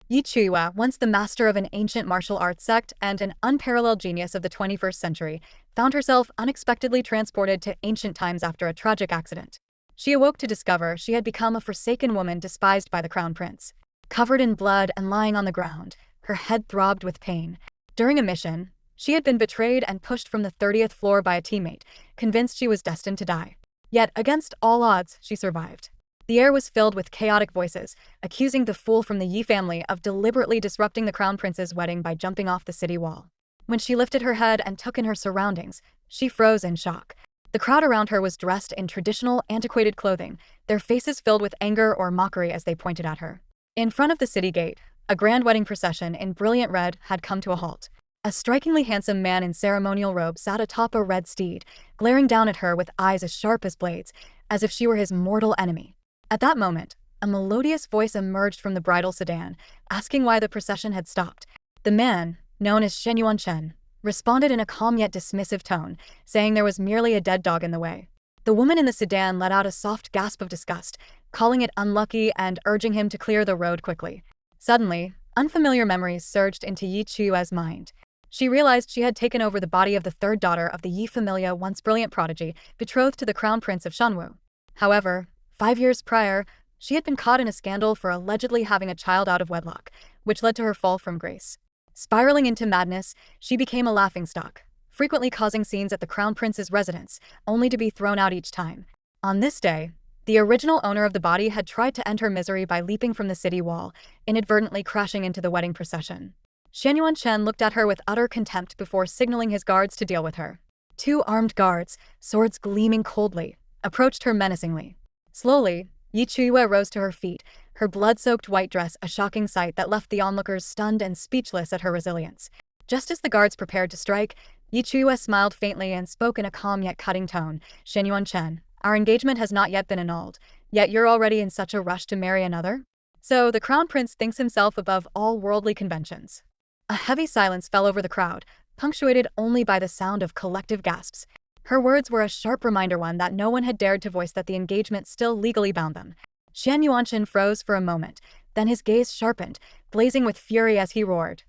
Yi Chuyue, once the master of an ancient martial arts sect and an unparalleled genius of the 21st century, found herself unexpectedly transported to ancient times after a tragic accident. She awoke to discover she had become a forsaken woman despised by the crown prince. Covered in blood and lying on the ground, her head throbbed with pain. During a mission, she had been betrayed and pushed from the 30th floor by a teammate, convinced she was destined to die. Yet, against all odds, she survived. The air was filled with chaotic voices, accusing the fool from the Yi family of deliberately disrupting the crown prince's wedding by jumping off the city wall. When she lifted her head and took in her surroundings, she froze in shock. The crowd around her was dressed in traditional, antiquated clothing, their faces filled with anger or mockery as they pointed at her. In front of the city gate, a grand wedding procession in brilliant red had come to a halt. A strikingly handsome man in ceremonial robes sat atop a red steed, glaring down at her with eyes as sharp as blades, as if she were his mortal enemy. At that moment, a melodious voice emerged from the bridal sedan, asking why the procession had stopped. The man, known as Shenwu, responded in a calm yet dismissive tone, saying there was merely a dead dog in the way. The woman in the sedan let out a soft gasp of disgust, calling it unlucky and urging him to clear the road quickly. Suddenly, unfamiliar memories surged into Yi Chuyue's mind. She realized she had taken over the body of the third daughter of the Yi familia, once brilliant prodigy, betrothed to the crown prince of Shenwu. However, 5 years prior, she had been caught in a scandal for allegedly having a child out of wedlock, which led to her fall from grace. Spiraling into madness, she became a laughingstock, frequently causing scenes at the crown prince's residence, only to be thrown out each time. On this day, the original owner of the body had tried to end her misery by leaping from the city wall, inadvertently crashing into the wedding procession. Shenwu looked at her with utter contempt before signaling his guards to deal with her. 2 armed guards, swords gleaming coldly, approached her menacingly. Slowly, Yi Chuyue rose to her feet, her blood-soaked white dress a shocking sight that left the onlookers stunned and speechless at her resilience. Just as the guards prepared to strike, Yi Chuyue smiled faintly and spoke in a calm yet cutting tone. Shenwu, our engagement has not yet been annulled, yet you're already in such a rush to marry another? So the crown prince thinks himself above all worldly conventions. A heavy silence fell over the crowd, punctuated only by the sound of collective gasps. Her words were a sharp reminder, one that no one had dared to voice, that the engagement still legally bound them. Shenwu froze for a moment, then his gaze sharpened, blazing with fury as he roared,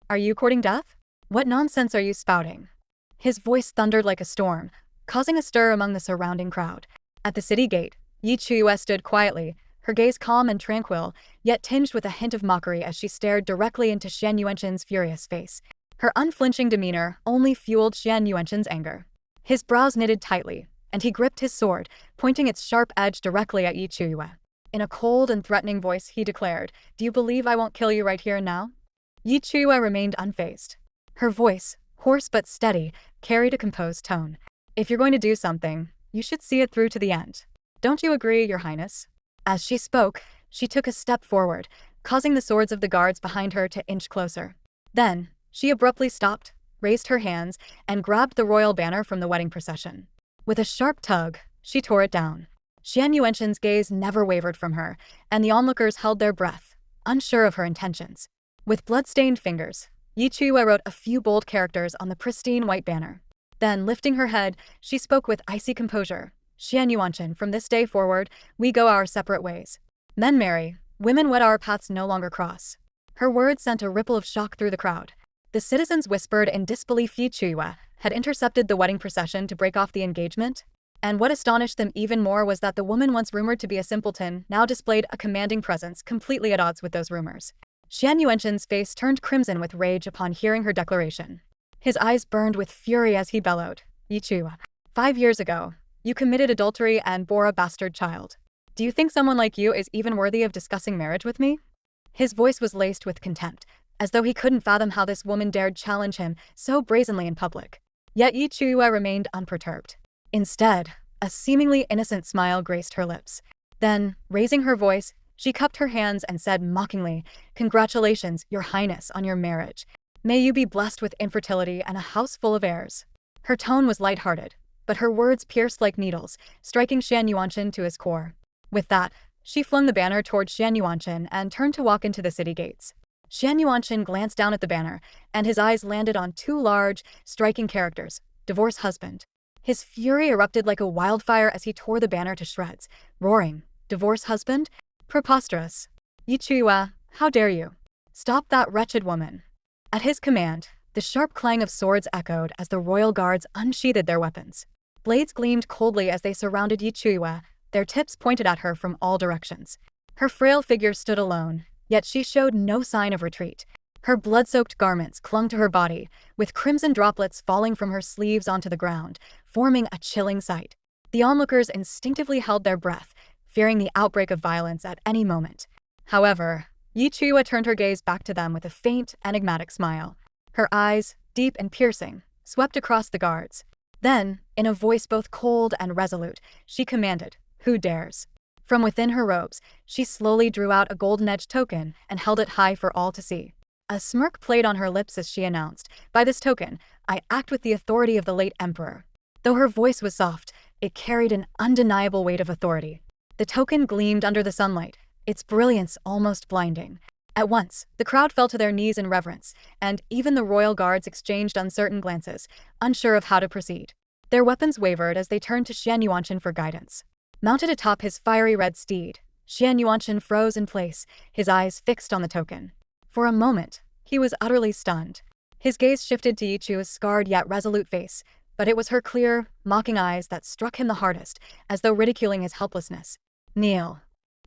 "Are you courting death? What nonsense are you spouting?" His voice thundered like a storm, causing a stir among the surrounding crowd. At the city gate, Yi Chuyue stood quietly, her gaze calm and tranquil, yet tinged with a hint of mockery as she stared directly into Shenwu's furious face. Her unflinching demeanor only fueled Shenwu's anger. His brows knitted tightly, and he gripped his sword, pointing its sharp edge directly at Yi Chuyue. In a cold and threatening voice, he declared, "Do you believe I won't kill you right here and now?" Yi Chuyue remained unfazed. Her voice, hoarse but steady, carried a composed tone. "If you're going to do something, you should see it through to the end. Don't you agree, Your Highness?" As she spoke, she took a step forward, causing the swords of the guards behind her to inch closer. Then, she abruptly stopped, raised her hands, and grabbed the royal banner from the wedding procession. With a sharp tug, she tore it down. Shenwu's gaze never wavered from her, and the onlookers held their breath, unsure of her intentions. With blood-stained fingers, Yi Chuyue wrote a few bold characters on the pristine white banner. Then, lifting her head, she spoke with icy composure. "Shenwu, from this day forward, we go our separate ways. Men marry, women wed, our paths no longer cross." Her words sent a ripple of shock through the crowd. The citizens whispered in disbelief. Yi Chuyue had intercepted the wedding procession to break off the engagement? And what astonished them even more was that the woman once rumored to be a simpleton now displayed a commanding presence completely at odds with those rumors. Shenwu's face turned crimson with rage upon hearing her declaration. His eyes burned with fury as he bellowed, "Yi Chuyue, 5 years ago, you committed adultery and bore a bastard child. Do you think someone like you is even worthy of discussing marriage with me?" His voice was laced with contempt, as though he couldn't fathom how this woman dared challenge him so brazenly in public. Yet Yi Chuyue remained unperturbed. Instead, a seemingly innocent smile graced her lips. Then, raising her voice, she cupped her hands and said mockingly, "Congratulations, Your Highness, on your marriage. May you be blessed with infertility and a house full of heirs." Her tone was lighthearted, but her words pierced like needles, striking Shenwu to his core. With that, she flung the banner toward Shenwu and turned to walk into the city gates. Shenwu glanced down at the banner, and his eyes landed on 2 large, striking characters, "Divorce Husband." His fury erupted like a wildfire as he tore the banner to shreds, roaring, "Divorce Husband? Preposterous." Yi Chuyue, How dare you? Stop that wretched woman. At his command, the sharp clang of swords echoed as the royal guards unsheathed their weapons. Blades gleamed coldly as they surrounded Chuyue, their tips pointed at her from all directions. Her frail figure stood alone, yet she showed no sign of retreat. Her blood-soaked garments clung to her body, with crimson droplets falling from her sleeves onto the ground, forming a chilling sight. The onlookers instinctively held their breath, fearing the outbreak of violence at any moment. However, Chuyue turned her gaze back to them with a faint, enigmatic smile. Her eyes, deep and piercing, swept across the guards. Then, in a voice both cold and resolute, she commanded, "Who dares?" From within her robes, she slowly drew out a golden-edged token and held it high for all to see. A smirk played on her lips as she announced, "By this token, I act with the authority of the late emperor." Though her voice was soft, it carried an undeniable weight of authority. The token gleamed under the sunlight, its brilliance almost blinding. At once, the crowd fell to their knees in reverence, and even the royal guards exchanged uncertain glances, unsure of how to proceed. Their weapons wavered as they turned to Shenwu for guidance. Mounted atop his fiery red steed, Shenwu froze in place, his eyes fixed on the token. For a moment, he was utterly stunned. His gaze shifted to Yuchu's scarred yet resolute face, but it was her clear, mocking eyes that struck him the hardest, as though ridiculing his helplessness. "Kneel."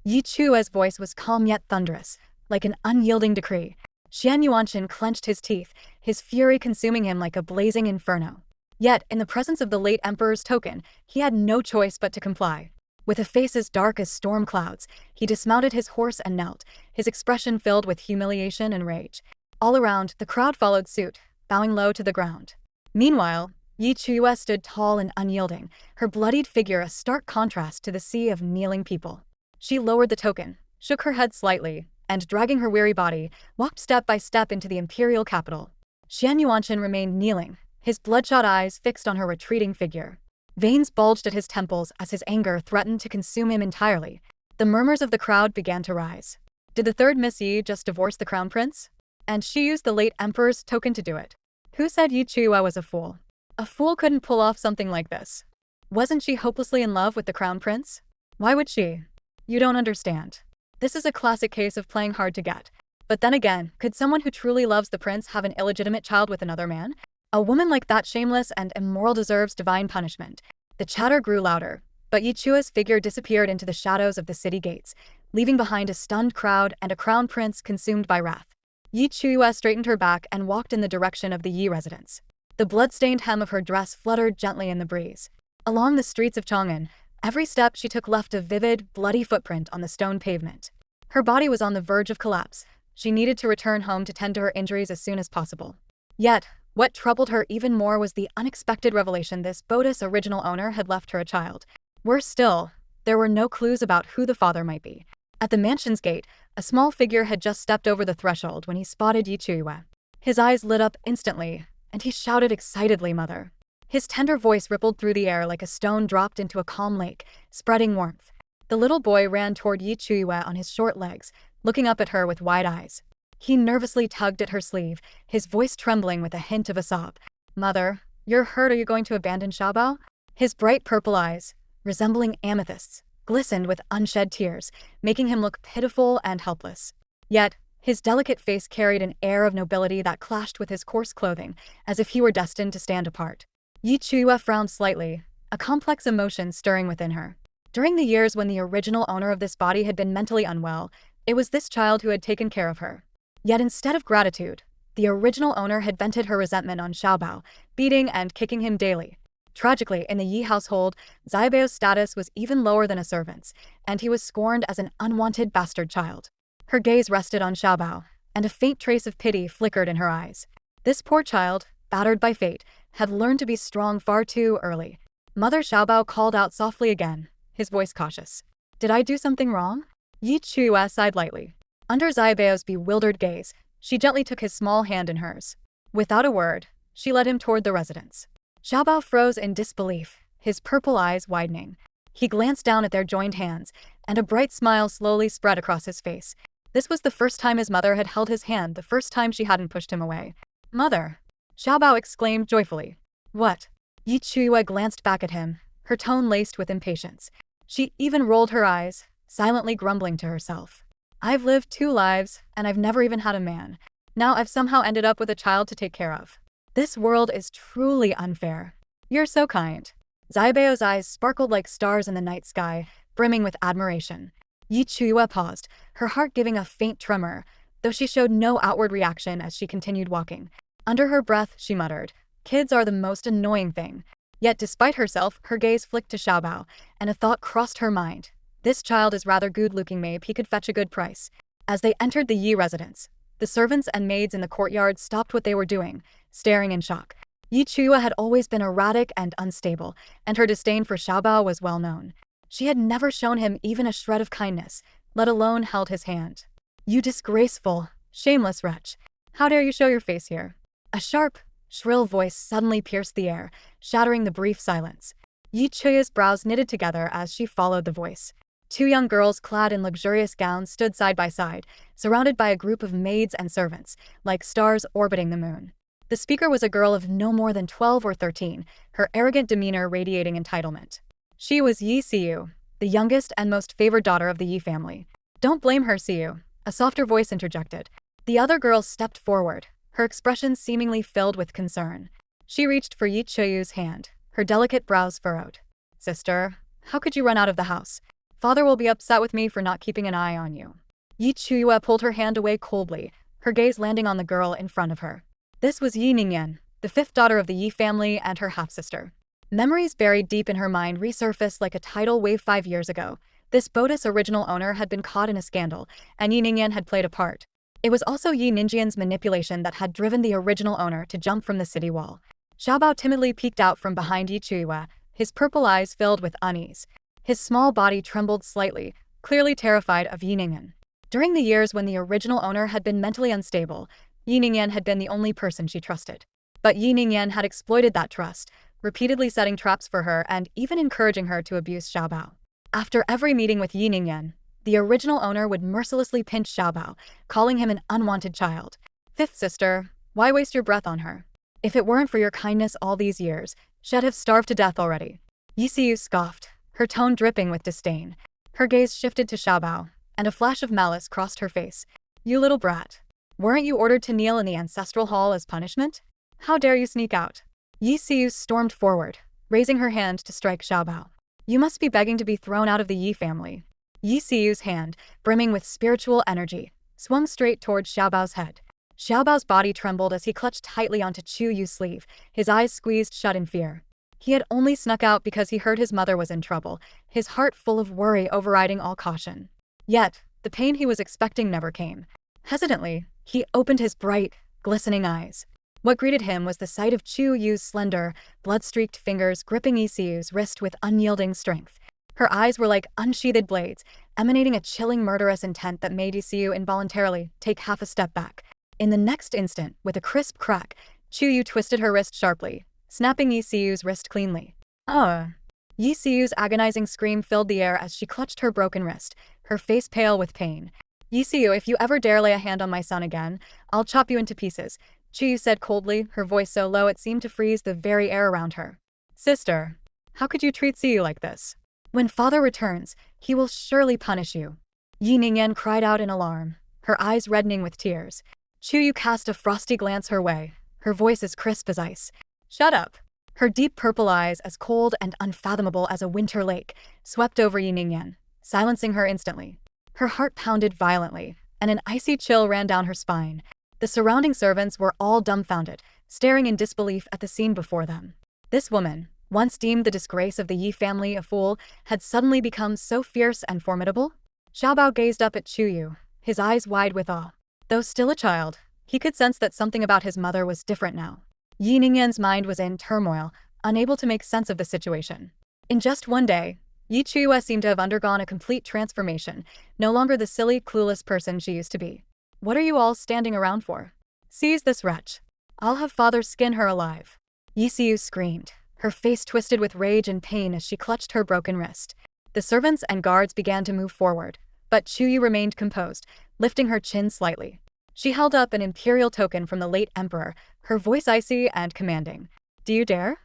Yuchu's voice was calm yet thunderous, like an unyielding decree. Shenwu clenched his teeth, his fury consuming him like a blazing inferno. Yet, in the presence of the late emperor's token, he had no choice but to comply. With a face as dark as storm clouds, he dismounted his horse and knelt, his expression filled with humiliation and rage. All around, the crowd followed suit, bowing low to the ground. Meanwhile, Chuyue stood tall and unyielding, her bloodied figure a stark contrast to the sea of kneeling people. She lowered the token, shook her head slightly, and dragging her weary body, walked step by step into the imperial capital. Shenwu remained kneeling, his bloodshot eyes fixed on her retreating figure. Veins bulged at his temples as his anger threatened to consume him entirely. The murmurs of the crowd began to rise. Did the third Miss Yi just divorce the crown prince? And she used the late emperor's token to do it. Who said Chuyue was a fool? A fool couldn't pull off something like this. Wasn't she hopelessly in love with the crown prince? Why would she? You don't understand. This is a classic case of playing hard to get. But then again, could someone who truly loves the prince have an illegitimate child with another man? A woman like that shameless and immoral deserves divine punishment. The chatter grew louder, but Yuchu's figure disappeared into the shadows of the city gates, leaving behind a stunned crowd and a crown prince consumed by wrath. Chuyue straightened her back and walked in the direction of the Yi residence. The blood-stained hem of her dress fluttered gently in the breeze. Along the streets of Chang'an, every step she took left a vivid, bloody footprint on the stone pavement. Her body was on the verge of collapse. She needed to return home to tend to her injuries as soon as possible. Yet, what troubled her even more was the unexpected revelation this boat's original owner had left her a child. Worse still, there were no clues about who the father might be. At the mansion's gate, a small figure had just stepped over the threshold when he spotted Chuyue. His eyes lit up instantly, and he shouted excitedly, "Mother." His tender voice rippled through the air like a stone dropped into a calm lake, spreading warmth. The little boy ran toward Chuyue on his short legs, looking up at her with wide eyes. He nervously tugged at her sleeve, his voice trembling with a hint of a sob. "Mother, you're hurt. Are you going to abandon Xiaobao?" His bright purple eyes, resembling amethysts, glistened with unshed tears, making him look pitiful and helpless. Yet, his delicate face carried an air of nobility that clashed with his coarse clothing, as if he were destined to stand apart. Chuyue frowned slightly, a complex emotion stirring within her. During the years when the original owner of this body had been mentally unwell, it was this child who had taken care of her. Yet instead of gratitude, the original owner had vented her resentment on Xiaobao, beating and kicking him daily. Tragically, in the Yi household, Xiaobao's status was even lower than a servant's, and he was scorned as an unwanted bastard child. Her gaze rested on Xiaobao, and a faint trace of pity flickered in her eyes. This poor child, battered by fate, had learned to be strong far too early. Mother, Xiaobao called out softly again, his voice cautious. "Did I do something wrong?" Chuyue sighed lightly. Under Xiaobao's bewildered gaze, she gently took his small hand in hers. Without a word, she led him toward the residence. Xiaobao froze in disbelief, his purple eyes widening. He glanced down at their joined hands, and a bright smile slowly spread across his face. This was the first time his mother had held his hand, the first time she hadn't pushed him away. "Mother!" Xiaobao exclaimed joyfully. "What?" Chuyue glanced back at him, her tone laced with impatience. She even rolled her eyes, silently grumbling to herself. I've lived 2 lives, and I've never even had a man. Now I've somehow ended up with a child to take care of. This world is truly unfair. You're so kind. Zaibeo's eyes sparkled like stars in the night sky, brimming with admiration. Chuyue paused, her heart giving a faint tremor, though she showed no outward reaction as she continued walking. Under her breath, she muttered, "Kids are the most annoying thing." Yet despite herself, her gaze flicked to Xiaobao, and a thought crossed her mind. This child is rather good-looking, maybe he could fetch a good price. As they entered the Yi residence, the servants and maids in the courtyard stopped what they were doing, staring in shock. Chuyue had always been erratic and unstable, and her disdain for Xiaobao was well known. She had never shown him even a shred of kindness, let alone held his hand. "You disgraceful, shameless wretch. How dare you show your face here?" A sharp, shrill voice suddenly pierced the air, shattering the brief silence. Chuyue's brows knitted together as she followed the voice. 2 young girls clad in luxurious gowns stood side by side, surrounded by a group of maids and servants, like stars orbiting the moon. The speaker was a girl of no more than 12 or 13, her arrogant demeanor radiating entitlement. She was Yi Siyu, the youngest and most favored daughter of the Yi family. "Don't blame her, Siyu," a softer voice interjected. The other girl stepped forward, her expression seemingly filled with concern. She reached for Chuyue's hand, her delicate brows furrowed. "Sister, how could you run out of the house? Father will be upset with me for not keeping an eye on you." Chuyue pulled her hand away coldly, her gaze landing on the girl in front of her. This was Yi Ningyan, the 5th daughter of the Yi family and her half-sister. Memories buried deep in her mind resurfaced like a tidal wave 5 years ago. This boat's original owner had been caught in a scandal, and Yi Ningyan had played a part. It was also Yi Ningyan's manipulation that had driven the original owner to jump from the city wall. Xiaobao timidly peeked out from behind Chuyue, his purple eyes filled with unease. His small body trembled slightly, clearly terrified of Yi Ningyan. During the years when the original owner had been mentally unstable, Yi Ningyan had been the only person she trusted. But Yi Ningyan had exploited that trust, repeatedly setting traps for her and even encouraging her to abuse Xiaobao. After every meeting with Yi Ningyan, the original owner would mercilessly pinch Xiaobao, calling him an unwanted child. "Fifth sister, why waste your breath on her? If it weren't for your kindness all these years, she'd have starved to death already." Yi Siyu scoffed, her tone dripping with disdain. Her gaze shifted to Xiaobao, and a flash of malice crossed her face. "You little brat. Weren't you ordered to kneel in the ancestral hall as punishment? How dare you sneak out?" Yi Siyu stormed forward, raising her hand to strike Xiaobao. "You must be begging to be thrown out of the Yi family." Yi Siyu's hand, brimming with spiritual energy, swung straight toward Xiaobao's head. Xiaobao's body trembled as he clutched tightly onto Chuyue's sleeve, his eyes squeezed shut in fear. He had only snuck out because he heard his mother was in trouble, his heart full of worry overriding all caution. Yet, the pain he was expecting never came. Hesitantly, he opened his bright, glistening eyes. What greeted him was the sight of Chuyue's slender, blood-streaked fingers gripping Yi Siyu's wrist with unyielding strength. Her eyes were like unsheathed blades, emanating a chilling murderous intent that made Yi Siyu involuntarily take half a step back. In the next instant, with a crisp crack, Chuyue twisted her wrist sharply, snapping Yi Siyu's wrist cleanly. "Ugh!" Yi Siyu's agonizing scream filled the air as she clutched her broken wrist, her face pale with pain. "Yi Siyu, if you ever dare lay a hand on my son again, I'll chop you into pieces," Chuyue said coldly, her voice so low it seemed to freeze the very air around her. "Sister, how could you treat Siyu like this? When father returns, he will surely punish you." Yi Ningyan cried out in alarm, her eyes reddening with tears. Chuyue cast a frosty glance her way, her voice as crisp as ice. "Shut up." Her deep purple eyes, as cold and unfathomable as a winter lake, swept over Yi Ningyan, silencing her instantly. Her heart pounded violently, and an icy chill ran down her spine. The surrounding servants were all dumbfounded, staring in disbelief at the scene before them. This woman, once deemed the disgrace of the Yi family a fool, had suddenly become so fierce and formidable? Xiaobao gazed up at Chuyue, his eyes wide with awe. Though still a child, he could sense that something about his mother was different now. Yi Ningyan's mind was in turmoil, unable to make sense of the situation. In just one day, Yi Chuyue seemed to have undergone a complete transformation, no longer the silly, clueless person she used to be. "What are you all standing around for? Seize this wretch. I'll have father skin her alive." Yi Siyu screamed, her face twisted with rage and pain as she clutched her broken wrist. The servants and guards began to move forward, but Chuyue remained composed, lifting her chin slightly. She held up an imperial token from the late emperor, her voice icy and commanding. "Do you dare?"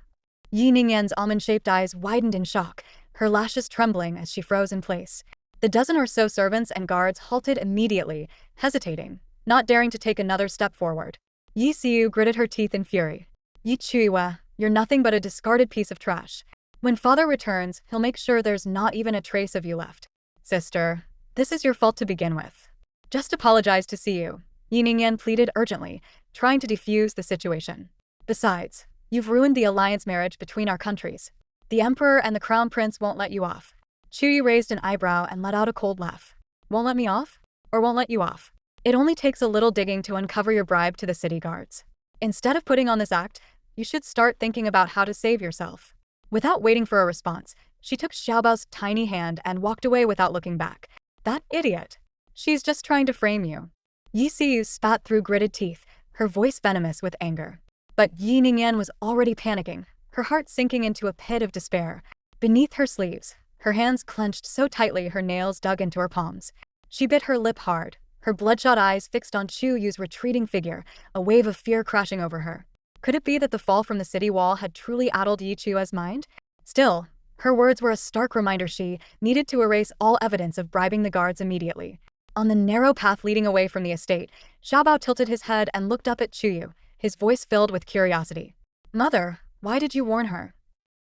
Yi Ningyan's almond-shaped eyes widened in shock, her lashes trembling as she froze in place. The dozen or so servants and guards halted immediately, hesitating, not daring to take another step forward. Yi Xiu gritted her teeth in fury. Yi Chuyue, you're nothing but a discarded piece of trash. When father returns, he'll make sure there's not even a trace of you left. Sister, this is your fault to begin with. Just apologize to see you. Yi Ningyan pleaded urgently, trying to defuse the situation. Besides, you've ruined the alliance marriage between our countries. The emperor and the crown prince won't let you off. Chuyue raised an eyebrow and let out a cold laugh. Won't let me off? Or won't let you off? It only takes a little digging to uncover your bribe to the city guards. Instead of putting on this act, you should start thinking about how to save yourself. Without waiting for a response, she took Xiaobao's tiny hand and walked away without looking back. That idiot. She's just trying to frame you. Yi Xiu spat through gritted teeth, her voice venomous with anger. But Yi Ningyan was already panicking, her heart sinking into a pit of despair. Beneath her sleeves, her hands clenched so tightly her nails dug into her palms. She bit her lip hard, her bloodshot eyes fixed on Chuyue's retreating figure, a wave of fear crashing over her. Could it be that the fall from the city wall had truly addled Yi Chuyue's mind? Still, her words were a stark reminder she needed to erase all evidence of bribing the guards immediately. On the narrow path leading away from the estate, Xiaobao tilted his head and looked up at Chuyue, his voice filled with curiosity. Mother, why did you warn her?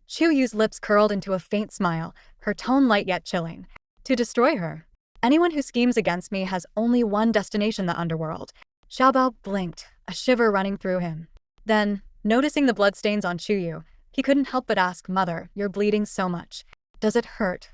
Chuyue's lips curled into a faint smile, her tone light yet chilling. To destroy her. Anyone who schemes against me has only one destination, the underworld. Xiaobao blinked, a shiver running through him. Then, noticing the bloodstains on Chuyue, he couldn't help but ask, Mother, you're bleeding so much. Does it hurt?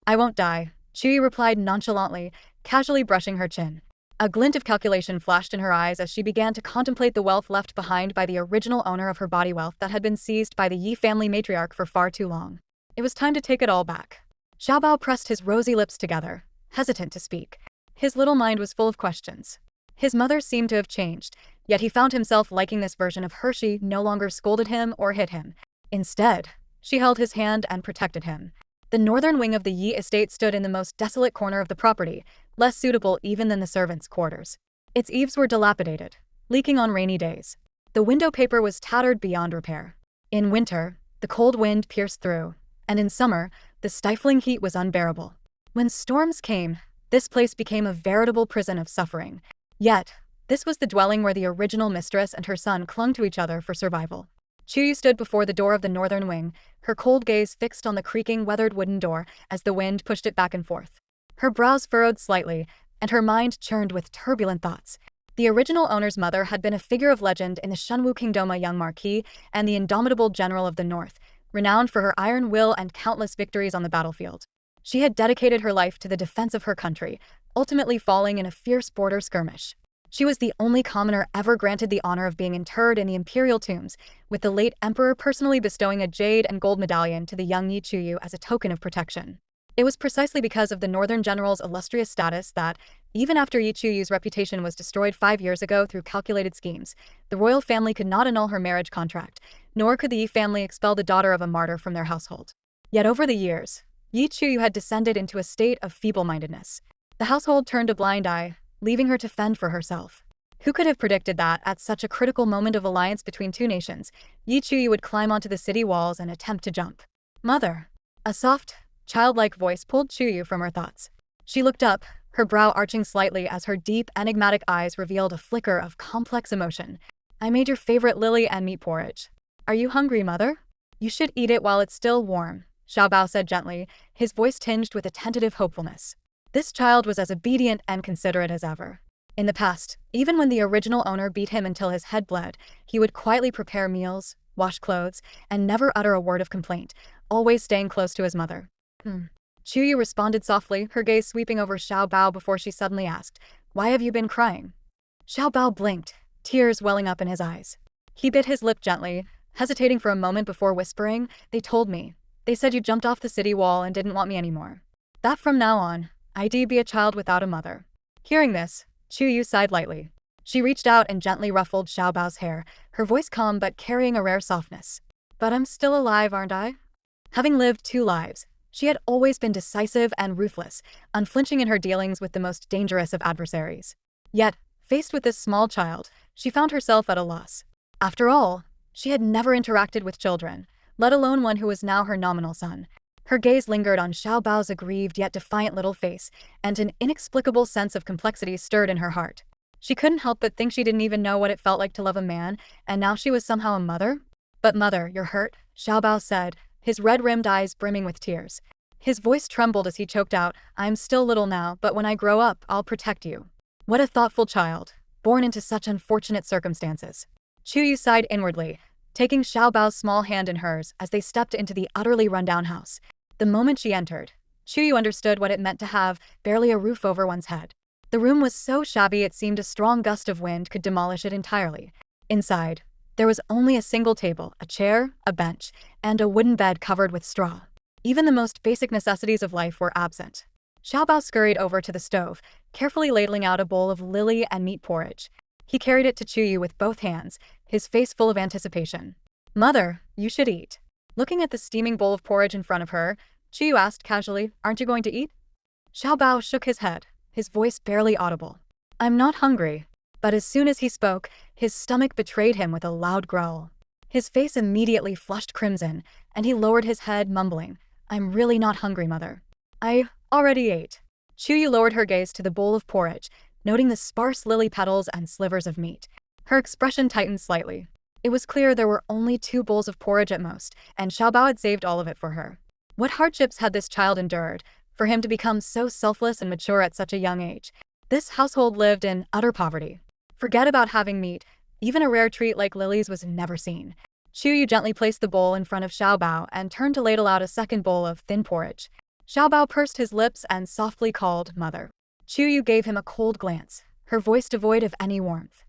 I won't die, Chuyue replied nonchalantly, casually brushing her chin. A glint of calculation flashed in her eyes as she began to contemplate the wealth left behind by the original owner of her body, wealth that had been seized by the Yi family matriarch for far too long. It was time to take it all back. Xiaobao pressed his rosy lips together, hesitant to speak. His little mind was full of questions. His mother seemed to have changed, yet he found himself liking this version of her. She no longer scolded him or hit him. Instead, she held his hand and protected him. The northern wing of the Yi estate stood in the most desolate corner of the property, less suitable even than the servants' quarters. Its eaves were dilapidated, leaking on rainy days. The window paper was tattered beyond repair. In winter, the cold wind pierced through, and in summer, the stifling heat was unbearable. When storms came, this place became a veritable prison of suffering. Yet, this was the dwelling where the original mistress and her son clung to each other for survival. Chuyue stood before the door of the northern wing, her cold gaze fixed on the creaking, weathered wooden door as the wind pushed it back and forth. Her brows furrowed slightly, and her mind churned with turbulent thoughts. The original owner's mother had been a figure of legend in the Shenwu Kingdom, a young marquis and the indomitable general of the north, renowned for her iron will and countless victories on the battlefield. She had dedicated her life to the defense of her country, ultimately falling in a fierce border skirmish. She was the only commoner ever granted the honor of being interred in the imperial tombs, with the late emperor personally bestowing a jade and gold medallion to the young Yi Chuyue as a token of protection. It was precisely because of the northern general's illustrious status that, even after Yi Chuyue's reputation was destroyed 5 years ago through calculated schemes, the royal family could not annul her marriage contract, nor could the Yi family expel the daughter of a martyr from their household. Yet over the years, Yi Chuyue had descended into a state of feeble-mindedness. The household turned a blind eye, leaving her to fend for herself. Who could have predicted that, at such a critical moment of alliance between two nations, Yi Chuyue would climb onto the city walls and attempt to jump? Mother! A soft, childlike voice pulled Chuyue from her thoughts. She looked up, her brow arching slightly as her deep, enigmatic eyes revealed a flicker of complex emotion. I made your favorite lily and meat porridge. Are you hungry, Mother? You should eat it while it's still warm, Xiaobao said gently, his voice tinged with a tentative hopefulness. This child was as obedient and considerate as ever. In the past, even when the original owner beat him until his head bled, he would quietly prepare meals, wash clothes, and never utter a word of complaint, always staying close to his mother. Chuyue responded softly, her gaze sweeping over Xiaobao before she suddenly asked, Why have you been crying? Xiaobao blinked, tears welling up in his eyes. He bit his lip gently, hesitating for a moment before whispering, They told me. They said you jumped off the city wall and didn't want me anymore. That from now on, I'd be a child without a mother. Hearing this, Chuyue sighed lightly. She reached out and gently ruffled Xiaobao's hair, her voice calm but carrying a rare softness. But I'm still alive, aren't I? Having lived 2 lives, she had always been decisive and ruthless, unflinching in her dealings with the most dangerous of adversaries. Yet, faced with this small child, she found herself at a loss. After all, she had never interacted with children, let alone one who was now her nominal son. Her gaze lingered on Xiao Bao's aggrieved yet defiant little face, and an inexplicable sense of complexity stirred in her heart. She couldn't help but think she didn't even know what it felt like to love a man, and now she was somehow a mother? But mother, you're hurt, Xiao Bao said, his red-rimmed eyes brimming with tears. His voice trembled as he choked out, I'm still little now, but when I grow up, I'll protect you. What a thoughtful child, born into such unfortunate circumstances. Chuyue sighed inwardly, taking Xiao Bao's small hand in hers as they stepped into the utterly rundown house. The moment she entered, Chuyue understood what it meant to have barely a roof over one's head. The room was so shabby it seemed a strong gust of wind could demolish it entirely. Inside, there was only a single table, a chair, a bench, and a wooden bed covered with straw. Even the most basic necessities of life were absent. Xiao Bao scurried over to the stove, carefully ladling out a bowl of lily and meat porridge. He carried it to Chuyue with both hands, his face full of anticipation. Mother, you should eat. Looking at the steaming bowl of porridge in front of her, Chuyue asked casually, aren't you going to eat? Xiao Bao shook his head, his voice barely audible. I'm not hungry. But as soon as he spoke, his stomach betrayed him with a loud growl. His face immediately flushed crimson, and he lowered his head, mumbling, I'm really not hungry, mother. I already ate. Chuyue lowered her gaze to the bowl of porridge, noting the sparse lily petals and slivers of meat. Her expression tightened slightly. It was clear there were only 2 bowls of porridge at most, and Xiao Bao had saved all of it for her. What hardships had this child endured, for him to become so selfless and mature at such a young age? This household lived in utter poverty. Forget about having meat, even a rare treat like lilies was never seen. Chuyue gently placed the bowl in front of Xiao Bao and turned to ladle out a second bowl of thin porridge. Xiao Bao pursed his lips and softly called, Mother. Chuyue gave him a cold glance, her voice devoid of any warmth.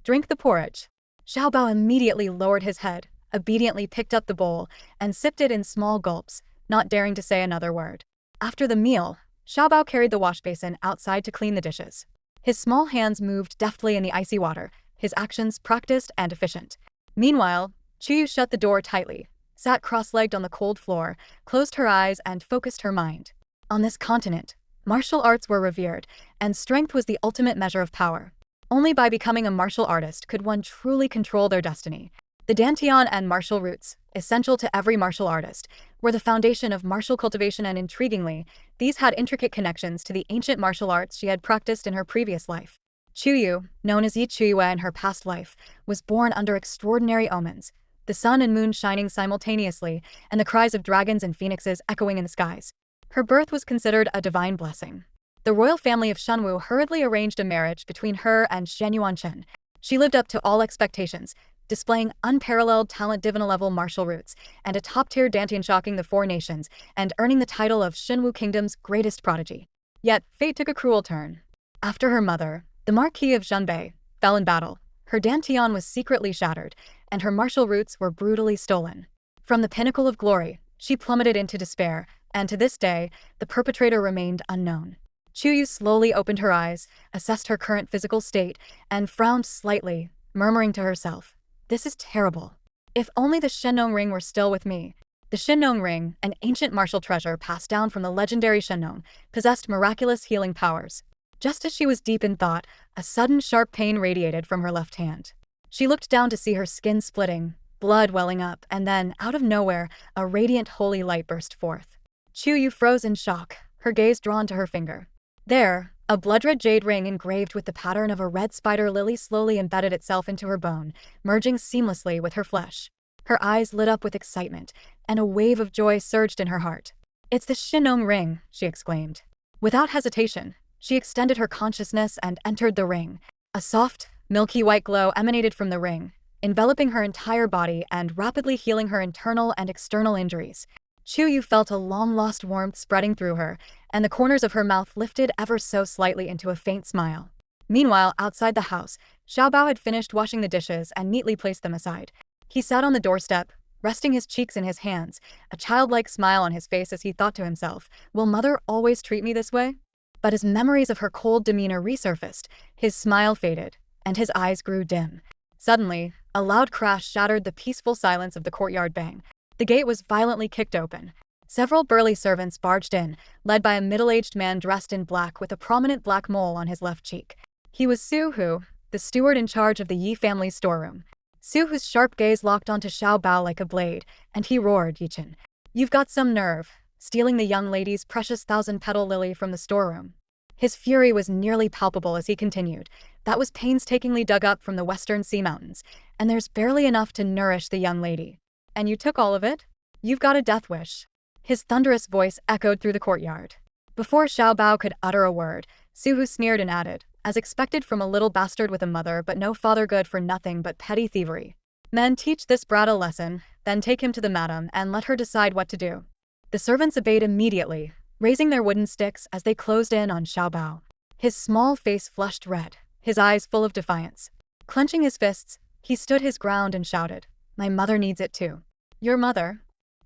Drink the porridge. Xiao Bao immediately lowered his head, obediently picked up the bowl, and sipped it in small gulps, not daring to say another word. After the meal, Xiao Bao carried the wash basin outside to clean the dishes. His small hands moved deftly in the icy water, his actions practiced and efficient. Meanwhile, Chuyue shut the door tightly, sat cross-legged on the cold floor, closed her eyes and focused her mind. On this continent, martial arts were revered, and strength was the ultimate measure of power. Only by becoming a martial artist could one truly control their destiny. The dantian and martial roots, essential to every martial artist, were the foundation of martial cultivation, and intriguingly, these had intricate connections to the ancient martial arts she had practiced in her previous life. Chuyue, known as Yi Chuyue in her past life, was born under extraordinary omens, the sun and moon shining simultaneously, and the cries of dragons and phoenixes echoing in the skies. Her birth was considered a divine blessing. The royal family of Shenwu hurriedly arranged a marriage between her and Shenwu. She lived up to all expectations, displaying unparalleled talent, divinal-level martial roots, and a top-tier dantian, shocking the 4 nations, and earning the title of Shenwu Kingdom's greatest prodigy. Yet, fate took a cruel turn. After her mother, the Marquis of Zhenbei, fell in battle, her dantian was secretly shattered, and her martial roots were brutally stolen. From the pinnacle of glory, she plummeted into despair, and to this day, the perpetrator remained unknown. Chuyue slowly opened her eyes, assessed her current physical state, and frowned slightly, murmuring to herself, this is terrible. If only the Shenwu ring were still with me. The Shenwu ring, an ancient martial treasure passed down from the legendary Shenwu, possessed miraculous healing powers. Just as she was deep in thought, a sudden sharp pain radiated from her left hand. She looked down to see her skin splitting, blood welling up, and then, out of nowhere, a radiant holy light burst forth. Chuyue froze in shock, her gaze drawn to her finger. There, a blood-red jade ring engraved with the pattern of a red spider lily slowly embedded itself into her bone, merging seamlessly with her flesh. Her eyes lit up with excitement, and a wave of joy surged in her heart. It's the Shenwu ring, she exclaimed. Without hesitation, she extended her consciousness and entered the ring. A soft, milky white glow emanated from the ring, enveloping her entire body and rapidly healing her internal and external injuries. Chuyue felt a long-lost warmth spreading through her, and the corners of her mouth lifted ever so slightly into a faint smile. Meanwhile, outside the house, Xiao Bao had finished washing the dishes and neatly placed them aside. He sat on the doorstep, resting his cheeks in his hands, a childlike smile on his face as he thought to himself, will mother always treat me this way? But as memories of her cold demeanor resurfaced, his smile faded, and his eyes grew dim. Suddenly, a loud crash shattered the peaceful silence of the courtyard. Bang! The gate was violently kicked open. Several burly servants barged in, led by a middle-aged man dressed in black with a prominent black mole on his left cheek. He was Su Hu, the steward in charge of the Yi family's storeroom. Su Hu's sharp gaze locked onto Xiao Bao like a blade, and he roared, Yichin. You've got some nerve. stealing the young lady's precious thousand-petal lily from the storeroom. His fury was nearly palpable as he continued. That was painstakingly dug up from the western sea mountains, and there's barely enough to nourish the young lady. And you took all of it? You've got a death wish. His thunderous voice echoed through the courtyard. Before Xiao Bao could utter a word, Suhu sneered and added, as expected from a little bastard with a mother but no father, good for nothing but petty thievery. Men, teach this brat a lesson, then take him to the madam and let her decide what to do. The servants obeyed immediately, raising their wooden sticks as they closed in on Xiao Bao. His small face flushed red, his eyes full of defiance. Clenching his fists, he stood his ground and shouted, "My mother needs it too." "Your mother?"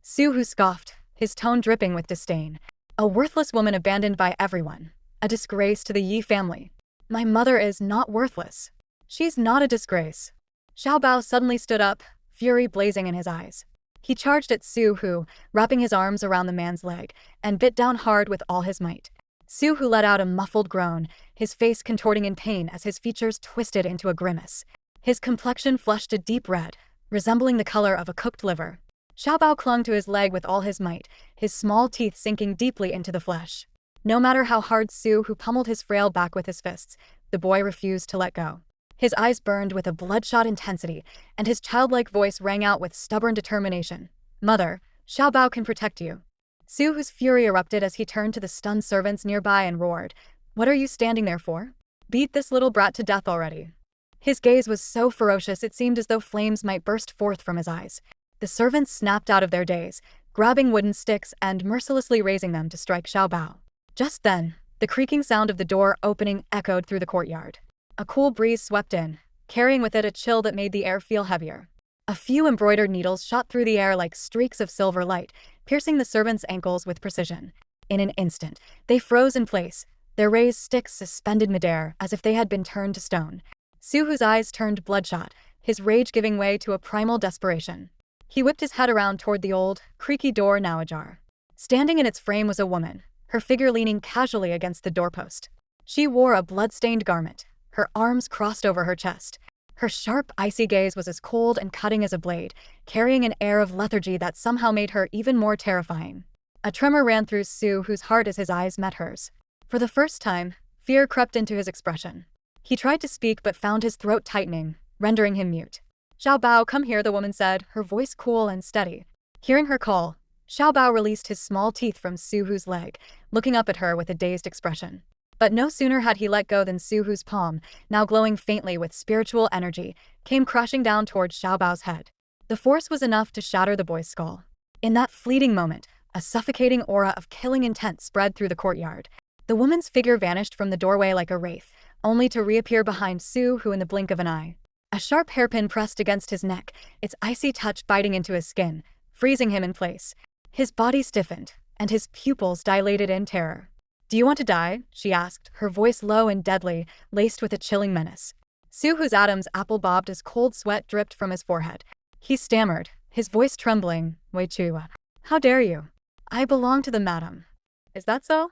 Suhu scoffed, his tone dripping with disdain. "A worthless woman abandoned by everyone. A disgrace to the Yi family." "My mother is not worthless. She's not a disgrace." Xiao Bao suddenly stood up, fury blazing in his eyes. He charged at Suhu, wrapping his arms around the man's leg, and bit down hard with all his might. Suhu let out a muffled groan, his face contorting in pain as his features twisted into a grimace. His complexion flushed a deep red, resembling the color of a cooked liver. Xiao Bao clung to his leg with all his might, his small teeth sinking deeply into the flesh. No matter how hard Suhu pummeled his frail back with his fists, the boy refused to let go. His eyes burned with a bloodshot intensity, and his childlike voice rang out with stubborn determination. "Mother, Xiao Bao can protect you." Suhu's fury erupted as he turned to the stunned servants nearby and roared, "What are you standing there for? Beat this little brat to death already." His gaze was so ferocious it seemed as though flames might burst forth from his eyes. The servants snapped out of their daze, grabbing wooden sticks and mercilessly raising them to strike Xiao Bao. Just then, the creaking sound of the door opening echoed through the courtyard. A cool breeze swept in, carrying with it a chill that made the air feel heavier. A few embroidered needles shot through the air like streaks of silver light, piercing the servants' ankles with precision. In an instant, they froze in place, their raised sticks suspended midair as if they had been turned to stone. Suhu's eyes turned bloodshot, his rage giving way to a primal desperation. He whipped his head around toward the old, creaky door now ajar. Standing in its frame was a woman, her figure leaning casually against the doorpost. She wore a blood-stained garment, her arms crossed over her chest. Her sharp, icy gaze was as cold and cutting as a blade, carrying an air of lethargy that somehow made her even more terrifying. A tremor ran through Suhu's heart as his eyes met hers. For the first time, fear crept into his expression. He tried to speak but found his throat tightening, rendering him mute. "Xiao Bao, come here," the woman said, her voice cool and steady. Hearing her call, Xiao Bao released his small teeth from Suhu's leg, looking up at her with a dazed expression. But no sooner had he let go than Suhu's palm, now glowing faintly with spiritual energy, came crashing down towards Xiao Bao's head. The force was enough to shatter the boy's skull. In that fleeting moment, a suffocating aura of killing intent spread through the courtyard. The woman's figure vanished from the doorway like a wraith, only to reappear behind Suhu in the blink of an eye. A sharp hairpin pressed against his neck, its icy touch biting into his skin, freezing him in place. His body stiffened, and his pupils dilated in terror. "Do you want to die?" she asked, her voice low and deadly, laced with a chilling menace. Suhu's Adam's apple bobbed as cold sweat dripped from his forehead. He stammered, his voice trembling, "Chuyue, how dare you? I belong to the madam." "Is that so?"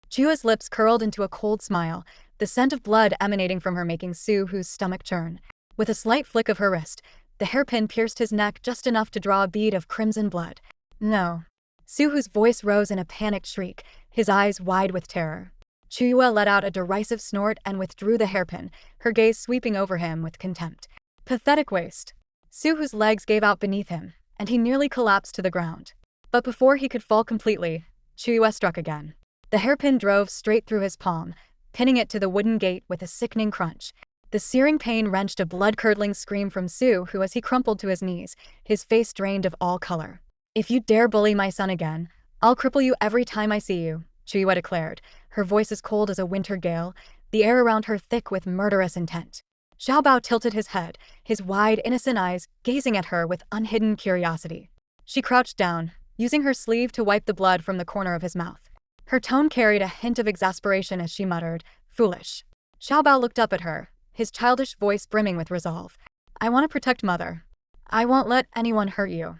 Chuyue's lips curled into a cold smile, the scent of blood emanating from her making Suhu's stomach churn. With a slight flick of her wrist, the hairpin pierced his neck just enough to draw a bead of crimson blood. "No." Suhu's voice rose in a panicked shriek, his eyes wide with terror. Chuyue let out a derisive snort and withdrew the hairpin, her gaze sweeping over him with contempt. "Pathetic waste." Suhu's legs gave out beneath him, and he nearly collapsed to the ground. But before he could fall completely, Chuyue struck again. The hairpin drove straight through his palm, pinning it to the wooden gate with a sickening crunch. The searing pain wrenched a blood-curdling scream from Suhu as he crumpled to his knees, his face drained of all color. "If you dare bully my son again, I'll cripple you every time I see you," Chuyue declared, her voice as cold as a winter gale, the air around her thick with murderous intent. Xiao Bao tilted his head, his wide, innocent eyes gazing at her with unhidden curiosity. She crouched down, using her sleeve to wipe the blood from the corner of his mouth. Her tone carried a hint of exasperation as she muttered, "Foolish." Xiao Bao looked up at her, his childish voice brimming with resolve. "I want to protect Mother. I won't let anyone hurt you."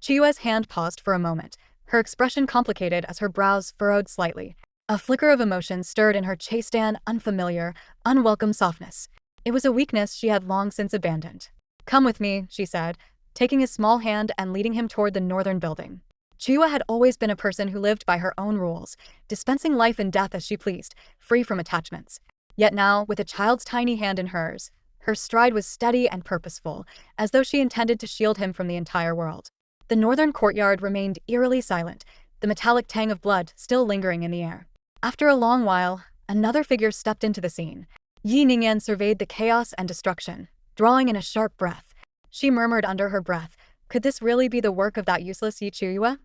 Chuyue's hand paused for a moment, her expression complicated as her brows furrowed slightly. A flicker of emotion stirred in her chaste and unfamiliar, unwelcome softness. It was a weakness she had long since abandoned. "Come with me," she said, taking his small hand and leading him toward the northern building. Chuyue had always been a person who lived by her own rules, dispensing life and death as she pleased, free from attachments. Yet now, with a child's tiny hand in hers, her stride was steady and purposeful, as though she intended to shield him from the entire world. The northern courtyard remained eerily silent, the metallic tang of blood still lingering in the air. After a long while, another figure stepped into the scene. Yi Ningyan surveyed the chaos and destruction, drawing in a sharp breath. She murmured under her breath, "Could this really be the work of that useless Yi Chuyue?"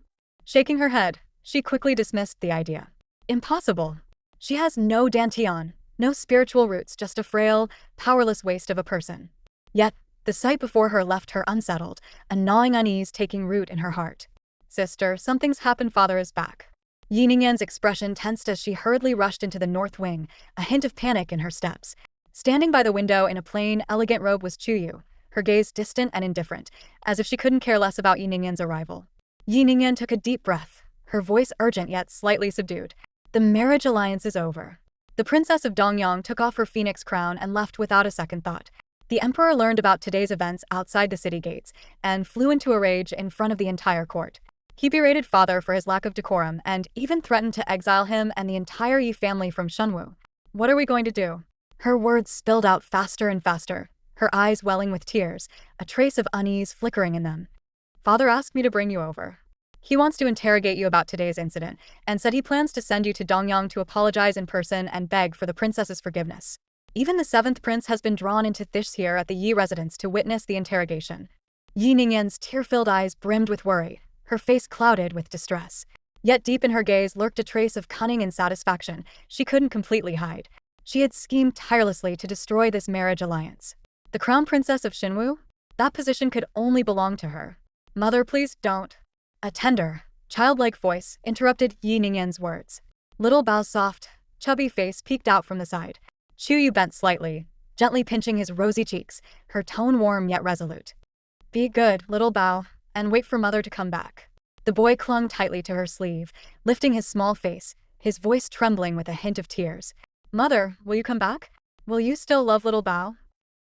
Shaking her head, she quickly dismissed the idea. Impossible. She has no dantian, no spiritual roots, just a frail, powerless waste of a person. Yet, the sight before her left her unsettled, a gnawing unease taking root in her heart. "Sister, something's happened, father is back." Yi Ningyan's expression tensed as she hurriedly rushed into the north wing, a hint of panic in her steps. Standing by the window in a plain, elegant robe was Chuyue, her gaze distant and indifferent, as if she couldn't care less about Yi Ningyan's arrival. Yi Ningyan took a deep breath, her voice urgent yet slightly subdued. "The marriage alliance is over." The princess of Dongyang took off her phoenix crown and left without a second thought. The emperor learned about today's events outside the city gates, and flew into a rage in front of the entire court. He berated father for his lack of decorum and even threatened to exile him and the entire Yi family from Shenwu. "What are we going to do?" Her words spilled out faster and faster, her eyes welling with tears, a trace of unease flickering in them. "Father asked me to bring you over. He wants to interrogate you about today's incident, and said he plans to send you to Dongyang to apologize in person and beg for the princess's forgiveness. Even the seventh prince has been drawn into this here at the Yi residence to witness the interrogation." Yi Ningyan's tear-filled eyes brimmed with worry, her face clouded with distress. Yet deep in her gaze lurked a trace of cunning and satisfaction she couldn't completely hide. She had schemed tirelessly to destroy this marriage alliance. The crown princess of Shenwu? That position could only belong to her. "Mother, please don't." A tender, childlike voice interrupted Yi Ningyan's words. Little Bao's soft, chubby face peeked out from the side. Chuyue bent slightly, gently pinching his rosy cheeks, her tone warm yet resolute. "Be good, little Bao, and wait for mother to come back." The boy clung tightly to her sleeve, lifting his small face, his voice trembling with a hint of tears. "Mother, will you come back? Will you still love little Bao?"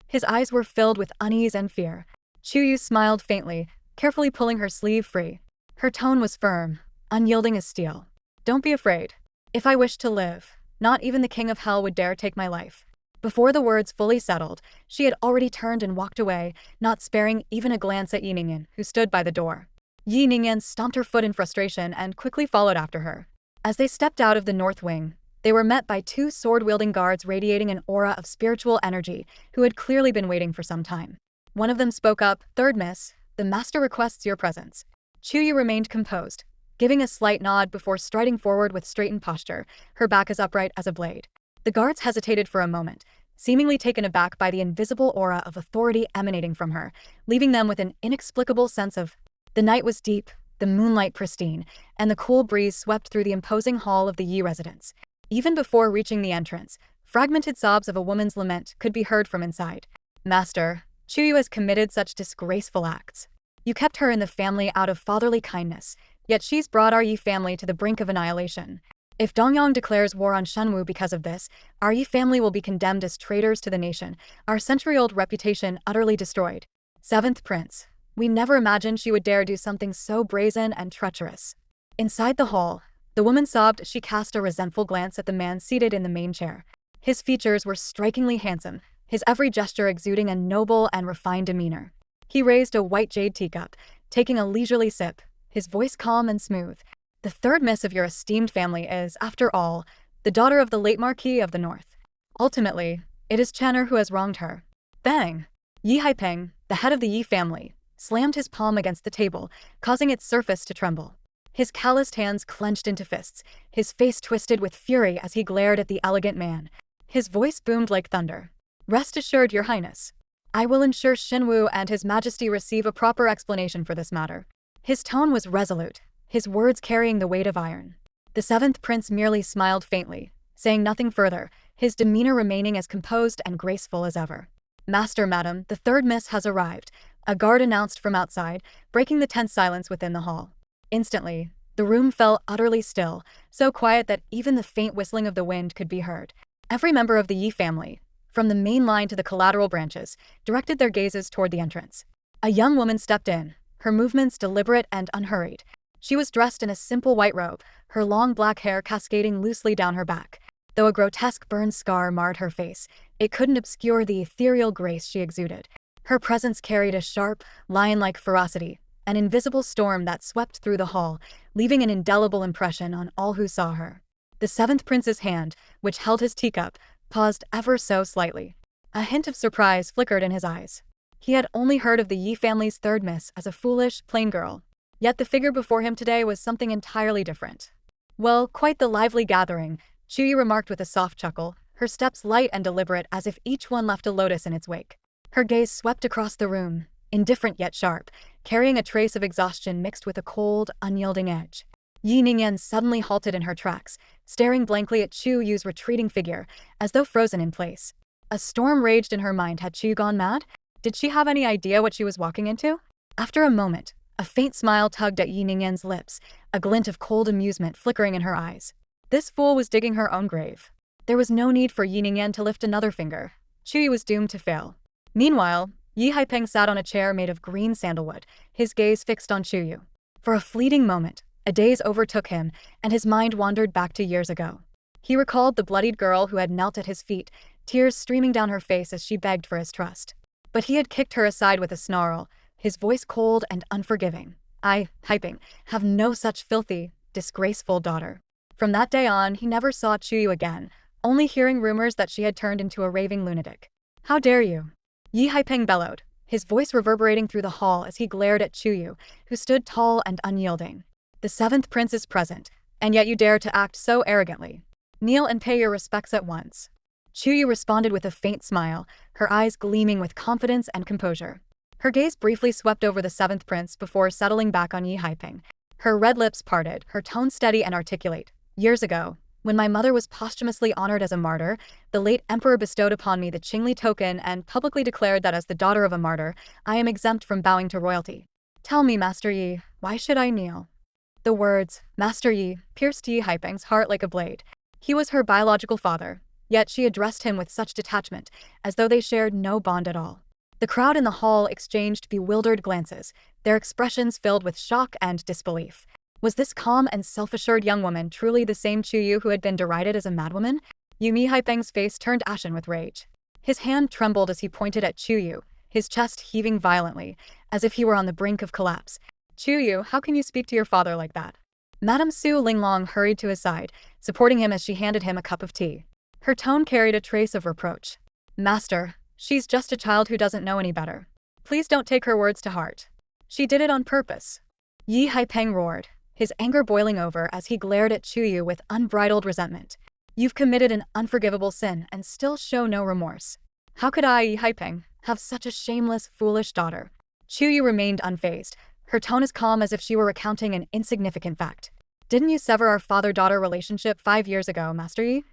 His eyes were filled with unease and fear. Chuyue smiled faintly, carefully pulling her sleeve free. Her tone was firm, unyielding as steel. "Don't be afraid. If I wished to live, not even the king of hell would dare take my life." Before the words fully settled, she had already turned and walked away, not sparing even a glance at Yi Ningyan, who stood by the door. Yi Ningyan stomped her foot in frustration and quickly followed after her. As they stepped out of the north wing, they were met by two sword-wielding guards radiating an aura of spiritual energy who had clearly been waiting for some time. One of them spoke up, "Third miss, the master requests your presence." Chuyue remained composed, giving a slight nod before striding forward with straightened posture, her back as upright as a blade. The guards hesitated for a moment, seemingly taken aback by the invisible aura of authority emanating from her, leaving them with an inexplicable sense of. The night was deep, the moonlight pristine, and the cool breeze swept through the imposing hall of the Yi residence. Even before reaching the entrance, fragmented sobs of a woman's lament could be heard from inside. "Master, Chuyue has committed such disgraceful acts. You kept her in the family out of fatherly kindness, yet she's brought our Yi family to the brink of annihilation. If Dongyang declares war on Shenwu because of this, our Yi family will be condemned as traitors to the nation, our century-old reputation utterly destroyed. Seventh Prince, we never imagined she would dare do something so brazen and treacherous." Inside the hall, the woman sobbed as she cast a resentful glance at the man seated in the main chair. His features were strikingly handsome, his every gesture exuding a noble and refined demeanor. He raised a white jade teacup, taking a leisurely sip, his voice calm and smooth. "The third miss of your esteemed family is, after all, the daughter of the late Marquis of the North. Ultimately, it is Chen'er who has wronged her." Bang! Yi Haipeng, the head of the Yi family, slammed his palm against the table, causing its surface to tremble. His calloused hands clenched into fists, his face twisted with fury as he glared at the elegant man. His voice boomed like thunder. "Rest assured, Your Highness. I will ensure Shenwu and His Majesty receive a proper explanation for this matter." His tone was resolute, his words carrying the weight of iron. The seventh prince merely smiled faintly, saying nothing further, his demeanor remaining as composed and graceful as ever. "Master, madam, the third miss has arrived," a guard announced from outside, breaking the tense silence within the hall. Instantly, the room fell utterly still, so quiet that even the faint whistling of the wind could be heard. Every member of the Yi family, from the main line to the collateral branches, directed their gazes toward the entrance. A young woman stepped in, her movements deliberate and unhurried. She was dressed in a simple white robe, her long black hair cascading loosely down her back. Though a grotesque burn scar marred her face, it couldn't obscure the ethereal grace she exuded. Her presence carried a sharp, lion-like ferocity, an invisible storm that swept through the hall, leaving an indelible impression on all who saw her. The seventh prince's hand, which held his teacup, paused ever so slightly. A hint of surprise flickered in his eyes. He had only heard of the Yi family's third miss as a foolish, plain girl. Yet the figure before him today was something entirely different. Well, quite the lively gathering, Chuyue remarked with a soft chuckle, her steps light and deliberate as if each one left a lotus in its wake. Her gaze swept across the room, indifferent yet sharp, carrying a trace of exhaustion mixed with a cold, unyielding edge. Yi Ningyan suddenly halted in her tracks, staring blankly at Chuyue's retreating figure, as though frozen in place. A storm raged in her mind. Had Chuyue gone mad? Did she have any idea what she was walking into? After a moment, a faint smile tugged at Yi Ningyan's lips, a glint of cold amusement flickering in her eyes. This fool was digging her own grave. There was no need for Yi Ningyan to lift another finger. Chuyue was doomed to fail. Meanwhile, Yi Haipeng sat on a chair made of green sandalwood, his gaze fixed on Chuyue. For a fleeting moment, a daze overtook him, and his mind wandered back to years ago. He recalled the bloodied girl who had knelt at his feet, tears streaming down her face as she begged for his trust. But he had kicked her aside with a snarl, his voice cold and unforgiving. I, Haipeng, have no such filthy, disgraceful daughter. From that day on, he never saw Chuyue again, only hearing rumors that she had turned into a raving lunatic. How dare you? Yi Haipeng bellowed, his voice reverberating through the hall as he glared at Chuyue, who stood tall and unyielding. The seventh prince is present, and yet you dare to act so arrogantly. Kneel and pay your respects at once. Chuyue responded with a faint smile, her eyes gleaming with confidence and composure. Her gaze briefly swept over the seventh prince before settling back on Yi Haipeng. Her red lips parted, her tone steady and articulate. Years ago, when my mother was posthumously honored as a martyr, the late emperor bestowed upon me the Qingli token and publicly declared that as the daughter of a martyr, I am exempt from bowing to royalty. Tell me, Master Yi, why should I kneel? The words, Master Yi, pierced Yi Haipeng's heart like a blade. He was her biological father, yet she addressed him with such detachment, as though they shared no bond at all. The crowd in the hall exchanged bewildered glances, their expressions filled with shock and disbelief. Was this calm and self-assured young woman truly the same Chuyue who had been derided as a madwoman? Yi Haipeng's face turned ashen with rage. His hand trembled as he pointed at Chuyue, his chest heaving violently, as if he were on the brink of collapse. Chuyue, how can you speak to your father like that? Madame Su Linglong hurried to his side, supporting him as she handed him a cup of tea. Her tone carried a trace of reproach. Master, she's just a child who doesn't know any better. Please don't take her words to heart. She did it on purpose. Yi Haipeng roared, his anger boiling over as he glared at Chuyue with unbridled resentment. You've committed an unforgivable sin and still show no remorse. How could I, Yi Haipeng, have such a shameless, foolish daughter? Chuyue remained unfazed, her tone as calm as if she were recounting an insignificant fact. Didn't you sever our father-daughter relationship 5 years ago, Master Yi?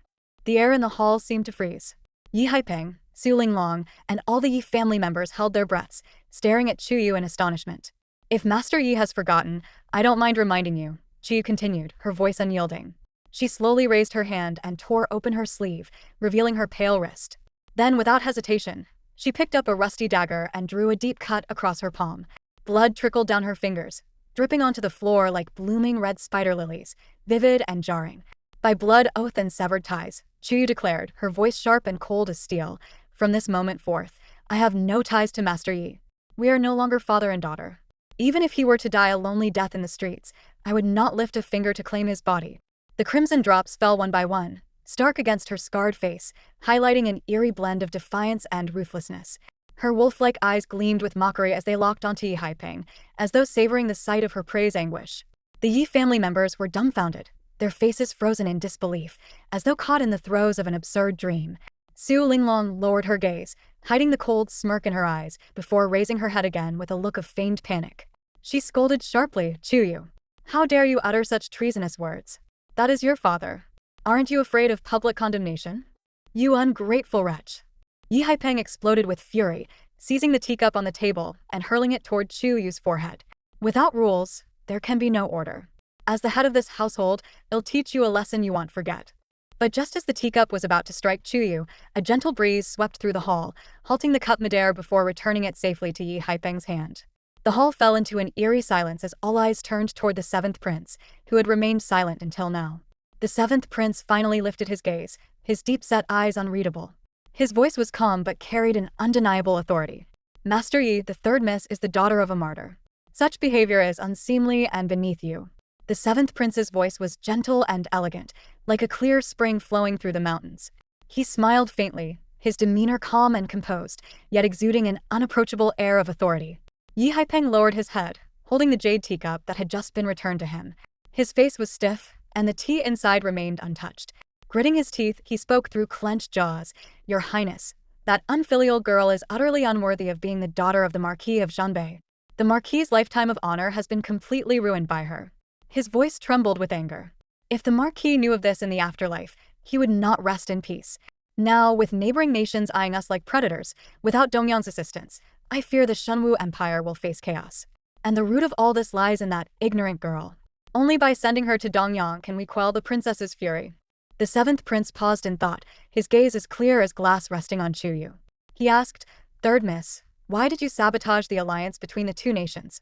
The air in the hall seemed to freeze. Yi Haipeng, Su Linglong, and all the Yi family members held their breaths, staring at Chuyue in astonishment. If Master Yi has forgotten, I don't mind reminding you, Chuyue continued, her voice unyielding. She slowly raised her hand and tore open her sleeve, revealing her pale wrist. Then, without hesitation, she picked up a rusty dagger and drew a deep cut across her palm. Blood trickled down her fingers, dripping onto the floor like blooming red spider lilies, vivid and jarring. By blood, oath, and severed ties, Chuyue declared, her voice sharp and cold as steel, from this moment forth, I have no ties to Master Yi. We are no longer father and daughter. Even if he were to die a lonely death in the streets, I would not lift a finger to claim his body. The crimson drops fell one by one, stark against her scarred face, highlighting an eerie blend of defiance and ruthlessness. Her wolf-like eyes gleamed with mockery as they locked onto Yi Haipeng, as though savoring the sight of her prey's anguish. The Yi family members were dumbfounded, their faces frozen in disbelief, as though caught in the throes of an absurd dream. Su Linglong lowered her gaze, hiding the cold smirk in her eyes, before raising her head again with a look of feigned panic. She scolded sharply, Chuyue, how dare you utter such treasonous words? That is your father. Aren't you afraid of public condemnation? You ungrateful wretch. Yi Haipeng exploded with fury, seizing the teacup on the table and hurling it toward Chuyue's forehead. Without rules, there can be no order. As the head of this household, I'll teach you a lesson you won't forget. But just as the teacup was about to strike Chuyue, a gentle breeze swept through the hall, halting the cup midair before returning it safely to Yi Haipeng's hand. The hall fell into an eerie silence as all eyes turned toward the seventh prince, who had remained silent until now. The seventh prince finally lifted his gaze, his deep-set eyes unreadable. His voice was calm but carried an undeniable authority. Master Yi, the third miss, is the daughter of a martyr. Such behavior is unseemly and beneath you. The seventh prince's voice was gentle and elegant, like a clear spring flowing through the mountains. He smiled faintly, his demeanor calm and composed, yet exuding an unapproachable air of authority. Yi Haipeng lowered his head, holding the jade teacup that had just been returned to him. His face was stiff, and the tea inside remained untouched. Gritting his teeth, he spoke through clenched jaws. Your Highness, that unfilial girl is utterly unworthy of being the daughter of the Marquis of Zhanbei. The Marquis's lifetime of honor has been completely ruined by her. His voice trembled with anger. If the Marquis knew of this in the afterlife, he would not rest in peace. Now, with neighboring nations eyeing us like predators, without Dongyang's assistance, I fear the Shenwu Empire will face chaos. And the root of all this lies in that ignorant girl. Only by sending her to Dongyang can we quell the princess's fury. The seventh prince paused in thought, his gaze as clear as glass resting on Chuyue. He asked, Third miss, why did you sabotage the alliance between the two nations?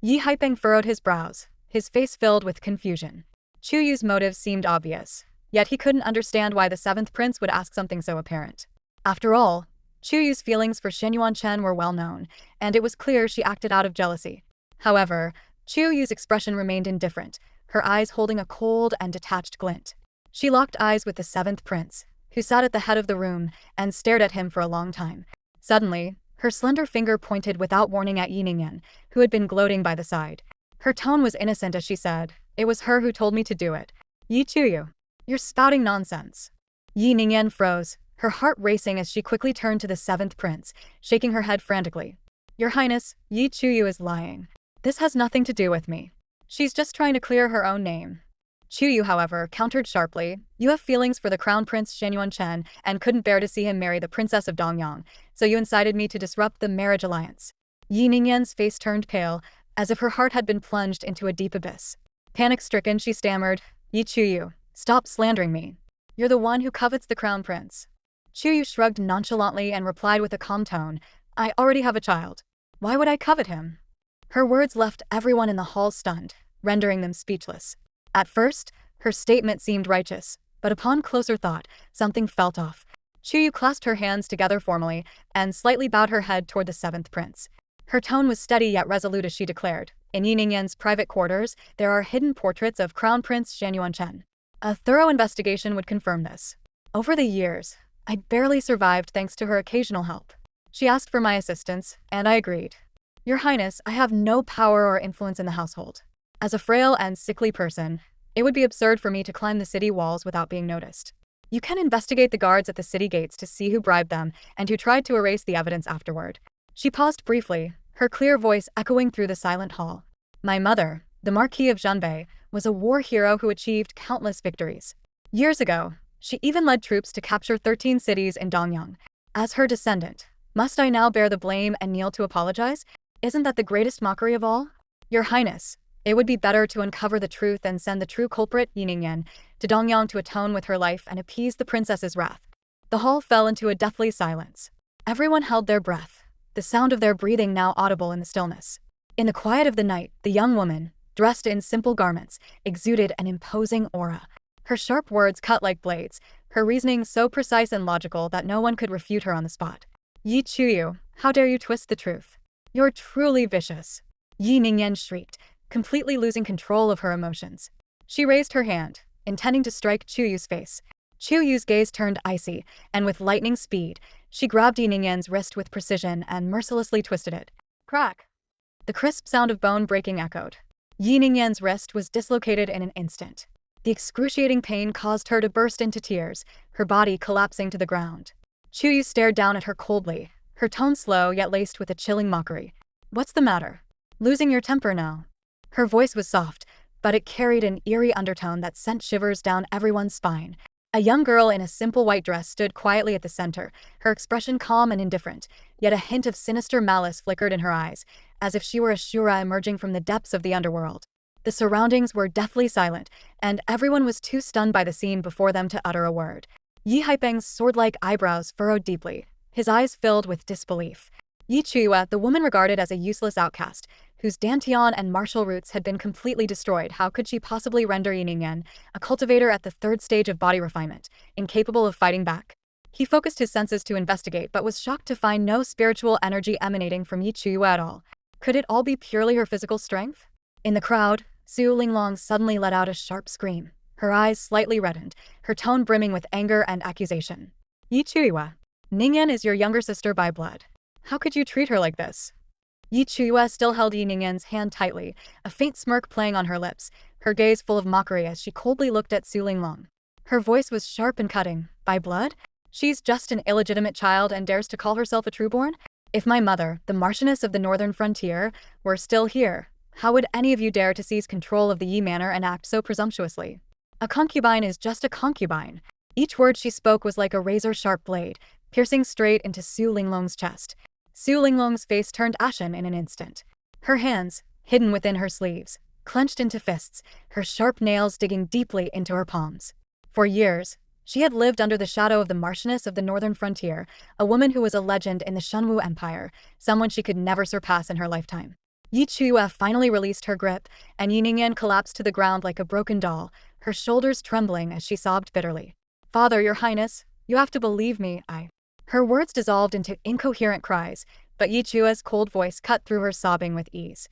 Yi Haipeng furrowed his brows, his face filled with confusion. Chuyue's motives seemed obvious, yet he couldn't understand why the seventh prince would ask something so apparent. After all, Chuyue's feelings for Shenwu Chen were well known, and it was clear she acted out of jealousy. However, Chuyue's expression remained indifferent, her eyes holding a cold and detached glint. She locked eyes with the seventh prince, who sat at the head of the room, and stared at him for a long time. Suddenly, her slender finger pointed without warning at Yi Ningyan, who had been gloating by the side. Her tone was innocent as she said, It was her who told me to do it. Yi Chuyue, you're spouting nonsense. Yi Ningyan froze, her heart racing as she quickly turned to the seventh prince, shaking her head frantically. Your Highness, Yi Chuyue is lying. This has nothing to do with me. She's just trying to clear her own name. Chuyue, however, countered sharply, You have feelings for the crown prince Shenwu Chen and couldn't bear to see him marry the princess of Dongyang, so you incited me to disrupt the marriage alliance. Yi Ningyan's face turned pale, as if her heart had been plunged into a deep abyss. Panic-stricken, she stammered, Yi Chuyue, stop slandering me. You're the one who covets the crown prince. Chuyue shrugged nonchalantly and replied with a calm tone, I already have a child. Why would I covet him? Her words left everyone in the hall stunned, rendering them speechless. At first, her statement seemed righteous, but upon closer thought, something felt off. Chuyue clasped her hands together formally, and slightly bowed her head toward the seventh prince. Her tone was steady yet resolute as she declared, In Yi Ningyan's private quarters, there are hidden portraits of Crown Prince Shenwu Chen. A thorough investigation would confirm this. Over the years, I barely survived thanks to her occasional help. She asked for my assistance, and I agreed. Your Highness, I have no power or influence in the household. As a frail and sickly person, it would be absurd for me to climb the city walls without being noticed. You can investigate the guards at the city gates to see who bribed them and who tried to erase the evidence afterward. She paused briefly, her clear voice echoing through the silent hall. My mother, the Marquis of Zhanbei, was a war hero who achieved countless victories. Years ago, she even led troops to capture 13 cities in Dongyang. As her descendant, must I now bear the blame and kneel to apologize? Isn't that the greatest mockery of all? Your Highness, it would be better to uncover the truth and send the true culprit, Yi Ningyan, to Dongyang to atone with her life and appease the princess's wrath. The hall fell into a deathly silence. Everyone held their breath, the sound of their breathing now audible in the stillness. In the quiet of the night, the young woman, dressed in simple garments, exuded an imposing aura. Her sharp words cut like blades, her reasoning so precise and logical that no one could refute her on the spot. Yi Chuyue, how dare you twist the truth? You're truly vicious. Yi Ningyan shrieked, completely losing control of her emotions. She raised her hand, intending to strike Chuyue's face. Chuyue's gaze turned icy, and with lightning speed, she grabbed Yi Ningyan's wrist with precision and mercilessly twisted it. Crack! The crisp sound of bone breaking echoed. Yi Ningyan's wrist was dislocated in an instant. The excruciating pain caused her to burst into tears, her body collapsing to the ground. Chuyue stared down at her coldly, her tone slow yet laced with a chilling mockery. What's the matter? Losing your temper now? Her voice was soft, but it carried an eerie undertone that sent shivers down everyone's spine. A young girl in a simple white dress stood quietly at the center, her expression calm and indifferent, yet a hint of sinister malice flickered in her eyes, as if she were a Shura emerging from the depths of the underworld. The surroundings were deathly silent, and everyone was too stunned by the scene before them to utter a word. Yi Haipeng's sword-like eyebrows furrowed deeply, his eyes filled with disbelief. Yi Chuyue, the woman regarded as a useless outcast, whose dantian and martial roots had been completely destroyed, how could she possibly render Yiningyan, a cultivator at the third stage of body refinement, incapable of fighting back? He focused his senses to investigate but was shocked to find no spiritual energy emanating from Yi Chuyue at all. Could it all be purely her physical strength? In the crowd, Su Linglong suddenly let out a sharp scream. Her eyes slightly reddened, her tone brimming with anger and accusation. Yi Chuyue, Ningyan is your younger sister by blood. How could you treat her like this? Yi Chuyue still held Yi Ningyan's hand tightly, a faint smirk playing on her lips, her gaze full of mockery as she coldly looked at Su Linglong. Her voice was sharp and cutting. By blood? She's just an illegitimate child and dares to call herself a trueborn? If my mother, the Marchioness of the Northern Frontier, were still here, how would any of you dare to seize control of the Yi Manor and act so presumptuously? A concubine is just a concubine. Each word she spoke was like a razor-sharp blade, piercing straight into Su Linglong's chest. Su Linglong's face turned ashen in an instant. Her hands, hidden within her sleeves, clenched into fists, her sharp nails digging deeply into her palms. For years, she had lived under the shadow of the Marchioness of the Northern Frontier, a woman who was a legend in the Shenwu Empire, someone she could never surpass in her lifetime. Yi Chuyue finally released her grip, and Yi Ningyan collapsed to the ground like a broken doll, her shoulders trembling as she sobbed bitterly. Father, Your Highness, you have to believe me, Her words dissolved into incoherent cries, but Yi Chue's cold voice cut through her sobbing with ease.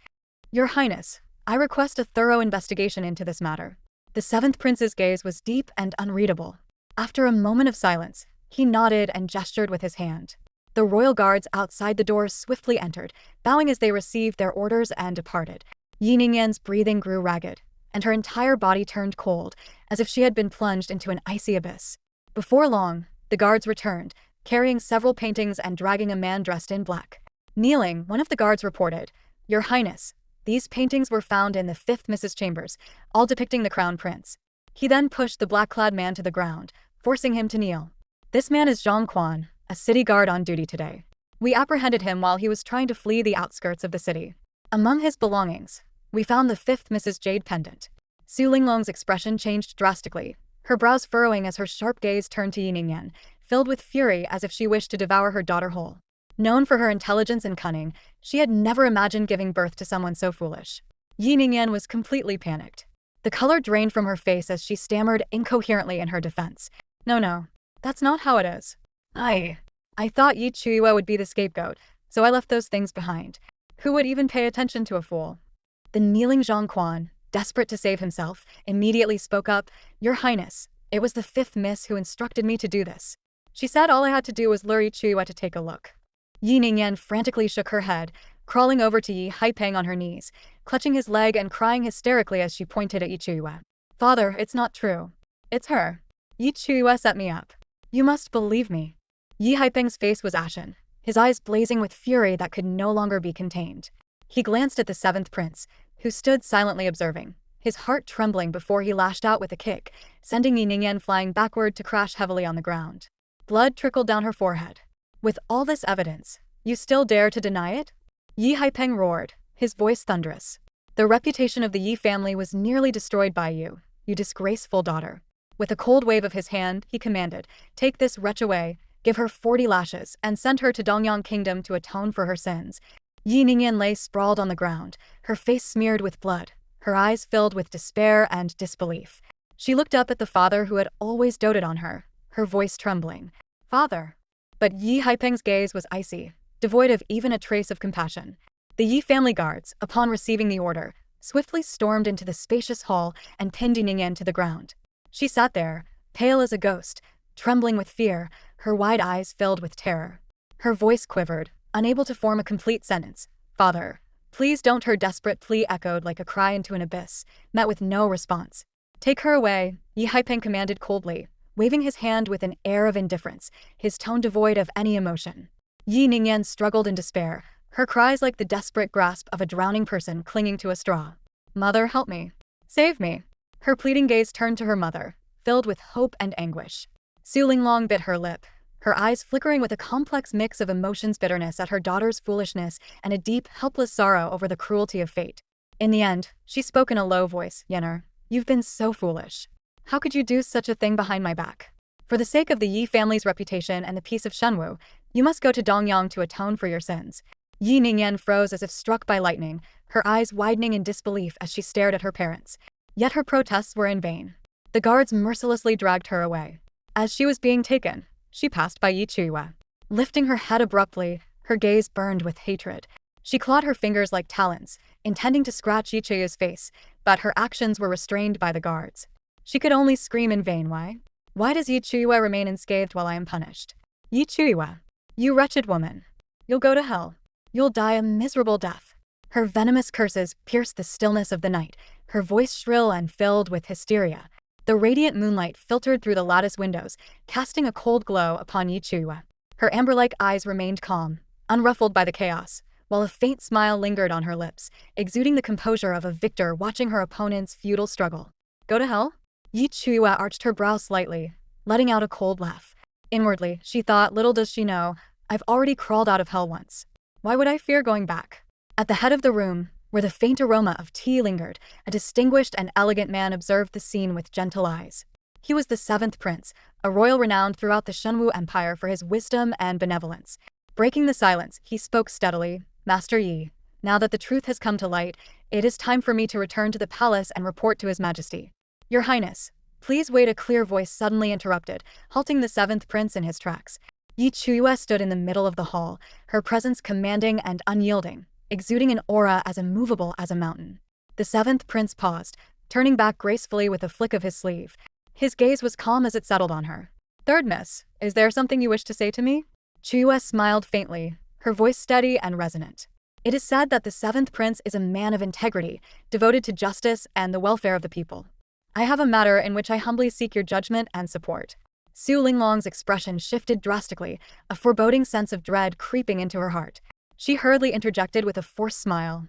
Your Highness, I request a thorough investigation into this matter. The seventh prince's gaze was deep and unreadable. After a moment of silence, he nodded and gestured with his hand. The royal guards outside the door swiftly entered, bowing as they received their orders and departed. Yi Ningyan's breathing grew ragged, and her entire body turned cold, as if she had been plunged into an icy abyss. Before long, the guards returned, carrying several paintings and dragging a man dressed in black. Kneeling, one of the guards reported, Your Highness, these paintings were found in the 5th Mrs. Chambers, all depicting the Crown Prince. He then pushed the black-clad man to the ground, forcing him to kneel. This man is Zhang Quan, a city guard on duty today. We apprehended him while he was trying to flee the outskirts of the city. Among his belongings, we found the 5th Mrs. Jade pendant. Su Linglong's expression changed drastically, her brows furrowing as her sharp gaze turned to Yi Ningyan, filled with fury as if she wished to devour her daughter whole. Known for her intelligence and cunning, she had never imagined giving birth to someone so foolish. Yi Ningyan was completely panicked. The color drained from her face as she stammered incoherently in her defense. No, that's not how it is. I thought Yi Chuyue would be the scapegoat, so I left those things behind. Who would even pay attention to a fool? The kneeling Zhang Quan, desperate to save himself, immediately spoke up, Your Highness, it was the 5th Miss who instructed me to do this. She said all I had to do was lure Yi Chuyue to take a look. Yi Ningyan frantically shook her head, crawling over to Yi Haipeng on her knees, clutching his leg and crying hysterically as she pointed at Yi Chuyue. Father, it's not true. It's her. Yi Chuyue set me up. You must believe me. Yi Haipeng's face was ashen, his eyes blazing with fury that could no longer be contained. He glanced at the 7th prince, who stood silently observing, his heart trembling before he lashed out with a kick, sending Yi Ningyan flying backward to crash heavily on the ground. Blood trickled down her forehead. With all this evidence, you still dare to deny it? Yi Haipeng roared, his voice thunderous. The reputation of the Yi family was nearly destroyed by you, you disgraceful daughter. With a cold wave of his hand, he commanded, Take this wretch away, give her 40 lashes, and send her to Dongyang Kingdom to atone for her sins. Yi Ningyan lay sprawled on the ground, her face smeared with blood, her eyes filled with despair and disbelief. She looked up at the father who had always doted on her, her voice trembling. Father. But Yi Haipeng's gaze was icy, devoid of even a trace of compassion. The Yi family guards, upon receiving the order, swiftly stormed into the spacious hall and pinned Yi Ningyan to the ground. She sat there, pale as a ghost, trembling with fear, her wide eyes filled with terror. Her voice quivered, unable to form a complete sentence. Father, please don't. Her desperate plea echoed like a cry into an abyss, met with no response. Take her away, Yi Haipeng commanded coldly, waving his hand with an air of indifference, his tone devoid of any emotion. Yi Ningyan struggled in despair, her cries like the desperate grasp of a drowning person clinging to a straw. Mother, help me. Save me. Her pleading gaze turned to her mother, filled with hope and anguish. Su Linglong bit her lip, her eyes flickering with a complex mix of emotions, bitterness at her daughter's foolishness and a deep, helpless sorrow over the cruelty of fate. In the end, she spoke in a low voice, Yenner, you've been so foolish. How could you do such a thing behind my back? For the sake of the Yi family's reputation and the peace of Shenwu, You must go to Dongyang to atone for your sins. Yi Ningyan froze as if struck by lightning, her eyes widening in disbelief as she stared at her parents. Yet her protests were in vain. The guards mercilessly dragged her away. As she was being taken, she passed by Yi Chuyue. Lifting her head abruptly, her gaze burned with hatred. She clawed her fingers like talons, intending to scratch Yi Chuyue's face, but her actions were restrained by the guards. She could only scream in vain. Why? Why does Yi Chuyue remain unscathed while I am punished? Yi Chuyue, you wretched woman. You'll go to hell. You'll die a miserable death. Her venomous curses pierced the stillness of the night, her voice shrill and filled with hysteria. The radiant moonlight filtered through the lattice windows, casting a cold glow upon Yi Chuyue. Her amber-like eyes remained calm, unruffled by the chaos, while a faint smile lingered on her lips, exuding the composure of a victor watching her opponent's futile struggle. Go to hell? Yi Chuyue arched her brow slightly, letting out a cold laugh. Inwardly, she thought, little does she know, I've already crawled out of hell once. Why would I fear going back? At the head of the room, where the faint aroma of tea lingered, a distinguished and elegant man observed the scene with gentle eyes. He was the seventh prince, a royal renowned throughout the Shenwu Empire for his wisdom and benevolence. Breaking the silence, he spoke steadily, Master Yi, now that the truth has come to light, it is time for me to return to the palace and report to His Majesty. Your Highness, please wait, a clear voice suddenly interrupted, halting the seventh prince in his tracks. Yi Chuyue stood in the middle of the hall, her presence commanding and unyielding, exuding an aura as immovable as a mountain. The seventh prince paused, turning back gracefully with a flick of his sleeve. His gaze was calm as it settled on her. Third miss, is there something you wish to say to me? Chuyue smiled faintly, her voice steady and resonant. It is said that the seventh prince is a man of integrity, devoted to justice and the welfare of the people. I have a matter in which I humbly seek your judgment and support. Su Linglong's expression shifted drastically, a foreboding sense of dread creeping into her heart. She hurriedly interjected with a forced smile,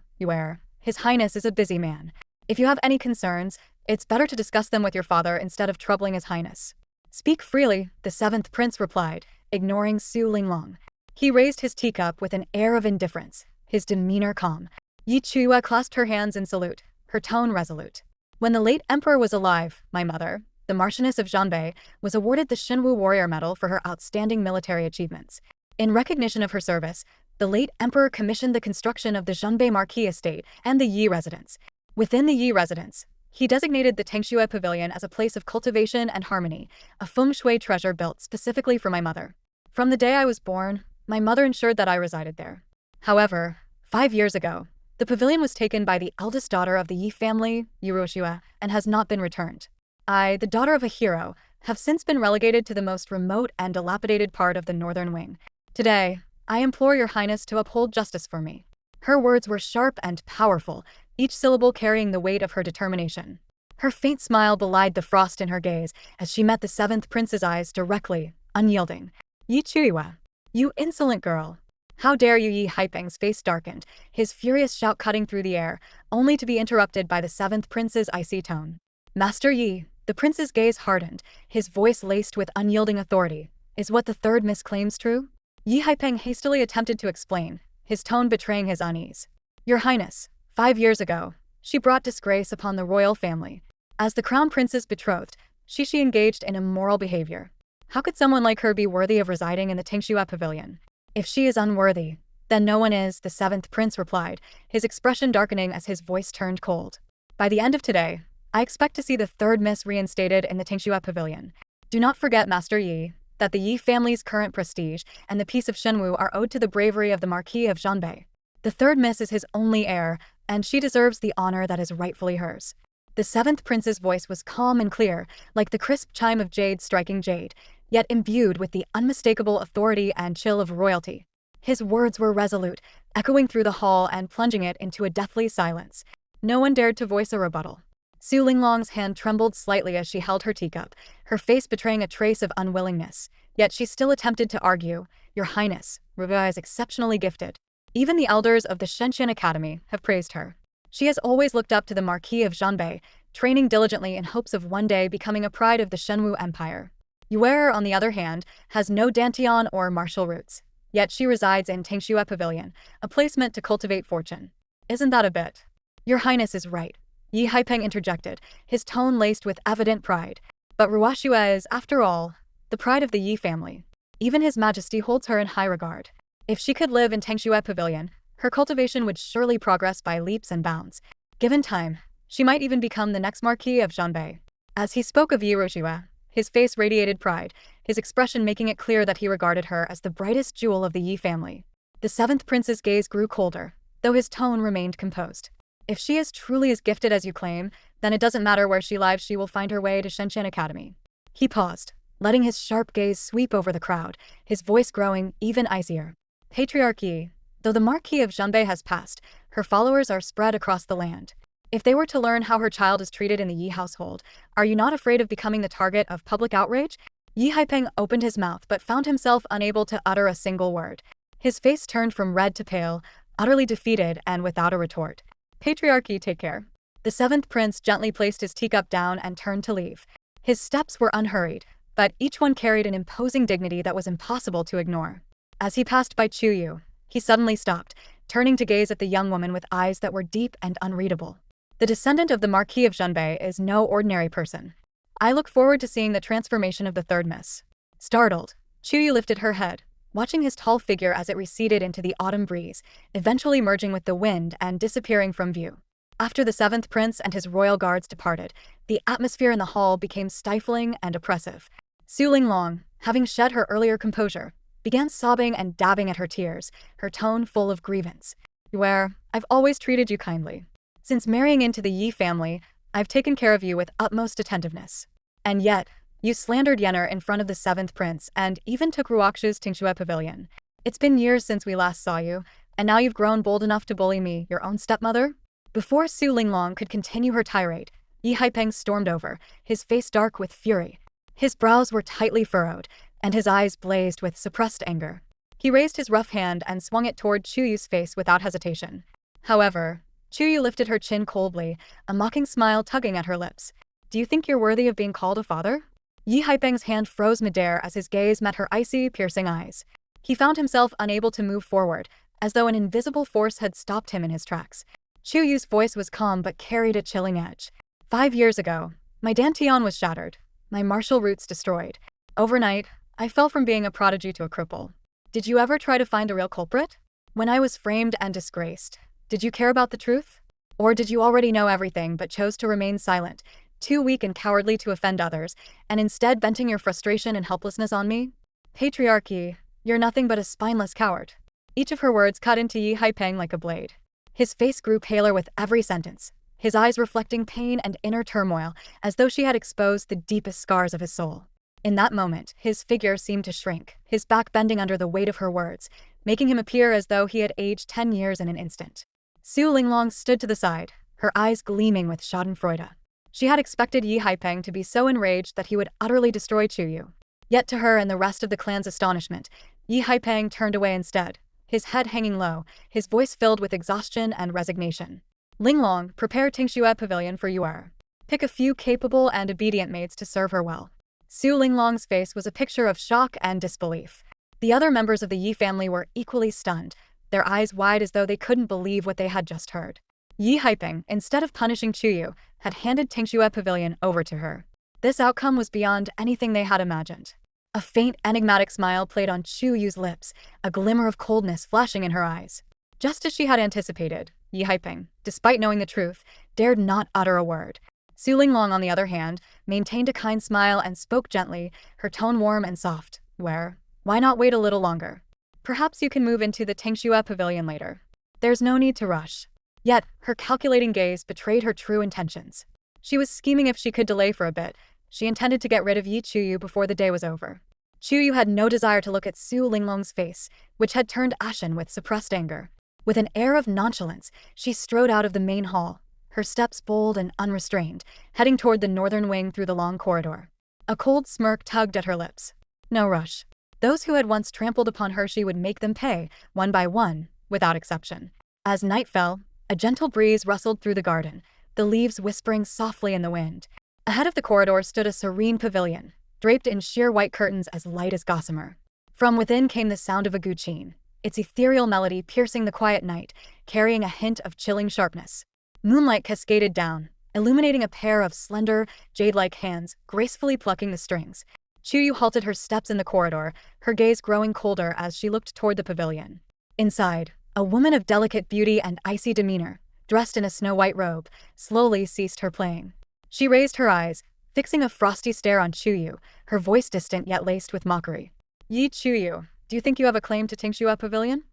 His Highness is a busy man. If you have any concerns, it's better to discuss them with your father instead of troubling His Highness. Speak freely, the seventh prince replied, ignoring Su Linglong. He raised his teacup with an air of indifference, his demeanor calm. Yi Chuyue clasped her hands in salute, her tone resolute. When the late emperor was alive, my mother, the Marchioness of Zhanbei, was awarded the Shenwu Warrior Medal for her outstanding military achievements. In recognition of her service, the late emperor commissioned the construction of the Zhanbei Marquis estate and the Yi residence. Within the Yi residence, he designated the Chuyue Pavilion as a place of cultivation and harmony, a feng shui treasure built specifically for my mother. From the day I was born, my mother ensured that I resided there. However, 5 years ago, the pavilion was taken by the eldest daughter of the Yi family, Yuruoshua, and has not been returned. I, the daughter of a hero, have since been relegated to the most remote and dilapidated part of the northern wing. Today, I implore your Highness to uphold justice for me. Her words were sharp and powerful, each syllable carrying the weight of her determination. Her faint smile belied the frost in her gaze as she met the seventh prince's eyes directly, unyielding. Yi Chuyue, you insolent girl! How dare you! Yi Haipeng's face darkened, his furious shout cutting through the air, only to be interrupted by the seventh prince's icy tone. Master Yi, the prince's gaze hardened, his voice laced with unyielding authority. Is what the third miss claims true? Yi Haipeng hastily attempted to explain, his tone betraying his unease. Your Highness, 5 years ago, she brought disgrace upon the royal family. As the crown prince's betrothed, she engaged in immoral behavior. How could someone like her be worthy of residing in the Chuyue Pavilion? If she is unworthy, then no one is, the seventh prince replied, his expression darkening as his voice turned cold. By the end of today, I expect to see the third miss reinstated in the Chuyue Pavilion. Do not forget, Master Yi, that the Yi family's current prestige and the peace of Shenwu are owed to the bravery of the Marquis of Zhanbei. The third miss is his only heir, and she deserves the honor that is rightfully hers. The seventh prince's voice was calm and clear, like the crisp chime of jade striking jade, yet imbued with the unmistakable authority and chill of royalty. His words were resolute, echoing through the hall and plunging it into a deathly silence. No one dared to voice a rebuttal. Su Linglong's hand trembled slightly as she held her teacup, her face betraying a trace of unwillingness, yet she still attempted to argue, Your Highness, Revai is exceptionally gifted. Even the elders of the Shenzhen Academy have praised her. She has always looked up to the Marquis of Zhanbei, training diligently in hopes of one day becoming a pride of the Shenwu Empire. Yuer, on the other hand, has no dantian or martial roots, yet she resides in Chuyue Pavilion, a place meant to cultivate fortune. Isn't that a bit? Your Highness is right, Yi Haipeng interjected, his tone laced with evident pride. But Ruoshua is, after all, the pride of the Yi family. Even His Majesty holds her in high regard. If she could live in Chuyue Pavilion, her cultivation would surely progress by leaps and bounds. Given time, she might even become the next Marquis of Zhanbei. As he spoke of Chuyue, his face radiated pride, his expression making it clear that he regarded her as the brightest jewel of the Yi family. The seventh prince's gaze grew colder, though his tone remained composed. If she is truly as gifted as you claim, then it doesn't matter where she lives, she will find her way to Shenshan Academy. He paused, letting his sharp gaze sweep over the crowd, his voice growing even icier. Patriarchy. Though the Marquis of Zhanbei has passed, her followers are spread across the land. If they were to learn how her child is treated in the Yi household, are you not afraid of becoming the target of public outrage? Yi Haipeng opened his mouth but found himself unable to utter a single word. His face turned from red to pale, utterly defeated and without a retort. Patriarchy, take care. The seventh prince gently placed his teacup down and turned to leave. His steps were unhurried, but each one carried an imposing dignity that was impossible to ignore. As he passed by Chuyue, he suddenly stopped, turning to gaze at the young woman with eyes that were deep and unreadable. The descendant of the Marquis of Zhanbei is no ordinary person. I look forward to seeing the transformation of the third miss. Startled, Chuyue lifted her head, watching his tall figure as it receded into the autumn breeze, eventually merging with the wind and disappearing from view. After the seventh prince and his royal guards departed, the atmosphere in the hall became stifling and oppressive. Su Linglong, having shed her earlier composure, began sobbing and dabbing at her tears, her tone full of grievance. I've always treated you kindly. Since marrying into the Yi family, I've taken care of you with utmost attentiveness. And yet, you slandered Yenner in front of the seventh prince and even took Ruox's Tingxue Pavilion. It's been years since we last saw you, and now you've grown bold enough to bully me, your own stepmother? Before Su Linglong could continue her tirade, Yi Haipeng stormed over, his face dark with fury. His brows were tightly furrowed, and his eyes blazed with suppressed anger. He raised his rough hand and swung it toward Chuyue's face without hesitation. However, Chuyue lifted her chin coldly, a mocking smile tugging at her lips. Do you think you're worthy of being called a father? Yi Haipeng's hand froze midair as his gaze met her icy, piercing eyes. He found himself unable to move forward, as though an invisible force had stopped him in his tracks. Chuyue's voice was calm but carried a chilling edge. 5 years ago, my dantian was shattered, my martial roots destroyed. Overnight, I fell from being a prodigy to a cripple. Did you ever try to find a real culprit? When I was framed and disgraced, did you care about the truth? Or did you already know everything but chose to remain silent, too weak and cowardly to offend others, and instead venting your frustration and helplessness on me? Patriarchy, you're nothing but a spineless coward. Each of her words cut into Yi Haipeng like a blade. His face grew paler with every sentence, his eyes reflecting pain and inner turmoil, as though she had exposed the deepest scars of his soul. In that moment, his figure seemed to shrink, his back bending under the weight of her words, making him appear as though he had aged 10 years in an instant. Su Linglong stood to the side, her eyes gleaming with schadenfreude. She had expected Yi Haipeng to be so enraged that he would utterly destroy Chuyue. Yet to her and the rest of the clan's astonishment, Yi Haipeng turned away instead, his head hanging low, his voice filled with exhaustion and resignation. Linglong, prepare Tingxue Pavilion for Yuer. Pick a few capable and obedient maids to serve her well. Su Linglong's face was a picture of shock and disbelief. The other members of the Yi family were equally stunned, their eyes wide as though they couldn't believe what they had just heard. Yi Haipeng, instead of punishing Chuyue, had handed Tingxue Pavilion over to her. This outcome was beyond anything they had imagined. A faint, enigmatic smile played on Chuyue's lips, a glimmer of coldness flashing in her eyes. Just as she had anticipated, Yi Haipeng, despite knowing the truth, dared not utter a word. Su Linglong, on the other hand, maintained a kind smile and spoke gently, her tone warm and soft. Why not wait a little longer? Perhaps you can move into the Tingxue Pavilion later. There's no need to rush. Yet, her calculating gaze betrayed her true intentions. She was scheming if she could delay for a bit. She intended to get rid of Yi Chuyue before the day was over. Chuyue had no desire to look at Su Linglong's face, which had turned ashen with suppressed anger. With an air of nonchalance, she strode out of the main hall, her steps bold and unrestrained, heading toward the northern wing through the long corridor. A cold smirk tugged at her lips. No rush. Those who had once trampled upon her, she would make them pay, one by one, without exception. As night fell, a gentle breeze rustled through the garden, the leaves whispering softly in the wind. Ahead of the corridor stood a serene pavilion, draped in sheer white curtains as light as gossamer. From within came the sound of a guqin, its ethereal melody piercing the quiet night, carrying a hint of chilling sharpness. Moonlight cascaded down, illuminating a pair of slender, jade-like hands gracefully plucking the strings. Chuyue halted her steps in the corridor, her gaze growing colder as she looked toward the pavilion. Inside, a woman of delicate beauty and icy demeanor, dressed in a snow-white robe, slowly ceased her playing. She raised her eyes, fixing a frosty stare on Chuyue, her voice distant yet laced with mockery. "Yi Chuyue, do you think you have a claim to Chuyue Pavilion?"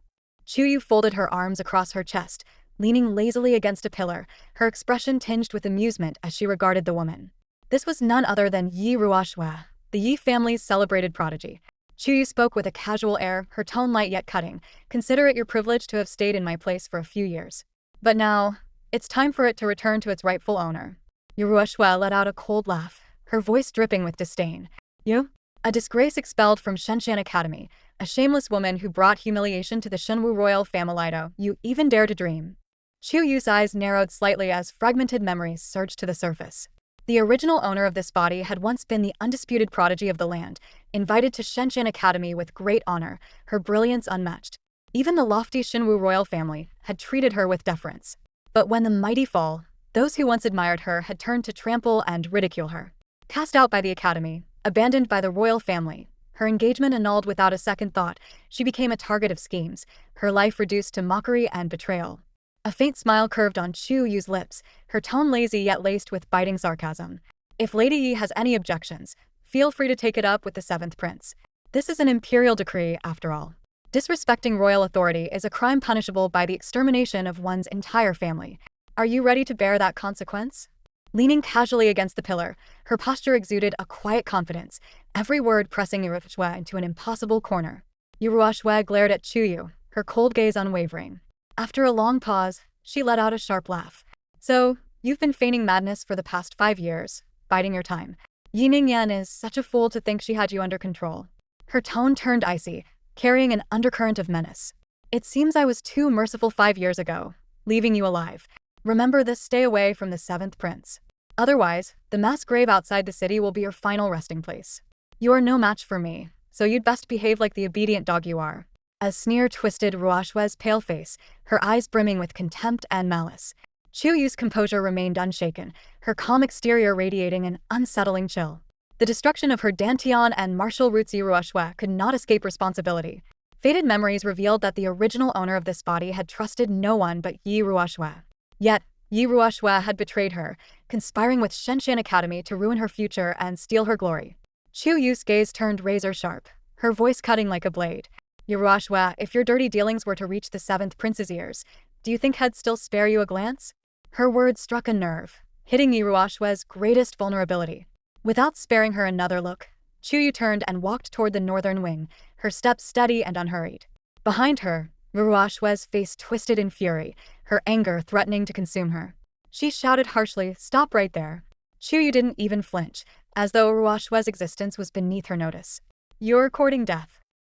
Chuyue folded her arms across her chest, leaning lazily against a pillar, her expression tinged with amusement as she regarded the woman. This was none other than Yi Ruoxue, the Yi family's celebrated prodigy. Chuyue spoke with a casual air, her tone light yet cutting. "Consider it your privilege to have stayed in my place for a few years. But now, it's time for it to return to its rightful owner." Yi Ruoxue let out a cold laugh, her voice dripping with disdain. "You? A disgrace expelled from Shenshan Academy, a shameless woman who brought humiliation to the Shenwu royal family. You even dare to dream?" Chuyue's eyes narrowed slightly as fragmented memories surged to the surface. The original owner of this body had once been the undisputed prodigy of the land, invited to Shenshan Academy with great honor, her brilliance unmatched. Even the lofty Shenwu royal family had treated her with deference. But when the mighty fall, those who once admired her had turned to trample and ridicule her. Cast out by the academy, abandoned by the royal family, her engagement annulled without a second thought, she became a target of schemes, her life reduced to mockery and betrayal. A faint smile curved on Chuyue's lips, her tone lazy yet laced with biting sarcasm. "If Lady Yi has any objections, feel free to take it up with the 7th Prince. This is an imperial decree, after all. Disrespecting royal authority is a crime punishable by the extermination of one's entire family. Are you ready to bear that consequence?" Leaning casually against the pillar, her posture exuded a quiet confidence, every word pressing Yi Ruoxue into an impossible corner. Yi Ruoxue glared at Chuyue, her cold gaze unwavering. After a long pause, she let out a sharp laugh. "So, you've been feigning madness for the past 5 years, biding your time. Yi Ningyan is such a fool to think she had you under control." Her tone turned icy, carrying an undercurrent of menace. "It seems I was too merciful 5 years ago, leaving you alive. Remember this, stay away from the 7th Prince. Otherwise, the mass grave outside the city will be your final resting place. You are no match for me, so you'd best behave like the obedient dog you are." A sneer twisted Ruoxue's pale face, her eyes brimming with contempt and malice. Chuyue's composure remained unshaken, her calm exterior radiating an unsettling chill. The destruction of her dantian and martial roots. Yi Ruoxue could not escape responsibility. Faded memories revealed that the original owner of this body had trusted no one but Yi Ruoxue. Yet, Yi Ruoxue had betrayed her, conspiring with Shenshan Academy to ruin her future and steal her glory. Chuyue's gaze turned razor-sharp, her voice cutting like a blade. "Yi Ruoxue, if your dirty dealings were to reach the 7th Prince's ears, do you think he'd still spare you a glance?" Her words struck a nerve, hitting Yi Ruoxue's greatest vulnerability. Without sparing her another look, Chuyue turned and walked toward the northern wing, her steps steady and unhurried. Behind her, Yi Ruoxue's face twisted in fury, her anger threatening to consume her. She shouted harshly, "Stop right there." Chuyue didn't even flinch, as though Ruoxue's existence was beneath her notice. "You're courting death."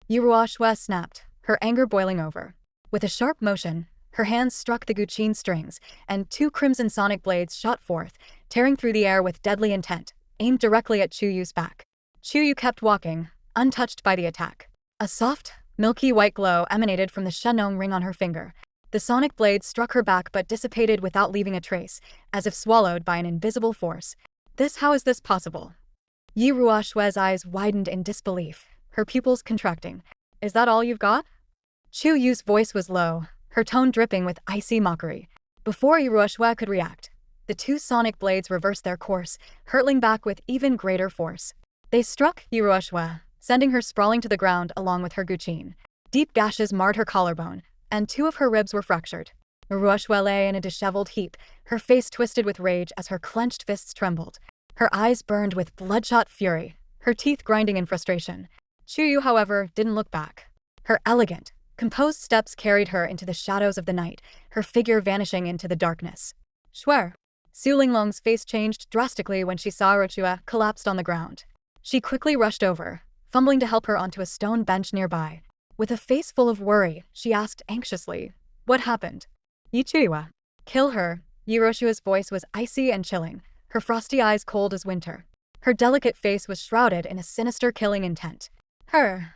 Yi Ruoxue snapped, her anger boiling over. With a sharp motion, her hands struck the guqin strings, and 2 crimson sonic blades shot forth, tearing through the air with deadly intent, aimed directly at Chuyue's back. Chuyue kept walking, untouched by the attack. A soft, milky white glow emanated from the Shenong ring on her finger. The sonic blades struck her back but dissipated without leaving a trace, as if swallowed by an invisible force. How is this possible?" Yi Ruoxue's eyes widened in disbelief, her pupils contracting. "Is that all you've got?" Chuyue's voice was low, her tone dripping with icy mockery. Before Yi Ruoxue could react, the 2 sonic blades reversed their course, hurtling back with even greater force. They struck Yi Ruoxue, sending her sprawling to the ground along with her guqin. Deep gashes marred her collarbone, and 2 of her ribs were fractured. Yi Ruoxue lay in a disheveled heap, her face twisted with rage as her clenched fists trembled. Her eyes burned with bloodshot fury, her teeth grinding in frustration. Chuyue, however, didn't look back. Her elegant, composed steps carried her into the shadows of the night, her figure vanishing into the darkness. "Swear." Su Linglong's face changed drastically when she saw Ruoxue collapsed on the ground. She quickly rushed over, fumbling to help her onto a stone bench nearby. With a face full of worry, she asked anxiously, "What happened?" "Yi Chuyue." "Kill her." Yi Ruoxue's voice was icy and chilling, her frosty eyes cold as winter. Her delicate face was shrouded in a sinister killing intent. "Her."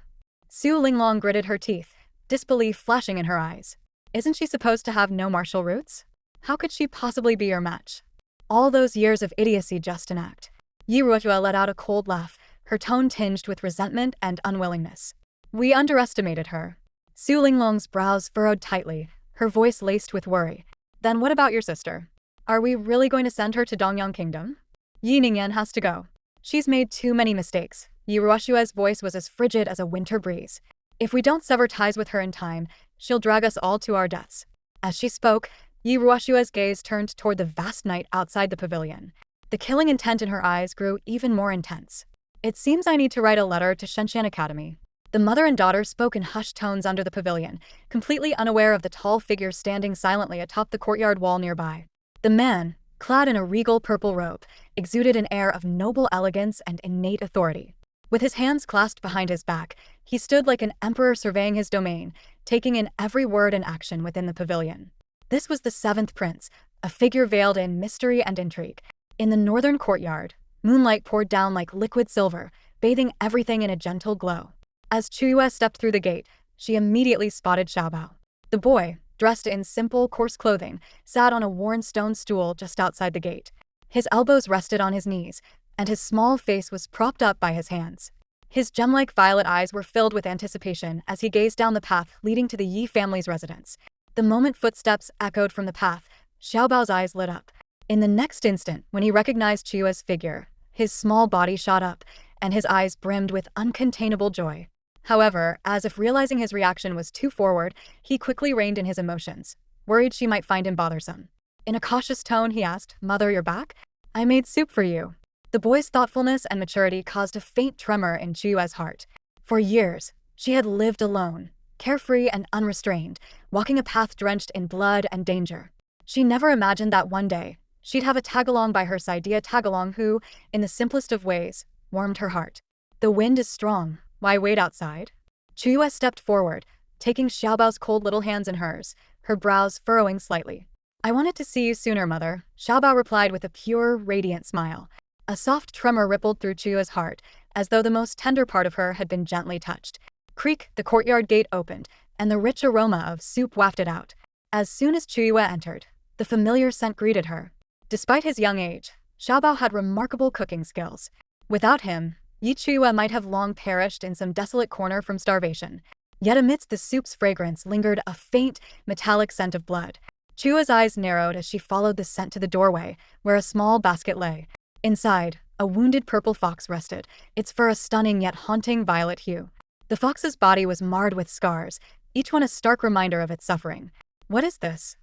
Su Linglong gritted her teeth, disbelief flashing in her eyes. "Isn't she supposed to have no martial roots? How could she possibly be your match? All those years of idiocy just an act." Yi Ruoxue let out a cold laugh, her tone tinged with resentment and unwillingness. We underestimated her. Su Linglong's brows furrowed tightly, her voice laced with worry. Then what about your sister? Are we really going to send her to Dongyang Kingdom? Yi Ningyan has to go. She's made too many mistakes. Yi Ruoshue's voice was as frigid as a winter breeze. If we don't sever ties with her in time, she'll drag us all to our deaths. As she spoke, Yi Ruoshue's gaze turned toward the vast night outside the pavilion. The killing intent in her eyes grew even more intense. It seems I need to write a letter to Shenshan Academy. The mother and daughter spoke in hushed tones under the pavilion, completely unaware of the tall figure standing silently atop the courtyard wall nearby. The man, clad in a regal purple robe, exuded an air of noble elegance and innate authority. With his hands clasped behind his back, he stood like an emperor surveying his domain, taking in every word and action within the pavilion. This was the seventh prince, a figure veiled in mystery and intrigue. In the northern courtyard, moonlight poured down like liquid silver, bathing everything in a gentle glow. As Chuyue stepped through the gate, she immediately spotted Xiaobao. The boy, dressed in simple, coarse clothing, sat on a worn stone stool just outside the gate. His elbows rested on his knees, and his small face was propped up by his hands. His gem-like violet eyes were filled with anticipation as he gazed down the path leading to the Yi family's residence. The moment footsteps echoed from the path, Xiaobao's eyes lit up. In the next instant, when he recognized Chuyue's figure, his small body shot up, and his eyes brimmed with uncontainable joy. However, as if realizing his reaction was too forward, he quickly reined in his emotions, worried she might find him bothersome. In a cautious tone, he asked, "Mother, you're back? I made soup for you." The boy's thoughtfulness and maturity caused a faint tremor in Chuyue's heart. For years, she had lived alone, carefree and unrestrained, walking a path drenched in blood and danger. She never imagined that one day, she'd have a tagalong by her side, a tagalong who, in the simplest of ways, warmed her heart. "The wind is strong. Why wait outside?" Chuyue stepped forward, taking Xiaobao's cold little hands in hers, her brows furrowing slightly. "I wanted to see you sooner, mother," Xiaobao replied with a pure, radiant smile. A soft tremor rippled through Chuyue's heart, as though the most tender part of her had been gently touched. Creak, the courtyard gate opened, and the rich aroma of soup wafted out. As soon as Chuyue entered, the familiar scent greeted her. Despite his young age, Xiaobao had remarkable cooking skills. Without him, Yi Chuyue might have long perished in some desolate corner from starvation. Yet amidst the soup's fragrance lingered a faint, metallic scent of blood. Chuyue's eyes narrowed as she followed the scent to the doorway, where a small basket lay. Inside, a wounded purple fox rested, its fur a stunning yet haunting violet hue. The fox's body was marred with scars, each one a stark reminder of its suffering. "What is this?"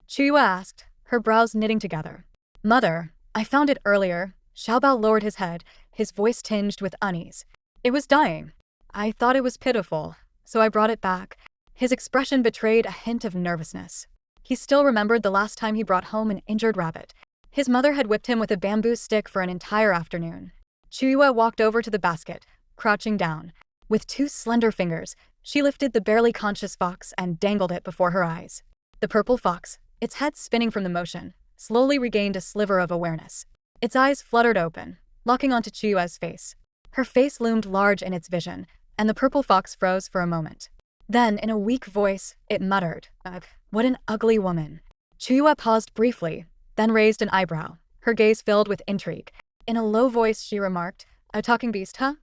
Chuyue asked, her brows knitting together. "Mother, I found it earlier." Xiaobao lowered his head, his voice tinged with unease. "It was dying. I thought it was pitiful, so I brought it back." His expression betrayed a hint of nervousness. He still remembered the last time he brought home an injured rabbit. His mother had whipped him with a bamboo stick for an entire afternoon. Chuyue walked over to the basket, crouching down. With two slender fingers, she lifted the barely conscious fox and dangled it before her eyes. The purple fox, its head spinning from the motion, slowly regained a sliver of awareness. Its eyes fluttered open, locking onto Chuyue's face. Her face loomed large in its vision, and the purple fox froze for a moment. Then, in a weak voice, it muttered, "Ugh, what an ugly woman." Chuyue paused briefly, then raised an eyebrow, her gaze filled with intrigue. In a low voice she remarked, "A talking beast, huh?"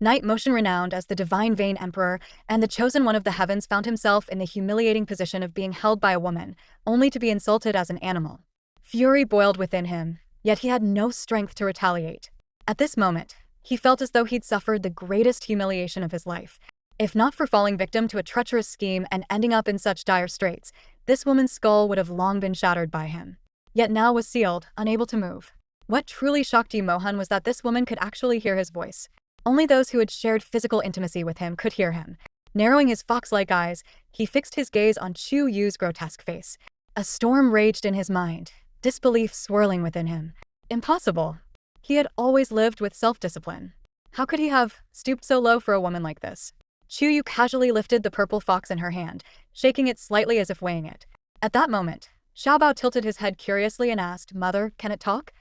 Night Motion, renowned as the divine Vane Emperor and the chosen one of the heavens, found himself in the humiliating position of being held by a woman, only to be insulted as an animal. Fury boiled within him, yet he had no strength to retaliate. At this moment, he felt as though he'd suffered the greatest humiliation of his life. If not for falling victim to a treacherous scheme and ending up in such dire straits, this woman's skull would have long been shattered by him. Yet now was sealed, unable to move. What truly shocked Yi Mohan was that this woman could actually hear his voice. Only those who had shared physical intimacy with him could hear him. Narrowing his fox-like eyes, he fixed his gaze on Chuyue's grotesque face. A storm raged in his mind, disbelief swirling within him. Impossible. He had always lived with self-discipline. How could he have stooped so low for a woman like this? Chuyue casually lifted the purple fox in her hand, shaking it slightly as if weighing it. At that moment, Xiaobao tilted his head curiously and asked, "Mother, can it talk?"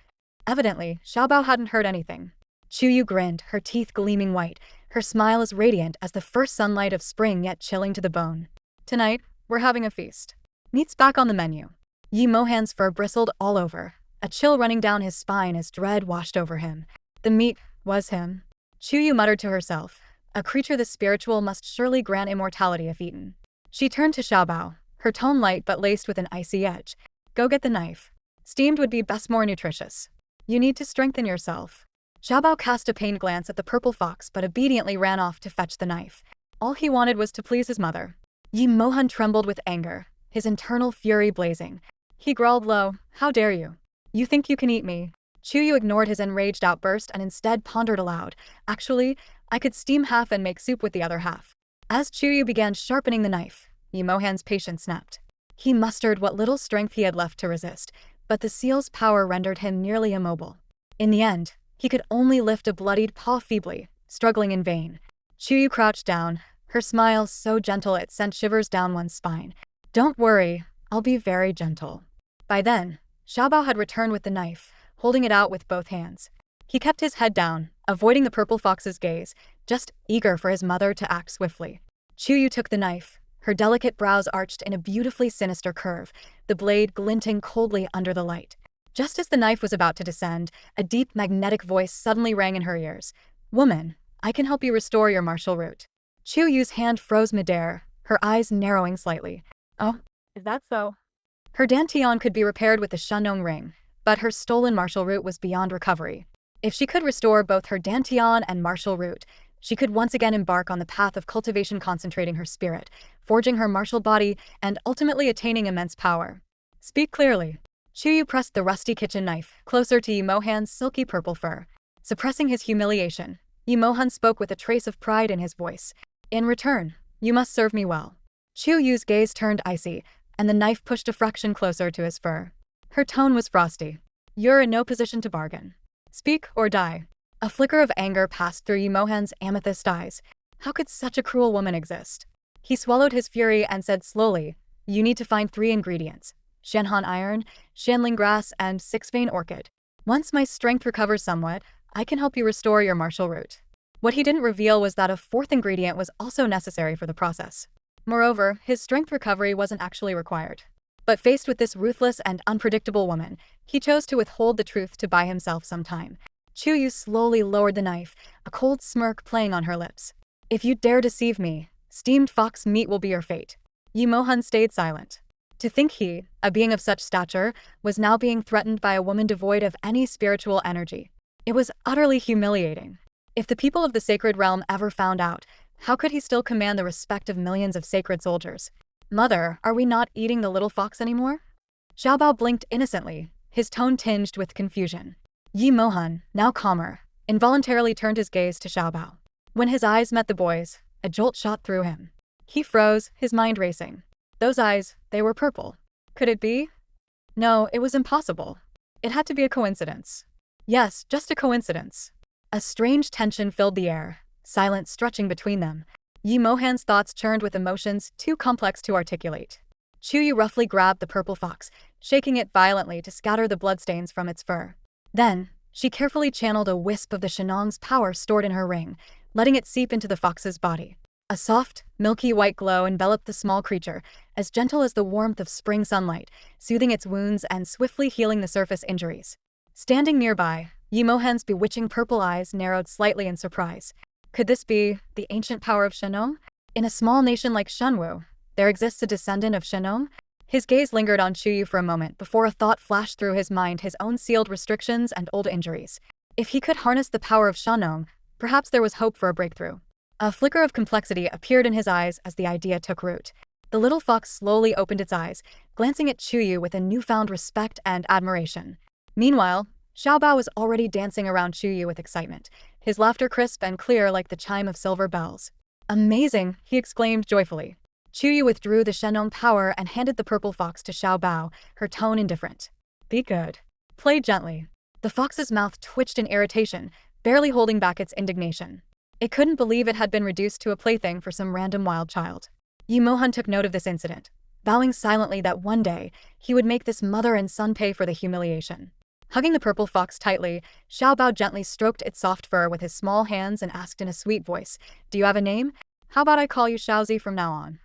Evidently, Xiaobao hadn't heard anything. Chuyue grinned, her teeth gleaming white, her smile as radiant as the first sunlight of spring yet chilling to the bone. "Tonight, we're having a feast. Meat's back on the menu." Yi Mohan's fur bristled all over, a chill running down his spine as dread washed over him. The meat was him. Chuyue muttered to herself. A creature this spiritual must surely grant immortality if eaten. She turned to Xiaobao, her tone light but laced with an icy edge. Go get the knife. Steamed would be best more nutritious. You need to strengthen yourself. Xiaobao cast a pained glance at the purple fox but obediently ran off to fetch the knife. All he wanted was to please his mother. Yi Mohan trembled with anger, his internal fury blazing. He growled low, how dare you? You think you can eat me? Chuyue ignored his enraged outburst and instead pondered aloud. Actually, I could steam half and make soup with the other half. As Chuyue began sharpening the knife, Yi Mohan's patience snapped. He mustered what little strength he had left to resist, but the seal's power rendered him nearly immobile. In the end, he could only lift a bloodied paw feebly, struggling in vain. Chuyue crouched down, her smile so gentle it sent shivers down one's spine. Don't worry, I'll be very gentle. By then, Xiaobao had returned with the knife, holding it out with both hands. He kept his head down, avoiding the purple fox's gaze, just eager for his mother to act swiftly. Chuyue took the knife, her delicate brows arched in a beautifully sinister curve, the blade glinting coldly under the light. Just as the knife was about to descend, a deep magnetic voice suddenly rang in her ears. Woman, I can help you restore your martial root. Chuyue's hand froze midair, her eyes narrowing slightly. Oh, is that so? Her dantian could be repaired with the Shenwu ring, but her stolen martial root was beyond recovery. If she could restore both her dantian and martial root, she could once again embark on the path of cultivation, concentrating her spirit, forging her martial body, and ultimately attaining immense power. Speak clearly. Chuyue pressed the rusty kitchen knife closer to Yi Mohan's silky purple fur. Suppressing his humiliation, Yi Mohan spoke with a trace of pride in his voice. In return, you must serve me well. Chuyue's gaze turned icy, and the knife pushed a fraction closer to his fur. Her tone was frosty. You're in no position to bargain. Speak or die. A flicker of anger passed through Yi Mohan's amethyst eyes. How could such a cruel woman exist? He swallowed his fury and said slowly, you need to find 3 ingredients. Shenhan iron, Shanling grass, and 6-vein orchid. Once my strength recovers somewhat, I can help you restore your martial root. What he didn't reveal was that a 4th ingredient was also necessary for the process. Moreover, his strength recovery wasn't actually required. But faced with this ruthless and unpredictable woman, he chose to withhold the truth to buy himself some time. Chuyue slowly lowered the knife, a cold smirk playing on her lips. If you dare deceive me, steamed fox meat will be your fate. Yi Mohan stayed silent. To think he, a being of such stature, was now being threatened by a woman devoid of any spiritual energy. It was utterly humiliating. If the people of the sacred realm ever found out, how could he still command the respect of millions of sacred soldiers? Mother, are we not eating the little fox anymore? Xiaobao blinked innocently, his tone tinged with confusion. Yi Mohan, now calmer, involuntarily turned his gaze to Xiaobao. When his eyes met the boy's, a jolt shot through him. He froze, his mind racing. Those eyes, they were purple. Could it be? No, it was impossible. It had to be a coincidence. Yes, just a coincidence. A strange tension filled the air, silence stretching between them. Yi Mohan's thoughts churned with emotions too complex to articulate. Chuyue roughly grabbed the purple fox, shaking it violently to scatter the bloodstains from its fur. Then, she carefully channeled a wisp of the Shenong's power stored in her ring, letting it seep into the fox's body. A soft, milky white glow enveloped the small creature, as gentle as the warmth of spring sunlight, soothing its wounds and swiftly healing the surface injuries. Standing nearby, Yi Mohan's bewitching purple eyes narrowed slightly in surprise. Could this be the ancient power of Shenong? In a small nation like Shenwu, there exists a descendant of Shenong? His gaze lingered on Chuyue for a moment before a thought flashed through his mind, his own sealed restrictions and old injuries. If he could harness the power of Shenong, perhaps there was hope for a breakthrough. A flicker of complexity appeared in his eyes as the idea took root. The little fox slowly opened its eyes, glancing at Chuyue with a newfound respect and admiration. Meanwhile, Xiaobao was already dancing around Chuyue with excitement, his laughter crisp and clear like the chime of silver bells. Amazing, he exclaimed joyfully. Chuyue withdrew the Shenong power and handed the purple fox to Xiaobao, her tone indifferent. Be good. Play gently. The fox's mouth twitched in irritation, barely holding back its indignation. It couldn't believe it had been reduced to a plaything for some random wild child. Yi Mohan took note of this incident, vowing silently that one day, he would make this mother and son pay for the humiliation. Hugging the purple fox tightly, Xiaobao gently stroked its soft fur with his small hands and asked in a sweet voice, Do you have a name? How about I call you Xiaozi from now on?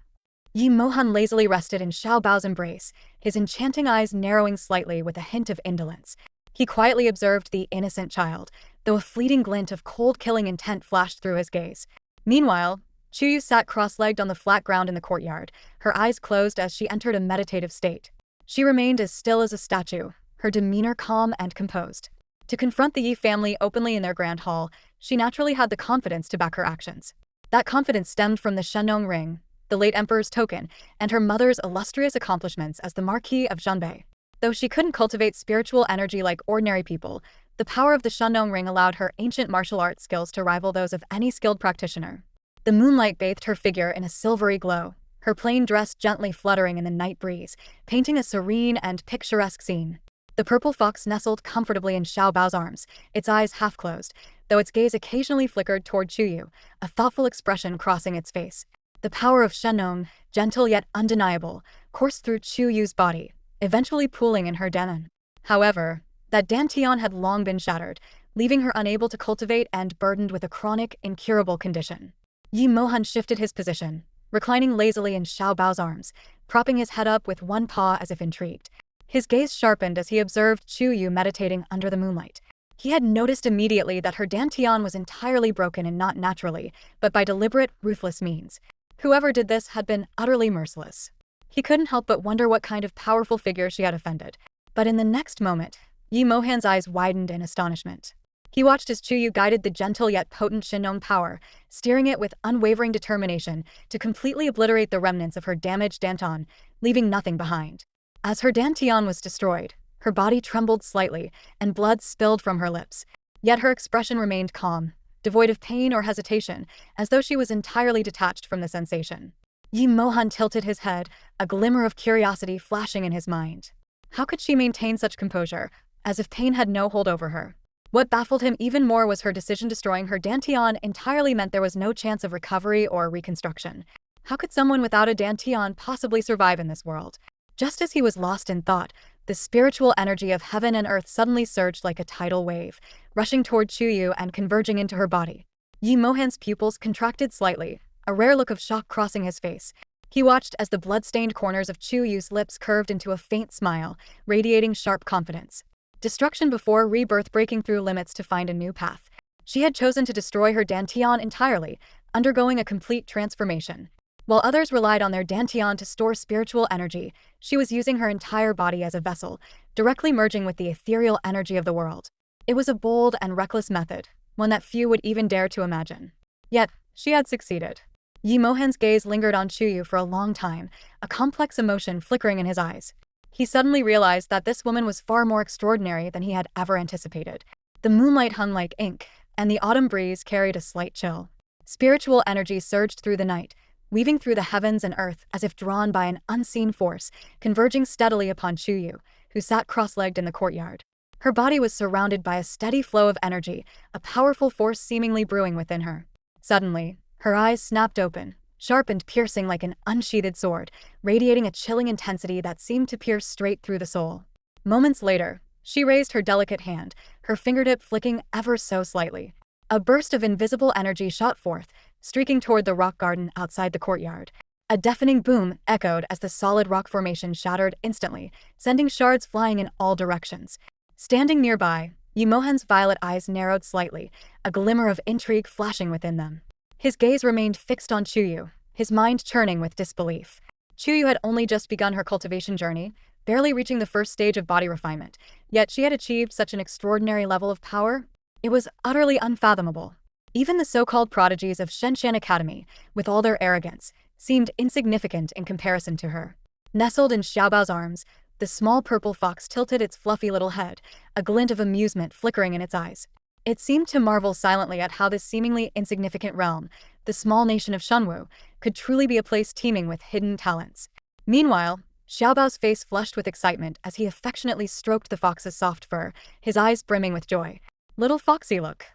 Yi Mohan lazily rested in Xiaobao's embrace, his enchanting eyes narrowing slightly with a hint of indolence. He quietly observed the innocent child, though a fleeting glint of cold killing intent flashed through his gaze. Meanwhile, Chuyue sat cross-legged on the flat ground in the courtyard, her eyes closed as she entered a meditative state. She remained as still as a statue, her demeanor calm and composed. To confront the Yi family openly in their grand hall, she naturally had the confidence to back her actions. That confidence stemmed from the Shenwu ring, the late emperor's token, and her mother's illustrious accomplishments as the Marquis of Zhenbei. Though she couldn't cultivate spiritual energy like ordinary people, the power of the Shenwu ring allowed her ancient martial arts skills to rival those of any skilled practitioner. The moonlight bathed her figure in a silvery glow, her plain dress gently fluttering in the night breeze, painting a serene and picturesque scene. The purple fox nestled comfortably in Xiao Bao's arms, its eyes half closed, though its gaze occasionally flickered toward Chuyue, a thoughtful expression crossing its face. The power of Shenwu, gentle yet undeniable, coursed through Chuyue's body, eventually pooling in her dantian. However, that dantian had long been shattered, leaving her unable to cultivate and burdened with a chronic, incurable condition. Yi Mohan shifted his position, reclining lazily in Xiao Bao's arms, propping his head up with one paw as if intrigued. His gaze sharpened as he observed Chuyue meditating under the moonlight. He had noticed immediately that her dantian was entirely broken and not naturally, but by deliberate, ruthless means. Whoever did this had been utterly merciless. He couldn't help but wonder what kind of powerful figure she had offended. But in the next moment, Yi Mohan's eyes widened in astonishment. He watched as Chuyue guided the gentle yet potent Shenwu power, steering it with unwavering determination to completely obliterate the remnants of her damaged dantian, leaving nothing behind. As her dantian was destroyed, her body trembled slightly, and blood spilled from her lips. Yet her expression remained calm, devoid of pain or hesitation, as though she was entirely detached from the sensation. Yi Mohan tilted his head, a glimmer of curiosity flashing in his mind. How could she maintain such composure, as if pain had no hold over her? What baffled him even more was her decision. Destroying her dantian entirely meant there was no chance of recovery or reconstruction. How could someone without a dantian possibly survive in this world? Just as he was lost in thought, the spiritual energy of heaven and earth suddenly surged like a tidal wave, rushing toward Chuyue and converging into her body. Yi Mohan's pupils contracted slightly, a rare look of shock crossing his face. He watched as the blood-stained corners of Chuyue's lips curved into a faint smile, radiating sharp confidence. Destruction before rebirth, breaking through limits to find a new path. She had chosen to destroy her dantian entirely, undergoing a complete transformation. While others relied on their dantian to store spiritual energy, she was using her entire body as a vessel, directly merging with the ethereal energy of the world. It was a bold and reckless method, one that few would even dare to imagine. Yet, she had succeeded. Yi Mohan's gaze lingered on Chuyue for a long time, a complex emotion flickering in his eyes. He suddenly realized that this woman was far more extraordinary than he had ever anticipated. The moonlight hung like ink, and the autumn breeze carried a slight chill. Spiritual energy surged through the night, weaving through the heavens and earth as if drawn by an unseen force, converging steadily upon Chuyue, who sat cross-legged in the courtyard. Her body was surrounded by a steady flow of energy, a powerful force seemingly brewing within her. Suddenly, her eyes snapped open, sharp and piercing like an unsheathed sword, radiating a chilling intensity that seemed to pierce straight through the soul. Moments later, she raised her delicate hand, her fingertip flicking ever so slightly. A burst of invisible energy shot forth, streaking toward the rock garden outside the courtyard. A deafening boom echoed as the solid rock formation shattered instantly, sending shards flying in all directions. Standing nearby, Yi Mohan's violet eyes narrowed slightly, a glimmer of intrigue flashing within them. His gaze remained fixed on Chuyue, his mind churning with disbelief. Chuyue had only just begun her cultivation journey, barely reaching the first stage of body refinement, yet she had achieved such an extraordinary level of power. It was utterly unfathomable. Even the so-called prodigies of Shenshan Academy, with all their arrogance, seemed insignificant in comparison to her. Nestled in Xiaobao's arms, the small purple fox tilted its fluffy little head, a glint of amusement flickering in its eyes. It seemed to marvel silently at how this seemingly insignificant realm, the small nation of Shenwu, could truly be a place teeming with hidden talents. Meanwhile, Xiaobao's face flushed with excitement as he affectionately stroked the fox's soft fur, his eyes brimming with joy. Little foxy, look.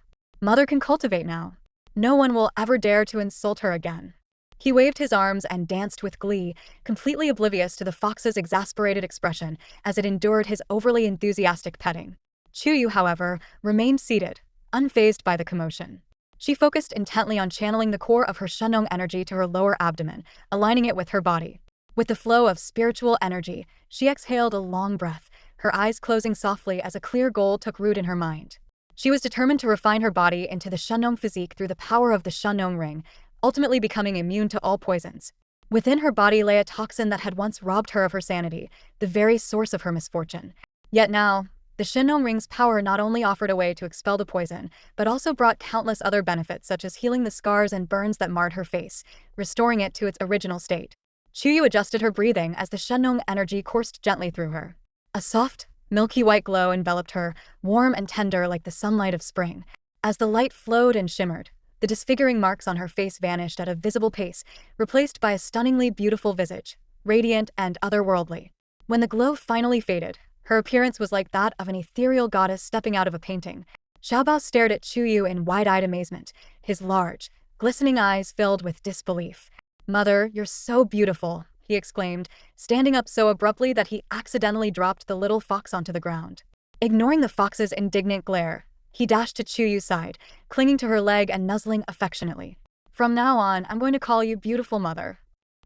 Mother can cultivate now. No one will ever dare to insult her again. He waved his arms and danced with glee, completely oblivious to the fox's exasperated expression as it endured his overly enthusiastic petting. Chuyue, however, remained seated, unfazed by the commotion. She focused intently on channeling the core of her Shenwu energy to her lower abdomen, aligning it with her body. With the flow of spiritual energy, she exhaled a long breath, her eyes closing softly as a clear goal took root in her mind. She was determined to refine her body into the Shenwu physique through the power of the Shenwu ring, ultimately becoming immune to all poisons. Within her body lay a toxin that had once robbed her of her sanity, the very source of her misfortune. Yet now, the Shenwu ring's power not only offered a way to expel the poison, but also brought countless other benefits such as healing the scars and burns that marred her face, restoring it to its original state. Chuyue adjusted her breathing as the Shenwu energy coursed gently through her. A soft, milky white glow enveloped her, warm and tender like the sunlight of spring. As the light flowed and shimmered, the disfiguring marks on her face vanished at a visible pace, replaced by a stunningly beautiful visage, radiant and otherworldly. When the glow finally faded, her appearance was like that of an ethereal goddess stepping out of a painting. Xiaobao stared at Chuyue in wide-eyed amazement, his large, glistening eyes filled with disbelief. "Mother, you're so beautiful," he exclaimed, standing up so abruptly that he accidentally dropped the little fox onto the ground. Ignoring the fox's indignant glare, he dashed to Chuyue's side, clinging to her leg and nuzzling affectionately. "From now on, I'm going to call you beautiful mother."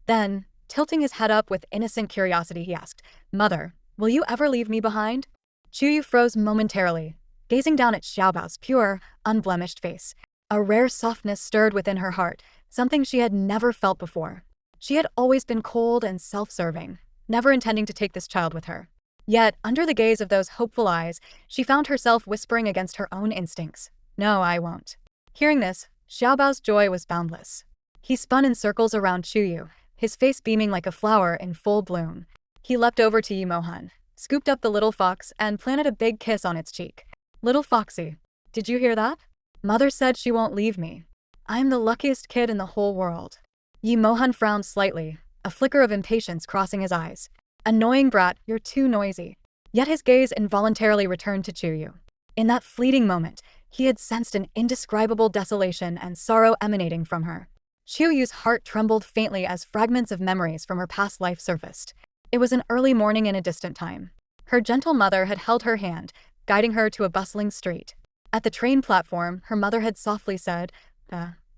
Then, tilting his head up with innocent curiosity, he asked, "Mother, will you ever leave me behind?" Chuyue froze momentarily, gazing down at Xiaobao's pure, unblemished face. A rare softness stirred within her heart, something she had never felt before. She had always been cold and self-serving, never intending to take this child with her. Yet, under the gaze of those hopeful eyes, she found herself whispering against her own instincts. "No, I won't." Hearing this, Xiaobao's joy was boundless. He spun in circles around Chuyue, his face beaming like a flower in full bloom. He leapt over to Mohan, scooped up the little fox, and planted a big kiss on its cheek. "Little foxy, did you hear that? Mother said she won't leave me. I'm the luckiest kid in the whole world." Mohan frowned slightly, a flicker of impatience crossing his eyes. "Annoying brat, you're too noisy." Yet his gaze involuntarily returned to Chuyue. In that fleeting moment, he had sensed an indescribable desolation and sorrow emanating from her. Chuyue's heart trembled faintly as fragments of memories from her past life surfaced. It was an early morning in a distant time. Her gentle mother had held her hand, guiding her to a bustling street. At the train platform, her mother had softly said,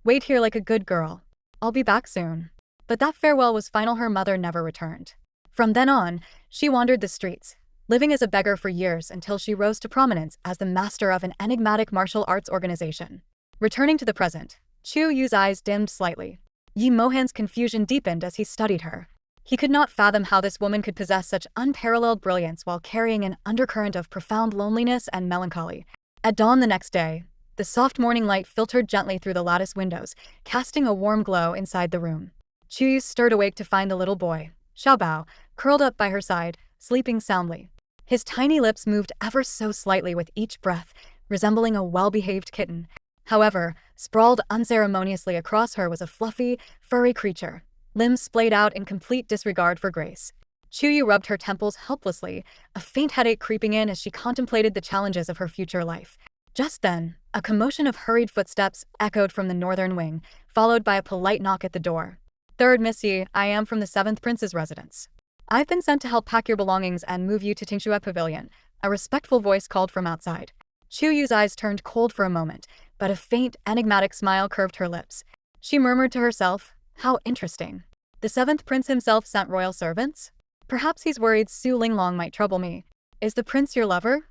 "Wait here like a good girl. I'll be back soon." But that farewell was final. Her mother never returned. From then on, she wandered the streets, living as a beggar for years until she rose to prominence as the master of an enigmatic martial arts organization. Returning to the present, Chuyue's eyes dimmed slightly. Mohan's confusion deepened as he studied her. He could not fathom how this woman could possess such unparalleled brilliance while carrying an undercurrent of profound loneliness and melancholy. At dawn the next day, the soft morning light filtered gently through the lattice windows, casting a warm glow inside the room. Chuyue stirred awake to find the little boy, Xiaobao, curled up by her side, sleeping soundly. His tiny lips moved ever so slightly with each breath, resembling a well-behaved kitten. However, sprawled unceremoniously across her was a fluffy, furry creature, limbs splayed out in complete disregard for grace. Chuyue rubbed her temples helplessly, a faint headache creeping in as she contemplated the challenges of her future life. Just then, a commotion of hurried footsteps echoed from the northern wing, followed by a polite knock at the door. "Third Missy, I am from the 7th Prince's residence. I've been sent to help pack your belongings and move you to Chuyue Pavilion," a respectful voice called from outside. Chuyue's eyes turned cold for a moment, but a faint, enigmatic smile curved her lips. She murmured to herself, "How interesting. The 7th Prince himself sent royal servants? Perhaps he's worried Su Linglong might trouble me. Is the prince your lover?"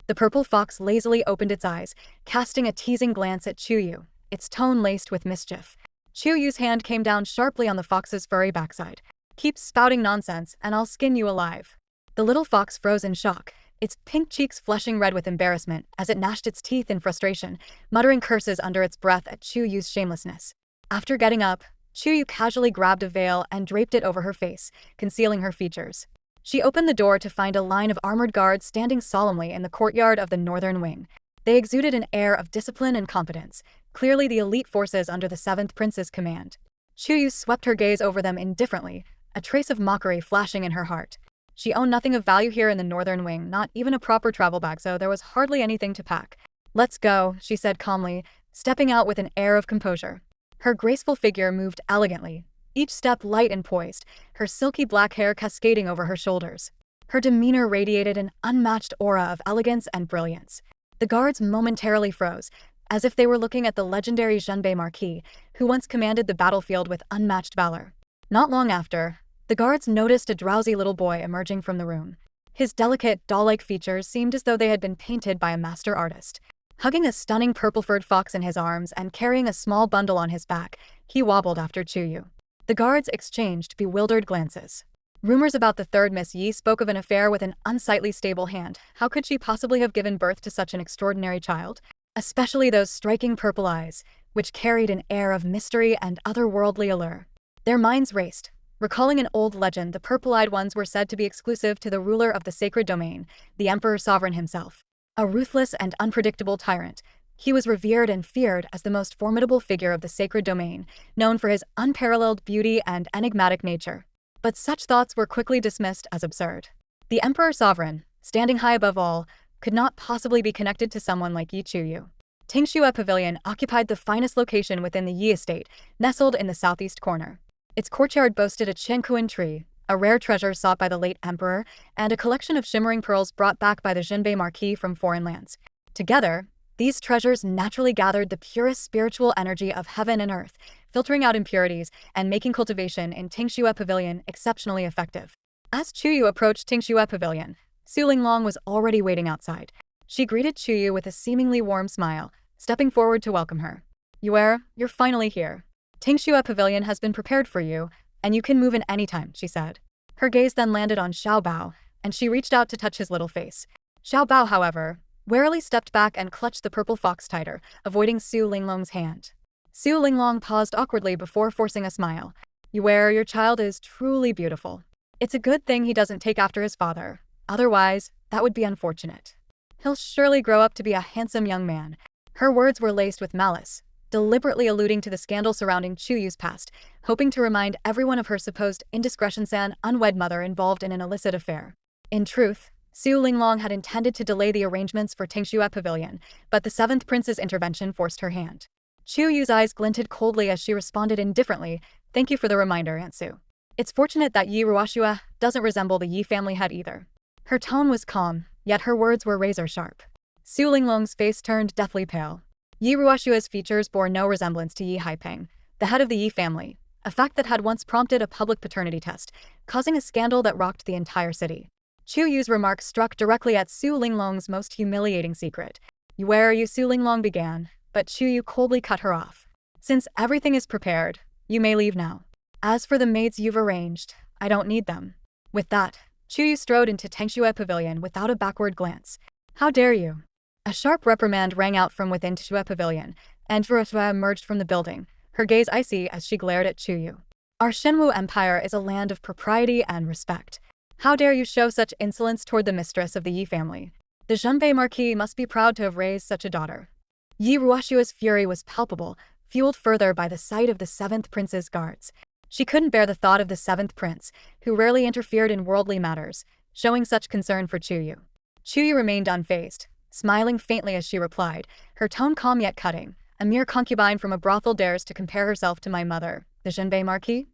The purple fox lazily opened its eyes, casting a teasing glance at Chuyue, its tone laced with mischief. Chuyue's hand came down sharply on the fox's furry backside. "Keep spouting nonsense, and I'll skin you alive." The little fox froze in shock, its pink cheeks flushing red with embarrassment as it gnashed its teeth in frustration, muttering curses under its breath at Chuyue's shamelessness. After getting up, Chuyue casually grabbed a veil and draped it over her face, concealing her features. She opened the door to find a line of armored guards standing solemnly in the courtyard of the northern wing. They exuded an air of discipline and competence, clearly the elite forces under the 7th Prince's command. Chuyue swept her gaze over them indifferently, a trace of mockery flashing in her heart. She owned nothing of value here in the northern wing, not even a proper travel bag, so there was hardly anything to pack. "Let's go," she said calmly, stepping out with an air of composure. Her graceful figure moved elegantly, each step light and poised, her silky black hair cascading over her shoulders. Her demeanor radiated an unmatched aura of elegance and brilliance. The guards momentarily froze, as if they were looking at the legendary Zhenbei Marquis, who once commanded the battlefield with unmatched valor. Not long after, the guards noticed a drowsy little boy emerging from the room. His delicate, doll-like features seemed as though they had been painted by a master artist. Hugging a stunning purple-furred fox in his arms and carrying a small bundle on his back, he wobbled after Chuyue. The guards exchanged bewildered glances. Rumors about the third Miss Yi spoke of an affair with an unsightly stable hand. How could she possibly have given birth to such an extraordinary child? Especially those striking purple eyes, which carried an air of mystery and otherworldly allure. Their minds raced. Recalling an old legend, the purple-eyed ones were said to be exclusive to the ruler of the sacred domain, the Emperor Sovereign himself. A ruthless and unpredictable tyrant, he was revered and feared as the most formidable figure of the sacred domain, known for his unparalleled beauty and enigmatic nature. But such thoughts were quickly dismissed as absurd. The Emperor Sovereign, standing high above all, could not possibly be connected to someone like Chuyue. Chuyue Pavilion occupied the finest location within the Yi estate, nestled in the southeast corner. Its courtyard boasted a Shenwu tree, a rare treasure sought by the late emperor, and a collection of shimmering pearls brought back by the Zhenbei Marquis from foreign lands. Together, these treasures naturally gathered the purest spiritual energy of heaven and earth, filtering out impurities and making cultivation in Chuyue Pavilion exceptionally effective. As Chuyue approached Chuyue Pavilion, Su Linglong was already waiting outside. She greeted Chuyue with a seemingly warm smile, stepping forward to welcome her. "You're finally here. Chuyue Pavilion has been prepared for you, and you can move in any time," she said. Her gaze then landed on Xiao Bao, and she reached out to touch his little face. Xiao Bao, however, warily stepped back and clutched the purple fox tighter, avoiding Su Linglong's hand. Su Linglong paused awkwardly before forcing a smile. Your child is truly beautiful. It's a good thing he doesn't take after his father. Otherwise, that would be unfortunate. He'll surely grow up to be a handsome young man." Her words were laced with malice, deliberately alluding to the scandal surrounding Chuyue's past, hoping to remind everyone of her supposed indiscretions and unwed mother involved in an illicit affair. In truth, Su Linglong had intended to delay the arrangements for Chuyue Pavilion, but the seventh prince's intervention forced her hand. Chuyue's eyes glinted coldly as she responded indifferently, "Thank you for the reminder, Aunt Su. It's fortunate that Yi Ruoxue doesn't resemble the Yi family head either." Her tone was calm, yet her words were razor-sharp. Su Linglong's face turned deathly pale. Yi Ruoxue's features bore no resemblance to Yi Haipeng, the head of the Yi family, a fact that had once prompted a public paternity test, causing a scandal that rocked the entire city. Chuyue's remark struck directly at Su Linglong's most humiliating secret. Su Linglong began, but Chuyue coldly cut her off. "Since everything is prepared, you may leave now. As for the maids you've arranged, I don't need them." With that, Chuyue strode into Chuyue Pavilion without a backward glance. "How dare you!" A sharp reprimand rang out from within Chuyue Pavilion, and Ruoxue emerged from the building, her gaze icy as she glared at Chuyue. "Our Shenwu Empire is a land of propriety and respect. How dare you show such insolence toward the mistress of the Yi family? The Zhenbei Marquis must be proud to have raised such a daughter." Yi Ruoxue's fury was palpable, fueled further by the sight of the seventh prince's guards. She couldn't bear the thought of the seventh prince, who rarely interfered in worldly matters, showing such concern for Chuyue. Chuyue remained unfazed, smiling faintly as she replied, her tone calm yet cutting. "A mere concubine from a brothel dares to compare herself to my mother, the Zhenbei Marquis?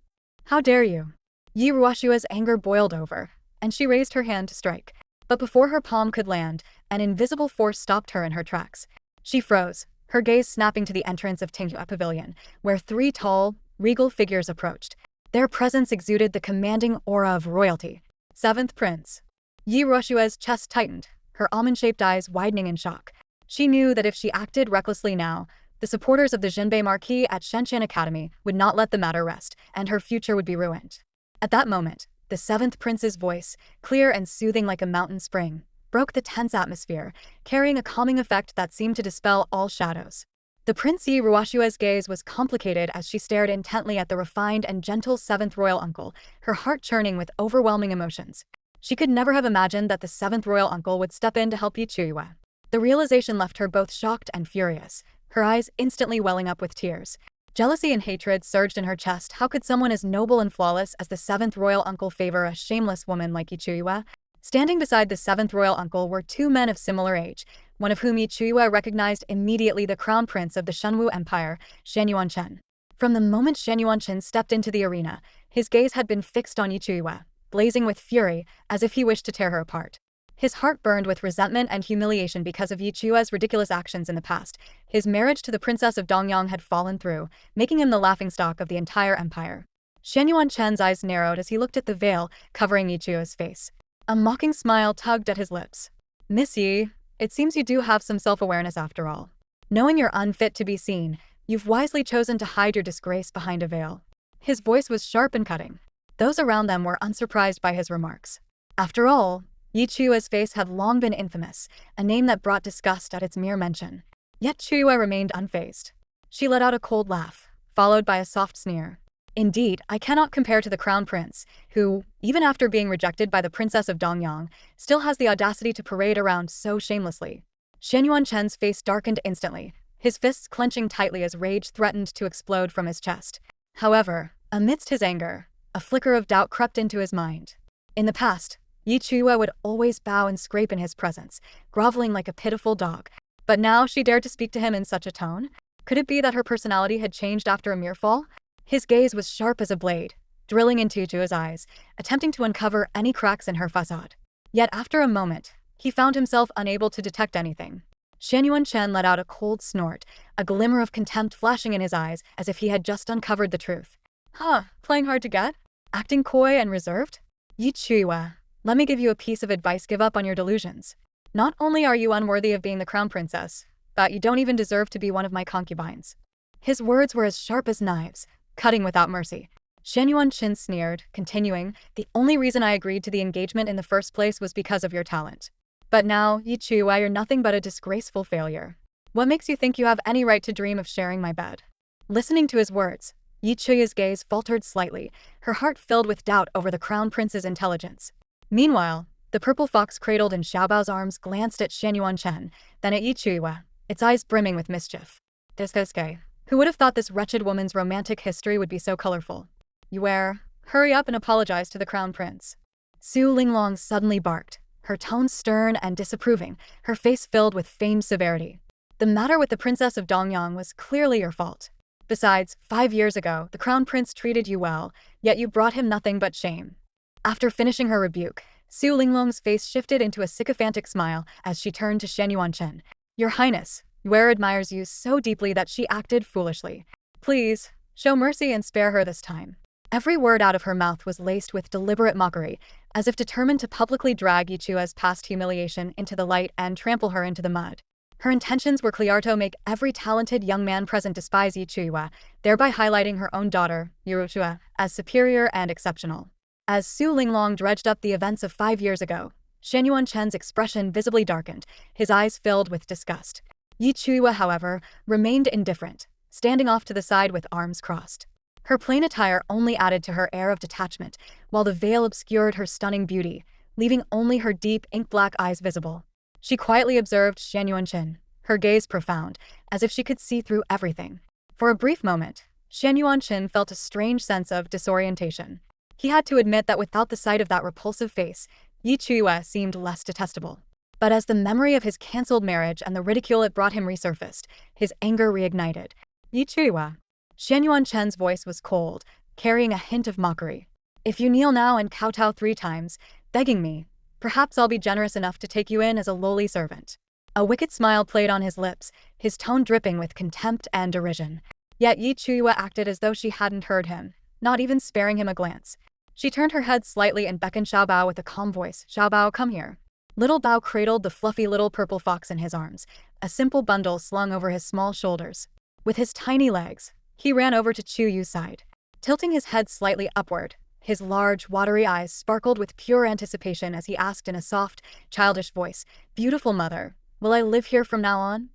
How dare you?" Yi Ruoxue's anger boiled over, and she raised her hand to strike. But before her palm could land, an invisible force stopped her in her tracks. She froze, her gaze snapping to the entrance of Chuyue Pavilion, where three tall, regal figures approached. Their presence exuded the commanding aura of royalty. Seventh Prince. Yi Ruoxue's chest tightened, her almond-shaped eyes widening in shock. She knew that if she acted recklessly now, the supporters of the Zhenbei Marquis at Shenshan Academy would not let the matter rest, and her future would be ruined. At that moment, the seventh prince's voice, clear and soothing like a mountain spring, broke the tense atmosphere, carrying a calming effect that seemed to dispel all shadows. The Prince Yi Ruoxue's gaze was complicated as she stared intently at the refined and gentle seventh royal uncle, her heart churning with overwhelming emotions. She could never have imagined that the seventh royal uncle would step in to help Chuyue. The realization left her both shocked and furious, her eyes instantly welling up with tears. Jealousy and hatred surged in her chest. How could someone as noble and flawless as the seventh royal uncle favor a shameless woman like Chuyue? Standing beside the seventh royal uncle were two men of similar age, one of whom Chuyue recognized immediately, the crown prince of the Shenwu Empire, Shenwu Chen. From the moment Shenwu Chen stepped into the arena, his gaze had been fixed on Chuyue, blazing with fury, as if he wished to tear her apart. His heart burned with resentment and humiliation because of Chuye's ridiculous actions in the past. His marriage to the princess of Dongyang had fallen through, making him the laughingstock of the entire empire. Shenwu Chen's eyes narrowed as he looked at the veil covering Chuye's face. A mocking smile tugged at his lips. Miss Yi, it seems you do have some self-awareness after all. Knowing you're unfit to be seen, you've wisely chosen to hide your disgrace behind a veil. His voice was sharp and cutting. Those around them were unsurprised by his remarks. After all, Chuye's face had long been infamous, a name that brought disgust at its mere mention. Yet Chuyue remained unfazed. She let out a cold laugh, followed by a soft sneer. Indeed, I cannot compare to the crown prince, who, even after being rejected by the princess of Dongyang, still has the audacity to parade around so shamelessly. Shenwu Chen's face darkened instantly, his fists clenching tightly as rage threatened to explode from his chest. However, amidst his anger, a flicker of doubt crept into his mind. In the past, Chuyue would always bow and scrape in his presence, groveling like a pitiful dog. But now she dared to speak to him in such a tone? Could it be that her personality had changed after a mere fall? His gaze was sharp as a blade, drilling into Chuye's eyes, attempting to uncover any cracks in her facade. Yet after a moment, he found himself unable to detect anything. Shenwu Chen let out a cold snort, a glimmer of contempt flashing in his eyes as if he had just uncovered the truth. Huh, playing hard to get? Acting coy and reserved? Chuyue, let me give you a piece of advice: give up on your delusions. Not only are you unworthy of being the crown princess, but you don't even deserve to be one of my concubines. His words were as sharp as knives, cutting without mercy. Shenwu Chen sneered, continuing, the only reason I agreed to the engagement in the first place was because of your talent. But now, Chuyue, you're nothing but a disgraceful failure. What makes you think you have any right to dream of sharing my bed? Listening to his words, Chuyue's gaze faltered slightly, her heart filled with doubt over the crown prince's intelligence. Meanwhile, the purple fox cradled in Xiaobao's arms glanced at Shenwu Chen, then at Chuyue, its eyes brimming with mischief. This guy. Who would have thought this wretched woman's romantic history would be so colorful? Yue, hurry up and apologize to the crown prince. Su Linglong suddenly barked, her tone stern and disapproving, her face filled with feigned severity. The matter with the princess of Dongyang was clearly your fault. Besides, 5 years ago, the crown prince treated you well, yet you brought him nothing but shame. After finishing her rebuke, Su Linglong's face shifted into a sycophantic smile as she turned to Shenwu Chen. Your Highness, Yue admires you so deeply that she acted foolishly. Please, show mercy and spare her this time. Every word out of her mouth was laced with deliberate mockery, as if determined to publicly drag Chuye's past humiliation into the light and trample her into the mud. Her intentions were clear: to make every talented young man present despise Chuyue, thereby highlighting her own daughter, Chue, as superior and exceptional. As Su Linglong dredged up the events of 5 years ago, Shenwu Chen's expression visibly darkened, his eyes filled with disgust. Chuyue, however, remained indifferent, standing off to the side with arms crossed. Her plain attire only added to her air of detachment, while the veil obscured her stunning beauty, leaving only her deep, ink-black eyes visible. She quietly observed Shenwu Chen, her gaze profound, as if she could see through everything. For a brief moment, Shenwu Chen felt a strange sense of disorientation. He had to admit that without the sight of that repulsive face, Chuyue seemed less detestable. But as the memory of his cancelled marriage and the ridicule it brought him resurfaced, his anger reignited. Chuyue. Shenwu Chen's voice was cold, carrying a hint of mockery. If you kneel now and kowtow 3 times, begging me, perhaps I'll be generous enough to take you in as a lowly servant. A wicked smile played on his lips, his tone dripping with contempt and derision. Yet Chuyue acted as though she hadn't heard him, not even sparing him a glance. She turned her head slightly and beckoned Xiaobao with a calm voice. Xiaobao, come here. Little Bao cradled the fluffy little purple fox in his arms, a simple bundle slung over his small shoulders. With his tiny legs, he ran over to Chuyue's side. Tilting his head slightly upward, his large, watery eyes sparkled with pure anticipation as he asked in a soft, childish voice, Beautiful mother, will I live here from now on?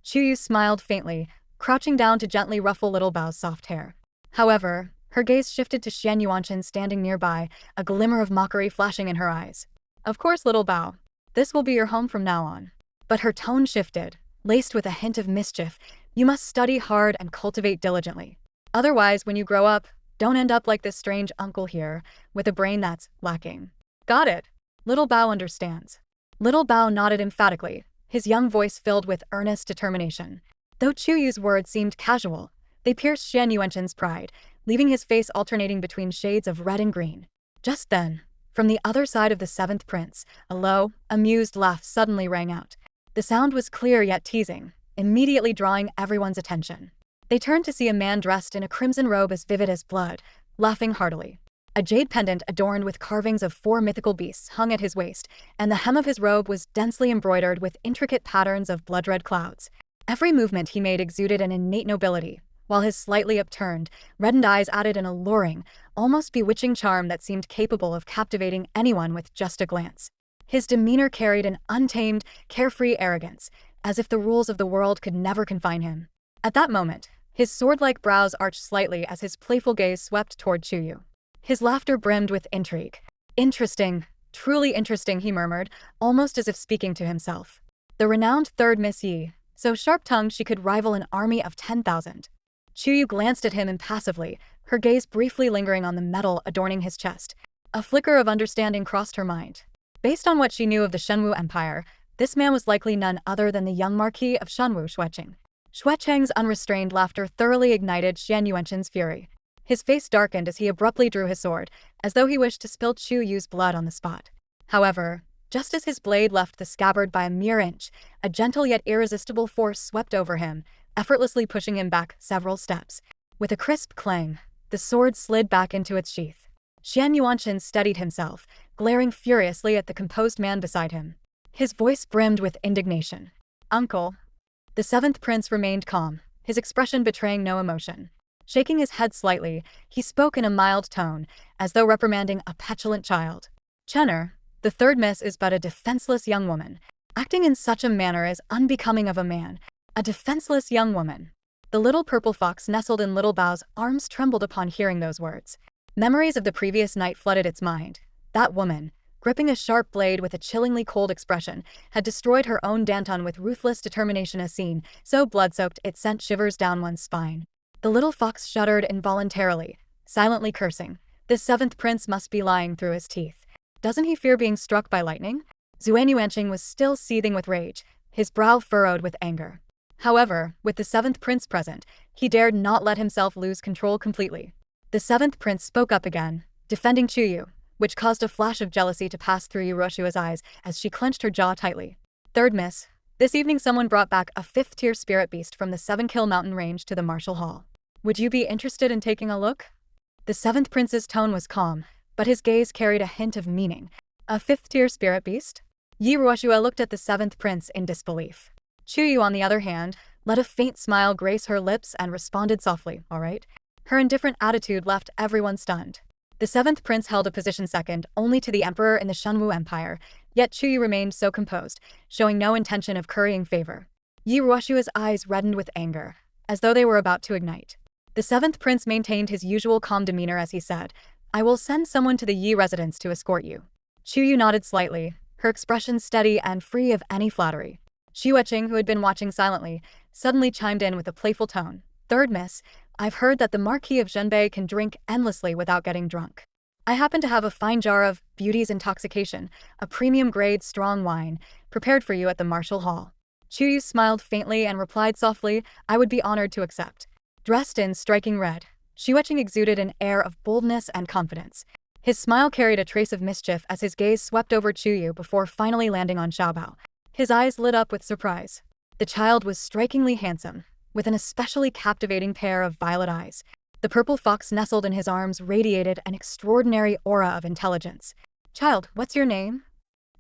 Chuyue smiled faintly, crouching down to gently ruffle little Bao's soft hair. However, her gaze shifted to Shenwu Chen standing nearby, a glimmer of mockery flashing in her eyes. Of course, little Bao. This will be your home from now on. But her tone shifted, laced with a hint of mischief. You must study hard and cultivate diligently. Otherwise, when you grow up, don't end up like this strange uncle here, with a brain that's lacking. Got it. Little Bao understands. Little Bao nodded emphatically, his young voice filled with earnest determination. Though Chuyue's words seemed casual, they pierced Shenwu Chen's pride, leaving his face alternating between shades of red and green. Just then, from the other side of the 7th prince, a low, amused laugh suddenly rang out. The sound was clear yet teasing, immediately drawing everyone's attention. They turned to see a man dressed in a crimson robe as vivid as blood, laughing heartily. A jade pendant adorned with carvings of 4 mythical beasts hung at his waist, and the hem of his robe was densely embroidered with intricate patterns of blood-red clouds. Every movement he made exuded an innate nobility, while his slightly upturned, reddened eyes added an alluring, almost bewitching charm that seemed capable of captivating anyone with just a glance. His demeanor carried an untamed, carefree arrogance, as if the rules of the world could never confine him. At that moment, his sword-like brows arched slightly as his playful gaze swept toward Chuyue. His laughter brimmed with intrigue. "Interesting, truly interesting," he murmured, almost as if speaking to himself. The renowned third Miss Yi, so sharp-tongued she could rival an army of 10,000. Chuyue glanced at him impassively, her gaze briefly lingering on the medal adorning his chest. A flicker of understanding crossed her mind. Based on what she knew of the Shenwu Empire, this man was likely none other than the young Marquis of Shenwu Xuecheng. Xuecheng's unrestrained laughter thoroughly ignited Xianyuanqin's fury. His face darkened as he abruptly drew his sword, as though he wished to spill Chuyue's blood on the spot. However, just as his blade left the scabbard by a mere inch, a gentle yet irresistible force swept over him, effortlessly pushing him back several steps. With a crisp clang, the sword slid back into its sheath. Xianyuanqin steadied himself, glaring furiously at the composed man beside him. His voice brimmed with indignation. "Uncle." The seventh prince remained calm, his expression betraying no emotion. Shaking his head slightly, he spoke in a mild tone, as though reprimanding a petulant child. "Chenner, the third miss is but a defenseless young woman. Acting in such a manner is unbecoming of a man. A defenseless young woman." The little purple fox nestled in Little Bao's arms trembled upon hearing those words. Memories of the previous night flooded its mind. That woman, gripping a sharp blade with a chillingly cold expression, had destroyed her own Danton with ruthless determination, a scene so blood-soaked it sent shivers down one's spine. The little fox shuddered involuntarily, silently cursing. This seventh prince must be lying through his teeth. Doesn't he fear being struck by lightning? Xianyuanqin was still seething with rage, his brow furrowed with anger. However, with the seventh prince present, he dared not let himself lose control completely. The seventh prince spoke up again, defending Chuyue, which caused a flash of jealousy to pass through Uroshua's eyes as she clenched her jaw tightly. "Third miss, this evening someone brought back a 5th-tier spirit beast from the 7-kill mountain range to the martial hall. Would you be interested in taking a look?" The seventh prince's tone was calm, but his gaze carried a hint of meaning. "A 5th-tier spirit beast?" Uroshu looked at the seventh prince in disbelief. Chuyue, on the other hand, let a faint smile grace her lips and responded softly, "All right." Her indifferent attitude left everyone stunned. The seventh prince held a position second only to the emperor in the Shenwu Empire, yet Chuyue remained so composed, showing no intention of currying favor. Uroshua's eyes reddened with anger, as though they were about to ignite. The seventh prince maintained his usual calm demeanor as he said, "I will send someone to the Yi residence to escort you." Chuyue nodded slightly, her expression steady and free of any flattery. Xuecheng, who had been watching silently, suddenly chimed in with a playful tone. "Third miss, I've heard that the Marquis of Zhenbei can drink endlessly without getting drunk. I happen to have a fine jar of Beauty's Intoxication, a premium-grade strong wine, prepared for you at the martial hall." Chuyue smiled faintly and replied softly, "I would be honored to accept." Dressed in striking red, Xuecheng exuded an air of boldness and confidence. His smile carried a trace of mischief as his gaze swept over Chuyue before finally landing on Xiaobao. His eyes lit up with surprise. The child was strikingly handsome, with an especially captivating pair of violet eyes. The purple fox nestled in his arms radiated an extraordinary aura of intelligence. "Child, what's your name?"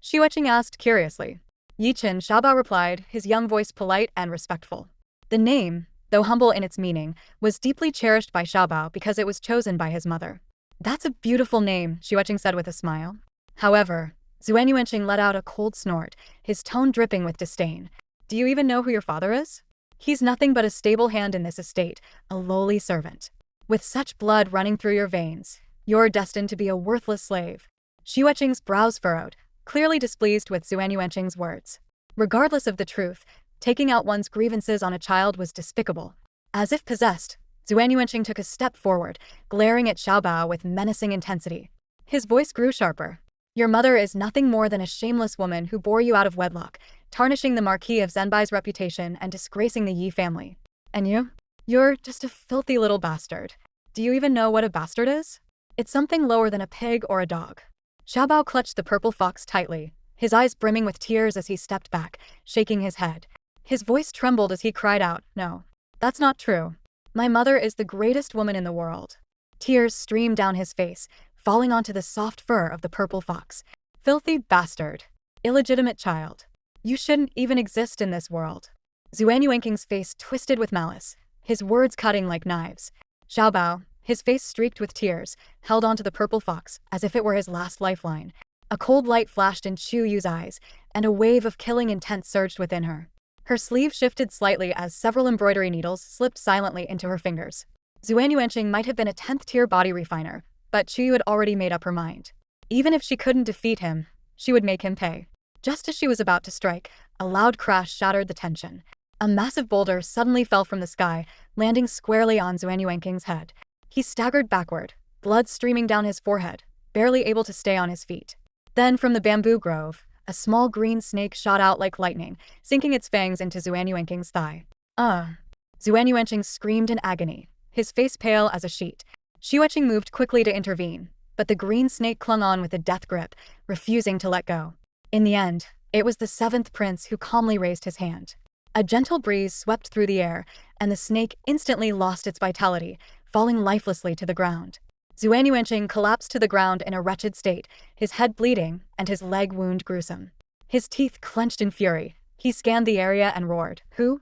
Xuecheng asked curiously. "Yichen," Xiaobao replied, his young voice polite and respectful. The name, though humble in its meaning, was deeply cherished by Xiaobao because it was chosen by his mother. "That's a beautiful name," Xuecheng said with a smile. However, Xianyuanqin let out a cold snort, his tone dripping with disdain. "Do you even know who your father is? He's nothing but a stable hand in this estate, a lowly servant. With such blood running through your veins, you're destined to be a worthless slave." Xuecheng's brows furrowed, clearly displeased with Xianyuanqin's words. Regardless of the truth, taking out one's grievances on a child was despicable. As if possessed, Xianyuanqin took a step forward, glaring at Xiaobao with menacing intensity. His voice grew sharper. "Your mother is nothing more than a shameless woman who bore you out of wedlock, tarnishing the Marquis of Zhenbei's reputation and disgracing the Yi family. And you? You're just a filthy little bastard. Do you even know what a bastard is? It's something lower than a pig or a dog." Xiaobao clutched the purple fox tightly, his eyes brimming with tears as he stepped back, shaking his head. His voice trembled as he cried out, "No, that's not true. My mother is the greatest woman in the world." Tears streamed down his face, falling onto the soft fur of the purple fox. Filthy bastard. Illegitimate child. You shouldn't even exist in this world. Yuanyuanking's face twisted with malice, his words cutting like knives. Xiaobao, his face streaked with tears, held onto the purple fox as if it were his last lifeline. A cold light flashed in Chuyue's eyes, and a wave of killing intent surged within her. Her sleeve shifted slightly as several embroidery needles slipped silently into her fingers. Yuanyuanqing might have been a 10th-tier body refiner, but Chuyue had already made up her mind. Even if she couldn't defeat him, she would make him pay. Just as she was about to strike, a loud crash shattered the tension. A massive boulder suddenly fell from the sky, landing squarely on Yuanyuanking's head. He staggered backward, blood streaming down his forehead, barely able to stay on his feet. Then from the bamboo grove, a small green snake shot out like lightning, sinking its fangs into Yuanyuanking's thigh. Yuanyuanqing screamed in agony, his face pale as a sheet. Xueqing moved quickly to intervene, but the green snake clung on with a death grip, refusing to let go. In the end, it was the 7th prince who calmly raised his hand. A gentle breeze swept through the air, and the snake instantly lost its vitality, falling lifelessly to the ground. Yuanyuanqing collapsed to the ground in a wretched state, his head bleeding and his leg wound gruesome. His teeth clenched in fury. He scanned the area and roared, Who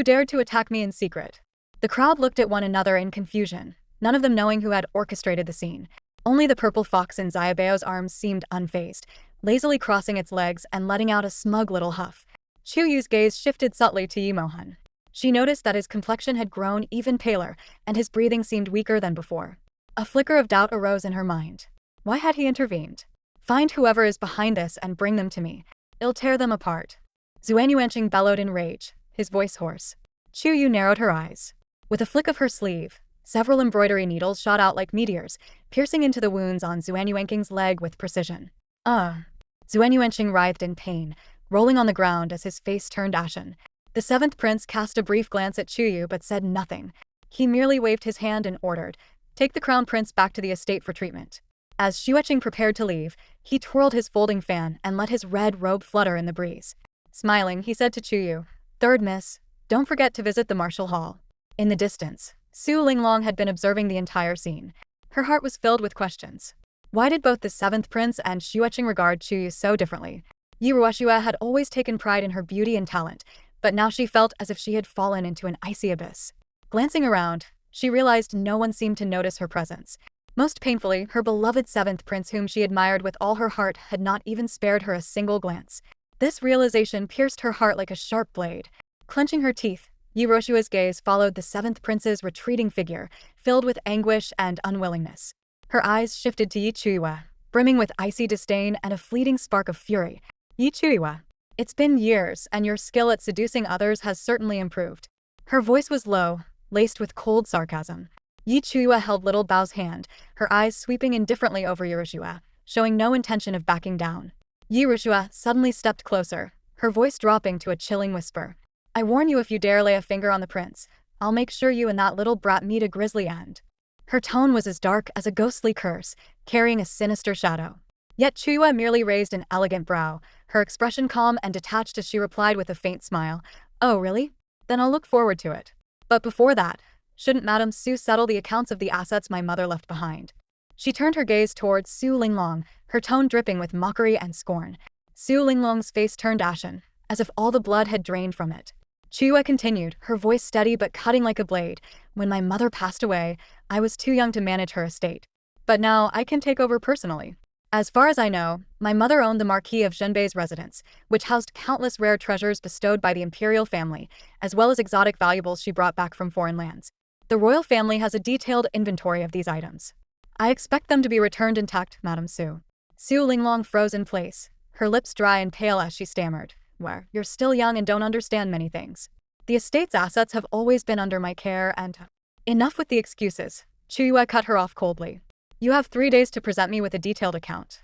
dared to attack me in secret? The crowd looked at one another in confusion, none of them knowing who had orchestrated the scene. Only the purple fox in Xiaobao's arms seemed unfazed, lazily crossing its legs and letting out a smug little huff. Chuyue's gaze shifted subtly to Yimohan. She noticed that his complexion had grown even paler, and his breathing seemed weaker than before. A flicker of doubt arose in her mind. Why had he intervened? Find whoever is behind this and bring them to me. I'll tear them apart. Yuanyuanqing bellowed in rage, his voice hoarse. Chuyue narrowed her eyes. With a flick of her sleeve, several embroidery needles shot out like meteors, piercing into the wounds on Yuanyuanking's leg with precision. Yuanyuanqing writhed in pain, rolling on the ground as his face turned ashen. The 7th prince cast a brief glance at Chuyue but said nothing. He merely waved his hand and ordered, Take the crown prince back to the estate for treatment. As Xueqing prepared to leave, he twirled his folding fan and let his red robe flutter in the breeze. Smiling, he said to Chuyue, Third miss, don't forget to visit the martial hall. In the distance, Su Linglong had been observing the entire scene. Her heart was filled with questions. Why did both the 7th prince and Xueqing regard Chuyue so differently? Yuanyuanqing had always taken pride in her beauty and talent, but now she felt as if she had fallen into an icy abyss. Glancing around, she realized no one seemed to notice her presence. Most painfully, her beloved 7th prince whom she admired with all her heart had not even spared her a single glance. This realization pierced her heart like a sharp blade. Clenching her teeth, Yuanyuanqing's gaze followed the 7th prince's retreating figure, filled with anguish and unwillingness. Her eyes shifted to Chuyue, brimming with icy disdain and a fleeting spark of fury. Chuyue, it's been years, and your skill at seducing others has certainly improved. Her voice was low, laced with cold sarcasm. Chuyue held Little Bao's hand, her eyes sweeping indifferently over Yuanyuanqing, showing no intention of backing down. Yuanyuanqing suddenly stepped closer, her voice dropping to a chilling whisper. I warn you, if you dare lay a finger on the prince, I'll make sure you and that little brat meet a grisly end. Her tone was as dark as a ghostly curse, carrying a sinister shadow. Yet Chuyue merely raised an elegant brow, her expression calm and detached as she replied with a faint smile, Oh really? Then I'll look forward to it. But before that, shouldn't Madame Su settle the accounts of the assets my mother left behind? She turned her gaze towards Su Linglong, her tone dripping with mockery and scorn. Su Linglong's face turned ashen, as if all the blood had drained from it. Chuyue continued, her voice steady but cutting like a blade. When my mother passed away, I was too young to manage her estate. But now I can take over personally. As far as I know, my mother owned the Marquis of Zhenbei's residence, which housed countless rare treasures bestowed by the imperial family, as well as exotic valuables she brought back from foreign lands. The royal family has a detailed inventory of these items. I expect them to be returned intact, Madame Su. Su Linglong froze in place, her lips dry and pale as she stammered. Where, you're still young and don't understand many things. The estate's assets have always been under my care and… Enough with the excuses. Chuyue cut her off coldly. You have 3 days to present me with a detailed account.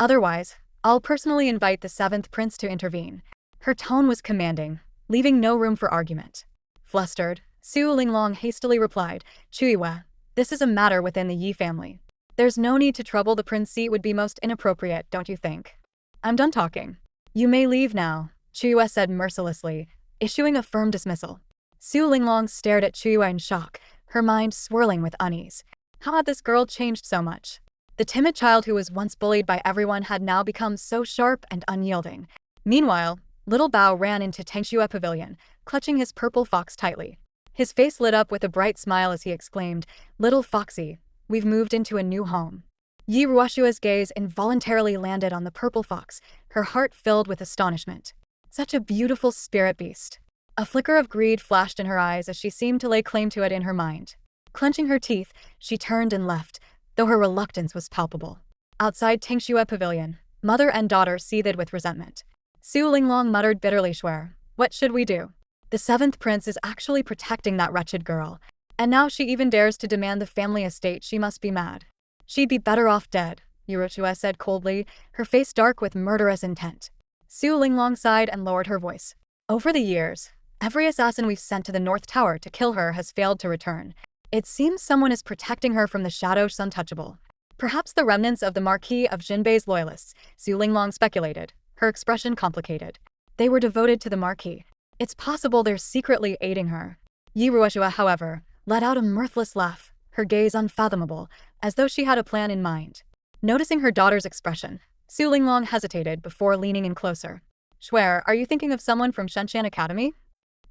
Otherwise, I'll personally invite the 7th prince to intervene. Her tone was commanding, leaving no room for argument. Flustered, Su Linglong hastily replied, Chuyue, this is a matter within the Yi family. There's no need to trouble the prince. It would be most inappropriate, don't you think? I'm done talking. You may leave now, Chuyue said mercilessly, issuing a firm dismissal. Su Linglong stared at Chuyue in shock, her mind swirling with unease. How had this girl changed so much? The timid child who was once bullied by everyone had now become so sharp and unyielding. Meanwhile, little Bao ran into Chuyue Pavilion, clutching his purple fox tightly. His face lit up with a bright smile as he exclaimed, "Little Foxy, we've moved into a new home." Yi Ruoshua's gaze involuntarily landed on the purple fox, her heart filled with astonishment. Such a beautiful spirit beast. A flicker of greed flashed in her eyes as she seemed to lay claim to it in her mind. Clenching her teeth, she turned and left, though her reluctance was palpable. Outside Chuyue Pavilion, mother and daughter seethed with resentment. Su Linglong muttered bitterly, "Swear, what should we do? The seventh prince is actually protecting that wretched girl, and now she even dares to demand the family estate. She must be mad." "She'd be better off dead," Yuruchua said coldly, her face dark with murderous intent. Su Linglong sighed and lowered her voice. "Over the years, every assassin we've sent to the North Tower to kill her has failed to return. It seems someone is protecting her from the shadows untouchable. Perhaps the remnants of the Marquis of Jinbei's loyalists," Su Linglong speculated, her expression complicated. "They were devoted to the Marquis. It's possible they're secretly aiding her." Yi Ruoshua, however, let out a mirthless laugh, her gaze unfathomable, as though she had a plan in mind. Noticing her daughter's expression, Su Linglong hesitated before leaning in closer. "Swear, are you thinking of someone from Shenshan Academy?"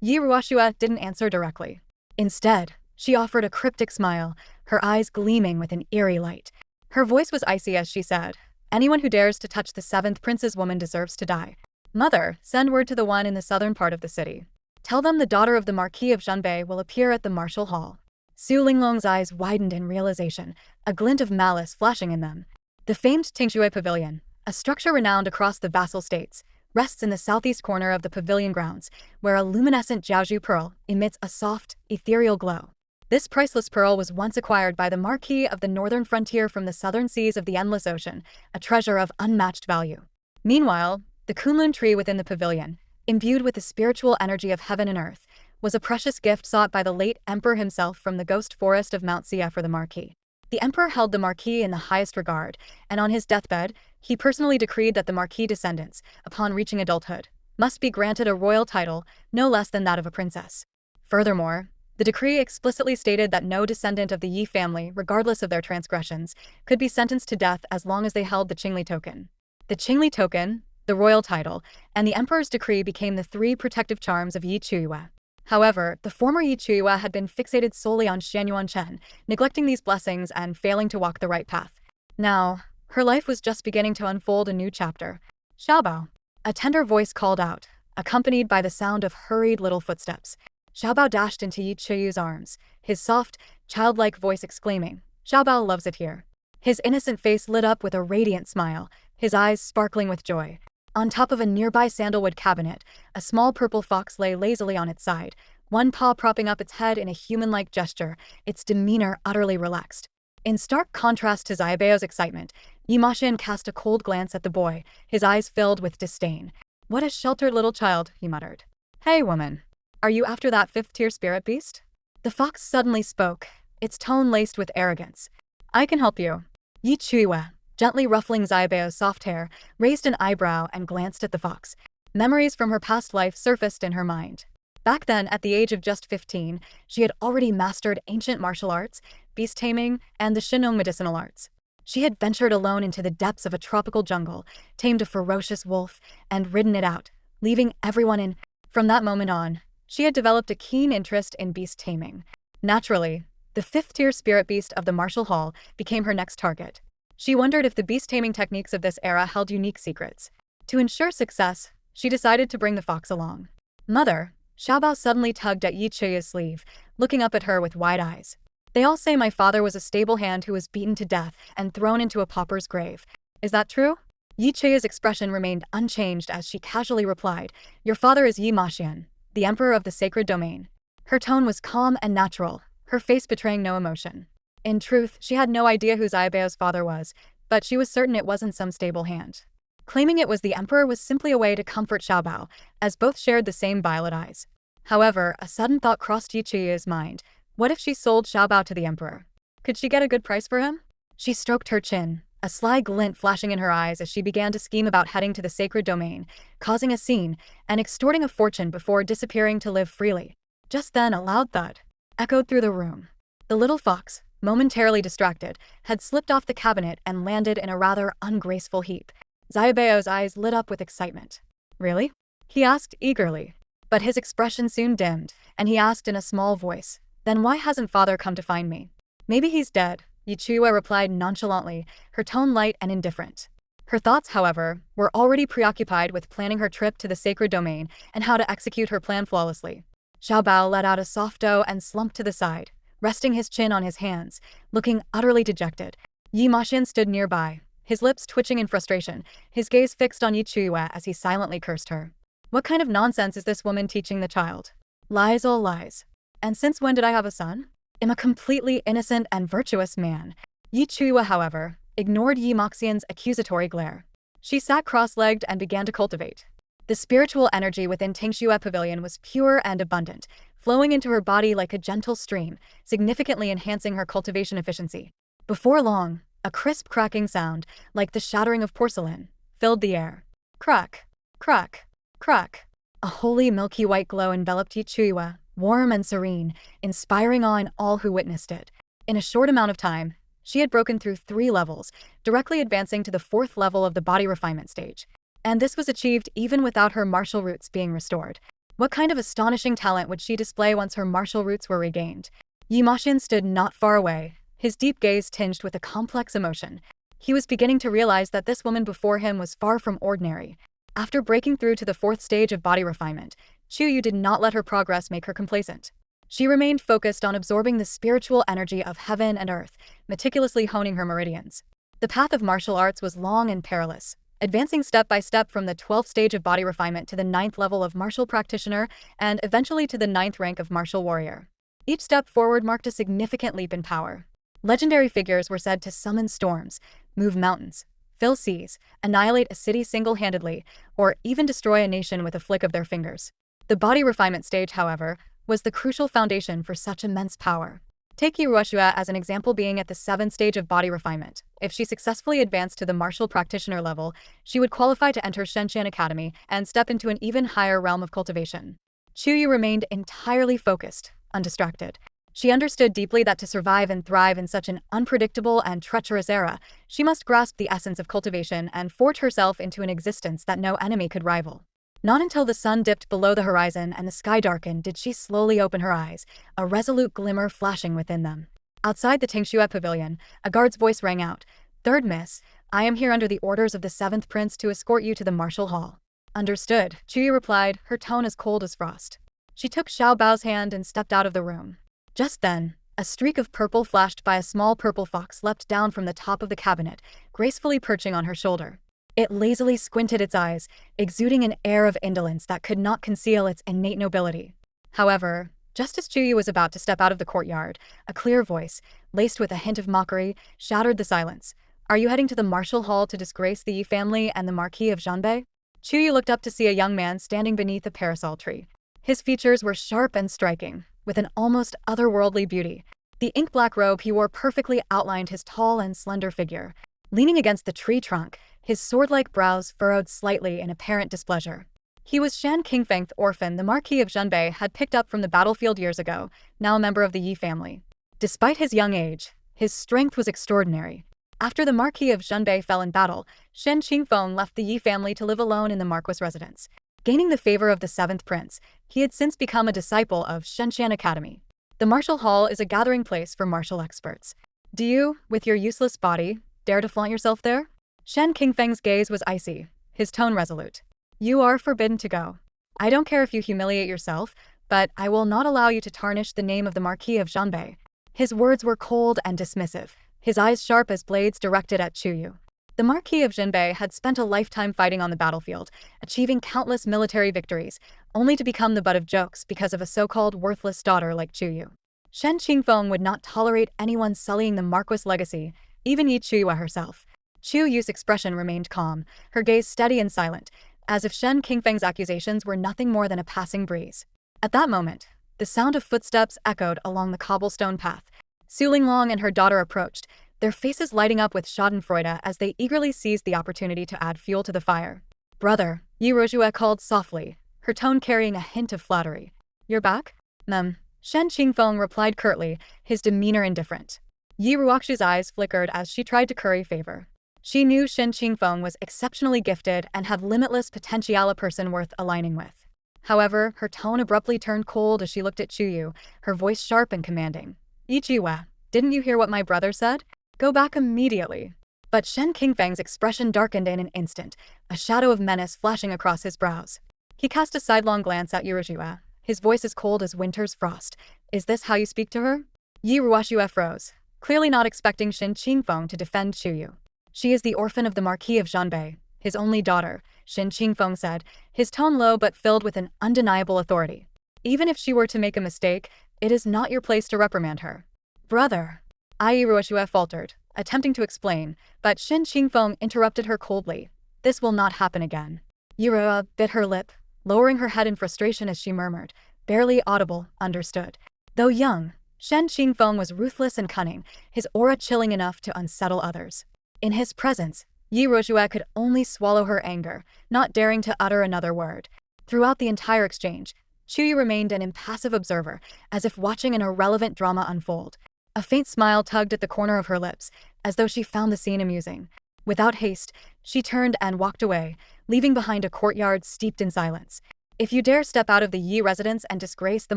Yi Ruoshua didn't answer directly. Instead, she offered a cryptic smile, her eyes gleaming with an eerie light. Her voice was icy as she said, "Anyone who dares to touch the seventh prince's woman deserves to die. Mother, send word to the one in the southern part of the city. Tell them the daughter of the Marquis of Jinbei will appear at the Martial Hall." Su Linglong's eyes widened in realization, a glint of malice flashing in them. The famed Chuyue Pavilion, a structure renowned across the vassal states, rests in the southeast corner of the pavilion grounds, where a luminescent Jiaozhu pearl emits a soft, ethereal glow. This priceless pearl was once acquired by the Marquis of the northern frontier from the southern seas of the Endless Ocean, a treasure of unmatched value. Meanwhile, the Kunlun tree within the pavilion, imbued with the spiritual energy of heaven and earth, was a precious gift sought by the late emperor himself from the ghost forest of Mount Sia for the Marquis. The emperor held the Marquis in the highest regard, and on his deathbed, he personally decreed that the Marquis descendants, upon reaching adulthood, must be granted a royal title, no less than that of a princess. Furthermore, the decree explicitly stated that no descendant of the Yi family, regardless of their transgressions, could be sentenced to death as long as they held the Qingli token. The Qingli token, the royal title, and the emperor's decree became the three protective charms of Yi Chuyue. However, the former Yi Chuyue had been fixated solely on Shenwu Empire, neglecting these blessings and failing to walk the right path. Now, her life was just beginning to unfold a new chapter. "Xiaobao," a tender voice called out, accompanied by the sound of hurried little footsteps. Xiaobao dashed into Yi Chuyue's arms, his soft, childlike voice exclaiming, "Xiaobao loves it here." His innocent face lit up with a radiant smile, his eyes sparkling with joy. On top of a nearby sandalwood cabinet, a small purple fox lay lazily on its side, one paw propping up its head in a human-like gesture, its demeanor utterly relaxed. In stark contrast to Xiaobao's excitement, Yi Maxian cast a cold glance at the boy, his eyes filled with disdain. "What a sheltered little child," he muttered. "Hey, woman. Are you after that fifth-tier spirit beast?" The fox suddenly spoke, its tone laced with arrogance. "I can help you." Yi Chuyue, gently ruffling Xiaobao's soft hair, raised an eyebrow and glanced at the fox. Memories from her past life surfaced in her mind. Back then, at the age of just 15, she had already mastered ancient martial arts, beast taming, and the Shenwu medicinal arts. She had ventured alone into the depths of a tropical jungle, tamed a ferocious wolf, and ridden it out, leaving everyone in. From that moment on, she had developed a keen interest in beast taming. Naturally, the fifth-tier spirit beast of the Martial Hall became her next target. She wondered if the beast-taming techniques of this era held unique secrets. To ensure success, she decided to bring the fox along. "Mother," Xiaobao suddenly tugged at Yi Chuyue's sleeve, looking up at her with wide eyes. "They all say my father was a stable hand who was beaten to death and thrown into a pauper's grave. Is that true?" Yi Chuyue's expression remained unchanged as she casually replied, "Your father is Yi Maxian, the emperor of the sacred domain." Her tone was calm and natural, her face betraying no emotion. In truth, she had no idea who Xiaobao's father was, but she was certain it wasn't some stable hand. Claiming it was the emperor was simply a way to comfort Xiaobao, as both shared the same violet eyes. However, a sudden thought crossed Yi Chuyue's mind. What if she sold Xiaobao to the emperor? Could she get a good price for him? She stroked her chin, a sly glint flashing in her eyes as she began to scheme about heading to the sacred domain, causing a scene, and extorting a fortune before disappearing to live freely. Just then a loud thud echoed through the room. The little fox, momentarily distracted, had slipped off the cabinet and landed in a rather ungraceful heap. Xiaobeo's eyes lit up with excitement. Really? He asked eagerly. But his expression soon dimmed, and he asked in a small voice, "Then why hasn't father come to find me?" "Maybe he's dead," Chuyue replied nonchalantly, her tone light and indifferent. Her thoughts, however, were already preoccupied with planning her trip to the sacred domain and how to execute her plan flawlessly. Xiao Bao let out a soft "oh" and slumped to the side, resting his chin on his hands, looking utterly dejected. Yi Maxin stood nearby, his lips twitching in frustration, his gaze fixed on Chuyue as he silently cursed her. What kind of nonsense is this woman teaching the child? Lies, all lies. And since when did I have a son? I'm a completely innocent and virtuous man. Chuyue, however, ignored Yi Maxin's accusatory glare. She sat cross-legged and began to cultivate. The spiritual energy within Tingxue Pavilion was pure and abundant, flowing into her body like a gentle stream, significantly enhancing her cultivation efficiency. Before long, a crisp cracking sound, like the shattering of porcelain, filled the air. Crack, crack, crack. A holy milky white glow enveloped Chuyue, warm and serene, inspiring awe in all who witnessed it. In a short amount of time, she had broken through 3 levels, directly advancing to the 4th level of the body refinement stage. And this was achieved even without her martial roots being restored. What kind of astonishing talent would she display once her martial roots were regained? Yi Maxin stood not far away, his deep gaze tinged with a complex emotion. He was beginning to realize that this woman before him was far from ordinary. After breaking through to the 4th stage of body refinement, Chuyue did not let her progress make her complacent. She remained focused on absorbing the spiritual energy of heaven and earth, meticulously honing her meridians. The path of martial arts was long and perilous, advancing step by step from the 12th stage of body refinement to the 9th level of martial practitioner and eventually to the 9th rank of martial warrior. Each step forward marked a significant leap in power. Legendary figures were said to summon storms, move mountains, fill seas, annihilate a city single-handedly, or even destroy a nation with a flick of their fingers. The body refinement stage, however, was the crucial foundation for such immense power. Take Yuruoshua as an example. Being at the 7th stage of body refinement, if she successfully advanced to the martial practitioner level, she would qualify to enter Shenshan Academy and step into an even higher realm of cultivation. Chuyue remained entirely focused, undistracted. She understood deeply that to survive and thrive in such an unpredictable and treacherous era, she must grasp the essence of cultivation and forge herself into an existence that no enemy could rival. Not until the sun dipped below the horizon and the sky darkened did she slowly open her eyes, a resolute glimmer flashing within them. Outside the Tingxue Pavilion, a guard's voice rang out, "Third Miss, I am here under the orders of the 7th Prince to escort you to the martial hall." "Understood," Chuyue replied, her tone as cold as frost. She took Xiao Bao's hand and stepped out of the room. Just then, a streak of purple flashed by. A small purple fox leapt down from the top of the cabinet, gracefully perching on her shoulder. It lazily squinted its eyes, exuding an air of indolence that could not conceal its innate nobility. However, just as Chuyue was about to step out of the courtyard, a clear voice, laced with a hint of mockery, shattered the silence. "Are you heading to the martial hall to disgrace the Yi family and the Marquis of Zhanbei?" Chuyue looked up to see a young man standing beneath a parasol tree. His features were sharp and striking, with an almost otherworldly beauty. The ink-black robe he wore perfectly outlined his tall and slender figure. Leaning against the tree trunk, his sword-like brows furrowed slightly in apparent displeasure. He was Shan Qingfeng's orphan the Marquis of Zhanbei had picked up from the battlefield years ago, now a member of the Yi family. Despite his young age, his strength was extraordinary. After the Marquis of Zhanbei fell in battle, Shen Qingfeng left the Yi family to live alone in the Marquis residence. Gaining the favor of the 7th Prince, he had since become a disciple of Shenshan Academy. The martial hall is a gathering place for martial experts. Do you, with your useless body, dare to flaunt yourself there? Shen Qingfeng's gaze was icy, his tone resolute. You are forbidden to go. I don't care if you humiliate yourself, but I will not allow you to tarnish the name of the Marquis of Zhanbei. His words were cold and dismissive, his eyes sharp as blades directed at Chuyue. The Marquis of Zhanbei had spent a lifetime fighting on the battlefield, achieving countless military victories, only to become the butt of jokes because of a so-called worthless daughter like Chuyue. Shen Qingfeng would not tolerate anyone sullying the Marquis legacy, even Yi Chuyue herself. Chuyue's expression remained calm, her gaze steady and silent, as if Shen Qingfeng's accusations were nothing more than a passing breeze. At that moment, the sound of footsteps echoed along the cobblestone path. Su Linglong and her daughter approached, their faces lighting up with schadenfreude as they eagerly seized the opportunity to add fuel to the fire. "Brother," Yuruoshua called softly, her tone carrying a hint of flattery. "You're back?" Shen Qingfeng replied curtly, his demeanor indifferent. Yi Ruoxu's eyes flickered as she tried to curry favor. She knew Shen Qingfeng was exceptionally gifted and had limitless potential, a person worth aligning with. However, her tone abruptly turned cold as she looked at Chuyue, her voice sharp and commanding. Ichiwa, didn't you hear what my brother said? Go back immediately. But Shen Qingfeng's expression darkened in an instant, a shadow of menace flashing across his brows. He cast a sidelong glance at Ichiwa, his voice as cold as winter's frost. Is this how you speak to her? Yi Ruoxu froze, clearly not expecting Shen Qingfeng to defend Chuyue. She is the orphan of the Marquis of Zhanbei, his only daughter, Shen Qingfeng said, his tone low but filled with an undeniable authority. Even if she were to make a mistake, it is not your place to reprimand her. Brother. Yi Ruoxu faltered, attempting to explain, but Shen Qingfeng interrupted her coldly. This will not happen again. Yura bit her lip, lowering her head in frustration as she murmured, barely audible, understood. Though young, Shen Qingfeng was ruthless and cunning, his aura chilling enough to unsettle others. In his presence, Yi Ruoxu could only swallow her anger, not daring to utter another word. Throughout the entire exchange, Chuyue remained an impassive observer, as if watching an irrelevant drama unfold. A faint smile tugged at the corner of her lips, as though she found the scene amusing. Without haste, she turned and walked away, leaving behind a courtyard steeped in silence. If you dare step out of the Yi residence and disgrace the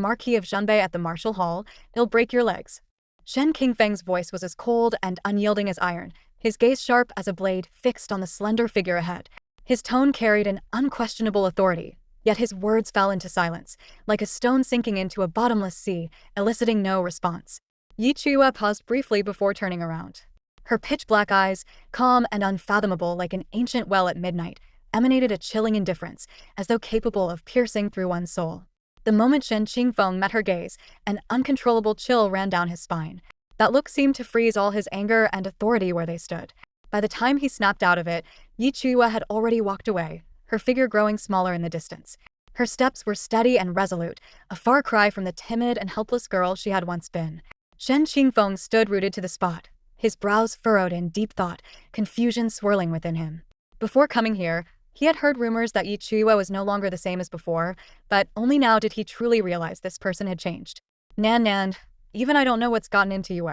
Marquis of Zhanbei at the Martial Hall, he'll break your legs. Shen Qingfeng's voice was as cold and unyielding as iron, his gaze sharp as a blade fixed on the slender figure ahead. His tone carried an unquestionable authority, yet his words fell into silence, like a stone sinking into a bottomless sea, eliciting no response. Yi Chuyue paused briefly before turning around. Her pitch-black eyes, calm and unfathomable like an ancient well at midnight, emanated a chilling indifference, as though capable of piercing through one's soul. The moment Shen Qingfeng met her gaze, an uncontrollable chill ran down his spine. That look seemed to freeze all his anger and authority where they stood. By the time he snapped out of it, Yi Chuyue had already walked away, her figure growing smaller in the distance. Her steps were steady and resolute, a far cry from the timid and helpless girl she had once been. Shen Qingfeng stood rooted to the spot, his brows furrowed in deep thought, confusion swirling within him. Before coming here, he had heard rumors that Yi Chuyue was no longer the same as before, but only now did he truly realize this person had changed. Nan, even I don't know what's gotten into you.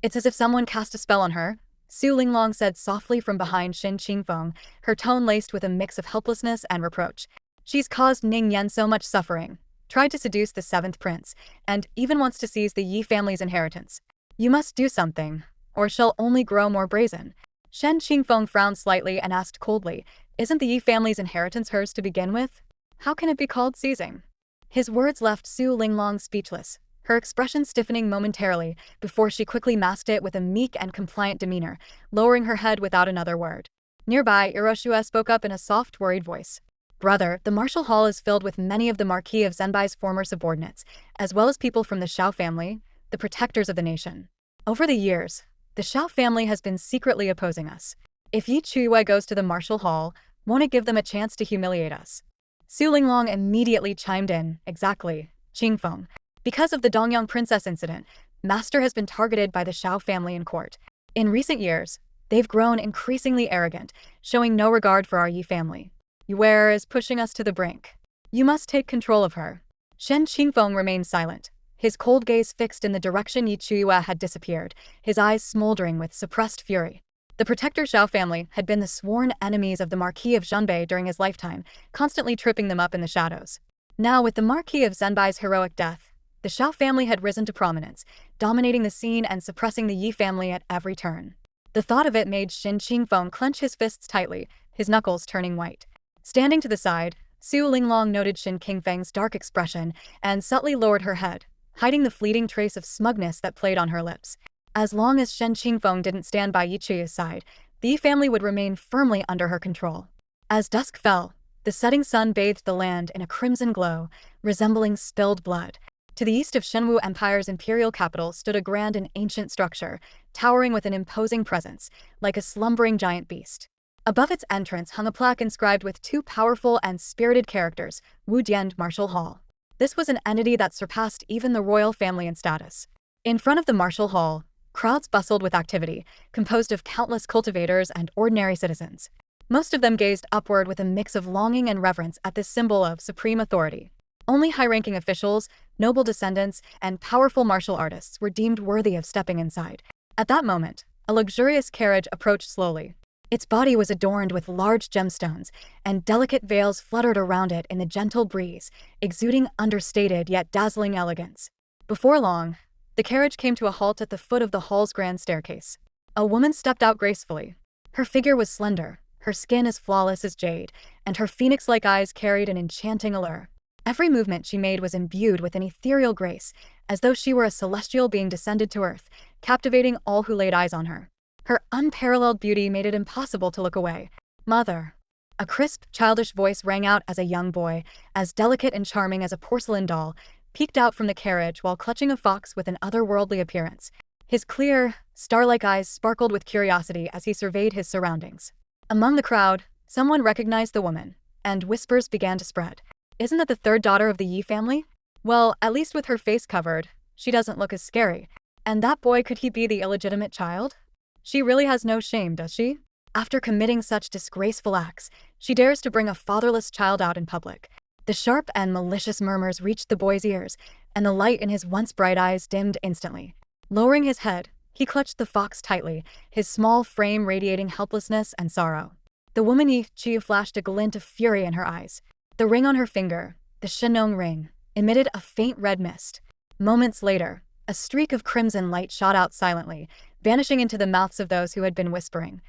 It's as if someone cast a spell on her, Su Linglong said softly from behind Shen Qingfeng, her tone laced with a mix of helplessness and reproach. She's caused Ning Yan so much suffering, tried to seduce the seventh prince, and even wants to seize the Yi family's inheritance. You must do something, or she'll only grow more brazen. Shen Qingfeng frowned slightly and asked coldly, isn't the Yi family's inheritance hers to begin with? How can it be called seizing? His words left Su Linglong speechless, her expression stiffening momentarily before she quickly masked it with a meek and compliant demeanor, lowering her head without another word. Nearby, Iroshua spoke up in a soft, worried voice. Brother, the martial hall is filled with many of the Marquis of Zhanbei's former subordinates, as well as people from the Shao family, the protectors of the nation. Over the years, the Shao family has been secretly opposing us. If Yi Chuyue goes to the martial hall, won't it give them a chance to humiliate us? Su Linglong immediately chimed in, exactly, Qingfeng. Because of the Dongyang princess incident, Master has been targeted by the Shao family in court. In recent years, they've grown increasingly arrogant, showing no regard for our Yi family. Yue is pushing us to the brink. You must take control of her. Shen Qingfeng remained silent, his cold gaze fixed in the direction Yi Chuyue had disappeared, his eyes smoldering with suppressed fury. The protector Shao family had been the sworn enemies of the Marquis of Zhanbei during his lifetime, constantly tripping them up in the shadows. Now, with the Marquis of Zhanbei's heroic death, the Shao family had risen to prominence, dominating the scene and suppressing the Yi family at every turn. The thought of it made Shen Qingfeng clench his fists tightly, his knuckles turning white. Standing to the side, Su Linglong noted Shen Qingfeng's dark expression and subtly lowered her head, hiding the fleeting trace of smugness that played on her lips. As long as Shen Qingfeng didn't stand by Yi Chuyue's side, the Yi family would remain firmly under her control. As dusk fell, the setting sun bathed the land in a crimson glow, resembling spilled blood. To the east of Shenwu Empire's imperial capital stood a grand and ancient structure, towering with an imposing presence, like a slumbering giant beast. Above its entrance hung a plaque inscribed with two powerful and spirited characters, Wu Dian Martial Hall. This was an entity that surpassed even the royal family in status. In front of the Martial Hall, crowds bustled with activity, composed of countless cultivators and ordinary citizens. Most of them gazed upward with a mix of longing and reverence at this symbol of supreme authority. Only high-ranking officials, noble descendants, and powerful martial artists were deemed worthy of stepping inside. At that moment, a luxurious carriage approached slowly. Its body was adorned with large gemstones, and delicate veils fluttered around it in the gentle breeze, exuding understated yet dazzling elegance. Before long, the carriage came to a halt at the foot of the hall's grand staircase. A woman stepped out gracefully. Her figure was slender, her skin as flawless as jade, and her phoenix-like eyes carried an enchanting allure. Every movement she made was imbued with an ethereal grace, as though she were a celestial being descended to earth, captivating all who laid eyes on her. Her unparalleled beauty made it impossible to look away. "Mother." A crisp, childish voice rang out as a young boy, as delicate and charming as a porcelain doll, peeked out from the carriage while clutching a fox with an otherworldly appearance. His clear, star-like eyes sparkled with curiosity as he surveyed his surroundings. Among the crowd, someone recognized the woman, and whispers began to spread. "Isn't that the third daughter of the Yi family? Well, at least with her face covered, she doesn't look as scary. And that boy, could he be the illegitimate child? She really has no shame, does she? After committing such disgraceful acts, she dares to bring a fatherless child out in public." The sharp and malicious murmurs reached the boy's ears, and the light in his once bright eyes dimmed instantly. Lowering his head, he clutched the fox tightly, his small frame radiating helplessness and sorrow. The woman Chuyue flashed a glint of fury in her eyes. The ring on her finger, the Shenwu ring, emitted a faint red mist. Moments later, a streak of crimson light shot out silently, vanishing into the mouths of those who had been whispering.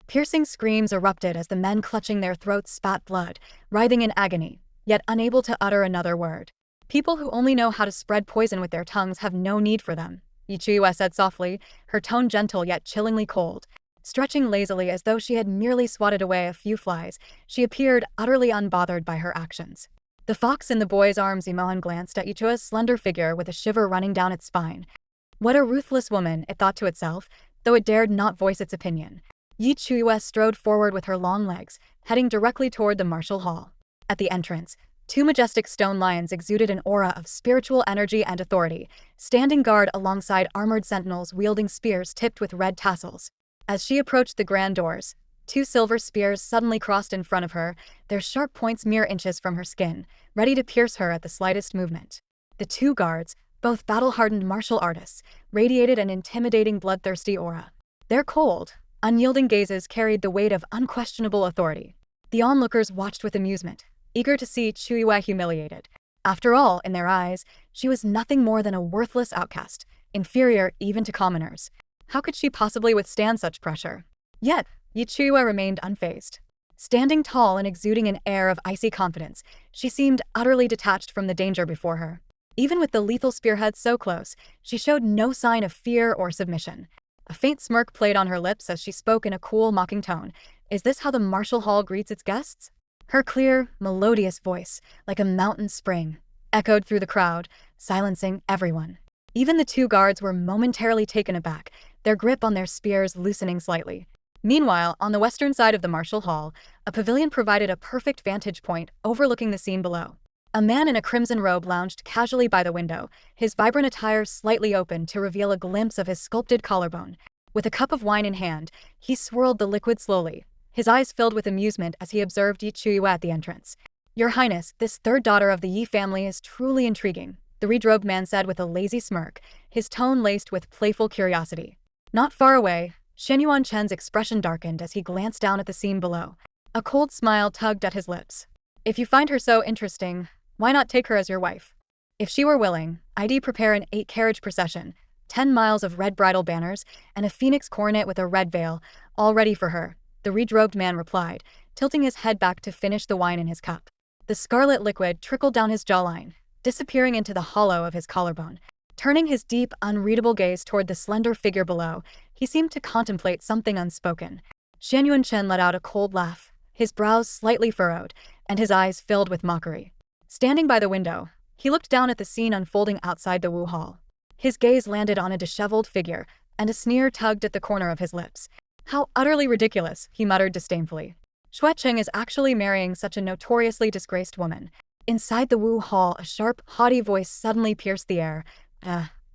Piercing screams erupted as the men clutching their throats spat blood, writhing in agony, yet unable to utter another word. "People who only know how to spread poison with their tongues have no need for them," Chuyue said softly, her tone gentle yet chillingly cold. Stretching lazily as though she had merely swatted away a few flies, she appeared utterly unbothered by her actions. The fox in the boy's arms glanced at Chuye's slender figure with a shiver running down its spine. What a ruthless woman, it thought to itself, though it dared not voice its opinion. Chuyue strode forward with her long legs, heading directly toward the martial hall. At the entrance, two majestic stone lions exuded an aura of spiritual energy and authority, standing guard alongside armored sentinels wielding spears tipped with red tassels. As she approached the grand doors, two silver spears suddenly crossed in front of her, their sharp points mere inches from her skin, ready to pierce her at the slightest movement. The two guards, both battle-hardened martial artists, radiated an intimidating bloodthirsty aura. Their cold, unyielding gazes carried the weight of unquestionable authority. The onlookers watched with amusement, eager to see Chuyue humiliated. After all, in their eyes, she was nothing more than a worthless outcast, inferior even to commoners. How could she possibly withstand such pressure? Yet, Chuyue remained unfazed. Standing tall and exuding an air of icy confidence, she seemed utterly detached from the danger before her. Even with the lethal spearhead so close, she showed no sign of fear or submission. A faint smirk played on her lips as she spoke in a cool, mocking tone. "Is this how the martial hall greets its guests?" Her clear, melodious voice, like a mountain spring, echoed through the crowd, silencing everyone. Even the two guards were momentarily taken aback, their grip on their spears loosening slightly. Meanwhile, on the western side of the martial hall, a pavilion provided a perfect vantage point overlooking the scene below. A man in a crimson robe lounged casually by the window, his vibrant attire slightly open to reveal a glimpse of his sculpted collarbone. With a cup of wine in hand, he swirled the liquid slowly, his eyes filled with amusement as he observed Chuyue at the entrance. "Your Highness, this third daughter of the Yi family is truly intriguing," the red-robed man said with a lazy smirk, his tone laced with playful curiosity. Not far away, Shenwu Emp's expression darkened as he glanced down at the scene below. A cold smile tugged at his lips. "If you find her so interesting, why not take her as your wife? If she were willing, I'd prepare an 8-carriage procession, 10 miles of red bridal banners, and a phoenix coronet with a red veil, all ready for her," the red-robed man replied, tilting his head back to finish the wine in his cup. The scarlet liquid trickled down his jawline, disappearing into the hollow of his collarbone. Turning his deep, unreadable gaze toward the slender figure below, he seemed to contemplate something unspoken. Shenwu Emp let out a cold laugh, his brows slightly furrowed, and his eyes filled with mockery. Standing by the window, he looked down at the scene unfolding outside the Wu Hall. His gaze landed on a disheveled figure, and a sneer tugged at the corner of his lips. "How utterly ridiculous," he muttered disdainfully. "Chuyue is actually marrying such a notoriously disgraced woman." Inside the Wu Hall, a sharp, haughty voice suddenly pierced the air.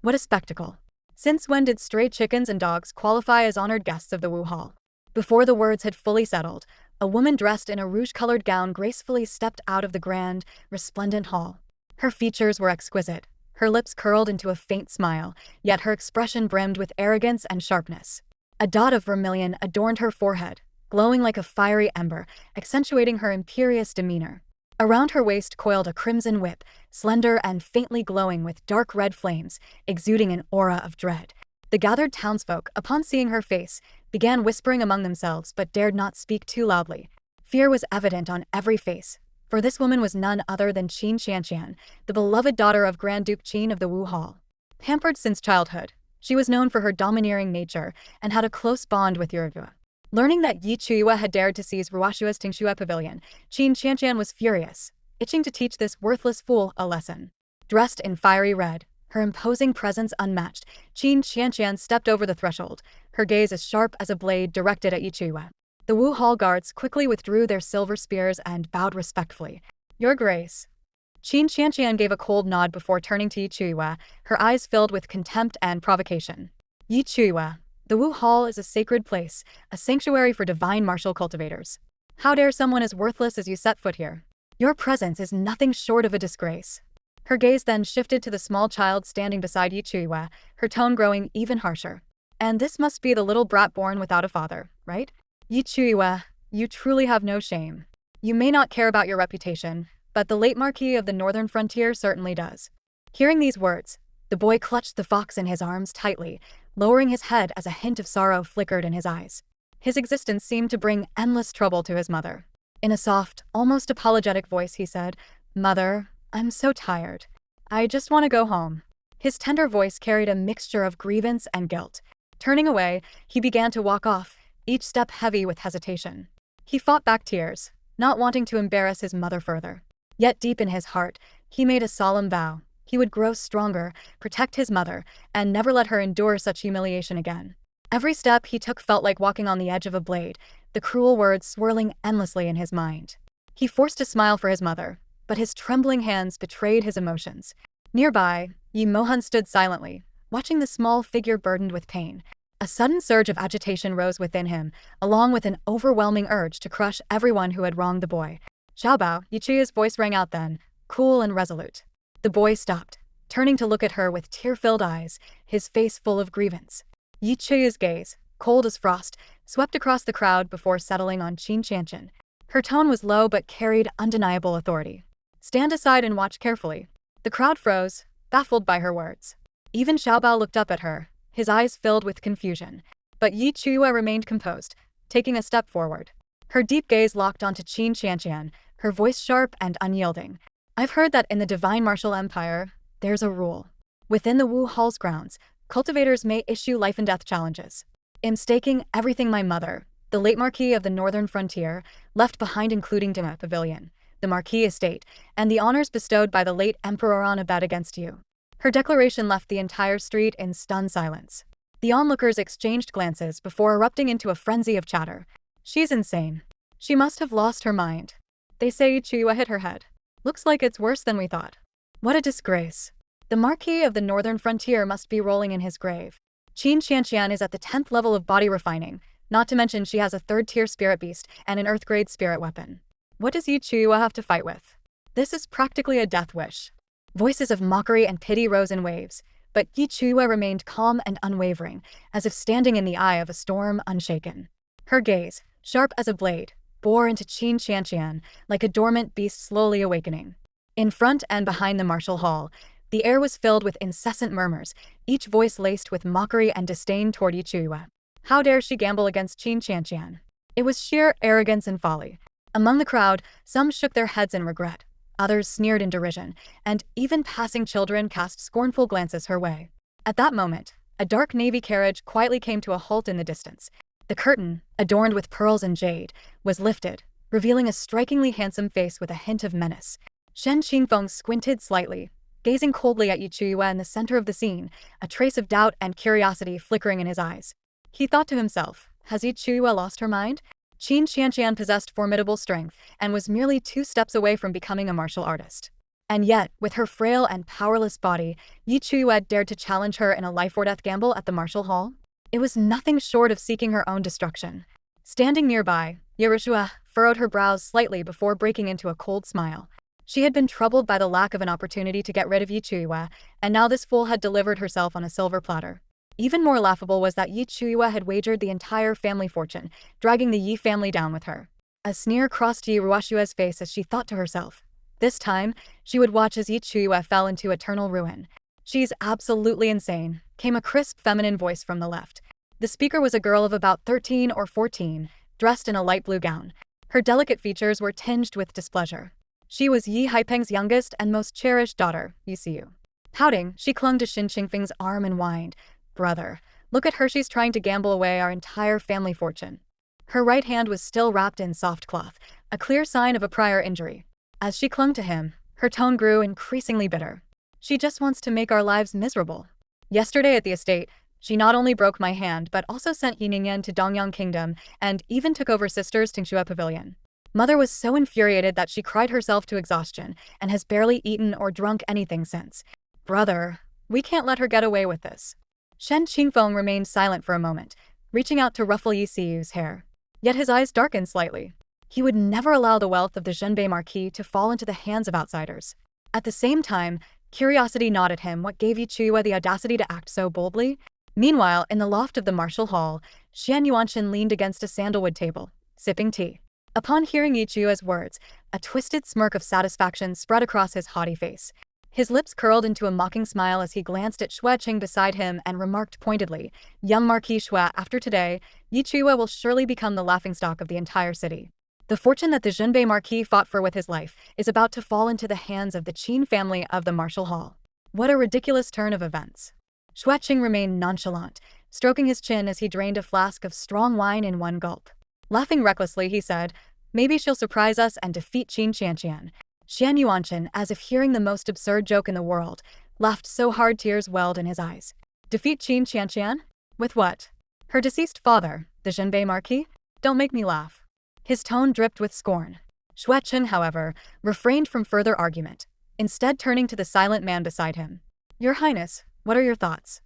What a spectacle. Since when did stray chickens and dogs qualify as honored guests of the Wu Hall?" Before the words had fully settled, a woman dressed in a rouge-colored gown gracefully stepped out of the grand, resplendent hall. Her features were exquisite, Her lips curled into a faint smile, yet her expression brimmed with arrogance and sharpness. A dot of vermilion adorned her forehead, glowing like a fiery ember, accentuating her imperious demeanor. Around her waist coiled a crimson whip, slender and faintly glowing with dark red flames, exuding an aura of dread. The gathered townsfolk, upon seeing her face, began whispering among themselves but dared not speak too loudly. Fear was evident on every face, for this woman was none other than Qin Qianqian, the beloved daughter of Grand Duke Qin of the Wu Hall. Pampered since childhood, she was known for her domineering nature and had a close bond with Chuyue. Learning that Chuyue had dared to seize Ruoshua's Tingxue pavilion, Qin Qianqian was furious, itching to teach this worthless fool a lesson. Dressed in fiery red, her imposing presence unmatched, Qin Qianqian stepped over the threshold, her gaze as sharp as a blade directed at Chuyue. The Wu Hall guards quickly withdrew their silver spears and bowed respectfully. "Your Grace." Qin Qianqian gave a cold nod before turning to Chuyue, her eyes filled with contempt and provocation. "Chuyue, the Wu Hall is a sacred place, a sanctuary for divine martial cultivators. How dare someone as worthless as you set foot here? Your presence is nothing short of a disgrace." Her gaze then shifted to the small child standing beside Chuyue, her tone growing even harsher. "And this must be the little brat born without a father, right? Chuyue, you truly have no shame. You may not care about your reputation, but the late Marquis of the Northern Frontier certainly does." Hearing these words, the boy clutched the fox in his arms tightly, lowering his head as a hint of sorrow flickered in his eyes. His existence seemed to bring endless trouble to his mother. In a soft, almost apologetic voice he said, "Mother, I'm so tired. I just want to go home." His tender voice carried a mixture of grievance and guilt. Turning away, he began to walk off, each step heavy with hesitation. He fought back tears, not wanting to embarrass his mother further. Yet deep in his heart, he made a solemn vow. He would grow stronger, protect his mother, and never let her endure such humiliation again. Every step he took felt like walking on the edge of a blade, the cruel words swirling endlessly in his mind. He forced a smile for his mother, but his trembling hands betrayed his emotions. Nearby, Yi Mohun stood silently, watching the small figure burdened with pain. A sudden surge of agitation rose within him, along with an overwhelming urge to crush everyone who had wronged the boy. "Xiaobao," Yuchia's voice rang out then, cool and resolute. The boy stopped, turning to look at her with tear-filled eyes, his face full of grievance. Yuchia's gaze, cold as frost, swept across the crowd before settling on Qin Qianqian. Her tone was low but carried undeniable authority. "Stand aside and watch carefully." The crowd froze, baffled by her words. Even Xiaobao looked up at her, his eyes filled with confusion. But Chuyue remained composed, taking a step forward. Her deep gaze locked onto Qin Qianqian, her voice sharp and unyielding. "I've heard that in the Divine Martial Empire, there's a rule. Within the Wu Hall's grounds, cultivators may issue life-and-death challenges. In staking everything my mother, the late Marquis of the Northern Frontier, left behind including Illegitimate Pavilion, the Marquis estate, and the honors bestowed by the late Emperor on a bet against you." Her declaration left the entire street in stunned silence. The onlookers exchanged glances before erupting into a frenzy of chatter. "She's insane. She must have lost her mind. They say Chuyue hit her head. Looks like it's worse than we thought. What a disgrace. The Marquis of the Northern Frontier must be rolling in his grave. Qin Qianqian is at the 10th level of body refining, not to mention she has a 3rd-tier spirit beast and an Earth-grade spirit weapon. What does Chuyue have to fight with? This is practically a death wish." Voices of mockery and pity rose in waves, but Chuyue remained calm and unwavering, as if standing in the eye of a storm unshaken. Her gaze, sharp as a blade, bore into Qin Qianqian like a dormant beast slowly awakening. In front and behind the martial hall, the air was filled with incessant murmurs, each voice laced with mockery and disdain toward Chuyue. How dare she gamble against Qin Qianqian? It was sheer arrogance and folly. Among the crowd, some shook their heads in regret, others sneered in derision, and even passing children cast scornful glances her way. At that moment, a dark navy carriage quietly came to a halt in the distance. The curtain, adorned with pearls and jade, was lifted, revealing a strikingly handsome face with a hint of menace. Shen Qingfeng squinted slightly, gazing coldly at Chuyue in the center of the scene, a trace of doubt and curiosity flickering in his eyes. He thought to himself, has Chuyue lost her mind? Qin Qianqian possessed formidable strength and was merely 2 steps away from becoming a martial artist. And yet, with her frail and powerless body, Chuyue dared to challenge her in a life-or-death gamble at the martial hall? It was nothing short of seeking her own destruction. Standing nearby, Yerushua furrowed her brows slightly before breaking into a cold smile. She had been troubled by the lack of an opportunity to get rid of Chuyue, and now this fool had delivered herself on a silver platter. Even more laughable was that Chuyue had wagered the entire family fortune, dragging the Yi family down with her. A sneer crossed Ruoshue's face as she thought to herself. This time, she would watch as Chuyue fell into eternal ruin. She's absolutely insane, came a crisp feminine voice from the left. The speaker was a girl of about 13 or 14, dressed in a light blue gown. Her delicate features were tinged with displeasure. She was Yi Haipeng's youngest and most cherished daughter, Yisiu. Pouting, she clung to Shin Qingfeng's arm and whined, "Brother, look at her, she's trying to gamble away our entire family fortune." Her right hand was still wrapped in soft cloth, a clear sign of a prior injury. As she clung to him, her tone grew increasingly bitter. "She just wants to make our lives miserable. Yesterday at the estate, she not only broke my hand but also sent Yiningyan to Dongyang Kingdom and even took over Sister's Tingxue Pavilion. Mother was so infuriated that she cried herself to exhaustion and has barely eaten or drunk anything since. Brother, we can't let her get away with this." Shen Qingfeng remained silent for a moment, reaching out to ruffle Yisiu's hair. Yet his eyes darkened slightly. He would never allow the wealth of the Zhenbei Marquis to fall into the hands of outsiders. At the same time, curiosity gnawed at him what gave Chuyue the audacity to act so boldly. Meanwhile, in the loft of the martial hall, Xian Yuanshan leaned against a sandalwood table, sipping tea. Upon hearing Chuyue's words, a twisted smirk of satisfaction spread across his haughty face. His lips curled into a mocking smile as he glanced at Xue Qing beside him and remarked pointedly, "Young Marquis Xue, after today, Chuyue will surely become the laughingstock of the entire city. The fortune that the Zhenbei Marquis fought for with his life is about to fall into the hands of the Qin family of the martial hall. What a ridiculous turn of events." Xue Qing remained nonchalant, stroking his chin as he drained a flask of strong wine in one gulp. Laughing recklessly, he said, "Maybe she'll surprise us and defeat Qin Qianqian." Xian Yuanshan, as if hearing the most absurd joke in the world, laughed so hard tears welled in his eyes. "Defeat Qin Qianqian? With what? Her deceased father, the Zhenbei Marquis? Don't make me laugh." His tone dripped with scorn. Xue Qing, however, refrained from further argument, instead turning to the silent man beside him. "Your Highness, what are your thoughts?"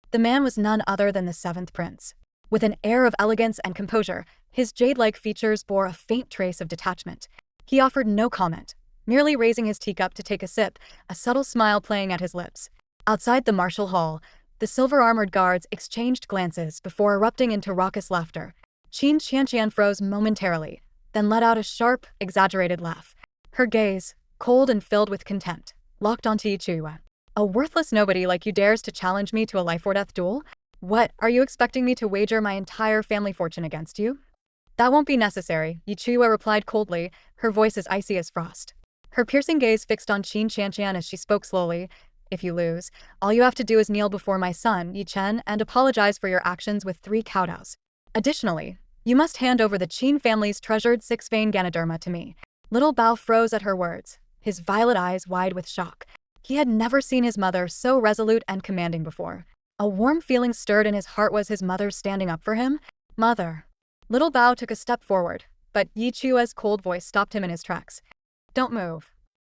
The man was none other than the seventh prince. With an air of elegance and composure, his jade-like features bore a faint trace of detachment. He offered no comment, merely raising his teacup to take a sip, a subtle smile playing at his lips. Outside the martial hall, the silver-armored guards exchanged glances before erupting into raucous laughter. Qin Qianqian froze momentarily, then let out a sharp, exaggerated laugh. Her gaze, cold and filled with contempt, locked onto Chuyue. "A worthless nobody like you dares to challenge me to a life-or-death duel? What, are you expecting me to wager my entire family fortune against you?" "That won't be necessary," Chuyue replied coldly, her voice as icy as frost. Her piercing gaze fixed on Qin Qianqian as she spoke slowly. "If you lose, all you have to do is kneel before my son, Yi Chen, and apologize for your actions with 3 kowtows. Additionally, you must hand over the Qin family's treasured 6-vein Ganoderma to me." Little Bao froze at her words, his violet eyes wide with shock. He had never seen his mother so resolute and commanding before. A warm feeling stirred in his heart. Was his mother standing up for him? "Mother." Little Bao took a step forward, but Chue's cold voice stopped him in his tracks. "Don't move."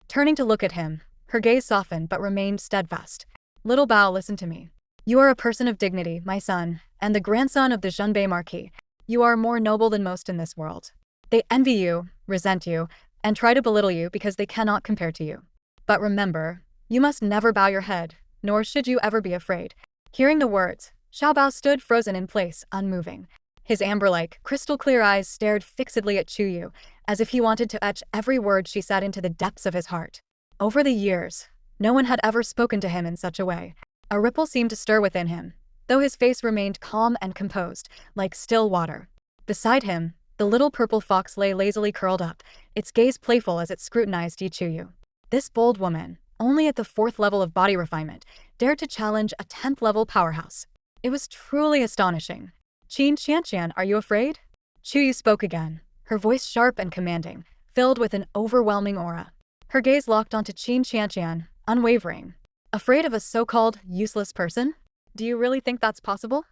Turning to look at him, her gaze softened but remained steadfast. "Little Bao, listen to me. You are a person of dignity, my son, and the grandson of the Zhenbei Marquis. You are more noble than most in this world. They envy you, resent you, and try to belittle you because they cannot compare to you. But remember, you must never bow your head, nor should you ever be afraid." Hearing the words, Xiaobao stood frozen in place, unmoving. His amber-like, crystal-clear eyes stared fixedly at Chuyue, as if he wanted to etch every word she said into the depths of his heart. Over the years, no one had ever spoken to him in such a way. A ripple seemed to stir within him, though his face remained calm and composed, like still water. Beside him, the little purple fox lay lazily curled up, its gaze playful as it scrutinized Chuyue. This bold woman, only at the 4th level of body refinement, dared to challenge a 10th level powerhouse. It was truly astonishing. "Qin Qianqian, are you afraid?" Chuyue spoke again, her voice sharp and commanding, filled with an overwhelming aura. Her gaze locked onto Qin Qianqian, unwavering. "Afraid of a so-called useless person? Do you really think that's possible?"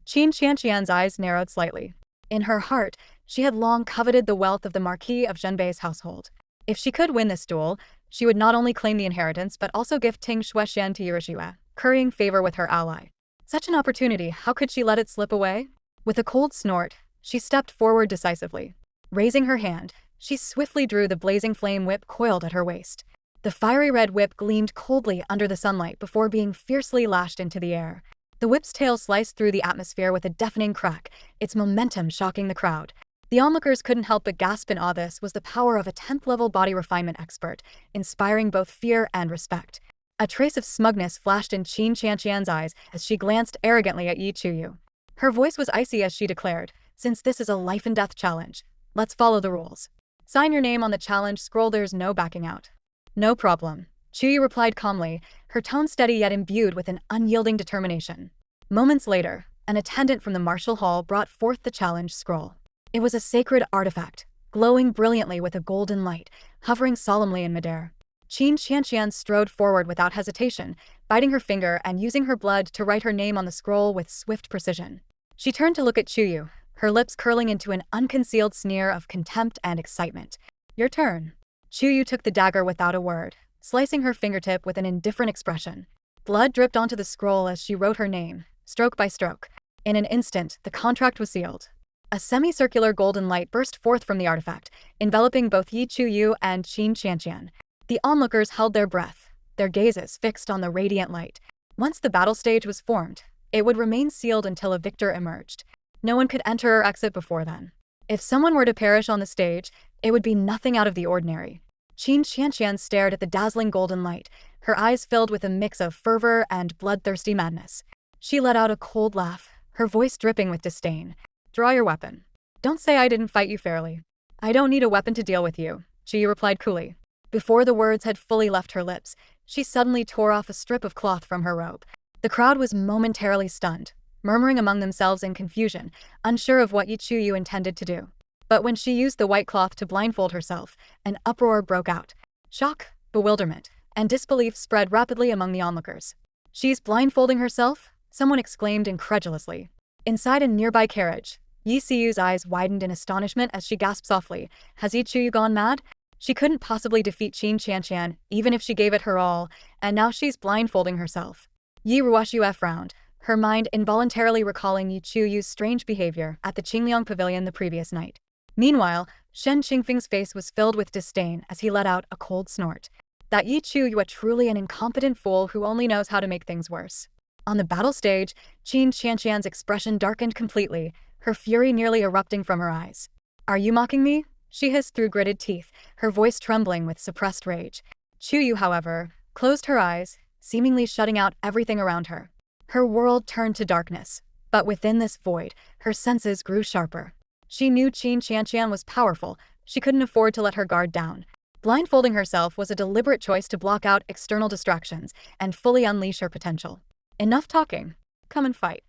Qin Qianqian's eyes narrowed slightly. In her heart, she had long coveted the wealth of the Marquis of Zhenbei's household. If she could win this duel, she would not only claim the inheritance but also gift Ting Shuexian to Yirishue, currying favor with her ally. Such an opportunity, how could she let it slip away? With a cold snort, she stepped forward decisively. Raising her hand, She swiftly drew the blazing flame whip coiled at her waist. The fiery red whip gleamed coldly under the sunlight before being fiercely lashed into the air. The whip's tail sliced through the atmosphere with a deafening crack, its momentum shocking the crowd. The onlookers couldn't help but gasp in awe. This was the power of a 10th-level body refinement expert, inspiring both fear and respect. A trace of smugness flashed in Qin Qianqian's eyes as she glanced arrogantly at Chuyue. Her voice was icy as she declared, "Since this is a life-and-death challenge, let's follow the rules. Sign your name on the challenge scroll, there's no backing out." "No problem," Chuyue replied calmly, her tone steady yet imbued with an unyielding determination. Moments later, an attendant from the martial hall brought forth the challenge scroll. It was a sacred artifact, glowing brilliantly with a golden light, hovering solemnly in midair. Qin Qianqian strode forward without hesitation, biting her finger and using her blood to write her name on the scroll with swift precision. She turned to look at Chuyue, her lips curling into an unconcealed sneer of contempt and excitement. "Your turn." Chuyue took the dagger without a word, slicing her fingertip with an indifferent expression. Blood dripped onto the scroll as she wrote her name, stroke by stroke. In an instant, the contract was sealed. A semicircular golden light burst forth from the artifact, enveloping both Chuyue and Qin Qianqian. The onlookers held their breath, their gazes fixed on the radiant light. Once the battle stage was formed, it would remain sealed until a victor emerged. No one could enter or exit before then. If someone were to perish on the stage, it would be nothing out of the ordinary. Qin Qianqian stared at the dazzling golden light, her eyes filled with a mix of fervor and bloodthirsty madness. She let out a cold laugh, her voice dripping with disdain. "Draw your weapon. Don't say I didn't fight you fairly." "I don't need a weapon to deal with you," Chuyue replied coolly. Before the words had fully left her lips, she suddenly tore off a strip of cloth from her robe. The crowd was momentarily stunned, murmuring among themselves in confusion, unsure of what Chuyue intended to do. But when she used the white cloth to blindfold herself, an uproar broke out. Shock, bewilderment, and disbelief spread rapidly among the onlookers. "She's blindfolding herself?" someone exclaimed incredulously. Inside a nearby carriage, Chuyue's eyes widened in astonishment as she gasped softly, "Has Chuyue gone mad? She couldn't possibly defeat Qin Qianqian, even if she gave it her all, and now she's blindfolding herself." Chuyue frowned, her mind involuntarily recalling Chuyue's strange behavior at the Qingliang Pavilion the previous night. Meanwhile, Shen Qingfeng's face was filled with disdain as he let out a cold snort. That Chuyue truly an incompetent fool who only knows how to make things worse. On the battle stage, Qin Qianqian's expression darkened completely, her fury nearly erupting from her eyes. "Are you mocking me?" she hissed through gritted teeth, her voice trembling with suppressed rage. Chuyue, however, closed her eyes, seemingly shutting out everything around her. Her world turned to darkness, but within this void, her senses grew sharper. She knew Qin Qianqian was powerful, she couldn't afford to let her guard down. Blindfolding herself was a deliberate choice to block out external distractions and fully unleash her potential. "Enough talking. Come and fight,"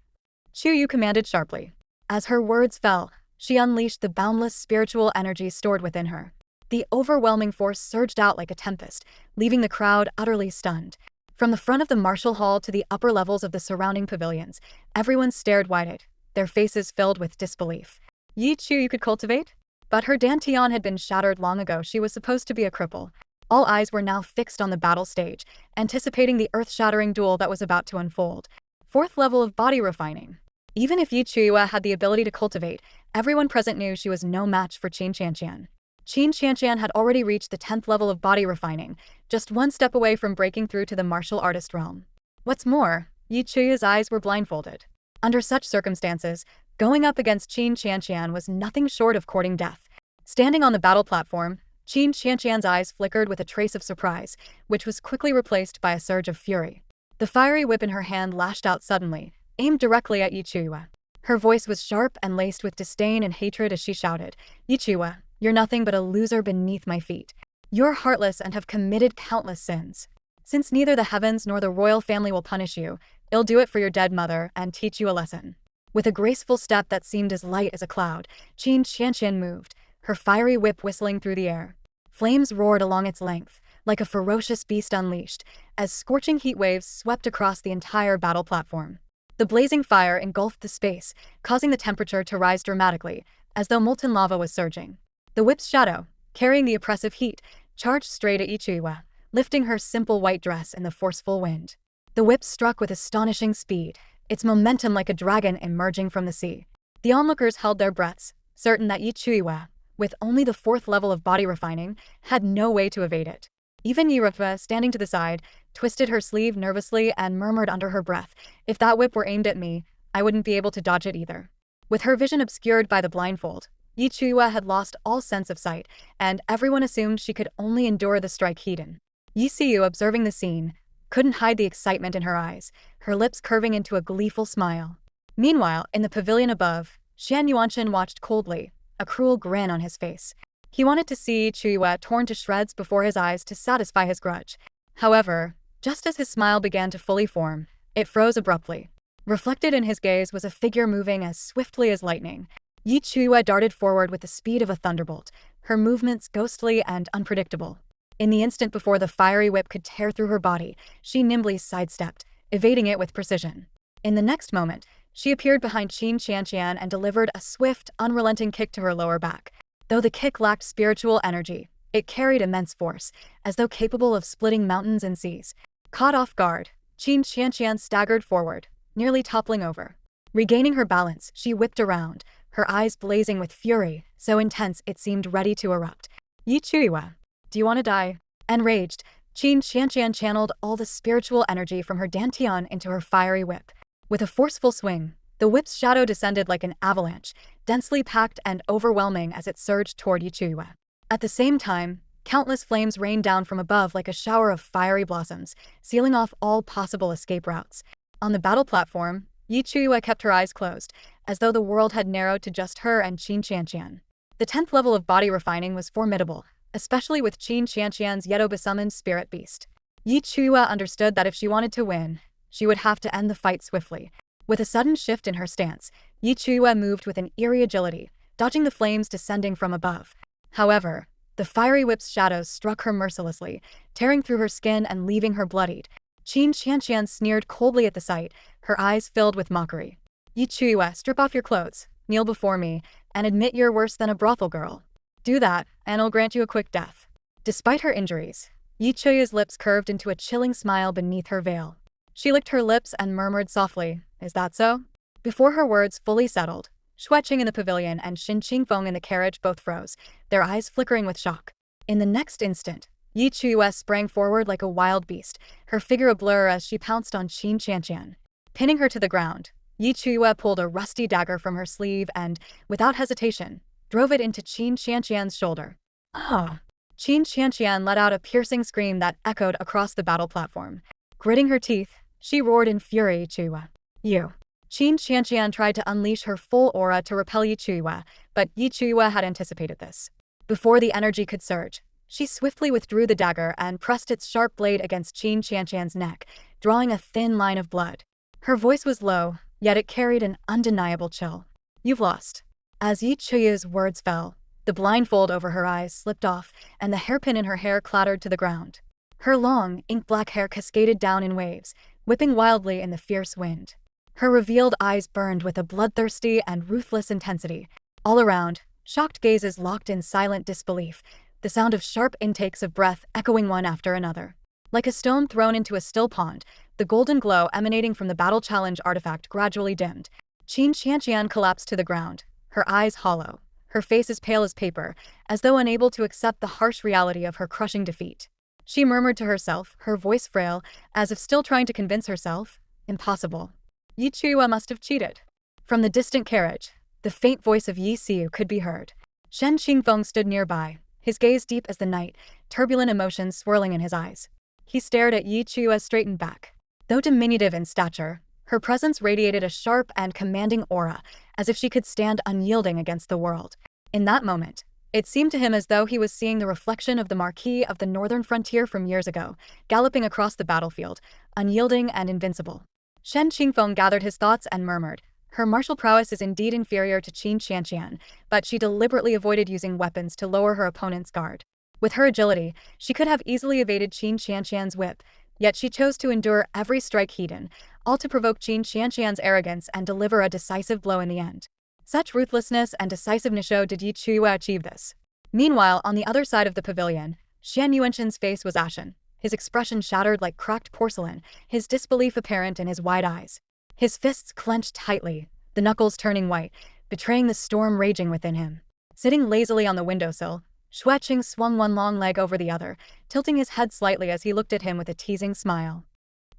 Chuyue commanded sharply. As her words fell, she unleashed the boundless spiritual energy stored within her. The overwhelming force surged out like a tempest, leaving the crowd utterly stunned. From the front of the martial hall to the upper levels of the surrounding pavilions, everyone stared wide-eyed, their faces filled with disbelief. Chuyue could cultivate? But her dantian had been shattered long ago. She was supposed to be a cripple. All eyes were now fixed on the battle stage, anticipating the earth-shattering duel that was about to unfold. 4th level of body refining. Even if Chuyue had the ability to cultivate, everyone present knew she was no match for Qin Qianqian. Qin Qianqian had already reached the 10th level of body refining, just one step away from breaking through to the martial artist realm. What's more, Chuyue's eyes were blindfolded. Under such circumstances, going up against Qin Qianqian was nothing short of courting death. Standing on the battle platform, Qin Qianqian's eyes flickered with a trace of surprise, which was quickly replaced by a surge of fury. The fiery whip in her hand lashed out suddenly, aimed directly at Chuyue. Her voice was sharp and laced with disdain and hatred as she shouted, "Chuyue, you're nothing but a loser beneath my feet. You're heartless and have committed countless sins. Since neither the heavens nor the royal family will punish you, I'll do it for your dead mother and teach you a lesson." With a graceful step that seemed as light as a cloud, Qin Qianqian moved, her fiery whip whistling through the air. Flames roared along its length, like a ferocious beast unleashed, as scorching heat waves swept across the entire battle platform. The blazing fire engulfed the space, causing the temperature to rise dramatically, as though molten lava was surging. The whip's shadow, carrying the oppressive heat, charged straight at Chuyue, lifting her simple white dress in the forceful wind. The whip struck with astonishing speed, its momentum like a dragon emerging from the sea. The onlookers held their breaths, certain that Chuyue, with only the 4th level of body refining, had no way to evade it. Even Yirukva, standing to the side, twisted her sleeve nervously and murmured under her breath, "If that whip were aimed at me, I wouldn't be able to dodge it either." With her vision obscured by the blindfold, Chuyue had lost all sense of sight, and everyone assumed she could only endure the strike hidden. Siu, observing the scene, couldn't hide the excitement in her eyes, her lips curving into a gleeful smile. Meanwhile, in the pavilion above, Shan Yuanshan watched coldly, a cruel grin on his face. He wanted to see Chuyue torn to shreds before his eyes to satisfy his grudge. However, just as his smile began to fully form, it froze abruptly. Reflected in his gaze was a figure moving as swiftly as lightning. Chuyue darted forward with the speed of a thunderbolt, her movements ghostly and unpredictable. In the instant before the fiery whip could tear through her body, she nimbly sidestepped, evading it with precision. In the next moment, she appeared behind Qin Qianqian and delivered a swift, unrelenting kick to her lower back. Though the kick lacked spiritual energy, it carried immense force, as though capable of splitting mountains and seas. Caught off guard, Qin Qianqian staggered forward, nearly toppling over. Regaining her balance, she whipped around, her eyes blazing with fury, so intense it seemed ready to erupt. "Chuyue, do you want to die?" Enraged, Qin Qianqian channeled all the spiritual energy from her dantian into her fiery whip. With a forceful swing, the whip's shadow descended like an avalanche, densely packed and overwhelming as it surged toward Chuyue. At the same time, countless flames rained down from above like a shower of fiery blossoms, sealing off all possible escape routes. On the battle platform, Chuyue kept her eyes closed, as though the world had narrowed to just her and Qin Qianqian. The 10th level of body refining was formidable, especially with Qin Qianqian's yet-to-be-summoned spirit beast. Chuyue understood that if she wanted to win, she would have to end the fight swiftly. With a sudden shift in her stance, Chuyue moved with an eerie agility, dodging the flames descending from above. However, the fiery whip's shadows struck her mercilessly, tearing through her skin and leaving her bloodied. Qin Qianqian sneered coldly at the sight, her eyes filled with mockery. "Chuyue, strip off your clothes, kneel before me, and admit you're worse than a brothel girl. Do that, and I'll grant you a quick death." Despite her injuries, Chuyue's lips curved into a chilling smile beneath her veil. She licked her lips and murmured softly, "Is that so?" Before her words fully settled, Xueqing in the pavilion and Shin Qingfeng in the carriage both froze, their eyes flickering with shock. In the next instant, Chuyue sprang forward like a wild beast, her figure a blur as she pounced on Qin Qianqian. Pinning her to the ground, Chuyue pulled a rusty dagger from her sleeve and, without hesitation, drove it into Qin Qianqian's shoulder. "Ah!" Qin Qianqian let out a piercing scream that echoed across the battle platform. Gritting her teeth, she roared in fury, "Chuyue, you!" Qin Qianqian tried to unleash her full aura to repel Chuyue, but Chuyue had anticipated this. Before the energy could surge, she swiftly withdrew the dagger and pressed its sharp blade against Qin Qianqian's neck, drawing a thin line of blood. Her voice was low, yet it carried an undeniable chill. "You've lost." As Chuyue's words fell, the blindfold over her eyes slipped off, and the hairpin in her hair clattered to the ground. Her long, ink-black hair cascaded down in waves, whipping wildly in the fierce wind. Her revealed eyes burned with a bloodthirsty and ruthless intensity. All around, shocked gazes locked in silent disbelief, the sound of sharp intakes of breath echoing one after another. Like a stone thrown into a still pond, the golden glow emanating from the battle challenge artifact gradually dimmed. Qin Qianqian collapsed to the ground, her eyes hollow, her face as pale as paper, as though unable to accept the harsh reality of her crushing defeat. She murmured to herself, her voice frail, as if still trying to convince herself, "Impossible. Chuyue must have cheated." From the distant carriage, the faint voice of Siu could be heard. Shen Qingfeng stood nearby, his gaze deep as the night, turbulent emotions swirling in his eyes. He stared at Chuyue's straightened back. Though diminutive in stature, her presence radiated a sharp and commanding aura, as if she could stand unyielding against the world. In that moment, it seemed to him as though he was seeing the reflection of the Marquis of the Northern Frontier from years ago, galloping across the battlefield, unyielding and invincible. Shen Qingfeng gathered his thoughts and murmured, "Her martial prowess is indeed inferior to Qin Qianqian, but she deliberately avoided using weapons to lower her opponent's guard. With her agility, she could have easily evaded Qin Qianqian's whip, yet she chose to endure every strike hidden, all to provoke Qin Qianqian's arrogance and deliver a decisive blow in the end." Such ruthlessness and decisiveness did Chuyue achieve this. Meanwhile, on the other side of the pavilion, Shan Yuanshan's face was ashen, his expression shattered like cracked porcelain, his disbelief apparent in his wide eyes. His fists clenched tightly, the knuckles turning white, betraying the storm raging within him. Sitting lazily on the windowsill, Chuyue swung one long leg over the other, tilting his head slightly as he looked at him with a teasing smile.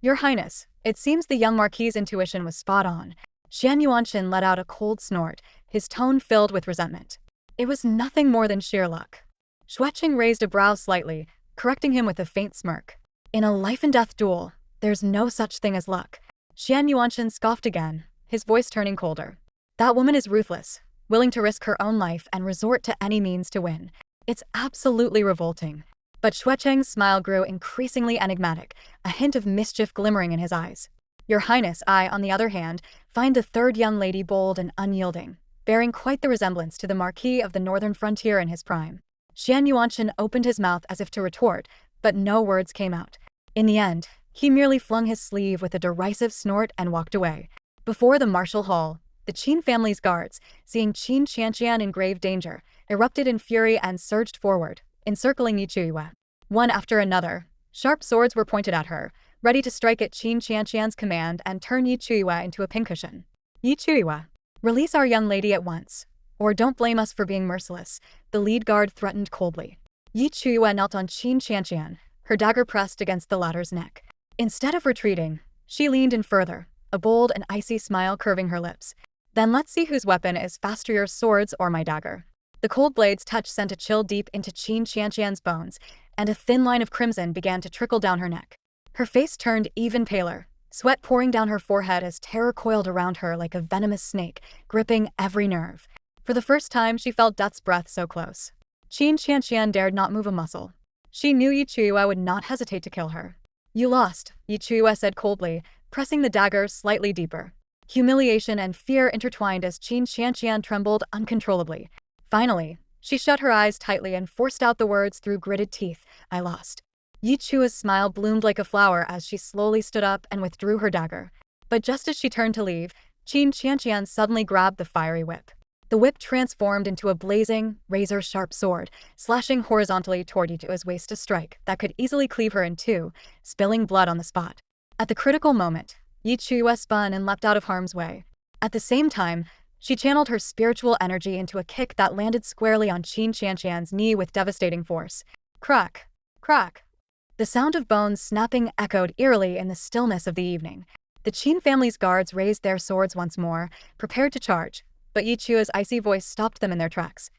Your Highness, it seems the young Marquis's intuition was spot on. Shenwu let out a cold snort, his tone filled with resentment. It was nothing more than sheer luck. Chuyue raised a brow slightly, correcting him with a faint smirk. In a life-and-death duel, there's no such thing as luck. Shenwu scoffed again, his voice turning colder. That woman is ruthless, willing to risk her own life and resort to any means to win. It's absolutely revolting. But Xueqing's smile grew increasingly enigmatic, a hint of mischief glimmering in his eyes. Your Highness, I, on the other hand, find the third young lady bold and unyielding, bearing quite the resemblance to the Marquis of the Northern Frontier in his prime. Shenwu opened his mouth as if to retort, but no words came out. In the end, he merely flung his sleeve with a derisive snort and walked away. Before the martial hall, the Qin family's guards, seeing Qin Qianqian in grave danger, erupted in fury and surged forward, encircling Chuyue. One after another, sharp swords were pointed at her, ready to strike at Qin Qianqian's command and turn Chuyue into a pincushion. Chuyue, release our young lady at once, or don't blame us for being merciless, the lead guard threatened coldly. Chuyue knelt on Qin Qianqian, her dagger pressed against the latter's neck. Instead of retreating, she leaned in further, a bold and icy smile curving her lips. Then let's see whose weapon is faster, your swords or my dagger. The cold blade's touch sent a chill deep into Qin Qianqian's bones, and a thin line of crimson began to trickle down her neck. Her face turned even paler, sweat pouring down her forehead as terror coiled around her like a venomous snake, gripping every nerve. For the first time, she felt death's breath so close. Qin Qianqian dared not move a muscle. She knew Chuyue would not hesitate to kill her. You lost, Chuyue said coldly, pressing the dagger slightly deeper. Humiliation and fear intertwined as Qin Qianqian trembled uncontrollably. Finally, she shut her eyes tightly and forced out the words through gritted teeth, I lost. Chue's smile bloomed like a flower as she slowly stood up and withdrew her dagger. But just as she turned to leave, Qin Qianqian suddenly grabbed the fiery whip. The whip transformed into a blazing, razor-sharp sword, slashing horizontally toward Chue's waist, a strike that could easily cleave her in two, spilling blood on the spot. At the critical moment, Chuyue spun and leapt out of harm's way. At the same time, she channeled her spiritual energy into a kick that landed squarely on Qin Qianqian's knee with devastating force. Crack! Crack! The sound of bones snapping echoed eerily in the stillness of the evening. The Qin family's guards raised their swords once more, prepared to charge, but Chue's icy voice stopped them in their tracks.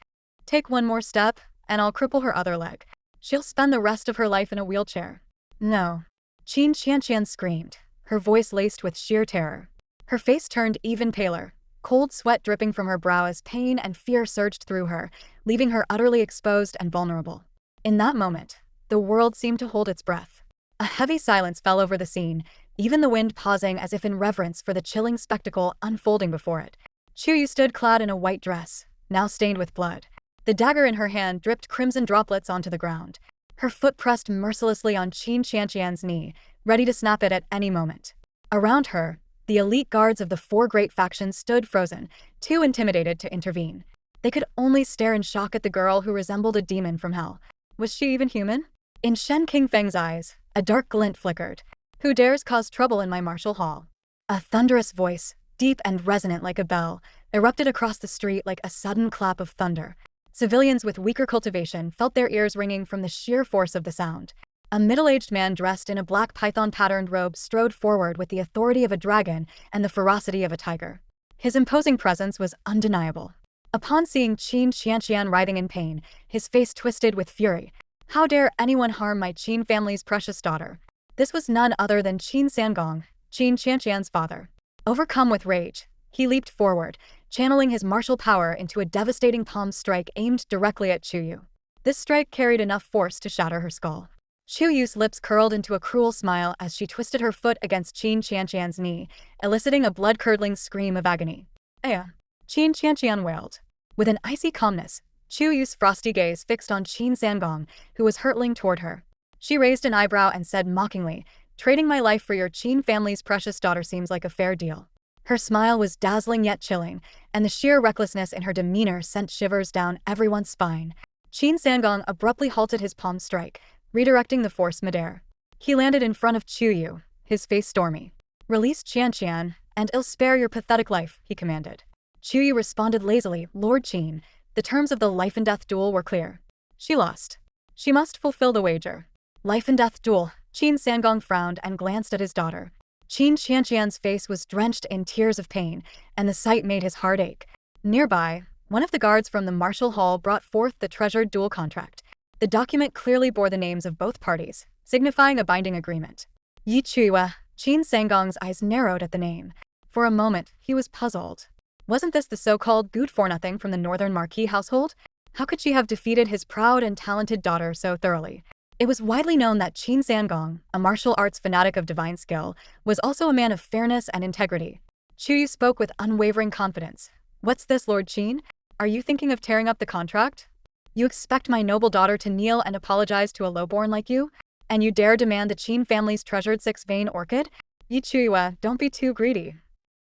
Take one more step, and I'll cripple her other leg. She'll spend the rest of her life in a wheelchair. No. Qin Qianqian screamed, her voice laced with sheer terror. Her face turned even paler, cold sweat dripping from her brow as pain and fear surged through her, leaving her utterly exposed and vulnerable. In that moment, the world seemed to hold its breath. A heavy silence fell over the scene, even the wind pausing as if in reverence for the chilling spectacle unfolding before it. Chuyue stood clad in a white dress, now stained with blood. The dagger in her hand dripped crimson droplets onto the ground. Her foot pressed mercilessly on Qin Qianqian's knee, ready to snap it at any moment. Around her, the elite guards of the four great factions stood frozen, too intimidated to intervene. They could only stare in shock at the girl who resembled a demon from hell. Was she even human? In Shen Qingfeng's eyes, a dark glint flickered. Who dares cause trouble in my martial hall? A thunderous voice, deep and resonant like a bell, erupted across the street like a sudden clap of thunder. Civilians with weaker cultivation felt their ears ringing from the sheer force of the sound. A middle-aged man dressed in a black python-patterned robe strode forward with the authority of a dragon and the ferocity of a tiger. His imposing presence was undeniable. Upon seeing Qin Qianqian writhing in pain, his face twisted with fury. How dare anyone harm my Qin family's precious daughter? This was none other than Qin Sangong, Qin Qianqian's father. Overcome with rage, he leaped forward, channeling his martial power into a devastating palm strike aimed directly at Chuyue. This strike carried enough force to shatter her skull. Chuyue's lips curled into a cruel smile as she twisted her foot against Qin Qianqian's knee, eliciting a blood-curdling scream of agony. Aya! Qin Qianqian wailed. With an icy calmness, Chuyue's frosty gaze fixed on Qin Sangong, who was hurtling toward her. She raised an eyebrow and said mockingly, trading my life for your Qin family's precious daughter seems like a fair deal. Her smile was dazzling yet chilling, and the sheer recklessness in her demeanor sent shivers down everyone's spine. Qin Sangong abruptly halted his palm strike, redirecting the force midair. He landed in front of Chuyue, his face stormy. Release Qianqian, and I'll spare your pathetic life, he commanded. Chuyue responded lazily, Lord Qin, The terms of the life and death duel were clear. She lost. She must fulfill the wager. Life and death duel. Qin Sangong frowned and glanced at his daughter. Qin Qianqian's face was drenched in tears of pain, and the sight made his heart ache. Nearby, one of the guards from the martial hall brought forth the treasured duel contract. The document clearly bore the names of both parties, signifying a binding agreement. Yi Chuyue. Qin Sangong's eyes narrowed at the name. For a moment, he was puzzled. Wasn't this the so-called good-for-nothing from the Northern Marquis household? How could she have defeated his proud and talented daughter so thoroughly? It was widely known that Qin Sangong, a martial arts fanatic of divine skill, was also a man of fairness and integrity. Chuyue spoke with unwavering confidence. What's this, Lord Qin? Are you thinking of tearing up the contract? You expect my noble daughter to kneel and apologize to a lowborn like you? And you dare demand the Qin family's treasured six-vein orchid? Yi Chuyue, don't be too greedy.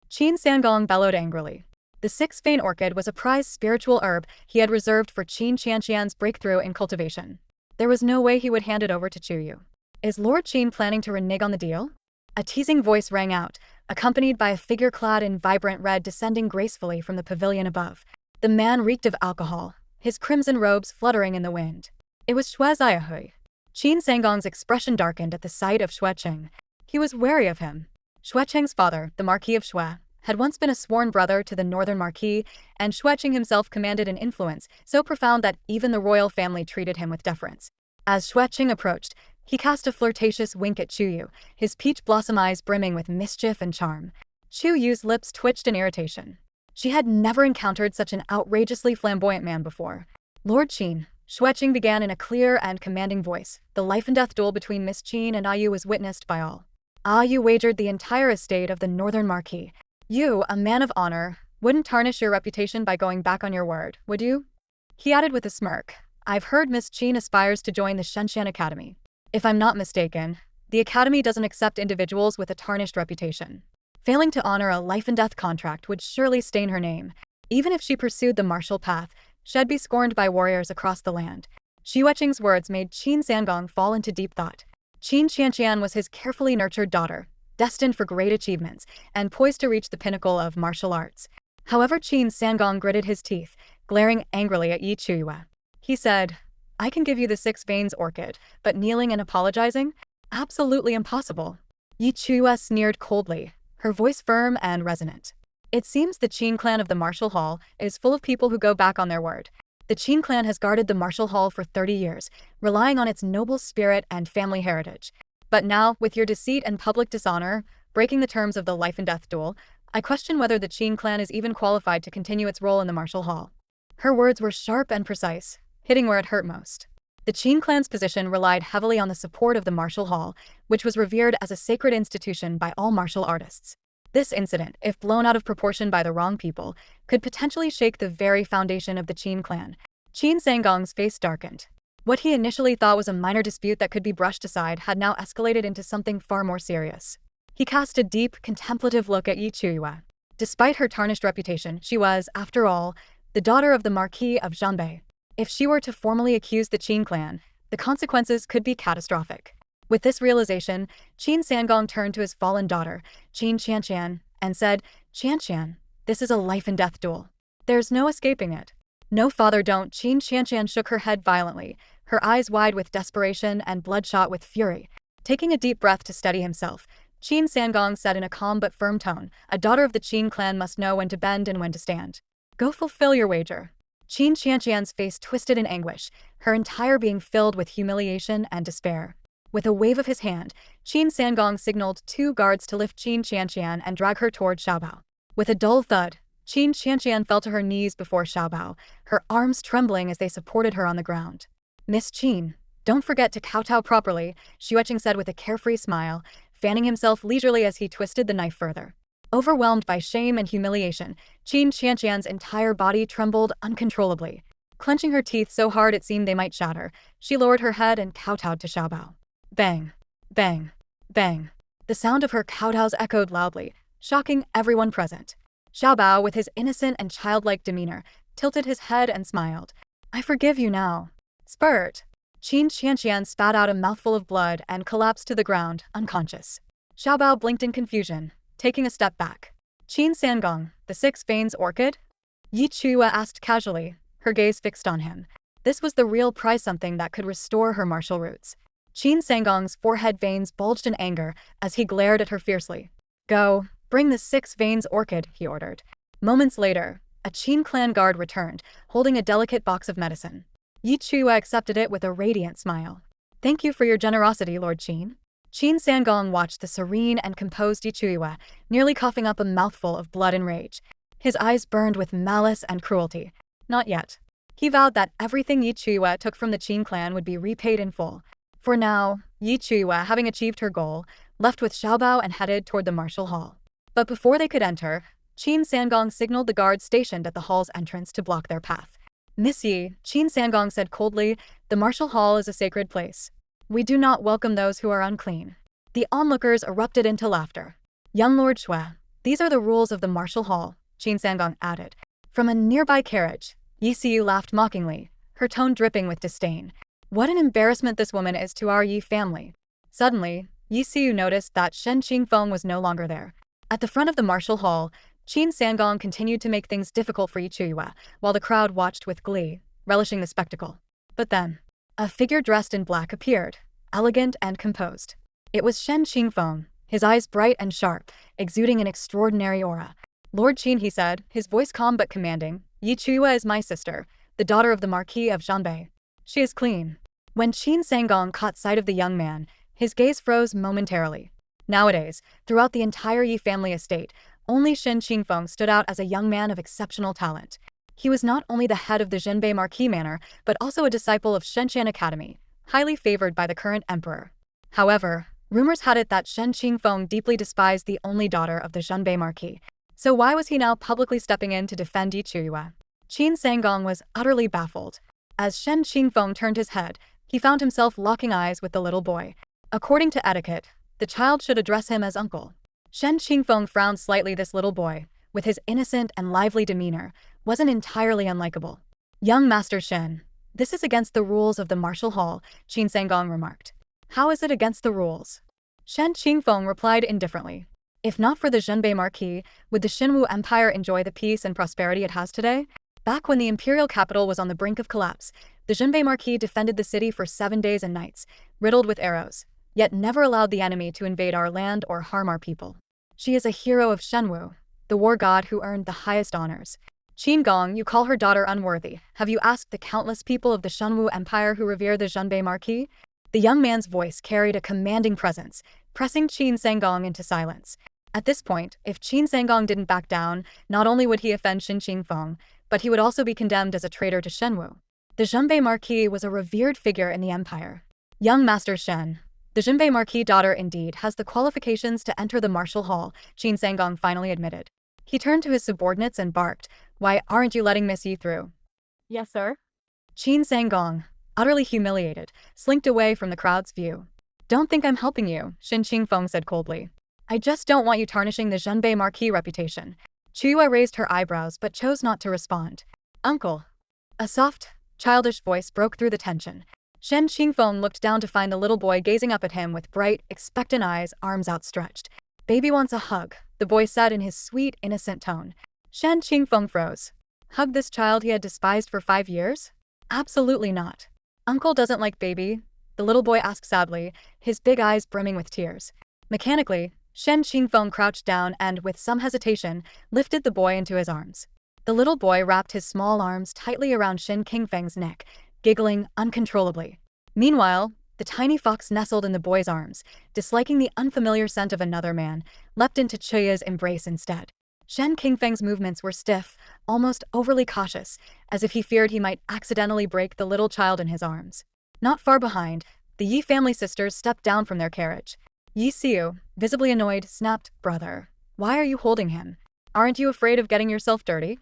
Qin Sangong bellowed angrily. The six-vein orchid was a prized spiritual herb he had reserved for Qin Qianqian's breakthrough in cultivation. There was no way he would hand it over to Chuyue. Is Lord Qin planning to renege on the deal? A teasing voice rang out, accompanied by a figure clad in vibrant red descending gracefully from the pavilion above. The man reeked of alcohol, his crimson robes fluttering in the wind. It was Shue's Ayahui. Qin Sangong's expression darkened at the sight of Shuecheng. He was wary of him. Shuecheng's father, the Marquis of Chuyue, had once been a sworn brother to the Northern Marquis, and Shuecheng himself commanded an influence so profound that even the royal family treated him with deference. As Shuecheng approached, he cast a flirtatious wink at Chuyue, his peach blossom eyes brimming with mischief and charm. Chuyue's lips twitched in irritation. She had never encountered such an outrageously flamboyant man before. Lord Qin, Shuecheng began in a clear and commanding voice. The life and death duel between Miss Qin and Ayu was witnessed by all. Ayu wagered the entire estate of the Northern Marquis. You, a man of honor, wouldn't tarnish your reputation by going back on your word, would you? He added with a smirk. I've heard Miss Qin aspires to join the Shenshan Academy. If I'm not mistaken, the academy doesn't accept individuals with a tarnished reputation. Failing to honor a life and death contract would surely stain her name. Even if she pursued the martial path, she'd be scorned by warriors across the land. Shuecheng's words made Qin Sangong fall into deep thought. Qin Qianqian was his carefully nurtured daughter, destined for great achievements, and poised to reach the pinnacle of martial arts. However, Qin Sangong gritted his teeth, glaring angrily at Yi Chuyue. He said, I can give you the six veins orchid, but kneeling and apologizing? Absolutely impossible. Yi Chuyue sneered coldly, her voice firm and resonant. It seems the Qin clan of the martial hall is full of people who go back on their word. The Qin clan has guarded the martial hall for 30 years, relying on its noble spirit and family heritage. But now, with your deceit and public dishonor, breaking the terms of the life and death duel, I question whether the Qin clan is even qualified to continue its role in the martial hall. Her words were sharp and precise, hitting where it hurt most. The Qin clan's position relied heavily on the support of the martial hall, which was revered as a sacred institution by all martial artists. This incident, if blown out of proportion by the wrong people, could potentially shake the very foundation of the Qin clan. Qin Sangong's face darkened. What he initially thought was a minor dispute that could be brushed aside had now escalated into something far more serious. He cast a deep, contemplative look at Yi Chuyue. Despite her tarnished reputation, she was, after all, the daughter of the Marquis of Zhanbei. If she were to formally accuse the Qin clan, the consequences could be catastrophic. With this realization, Qin Sangong turned to his fallen daughter, Qin Qianqian, and said, Qianqian, this is a life and death duel. There's no escaping it. No, father, don't. Qin Qianqian shook her head violently, her eyes wide with desperation and bloodshot with fury. Taking a deep breath to steady himself, Qin Sangong said in a calm but firm tone, a daughter of the Qin clan must know when to bend and when to stand. Go fulfill your wager. Qin Qianqian's face twisted in anguish, her entire being filled with humiliation and despair. With a wave of his hand, Qin Sangong signaled 2 guards to lift Qin Qianqian and drag her toward Xiaobao. With a dull thud, Qin Qianqian fell to her knees before Xiaobao, her arms trembling as they supported her on the ground. Miss Qin, don't forget to kowtow properly, Shuecheng said with a carefree smile, fanning himself leisurely as he twisted the knife further. Overwhelmed by shame and humiliation, Qin Qianqian's entire body trembled uncontrollably. Clenching her teeth so hard it seemed they might shatter, she lowered her head and kowtowed to Xiaobao. Bang! Bang! Bang! The sound of her kowtows echoed loudly, shocking everyone present. Xiaobao, with his innocent and childlike demeanor, tilted his head and smiled. I forgive you now. Spurt! Qin Qianqian spat out a mouthful of blood and collapsed to the ground, unconscious. Xiaobao blinked in confusion, taking a step back. Qin Sangong, the 6 veins orchid? Yi Chuyue asked casually, her gaze fixed on him. This was the real prize, something that could restore her martial roots. Qin Sangong's forehead veins bulged in anger as he glared at her fiercely. Go, bring the 6 veins orchid, he ordered. Moments later, a Qin clan guard returned, holding a delicate box of medicine. Chuyue accepted it with a radiant smile. Thank you for your generosity, Lord Qin. Qin Sangong watched the serene and composed Chuyue, nearly coughing up a mouthful of blood and rage. His eyes burned with malice and cruelty. Not yet. He vowed that everything Chuyue took from the Qin clan would be repaid in full. For now, Chuyue, having achieved her goal, left with Xiaobao and headed toward the martial hall. But before they could enter, Qin Sangong signaled the guards stationed at the hall's entrance to block their path. Miss Yi, Qin Sangong said coldly, the martial hall is a sacred place. We do not welcome those who are unclean. The onlookers erupted into laughter. Young Lord Chuyue, these are the rules of the martial hall, Qin Sangong added. From a nearby carriage, Yi Siyu laughed mockingly, her tone dripping with disdain. What an embarrassment this woman is to our Yi family. Suddenly, Yi Siyu noticed that Shen Qingfeng was no longer there. At the front of the martial hall, Qin Sangong continued to make things difficult for Chuyue, while the crowd watched with glee, relishing the spectacle. But then, a figure dressed in black appeared, elegant and composed. It was Shen Qingfeng, his eyes bright and sharp, exuding an extraordinary aura. Lord Qin, he said, his voice calm but commanding, Chuyue is my sister, the daughter of the Marquis of Zhanbei. She is clean. When Qin Sangong caught sight of the young man, his gaze froze momentarily. Nowadays, throughout the entire Yi family estate, only Shen Qingfeng stood out as a young man of exceptional talent. He was not only the head of the Zhanbei Marquis Manor, but also a disciple of Shenshan Academy, highly favored by the current emperor. However, rumors had it that Shen Qingfeng deeply despised the only daughter of the Zhanbei Marquis. So why was he now publicly stepping in to defend Chuyue? Qin Sangong was utterly baffled. As Shen Qingfeng turned his head, he found himself locking eyes with the little boy. According to etiquette, the child should address him as uncle. Shen Qingfeng frowned slightly. This little boy, with his innocent and lively demeanor, wasn't entirely unlikable. Young Master Shen, this is against the rules of the martial hall, Qin Sangong remarked. How is it against the rules? Shen Qingfeng replied indifferently. If not for the Zhanbei Marquis, would the Shenwu Empire enjoy the peace and prosperity it has today? Back when the imperial capital was on the brink of collapse, the Zhanbei Marquis defended the city for 7 days and nights, riddled with arrows, yet never allowed the enemy to invade our land or harm our people. She is a hero of Shenwu, the war god who earned the highest honors. Qin Gong, you call her daughter unworthy. Have you asked the countless people of the Shenwu Empire who revere the Zhanbei Marquis? The young man's voice carried a commanding presence, pressing Qin Sangong into silence. At this point, if Qin Sangong didn't back down, not only would he offend Shen Qingfeng, but he would also be condemned as a traitor to Shenwu. The Zhanbei Marquis was a revered figure in the empire. Young Master Shen, the Zhanbei Marquis daughter indeed has the qualifications to enter the martial hall, Qin Sangong finally admitted. He turned to his subordinates and barked, Why aren't you letting Miss Yi through? Yes, sir. Qin Sangong, utterly humiliated, slinked away from the crowd's view. Don't think I'm helping you, Shen Qingfeng said coldly. I just don't want you tarnishing the Zhanbei Marquis reputation. Chuyue raised her eyebrows but chose not to respond. Uncle. A soft, childish voice broke through the tension. Shen Qingfeng looked down to find the little boy gazing up at him with bright, expectant eyes, arms outstretched. Baby wants a hug, the boy said in his sweet, innocent tone. Shen Qingfeng froze. Hug this child he had despised for 5 years? Absolutely not. Uncle doesn't like baby? The little boy asked sadly, his big eyes brimming with tears. Mechanically, Shen Qingfeng crouched down and, with some hesitation, lifted the boy into his arms. The little boy wrapped his small arms tightly around Shen Qingfeng's neck, giggling uncontrollably. Meanwhile, the tiny fox nestled in the boy's arms, disliking the unfamiliar scent of another man, leapt into Chuyue's embrace instead. Shen Qingfeng's movements were stiff, almost overly cautious, as if he feared he might accidentally break the little child in his arms. Not far behind, the Yi family sisters stepped down from their carriage. Yi Siyu, visibly annoyed, snapped, Brother, why are you holding him? Aren't you afraid of getting yourself dirty?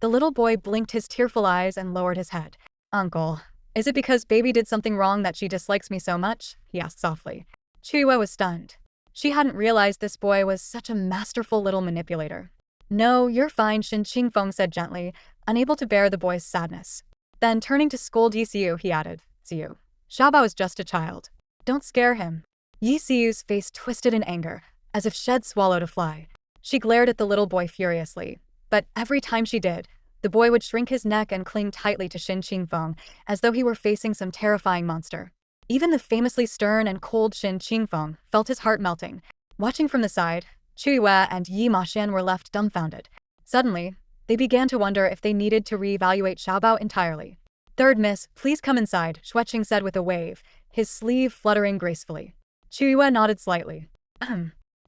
The little boy blinked his tearful eyes and lowered his head. Uncle, is it because baby did something wrong that she dislikes me so much? He asked softly. Chuyue was stunned. She hadn't realized this boy was such a masterful little manipulator. No, you're fine, Shen Qingfeng said gently, unable to bear the boy's sadness. Then turning to scold Yi Siyu, he added, Siyu, Xiaobao is just a child. Don't scare him. Yi Siyu's face twisted in anger, as if she'd swallowed a fly. She glared at the little boy furiously, but every time she did, The boy would shrink his neck and cling tightly to Shen Qingfeng, as though he were facing some terrifying monster. Even the famously stern and cold Shen Qingfeng felt his heart melting. Watching from the side, Chuyue and Yi Maxian were left dumbfounded. Suddenly, they began to wonder if they needed to reevaluate Xiaobao entirely. "Third miss, please come inside," Xueqing said with a wave, his sleeve fluttering gracefully. Chuyue nodded slightly.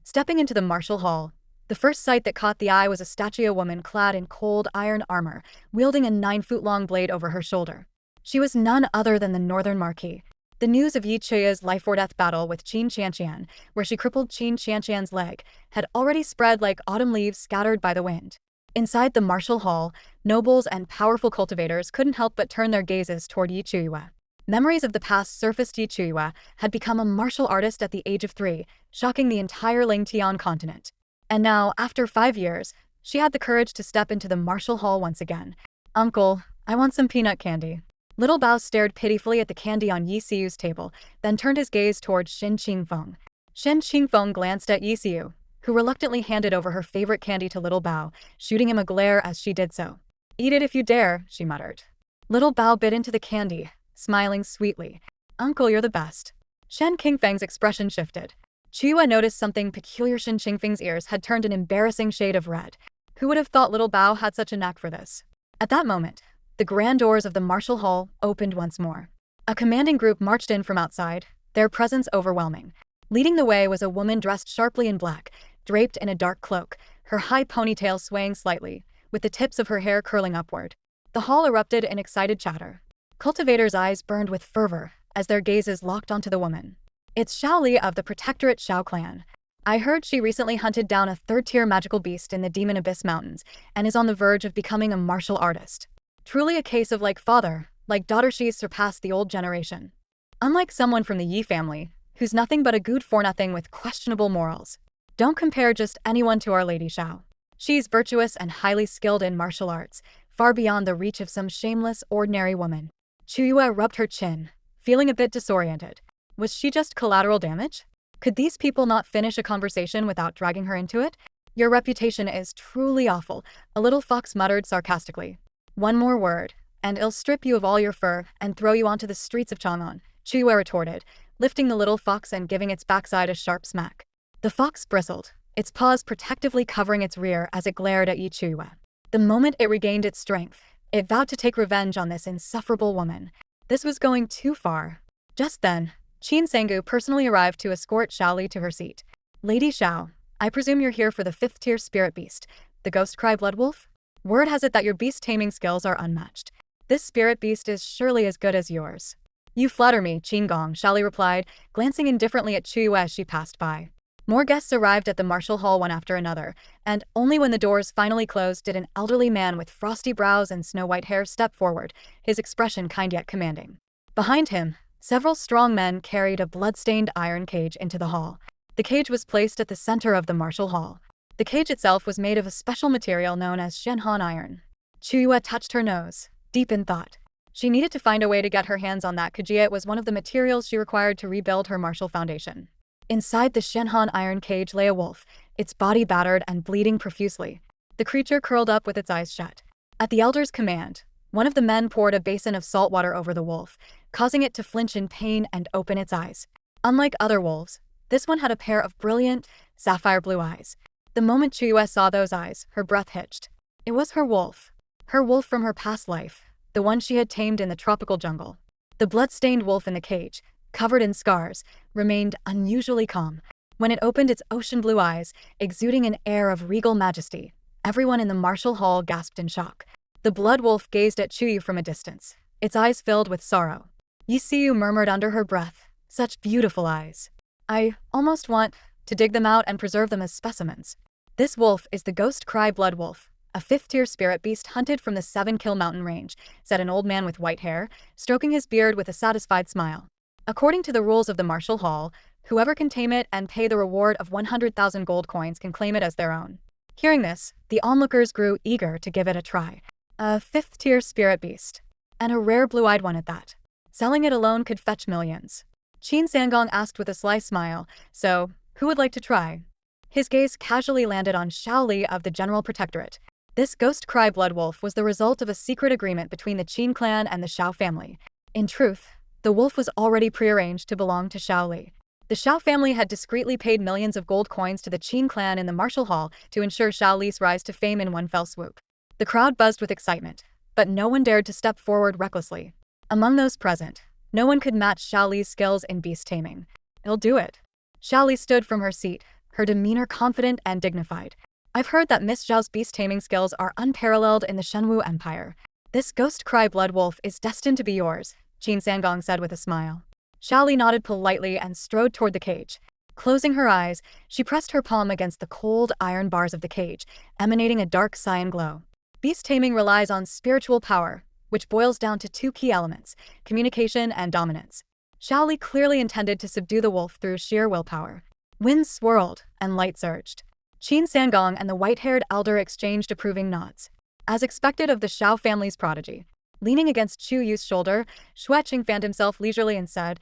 Stepping into the martial hall, the first sight that caught the eye was a statue woman clad in cold iron armor, wielding a 9-foot-long blade over her shoulder. She was none other than the Northern Marquis. The news of Yi Chuye's life-or-death battle with Qin Qianqian, where she crippled Qin Qianqian's leg, had already spread like autumn leaves scattered by the wind. Inside the martial hall, nobles and powerful cultivators couldn't help but turn their gazes toward Yi Chuyue. Memories of the past surfaced. Yi Chuyue had become a martial artist at the age of 3, shocking the entire Lingtian continent. And now, after 5 years, she had the courage to step into the martial hall once again. "Uncle, I want some peanut candy." Little Bao stared pitifully at the candy on Yi Siyu's table, then turned his gaze towards Shen Qingfeng. Shen Qingfeng glanced at Yi Siyu, who reluctantly handed over her favorite candy to Little Bao, shooting him a glare as she did so. "Eat it if you dare," she muttered. Little Bao bit into the candy, smiling sweetly. "Uncle, you're the best." Shen Qingfeng's expression shifted. Chuyue noticed something peculiar. Shen Qingfeng's ears had turned an embarrassing shade of red. Who would have thought Little Bao had such a knack for this? At that moment, the grand doors of the martial hall opened once more. A commanding group marched in from outside, their presence overwhelming. Leading the way was a woman dressed sharply in black, draped in a dark cloak, her high ponytail swaying slightly, with the tips of her hair curling upward. The hall erupted in excited chatter. Cultivators' eyes burned with fervor as their gazes locked onto the woman. "It's Xiao Li of the Protectorate Xiao clan. I heard she recently hunted down a 3rd-tier magical beast in the Demon Abyss Mountains and is on the verge of becoming a martial artist. Truly a case of like father, like daughter. She's surpassed the old generation. Unlike someone from the Yi family, who's nothing but a good-for-nothing with questionable morals. Don't compare just anyone to Our Lady Xiao. She's virtuous and highly skilled in martial arts, far beyond the reach of some shameless, ordinary woman." Chuyue rubbed her chin, feeling a bit disoriented. Was she just collateral damage? Could these people not finish a conversation without dragging her into it? "Your reputation is truly awful," a little fox muttered sarcastically. "One more word, and I'll strip you of all your fur and throw you onto the streets of Chang'an," Chuyue retorted, lifting the little fox and giving its backside a sharp smack. The fox bristled, its paws protectively covering its rear as it glared at Yi Chuyue. The moment it regained its strength, it vowed to take revenge on this insufferable woman. This was going too far. Just then, Qin Sangu personally arrived to escort Xiao Li to her seat. "Lady Xiao, I presume you're here for the 5th-tier spirit beast, the ghost cry bloodwolf? Word has it that your beast taming skills are unmatched. This spirit beast is surely as good as yours." "You flatter me, Qin Gong," Xiao Li replied, glancing indifferently at Chuyue as she passed by. More guests arrived at the martial hall one after another, and only when the doors finally closed did an elderly man with frosty brows and snow-white hair step forward, his expression kind yet commanding. Behind him, several strong men carried a blood-stained iron cage into the hall. The cage was placed at the center of the martial hall. The cage itself was made of a special material known as Shenhan iron. Chuyue touched her nose, deep in thought. She needed to find a way to get her hands on that Kujia. It was one of the materials she required to rebuild her martial foundation. Inside the Shenhan iron cage lay a wolf, its body battered and bleeding profusely. The creature curled up with its eyes shut. At the elder's command, one of the men poured a basin of salt water over the wolf, causing it to flinch in pain and open its eyes. Unlike other wolves, this one had a pair of brilliant, sapphire blue eyes. The moment Chuyue saw those eyes, her breath hitched. It was her wolf. Her wolf from her past life, the one she had tamed in the tropical jungle. The blood-stained wolf in the cage, covered in scars, remained unusually calm. When it opened its ocean blue eyes, exuding an air of regal majesty, everyone in the martial hall gasped in shock. The blood wolf gazed at Chuyue from a distance, its eyes filled with sorrow. Yi Siyu murmured under her breath, "Such beautiful eyes. I almost want to dig them out and preserve them as specimens." "This wolf is the Ghost Cry Blood Wolf, a 5th-tier spirit beast hunted from the 7-Kill Mountain range," said an old man with white hair, stroking his beard with a satisfied smile. "According to the rules of the martial hall, whoever can tame it and pay the reward of 100,000 gold coins can claim it as their own." Hearing this, the onlookers grew eager to give it a try. A 5th-tier spirit beast, and a rare blue-eyed one at that. Selling it alone could fetch millions. Qin Sangong asked with a sly smile, "So, who would like to try?" His gaze casually landed on Xiao Li of the General Protectorate. This ghost cry blood wolf was the result of a secret agreement between the Qin clan and the Shao family. In truth, the wolf was already prearranged to belong to Shao Li. The Shao family had discreetly paid millions of gold coins to the Qin clan in the martial hall to ensure Shao Li's rise to fame in one fell swoop. The crowd buzzed with excitement, but no one dared to step forward recklessly. Among those present, no one could match Shao Li's skills in beast taming. "I'll do it." Shao Li stood from her seat, her demeanor confident and dignified. "I've heard that Miss Zhao's beast taming skills are unparalleled in the Shenwu Empire. This ghost cry blood wolf is destined to be yours," Qin Sangong said with a smile. Shao Li nodded politely and strode toward the cage. Closing her eyes, she pressed her palm against the cold iron bars of the cage, emanating a dark cyan glow. Beast taming relies on spiritual power, which boils down to two key elements: communication and dominance. Shao Li clearly intended to subdue the wolf through sheer willpower. Winds swirled, and light surged. Qin Sangong and the white-haired elder exchanged approving nods. As expected of the Shao family's prodigy, leaning against Chuyue's shoulder, Chuyue fanned himself leisurely and said,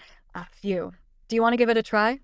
"Phew, do you want to give it a try?"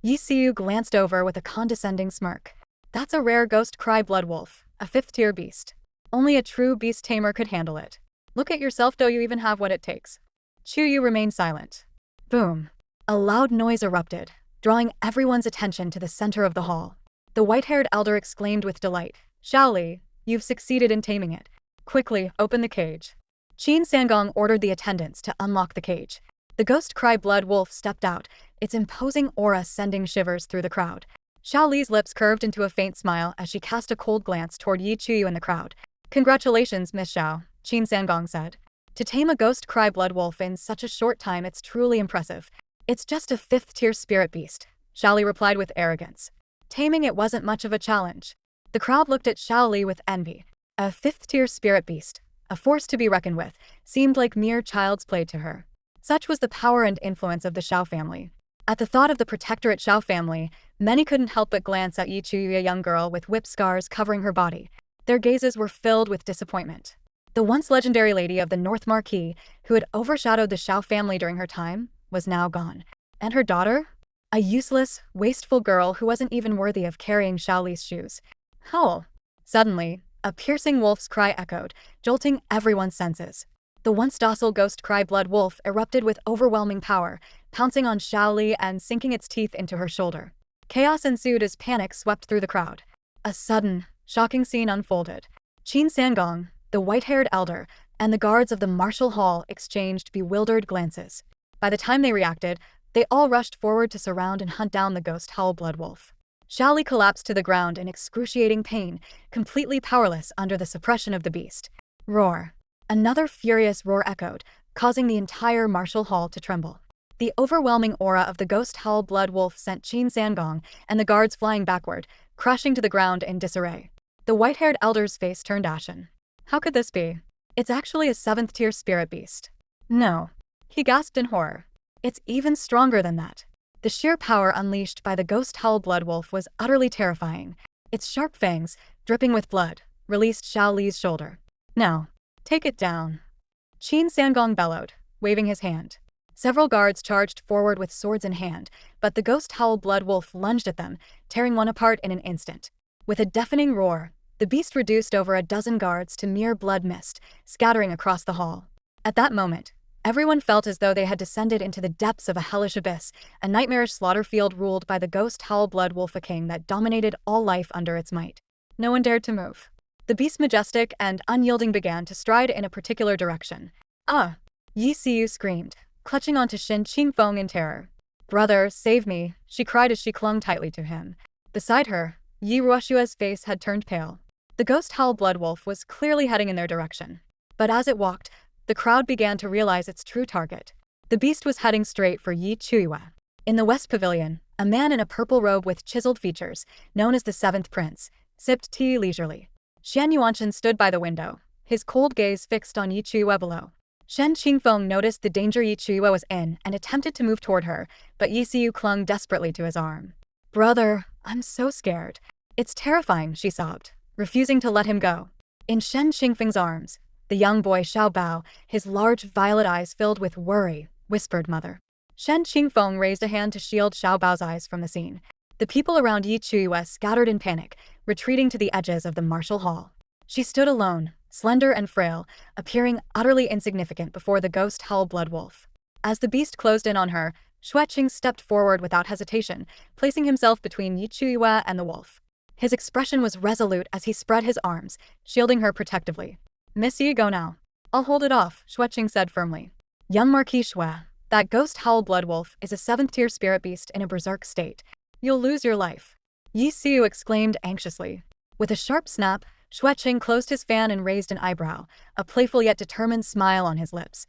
Yiciu glanced over with a condescending smirk. "That's a rare ghost cry blood wolf, a fifth-tier beast. Only a true beast tamer could handle it. Look at yourself, do you even have what it takes?" Chuyue remained silent. Boom. A loud noise erupted, drawing everyone's attention to the center of the hall. The white-haired elder exclaimed with delight, "Shao Li, you've succeeded in taming it. Quickly, open the cage." Qin Sangong ordered the attendants to unlock the cage. The ghost cry blood wolf stepped out, its imposing aura sending shivers through the crowd. Shao Li's lips curved into a faint smile as she cast a cold glance toward Chuyue in the crowd. "Congratulations, Miss Shao," Qin Sangong said. "To tame a ghost cry blood wolf in such a short time, it's truly impressive." "It's just a fifth-tier spirit beast," Shao Li replied with arrogance. Taming it wasn't much of a challenge. The crowd looked at Shao Li with envy. A fifth-tier spirit beast, a force to be reckoned with, seemed like mere child's play to her. Such was the power and influence of the Shao family. At the thought of the protectorate Shao family, many couldn't help but glance at Chuyue, a young girl with whip scars covering her body. Their gazes were filled with disappointment. The once legendary lady of the North Marquis, who had overshadowed the Shao family during her time, was now gone. And her daughter? A useless, wasteful girl who wasn't even worthy of carrying Shao Li's shoes. Howl! Suddenly, a piercing wolf's cry echoed, jolting everyone's senses. The once docile ghost cry blood wolf erupted with overwhelming power, pouncing on Shao Li and sinking its teeth into her shoulder. Chaos ensued as panic swept through the crowd. A sudden, shocking scene unfolded. Qin Sangong, the white-haired elder, and the guards of the martial hall exchanged bewildered glances. By the time they reacted, they all rushed forward to surround and hunt down the ghost howl blood wolf. Shao Li collapsed to the ground in excruciating pain, completely powerless under the suppression of the beast. Roar! Another furious roar echoed, causing the entire martial hall to tremble. The overwhelming aura of the ghost howl blood wolf sent Qin Sangong and the guards flying backward, crashing to the ground in disarray. The white-haired elder's face turned ashen. "How could this be? It's actually a seventh-tier spirit beast." "No," he gasped in horror. "It's even stronger than that." The sheer power unleashed by the ghost howl blood wolf was utterly terrifying. Its sharp fangs, dripping with blood, released Shao Li's shoulder. "Now, take it down," Qin Sangong bellowed, waving his hand. Several guards charged forward with swords in hand, but the ghost howl blood wolf lunged at them, tearing one apart in an instant. With a deafening roar, the beast reduced over a dozen guards to mere blood mist, scattering across the hall. At that moment, everyone felt as though they had descended into the depths of a hellish abyss, a nightmarish slaughter field ruled by the ghost howl blood wolf, a king that dominated all life under its might. No one dared to move. The beast, majestic and unyielding, began to stride in a particular direction. "Ah!" Yiciu screamed, clutching onto Shen Qingfeng in terror. "Brother, save me," she cried as she clung tightly to him. Beside her, Yi Ruoshua's face had turned pale. The ghost howl blood wolf was clearly heading in their direction. But as it walked, the crowd began to realize its true target. The beast was heading straight for Chuyue. In the West Pavilion, a man in a purple robe with chiseled features, known as the Seventh Prince, sipped tea leisurely. Shen Yuanshan stood by the window, his cold gaze fixed on Chuyue below. Shen Qingfeng noticed the danger Chuyue was in and attempted to move toward her, but Yiciu clung desperately to his arm. "Brother, I'm so scared. It's terrifying," she sobbed, refusing to let him go. In Shen Qingfeng's arms, the young boy Xiao Bao, his large violet eyes filled with worry, whispered, "Mother." Shen Qingfeng raised a hand to shield Xiao Bao's eyes from the scene. The people around Chuyue scattered in panic, retreating to the edges of the martial hall. She stood alone, slender and frail, appearing utterly insignificant before the ghost howl blood wolf. As the beast closed in on her, Chuyue stepped forward without hesitation, placing himself between Chuyue and the wolf. His expression was resolute as he spread his arms, shielding her protectively. "Miss Yi, go now." "I'll hold it off," Chuyue said firmly. "Young Marquis Chuyue, that ghost howl blood wolf is a 7th-tier spirit beast in a berserk state. You'll lose your life." Yi Xiu exclaimed anxiously. With a sharp snap, Chuyue closed his fan and raised an eyebrow, a playful yet determined smile on his lips.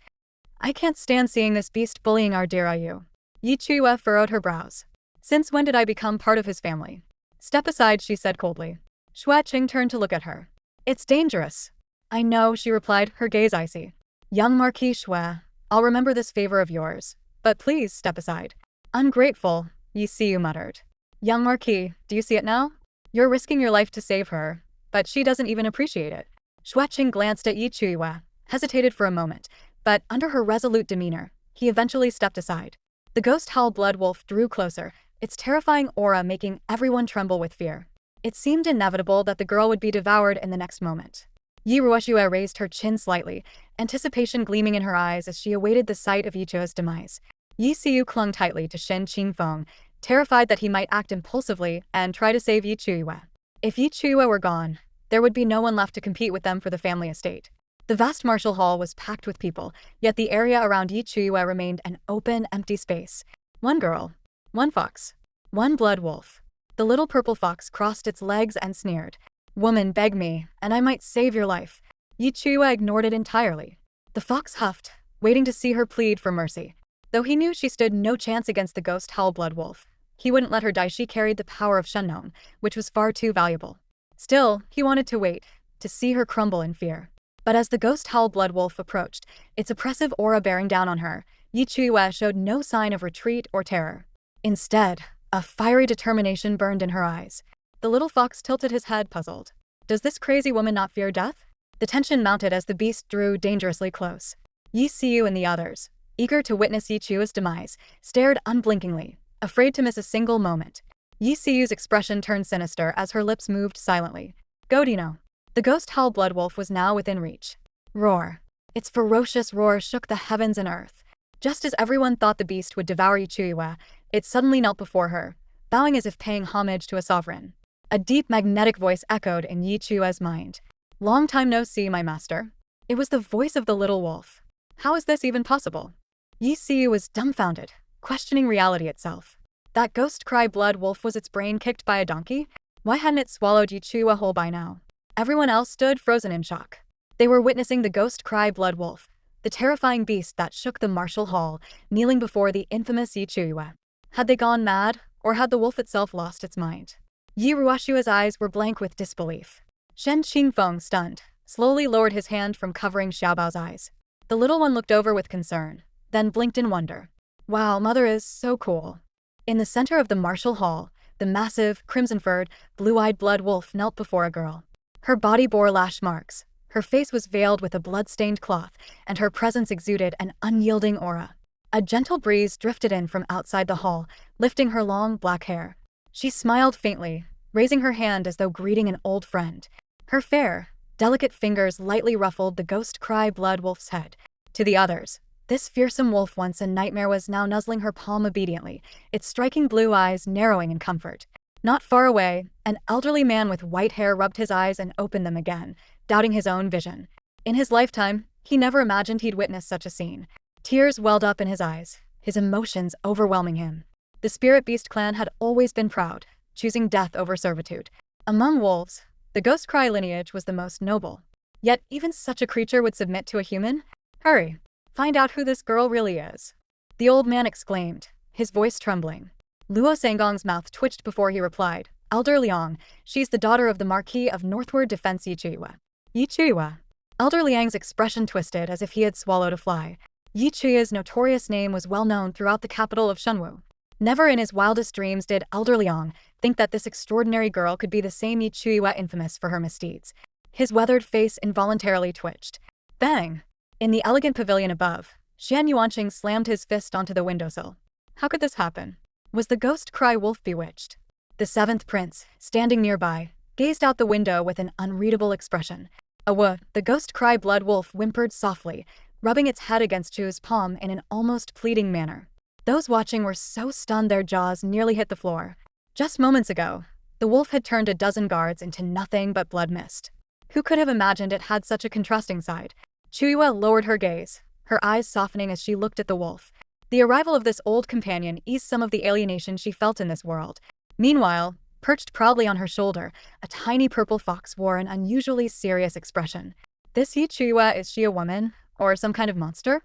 "I can't stand seeing this beast bullying our dear Ayu." Yi Chuyue furrowed her brows. "Since when did I become part of his family?" "Step aside," she said coldly. Chuyue turned to look at her. "It's dangerous." "I know," she replied, her gaze icy. "Young Marquis Chuyue, I'll remember this favor of yours, but please step aside." "Ungrateful," Yi Xiu muttered. "Young Marquis, do you see it now? You're risking your life to save her, but she doesn't even appreciate it." Chuyue glanced at Yi Chuyue, hesitated for a moment, but under her resolute demeanor, he eventually stepped aside. The ghost howl blood wolf drew closer, its terrifying aura making everyone tremble with fear. It seemed inevitable that the girl would be devoured in the next moment. Yi Ruoxue raised her chin slightly, anticipation gleaming in her eyes as she awaited the sight of Yichue's demise. Yi Xiu clung tightly to Shen Qingfeng, terrified that he might act impulsively and try to save Yi Chuyue. If Yi Chuyue were gone, there would be no one left to compete with them for the family estate. The vast martial hall was packed with people, yet the area around Yi Chuyue remained an open, empty space. One girl, one fox, one blood wolf. The little purple fox crossed its legs and sneered. "Woman, beg me, and I might save your life." Yi Chuyue ignored it entirely. The fox huffed, waiting to see her plead for mercy. Though he knew she stood no chance against the ghost howl blood wolf, he wouldn't let her die. She carried the power of Shenwu, which was far too valuable. Still, he wanted to wait, to see her crumble in fear. But as the ghost howl blood wolf approached, its oppressive aura bearing down on her, Yi Chuyue showed no sign of retreat or terror. Instead, a fiery determination burned in her eyes. The little fox tilted his head, puzzled. Does this crazy woman not fear death? The tension mounted as the beast drew dangerously close. Yi Xiu and the others, eager to witness Yi Chue's demise, stared unblinkingly, afraid to miss a single moment. Yi Xiu's expression turned sinister as her lips moved silently. "Godino." The ghost howl blood wolf was now within reach. Roar. Its ferocious roar shook the heavens and earth. Just as everyone thought the beast would devour Yi Chuyue, it suddenly knelt before her, bowing as if paying homage to a sovereign. A deep magnetic voice echoed in Yi Chue's mind. "Long time no see, my master." It was the voice of the little wolf. How is this even possible? Yi Xiu was dumbfounded, questioning reality itself. That ghost cry blood wolf, was its brain kicked by a donkey? Why hadn't it swallowed Yi Chuyue whole by now? Everyone else stood frozen in shock. They were witnessing the ghost cry blood wolf, the terrifying beast that shook the martial hall, kneeling before the infamous Yi Chuyue. Had they gone mad, or had the wolf itself lost its mind? Yi Ruoxue's eyes were blank with disbelief. Shen Qingfeng, stunned, slowly lowered his hand from covering Xiaobao's eyes. The little one looked over with concern, then blinked in wonder. Wow, mother is so cool. In the center of the martial hall, the massive, crimson-furred, blue-eyed blood wolf knelt before a girl. Her body bore lash marks, her face was veiled with a blood-stained cloth, and her presence exuded an unyielding aura. A gentle breeze drifted in from outside the hall, lifting her long, black hair. She smiled faintly, raising her hand as though greeting an old friend. Her fair, delicate fingers lightly ruffled the ghost cry blood wolf's head. To the others, this fearsome wolf, once a nightmare, was now nuzzling her palm obediently, its striking blue eyes narrowing in comfort. Not far away, an elderly man with white hair rubbed his eyes and opened them again, doubting his own vision. In his lifetime, he never imagined he'd witness such a scene. Tears welled up in his eyes, his emotions overwhelming him. The Spirit Beast clan had always been proud, choosing death over servitude. Among wolves, the Ghost Cry lineage was the most noble. Yet even such a creature would submit to a human? Hurry! Find out who this girl really is. The old man exclaimed, his voice trembling. Luo Sangong's mouth twitched before he replied. Elder Liang, she's the daughter of the Marquis of Northward Defense Yi Chuyue. Yi Chuyue. Elder Liang's expression twisted as if he had swallowed a fly. Yi Chuyue's notorious name was well known throughout the capital of Shenwu. Never in his wildest dreams did Elder Liang think that this extraordinary girl could be the same Yi Chuyue infamous for her misdeeds. His weathered face involuntarily twitched. Bang! In the elegant pavilion above, Xian Yuanqing slammed his fist onto the windowsill. How could this happen? Was the ghost cry wolf bewitched? The seventh prince, standing nearby, gazed out the window with an unreadable expression. The ghost cry blood wolf whimpered softly, rubbing its head against Chuye's palm in an almost pleading manner. Those watching were so stunned their jaws nearly hit the floor. Just moments ago, the wolf had turned a dozen guards into nothing but blood mist. Who could have imagined it had such a contrasting side? Chuyue lowered her gaze, her eyes softening as she looked at the wolf. The arrival of this old companion eased some of the alienation she felt in this world. Meanwhile, perched proudly on her shoulder, a tiny purple fox wore an unusually serious expression. This Chuyue, is she a woman, or some kind of monster?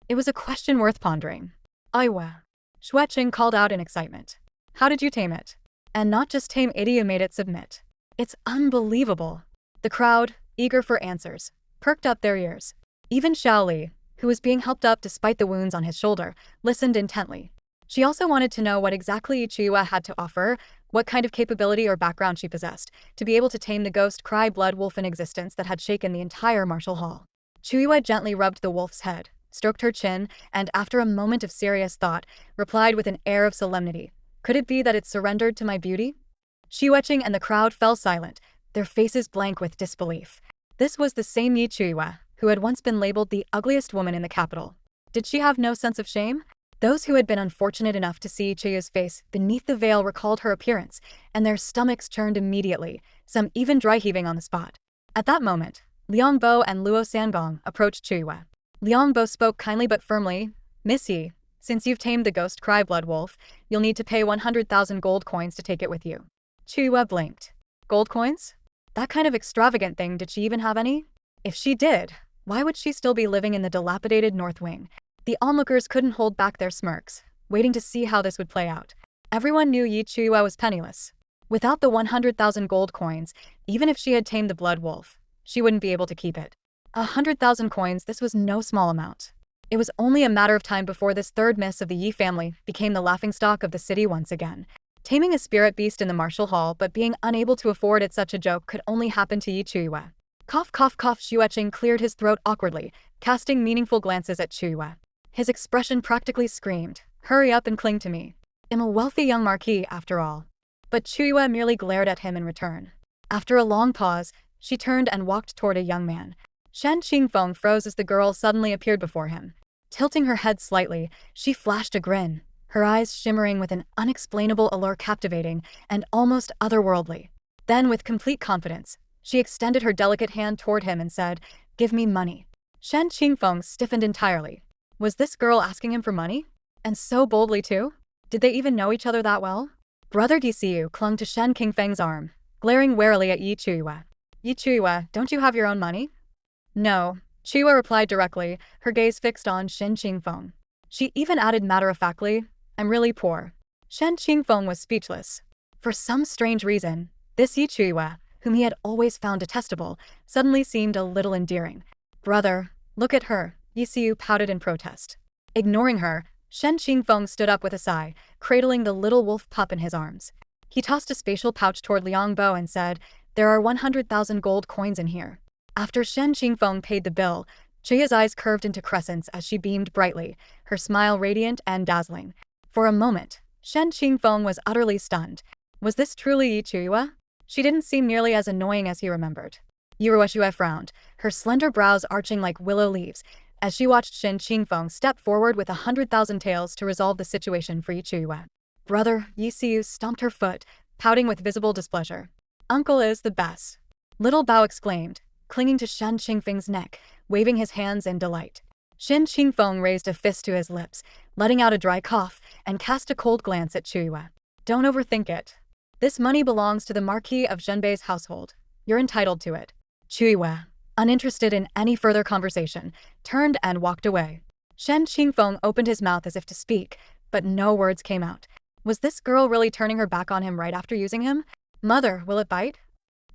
It was a question worth pondering. Aiwa. Xuecheng called out in excitement. How did you tame it? And not just tame it, you made it submit. It's unbelievable. The crowd, eager for answers, perked up their ears. Even Xiaoli, who was being helped up despite the wounds on his shoulder, listened intently. She also wanted to know what exactly Chuyue had to offer, what kind of capability or background she possessed, to be able to tame the ghost cry blood wolf in existence that had shaken the entire martial hall. Chuyue gently rubbed the wolf's head, stroked her chin, and after a moment of serious thought, replied with an air of solemnity. Could it be that it surrendered to my beauty? Xuecheng and the crowd fell silent, their faces blank with disbelief. This was the same Chuyue, who had once been labeled the ugliest woman in the capital. Did she have no sense of shame? Those who had been unfortunate enough to see Chuyue's face beneath the veil recalled her appearance, and their stomachs churned immediately, some even dry heaving on the spot. At that moment, Liangbo and Luo Sangong approached Chuyue. Liangbo spoke kindly but firmly. Miss Yi, since you've tamed the ghost cry blood wolf, you'll need to pay 100,000 gold coins to take it with you. Chuyue blinked. Gold coins? That kind of extravagant thing, did she even have any? If she did, why would she still be living in the dilapidated North Wing? The onlookers couldn't hold back their smirks, waiting to see how this would play out. Everyone knew Chuyue was penniless. Without the 100,000 gold coins, even if she had tamed the blood wolf, she wouldn't be able to keep it. 100,000 coins, this was no small amount. It was only a matter of time before this third miss of the Yi family became the laughingstock of the city once again. Taming a spirit beast in the martial hall but being unable to afford it, such a joke could only happen to Chuyue. Cough cough cough. Xuecheng cleared his throat awkwardly, casting meaningful glances at Chuyue. His expression practically screamed, hurry up and cling to me. I'm a wealthy young marquis after all. But Chuyue merely glared at him in return. After a long pause, she turned and walked toward a young man. Shen Qingfeng froze as the girl suddenly appeared before him. Tilting her head slightly, she flashed a grin, her eyes shimmering with an unexplainable allure, captivating and almost otherworldly. Then, with complete confidence, she extended her delicate hand toward him and said, give me money. Shen Qingfeng stiffened entirely. Was this girl asking him for money? And so boldly too? Did they even know each other that well? Brother Dcu clung to Shen Qingfeng's arm, glaring warily at Chuyue. Chuyue, don't you have your own money? No, Chuyue replied directly, her gaze fixed on Shen Qingfeng. She even added matter-of-factly, I'm really poor. Shen Qingfeng was speechless. For some strange reason, this Chuyue, whom he had always found detestable, suddenly seemed a little endearing. Brother, look at her, Dcu pouted in protest. Ignoring her, Shen Qingfeng stood up with a sigh, cradling the little wolf pup in his arms. He tossed a spatial pouch toward Liangbo and said, there are 100,000 gold coins in here. After Shen Qingfeng paid the bill, Chuyue's eyes curved into crescents as she beamed brightly, her smile radiant and dazzling. For a moment, Shen Qingfeng was utterly stunned. Was this truly Chuyue? She didn't seem nearly as annoying as he remembered. Chuyue frowned, her slender brows arching like willow leaves, as she watched Shen Qingfeng step forward with 100,000 taels to resolve the situation for Chuyue. Brother, Dcu stomped her foot, pouting with visible displeasure. Uncle is the best. Little Bao exclaimed, clinging to Shen Qingfeng's neck, waving his hands in delight. Shen Qingfeng raised a fist to his lips, letting out a dry cough, and cast a cold glance at Chuyue. Don't overthink it. This money belongs to the Marquis of Zhenbei's household. You're entitled to it. Chuyue, uninterested in any further conversation, turned and walked away. Shen Qingfeng opened his mouth as if to speak, but no words came out. Was this girl really turning her back on him right after using him? Mother, will it bite?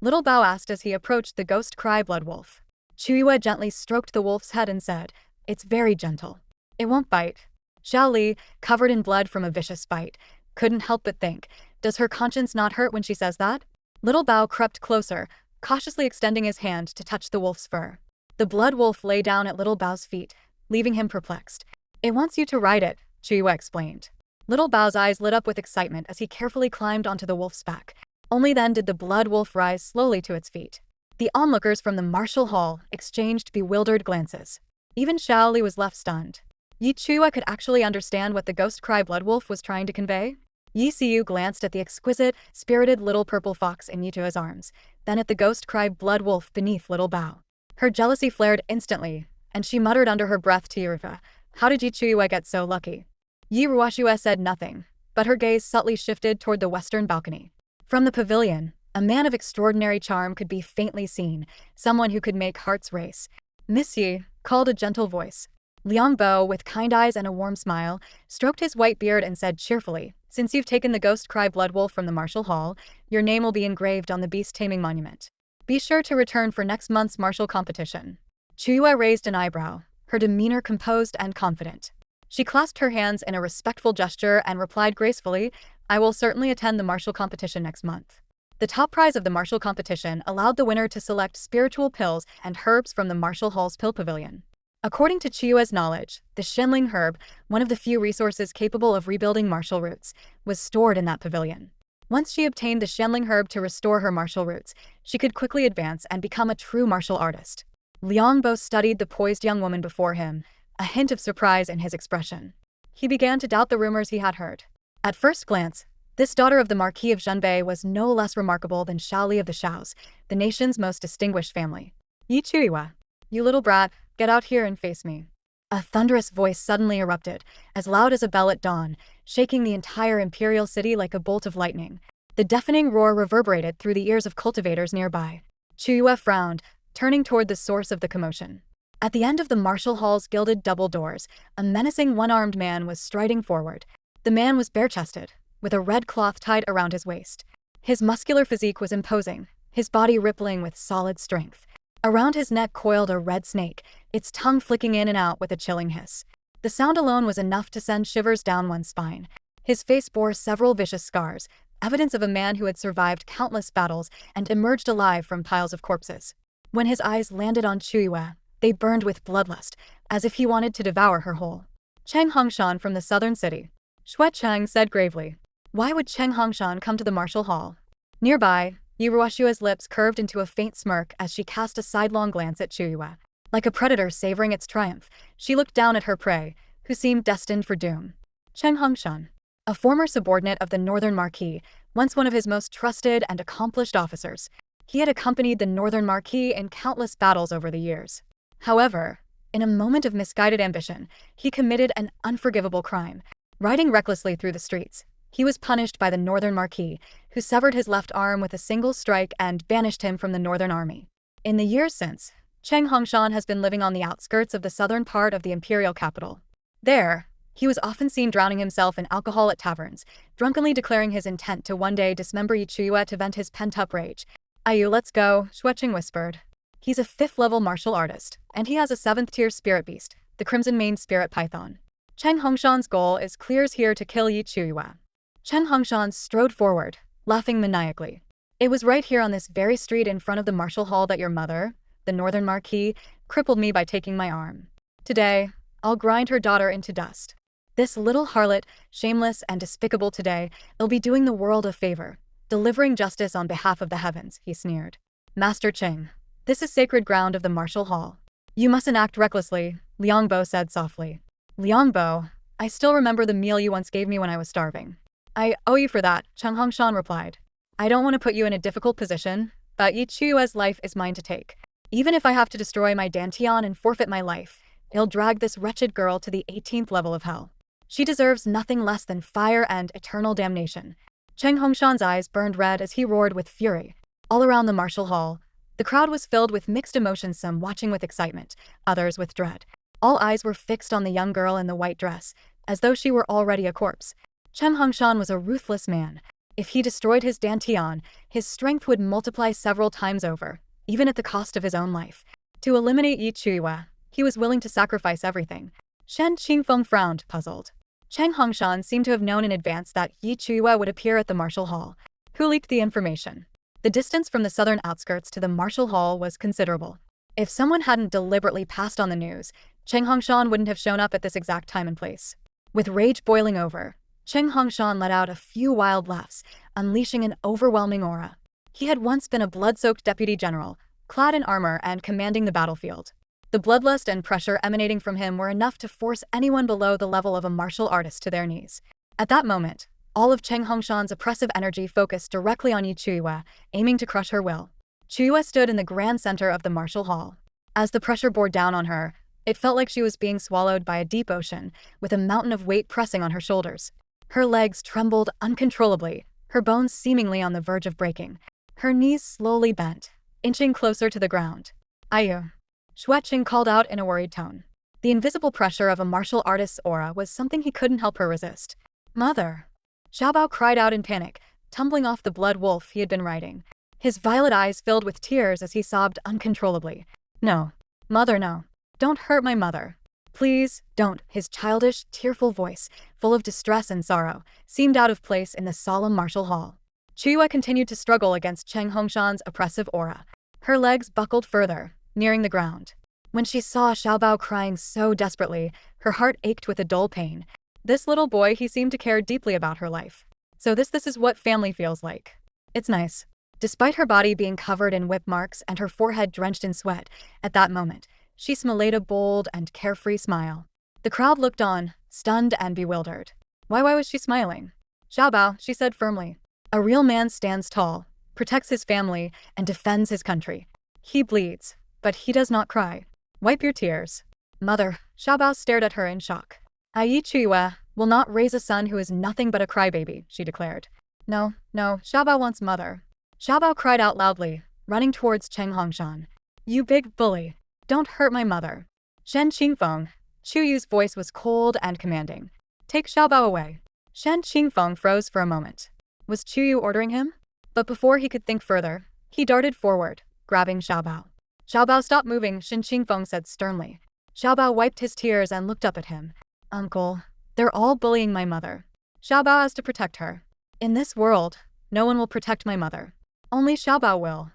Little Bao asked as he approached the ghost cry blood wolf. Chuyue gently stroked the wolf's head and said, it's very gentle. It won't bite. Xiaoli, covered in blood from a vicious bite, couldn't help but think, does her conscience not hurt when she says that? Little Bao crept closer, cautiously extending his hand to touch the wolf's fur. The blood wolf lay down at Little Bao's feet, leaving him perplexed. It wants you to ride it, Chuyue explained. Little Bao's eyes lit up with excitement as he carefully climbed onto the wolf's back. Only then did the blood wolf rise slowly to its feet. The onlookers from the martial hall exchanged bewildered glances. Even Shaoli was left stunned. Yi Chuyue could actually understand what the ghost cry blood wolf was trying to convey. Yi Siyu glanced at the exquisite, spirited little purple fox in Yi Chue's arms, then at the ghost cry blood wolf beneath little Bao. Her jealousy flared instantly, and she muttered under her breath to Yirufa, "How did Yi Chuyue get so lucky?" Yi Ruoxue said nothing, but her gaze subtly shifted toward the western balcony. From the pavilion, a man of extraordinary charm could be faintly seen, someone who could make hearts race. "Miss Yi," called a gentle voice. Liang Bo, with kind eyes and a warm smile, stroked his white beard and said cheerfully, "Since you've taken the ghost cry blood wolf from the martial hall, your name will be engraved on the beast taming monument. Be sure to return for next month's martial competition." Chuyue raised an eyebrow, her demeanor composed and confident. She clasped her hands in a respectful gesture and replied gracefully, "I will certainly attend the martial competition next month." The top prize of the martial competition allowed the winner to select spiritual pills and herbs from the martial hall's pill pavilion. According to Chuyue's knowledge, the Shenling herb, one of the few resources capable of rebuilding martial roots, was stored in that pavilion. Once she obtained the Shenling herb to restore her martial roots, she could quickly advance and become a true martial artist. Liang Bo studied the poised young woman before him, a hint of surprise in his expression. He began to doubt the rumors he had heard. At first glance, this daughter of the Marquis of Zhenbei was no less remarkable than Shaoli of the Shaos, the nation's most distinguished family. "Yi Chuyue, you little brat, get out here and face me." A thunderous voice suddenly erupted, as loud as a bell at dawn, shaking the entire imperial city like a bolt of lightning. The deafening roar reverberated through the ears of cultivators nearby. Chuyue frowned, turning toward the source of the commotion. At the end of the martial hall's gilded double doors, a menacing one-armed man was striding forward. The man was bare-chested, with a red cloth tied around his waist. His muscular physique was imposing, his body rippling with solid strength. Around his neck coiled a red snake, its tongue flicking in and out with a chilling hiss. The sound alone was enough to send shivers down one's spine. His face bore several vicious scars, evidence of a man who had survived countless battles and emerged alive from piles of corpses. When his eyes landed on Chuyue, they burned with bloodlust, as if he wanted to devour her whole. "Cheng Hongshan from the southern city," Xue Cheng said gravely. Why would Cheng Hongshan come to the martial hall? Nearby, Yi Ruoxue's lips curved into a faint smirk as she cast a sidelong glance at Chuyue. Like a predator savoring its triumph, she looked down at her prey, who seemed destined for doom. Cheng Hongshan, a former subordinate of the Northern Marquis, once one of his most trusted and accomplished officers. He had accompanied the Northern Marquis in countless battles over the years. However, in a moment of misguided ambition, he committed an unforgivable crime. Riding recklessly through the streets, he was punished by the Northern Marquis, who severed his left arm with a single strike and banished him from the Northern Army. In the years since, Cheng Hongshan has been living on the outskirts of the southern part of the imperial capital. There, he was often seen drowning himself in alcohol at taverns, drunkenly declaring his intent to one day dismember Yi Chuyue to vent his pent-up rage. "Ayu, let's go," Xuecheng whispered. He's a 5th-level martial artist, and he has a 7th-tier spirit beast, the Crimson-Maned Spirit Python. Cheng Hongshan's goal is clear as here to kill Yi Chuyue. Cheng Hongshan strode forward, laughing maniacally. "It was right here on this very street in front of the martial hall that your mother, the Northern Marquis, crippled me by taking my arm. Today, I'll grind her daughter into dust. This little harlot, shameless and despicable today, will be doing the world a favor, delivering justice on behalf of the heavens," he sneered. "Master Cheng, this is sacred ground of the martial hall. You mustn't act recklessly," Liang Bo said softly. "Liang Bo, I still remember the meal you once gave me when I was starving." "I owe you for that," Cheng Hongshan replied. "I don't want to put you in a difficult position, but Yi Chuyue's life is mine to take. Even if I have to destroy my Dantian and forfeit my life, I'll drag this wretched girl to the 18th level of hell. She deserves nothing less than fire and eternal damnation." Cheng Hongshan's eyes burned red as he roared with fury. All around the martial hall, the crowd was filled with mixed emotions, some watching with excitement, others with dread. All eyes were fixed on the young girl in the white dress, as though she were already a corpse. Cheng Hongshan was a ruthless man. If he destroyed his Dantian, his strength would multiply several times over, even at the cost of his own life. To eliminate Yi Chuyue, he was willing to sacrifice everything. Shen Qingfeng frowned, puzzled. Cheng Hongshan seemed to have known in advance that Yi Chuyue would appear at the martial hall. Who leaked the information? The distance from the southern outskirts to the martial hall was considerable. If someone hadn't deliberately passed on the news, Cheng Hongshan wouldn't have shown up at this exact time and place. With rage boiling over, Cheng Hongshan let out a few wild laughs, unleashing an overwhelming aura. He had once been a blood-soaked deputy general, clad in armor and commanding the battlefield. The bloodlust and pressure emanating from him were enough to force anyone below the level of a martial artist to their knees. At that moment, all of Cheng Hongshan's oppressive energy focused directly on Chuyue, aiming to crush her will. Chuyue stood in the grand center of the martial hall. As the pressure bore down on her, it felt like she was being swallowed by a deep ocean, with a mountain of weight pressing on her shoulders. Her legs trembled uncontrollably, her bones seemingly on the verge of breaking. Her knees slowly bent, inching closer to the ground. "Ayu," Chuyue called out in a worried tone. The invisible pressure of a martial artist's aura was something he couldn't help her resist. "Mother!" Xiaobao cried out in panic, tumbling off the blood wolf he had been riding. His violet eyes filled with tears as he sobbed uncontrollably. "No. Mother, no. Don't hurt my mother. Please, don't." His childish, tearful voice, full of distress and sorrow, seemed out of place in the solemn martial hall. Chuyue continued to struggle against Cheng Hongshan's oppressive aura. Her legs buckled further, nearing the ground. When she saw Xiaobao crying so desperately, her heart ached with a dull pain. This little boy, he seemed to care deeply about her life. So this is what family feels like. It's nice. Despite her body being covered in whip marks and her forehead drenched in sweat, at that moment, she smiled a bold and carefree smile. The crowd looked on, stunned and bewildered. Why was she smiling? "Xiaobao," she said firmly. "A real man stands tall, protects his family, and defends his country. He bleeds, but he does not cry. Wipe your tears." "Mother," Xiaobao stared at her in shock. "Ai Chuyue will not raise a son who is nothing but a crybaby," she declared. No, Xiaobao wants mother." Xiaobao cried out loudly, running towards Cheng Hongshan. "You big bully. Don't hurt my mother." "Shen Qingfeng." Chuyue's voice was cold and commanding. "Take Xiaobao away." Shen Qingfeng froze for a moment. Was Chuyue ordering him? But before he could think further, he darted forward, grabbing Xiaobao. "Xiaobao, stop moving," Shen Qingfeng said sternly. Xiaobao wiped his tears and looked up at him. "Uncle, they're all bullying my mother. Xiaobao has to protect her. In this world, no one will protect my mother. Only Xiaobao will."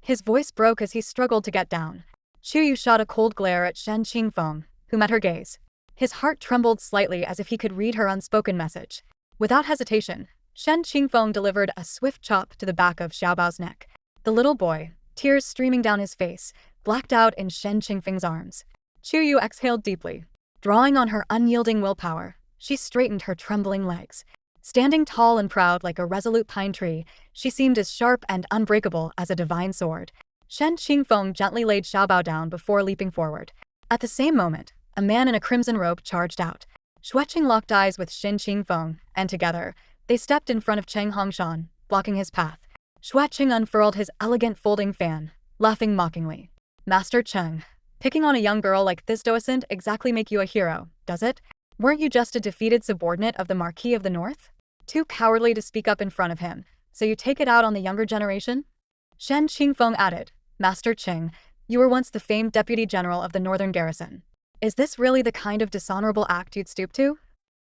His voice broke as he struggled to get down. Chuyue shot a cold glare at Shen Qingfeng, who met her gaze. His heart trembled slightly as if he could read her unspoken message. Without hesitation, Shen Qingfeng delivered a swift chop to the back of Xiaobao's neck. The little boy, tears streaming down his face, blacked out in Shen Qingfeng's arms. Chuyue exhaled deeply. Drawing on her unyielding willpower, she straightened her trembling legs. Standing tall and proud like a resolute pine tree, she seemed as sharp and unbreakable as a divine sword. Shen Qingfeng gently laid Xiaobao down before leaping forward. At the same moment, a man in a crimson robe charged out. Chuyue locked eyes with Shen Qingfeng, and together, they stepped in front of Cheng Hongshan, blocking his path. Chuyue unfurled his elegant folding fan, laughing mockingly. "Master Cheng, picking on a young girl like this doesn't exactly make you a hero, does it? Weren't you just a defeated subordinate of the Marquis of the North? Too cowardly to speak up in front of him, so you take it out on the younger generation?" Shen Qingfeng added, "Master Cheng, you were once the famed deputy general of the northern garrison. Is this really the kind of dishonorable act you'd stoop to?"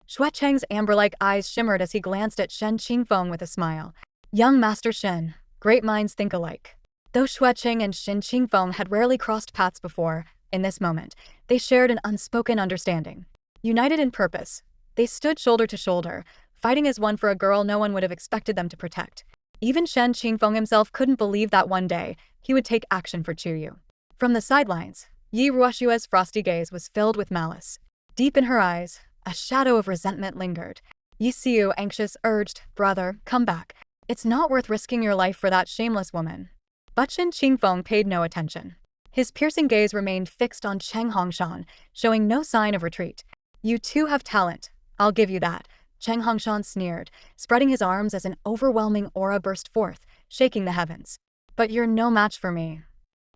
Chuyue's amber-like eyes shimmered as he glanced at Shen Qingfeng with a smile. Young Master Shen, great minds think alike. Though Chuyue and Shen Qingfeng had rarely crossed paths before, in this moment, they shared an unspoken understanding. United in purpose, they stood shoulder to shoulder, fighting as one for a girl no one would have expected them to protect. Even Shen Qingfeng himself couldn't believe that one day, he would take action for Chuyue. From the sidelines, Yi Ruoshue's frosty gaze was filled with malice. Deep in her eyes, a shadow of resentment lingered. Yi Xiu, anxious, urged, "Brother, come back. It's not worth risking your life for that shameless woman." But Shen Qingfeng paid no attention. His piercing gaze remained fixed on Cheng Hongshan, showing no sign of retreat. "You too have talent, I'll give you that," Cheng Hongshan sneered, spreading his arms as an overwhelming aura burst forth, shaking the heavens. "But you're no match for me."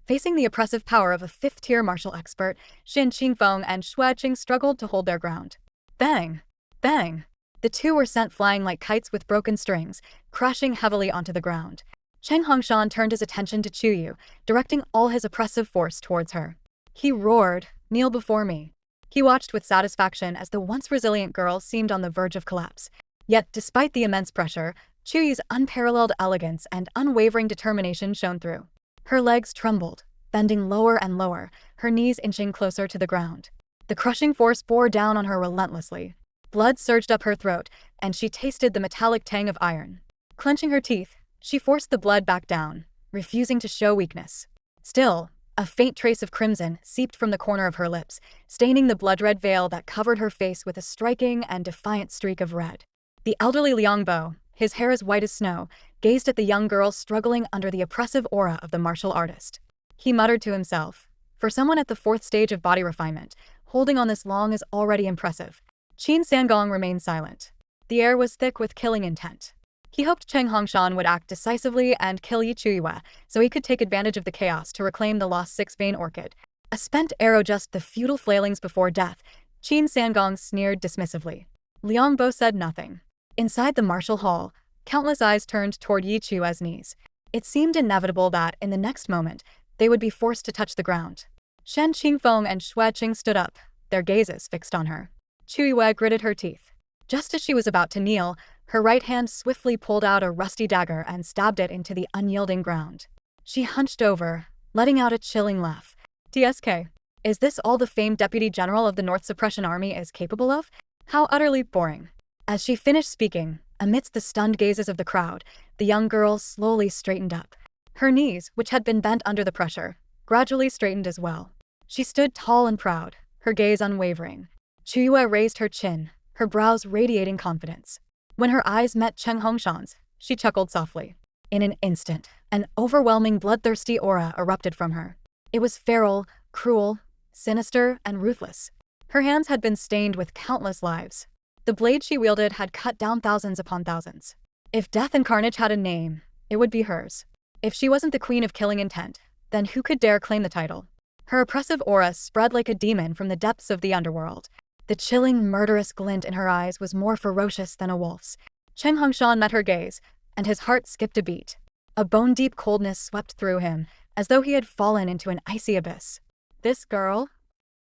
Facing the oppressive power of a fifth-tier martial expert, Shen Qingfeng and Chuyue struggled to hold their ground. Bang! Bang! The two were sent flying like kites with broken strings, crashing heavily onto the ground. Cheng Hongshan turned his attention to Chuyue, directing all his oppressive force towards her. He roared, "Kneel before me." He watched with satisfaction as the once resilient girl seemed on the verge of collapse. Yet, despite the immense pressure, Chuyue's unparalleled elegance and unwavering determination shone through. Her legs trembled, bending lower and lower, her knees inching closer to the ground. The crushing force bore down on her relentlessly. Blood surged up her throat, and she tasted the metallic tang of iron. Clenching her teeth, she forced the blood back down, refusing to show weakness. Still, a faint trace of crimson seeped from the corner of her lips, staining the blood-red veil that covered her face with a striking and defiant streak of red. The elderly Liang Bo, his hair as white as snow, gazed at the young girl struggling under the oppressive aura of the martial artist. He muttered to himself, "For someone at the 4th stage of body refinement, holding on this long is already impressive." Qin Sangong remained silent. The air was thick with killing intent. He hoped Cheng Hongshan would act decisively and kill Chuyue, so he could take advantage of the chaos to reclaim the lost 6-vein orchid. A spent arrow, just the futile flailings before death, Qin Sangong sneered dismissively. Liang Bo said nothing. Inside the martial hall, countless eyes turned toward Chuye's knees. It seemed inevitable that, in the next moment, they would be forced to touch the ground. Shen Qingfeng and Xue Qing stood up, their gazes fixed on her. Chuyue gritted her teeth. Just as she was about to kneel, her right hand swiftly pulled out a rusty dagger and stabbed it into the unyielding ground. She hunched over, letting out a chilling laugh. "TSK, is this all the famed Deputy General of the North Suppression Army is capable of? How utterly boring." As she finished speaking, amidst the stunned gazes of the crowd, the young girl slowly straightened up. Her knees, which had been bent under the pressure, gradually straightened as well. She stood tall and proud, her gaze unwavering. Chuyue raised her chin, her brows radiating confidence. When her eyes met Cheng Hongshan's, she chuckled softly. In an instant, an overwhelming bloodthirsty aura erupted from her. It was feral, cruel, sinister, and ruthless. Her hands had been stained with countless lives. The blade she wielded had cut down thousands upon thousands. If death and carnage had a name, it would be hers. If she wasn't the queen of killing intent, then who could dare claim the title? Her oppressive aura spread like a demon from the depths of the underworld. The chilling, murderous glint in her eyes was more ferocious than a wolf's. Cheng Hongshan met her gaze, and his heart skipped a beat. A bone-deep coldness swept through him, as though he had fallen into an icy abyss. This girl?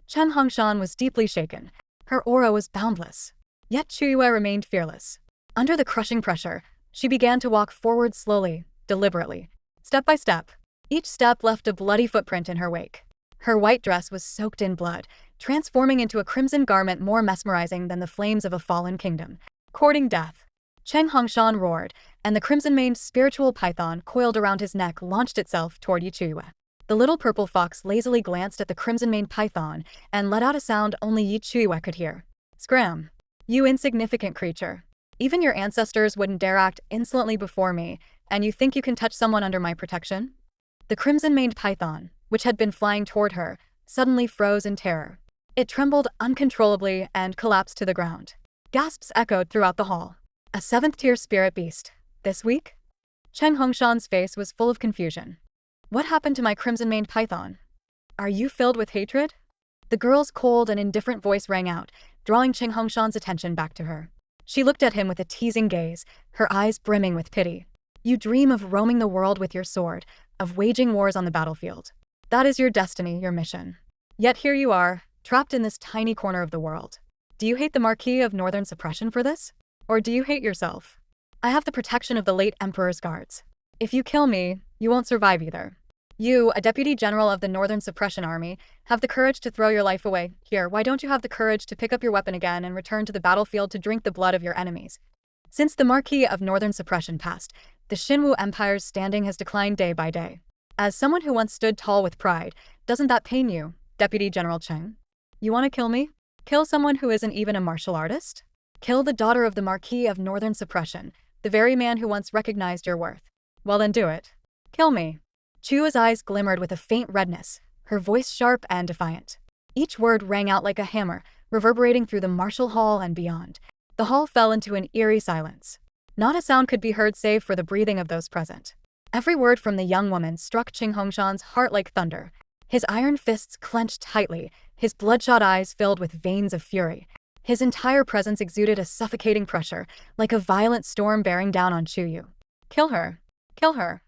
Cheng Hongshan was deeply shaken. Her aura was boundless. Yet Chuyue remained fearless. Under the crushing pressure, she began to walk forward slowly, deliberately, step by step. Each step left a bloody footprint in her wake. Her white dress was soaked in blood, transforming into a crimson garment more mesmerizing than the flames of a fallen kingdom. Courting death. Cheng Hongshan roared, and the crimson-maned spiritual python coiled around his neck launched itself toward Chuyue. The little purple fox lazily glanced at the crimson-maned python and let out a sound only Chuyue could hear. "Scram! You insignificant creature. Even your ancestors wouldn't dare act insolently before me, and you think you can touch someone under my protection?" The crimson-maned python, which had been flying toward her, suddenly froze in terror. It trembled uncontrollably and collapsed to the ground. Gasps echoed throughout the hall. A 7th-tier spirit beast. This week? Cheng Hongshan's face was full of confusion. "What happened to my crimson-maned python? Are you filled with hatred?" The girl's cold and indifferent voice rang out, drawing Cheng Hongshan's attention back to her. She looked at him with a teasing gaze, her eyes brimming with pity. "You dream of roaming the world with your sword, of waging wars on the battlefield. That is your destiny, your mission. Yet here you are, trapped in this tiny corner of the world. Do you hate the Marquis of Northern Suppression for this? Or do you hate yourself? I have the protection of the late Emperor's guards. If you kill me, you won't survive either. You, a Deputy General of the Northern Suppression Army, have the courage to throw your life away. Here, why don't you have the courage to pick up your weapon again and return to the battlefield to drink the blood of your enemies?" Since the Marquis of Northern Suppression passed, the Shenwu Empire's standing has declined day by day. As someone who once stood tall with pride, doesn't that pain you, Deputy General Cheng? You want to kill me? Kill someone who isn't even a martial artist? Kill the daughter of the Marquis of Northern Suppression, the very man who once recognized your worth. Well then do it. Kill me. Chuye's eyes glimmered with a faint redness, her voice sharp and defiant. Each word rang out like a hammer, reverberating through the martial hall and beyond. The hall fell into an eerie silence. Not a sound could be heard save for the breathing of those present. Every word from the young woman struck Cheng Hongshan's heart like thunder. His iron fists clenched tightly, his bloodshot eyes filled with veins of fury. His entire presence exuded a suffocating pressure, like a violent storm bearing down on Chuyue. "Kill her! Kill her!"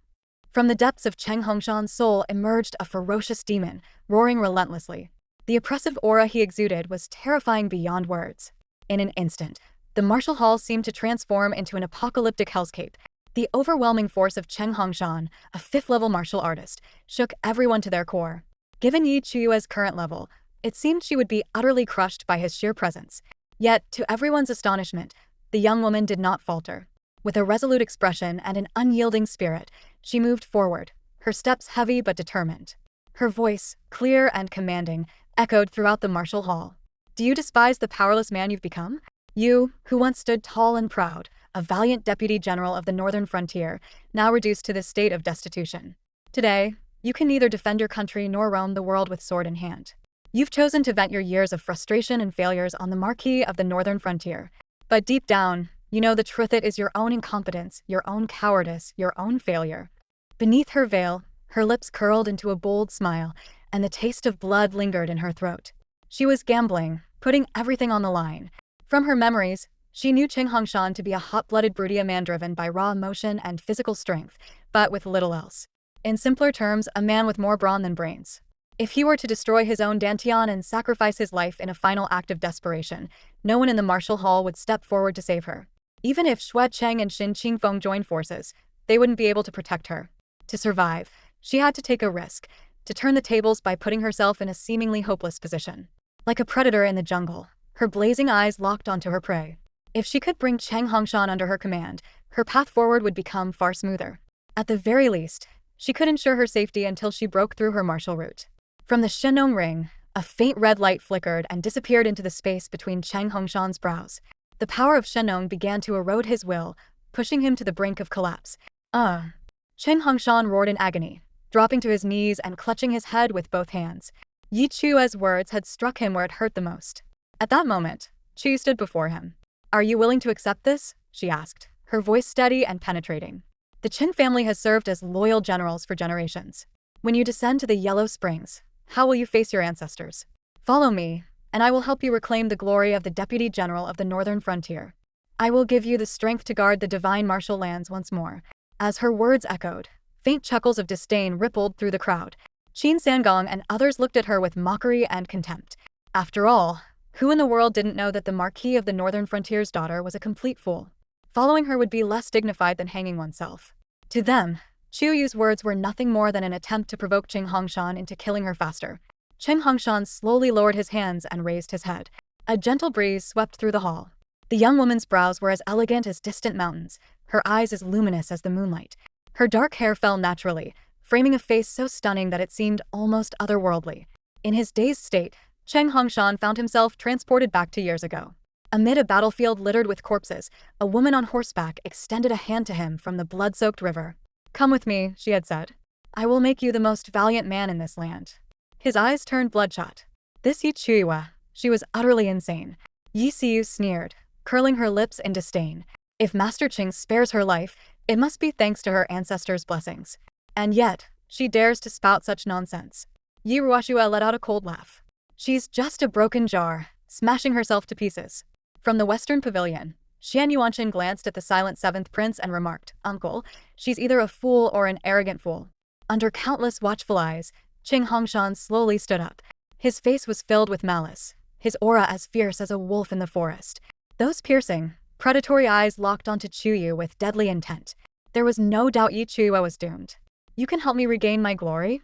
From the depths of Cheng Hongshan's soul emerged a ferocious demon, roaring relentlessly. The oppressive aura he exuded was terrifying beyond words. In an instant, the martial hall seemed to transform into an apocalyptic hellscape. The overwhelming force of Cheng Hongshan, a 5th-level martial artist, shook everyone to their core. Given Chuyue's current level, it seemed she would be utterly crushed by his sheer presence. Yet, to everyone's astonishment, the young woman did not falter. With a resolute expression and an unyielding spirit, she moved forward, her steps heavy but determined. Her voice, clear and commanding, echoed throughout the martial hall. Do you despise the powerless man you've become? You, who once stood tall and proud, a valiant deputy general of the northern frontier, now reduced to this state of destitution. Today, you can neither defend your country nor roam the world with sword in hand. You've chosen to vent your years of frustration and failures on the Marquis of the northern frontier. But deep down, you know the truth it is your own incompetence, your own cowardice, your own failure. Beneath her veil, her lips curled into a bold smile, and the taste of blood lingered in her throat. She was gambling, putting everything on the line. From her memories, she knew Qing Hongshan to be a hot-blooded broody, a man driven by raw emotion and physical strength, but with little else. In simpler terms, a man with more brawn than brains. If he were to destroy his own Dantian and sacrifice his life in a final act of desperation, no one in the martial hall would step forward to save her. Even if Xue Cheng and Xin Qingfeng joined forces, they wouldn't be able to protect her. To survive, she had to take a risk, to turn the tables by putting herself in a seemingly hopeless position. Like a predator in the jungle, her blazing eyes locked onto her prey. If she could bring Qing Hongshan under her command, her path forward would become far smoother. At the very least, she could ensure her safety until she broke through her martial route. From the Shenong ring, a faint red light flickered and disappeared into the space between Qing Hongshan's brows. The power of Shenong began to erode his will, pushing him to the brink of collapse. Qing Hongshan roared in agony, dropping to his knees and clutching his head with both hands. Yi Chuyue's words had struck him where it hurt the most. At that moment, Chuyue stood before him. Are you willing to accept this? She asked, her voice steady and penetrating. The Qin family has served as loyal generals for generations. When you descend to the Yellow Springs, how will you face your ancestors? Follow me, and I will help you reclaim the glory of the Deputy General of the Northern Frontier. I will give you the strength to guard the divine martial lands once more. As her words echoed, faint chuckles of disdain rippled through the crowd. Qin Sangong and others looked at her with mockery and contempt. After all, who in the world didn't know that the Marquis of the Northern Frontier's daughter was a complete fool? Following her would be less dignified than hanging oneself. To them, Chuyue's words were nothing more than an attempt to provoke Qing Hongshan into killing her faster. Qing Hongshan slowly lowered his hands and raised his head. A gentle breeze swept through the hall. The young woman's brows were as elegant as distant mountains, her eyes as luminous as the moonlight. Her dark hair fell naturally, framing a face so stunning that it seemed almost otherworldly. In his dazed state, Qing Hongshan found himself transported back to years ago. Amid a battlefield littered with corpses, a woman on horseback extended a hand to him from the blood-soaked river. Come with me, she had said. I will make you the most valiant man in this land. His eyes turned bloodshot. This Yi Chuyue, she was utterly insane. Yi Siyu sneered, curling her lips in disdain. If Master Qing spares her life, it must be thanks to her ancestors' blessings. And yet, she dares to spout such nonsense. Yi Ruoxue let out a cold laugh. She's just a broken jar, smashing herself to pieces. From the western pavilion, Xian Yuanqin glanced at the silent seventh prince and remarked, Uncle, she's either a fool or an arrogant fool. Under countless watchful eyes, Qing Hongshan slowly stood up. His face was filled with malice, his aura as fierce as a wolf in the forest. Those piercing, predatory eyes locked onto Chuyue with deadly intent. There was no doubt Yi Chuyue was doomed. You can help me regain my glory?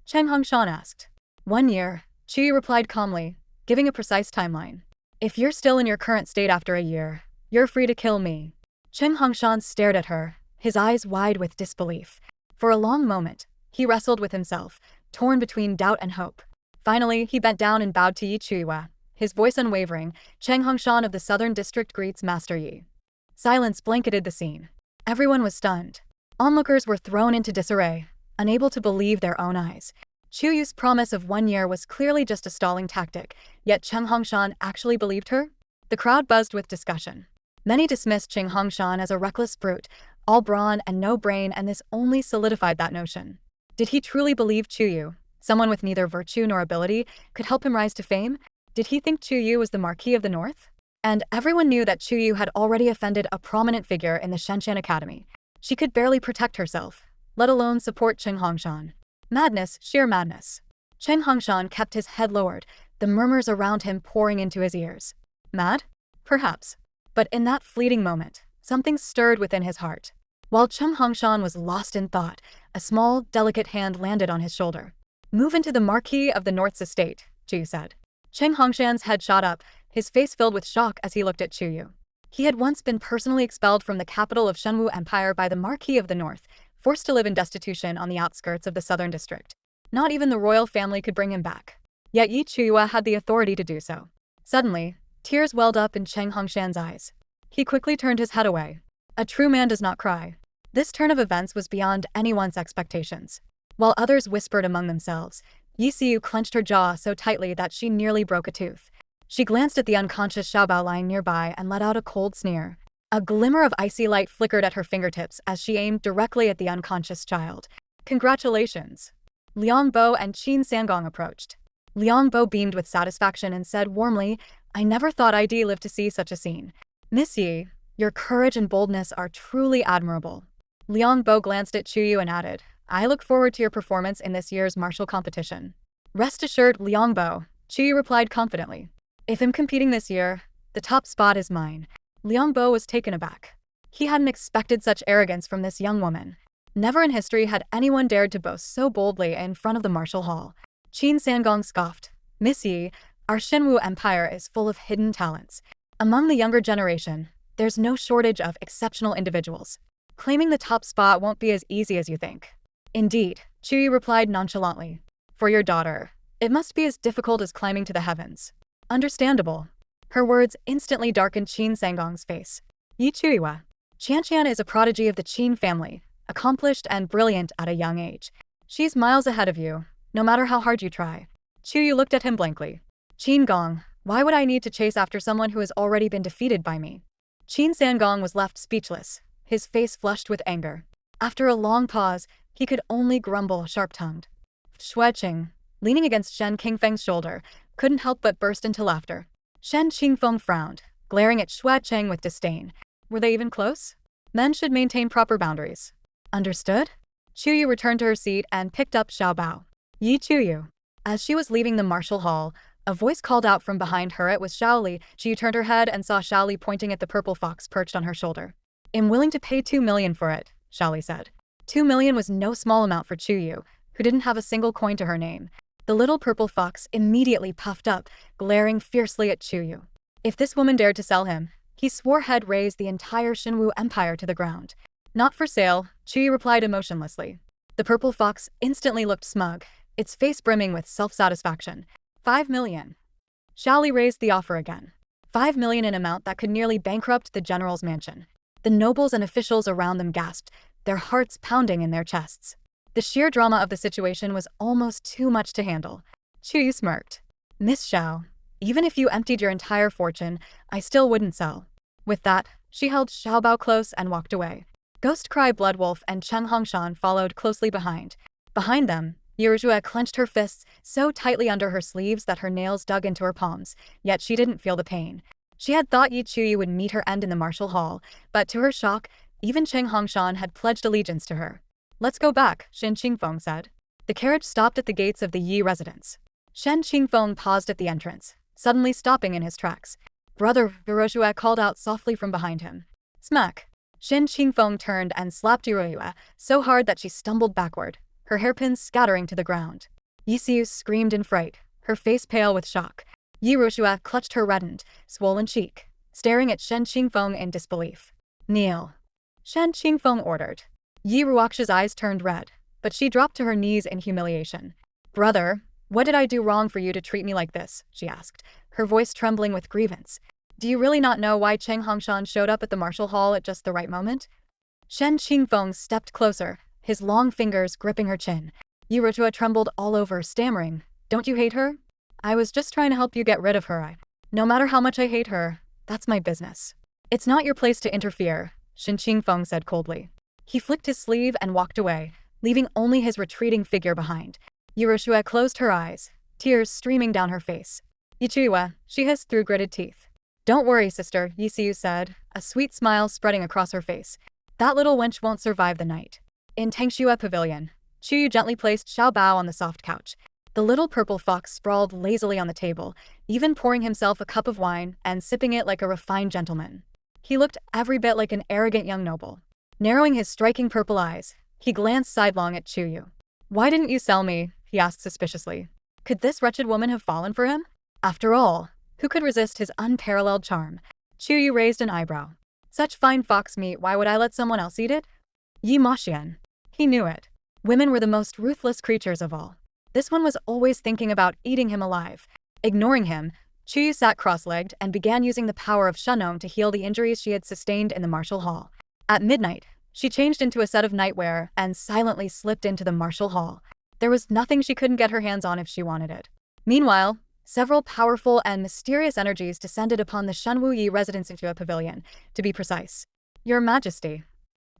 Qing Hongshan asked. 1 year, Chuyue replied calmly, giving a precise timeline. If you're still in your current state after a year, you're free to kill me. Qing Hongshan stared at her, his eyes wide with disbelief. For a long moment, he wrestled with himself, torn between doubt and hope. Finally, he bent down and bowed to Yi Chuyue, his voice unwavering. Qing Hongshan of the Southern District greets Master Yi. Silence blanketed the scene. Everyone was stunned. Onlookers were thrown into disarray, unable to believe their own eyes. Chuyue's promise of 1 year was clearly just a stalling tactic, yet Qing Hongshan actually believed her? The crowd buzzed with discussion. Many dismissed Qing Hongshan as a reckless brute, all brawn and no brain, and this only solidified that notion. Did he truly believe Chuyue, someone with neither virtue nor ability, could help him rise to fame? Did he think Chuyue was the Marquis of the North? And everyone knew that Chuyue had already offended a prominent figure in the Shenshan Academy. She could barely protect herself, let alone support Qing Hongshan. Madness, sheer madness. Qing Hongshan kept his head lowered, the murmurs around him pouring into his ears. Mad? Perhaps. But in that fleeting moment, something stirred within his heart. While Qing Hongshan was lost in thought, a small, delicate hand landed on his shoulder. Move into the Marquis of the North's estate, Chuyue said. Qing Hongshan's head shot up, his face filled with shock as he looked at Chuyue. He had once been personally expelled from the capital of Shenwu Empire by the Marquis of the North, forced to live in destitution on the outskirts of the southern district. Not even the royal family could bring him back. Yet Chuyue had the authority to do so. Suddenly, tears welled up in Cheng Hongshan's eyes. He quickly turned his head away. A true man does not cry. This turn of events was beyond anyone's expectations. While others whispered among themselves, Yisiu clenched her jaw so tightly that she nearly broke a tooth. She glanced at the unconscious Xiaobao lying nearby and let out a cold sneer. A glimmer of icy light flickered at her fingertips as she aimed directly at the unconscious child. Congratulations! Liangbo and Qin Sangong approached. Liangbo beamed with satisfaction and said warmly, I never thought I'd live to see such a scene. Miss Yi, your courage and boldness are truly admirable. Liangbo glanced at Chuyue and added, I look forward to your performance in this year's martial competition. Rest assured, Liangbo, Chuyue replied confidently. If I'm competing this year, the top spot is mine. Liangbo was taken aback. He hadn't expected such arrogance from this young woman. Never in history had anyone dared to boast so boldly in front of the martial hall. Qin Sangong scoffed. Miss Yi, our Shenwu Empire is full of hidden talents. Among the younger generation, there's no shortage of exceptional individuals. Claiming the top spot won't be as easy as you think. Indeed, Chuyue replied nonchalantly. For your daughter, it must be as difficult as climbing to the heavens. Understandable. Her words instantly darkened Qin Sangong's face. Yi Chuyue. Qianqian is a prodigy of the Qin family, accomplished and brilliant at a young age. She's miles ahead of you, no matter how hard you try. Chuyue looked at him blankly. Qin Gong, why would I need to chase after someone who has already been defeated by me? Qin Sangong was left speechless, his face flushed with anger. After a long pause, he could only grumble sharp-tongued. Xue Qing, leaning against Shen Qingfeng's shoulder, couldn't help but burst into laughter. Shen Qingfeng frowned, glaring at Xue Qing with disdain. Were they even close? Men should maintain proper boundaries. Understood? Chuyue returned to her seat and picked up Xiaobao. Yi Chuyue. As she was leaving the martial hall, a voice called out from behind her. It was Shaoli. She turned her head and saw Shaoli pointing at the purple fox perched on her shoulder. I'm willing to pay 2 million for it, Shaoli said. 2 million was no small amount for Chuyue, who didn't have a single coin to her name. The little purple fox immediately puffed up, glaring fiercely at Chuyue. If this woman dared to sell him, he swore he'd raise the entire Shenwu Empire to the ground. Not for sale, Chuyue replied emotionlessly. The purple fox instantly looked smug, its face brimming with self-satisfaction. 5 million. Shaoli raised the offer again. 5 million, an amount that could nearly bankrupt the general's mansion. The nobles and officials around them gasped, their hearts pounding in their chests. The sheer drama of the situation was almost too much to handle. Chuyue smirked. Miss Xiao, even if you emptied your entire fortune, I still wouldn't sell. With that, she held Xiaobao close and walked away. Ghost Cry Bloodwolf and Cheng Hongshan followed closely behind. Behind them, Yiruzhue clenched her fists so tightly under her sleeves that her nails dug into her palms, yet she didn't feel the pain. She had thought Yi Chuyue would meet her end in the martial hall, but to her shock, even Cheng Hongshan had pledged allegiance to her. Let's go back, Shen Qingfeng said. The carriage stopped at the gates of the Yi residence. Shen Qingfeng paused at the entrance, suddenly stopping in his tracks. Brother, Yiruzhue called out softly from behind him. Smack! Shen Qingfeng turned and slapped Yiruzhue so hard that she stumbled backward, her hairpins scattering to the ground. Yisiu screamed in fright, her face pale with shock. Yiruzhue clutched her reddened, swollen cheek, staring at Shen Qingfeng in disbelief. Kneel. Shen Qingfeng ordered. Yi Ruox's eyes turned red, but she dropped to her knees in humiliation. Brother, what did I do wrong for you to treat me like this? She asked, her voice trembling with grievance. Do you really not know why Cheng Hongshan showed up at the martial hall at just the right moment? Shen Qingfeng stepped closer, his long fingers gripping her chin. Yiruzhue trembled all over, stammering, Don't you hate her? I was just trying to help you get rid of her. No matter how much I hate her, that's my business. It's not your place to interfere, Shen Qingfeng said coldly. He flicked his sleeve and walked away, leaving only his retreating figure behind. Yiruzhue closed her eyes, tears streaming down her face. Yi Chuyue, she hissed through gritted teeth. Don't worry, sister, Yisiu said, a sweet smile spreading across her face. That little wench won't survive the night. In Tangxue Pavilion, Chuyue gently placed Xiaobao on the soft couch. The little purple fox sprawled lazily on the table, even pouring himself a cup of wine and sipping it like a refined gentleman. He looked every bit like an arrogant young noble. Narrowing his striking purple eyes, he glanced sidelong at Chuyue. Why didn't you sell me? He asked suspiciously. Could this wretched woman have fallen for him? After all, who could resist his unparalleled charm? Chuyue raised an eyebrow. Such fine fox meat, why would I let someone else eat it? Yi Maxian. He knew it. Women were the most ruthless creatures of all. This one was always thinking about eating him alive. Ignoring him, Chuyue sat cross-legged and began using the power of Shenwu to heal the injuries she had sustained in the martial hall. At midnight, she changed into a set of nightwear and silently slipped into the martial hall. There was nothing she couldn't get her hands on if she wanted it. Meanwhile, several powerful and mysterious energies descended upon the Shenwu Yi residence into a pavilion, to be precise. Your Majesty.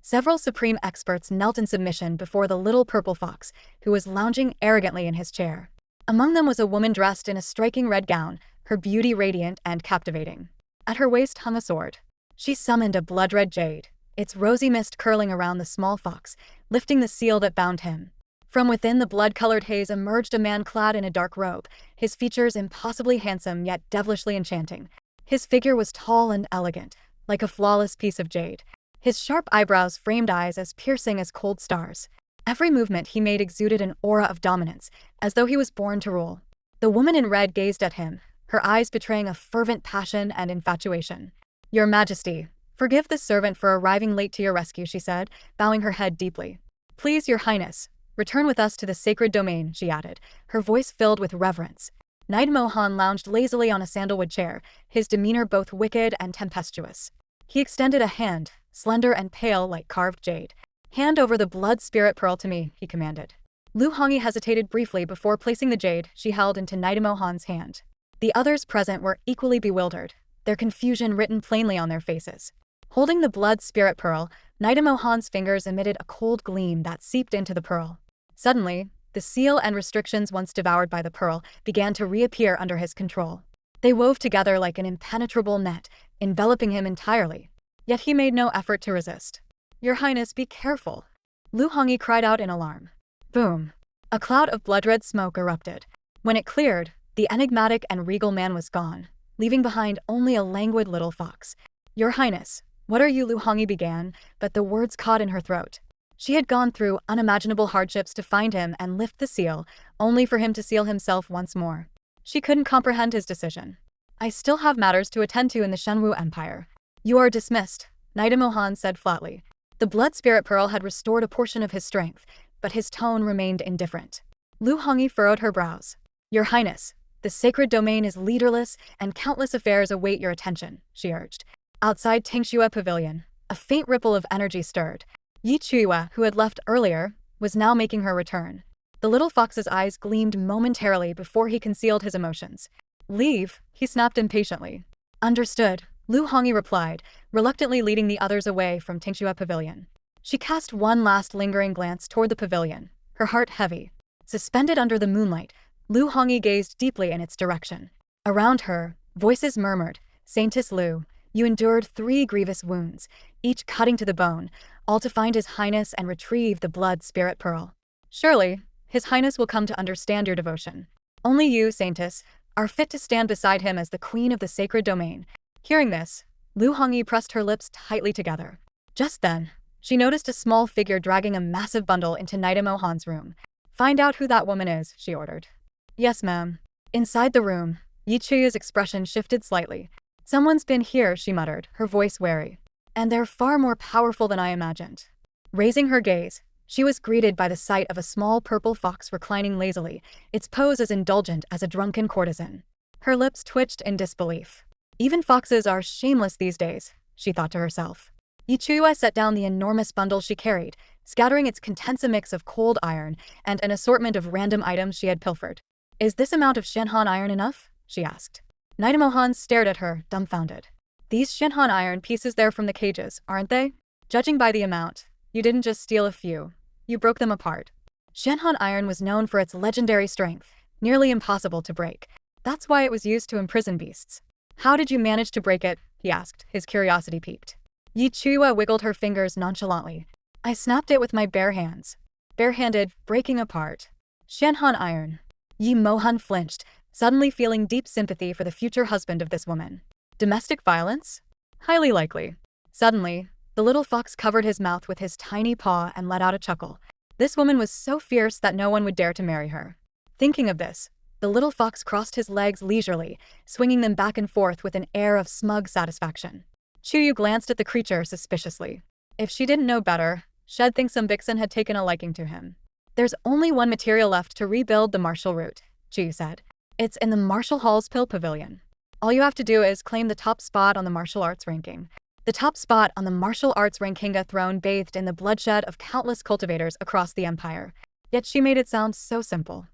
Several supreme experts knelt in submission before the little purple fox, who was lounging arrogantly in his chair. Among them was a woman dressed in a striking red gown, her beauty radiant and captivating. At her waist hung a sword. She summoned a blood-red jade, its rosy mist curling around the small fox, lifting the seal that bound him. From within the blood-colored haze emerged a man clad in a dark robe, his features impossibly handsome yet devilishly enchanting. His figure was tall and elegant, like a flawless piece of jade. His sharp eyebrows framed eyes as piercing as cold stars. Every movement he made exuded an aura of dominance, as though he was born to rule. The woman in red gazed at him, her eyes betraying a fervent passion and infatuation. Your Majesty, forgive this servant for arriving late to your rescue, she said, bowing her head deeply. Please, Your Highness, return with us to the sacred domain, she added, her voice filled with reverence. Knight Mohan lounged lazily on a sandalwood chair, his demeanor both wicked and tempestuous. He extended a hand, slender and pale like carved jade. Hand over the blood spirit pearl to me, he commanded. Lu Hongyi hesitated briefly before placing the jade she held into Knight Mohan's hand. The others present were equally bewildered, their confusion written plainly on their faces. Holding the blood spirit pearl, Knight Mohan's fingers emitted a cold gleam that seeped into the pearl. Suddenly, the seal and restrictions once devoured by the pearl began to reappear under his control. They wove together like an impenetrable net, enveloping him entirely. Yet he made no effort to resist. Your Highness, be careful! Lu Hongyi cried out in alarm. Boom! A cloud of blood-red smoke erupted. When it cleared, the enigmatic and regal man was gone, leaving behind only a languid little fox. Your Highness, what are you? Lu Hongyi began, but the words caught in her throat. She had gone through unimaginable hardships to find him and lift the seal, only for him to seal himself once more. She couldn't comprehend his decision. I still have matters to attend to in the Shenwu Empire. You are dismissed, Knight Mohan said flatly. The blood spirit pearl had restored a portion of his strength, but his tone remained indifferent. Lu Hongyi furrowed her brows. Your Highness, the sacred domain is leaderless and countless affairs await your attention, she urged. Outside Chuyue Pavilion, a faint ripple of energy stirred. Yi Chuyue, who had left earlier, was now making her return. The little fox's eyes gleamed momentarily before he concealed his emotions. Leave, he snapped impatiently. Understood, Lu Hongyi replied, reluctantly leading the others away from Chuyue Pavilion. She cast one last lingering glance toward the pavilion, her heart heavy. Suspended under the moonlight, Lu Hongyi gazed deeply in its direction. Around her, voices murmured, Saintess Lu, you endured 3 grievous wounds, each cutting to the bone, all to find His Highness and retrieve the blood spirit pearl. Surely, His Highness will come to understand your devotion. Only you, Saintess, are fit to stand beside him as the queen of the sacred domain. Hearing this, Lu Hongyi pressed her lips tightly together. Just then, she noticed a small figure dragging a massive bundle into Knight Mohan's room. Find out who that woman is, she ordered. Yes, ma'am. Inside the room, Yi Chuyue's expression shifted slightly. Someone's been here, she muttered, her voice wary. And they're far more powerful than I imagined. Raising her gaze, she was greeted by the sight of a small purple fox reclining lazily, its pose as indulgent as a drunken courtesan. Her lips twitched in disbelief. Even foxes are shameless these days, she thought to herself. Yi Chuyue set down the enormous bundle she carried, scattering its contents a mix of cold iron and an assortment of random items she had pilfered. Is this amount of Shenhan iron enough? She asked. Knight Mohan stared at her, dumbfounded. These Shenhan iron pieces there from the cages, aren't they? Judging by the amount, you didn't just steal a few. You broke them apart. Shenhan iron was known for its legendary strength, nearly impossible to break. That's why it was used to imprison beasts. How did you manage to break it? He asked, his curiosity piqued. Yi Chuyue wiggled her fingers nonchalantly. I snapped it with my bare hands. Barehanded, breaking apart. Shenhan iron. Yi Mohan flinched, suddenly feeling deep sympathy for the future husband of this woman. Domestic violence? Highly likely. Suddenly, the little fox covered his mouth with his tiny paw and let out a chuckle. This woman was so fierce that no one would dare to marry her. Thinking of this, The little fox crossed his legs leisurely, swinging them back and forth with an air of smug satisfaction. Chuyue glanced at the creature suspiciously. If she didn't know better, she'd think some vixen had taken a liking to him. There's only one material left to rebuild the martial route, Chuyue said. It's in the Martial Hall's Pill Pavilion. All you have to do is claim the top spot on the martial arts ranking. The top spot on the martial arts ranking, a throne bathed in the bloodshed of countless cultivators across the empire. Yet she made it sound so simple.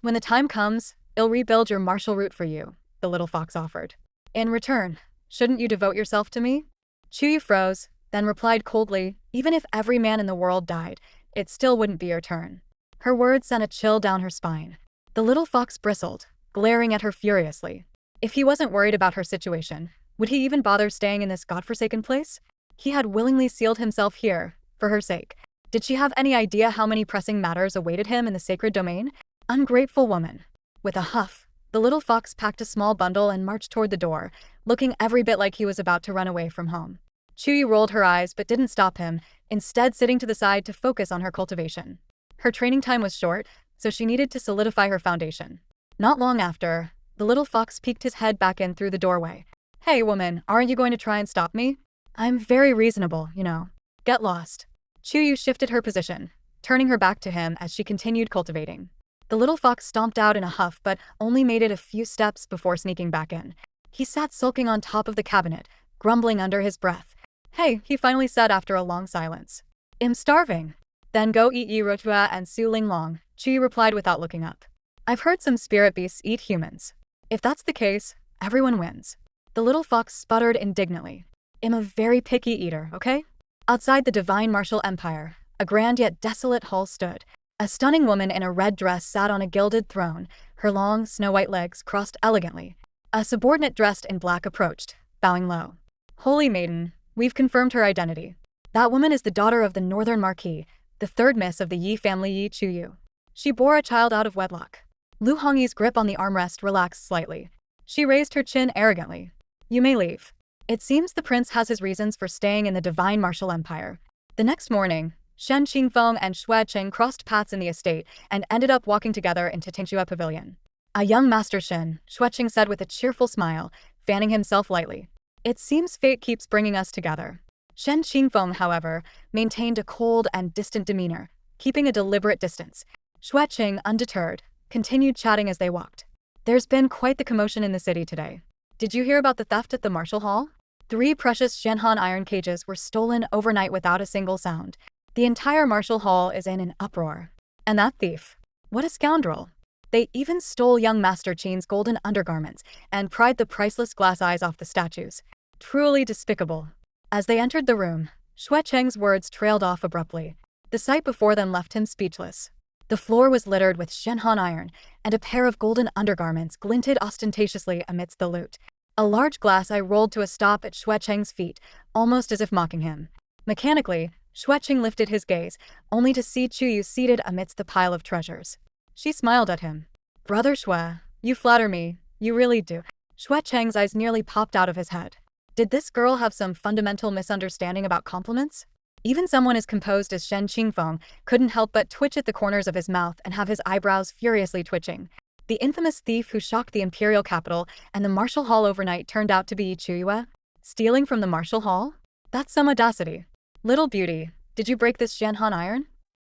When the time comes, I'll rebuild your martial route for you, the little fox offered. In return, shouldn't you devote yourself to me? Chuyue froze, then replied coldly, even if every man in the world died, it still wouldn't be your turn. Her words sent a chill down her spine. The little fox bristled, glaring at her furiously. If he wasn't worried about her situation, would he even bother staying in this godforsaken place? He had willingly sealed himself here, for her sake. Did she have any idea how many pressing matters awaited him in the sacred domain? Ungrateful woman. With a huff, the little fox packed a small bundle and marched toward the door, looking every bit like he was about to run away from home. Chuyue rolled her eyes but didn't stop him, instead sitting to the side to focus on her cultivation. Her training time was short, so she needed to solidify her foundation. Not long after, the little fox peeked his head back in through the doorway. Hey woman, aren't you going to try and stop me? I'm very reasonable, you know. Get lost. Chuyue shifted her position, turning her back to him as she continued cultivating. The little fox stomped out in a huff but only made it a few steps before sneaking back in. He sat sulking on top of the cabinet, grumbling under his breath. Hey, he finally said after a long silence. I'm starving. Then go eat Yi Rotua and Su Ling Long, Chuyue replied without looking up. I've heard some spirit beasts eat humans. If that's the case, everyone wins. The little fox sputtered indignantly. I'm a very picky eater, okay? Outside the divine martial empire, a grand yet desolate hall stood. A stunning woman in a red dress sat on a gilded throne, her long, snow-white legs crossed elegantly. A subordinate dressed in black approached, bowing low. Holy maiden, we've confirmed her identity. That woman is the daughter of the Northern Marquis, the third miss of the Yi family Yi Chuyue. She bore a child out of wedlock. Lu Hongyi's grip on the armrest relaxed slightly. She raised her chin arrogantly. You may leave. It seems the prince has his reasons for staying in the divine martial empire. The next morning, Shen Qingfeng and Xue Qing crossed paths in the estate and ended up walking together into Chuyue Pavilion. A young master Shen, Xue Qing said with a cheerful smile, fanning himself lightly. It seems fate keeps bringing us together. Shen Qingfeng, however, maintained a cold and distant demeanor, keeping a deliberate distance. Xue Qing, undeterred, continued chatting as they walked. There's been quite the commotion in the city today. Did you hear about the theft at the Martial Hall? 3 precious Shenhan iron cages were stolen overnight without a single sound. The entire Martial Hall is in an uproar. And that thief, what a scoundrel. They even stole young Master Qin's golden undergarments and pried the priceless glass eyes off the statues. Truly despicable. As they entered the room, Xue Qing's words trailed off abruptly. The sight before them left him speechless. The floor was littered with Shenhan iron, and a pair of golden undergarments glinted ostentatiously amidst the loot. A large glass eye rolled to a stop at Xue Qing's feet, almost as if mocking him. Mechanically, Xue Qing lifted his gaze, only to see Chuyue seated amidst the pile of treasures. She smiled at him. Brother Xue, you flatter me, you really do. Xue Qing's eyes nearly popped out of his head. Did this girl have some fundamental misunderstanding about compliments? Even someone as composed as Shen Qingfeng couldn't help but twitch at the corners of his mouth and have his eyebrows furiously twitching. The infamous thief who shocked the imperial capital and the martial hall overnight turned out to be Chuyue? Stealing from the martial hall? That's some audacity. Little beauty, did you break this Shenhan iron?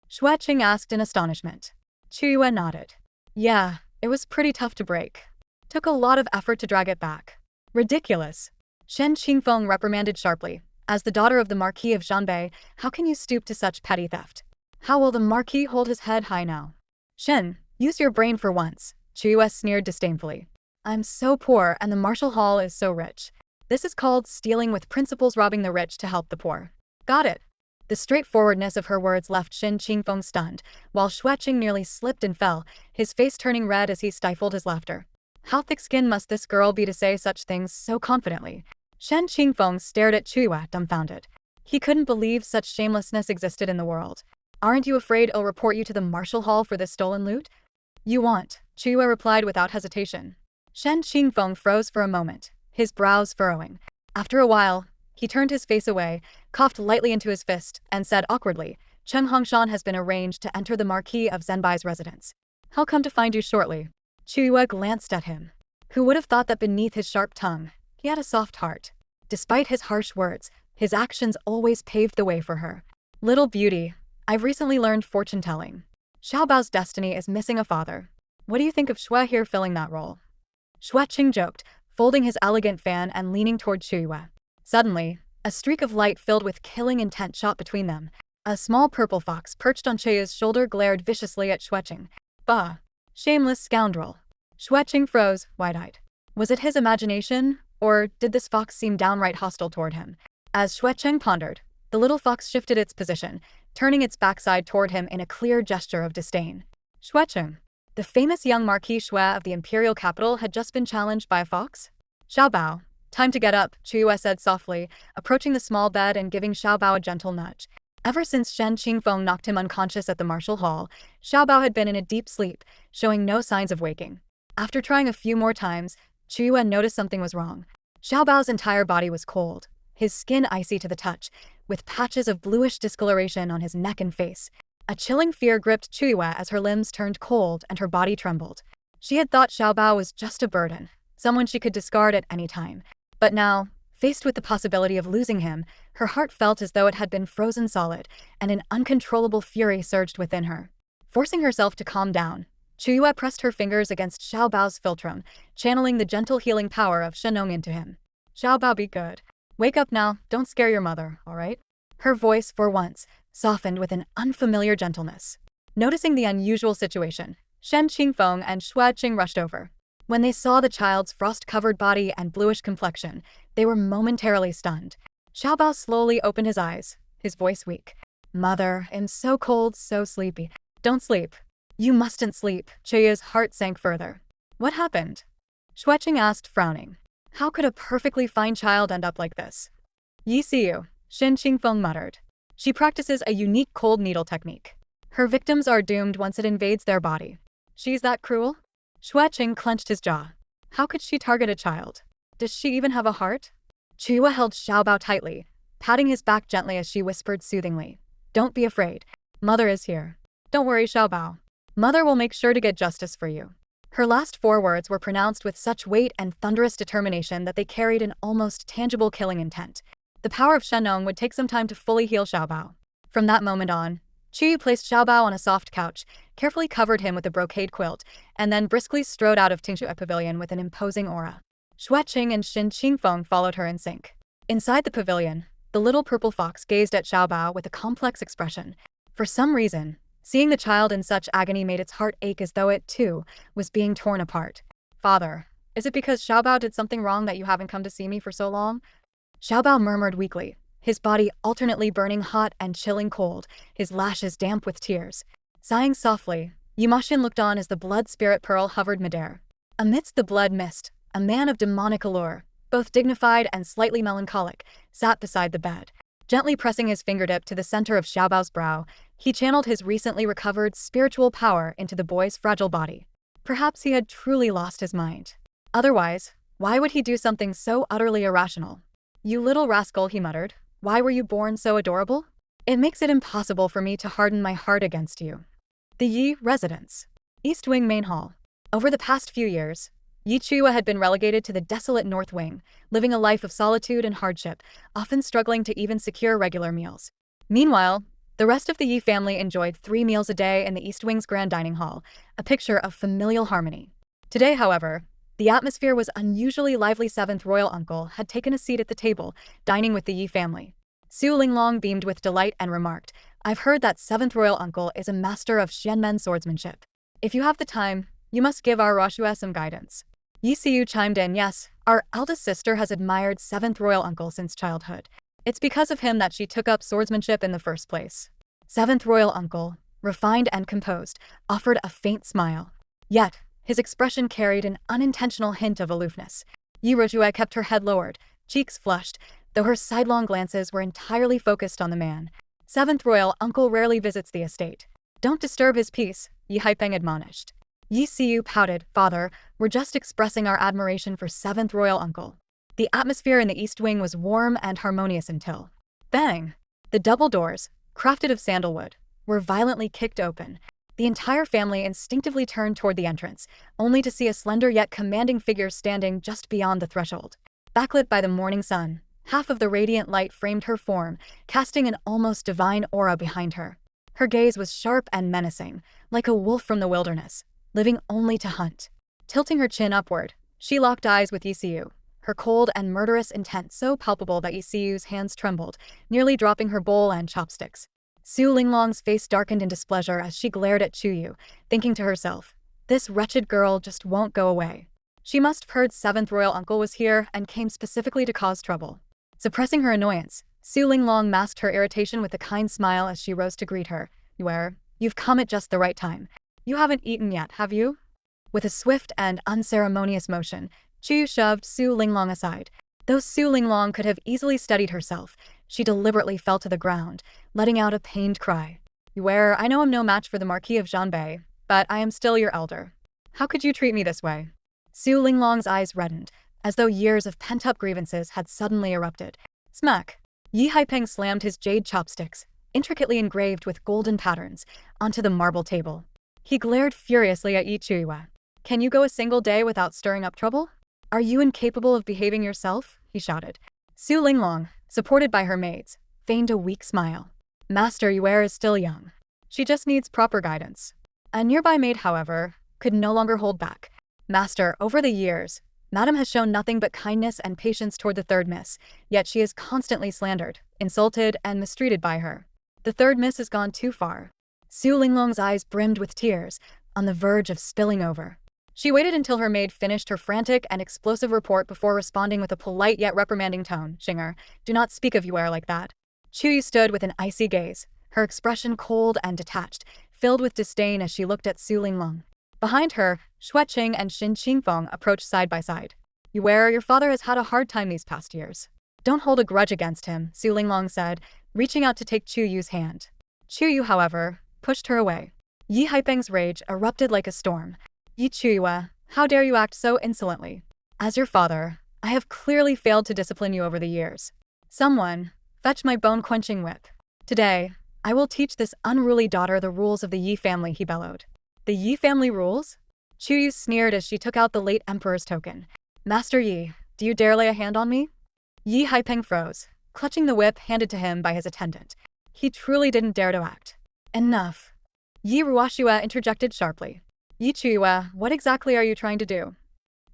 Xue Qing asked in astonishment. Chuyue nodded. Yeah, it was pretty tough to break. Took a lot of effort to drag it back. Ridiculous. Shen Qingfeng reprimanded sharply. As the daughter of the Marquis of Zhanbei, how can you stoop to such petty theft? How will the Marquis hold his head high now? Shen, use your brain for once, Chuyue sneered disdainfully. I'm so poor and the martial hall is so rich. This is called stealing with principles, robbing the rich to help the poor. Got it. The straightforwardness of her words left Shen Qingfeng stunned, while Xue Qing nearly slipped and fell, his face turning red as he stifled his laughter. How thick-skinned must this girl be to say such things so confidently? Shen Qingfeng stared at Chuyue, dumbfounded. He couldn't believe such shamelessness existed in the world. Aren't you afraid I'll report you to the martial hall for this stolen loot? You won't, Chuyue replied without hesitation. Shen Qingfeng froze for a moment, his brows furrowing. After a while, he turned his face away, coughed lightly into his fist, and said awkwardly, Chen Hongshan has been arranged to enter the Marquis of Zhenbai's residence. He'll come to find you shortly. Chuyue glanced at him. Who would have thought that beneath his sharp tongue, he had a soft heart? Despite his harsh words, his actions always paved the way for her. Little beauty, I've recently learned fortune-telling. Xiaobao's destiny is missing a father. What do you think of Shui here filling that role? Shueqing joked, folding his elegant fan and leaning toward Chuyue. Suddenly, a streak of light filled with killing intent shot between them. A small purple fox perched on Chuyue's shoulder glared viciously at Shueqing. Bah! Shameless scoundrel! Shueqing froze, wide-eyed. Was it his imagination, or did this fox seem downright hostile toward him? As Shueqing pondered, the little fox shifted its position, turning its backside toward him in a clear gesture of disdain. Shueqing, the famous young Marquis Chuyue of the imperial capital, had just been challenged by a fox? Xiaobao, time to get up, Chuyue said softly, approaching the small bed and giving Xiaobao a gentle nudge. Ever since Shen Qingfeng knocked him unconscious at the martial hall, Xiaobao had been in a deep sleep, showing no signs of waking. After trying a few more times, Chuyue noticed something was wrong. Xiaobao's entire body was cold, his skin icy to the touch, with patches of bluish discoloration on his neck and face. A chilling fear gripped Chuyue as her limbs turned cold and her body trembled. She had thought Xiaobao was just a burden, someone she could discard at any time. But now, faced with the possibility of losing him, her heart felt as though it had been frozen solid, and an uncontrollable fury surged within her. Forcing herself to calm down, Chuyue pressed her fingers against Xiaobao's philtrum, channeling the gentle healing power of Shenong into him. Xiaobao, be good. Wake up now, don't scare your mother, all right? Her voice, for once, softened with an unfamiliar gentleness. Noticing the unusual situation, Shen Qingfeng and Shueqing rushed over. When they saw the child's frost-covered body and bluish complexion, they were momentarily stunned. Xiaobao slowly opened his eyes, his voice weak. Mother, I'm so cold, so sleepy. Don't sleep. You mustn't sleep. Chuyue's heart sank further. What happened? Shueqing asked, frowning. How could a perfectly fine child end up like this? Yi Xiu, Shen Qingfeng muttered. She practices a unique cold needle technique. Her victims are doomed once it invades their body. She's that cruel? Shueqing clenched his jaw. How could she target a child? Does she even have a heart? Chuyue held Xiaobao tightly, patting his back gently as she whispered soothingly. Don't be afraid. Mother is here. Don't worry, Xiaobao. Mother will make sure to get justice for you. Her last 4 words were pronounced with such weight and thunderous determination that they carried an almost tangible killing intent. The power of Shenong would take some time to fully heal Xiaobao. From that moment on, Chuyue placed Xiaobao on a soft couch, carefully covered him with a brocade quilt, and then briskly strode out of Tingshu Pavilion with an imposing aura. Shueqing and Shen Qingfeng followed her in sync. Inside the pavilion, the little purple fox gazed at Xiaobao with a complex expression. For some reason, seeing the child in such agony made its heart ache as though it, too, was being torn apart. Father, is it because Xiaobao did something wrong that you haven't come to see me for so long? Xiaobao murmured weakly, his body alternately burning hot and chilling cold, his lashes damp with tears. Sighing softly, Yumashin looked on as the blood spirit pearl hovered midair. Amidst the blood mist, a man of demonic allure, both dignified and slightly melancholic, sat beside the bed. Gently pressing his fingertip to the center of Xiaobao's brow, he channeled his recently recovered spiritual power into the boy's fragile body. Perhaps he had truly lost his mind. Otherwise, why would he do something so utterly irrational? You little rascal, he muttered. Why were you born so adorable? It makes it impossible for me to harden my heart against you. The Yi residence. East Wing Main Hall. Over the past few years, Yi Chuyue had been relegated to the desolate North Wing, living a life of solitude and hardship, often struggling to even secure regular meals. Meanwhile, the rest of the Yi family enjoyed 3 meals a day in the East Wing's grand dining hall, a picture of familial harmony. Today, however, the atmosphere was unusually lively. 7th Royal Uncle had taken a seat at the table, dining with the Yi family. Su Linglong beamed with delight and remarked, I've heard that 7th Royal Uncle is a master of Xianmen swordsmanship. If you have the time, you must give our Roshue some guidance. Yi Xiu chimed in, yes, our eldest sister has admired 7th Royal Uncle since childhood. It's because of him that she took up swordsmanship in the first place. 7th Royal Uncle, refined and composed, offered a faint smile. Yet, his expression carried an unintentional hint of aloofness. Yi Roshue kept her head lowered, cheeks flushed, though her sidelong glances were entirely focused on the man. 7th Royal Uncle rarely visits the estate. Don't disturb his peace, Yi Haipeng admonished. Yi Xiu pouted, Father, we're just expressing our admiration for 7th Royal Uncle. The atmosphere in the East Wing was warm and harmonious until... Bang! The double doors, crafted of sandalwood, were violently kicked open. The entire family instinctively turned toward the entrance, only to see a slender yet commanding figure standing just beyond the threshold. Backlit by the morning sun, half of the radiant light framed her form, casting an almost divine aura behind her. Her gaze was sharp and menacing, like a wolf from the wilderness, living only to hunt. Tilting her chin upward, she locked eyes with Yisiu, her cold and murderous intent so palpable that Yisiu's hands trembled, nearly dropping her bowl and chopsticks. Su Linglong's face darkened in displeasure as she glared at Chuyue, thinking to herself, this wretched girl just won't go away. She must have heard 7th Royal Uncle was here and came specifically to cause trouble. Suppressing her annoyance, Su Linglong masked her irritation with a kind smile as she rose to greet her. You've come at just the right time. You haven't eaten yet, have you? With a swift and unceremonious motion, Chuyue shoved Su Linglong aside. Though Su Linglong could have easily steadied herself, she deliberately fell to the ground, letting out a pained cry. I know I'm no match for the Marquis of Janbei, but I am still your elder. How could you treat me this way? Su Linglong's eyes reddened, as though years of pent-up grievances had suddenly erupted. Smack! Yi Haipeng slammed his jade chopsticks, intricately engraved with golden patterns, onto the marble table. He glared furiously at Yi Chuyue. Can you go a single day without stirring up trouble? Are you incapable of behaving yourself? He shouted. Su Linglong, supported by her maids, feigned a weak smile. Master Yue is still young. She just needs proper guidance. A nearby maid, however, could no longer hold back. Master, over the years, Madam has shown nothing but kindness and patience toward the third miss, yet she is constantly slandered, insulted, and mistreated by her. The third miss has gone too far. Su Linglong's eyes brimmed with tears, on the verge of spilling over. She waited until her maid finished her frantic and explosive report before responding with a polite yet reprimanding tone. Shinger, do not speak of Yue like that. Chuyue stood with an icy gaze, her expression cold and detached, filled with disdain as she looked at Su Linglong. Behind her, Xueqing and Shin Qingfeng approached side by side. Your father has had a hard time these past years. Don't hold a grudge against him, Su Linglong said, reaching out to take Chuyue's hand. Chuyue, however, pushed her away. Yi Haipeng's rage erupted like a storm. Yi Chuyue, how dare you act so insolently? As your father, I have clearly failed to discipline you over the years. Someone, fetch my bone-quenching whip. Today, I will teach this unruly daughter the rules of the Yi family, he bellowed. The Yi family rules? Chuyue sneered as she took out the late emperor's token. Master Yi, do you dare lay a hand on me? Yi Haipeng froze, clutching the whip handed to him by his attendant. He truly didn't dare to act. Enough. Yi Ruoxue interjected sharply. Yi Chuyue, what exactly are you trying to do?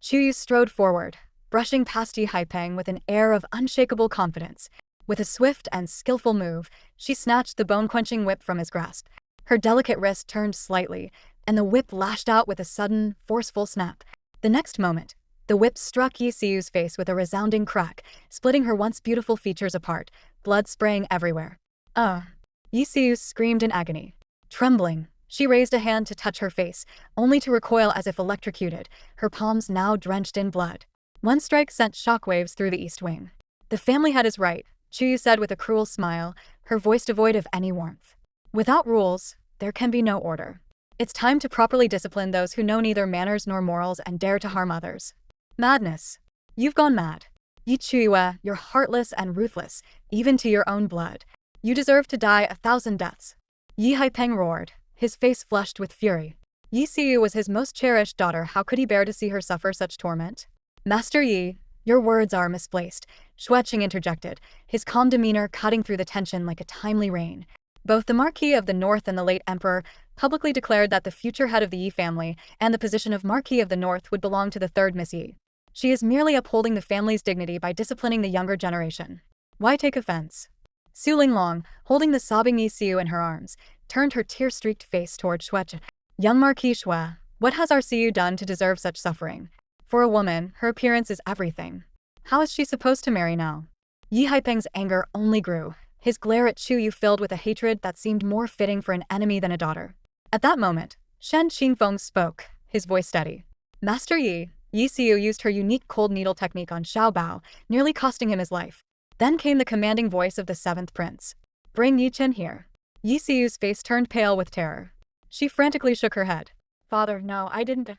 Chuyue strode forward, brushing past Yi Haipeng with an air of unshakable confidence. With a swift and skillful move, she snatched the bone-quenching whip from his grasp. Her delicate wrist turned slightly, and the whip lashed out with a sudden, forceful snap. The next moment, the whip struck Yisiu's face with a resounding crack, splitting her once beautiful features apart, blood spraying everywhere. Yisiu screamed in agony. Trembling, she raised a hand to touch her face, only to recoil as if electrocuted, her palms now drenched in blood. One strike sent shockwaves through the east wing. The family head is right, Chuyue said with a cruel smile, her voice devoid of any warmth. Without rules, there can be no order. It's time to properly discipline those who know neither manners nor morals and dare to harm others. Madness. You've gone mad. Yi Chuyue, you're heartless and ruthless, even to your own blood. You deserve to die 1,000 deaths. Yi Haipeng roared, his face flushed with fury. Yisiu was his most cherished daughter, how could he bear to see her suffer such torment? Master Yi, your words are misplaced, Xueqing interjected, his calm demeanor cutting through the tension like a timely rain. Both the Marquis of the North and the late Emperor publicly declared that the future head of the Yi family and the position of Marquis of the North would belong to the third Miss Yi. She is merely upholding the family's dignity by disciplining the younger generation. Why take offense? Su Linglong, holding the sobbing Yisiu in her arms, turned her tear-streaked face toward Xueqing. Young Marquis Xue, what has our Siu done to deserve such suffering? For a woman, her appearance is everything. How is she supposed to marry now? Yi Haipeng's anger only grew, his glare at Chuyue filled with a hatred that seemed more fitting for an enemy than a daughter. At that moment, Shen Qingfeng spoke, his voice steady. Master Yi, Yisiu used her unique cold needle technique on Xiao Bao, nearly costing him his life. Then came the commanding voice of the seventh prince. Bring Yi Chen here. Yisiu's face turned pale with terror. She frantically shook her head. Father, no, I didn't.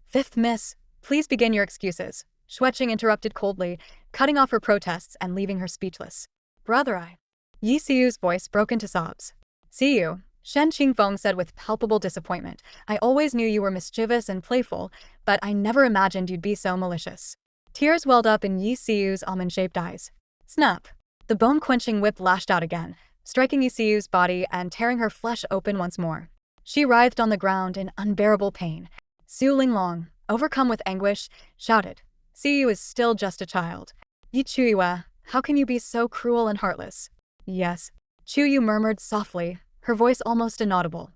Fifth miss, please begin your excuses. Xueqing interrupted coldly, cutting off her protests and leaving her speechless. Brother, Yisiu's voice broke into sobs. See you, Shen Qingfeng said with palpable disappointment. I always knew you were mischievous and playful, but I never imagined you'd be so malicious. Tears welled up in Yi Siyu's almond-shaped eyes. Snap! The bone-quenching whip lashed out again, striking Yi Siyu's body and tearing her flesh open once more. She writhed on the ground in unbearable pain. Su Linglong, overcome with anguish, shouted, Siyu is still just a child. Yi Chuyue, how can you be so cruel and heartless? Yes. Chuyue murmured softly, her voice almost inaudible.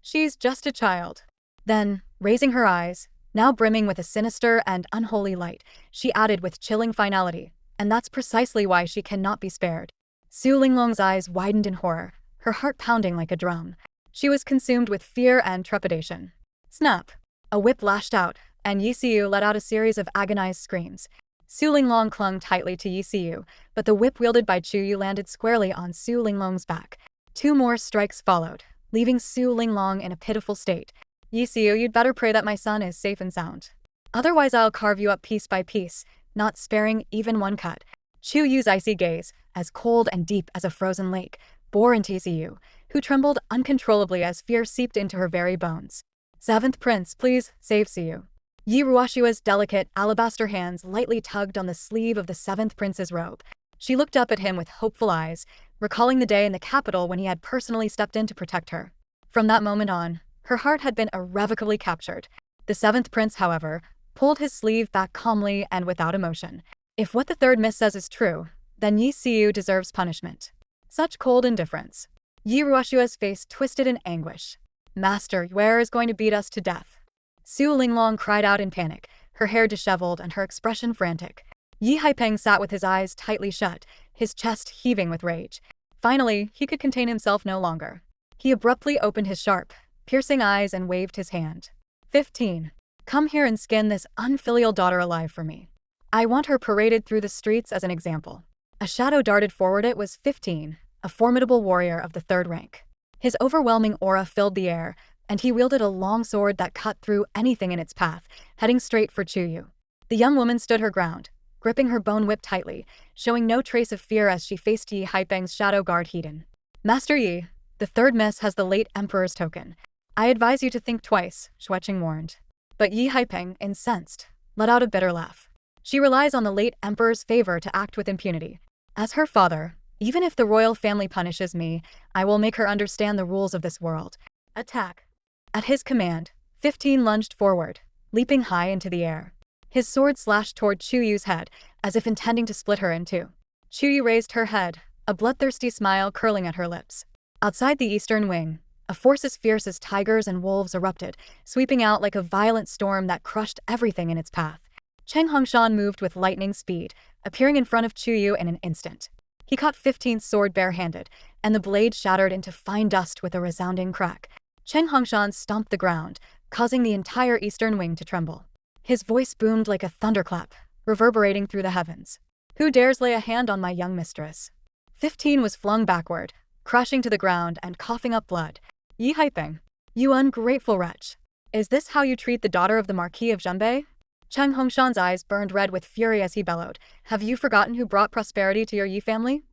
She's just a child. Then, raising her eyes, now brimming with a sinister and unholy light, she added with chilling finality, and that's precisely why she cannot be spared. Su Linglong's eyes widened in horror, her heart pounding like a drum. She was consumed with fear and trepidation. Snap! A whip lashed out, and Yi Siyu let out a series of agonized screams. Su Linglong clung tightly to Yi Siyu, but the whip wielded by Chuyue landed squarely on Su Linglong's back. 2 more strikes followed, leaving Su Linglong in a pitiful state. Yi Siyu, you'd better pray that my son is safe and sound. Otherwise I'll carve you up piece by piece, not sparing even one cut. Chuyue's icy gaze, as cold and deep as a frozen lake, bore into Yi Siyu, who trembled uncontrollably as fear seeped into her very bones. 7th Prince, please, save Siyu. Yi Ruoshua's delicate, alabaster hands lightly tugged on the sleeve of the 7th Prince's robe. She looked up at him with hopeful eyes, recalling the day in the capital when he had personally stepped in to protect her. From that moment on, her heart had been irrevocably captured. The 7th Prince, however, pulled his sleeve back calmly and without emotion. If what the 3rd Miss says is true, then Yi Siyu deserves punishment. Such cold indifference. Yi Ruoshua's face twisted in anguish. Master Yue is going to beat us to death. Su Linglong cried out in panic, her hair disheveled and her expression frantic. Yi Haipeng sat with his eyes tightly shut, his chest heaving with rage. Finally, he could contain himself no longer. He abruptly opened his sharp, piercing eyes and waved his hand. 15. Come here and skin this unfilial daughter alive for me. I want her paraded through the streets as an example. A shadow darted forward. It was 15, a formidable warrior of the 3rd rank. His overwhelming aura filled the air, and he wielded a long sword that cut through anything in its path, heading straight for Chuyue. The young woman stood her ground, gripping her bone whip tightly, showing no trace of fear as she faced Yi Haipeng's shadow guard Heiden. Master Yi, the 3rd Miss has the late Emperor's token. I advise you to think twice, Xueqing warned. But Yi Haipeng, incensed, let out a bitter laugh. She relies on the late Emperor's favor to act with impunity. As her father, even if the royal family punishes me, I will make her understand the rules of this world. Attack! At his command, 15 lunged forward, leaping high into the air. His sword slashed toward Chuyue's head, as if intending to split her in two. Chuyue raised her head, a bloodthirsty smile curling at her lips. Outside the eastern wing, a force as fierce as tigers and wolves erupted, sweeping out like a violent storm that crushed everything in its path. Cheng Hongshan moved with lightning speed, appearing in front of Chuyue in an instant. He caught 15's sword barehanded, and the blade shattered into fine dust with a resounding crack. Cheng Hongshan stomped the ground, causing the entire eastern wing to tremble. His voice boomed like a thunderclap, reverberating through the heavens. Who dares lay a hand on my young mistress? 15 was flung backward, crashing to the ground and coughing up blood. Yi Haipeng, you ungrateful wretch. Is this how you treat the daughter of the Marquis of Zhenbei? Cheng Hongshan's eyes burned red with fury as he bellowed. Have you forgotten who brought prosperity to your Yi family?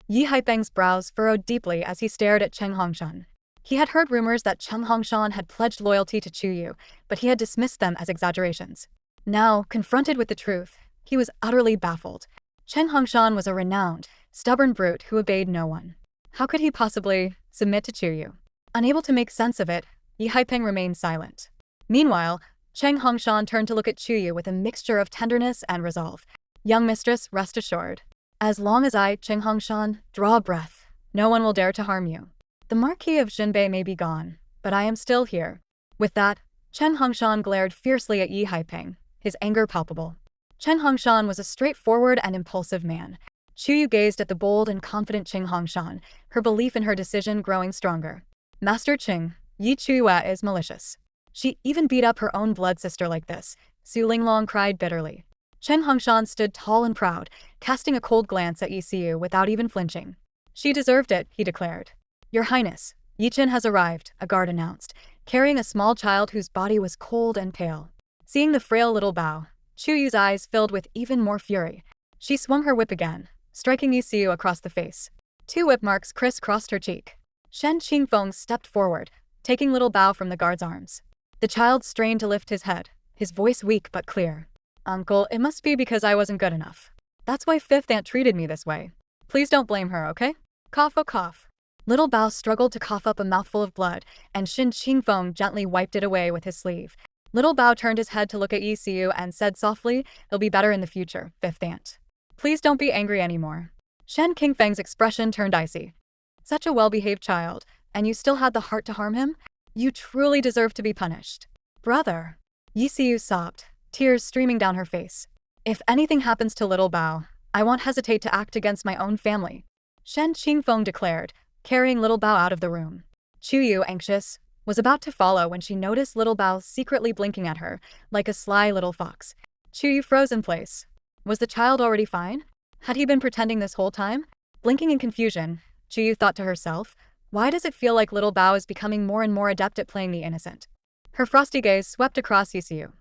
Yi Haipeng's brows furrowed deeply as he stared at Cheng Hongshan. He had heard rumors that Cheng Hongshan had pledged loyalty to Chuyue, but he had dismissed them as exaggerations. Now, confronted with the truth, he was utterly baffled. Cheng Hongshan was a renowned, stubborn brute who obeyed no one. How could he possibly submit to Chuyue? Unable to make sense of it, Yi Haipeng remained silent. Meanwhile, Cheng Hongshan turned to look at Chuyue with a mixture of tenderness and resolve. Young mistress, rest assured. As long as I, Cheng Hongshan, draw a breath, no one will dare to harm you. The Marquis of Zhenbei may be gone, but I am still here. With that, Cheng Hongshan glared fiercely at Yi Haipeng, his anger palpable. Cheng Hongshan was a straightforward and impulsive man. Chuyue gazed at the bold and confident Cheng Hongshan, her belief in her decision growing stronger. Master Cheng, Yi Chuyue is malicious. She even beat up her own blood sister like this, Su Linglong cried bitterly. Cheng Hongshan stood tall and proud, casting a cold glance at Yi Siyu without even flinching. She deserved it, he declared. Your Highness, Yi Chen has arrived, a guard announced, carrying a small child whose body was cold and pale. Seeing the frail little bow, Chuyue's eyes filled with even more fury. She swung her whip again, striking Yi Siyu across the face. 2 whip marks crisscrossed her cheek. Shen Qingfeng stepped forward, taking little Bao from the guard's arms. The child strained to lift his head, his voice weak but clear. Uncle, it must be because I wasn't good enough. That's why fifth aunt treated me this way. Please don't blame her, okay? Cough, oh cough. Little Bao struggled to cough up a mouthful of blood, and Shen Qingfeng gently wiped it away with his sleeve. Little Bao turned his head to look at Yi Siu and said softly, "It'll be better in the future, fifth aunt. Please don't be angry anymore." Shen Qingfeng's expression turned icy. Such a well-behaved child, and you still had the heart to harm him? You truly deserve to be punished. Brother. Yi Siu sobbed, tears streaming down her face. If anything happens to little Bao, I won't hesitate to act against my own family. Shen Qingfeng declared, carrying little Bao out of the room. Chuyue, anxious, was about to follow when she noticed little Bao secretly blinking at her, like a sly little fox. Chuyue froze in place. Was the child already fine? Had he been pretending this whole time? Blinking in confusion, Chuyue thought to herself, why does it feel like little Bao is becoming more and more adept at playing the innocent? Her frosty gaze swept across Yi Siu.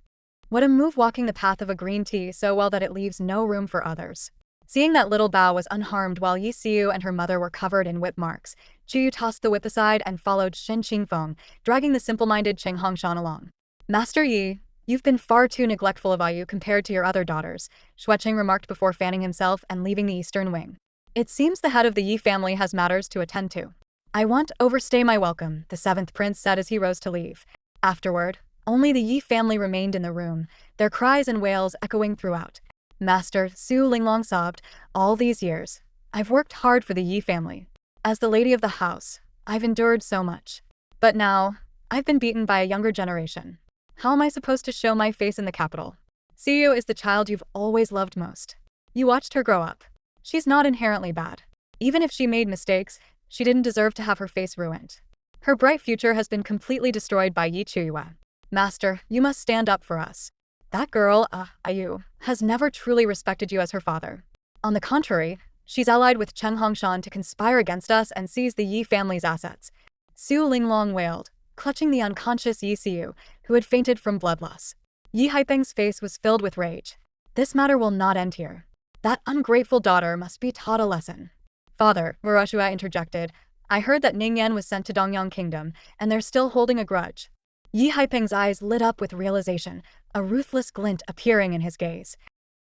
What a move, walking the path of a green tea so well that it leaves no room for others. Seeing that little Bao was unharmed while Yi Siu and her mother were covered in whip marks, Chuyue tossed the whip aside and followed Shen Qingfeng, dragging the simple-minded Cheng Hongshan along. Master Yi, you've been far too neglectful of Ayu compared to your other daughters, Xuecheng remarked before fanning himself and leaving the eastern wing. It seems the head of the Yi family has matters to attend to. I won't overstay my welcome, the seventh prince said as he rose to leave. Afterward, only the Yi family remained in the room, their cries and wails echoing throughout. Master, Su Linglong sobbed, all these years, I've worked hard for the Yi family. As the lady of the house, I've endured so much. But now, I've been beaten by a younger generation. How am I supposed to show my face in the capital? Siu is the child you've always loved most. You watched her grow up. She's not inherently bad. Even if she made mistakes, she didn't deserve to have her face ruined. Her bright future has been completely destroyed by Yi Chuyue. Master, you must stand up for us. That girl, Ayu, has never truly respected you as her father. On the contrary, she's allied with Cheng Hongshan to conspire against us and seize the Yi family's assets. Su Linglong wailed, clutching the unconscious Yi Siu, who had fainted from blood loss. Yi Haipeng's face was filled with rage. This matter will not end here. That ungrateful daughter must be taught a lesson. Father, Wurushua interjected, I heard that Ningyan was sent to Dongyang Kingdom, and they're still holding a grudge. Yi Haipeng's eyes lit up with realization, a ruthless glint appearing in his gaze.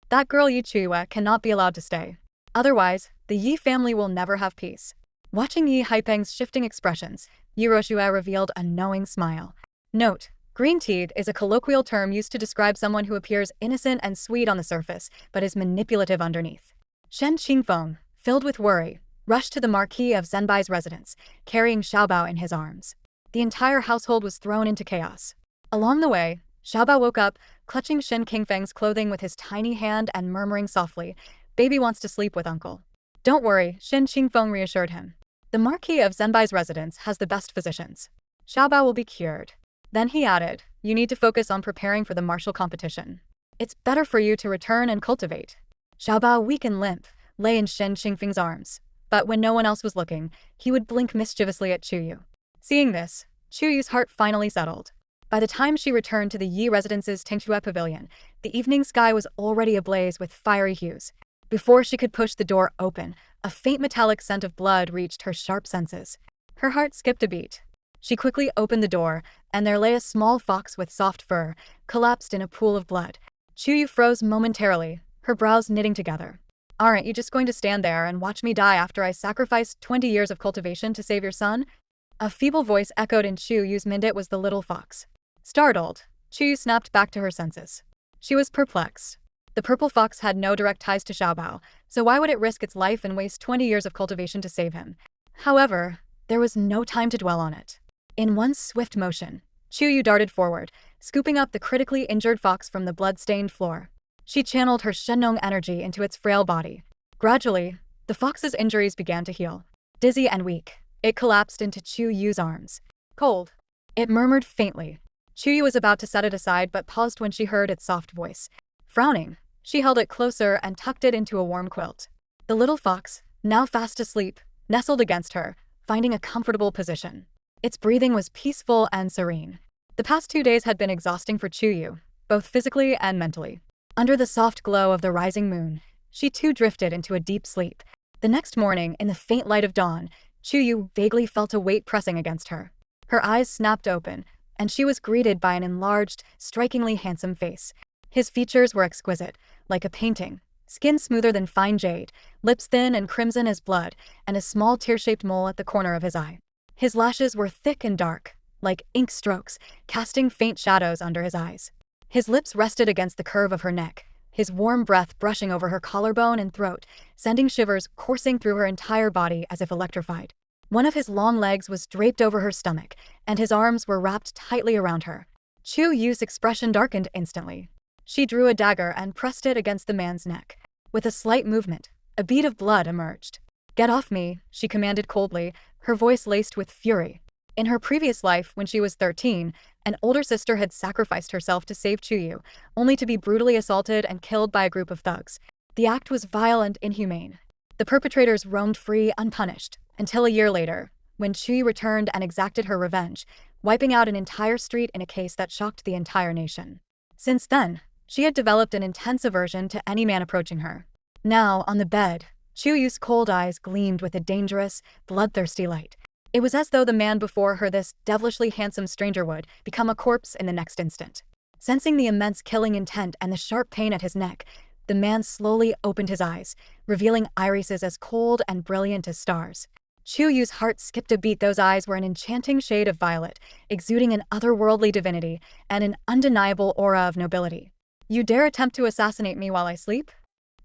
That girl Yi Chuyue cannot be allowed to stay. Otherwise, the Yi family will never have peace. Watching Yi Haipeng's shifting expressions, Wurushua revealed a knowing smile. Note, green tea is a colloquial term used to describe someone who appears innocent and sweet on the surface, but is manipulative underneath. Shen Qingfeng, filled with worry, rushed to the Marquis of Zhenbai's residence, carrying Xiaobao in his arms. The entire household was thrown into chaos. Along the way, Xiaobao woke up, clutching Shen Qingfeng's clothing with his tiny hand and murmuring softly, "Baby wants to sleep with uncle." "Don't worry," Shen Qingfeng reassured him. "The Marquis of Zhenbai's residence has the best physicians. Xiaobao will be cured." Then he added, "You need to focus on preparing for the martial competition. It's better for you to return and cultivate." Xiaobao, weak and limp, lay in Shen Qingfeng's arms, but when no one else was looking, he would blink mischievously at Chuyue. Seeing this, Chuyue's heart finally settled. By the time she returned to the Yi residence's Tingxue pavilion, the evening sky was already ablaze with fiery hues. Before she could push the door open, a faint metallic scent of blood reached her sharp senses. Her heart skipped a beat. She quickly opened the door, and there lay a small fox with soft fur, collapsed in a pool of blood. Chuyue froze momentarily, her brows knitting together. "Aren't you just going to stand there and watch me die after I sacrificed 20 years of cultivation to save your son?" A feeble voice echoed in Chuyue's mind. It was the little fox. Startled, Chuyue snapped back to her senses. She was perplexed. The purple fox had no direct ties to Xiaobao, so why would it risk its life and waste 20 years of cultivation to save him? However, there was no time to dwell on it. In one swift motion, Chuyue darted forward, scooping up the critically injured fox from the blood-stained floor. She channeled her Shenong energy into its frail body. Gradually, the fox's injuries began to heal. Dizzy and weak, it collapsed into Chuyue's arms. "Cold," it murmured faintly. Chuyue was about to set it aside but paused when she heard its soft voice. Frowning, she held it closer and tucked it into a warm quilt. The little fox, now fast asleep, nestled against her, finding a comfortable position. Its breathing was peaceful and serene. The past 2 days had been exhausting for Chuyue, both physically and mentally. Under the soft glow of the rising moon, she too drifted into a deep sleep. The next morning, in the faint light of dawn, Chuyue vaguely felt a weight pressing against her. Her eyes snapped open, and she was greeted by an enlarged, strikingly handsome face. His features were exquisite, like a painting. Skin smoother than fine jade, lips thin and crimson as blood, and a small tear-shaped mole at the corner of his eye. His lashes were thick and dark, like ink strokes, casting faint shadows under his eyes. His lips rested against the curve of her neck, his warm breath brushing over her collarbone and throat, sending shivers coursing through her entire body as if electrified. One of his long legs was draped over her stomach, and his arms were wrapped tightly around her. Chuyue's expression darkened instantly. She drew a dagger and pressed it against the man's neck. With a slight movement, a bead of blood emerged. "Get off me," she commanded coldly, her voice laced with fury. In her previous life, when she was 13, an older sister had sacrificed herself to save Chuyue, only to be brutally assaulted and killed by a group of thugs. The act was vile and inhumane. The perpetrators roamed free unpunished, until a year later, when Chuyue returned and exacted her revenge, wiping out an entire street in a case that shocked the entire nation. Since then, she had developed an intense aversion to any man approaching her. Now, on the bed, Chuyue's cold eyes gleamed with a dangerous, bloodthirsty light. It was as though the man before her, this devilishly handsome stranger, would become a corpse in the next instant. Sensing the immense killing intent and the sharp pain at his neck, the man slowly opened his eyes, revealing irises as cold and brilliant as stars. Chuyue's heart skipped a beat. Those eyes were an enchanting shade of violet, exuding an otherworldly divinity and an undeniable aura of nobility. "You dare attempt to assassinate me while I sleep?"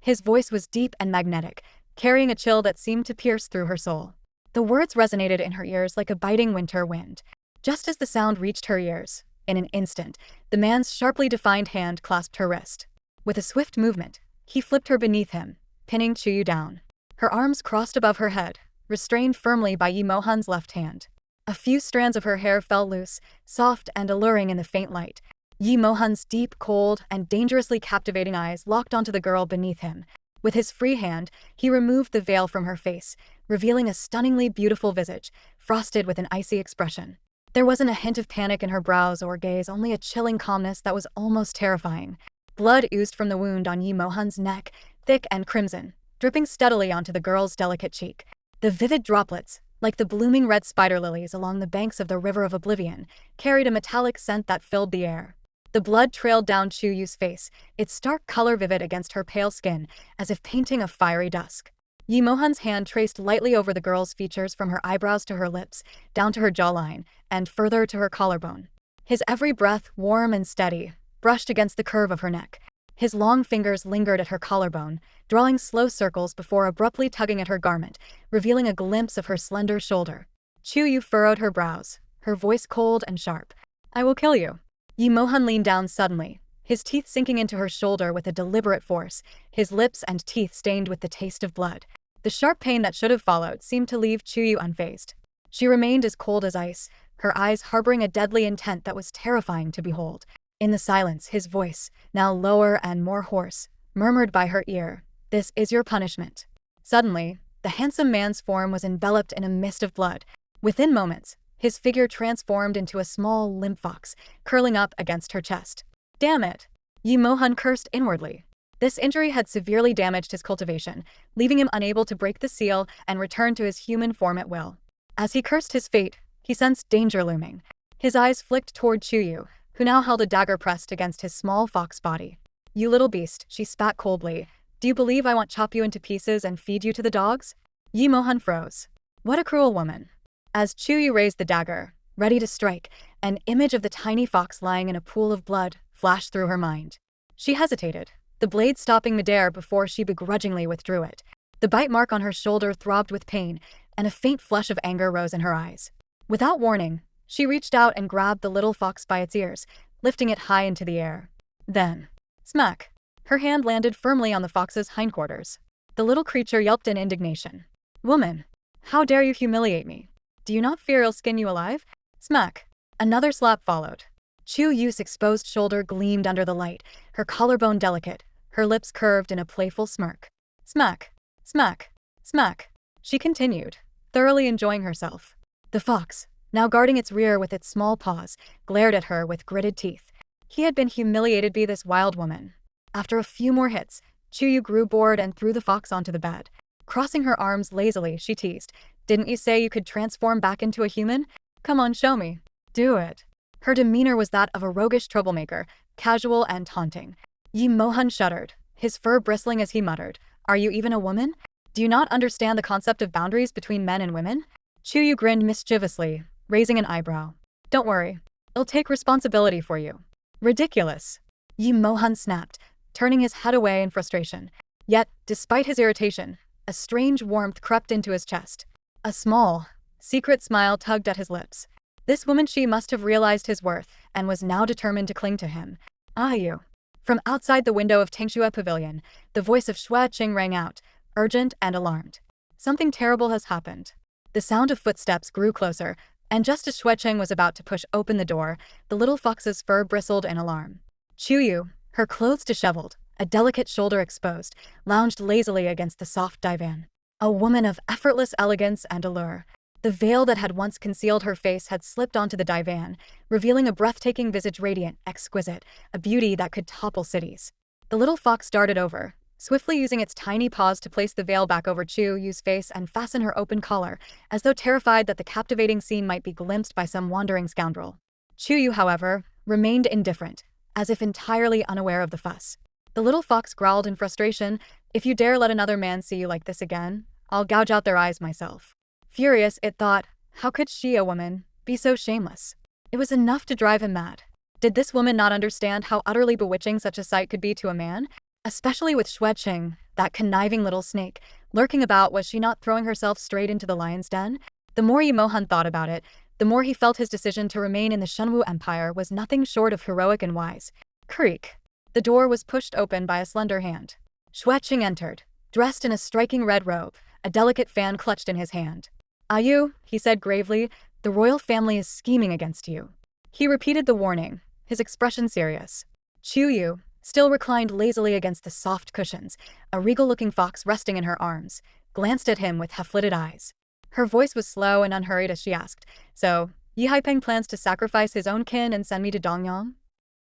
His voice was deep and magnetic, carrying a chill that seemed to pierce through her soul. The words resonated in her ears like a biting winter wind. Just as the sound reached her ears, in an instant, the man's sharply defined hand clasped her wrist. With a swift movement, he flipped her beneath him, pinning Chuyue down. Her arms crossed above her head, restrained firmly by Yi Mohan's left hand. A few strands of her hair fell loose, soft and alluring in the faint light. Yi Mohan's deep, cold, and dangerously captivating eyes locked onto the girl beneath him. With his free hand, he removed the veil from her face, revealing a stunningly beautiful visage, frosted with an icy expression. There wasn't a hint of panic in her brows or gaze, only a chilling calmness that was almost terrifying. Blood oozed from the wound on Yi Mohan's neck, thick and crimson, dripping steadily onto the girl's delicate cheek. The vivid droplets, like the blooming red spider lilies along the banks of the River of Oblivion, carried a metallic scent that filled the air. The blood trailed down Chuyue's face, its stark color vivid against her pale skin, as if painting a fiery dusk. Yi Mohan's hand traced lightly over the girl's features from her eyebrows to her lips, down to her jawline, and further to her collarbone. His every breath, warm and steady, brushed against the curve of her neck. His long fingers lingered at her collarbone, drawing slow circles before abruptly tugging at her garment, revealing a glimpse of her slender shoulder. Chuyue furrowed her brows, her voice cold and sharp. "I will kill you." Yi Mohan leaned down suddenly, his teeth sinking into her shoulder with a deliberate force, his lips and teeth stained with the taste of blood. The sharp pain that should have followed seemed to leave Chuyue unfazed. She remained as cold as ice, her eyes harboring a deadly intent that was terrifying to behold. In the silence, his voice, now lower and more hoarse, murmured by her ear, "This is your punishment." Suddenly, the handsome man's form was enveloped in a mist of blood. Within moments, his figure transformed into a small, limp fox, curling up against her chest. "Damn it!" Yi Mohan cursed inwardly. This injury had severely damaged his cultivation, leaving him unable to break the seal and return to his human form at will. As he cursed his fate, he sensed danger looming. His eyes flicked toward Chuyue, who now held a dagger pressed against his small fox body. "You little beast," she spat coldly. "Do you believe I won't chop you into pieces and feed you to the dogs?" Yi Mohan froze. What a cruel woman. As Chuyue raised the dagger, ready to strike, an image of the tiny fox lying in a pool of blood flashed through her mind. She hesitated, the blade stopping midair before she begrudgingly withdrew it. The bite mark on her shoulder throbbed with pain, and a faint flush of anger rose in her eyes. Without warning, she reached out and grabbed the little fox by its ears, lifting it high into the air. Then, smack! Her hand landed firmly on the fox's hindquarters. The little creature yelped in indignation. "Woman! How dare you humiliate me? Do you not fear I'll skin you alive?" Smack! Another slap followed. Chuyue's exposed shoulder gleamed under the light, her collarbone delicate, her lips curved in a playful smirk. Smack! Smack! Smack! She continued, thoroughly enjoying herself. The fox, now guarding its rear with its small paws, glared at her with gritted teeth. He had been humiliated by this wild woman. After a few more hits, Chuyue grew bored and threw the fox onto the bed. Crossing her arms lazily, she teased, Didn't you say you could transform back into a human? Come on, show me. Do it. Her demeanor was that of a roguish troublemaker, casual and taunting. Yi Mohan shuddered, his fur bristling as he muttered, "Are you even a woman? Do you not understand the concept of boundaries between men and women?" Chuyue grinned mischievously, raising an eyebrow. "Don't worry. I'll take responsibility for you." "Ridiculous." Yi Mohan snapped, turning his head away in frustration. Yet, despite his irritation, a strange warmth crept into his chest. A small, secret smile tugged at his lips. This woman, she must have realized his worth, and was now determined to cling to him. "Ah, you." From outside the window of Tingxue Pavilion, the voice of Xue Qing rang out, urgent and alarmed. "Something terrible has happened." The sound of footsteps grew closer, and just as Xue Qing was about to push open the door, the little fox's fur bristled in alarm. Chuyue, her clothes disheveled, a delicate shoulder exposed, lounged lazily against the soft divan. A woman of effortless elegance and allure. The veil that had once concealed her face had slipped onto the divan, revealing a breathtaking visage radiant, exquisite, a beauty that could topple cities. The little fox darted over, swiftly using its tiny paws to place the veil back over Chuyue's face and fasten her open collar, as though terrified that the captivating scene might be glimpsed by some wandering scoundrel. Chuyue, however, remained indifferent, as if entirely unaware of the fuss. The little fox growled in frustration, "If you dare let another man see you like this again, I'll gouge out their eyes myself." Furious, it thought, how could she, a woman, be so shameless? It was enough to drive him mad. Did this woman not understand how utterly bewitching such a sight could be to a man? Especially with Xue Qing, that conniving little snake, lurking about. Was she not throwing herself straight into the lion's den? The more Yi Mohan thought about it, the more he felt his decision to remain in the Shenwu Empire was nothing short of heroic and wise. Creak. The door was pushed open by a slender hand. Xue Qing entered, dressed in a striking red robe, a delicate fan clutched in his hand. "Ah, you," he said gravely, "the royal family is scheming against you." He repeated the warning, his expression serious. Chuyue, still reclined lazily against the soft cushions, a regal-looking fox resting in her arms, glanced at him with half-lidded eyes. Her voice was slow and unhurried as she asked, "So, Yi Haipeng plans to sacrifice his own kin and send me to Dongyang?"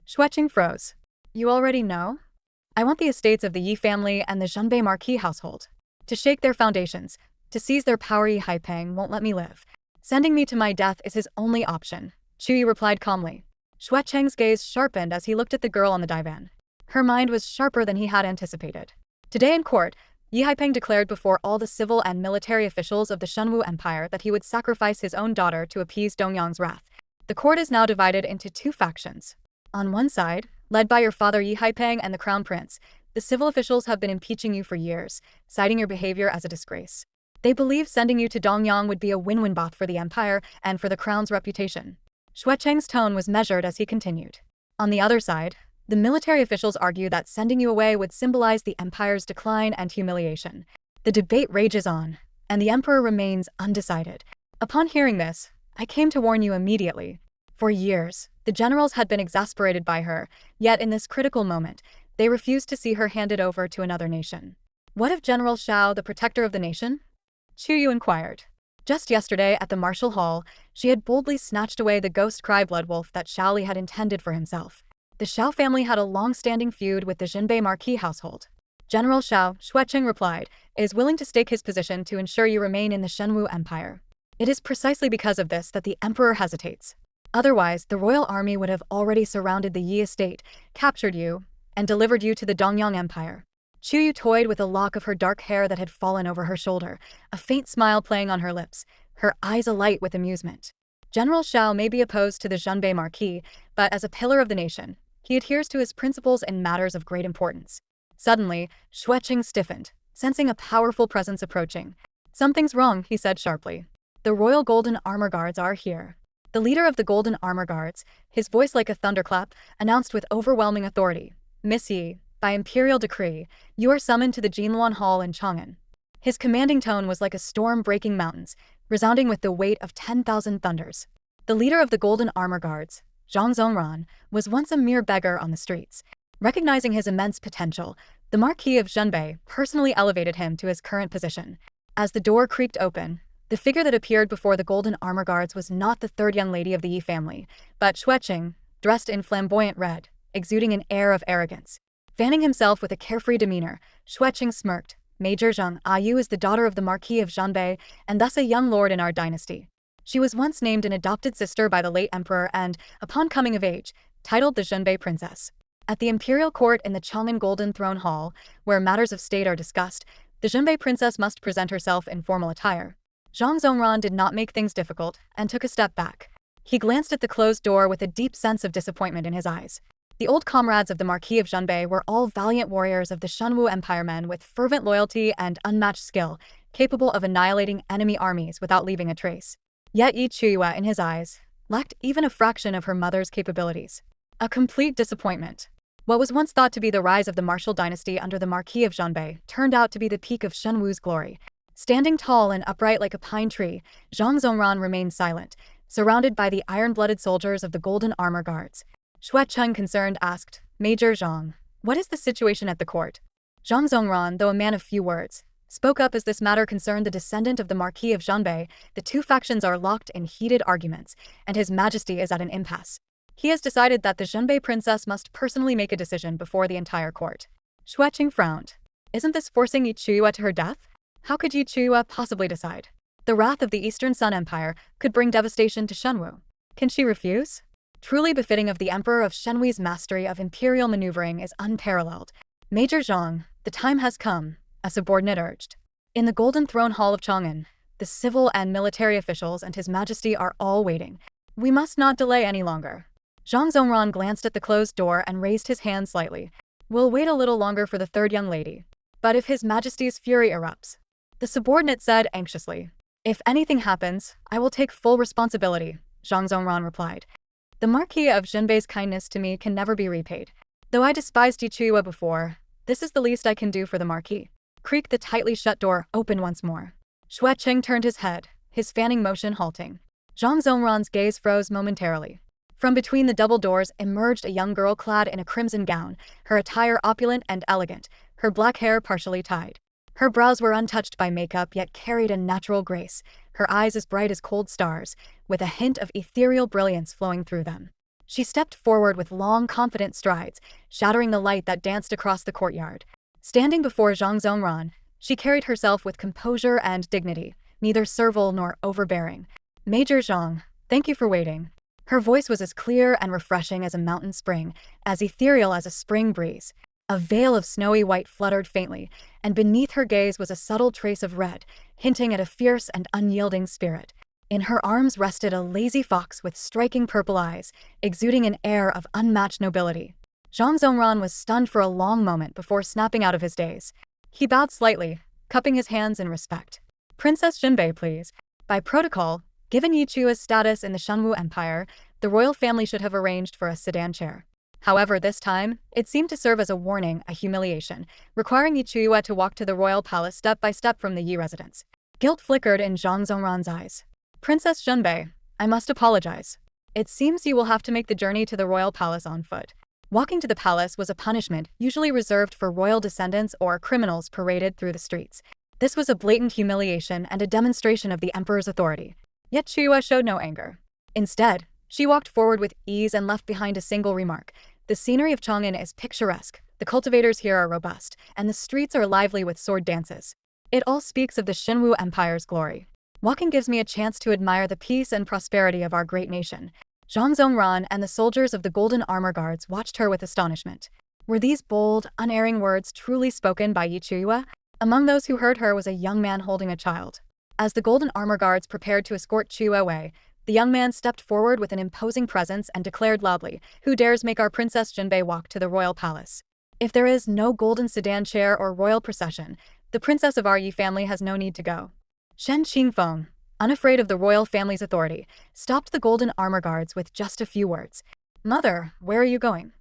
Xue Qing froze. "You already know? I want the estates of the Yi family and the Zhenbei Marquis household. To shake their foundations, to seize their power. Yi Haipeng won't let me live. Sending me to my death is his only option," Chuyue replied calmly. Xue Qing's gaze sharpened as he looked at the girl on the divan. Her mind was sharper than he had anticipated. Today in court, Yi Haipeng declared before all the civil and military officials of the Shenwu Empire that he would sacrifice his own daughter to appease Dongyang's wrath. The court is now divided into two factions. On one side, led by your father Yi Haipeng and the crown prince, the civil officials have been impeaching you for years, citing your behavior as a disgrace. They believe sending you to Dongyang would be a win-win both for the empire and for the crown's reputation. Xue Qing's tone was measured as he continued. On the other side, the military officials argue that sending you away would symbolize the empire's decline and humiliation. The debate rages on, and the emperor remains undecided. Upon hearing this, I came to warn you immediately. For years, the generals had been exasperated by her, yet in this critical moment, they refused to see her handed over to another nation. What of General Shao, the protector of the nation? Chuyue inquired. Just yesterday at the martial hall, she had boldly snatched away the ghost cry bloodwolf that Shaoli had intended for himself. The Shao family had a long-standing feud with the Zhenbei Marquis household. General Shao, Xue Qing replied, is willing to stake his position to ensure you remain in the Shenwu Empire. It is precisely because of this that the emperor hesitates. Otherwise, the royal army would have already surrounded the Yi estate, captured you, and delivered you to the Dongyang Empire. Chuyue toyed with a lock of her dark hair that had fallen over her shoulder, a faint smile playing on her lips, her eyes alight with amusement. General Shao may be opposed to the Zhenbei Marquis, but as a pillar of the nation, he adheres to his principles in matters of great importance. Suddenly, Xue Qing stiffened, sensing a powerful presence approaching. Something's wrong, he said sharply. The Royal Golden Armor Guards are here. The leader of the Golden Armor Guards, his voice like a thunderclap, announced with overwhelming authority, "Miss Yi, by imperial decree, you are summoned to the Jinluan Hall in Chang'an." His commanding tone was like a storm breaking mountains, resounding with the weight of 10,000 thunders. The leader of the Golden Armor Guards, Zhang Zhongran, was once a mere beggar on the streets. Recognizing his immense potential, the Marquis of Zhenbei personally elevated him to his current position. As the door creaked open, the figure that appeared before the Golden Armor Guards was not the third young lady of the Yi family, but Xue Qing, dressed in flamboyant red, exuding an air of arrogance. Fanning himself with a carefree demeanor, Xue Qing smirked, Major Zhang Ayu is the daughter of the Marquis of Zhanbei, and thus a young lord in our dynasty. She was once named an adopted sister by the late emperor and, upon coming of age, titled the Zhenbei Princess. At the imperial court in the Chang'an Golden Throne Hall, where matters of state are discussed, the Zhenbei princess must present herself in formal attire. Zhang Zhongran did not make things difficult and took a step back. He glanced at the closed door with a deep sense of disappointment in his eyes. The old comrades of the Marquis of Zhanbei were all valiant warriors of the Shenwu Empire, men with fervent loyalty and unmatched skill, capable of annihilating enemy armies without leaving a trace. Yet Chuyue, in his eyes, lacked even a fraction of her mother's capabilities. A complete disappointment. What was once thought to be the rise of the martial dynasty under the Marquis of Zhanbei turned out to be the peak of Shenwu's glory. Standing tall and upright like a pine tree, Zhang Zhongran remained silent, surrounded by the iron-blooded soldiers of the Golden Armor Guards. Xue Cheng, concerned, asked, "Major Zhang, what is the situation at the court?" Zhang Zhongran, though a man of few words, spoke up as this matter concerned the descendant of the Marquis of Zhanbei. The two factions are locked in heated arguments, and His Majesty is at an impasse. He has decided that the Zhenbei princess must personally make a decision before the entire court. Xue Cheng frowned. Isn't this forcing Chuyue to her death? How could Chuyue possibly decide? The wrath of the Eastern Sun Empire could bring devastation to Shenwu. Can she refuse? Truly befitting of the Emperor of Shenwu's mastery of imperial maneuvering is unparalleled. Major Zhang, the time has come, a subordinate urged. In the Golden Throne Hall of Chang'an, the civil and military officials and His Majesty are all waiting. We must not delay any longer. Zhang Zhongran glanced at the closed door and raised his hand slightly. We'll wait a little longer for the third young lady. But if His Majesty's fury erupts, the subordinate said anxiously. If anything happens, I will take full responsibility, Zhang Zhongran replied. The Marquis of Zhenbei's kindness to me can never be repaid. Though I despised Chuyue before, this is the least I can do for the Marquis. Creak, the tightly shut door opened once more. Xue Cheng turned his head, his fanning motion halting. Zhang Zhongran's gaze froze momentarily. From between the double doors emerged a young girl clad in a crimson gown, her attire opulent and elegant, her black hair partially tied. Her brows were untouched by makeup yet carried a natural grace, her eyes as bright as cold stars, with a hint of ethereal brilliance flowing through them. She stepped forward with long, confident strides, shattering the light that danced across the courtyard. Standing before Zhang Zhongran, she carried herself with composure and dignity, neither servile nor overbearing. Major Zhang, thank you for waiting. Her voice was as clear and refreshing as a mountain spring, as ethereal as a spring breeze. A veil of snowy white fluttered faintly, and beneath her gaze was a subtle trace of red, hinting at a fierce and unyielding spirit. In her arms rested a lazy fox with striking purple eyes, exuding an air of unmatched nobility. Zhang Zhongran was stunned for a long moment before snapping out of his daze. He bowed slightly, cupping his hands in respect. Princess Zhenbei, please. By protocol, given Yuchua's status in the Shenwu Empire, the royal family should have arranged for a sedan chair. However, this time, it seemed to serve as a warning, a humiliation, requiring Chuyue to walk to the royal palace step by step from the Yi residence. Guilt flickered in Zhang Zhongran's eyes. Princess Zhenbei, I must apologize. It seems you will have to make the journey to the royal palace on foot. Walking to the palace was a punishment usually reserved for royal descendants or criminals paraded through the streets. This was a blatant humiliation and a demonstration of the emperor's authority. Yet Chuyue showed no anger. Instead, she walked forward with ease and left behind a single remark. The scenery of Chang'an is picturesque, the cultivators here are robust, and the streets are lively with sword dances. It all speaks of the Shenwu Empire's glory. Walking gives me a chance to admire the peace and prosperity of our great nation. Zhang Zhongran and the soldiers of the Golden Armor Guards watched her with astonishment. Were these bold, unerring words truly spoken by Chuyue? Among those who heard her was a young man holding a child. As the Golden Armor Guards prepared to escort Chuyue away, the young man stepped forward with an imposing presence and declared loudly, "Who dares make our Princess Zhenbei walk to the royal palace? If there is no golden sedan chair or royal procession, the princess of our Yi family has no need to go." Shen Qingfeng, unafraid of the royal family's authority, stopped the Golden Armor Guards with just a few words. "Mother, where are you going?"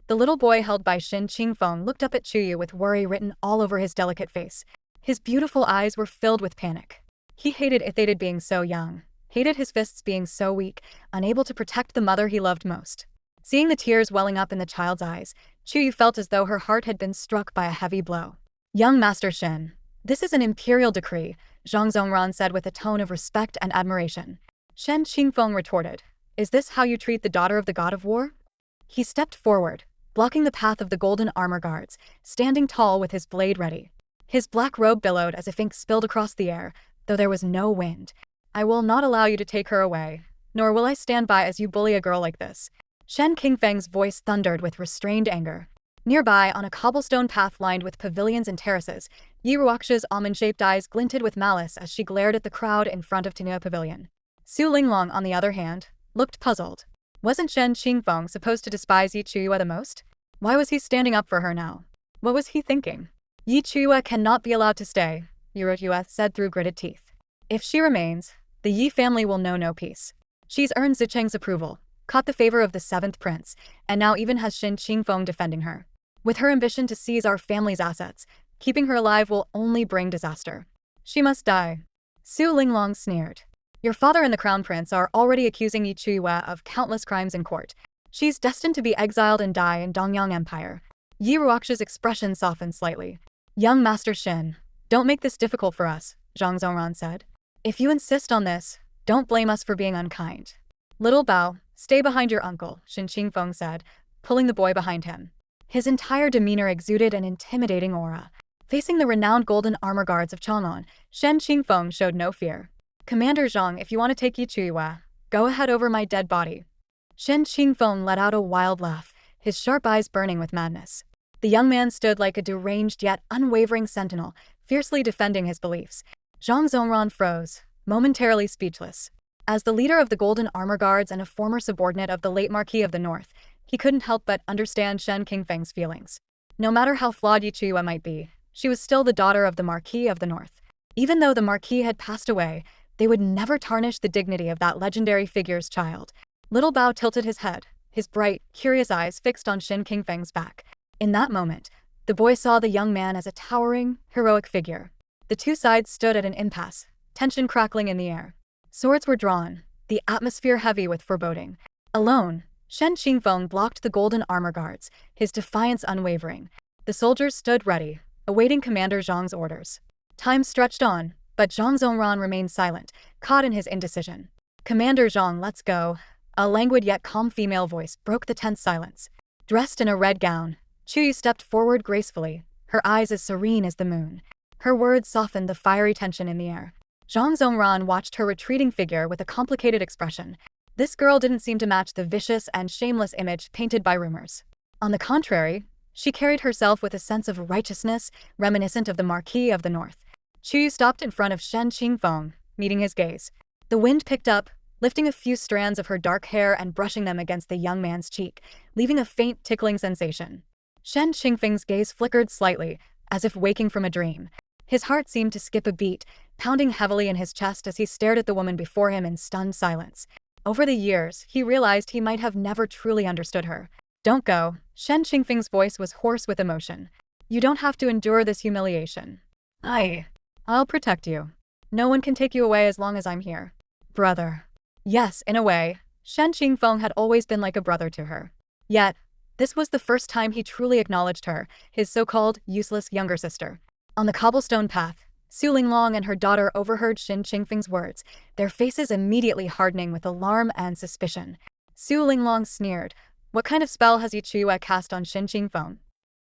The little boy held by Shen Qingfeng looked up at Chuyue with worry written all over his delicate face. His beautiful eyes were filled with panic. He hated being so young. Hated his fists being so weak, unable to protect the mother he loved most. Seeing the tears welling up in the child's eyes, Chuyue felt as though her heart had been struck by a heavy blow. "Young Master Shen, this is an imperial decree," Zhang Zhongran said with a tone of respect and admiration. Shen Qingfeng retorted, "Is this how you treat the daughter of the god of war?" He stepped forward, blocking the path of the Golden Armor Guards, standing tall with his blade ready. His black robe billowed as if ink spilled across the air, though there was no wind. I will not allow you to take her away, nor will I stand by as you bully a girl like this. Shen Qingfeng's voice thundered with restrained anger. Nearby, on a cobblestone path lined with pavilions and terraces, Yi Ruoxia's almond-shaped eyes glinted with malice as she glared at the crowd in front of Tinea Pavilion. Su Linglong, on the other hand, looked puzzled. Wasn't Shen Qingfeng supposed to despise Yi Chuyue the most? Why was he standing up for her now? What was he thinking? Yi Chuyue cannot be allowed to stay, Yi Ruoxia said through gritted teeth. If she remains, the Yi family will know no peace. She's earned Zicheng's approval, caught the favor of the 7th prince, and now even has Shen Qingfeng defending her. With her ambition to seize our family's assets, keeping her alive will only bring disaster. She must die. Su Linglong sneered. Your father and the crown prince are already accusing Yi Chuyue of countless crimes in court. She's destined to be exiled and die in Dongyang Empire. Yi Ruoxia's expression softened slightly. Young Master Shen, don't make this difficult for us, Zhang Zhongran said. If you insist on this, don't blame us for being unkind. Little Bao, stay behind your uncle, Shen Qingfeng said, pulling the boy behind him. His entire demeanor exuded an intimidating aura. Facing the renowned golden armor guards of Chang'an, Shen Qingfeng showed no fear. Commander Zhang, if you want to take Yi Chuyue, go ahead over my dead body. Shen Qingfeng let out a wild laugh, his sharp eyes burning with madness. The young man stood like a deranged yet unwavering sentinel, fiercely defending his beliefs. Zhang Zhongran froze, momentarily speechless. As the leader of the Golden Armor Guards and a former subordinate of the late Marquis of the North, he couldn't help but understand Shen Qingfeng's feelings. No matter how flawed Yi Chuyue might be, she was still the daughter of the Marquis of the North. Even though the Marquis had passed away, they would never tarnish the dignity of that legendary figure's child. Little Bao tilted his head, his bright, curious eyes fixed on Shen Qingfeng's back. In that moment, the boy saw the young man as a towering, heroic figure. The two sides stood at an impasse, tension crackling in the air. Swords were drawn, the atmosphere heavy with foreboding. Alone, Shen Qingfeng blocked the golden armor guards, his defiance unwavering. The soldiers stood ready, awaiting Commander Zhang's orders. Time stretched on, but Zhang Zhongran remained silent, caught in his indecision. Commander Zhang, let's go. A languid yet calm female voice broke the tense silence. Dressed in a red gown, Chuyue stepped forward gracefully, her eyes as serene as the moon. Her words softened the fiery tension in the air. Zhang Zhongran watched her retreating figure with a complicated expression. This girl didn't seem to match the vicious and shameless image painted by rumors. On the contrary, she carried herself with a sense of righteousness reminiscent of the Marquis of the North. Chuyue stopped in front of Shen Qingfeng, meeting his gaze. The wind picked up, lifting a few strands of her dark hair and brushing them against the young man's cheek, leaving a faint tickling sensation. Shen Qingfeng's gaze flickered slightly, as if waking from a dream. His heart seemed to skip a beat, pounding heavily in his chest as he stared at the woman before him in stunned silence. Over the years, he realized he might have never truly understood her. Don't go. Shen Qingfeng's voice was hoarse with emotion. You don't have to endure this humiliation. I'll protect you. No one can take you away as long as I'm here. Brother. Yes, in a way, Shen Qingfeng had always been like a brother to her. Yet, this was the first time he truly acknowledged her, his so-called useless younger sister. On the cobblestone path, Su Linglong and her daughter overheard Shen Qingfeng's words, their faces immediately hardening with alarm and suspicion. Su Linglong sneered. What kind of spell has Yi Chuyue cast on Shen Qingfeng?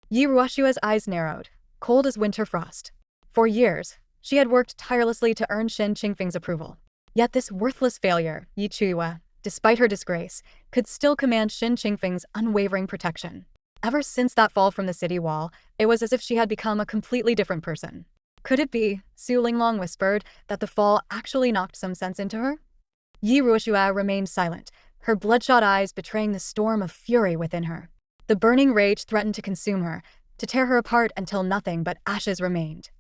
Yi Ruoxia's eyes narrowed, cold as winter frost. For years, she had worked tirelessly to earn Shen Qingfeng's approval. Yet this worthless failure, Yi Chuyue, despite her disgrace, could still command Shen Qingfeng's unwavering protection. Ever since that fall from the city wall, it was as if she had become a completely different person. Could it be, Su Linglong whispered, that the fall actually knocked some sense into her? Yi Ruoxia remained silent, her bloodshot eyes betraying the storm of fury within her. The burning rage threatened to consume her, to tear her apart until nothing but ashes remained.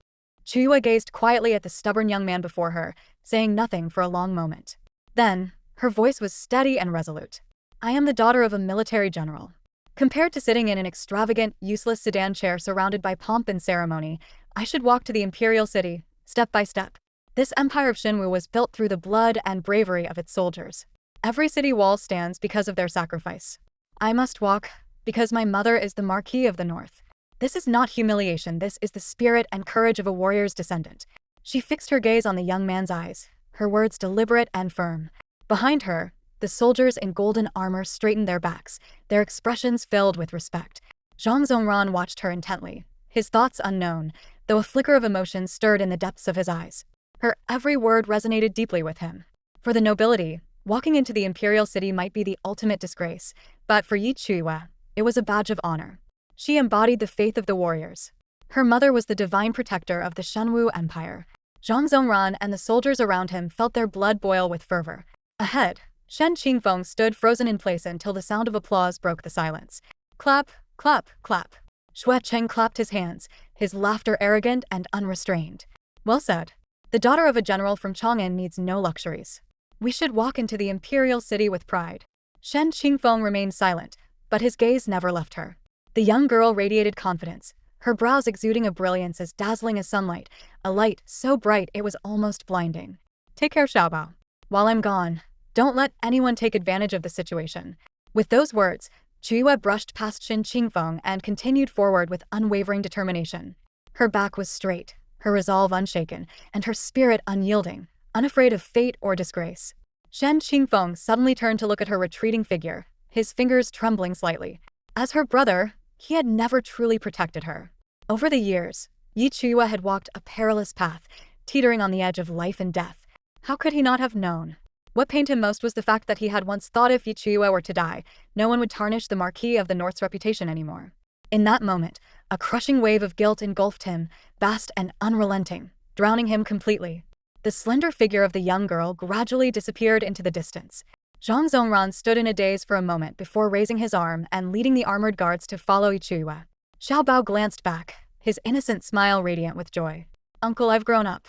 Chuyue gazed quietly at the stubborn young man before her, saying nothing for a long moment. Then, her voice was steady and resolute. I am the daughter of a military general. Compared to sitting in an extravagant, useless sedan chair surrounded by pomp and ceremony, I should walk to the imperial city, step by step. This empire of Shenwu was built through the blood and bravery of its soldiers. Every city wall stands because of their sacrifice. I must walk, because my mother is the Marquis of the North. This is not humiliation, this is the spirit and courage of a warrior's descendant. She fixed her gaze on the young man's eyes, her words deliberate and firm. Behind her, the soldiers in golden armor straightened their backs, their expressions filled with respect. Zhang Zhongran watched her intently, his thoughts unknown, though a flicker of emotion stirred in the depths of his eyes. Her every word resonated deeply with him. For the nobility, walking into the imperial city might be the ultimate disgrace, but for Chuyue, it was a badge of honor. She embodied the faith of the warriors. Her mother was the divine protector of the Shenwu Empire. Zhang Zhongran and the soldiers around him felt their blood boil with fervor. Ahead, Shen Qingfeng stood frozen in place until the sound of applause broke the silence. Clap, clap, clap. Xue Cheng clapped his hands, his laughter arrogant and unrestrained. Well said. The daughter of a general from Chang'an needs no luxuries. We should walk into the imperial city with pride. Shen Qingfeng remained silent, but his gaze never left her. The young girl radiated confidence, her brows exuding a brilliance as dazzling as sunlight, a light so bright it was almost blinding. Take care, Xiaobao. While I'm gone, don't let anyone take advantage of the situation. With those words, Chuyue brushed past Shen Qingfeng and continued forward with unwavering determination. Her back was straight, her resolve unshaken, and her spirit unyielding, unafraid of fate or disgrace. Shen Qingfeng suddenly turned to look at her retreating figure, his fingers trembling slightly. As her brother, he had never truly protected her. Over the years, Chuyue had walked a perilous path, teetering on the edge of life and death. How could he not have known? What pained him most was the fact that he had once thought if Chuyue were to die, no one would tarnish the Marquis of the North's reputation anymore. In that moment, a crushing wave of guilt engulfed him, vast and unrelenting, drowning him completely. The slender figure of the young girl gradually disappeared into the distance. Zhang Zhongran stood in a daze for a moment before raising his arm and leading the armored guards to follow Chuyue. Xiaobao glanced back, his innocent smile radiant with joy. Uncle, I've grown up.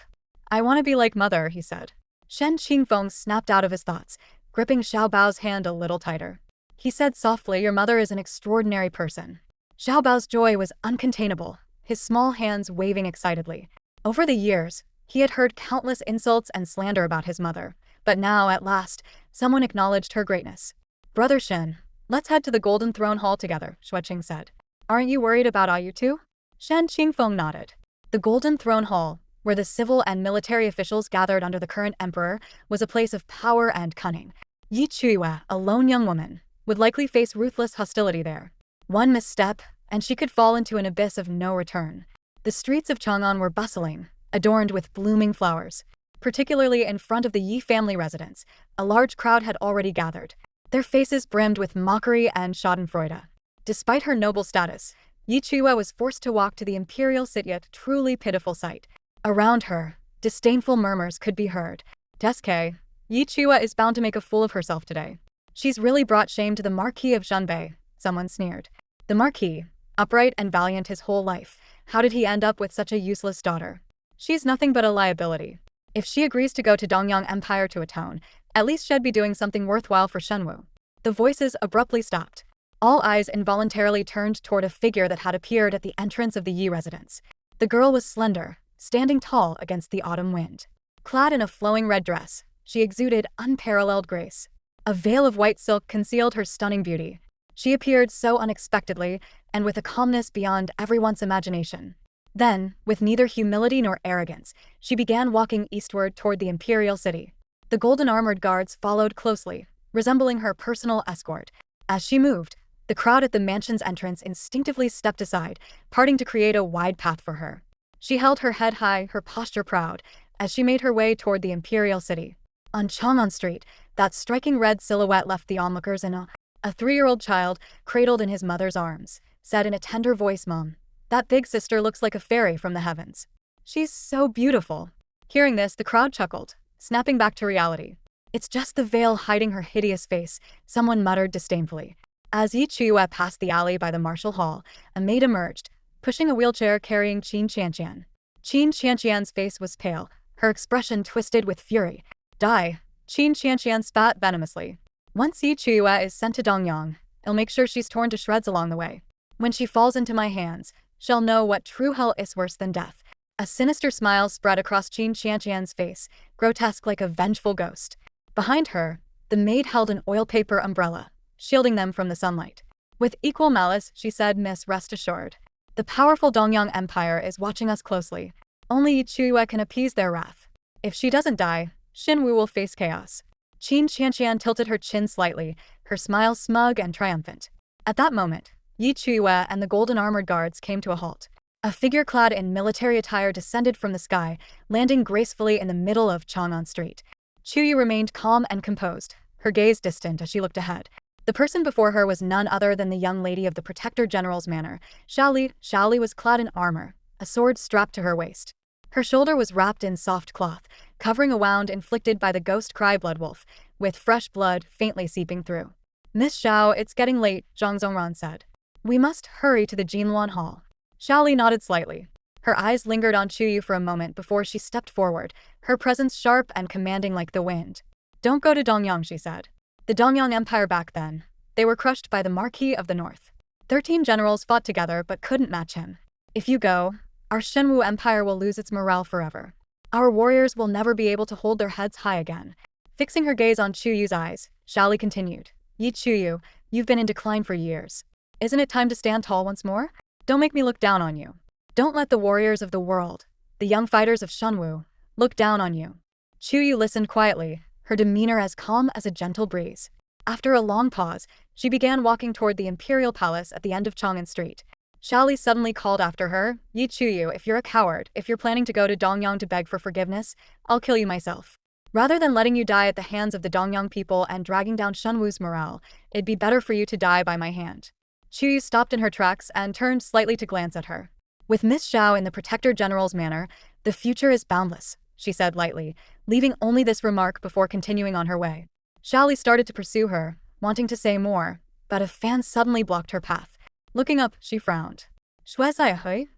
I want to be like mother, he said. Shen Qingfeng snapped out of his thoughts, gripping Xiaobao's hand a little tighter. He said softly, your mother is an extraordinary person. Xiaobao's joy was uncontainable, his small hands waving excitedly. Over the years, he had heard countless insults and slander about his mother, but now, at last, someone acknowledged her greatness. Brother Shen, let's head to the Golden Throne Hall together, Xueqing said. Aren't you worried about Ayu too? Shen Qingfeng nodded. The Golden Throne Hall, where the civil and military officials gathered under the current emperor, was a place of power and cunning. Chuyue, a lone young woman, would likely face ruthless hostility there. One misstep, and she could fall into an abyss of no return. The streets of Chang'an were bustling, adorned with blooming flowers. Particularly in front of the Yi family residence, a large crowd had already gathered, their faces brimmed with mockery and schadenfreude. Despite her noble status, Chuyue was forced to walk to the imperial city, a truly pitiful sight. Around her, disdainful murmurs could be heard. Deske, Chuyue is bound to make a fool of herself today. She's really brought shame to the Marquis of Zhenbei, someone sneered. The Marquis, upright and valiant his whole life, how did he end up with such a useless daughter? She's nothing but a liability. If she agrees to go to Dongyang Empire to atone, at least she'd be doing something worthwhile for Shenwu. The voices abruptly stopped. All eyes involuntarily turned toward a figure that had appeared at the entrance of the Yi residence. The girl was slender, standing tall against the autumn wind. Clad in a flowing red dress, she exuded unparalleled grace. A veil of white silk concealed her stunning beauty. She appeared so unexpectedly, and with a calmness beyond everyone's imagination. Then, with neither humility nor arrogance, she began walking eastward toward the imperial city. The golden armored guards followed closely, resembling her personal escort. As she moved, the crowd at the mansion's entrance instinctively stepped aside, parting to create a wide path for her. She held her head high, her posture proud, as she made her way toward the imperial city. On Chang'an Street, that striking red silhouette left the onlookers in awe. A 3-year-old child, cradled in his mother's arms, said in a tender voice, Mom, that big sister looks like a fairy from the heavens. She's so beautiful. Hearing this, the crowd chuckled, snapping back to reality. It's just the veil hiding her hideous face, someone muttered disdainfully. As Chuyue passed the alley by the martial hall, a maid emerged, pushing a wheelchair carrying Qin Qianqian. Qin Qianqian's face was pale, her expression twisted with fury. Die! Qin Qianqian spat venomously. Once Chuyue is sent to Dongyang, I'll make sure she's torn to shreds along the way. When she falls into my hands, she'll know what true hell is worse than death. A sinister smile spread across Qin Qianqian's face, grotesque like a vengeful ghost. Behind her, the maid held an oil paper umbrella, shielding them from the sunlight. With equal malice, she said, Miss, rest assured. The powerful Dongyang Empire is watching us closely. Only Chuyue can appease their wrath. If she doesn't die, Shenwu will face chaos. Qin Qianqian tilted her chin slightly, her smile smug and triumphant. At that moment, Chuyue and the golden armored guards came to a halt. A figure clad in military attire descended from the sky, landing gracefully in the middle of Chang'an Street. Chuyue remained calm and composed, her gaze distant as she looked ahead. The person before her was none other than the young lady of the Protector General's manor. Xiaoli was clad in armor, a sword strapped to her waist. Her shoulder was wrapped in soft cloth, covering a wound inflicted by the ghost cry Bloodwolf, with fresh blood faintly seeping through. Miss Xiao, it's getting late, Zhang Zhongran said. We must hurry to the Jinluan Hall. Xiaoli nodded slightly. Her eyes lingered on Chuyue for a moment before she stepped forward, her presence sharp and commanding like the wind. Don't go to Dongyang, she said. The Dongyang Empire back then. They were crushed by the Marquis of the North. 13 generals fought together but couldn't match him. If you go, our Shenwu Empire will lose its morale forever. Our warriors will never be able to hold their heads high again. Fixing her gaze on Chuyue's eyes, Xiaoli continued. Yi Chuyue, you've been in decline for years. Isn't it time to stand tall once more? Don't make me look down on you. Don't let the warriors of the world, the young fighters of Shenwu, look down on you. Chuyue listened quietly, her demeanor as calm as a gentle breeze. After a long pause, she began walking toward the Imperial Palace at the end of Chang'an Street. Xiaoli suddenly called after her, Yi Chuyue, if you're a coward, if you're planning to go to Dongyang to beg for forgiveness, I'll kill you myself. Rather than letting you die at the hands of the Dongyang people and dragging down Shenwu's morale, it'd be better for you to die by my hand. Chuyue stopped in her tracks and turned slightly to glance at her. With Miss Xiao in the Protector General's manor, the future is boundless, she said lightly, leaving only this remark before continuing on her way. Xiaoli started to pursue her, wanting to say more, but a fan suddenly blocked her path. Looking up, she frowned. Shuezaihui?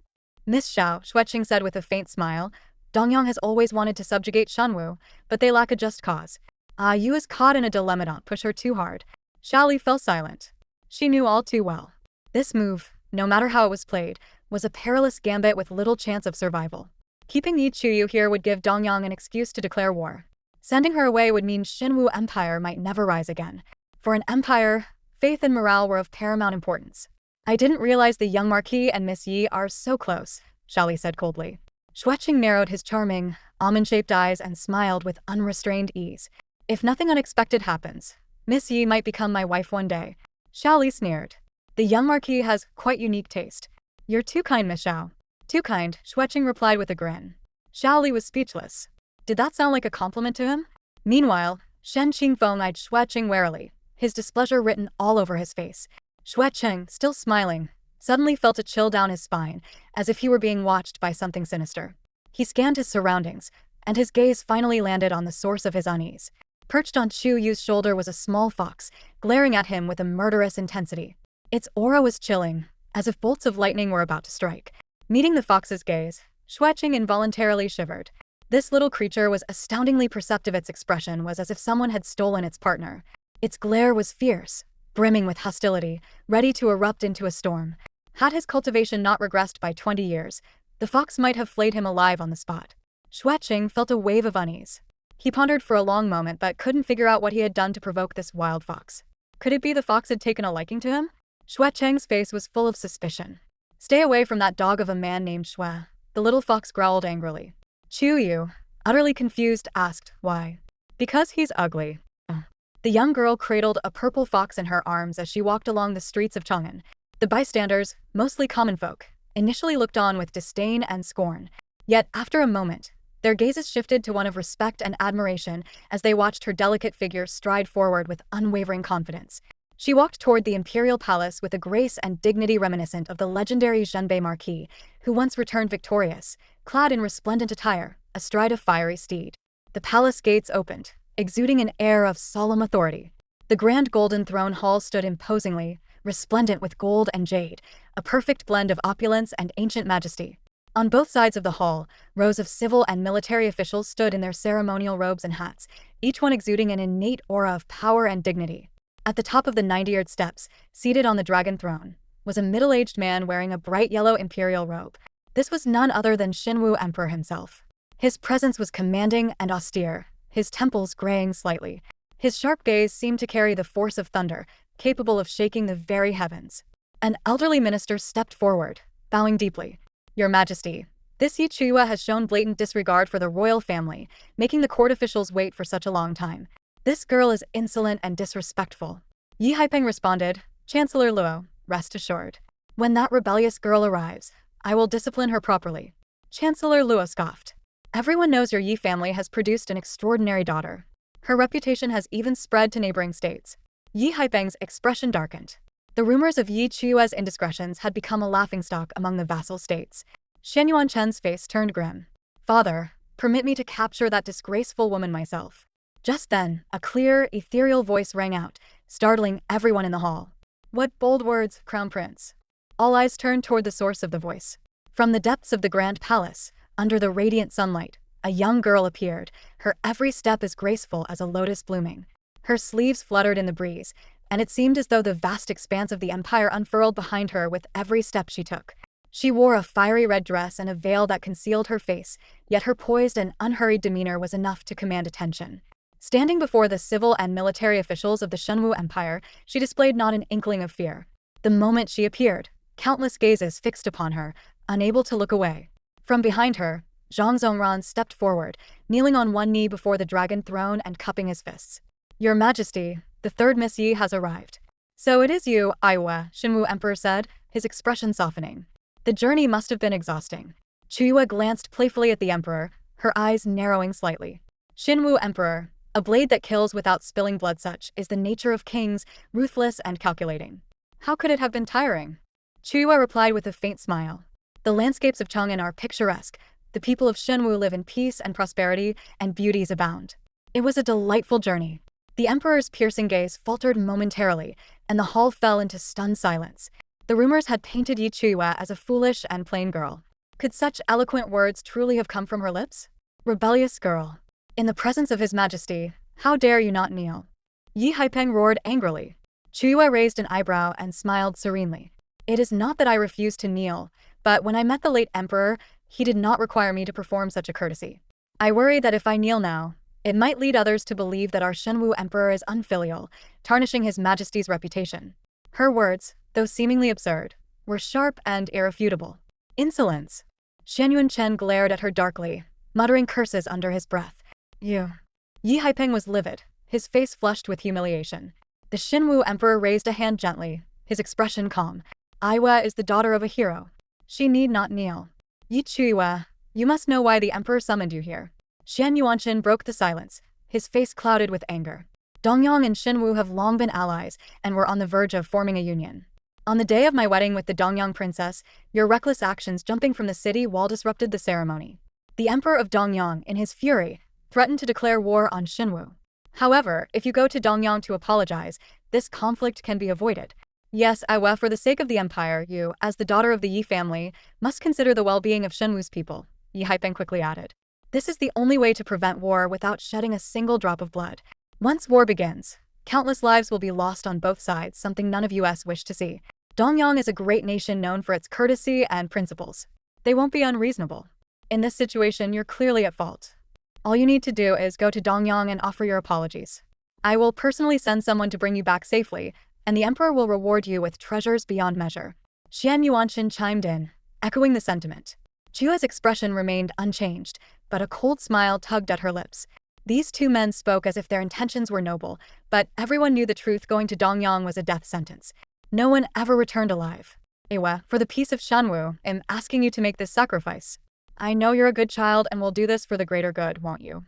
Miss Xiao, Xueqing said with a faint smile, Dongyang has always wanted to subjugate Shenwu, but they lack a just cause. You is caught in a dilemma, don't push her too hard. Xiaoli fell silent. She knew all too well. This move, no matter how it was played, was a perilous gambit with little chance of survival. Keeping Yi Chuyue here would give Dongyang an excuse to declare war. Sending her away would mean Shenwu Empire might never rise again. For an empire, faith and morale were of paramount importance. I didn't realize the young Marquis and Miss Yi are so close, Xiaoli said coldly. Xueqing narrowed his charming, almond-shaped eyes and smiled with unrestrained ease. If nothing unexpected happens, Miss Yi might become my wife one day. Xiaoli sneered. The young Marquis has quite unique taste. You're too kind, Miss Xiao. Too kind, Xueqing replied with a grin. Xiaoli was speechless. Did that sound like a compliment to him? Meanwhile, Shen Qingfeng eyed Xueqing warily, his displeasure written all over his face. Xueqing, still smiling, suddenly felt a chill down his spine, as if he were being watched by something sinister. He scanned his surroundings, and his gaze finally landed on the source of his unease. Perched on Chuyue's shoulder was a small fox, glaring at him with a murderous intensity. Its aura was chilling, as if bolts of lightning were about to strike. Meeting the fox's gaze, Xueqing involuntarily shivered. This little creature was astoundingly perceptive. Its expression was as if someone had stolen its partner. Its glare was fierce, brimming with hostility, ready to erupt into a storm. Had his cultivation not regressed by 20 years, the fox might have flayed him alive on the spot. Xueqing felt a wave of unease. He pondered for a long moment but couldn't figure out what he had done to provoke this wild fox. Could it be the fox had taken a liking to him? Xueqing's face was full of suspicion. Stay away from that dog of a man named Xue, the little fox growled angrily. Chuyue, utterly confused, asked, why? Because he's ugly. The young girl cradled a purple fox in her arms as she walked along the streets of Chang'an. The bystanders, mostly common folk, initially looked on with disdain and scorn. Yet, after a moment, their gazes shifted to one of respect and admiration as they watched her delicate figure stride forward with unwavering confidence. She walked toward the imperial palace with a grace and dignity reminiscent of the legendary Zhenbei Marquis, who once returned victorious, clad in resplendent attire, astride a fiery steed. The palace gates opened, exuding an air of solemn authority. The grand golden throne hall stood imposingly, resplendent with gold and jade, a perfect blend of opulence and ancient majesty. On both sides of the hall, rows of civil and military officials stood in their ceremonial robes and hats, each one exuding an innate aura of power and dignity. At the top of the 90-yard steps, seated on the dragon throne, was a middle-aged man wearing a bright yellow imperial robe. This was none other than Shenwu Emperor himself. His presence was commanding and austere, his temples graying slightly. His sharp gaze seemed to carry the force of thunder, capable of shaking the very heavens. An elderly minister stepped forward, bowing deeply. Your Majesty, this Yi Chuyue has shown blatant disregard for the royal family, making the court officials wait for such a long time. This girl is insolent and disrespectful. Yi Haipeng responded, Chancellor Luo, rest assured. When that rebellious girl arrives, I will discipline her properly. Chancellor Luo scoffed. Everyone knows your Yi family has produced an extraordinary daughter. Her reputation has even spread to neighboring states. Yi Haipeng's expression darkened. The rumors of Yi Chuyue's indiscretions had become a laughingstock among the vassal states. Shenwu Chen's face turned grim. Father, permit me to capture that disgraceful woman myself. Just then, a clear, ethereal voice rang out, startling everyone in the hall. What bold words, Crown Prince! All eyes turned toward the source of the voice. From the depths of the grand palace, under the radiant sunlight, a young girl appeared, her every step as graceful as a lotus blooming. Her sleeves fluttered in the breeze, and it seemed as though the vast expanse of the empire unfurled behind her with every step she took. She wore a fiery red dress and a veil that concealed her face, yet her poised and unhurried demeanor was enough to command attention. Standing before the civil and military officials of the Shenwu Empire, she displayed not an inkling of fear. The moment she appeared, countless gazes fixed upon her, unable to look away. From behind her, Zhang Zhongran stepped forward, kneeling on one knee before the dragon throne and cupping his fists. Your Majesty, the third Miss Yi has arrived. So it is you, Iowa, Shenwu Emperor said, his expression softening. The journey must have been exhausting. Chuyue glanced playfully at the Emperor, her eyes narrowing slightly. Shenwu Emperor, a blade that kills without spilling blood, such is the nature of kings, ruthless and calculating. How could it have been tiring? Chuyue replied with a faint smile. The landscapes of Chang'an are picturesque, the people of Shenwu live in peace and prosperity, and beauties abound. It was a delightful journey. The Emperor's piercing gaze faltered momentarily, and the hall fell into stunned silence. The rumors had painted Yi Chuyue as a foolish and plain girl. Could such eloquent words truly have come from her lips? Rebellious girl. In the presence of His Majesty, how dare you not kneel? Yi Haipeng roared angrily. Chuyue raised an eyebrow and smiled serenely. It is not that I refuse to kneel, but when I met the late Emperor, he did not require me to perform such a courtesy. I worry that if I kneel now, it might lead others to believe that our Shenwu Emperor is unfilial, tarnishing His Majesty's reputation. Her words, though seemingly absurd, were sharp and irrefutable. Insolence! Shenwu Chen glared at her darkly, muttering curses under his breath. You. Yi Haipeng was livid, his face flushed with humiliation. The Shenwu Emperor raised a hand gently, his expression calm. Iowa is the daughter of a hero. She need not kneel. Yi Chuyue, you must know why the Emperor summoned you here. Shen Yuanshan broke the silence, his face clouded with anger. Dongyang and Shenwu have long been allies, and were on the verge of forming a union. On the day of my wedding with the Dongyang princess, your reckless actions jumping from the city wall disrupted the ceremony. The Emperor of Dongyang, in his fury, threatened to declare war on Shenwu. However, if you go to Dongyang to apologize, this conflict can be avoided. Yes, Aiwa, for the sake of the empire, you, as the daughter of the Yi family, must consider the well-being of Shenwu's people, Yi Haipeng quickly added. This is the only way to prevent war without shedding a single drop of blood. Once war begins, countless lives will be lost on both sides, something none of us wish to see. Dongyang is a great nation known for its courtesy and principles. They won't be unreasonable. In this situation, you're clearly at fault. All you need to do is go to Dongyang and offer your apologies. I will personally send someone to bring you back safely, and the Emperor will reward you with treasures beyond measure. Xian Yuanshan chimed in, echoing the sentiment. Chuyue's expression remained unchanged, but a cold smile tugged at her lips. These two men spoke as if their intentions were noble, but everyone knew the truth. Going to Dongyang was a death sentence. No one ever returned alive. Iwa, for the peace of Shenwu, I'm asking you to make this sacrifice. I know you're a good child and will do this for the greater good, won't you?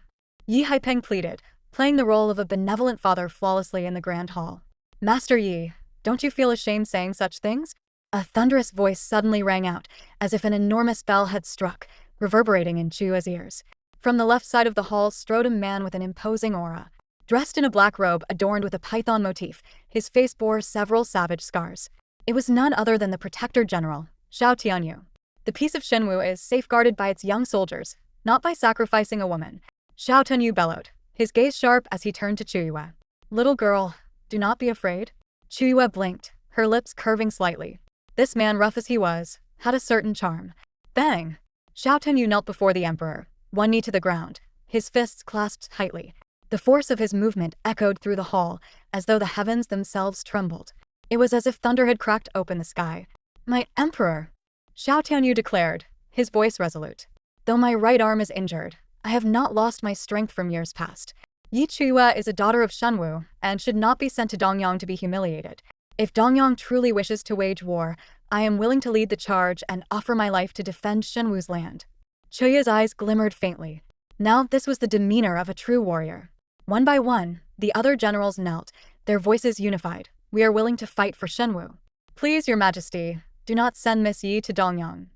Yi Haipeng pleaded, playing the role of a benevolent father flawlessly in the grand hall. Master Yi, don't you feel ashamed saying such things? A thunderous voice suddenly rang out, as if an enormous bell had struck, reverberating in Chuyue's ears. From the left side of the hall strode a man with an imposing aura. Dressed in a black robe adorned with a python motif, his face bore several savage scars. It was none other than the Protector General, Xiao Tianyu. The peace of Shenwu is safeguarded by its young soldiers, not by sacrificing a woman. Xiao Tianyu bellowed, his gaze sharp as he turned to Chuyue. Little girl, do not be afraid. Chuyue blinked, her lips curving slightly. This man, rough as he was, had a certain charm. Bang! Xiao Tianyu knelt before the Emperor, one knee to the ground, his fists clasped tightly. The force of his movement echoed through the hall, as though the heavens themselves trembled. It was as if thunder had cracked open the sky. My Emperor! Xiao Tianyu declared, his voice resolute. Though my right arm is injured, I have not lost my strength from years past. Yi Chuyue is a daughter of Shenwu, and should not be sent to Dongyang to be humiliated. If Dongyang truly wishes to wage war, I am willing to lead the charge and offer my life to defend Shenwu's land. Chuyue's eyes glimmered faintly. Now this was the demeanor of a true warrior. One by one, the other generals knelt, their voices unified. We are willing to fight for Shenwu. Please, Your Majesty, do not send Miss Yi to Dongyang.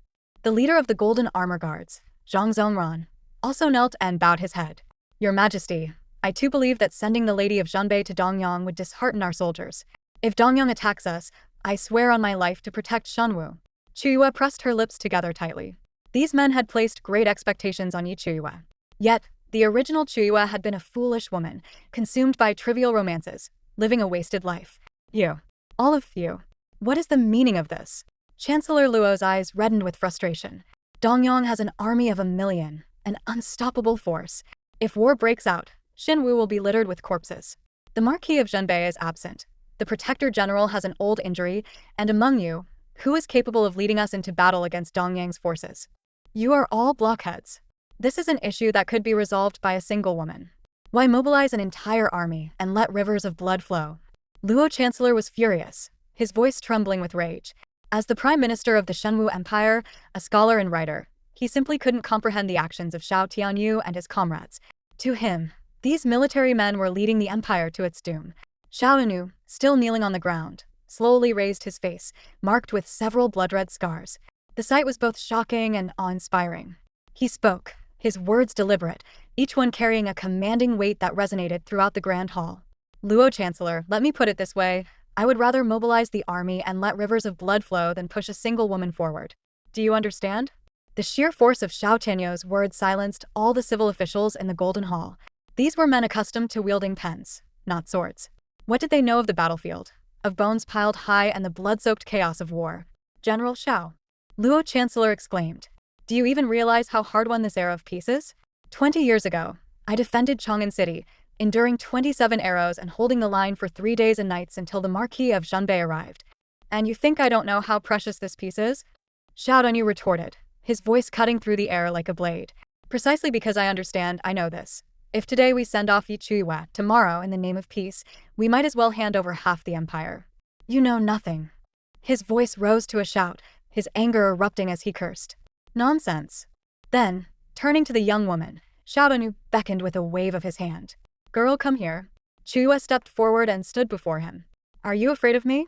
The leader of the Golden Armor Guards, Zhang Zhongran, also knelt and bowed his head. Your Majesty, I too believe that sending the Lady of Zhanbei to Dongyang would dishearten our soldiers. If Dongyang attacks us, I swear on my life to protect Shenwu. Chuyue pressed her lips together tightly. These men had placed great expectations on Chuyue. Yet, the original Chuyue had been a foolish woman, consumed by trivial romances, living a wasted life. You. All of you. What is the meaning of this? Chancellor Luo's eyes reddened with frustration. Dongyang has an army of 1,000,000, an unstoppable force. If war breaks out, Shenwu will be littered with corpses. The Marquis of Zhanbei is absent. The Protector General has an old injury, and among you, who is capable of leading us into battle against Dongyang's forces? You are all blockheads. This is an issue that could be resolved by a single woman. Why mobilize an entire army and let rivers of blood flow? Luo Chancellor was furious, his voice trembling with rage. As the Prime Minister of the Shenwu Empire, a scholar and writer, he simply couldn't comprehend the actions of Xiao Tianyu and his comrades. To him, these military men were leading the empire to its doom. Xiao Tianyu, still kneeling on the ground, slowly raised his face, marked with several blood-red scars. The sight was both shocking and awe-inspiring. He spoke, his words deliberate, each one carrying a commanding weight that resonated throughout the Grand Hall. Luo Chancellor, let me put it this way. I would rather mobilize the army and let rivers of blood flow than push a single woman forward. Do you understand? The sheer force of Xiao Tianyu's words silenced all the civil officials in the Golden Hall. These were men accustomed to wielding pens, not swords. What did they know of the battlefield? Of bones piled high and the blood-soaked chaos of war? General Xiao. Luo Chancellor exclaimed. Do you even realize how hard-won this era of peace is? 20 years ago, I defended Chang'an City, enduring 27 arrows and holding the line for 3 days and nights until the Marquis of Zhanbei arrived. And you think I don't know how precious this peace is? Xiao Tianyu retorted, his voice cutting through the air like a blade. Precisely because I understand, I know this. If today we send off Chuyue, tomorrow, in the name of peace, we might as well hand over half the empire. You know nothing. His voice rose to a shout, his anger erupting as he cursed. Nonsense. Then, turning to the young woman, Xiao Tianyu beckoned with a wave of his hand. Girl, come here. Chuyue stepped forward and stood before him. Are you afraid of me?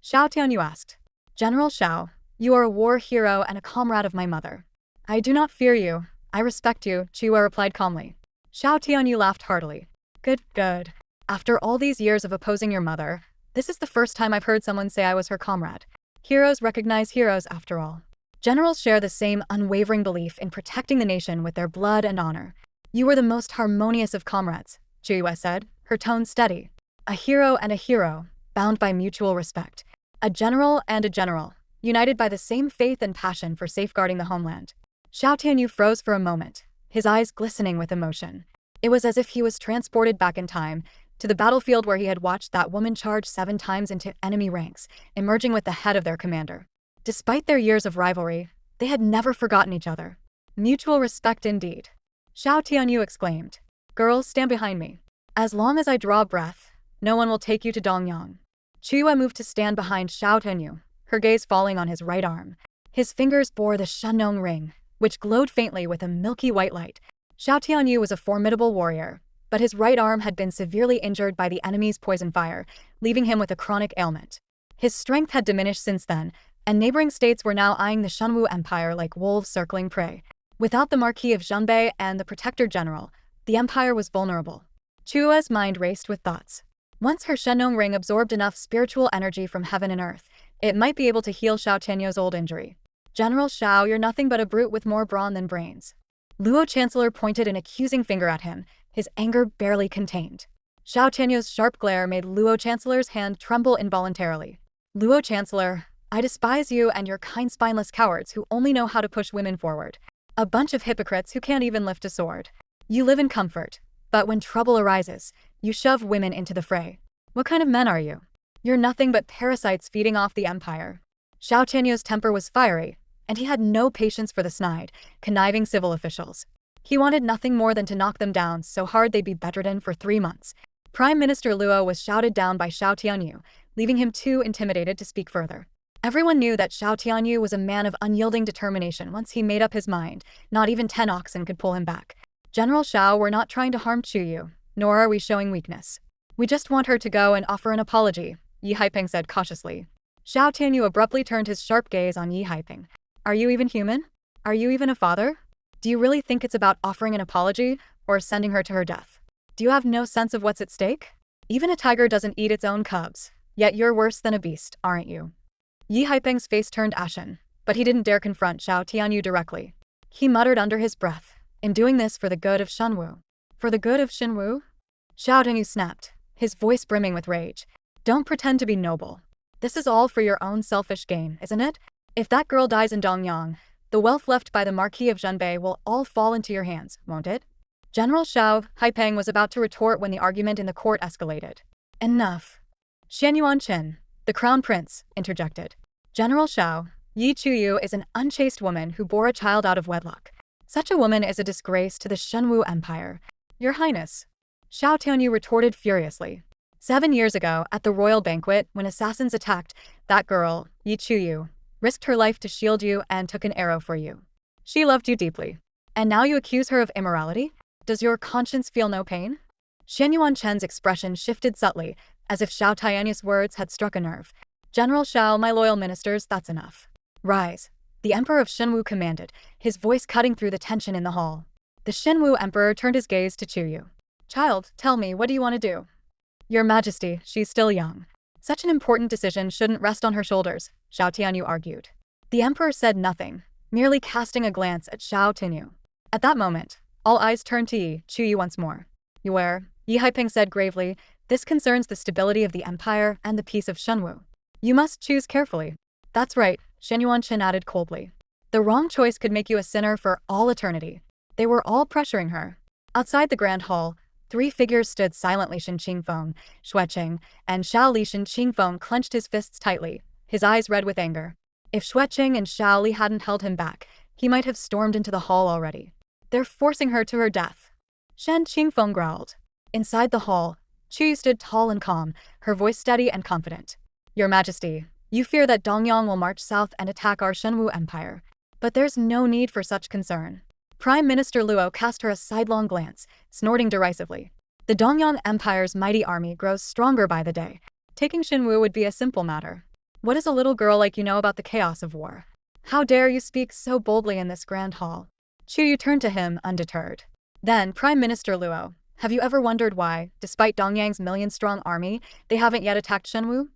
Xiao Tianyu asked. General Xiao, you are a war hero and a comrade of my mother. I do not fear you. I respect you, Chuyue replied calmly. Xiao Tianyu laughed heartily. Good, good. After all these years of opposing your mother, this is the first time I've heard someone say I was her comrade. Heroes recognize heroes after all. Generals share the same unwavering belief in protecting the nation with their blood and honor. You were the most harmonious of comrades, Chuyue said, her tone steady. A hero and a hero, bound by mutual respect. A general and a general, united by the same faith and passion for safeguarding the homeland. Xiao Tianyu froze for a moment, his eyes glistening with emotion. It was as if he was transported back in time, to the battlefield where he had watched that woman charge 7 times into enemy ranks, emerging with the head of their commander. Despite their years of rivalry, they had never forgotten each other. Mutual respect indeed. Xiao Tianyu exclaimed. Girls, stand behind me. As long as I draw breath, no one will take you to Dongyang. Chuyue moved to stand behind Xiao Tianyu, her gaze falling on his right arm. His fingers bore the Shenong ring, which glowed faintly with a milky white light. Xiao Tianyu was a formidable warrior, but his right arm had been severely injured by the enemy's poison fire, leaving him with a chronic ailment. His strength had diminished since then, and neighboring states were now eyeing the Shenwu Empire like wolves circling prey. Without the Marquis of Zhanbei and the Protector General, the empire was vulnerable. Chuyue's mind raced with thoughts. Once her Shenong ring absorbed enough spiritual energy from heaven and earth, it might be able to heal Xiao Tianyu's old injury. General Xiao, you're nothing but a brute with more brawn than brains. Luo Chancellor pointed an accusing finger at him, his anger barely contained. Xiao Tianyu's sharp glare made Luo Chancellor's hand tremble involuntarily. Luo Chancellor, I despise you and your kind spineless cowards who only know how to push women forward. A bunch of hypocrites who can't even lift a sword. You live in comfort, but when trouble arises, you shove women into the fray. What kind of men are you? You're nothing but parasites feeding off the empire. Xiao Tianyu's temper was fiery, and he had no patience for the snide, conniving civil officials. He wanted nothing more than to knock them down so hard they'd be bedridden for 3 months. Prime Minister Luo was shouted down by Xiao Tianyu, leaving him too intimidated to speak further. Everyone knew that Xiao Tianyu was a man of unyielding determination. Once he made up his mind, not even 10 oxen could pull him back. General Xiao, we're not trying to harm Chuyue, nor are we showing weakness. We just want her to go and offer an apology, Yi Haiping said cautiously. Xiao Tianyu abruptly turned his sharp gaze on Yi Haiping. Are you even human? Are you even a father? Do you really think it's about offering an apology, or sending her to her death? Do you have no sense of what's at stake? Even a tiger doesn't eat its own cubs, yet you're worse than a beast, aren't you? Yi Haiping's face turned ashen, but he didn't dare confront Xiao Tianyu directly. He muttered under his breath, "I'm doing this for the good of Shenwu." For the good of Shenwu? Xiao Tianyu snapped, his voice brimming with rage. Don't pretend to be noble. This is all for your own selfish gain, isn't it? If that girl dies in Dongyang, the wealth left by the Marquis of Zhenbei will all fall into your hands, won't it? General Xiao Haiping was about to retort when the argument in the court escalated. Enough. Shenwu Chen, the crown prince, interjected. General Xiao, Yi Chuyue is an unchaste woman who bore a child out of wedlock. Such a woman is a disgrace to the Shenwu Empire. Your Highness. Xiao Tianyu retorted furiously. 7 years ago, at the royal banquet, when assassins attacked, that girl, Yi Chuyue, risked her life to shield you and took an arrow for you. She loved you deeply. And now you accuse her of immorality? Does your conscience feel no pain? Shenwu Chen's expression shifted subtly, as if Xiao Tianyu's words had struck a nerve. General Xiao, my loyal ministers, that's enough. Rise. The Emperor of Shenwu commanded, his voice cutting through the tension in the hall. The Shenwu Emperor turned his gaze to Chuyue. Child, tell me, what do you want to do? Your Majesty, she's still young. Such an important decision shouldn't rest on her shoulders, Xiao Tianyu argued. The Emperor said nothing, merely casting a glance at Xiao Tianyu. At that moment, all eyes turned to Yi Chuyue once more. Yi Haiping said gravely, this concerns the stability of the Empire and the peace of Shenwu. You must choose carefully. That's right, Shenwu Chen added coldly. The wrong choice could make you a sinner for all eternity. They were all pressuring her. Outside the grand hall, 3 figures stood silently. Shen Qingfeng, Xuecheng, and Xiao Li. Shen Qingfeng clenched his fists tightly, his eyes red with anger. If Xuecheng and Xiao Li hadn't held him back, he might have stormed into the hall already. They're forcing her to her death. Shen Qingfeng growled. Inside the hall, Chuyue stood tall and calm, her voice steady and confident. Your Majesty, you fear that Dongyang will march south and attack our Shenwu Empire. But there's no need for such concern. Prime Minister Luo cast her a sidelong glance, snorting derisively. The Dongyang Empire's mighty army grows stronger by the day. Taking Shenwu would be a simple matter. What does a little girl like you know about the chaos of war? How dare you speak so boldly in this grand hall? Chuyue turned to him, undeterred. Then, Prime Minister Luo, have you ever wondered why, despite Dongyang's million-strong army, they haven't yet attacked Shenwu?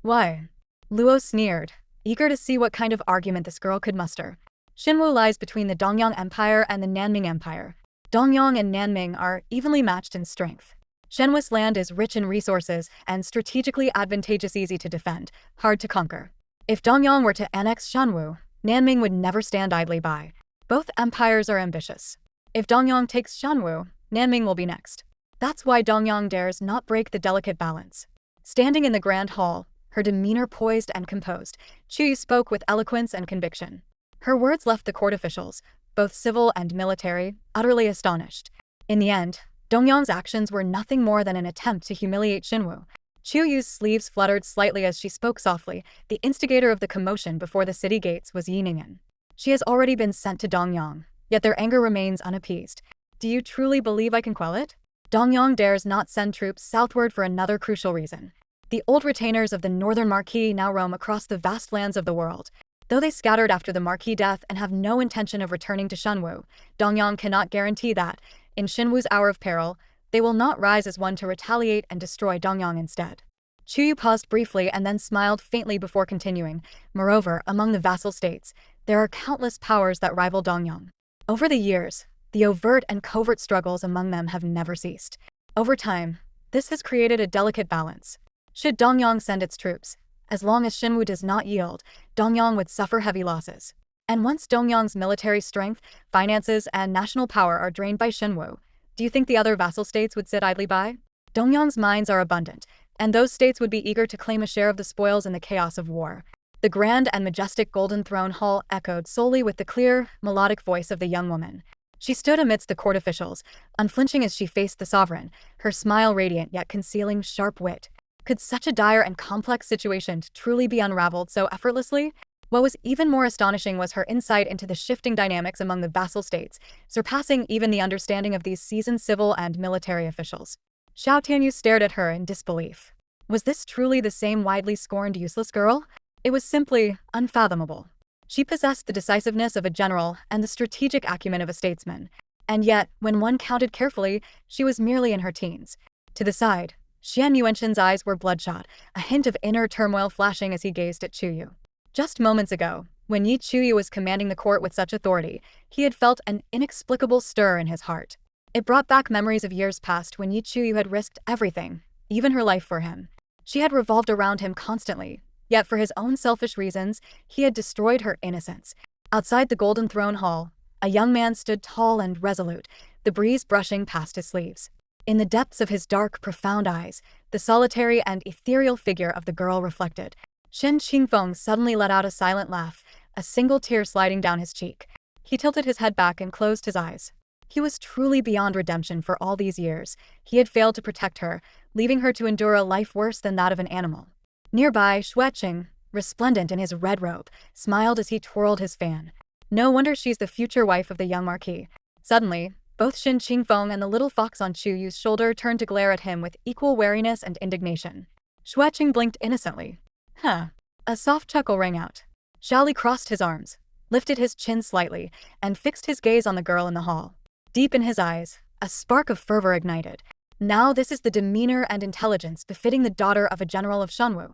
Why? Luo sneered, eager to see what kind of argument this girl could muster. Shenwu lies between the Dongyang Empire and the Nanming Empire. Dongyang and Nanming are evenly matched in strength. Shenwu's land is rich in resources and strategically advantageous, easy to defend, hard to conquer. If Dongyang were to annex Shenwu, Nanming would never stand idly by. Both empires are ambitious. If Dongyang takes Shenwu, Nanming will be next. That's why Dongyang dares not break the delicate balance. Standing in the grand hall, her demeanor poised and composed, Chuyue spoke with eloquence and conviction. Her words left the court officials, both civil and military, utterly astonished. In the end, Dongyang's actions were nothing more than an attempt to humiliate Shenwu. Chuyue's sleeves fluttered slightly as she spoke softly. The instigator of the commotion before the city gates was Yi Ning'an. She has already been sent to Dongyang, yet their anger remains unappeased. Do you truly believe I can quell it? Dongyang dares not send troops southward for another crucial reason. The old retainers of the Northern Marquis now roam across the vast lands of the world. Though they scattered after the Marquis' death and have no intention of returning to Shenwu, Dongyang cannot guarantee that, in Shenwu's hour of peril, they will not rise as one to retaliate and destroy Dongyang instead. Chuyue paused briefly and then smiled faintly before continuing. Moreover, among the vassal states, there are countless powers that rival Dongyang. Over the years, the overt and covert struggles among them have never ceased. Over time, this has created a delicate balance. Should Dongyang send its troops, as long as Shenwu does not yield, Dongyang would suffer heavy losses. And once Dongyang's military strength, finances, and national power are drained by Shenwu, do you think the other vassal states would sit idly by? Dongyang's mines are abundant, and those states would be eager to claim a share of the spoils in the chaos of war. The grand and majestic Golden Throne Hall echoed solely with the clear, melodic voice of the young woman. She stood amidst the court officials, unflinching as she faced the sovereign, her smile radiant yet concealing sharp wit. Could such a dire and complex situation truly be unraveled so effortlessly? What was even more astonishing was her insight into the shifting dynamics among the vassal states, surpassing even the understanding of these seasoned civil and military officials. Xiao Tianyu stared at her in disbelief. Was this truly the same widely scorned useless girl? It was simply unfathomable. She possessed the decisiveness of a general and the strategic acumen of a statesman. And yet, when one counted carefully, she was merely in her teens. To the side, Xian Yuanshan's eyes were bloodshot, a hint of inner turmoil flashing as he gazed at Chuyue. Just moments ago, when Chuyue was commanding the court with such authority, he had felt an inexplicable stir in his heart. It brought back memories of years past when Chuyue had risked everything, even her life for him. She had revolved around him constantly, yet for his own selfish reasons, he had destroyed her innocence. Outside the Golden Throne Hall, a young man stood tall and resolute, the breeze brushing past his sleeves. In the depths of his dark, profound eyes, the solitary and ethereal figure of the girl reflected. Shen Qingfeng suddenly let out a silent laugh, a single tear sliding down his cheek. He tilted his head back and closed his eyes. He was truly beyond redemption for all these years. He had failed to protect her, leaving her to endure a life worse than that of an animal. Nearby, Xueqing, resplendent in his red robe, smiled as he twirled his fan. No wonder she's the future wife of the young marquis. Suddenly, both Shen Qingfeng and the little fox on Chuyue's shoulder turned to glare at him with equal wariness and indignation. Xueqing blinked innocently. Huh. A soft chuckle rang out. Xiaoli crossed his arms, lifted his chin slightly, and fixed his gaze on the girl in the hall. Deep in his eyes, a spark of fervor ignited. Now this is the demeanor and intelligence befitting the daughter of a general of Shenwu.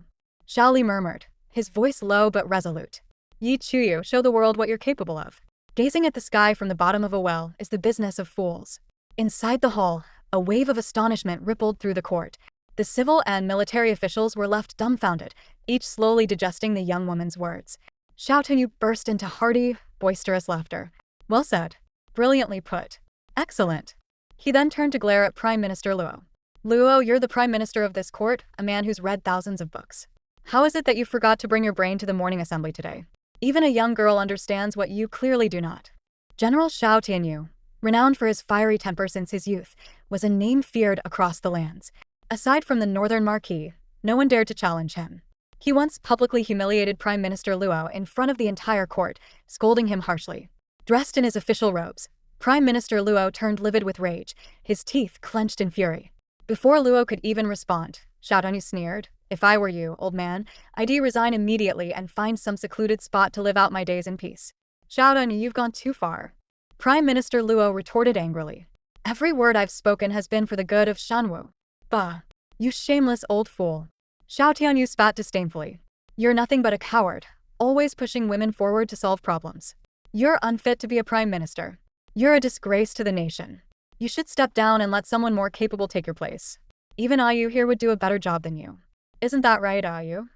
Xiaoli murmured, his voice low but resolute. Chuyue, show the world what you're capable of. Gazing at the sky from the bottom of a well is the business of fools. Inside the hall, a wave of astonishment rippled through the court. The civil and military officials were left dumbfounded, each slowly digesting the young woman's words. Xiao Tianyu burst into hearty, boisterous laughter. Well said. Brilliantly put. Excellent. He then turned to glare at Prime Minister Luo. Luo, you're the Prime Minister of this court, a man who's read thousands of books. How is it that you forgot to bring your brain to the morning assembly today? Even a young girl understands what you clearly do not. General Xiao Tianyu, renowned for his fiery temper since his youth, was a name feared across the lands. Aside from the Northern Marquis, no one dared to challenge him. He once publicly humiliated Prime Minister Luo in front of the entire court, scolding him harshly. Dressed in his official robes, Prime Minister Luo turned livid with rage, his teeth clenched in fury. Before Luo could even respond, Xiao Tianyu sneered. If I were you, old man, I'd resign immediately and find some secluded spot to live out my days in peace. Xiao Tianyu, you've gone too far. Prime Minister Luo retorted angrily. Every word I've spoken has been for the good of Shenwu. Bah! You shameless old fool. Xiao Tianyu spat disdainfully. You're nothing but a coward, always pushing women forward to solve problems. You're unfit to be a prime minister. You're a disgrace to the nation. You should step down and let someone more capable take your place. Even Ayu here would do a better job than you. Isn't that right, Ayu?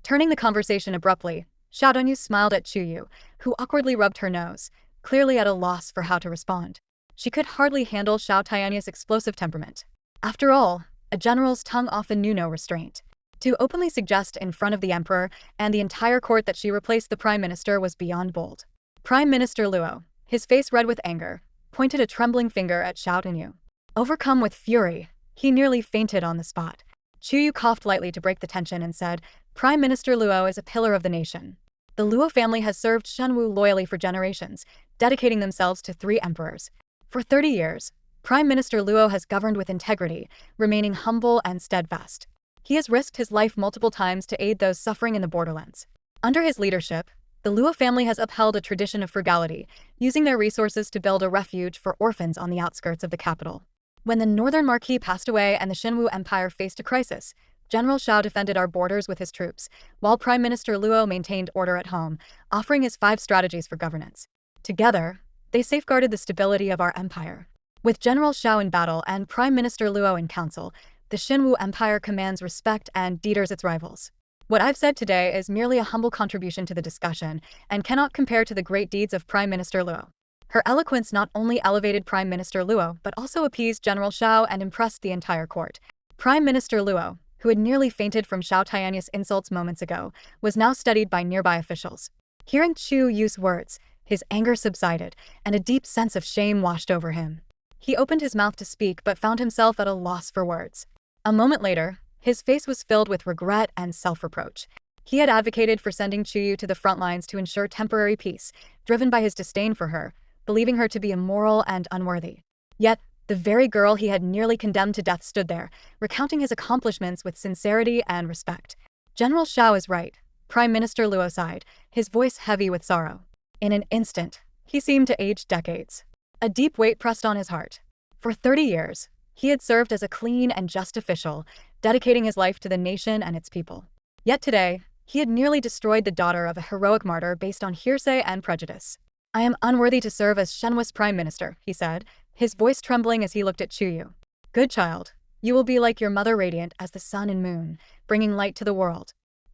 Turning the conversation abruptly, Xiao Tianyu smiled at Chuyue, who awkwardly rubbed her nose, clearly at a loss for how to respond. She could hardly handle Xiao Tianyu's explosive temperament. After all, a general's tongue often knew no restraint. To openly suggest in front of the emperor and the entire court that she replaced the prime minister was beyond bold. Prime Minister Luo, his face red with anger, pointed a trembling finger at Xiao Tianyu. Overcome with fury, he nearly fainted on the spot. Chuyue coughed lightly to break the tension and said, Prime Minister Luo is a pillar of the nation. The Luo family has served Shenwu loyally for generations, dedicating themselves to 3 emperors. For 30 years, Prime Minister Luo has governed with integrity, remaining humble and steadfast. He has risked his life multiple times to aid those suffering in the borderlands. Under his leadership, the Luo family has upheld a tradition of frugality, using their resources to build a refuge for orphans on the outskirts of the capital. When the Northern Marquis passed away and the Shenwu Empire faced a crisis, General Xiao defended our borders with his troops, while Prime Minister Luo maintained order at home, offering his 5 strategies for governance. Together, they safeguarded the stability of our empire. With General Xiao in battle and Prime Minister Luo in council, the Shenwu Empire commands respect and deters its rivals. What I've said today is merely a humble contribution to the discussion and cannot compare to the great deeds of Prime Minister Luo. Her eloquence not only elevated Prime Minister Luo but also appeased General Xiao and impressed the entire court. Prime Minister Luo, who had nearly fainted from Xiao Tianyu's insults moments ago, was now studied by nearby officials. Hearing Chuyue's words, his anger subsided, and a deep sense of shame washed over him. He opened his mouth to speak but found himself at a loss for words. A moment later, His face was filled with regret and self-reproach. He had advocated for sending Chuyue to the front lines to ensure temporary peace, driven by his disdain for her, believing her to be immoral and unworthy. Yet, the very girl he had nearly condemned to death stood there, recounting his accomplishments with sincerity and respect. General Xiao is right, Prime Minister Luo sighed, his voice heavy with sorrow. In an instant, he seemed to age decades. A deep weight pressed on his heart. For 30 years, he had served as a clean and just official, dedicating his life to the nation and its people. Yet today, he had nearly destroyed the daughter of a heroic martyr based on hearsay and prejudice. I am unworthy to serve as Shenwu's prime minister, he said, his voice trembling as he looked at Chuyue. Good child, you will be like your mother, radiant as the sun and moon, bringing light to the world.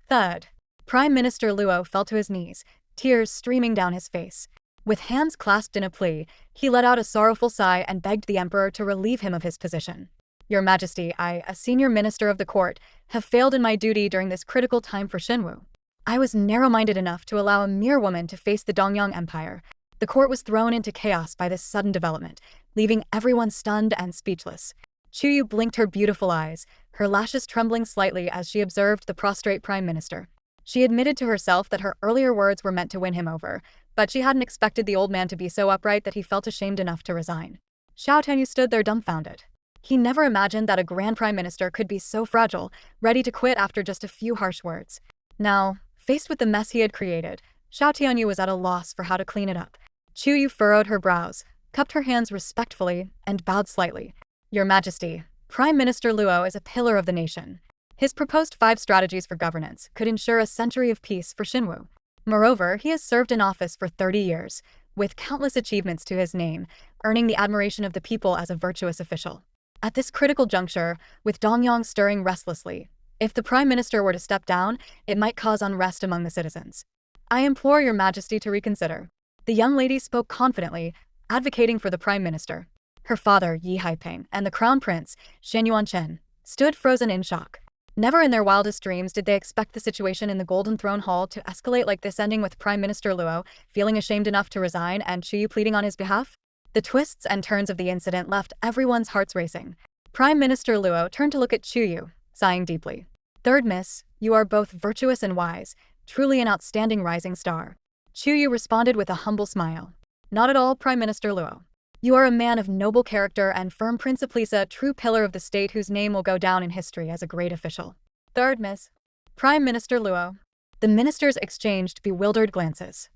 Thud. Prime Minister Luo fell to his knees, tears streaming down his face. With hands clasped in a plea, he let out a sorrowful sigh and begged the emperor to relieve him of his position. Your Majesty, I, a senior minister of the court, have failed in my duty during this critical time for Shenwu. I was narrow-minded enough to allow a mere woman to face the Dongyang Empire. The court was thrown into chaos by this sudden development, leaving everyone stunned and speechless. Chuyue blinked her beautiful eyes, her lashes trembling slightly as she observed the prostrate prime minister. She admitted to herself that her earlier words were meant to win him over, but she hadn't expected the old man to be so upright that he felt ashamed enough to resign. Xiao Tianyu stood there dumbfounded. He never imagined that a grand prime minister could be so fragile, ready to quit after just a few harsh words. Now, faced with the mess he had created, Xiao Tianyu was at a loss for how to clean it up. Chuyue furrowed her brows, cupped her hands respectfully, and bowed slightly. Your Majesty, Prime Minister Luo is a pillar of the nation. His proposed 5 strategies for governance could ensure a century of peace for Shenwu. Moreover, he has served in office for 30 years, with countless achievements to his name, earning the admiration of the people as a virtuous official. At this critical juncture, with Dongyang stirring restlessly, if the Prime Minister were to step down, it might cause unrest among the citizens. I implore your Majesty to reconsider. The young lady spoke confidently, advocating for the Prime Minister. Her father, Yi Haiping, and the Crown Prince, Shen Chen, stood frozen in shock. Never in their wildest dreams did they expect the situation in the Golden Throne Hall to escalate like this, ending with Prime Minister Luo feeling ashamed enough to resign and Chuyue pleading on his behalf. The twists and turns of the incident left everyone's hearts racing. Prime Minister Luo turned to look at Chuyue, sighing deeply. Third Miss, you are both virtuous and wise, truly an outstanding rising star. Chuyue responded with a humble smile. Not at all, Prime Minister Luo. You are a man of noble character and firm principles, a true pillar of the state whose name will go down in history as a great official. Third Miss. Prime Minister Luo. The ministers exchanged bewildered glances.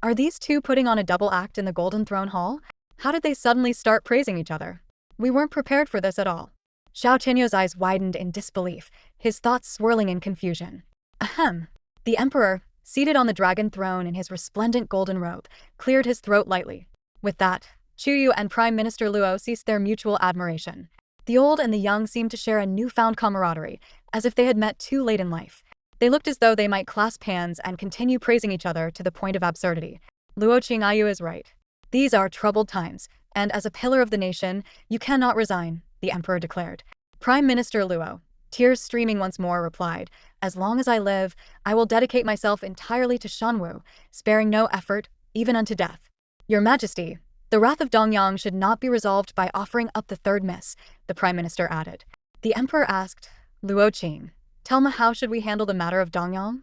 Are these two putting on a double act in the Golden Throne Hall? How did they suddenly start praising each other? We weren't prepared for this at all. Xiao Tianyu's eyes widened in disbelief, his thoughts swirling in confusion. Ahem. The emperor, seated on the dragon throne in his resplendent golden robe, cleared his throat lightly. With that, Chuyue and Prime Minister Luo ceased their mutual admiration. The old and the young seemed to share a newfound camaraderie, as if they had met too late in life. They looked as though they might clasp hands and continue praising each other to the point of absurdity. Luo Qing'ayu is right. These are troubled times, and as a pillar of the nation, you cannot resign, the emperor declared. Prime Minister Luo, tears streaming once more, replied, as long as I live, I will dedicate myself entirely to Shenwu, sparing no effort, even unto death. Your Majesty, the wrath of Dongyang should not be resolved by offering up the third miss, the Prime Minister added. The emperor asked, Luo Qing, tell me, how should we handle the matter of Dongyang?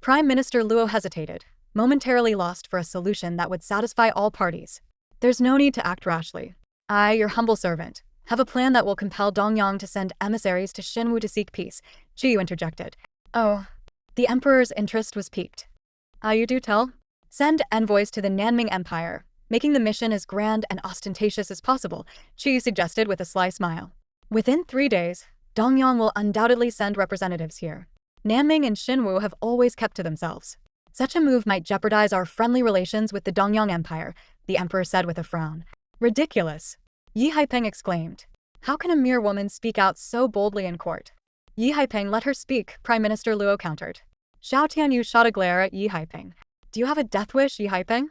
Prime Minister Luo hesitated, momentarily lost for a solution that would satisfy all parties. There's no need to act rashly. I, your humble servant, have a plan that will compel Dongyang to send emissaries to Shenwu to seek peace, Chuyue interjected. Oh. The emperor's interest was piqued. You do tell? Send envoys to the Nanming Empire, making the mission as grand and ostentatious as possible, Chuyue suggested with a sly smile. Within 3 days, Dongyang will undoubtedly send representatives here. Nanming and Shenwu have always kept to themselves. Such a move might jeopardize our friendly relations with the Dongyang Empire, the emperor said with a frown. Ridiculous! Yi Haiping exclaimed. How can a mere woman speak out so boldly in court? Yi Haiping, let her speak, Prime Minister Luo countered. Xiao Tianyu shot a glare at Yi Haiping. Do you have a death wish, Yi Haiping?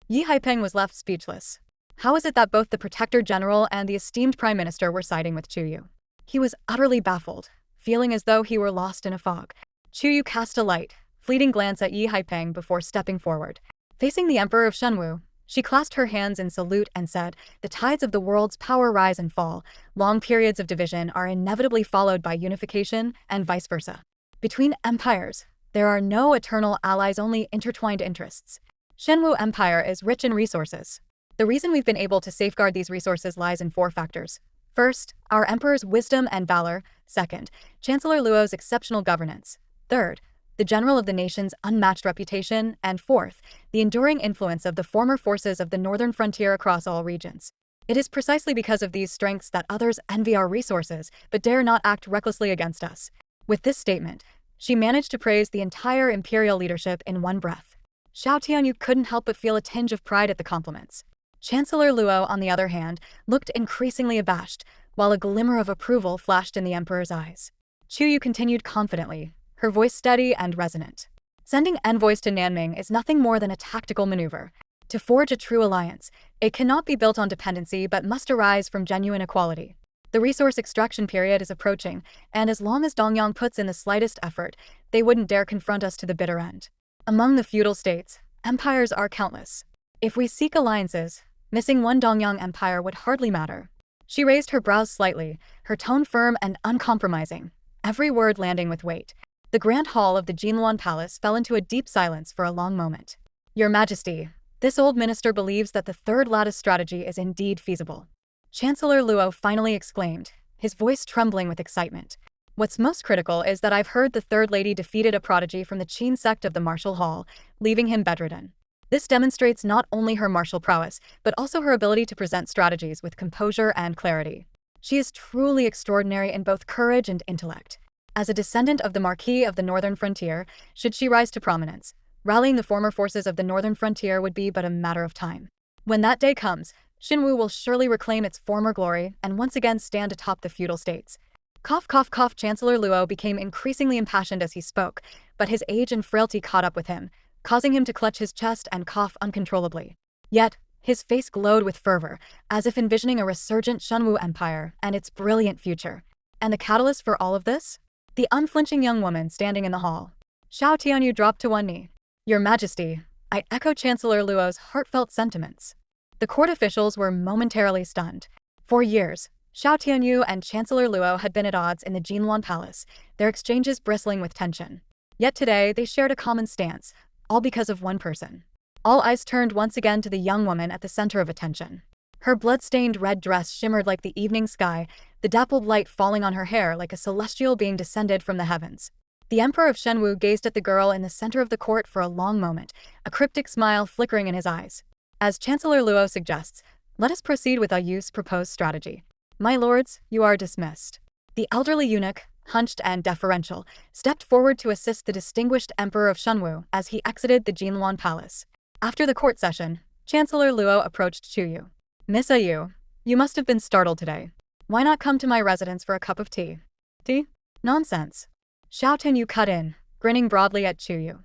Yi Haiping was left speechless. How is it that both the Protector General and the esteemed Prime Minister were siding with Chuyue? He was utterly baffled, feeling as though he were lost in a fog. Chuyue cast a light, fleeting glance at Yi Haiping before stepping forward. Facing the Emperor of Shenwu, She clasped her hands in salute and said, "The tides of the world's power rise and fall. Long periods of division are inevitably followed by unification, and vice versa. Between empires, there are no eternal allies, only intertwined interests. Shenwu Empire is rich in resources. The reason we've been able to safeguard these resources lies in 4 factors. First, our emperor's wisdom and valor. Second, Chancellor Luo's exceptional governance. Third, the general of the nation's unmatched reputation. And fourth, the enduring influence of the former forces of the northern frontier across all regions. It is precisely because of these strengths that others envy our resources, but dare not act recklessly against us." With this statement, she managed to praise the entire imperial leadership in one breath. Xiao Tianyu couldn't help but feel a tinge of pride at the compliments. Chancellor Luo, on the other hand, looked increasingly abashed, while a glimmer of approval flashed in the emperor's eyes. Chuyue continued confidently, her voice steady and resonant. "Sending envoys to Nanming is nothing more than a tactical maneuver. To forge a true alliance, it cannot be built on dependency but must arise from genuine equality. The resource extraction period is approaching, and as long as Dongyang puts in the slightest effort, they wouldn't dare confront us to the bitter end. Among the feudal states, empires are countless. If we seek alliances, missing one Dongyang Empire would hardly matter." She raised her brows slightly, her tone firm and uncompromising, every word landing with weight. The grand hall of the Jinluan Palace fell into a deep silence for a long moment. "Your Majesty, this old minister believes that the third lattice strategy is indeed feasible," Chancellor Luo finally exclaimed, his voice trembling with excitement. "What's most critical is that I've heard the third lady defeated a prodigy from the Qin sect of the martial hall, leaving him bedridden. This demonstrates not only her martial prowess, but also her ability to present strategies with composure and clarity. She is truly extraordinary in both courage and intellect. As a descendant of the Marquis of the Northern Frontier, should she rise to prominence, rallying the former forces of the Northern Frontier would be but a matter of time. When that day comes, Shenwu will surely reclaim its former glory and once again stand atop the feudal states." Cough, cough, cough. Chancellor Luo became increasingly impassioned as he spoke, but his age and frailty caught up with him, causing him to clutch his chest and cough uncontrollably. Yet, his face glowed with fervor, as if envisioning a resurgent Shenwu Empire and its brilliant future. And the catalyst for all of this? The unflinching young woman standing in the hall. Xiao Tianyu dropped to one knee. "Your Majesty," I echo Chancellor Luo's heartfelt sentiments. The court officials were momentarily stunned. For years, Xiao Tianyu and Chancellor Luo had been at odds in the Jinluan Palace, their exchanges bristling with tension. Yet today they shared a common stance, all because of one person. All eyes turned once again to the young woman at the center of attention. Her blood-stained red dress shimmered like the evening sky, the dappled light falling on her hair like a celestial being descended from the heavens. The Emperor of Shenwu gazed at the girl in the center of the court for a long moment, a cryptic smile flickering in his eyes. As Chancellor Luo suggests, let us proceed with Yu's proposed strategy. My lords, you are dismissed. The elderly eunuch, hunched and deferential, stepped forward to assist the distinguished Emperor of Shenwu as he exited the Jinluan Palace. After the court session, Chancellor Luo approached Chuyue. "Miss Yu, you must have been startled today. Why not come to my residence for a cup of tea?" "Tea? Nonsense." Xiao Tianyu cut in, grinning broadly at Chuyue.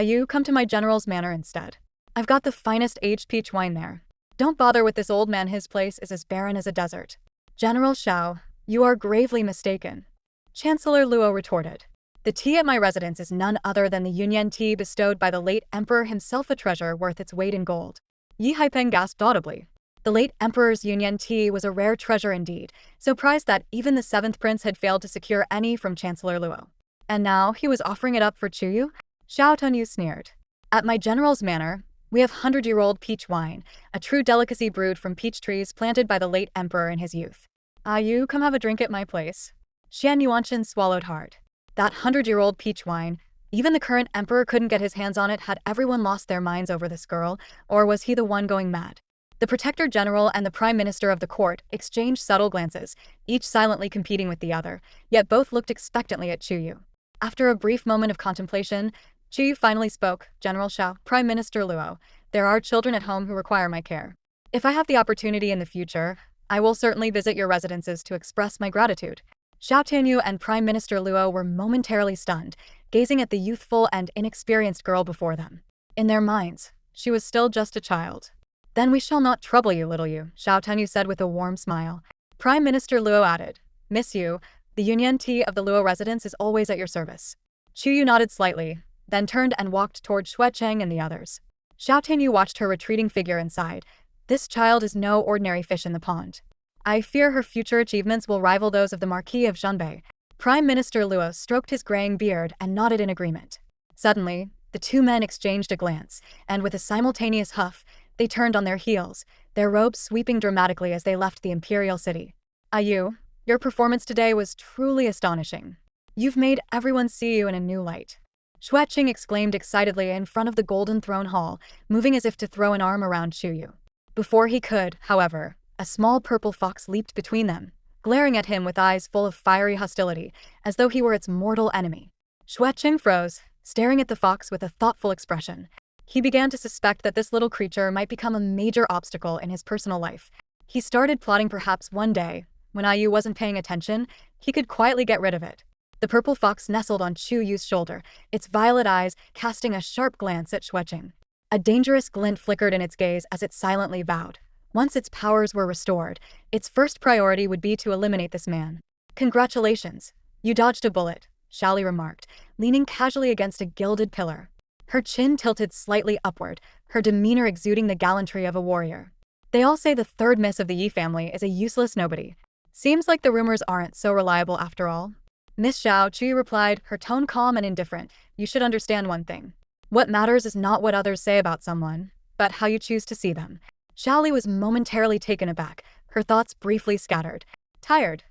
"Yu, come to my general's manor instead. I've got the finest aged peach wine there. Don't bother with this old man, his place is as barren as a desert." "General Xiao, you are gravely mistaken," Chancellor Luo retorted. "The tea at my residence is none other than the Yunyan tea bestowed by the late emperor himself, a treasure worth its weight in gold." Yi Haipeng gasped audibly. The late emperor's Yunyan tea was a rare treasure indeed, so prized that even the 7th prince had failed to secure any from Chancellor Luo. And now he was offering it up for Chuyue? Xiao Tianyu sneered. "At my general's manor, we have 100-year-old peach wine, a true delicacy brewed from peach trees planted by the late emperor in his youth. Yu, come have a drink at my place." Xian Yuanshan swallowed hard. That 100-year-old peach wine, even the current emperor couldn't get his hands on it. Had everyone lost their minds over this girl, or was he the one going mad? The Protector General and the Prime Minister of the court exchanged subtle glances, each silently competing with the other, yet both looked expectantly at Chuyue. After a brief moment of contemplation, Chuyue finally spoke. "General Xiao, Prime Minister Luo, there are children at home who require my care. If I have the opportunity in the future, I will certainly visit your residences to express my gratitude." Xiao Tianyu and Prime Minister Luo were momentarily stunned, gazing at the youthful and inexperienced girl before them. In their minds, she was still just a child. "Then we shall not trouble you, little Yu," Xiao Tianyu said with a warm smile. Prime Minister Luo added, "Miss Yu, the Yunyan tea of the Luo residence is always at your service." Chuyue nodded slightly, then turned and walked toward Xue Cheng and the others. Xiao Tianyu watched her retreating figure and sighed. This child is no ordinary fish in the pond. I fear her future achievements will rival those of the Marquis of Zhenbei. Prime Minister Luo stroked his graying beard and nodded in agreement. Suddenly, the two men exchanged a glance, and with a simultaneous huff, they turned on their heels, their robes sweeping dramatically as they left the imperial city. Ayu, your performance today was truly astonishing. You've made everyone see you in a new light. Xueqing exclaimed excitedly in front of the Golden Throne Hall, moving as if to throw an arm around Chuyue. Before he could, however, a small purple fox leaped between them, glaring at him with eyes full of fiery hostility, as though he were its mortal enemy. Xueqing froze, staring at the fox with a thoughtful expression. He began to suspect that this little creature might become a major obstacle in his personal life. He started plotting perhaps one day, when Ayu wasn't paying attention, he could quietly get rid of it. The purple fox nestled on Chuyue's shoulder, its violet eyes casting a sharp glance at Xueqing. A dangerous glint flickered in its gaze as it silently vowed. Once its powers were restored, its first priority would be to eliminate this man. Congratulations, you dodged a bullet, Xiaoli remarked, leaning casually against a gilded pillar. Her chin tilted slightly upward, her demeanor exuding the gallantry of a warrior. They all say the third miss of the Yi family is a useless nobody. Seems like the rumors aren't so reliable after all. Miss Xiao, Chuyue replied, her tone calm and indifferent. You should understand one thing. What matters is not what others say about someone, but how you choose to see them. Xiaoli was momentarily taken aback, her thoughts briefly scattered. Tired.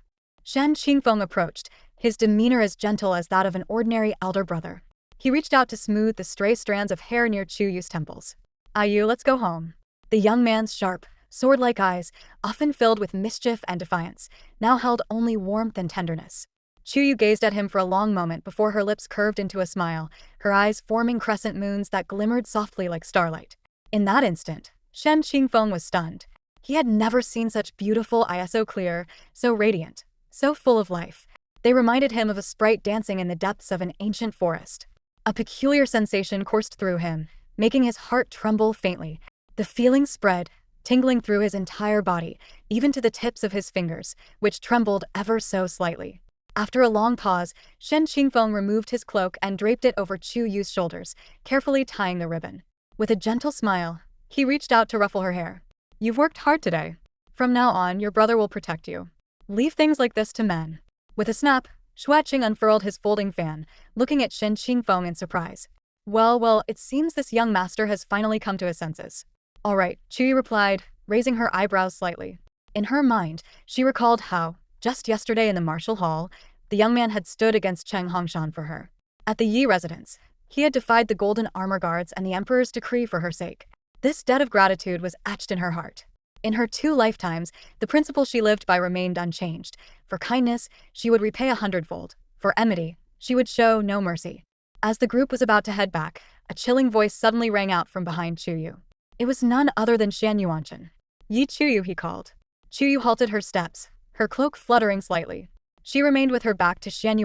Shen Qingfeng approached, his demeanor as gentle as that of an ordinary elder brother. He reached out to smooth the stray strands of hair near Chuyue's temples. Ayu, let's go home. The young man's sharp, sword-like eyes, often filled with mischief and defiance, now held only warmth and tenderness. Chuyue gazed at him for a long moment before her lips curved into a smile, her eyes forming crescent moons that glimmered softly like starlight. In that instant, Shen Qingfeng was stunned. He had never seen such beautiful eyes, so clear, so radiant, so full of life. They reminded him of a sprite dancing in the depths of an ancient forest. A peculiar sensation coursed through him, making his heart tremble faintly. The feeling spread, tingling through his entire body, even to the tips of his fingers, which trembled ever so slightly. After a long pause, Shen Qingfeng removed his cloak and draped it over Chuyue's shoulders, carefully tying the ribbon. With a gentle smile, he reached out to ruffle her hair. You've worked hard today. From now on, your brother will protect you. Leave things like this to men. With a snap, Xueqing unfurled his folding fan, looking at Shen Qingfeng in surprise. Well, it seems this young master has finally come to his senses. All right, Chuyue replied, raising her eyebrows slightly. In her mind, she recalled how, just yesterday in the martial hall, the young man had stood against Cheng Hongshan for her. At the Yi residence, he had defied the golden armor guards and the emperor's decree for her sake. This debt of gratitude was etched in her heart. In her 2 lifetimes, the principle she lived by remained unchanged. For kindness, she would repay 100-fold. For enmity, she would show no mercy. As the group was about to head back, a chilling voice suddenly rang out from behind Chuyue. It was none other than Shen Yi Chuyue, he called. Chuyue halted her steps, her cloak fluttering slightly. She remained with her back to Shen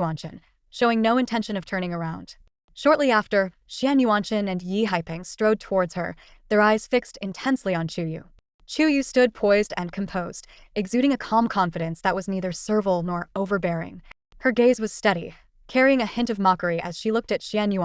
showing no intention of turning around. Shortly after, Shen and Yi Haipeng strode towards her, their eyes fixed intensely on Chuyue. Chuyue stood poised and composed, exuding a calm confidence that was neither servile nor overbearing. Her gaze was steady, carrying a hint of mockery as she looked at Shen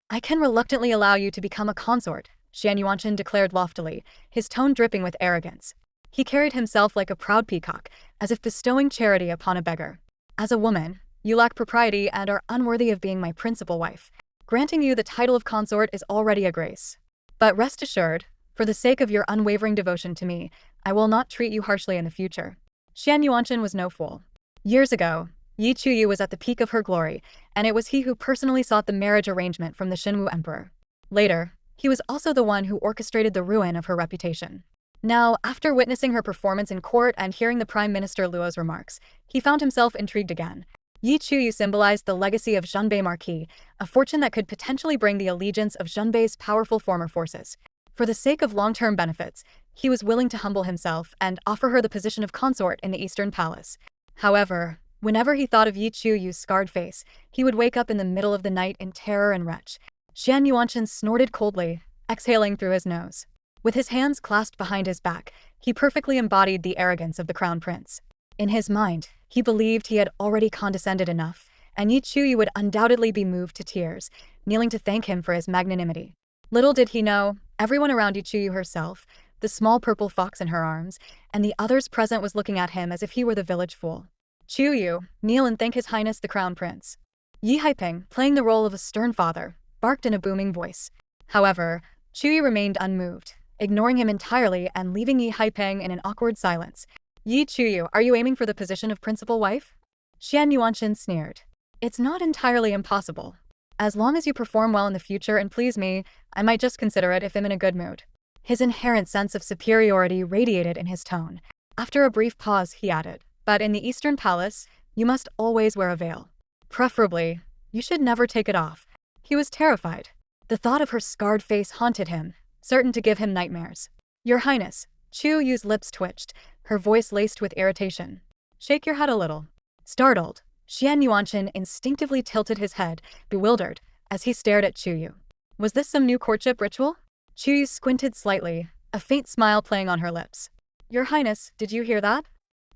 I can reluctantly allow you to become a consort, Shen declared loftily, his tone dripping with arrogance. He carried himself like a proud peacock, as if bestowing charity upon a beggar. As a woman, you lack propriety and are unworthy of being my principal wife. Granting you the title of consort is already a grace. But rest assured, for the sake of your unwavering devotion to me, I will not treat you harshly in the future. Shen was no fool. Years ago, Yi Chuyue was at the peak of her glory, and it was he who personally sought the marriage arrangement from the Shenwu Emperor. Later, he was also the one who orchestrated the ruin of her reputation. Now, after witnessing her performance in court and hearing the Prime Minister Luo's remarks, he found himself intrigued again. Yi Chuyue symbolized the legacy of Zhenbei Marquis, a fortune that could potentially bring the allegiance of Zhenbei's powerful former forces. For the sake of long-term benefits, he was willing to humble himself and offer her the position of consort in the Eastern Palace. However, whenever he thought of Yi Chuyue's scarred face, he would wake up in the middle of the night in terror and retch. Shen snorted coldly, exhaling through his nose. With his hands clasped behind his back, he perfectly embodied the arrogance of the crown prince. In his mind, he believed he had already condescended enough, and Yi Chuyue would undoubtedly be moved to tears, kneeling to thank him for his magnanimity. Little did he know, Everyone around Chuyue herself, the small purple fox in her arms, and the others present was looking at him as if he were the village fool. Chuyue, kneel and thank His Highness the Crown Prince. Yi Haiping, playing the role of a stern father, barked in a booming voice. However, Chuyue remained unmoved, ignoring him entirely and leaving Yi Haiping in an awkward silence. Yi Chuyue, are you aiming for the position of principal wife? Xian Yuanshan sneered. It's not entirely impossible. As long as you perform well in the future and please me, I might just consider it if I'm in a good mood. His inherent sense of superiority radiated in his tone. After a brief pause, he added, but in the Eastern Palace, you must always wear a veil. Preferably, you should never take it off. He was terrified. The thought of her scarred face haunted him, certain to give him nightmares. Your Highness, Chuyue's lips twitched, her voice laced with irritation. Shake your head a little. Startled, Xian Yuanshan instinctively tilted his head, bewildered, as he stared at Chuyue. Was this some new courtship ritual? Chuyue squinted slightly, a faint smile playing on her lips. Your Highness, did you hear that?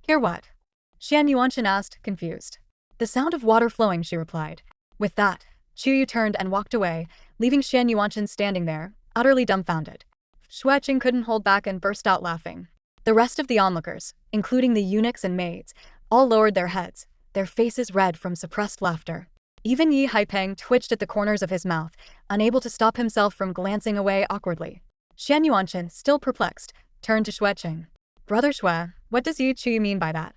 Hear what? Xian Yuanshan asked, confused. The sound of water flowing, she replied. With that, Chuyue turned and walked away, leaving Xian Yuanshan standing there, utterly dumbfounded. Shueqing couldn't hold back and burst out laughing. The rest of the onlookers, including the eunuchs and maids, all lowered their heads, their faces red from suppressed laughter. Even Yi Haiping twitched at the corners of his mouth, unable to stop himself from glancing away awkwardly. Xian Yuanshan, still perplexed, turned to Shueqing. Brother Shue, what does Yi Chuyue mean by that?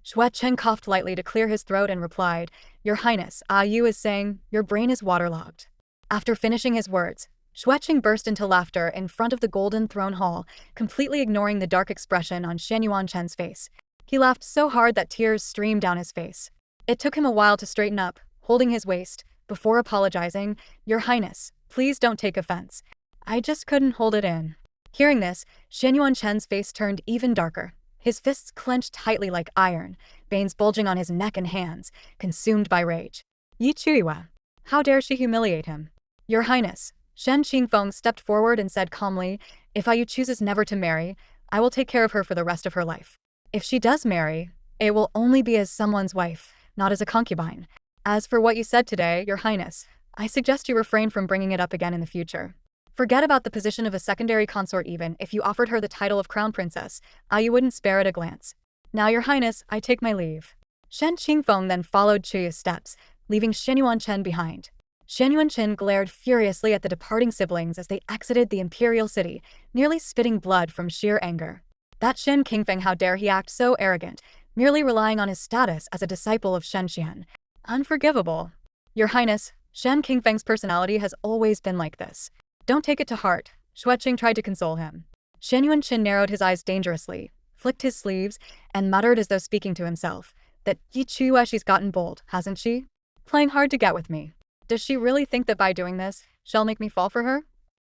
Shueqing coughed lightly to clear his throat and replied, Your Highness, Yu is saying, your brain is waterlogged. After finishing his words, Shueqing burst into laughter in front of the golden throne hall, completely ignoring the dark expression on Xian Yuanshan's face. He laughed so hard that tears streamed down his face. It took him a while to straighten up, holding his waist, before apologizing, Your Highness, please don't take offense. I just couldn't hold it in. Hearing this, Xian Yuanshan's face turned even darker. His fists clenched tightly like iron, veins bulging on his neck and hands, consumed by rage. Yi Chuyue. How dare she humiliate him? Your Highness, Shen Qingfeng stepped forward and said calmly, If Yu chooses never to marry, I will take care of her for the rest of her life. If she does marry, it will only be as someone's wife, not as a concubine. As for what you said today, Your Highness, I suggest you refrain from bringing it up again in the future. Forget about the position of a secondary consort even if you offered her the title of crown princess, you wouldn't spare at a glance. Now Your Highness, I take my leave. Shen Qingfeng then followed Chuyue's steps, leaving Shen Yuanshan behind. Shen Yuanshan glared furiously at the departing siblings as they exited the imperial city, nearly spitting blood from sheer anger. That Shen Qingfeng, how dare he act so arrogant, merely relying on his status as a disciple of Shen Xian. Unforgivable. Your Highness, Shen Qingfeng's personality has always been like this. Don't take it to heart, Shueqing tried to console him. Shen Yuanshan narrowed his eyes dangerously, flicked his sleeves, and muttered as though speaking to himself, that Yi Chuyue, she's gotten bold, hasn't she? Playing hard to get with me. Does she really think that by doing this, she'll make me fall for her?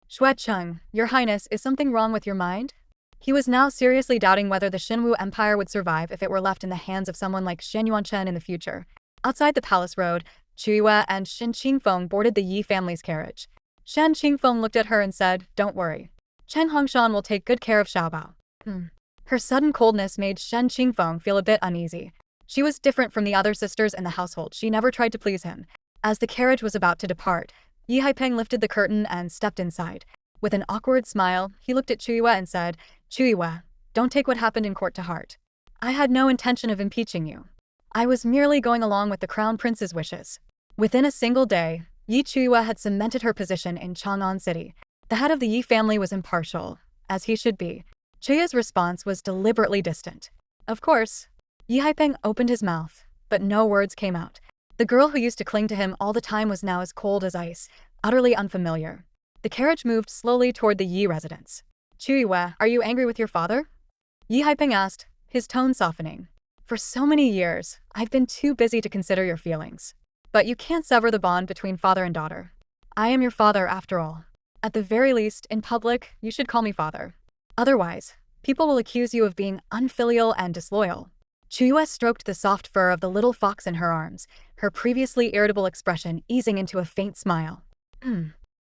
Shueqing, Your Highness, is something wrong with your mind? He was now seriously doubting whether the Shenwu Empire would survive if it were left in the hands of someone like Shen Yuanshan in the future. Outside the palace road, Chuyue and Shen Qingfeng boarded the Yi family's carriage. Shen Qingfeng looked at her and said, Don't worry. Chen Hongshan will take good care of Xiaobao. Her sudden coldness made Shen Qingfeng feel a bit uneasy. She was different from the other sisters in the household. She never tried to please him. As the carriage was about to depart, Yi Haiping lifted the curtain and stepped inside. With an awkward smile, he looked at Chuyue and said, Chuyue, don't take what happened in court to heart. I had no intention of impeaching you. I was merely going along with the crown prince's wishes. Within a single day, Yi Chuyue had cemented her position in Chang'an City. The head of the Yi family was impartial, as he should be. Chuyue's response was deliberately distant. Of course. Yi Haiping opened his mouth, but no words came out. The girl who used to cling to him all the time was now as cold as ice, utterly unfamiliar. The carriage moved slowly toward the Yi residence. Chuyue, are you angry with your father? Yi Haiping asked, his tone softening. For so many years, I've been too busy to consider your feelings. But you can't sever the bond between father and daughter. I am your father after all. At the very least, in public, you should call me father. Otherwise, people will accuse you of being unfilial and disloyal. Chuyue stroked the soft fur of the little fox in her arms, her previously irritable expression easing into a faint smile.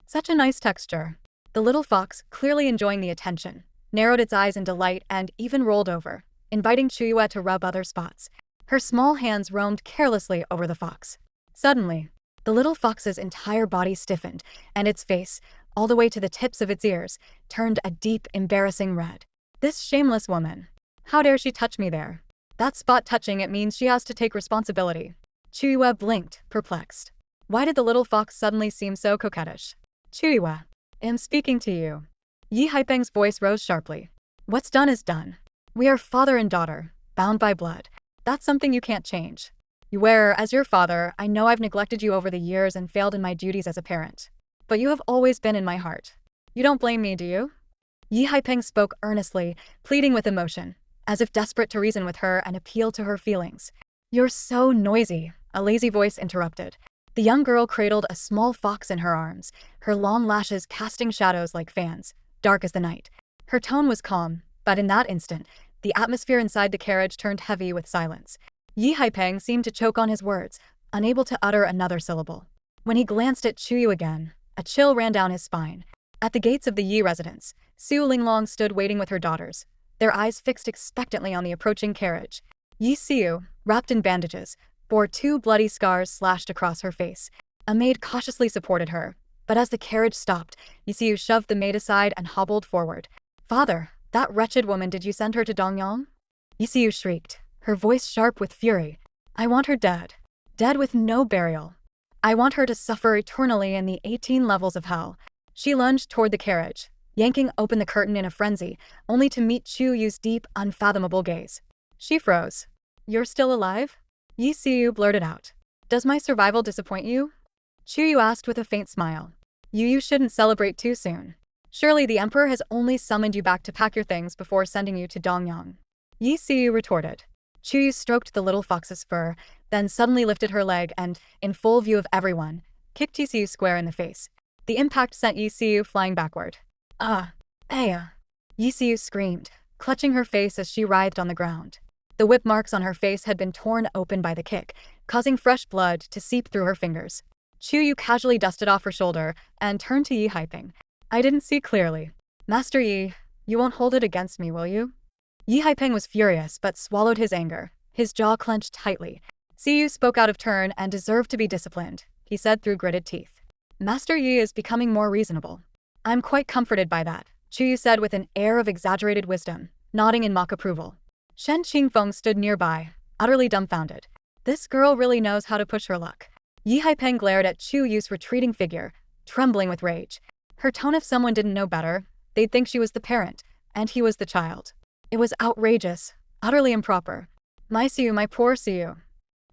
Such a nice texture. The little fox, clearly enjoying the attention, narrowed its eyes in delight and even rolled over, inviting Chuyue to rub other spots. Her small hands roamed carelessly over the fox. Suddenly, the little fox's entire body stiffened, and its face, all the way to the tips of its ears, turned a deep, embarrassing red. This shameless woman. How dare she touch me there? That spot touching it means she has to take responsibility. Chuyue blinked, perplexed. Why did the little fox suddenly seem so coquettish? Chuyue, am speaking to you. Yi Haipeng's voice rose sharply. What's done is done. We are father and daughter, bound by blood. That's something you can't change. Where, as your father, I know I've neglected you over the years and failed in my duties as a parent. But you have always been in my heart. You don't blame me, do you? Yi Haipeng spoke earnestly, pleading with emotion, as if desperate to reason with her and appeal to her feelings. You're so noisy, a lazy voice interrupted. The young girl cradled a small fox in her arms, her long lashes casting shadows like fans, dark as the night. Her tone was calm, but in that instant, the atmosphere inside the carriage turned heavy with silence. Yi Haipeng seemed to choke on his words, unable to utter another syllable. When he glanced at Chuyue again, a chill ran down his spine. At the gates of the Yi residence, Su Linglong stood waiting with her daughters, their eyes fixed expectantly on the approaching carriage. Yi Siu, wrapped in bandages, bore 2 bloody scars slashed across her face. A maid cautiously supported her, but as the carriage stopped, Yi Siu shoved the maid aside and hobbled forward. Father, that wretched woman, did you send her to Dongyang? Yi Siu shrieked, her voice sharp with fury. I want her dead. Dead with no burial. I want her to suffer eternally in the 18 levels of hell. She lunged toward the carriage, yanking open the curtain in a frenzy, only to meet Chuyue's deep, unfathomable gaze. She froze. You're still alive? Yi Siu blurted out. Does my survival disappoint you? Chuyue asked with a faint smile. You shouldn't celebrate too soon. Surely the Emperor has only summoned you back to pack your things before sending you to Dongyang. Yi Siu retorted. Chuyue stroked the little fox's fur, then suddenly lifted her leg and, in full view of everyone, kicked Yi Siu square in the face. The impact sent Yi Siu flying backward. Yi Siu screamed, clutching her face as she writhed on the ground. The whip marks on her face had been torn open by the kick, causing fresh blood to seep through her fingers. Chuyue casually dusted off her shoulder and turned to Yi Haipeng. I didn't see clearly. Master Yi, you won't hold it against me, will you? Yi Haipeng was furious but swallowed his anger, his jaw clenched tightly. Siyu spoke out of turn and deserved to be disciplined, he said through gritted teeth. Master Yi is becoming more reasonable. I'm quite comforted by that, Chuyue said with an air of exaggerated wisdom, nodding in mock approval. Shen Qingfeng stood nearby, utterly dumbfounded. This girl really knows how to push her luck. Yi Haipeng glared at Chuyue's retreating figure, trembling with rage. Her tone, if someone didn't know better, they'd think she was the parent, and he was the child. It was outrageous, utterly improper. My Siyu, my poor Siyu.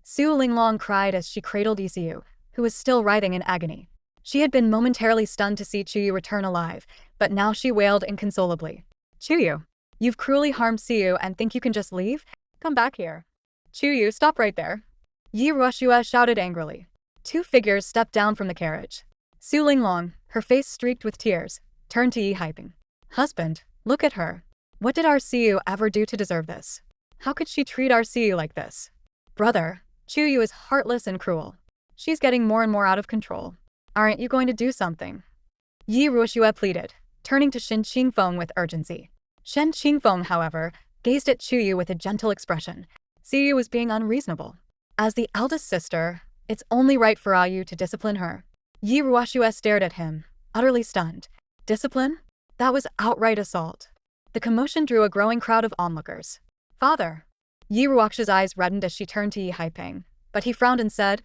Su Linglong cried as she cradled Yi Siyu, who was still writhing in agony. She had been momentarily stunned to see Chuyue return alive, but now she wailed inconsolably. Chuyue, you've cruelly harmed Siyu and think you can just leave? Come back here. Chuyue, stop right there. Yi Ruoshua shouted angrily. 2 figures stepped down from the carriage. Su Linglong, her face streaked with tears, turned to Yi Haipeng. Husband, look at her. What did our Siyu ever do to deserve this? How could she treat our Siyu like this? Brother, Chuyue is heartless and cruel. She's getting more and more out of control. Aren't you going to do something? Yi Ruoshua pleaded, turning to Shen Qingfeng with urgency. Shen Qingfeng, however, gazed at Chuyue with a gentle expression. Siyu was being unreasonable. As the eldest sister, it's only right for Ayu to discipline her. Yi Ruoshua stared at him, utterly stunned. Discipline? That was outright assault. The commotion drew a growing crowd of onlookers. Father! Yi Ruoxua's eyes reddened as she turned to Yi Haipeng, but he frowned and said,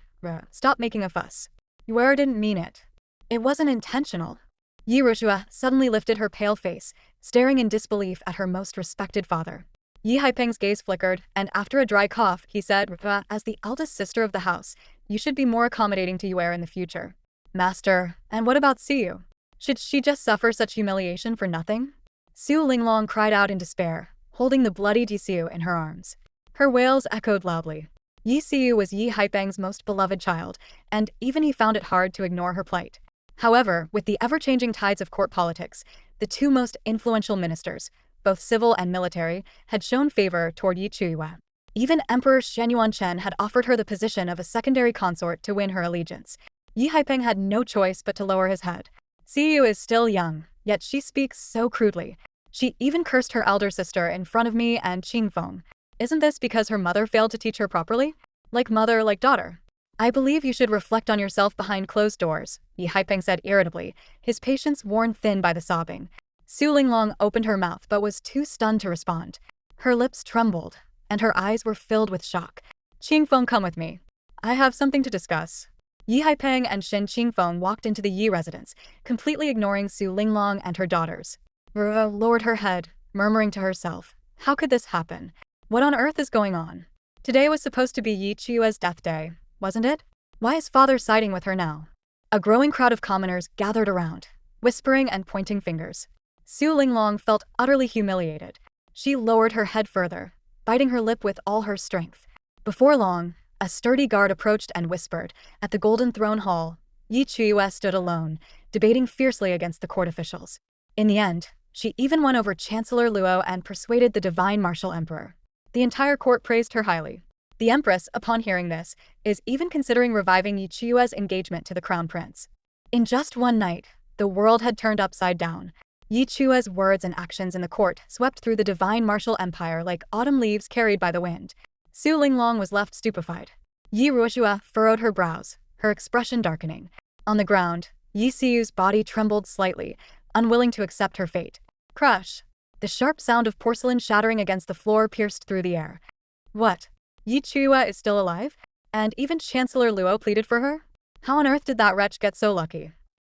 Stop making a fuss. Yue didn't mean it. It wasn't intentional. Yi Ruoshua suddenly lifted her pale face, staring in disbelief at her most respected father. Yi Haipeng's gaze flickered, and after a dry cough, he said, as the eldest sister of the house, you should be more accommodating to Yue in the future. Master, and what about Siyu? Should she just suffer such humiliation for nothing? Su Linglong cried out in despair, holding the bloodied Yi Siyu in her arms. Her wails echoed loudly. Yi Siyu was Yi Haipeng's most beloved child, and even he found it hard to ignore her plight. However, with the ever-changing tides of court politics, the 2 most influential ministers, both civil and military, had shown favor toward Yi Chuyue. Even Emperor Shenyuanchen had offered her the position of a secondary consort to win her allegiance. Yi Haipeng had no choice but to lower his head. Siyu is still young, yet she speaks so crudely. She even cursed her elder sister in front of me and Qingfeng. Isn't this because her mother failed to teach her properly? Like mother, like daughter. I believe you should reflect on yourself behind closed doors, Yi Haipeng said irritably, his patience worn thin by the sobbing. Su Linglong opened her mouth but was too stunned to respond. Her lips trembled, and her eyes were filled with shock. Qingfeng, come with me. I have something to discuss. Yi Haipeng and Shen Qingfeng walked into the Yi residence, completely ignoring Su Linglong and her daughters. Rua lowered her head, murmuring to herself, how could this happen? What on earth is going on? Today was supposed to be Yi Chuyue's death day, wasn't it? Why is father siding with her now? A growing crowd of commoners gathered around, whispering and pointing fingers. Su Linglong felt utterly humiliated. She lowered her head further, biting her lip with all her strength. Before long, a sturdy guard approached and whispered, at the Golden Throne Hall, Yi Chuyue stood alone, debating fiercely against the court officials. In the end, she even won over Chancellor Luo and persuaded the divine martial emperor. The entire court praised her highly. The empress, upon hearing this, is even considering reviving Yi Chuyue's engagement to the crown prince. In just one night, the world had turned upside down. Yi Chuyue's words and actions in the court swept through the divine martial empire like autumn leaves carried by the wind. Su Linglong was left stupefied. Yi Ruoxue furrowed her brows, her expression darkening. On the ground, Yi Siyu's body trembled slightly, unwilling to accept her fate. Crush! The sharp sound of porcelain shattering against the floor pierced through the air. What? Yi Chuyue is still alive? And even Chancellor Luo pleaded for her? How on earth did that wretch get so lucky?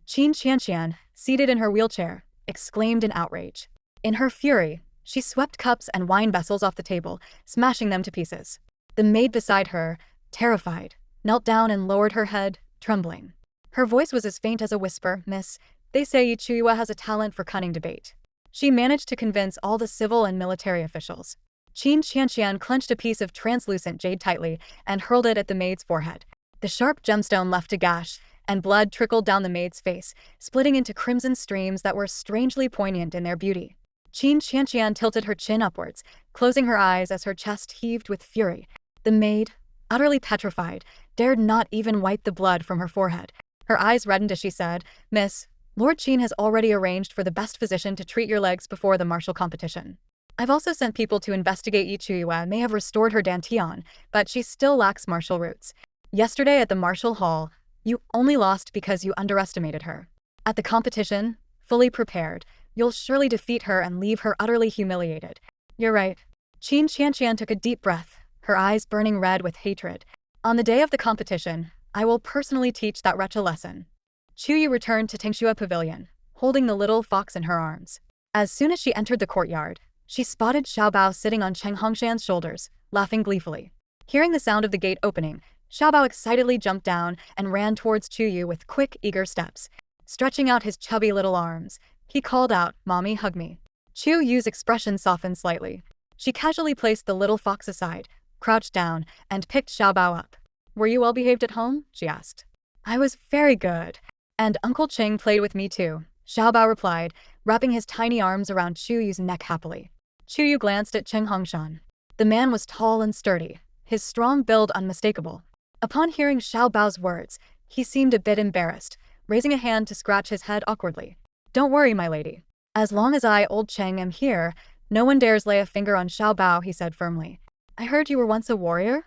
Qin Qianqian, seated in her wheelchair, exclaimed in outrage. In her fury, she swept cups and wine vessels off the table, smashing them to pieces. The maid beside her, terrified, knelt down and lowered her head, trembling. Her voice was as faint as a whisper. Miss, they say Yi Chuyue has a talent for cunning debate. She managed to convince all the civil and military officials. Qin Qianqian clenched a piece of translucent jade tightly and hurled it at the maid's forehead. The sharp gemstone left a gash, and blood trickled down the maid's face, splitting into crimson streams that were strangely poignant in their beauty. Qin Qianqian tilted her chin upwards, closing her eyes as her chest heaved with fury. The maid, utterly petrified, dared not even wipe the blood from her forehead. Her eyes reddened as she said, Miss, Lord Qin has already arranged for the best physician to treat your legs before the martial competition. I've also sent people to investigate Yi Chuyue may have restored her dantian, but she still lacks martial roots. Yesterday at the martial hall, you only lost because you underestimated her. At the competition, fully prepared, you'll surely defeat her and leave her utterly humiliated. You're right. Qin Qianqian took a deep breath, her eyes burning red with hatred. On the day of the competition, I will personally teach that wretch a lesson. Chuyue returned to Tingxue Pavilion, holding the little fox in her arms. As soon as she entered the courtyard, she spotted Xiaobao sitting on Cheng Hongshan's shoulders, laughing gleefully. Hearing the sound of the gate opening, Xiaobao excitedly jumped down and ran towards Chuyue with quick, eager steps. Stretching out his chubby little arms, he called out, Mommy, hug me. Chuyue's expression softened slightly. She casually placed the little fox aside, crouched down, and picked Xiaobao up. Were you well behaved at home? She asked. I was very good. And Uncle Cheng played with me too, Xiaobao replied, wrapping his tiny arms around Chuyue's neck happily. Chuyue glanced at Cheng Hongshan. The man was tall and sturdy, his strong build unmistakable. Upon hearing Xiaobao's words, he seemed a bit embarrassed, raising a hand to scratch his head awkwardly. Don't worry, my lady. As long as I, old Cheng, am here, no one dares lay a finger on Xiaobao, he said firmly. I heard you were once a warrior?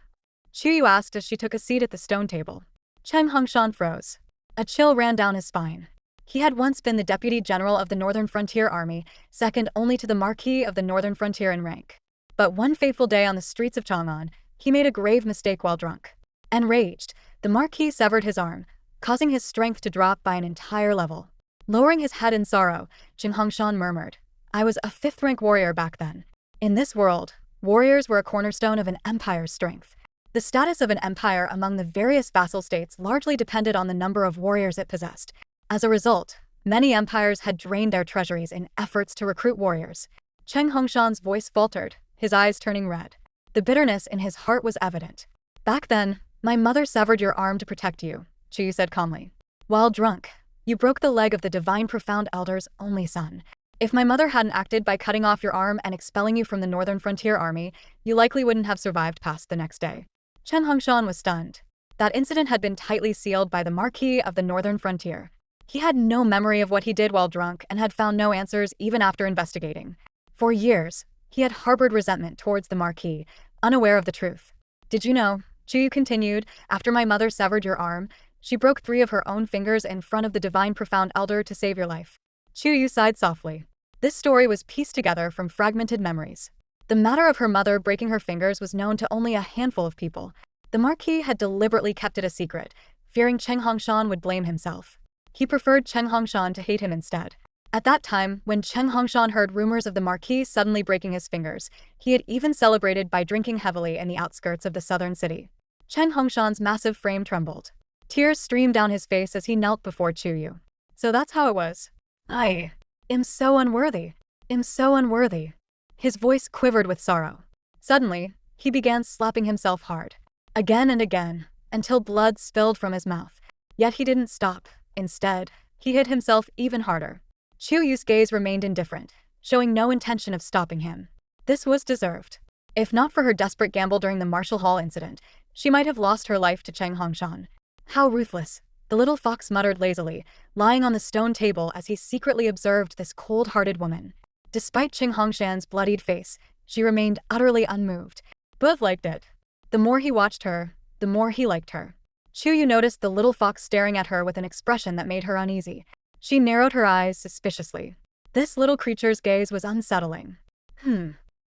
Chuyue asked as she took a seat at the stone table. Cheng Hongshan froze. A chill ran down his spine. He had once been the deputy general of the Northern Frontier Army, second only to the Marquis of the Northern Frontier in rank. But one fateful day on the streets of Chang'an, he made a grave mistake while drunk. Enraged, the Marquis severed his arm, causing his strength to drop by an entire level. Lowering his head in sorrow, Cheng Hongshan murmured, I was a fifth-rank warrior back then. In this world, warriors were a cornerstone of an empire's strength. The status of an empire among the various vassal states largely depended on the number of warriors it possessed. As a result, many empires had drained their treasuries in efforts to recruit warriors. Cheng Hongshan's voice faltered, his eyes turning red. The bitterness in his heart was evident. Back then, my mother severed your arm to protect you, Chuyue said calmly. While drunk, you broke the leg of the divine profound elder's only son. If my mother hadn't acted by cutting off your arm and expelling you from the Northern Frontier Army, you likely wouldn't have survived past the next day. Cheng Hongshan was stunned. That incident had been tightly sealed by the Marquis of the Northern Frontier. He had no memory of what he did while drunk and had found no answers even after investigating. For years, he had harbored resentment towards the Marquis, unaware of the truth. Did you know, Chuyue continued, after my mother severed your arm, she broke 3 of her own fingers in front of the divine profound elder to save your life. Chuyue sighed softly. This story was pieced together from fragmented memories. The matter of her mother breaking her fingers was known to only a handful of people. The Marquis had deliberately kept it a secret, fearing Cheng Hongshan would blame himself. He preferred Cheng Hongshan to hate him instead. At that time, when Cheng Hongshan heard rumors of the Marquis suddenly breaking his fingers, he had even celebrated by drinking heavily in the outskirts of the southern city. Cheng Hongshan's massive frame trembled. Tears streamed down his face as he knelt before Chuyue. So that's how it was. I am so unworthy. Am so unworthy. His voice quivered with sorrow. Suddenly, he began slapping himself hard. Again and again, until blood spilled from his mouth. Yet he didn't stop. Instead, he hit himself even harder. Chuyue's gaze remained indifferent, showing no intention of stopping him. This was deserved. If not for her desperate gamble during the Marshall Hall incident, she might have lost her life to Cheng Hongshan. How ruthless, the little fox muttered lazily, lying on the stone table as he secretly observed this cold-hearted woman. Despite Cheng Hongshan's bloodied face, she remained utterly unmoved. Both liked it. The more he watched her, the more he liked her. Chuyue noticed the little fox staring at her with an expression that made her uneasy. She narrowed her eyes suspiciously. This little creature's gaze was unsettling.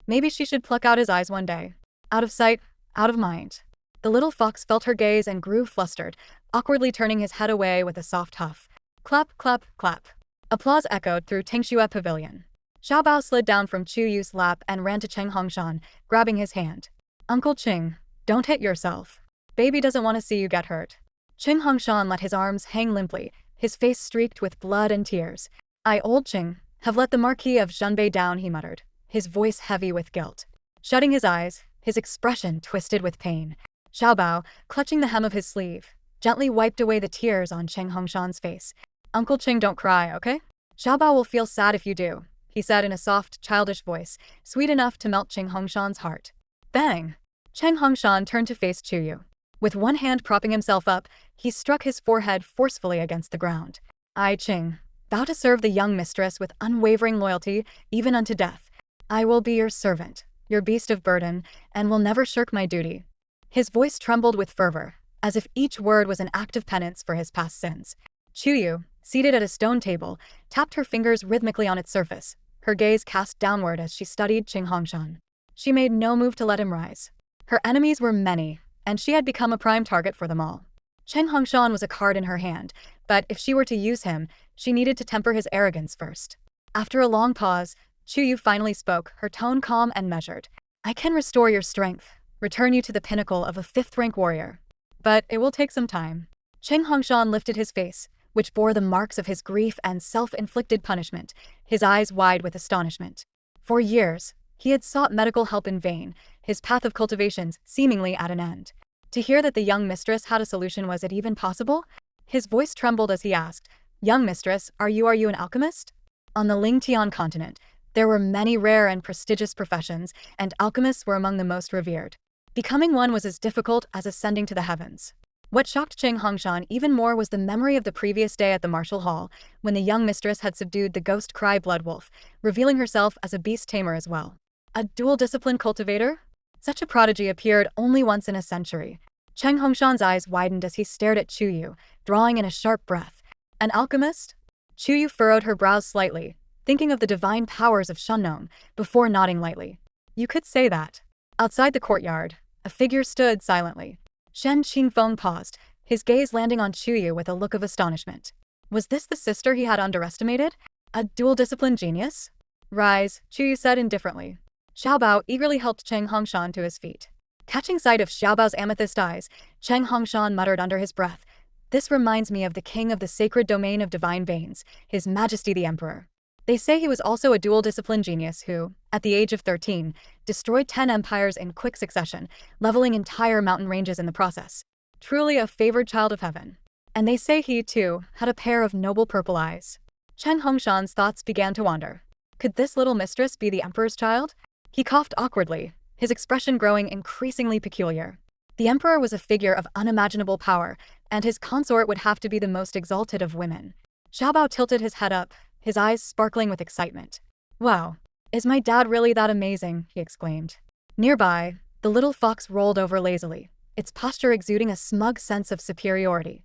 Maybe she should pluck out his eyes one day. Out of sight, out of mind. The little fox felt her gaze and grew flustered, awkwardly turning his head away with a soft huff. Clap, clap, clap. Applause echoed through Tingxue Pavilion. Xiaobao slid down from Chuyue's lap and ran to Cheng Hongshan, grabbing his hand. Uncle Cheng, don't hit yourself. Baby doesn't want to see you get hurt. Cheng Hongshan let his arms hang limply, his face streaked with blood and tears. I, old Cheng, have let the Marquis of Zhenbei down, he muttered, his voice heavy with guilt. Shutting his eyes, his expression twisted with pain. Xiaobao, clutching the hem of his sleeve, gently wiped away the tears on Cheng Hongshan's face. Uncle Cheng, don't cry, okay? Xiaobao will feel sad if you do, he said in a soft, childish voice, sweet enough to melt Cheng Hongshan's heart. Bang! Cheng Hongshan turned to face Chuyue. With one hand propping himself up, he struck his forehead forcefully against the ground. I, Cheng, vow to serve the young mistress with unwavering loyalty, even unto death. I will be your servant, your beast of burden, and will never shirk my duty. His voice trembled with fervor, as if each word was an act of penance for his past sins. Chuyue, seated at a stone table, tapped her fingers rhythmically on its surface, her gaze cast downward as she studied Cheng Hongshan. She made no move to let him rise. Her enemies were many, and she had become a prime target for them all. Cheng Hongshan was a card in her hand, but if she were to use him, she needed to temper his arrogance first. After a long pause, Chuyue finally spoke, her tone calm and measured. I can restore your strength, return you to the pinnacle of a 5th-rank warrior. But it will take some time. Cheng Hongshan lifted his face, which bore the marks of his grief and self-inflicted punishment, his eyes wide with astonishment. For years, he had sought medical help in vain, his path of cultivations seemingly at an end. To hear that the young mistress had a solution, was it even possible? His voice trembled as he asked, Young mistress, are you an alchemist? On the Lingtian continent, there were many rare and prestigious professions, and alchemists were among the most revered. Becoming one was as difficult as ascending to the heavens. What shocked Cheng Hongshan even more was the memory of the previous day at the Marshall Hall, when the young mistress had subdued the ghost cry Bloodwolf, revealing herself as a beast tamer as well. A dual-discipline cultivator? Such a prodigy appeared only once in a century. Cheng Hongshan's eyes widened as he stared at Chuyue, drawing in a sharp breath. An alchemist? Chuyue furrowed her brows slightly, thinking of the divine powers of Shenwu, before nodding lightly. You could say that. Outside the courtyard, a figure stood silently. Shen Qingfeng paused, his gaze landing on Chuyue with a look of astonishment. Was this the sister he had underestimated? A dual-discipline genius? Rise, Chuyue said indifferently. Xiaobao eagerly helped Cheng Hongshan to his feet. Catching sight of Xiaobao's amethyst eyes, Cheng Hongshan muttered under his breath, This reminds me of the king of the sacred domain of divine veins, His Majesty the Emperor. They say he was also a dual-discipline genius who, at the age of 13, destroyed 10 empires in quick succession, leveling entire mountain ranges in the process. Truly a favored child of heaven. And they say he, too, had a pair of noble purple eyes. Cheng Hongshan's thoughts began to wander. Could this little mistress be the emperor's child? He coughed awkwardly, his expression growing increasingly peculiar. The emperor was a figure of unimaginable power, and his consort would have to be the most exalted of women. Xiaobao tilted his head up, his eyes sparkling with excitement. Wow, is my dad really that amazing? He exclaimed. Nearby, the little fox rolled over lazily, its posture exuding a smug sense of superiority.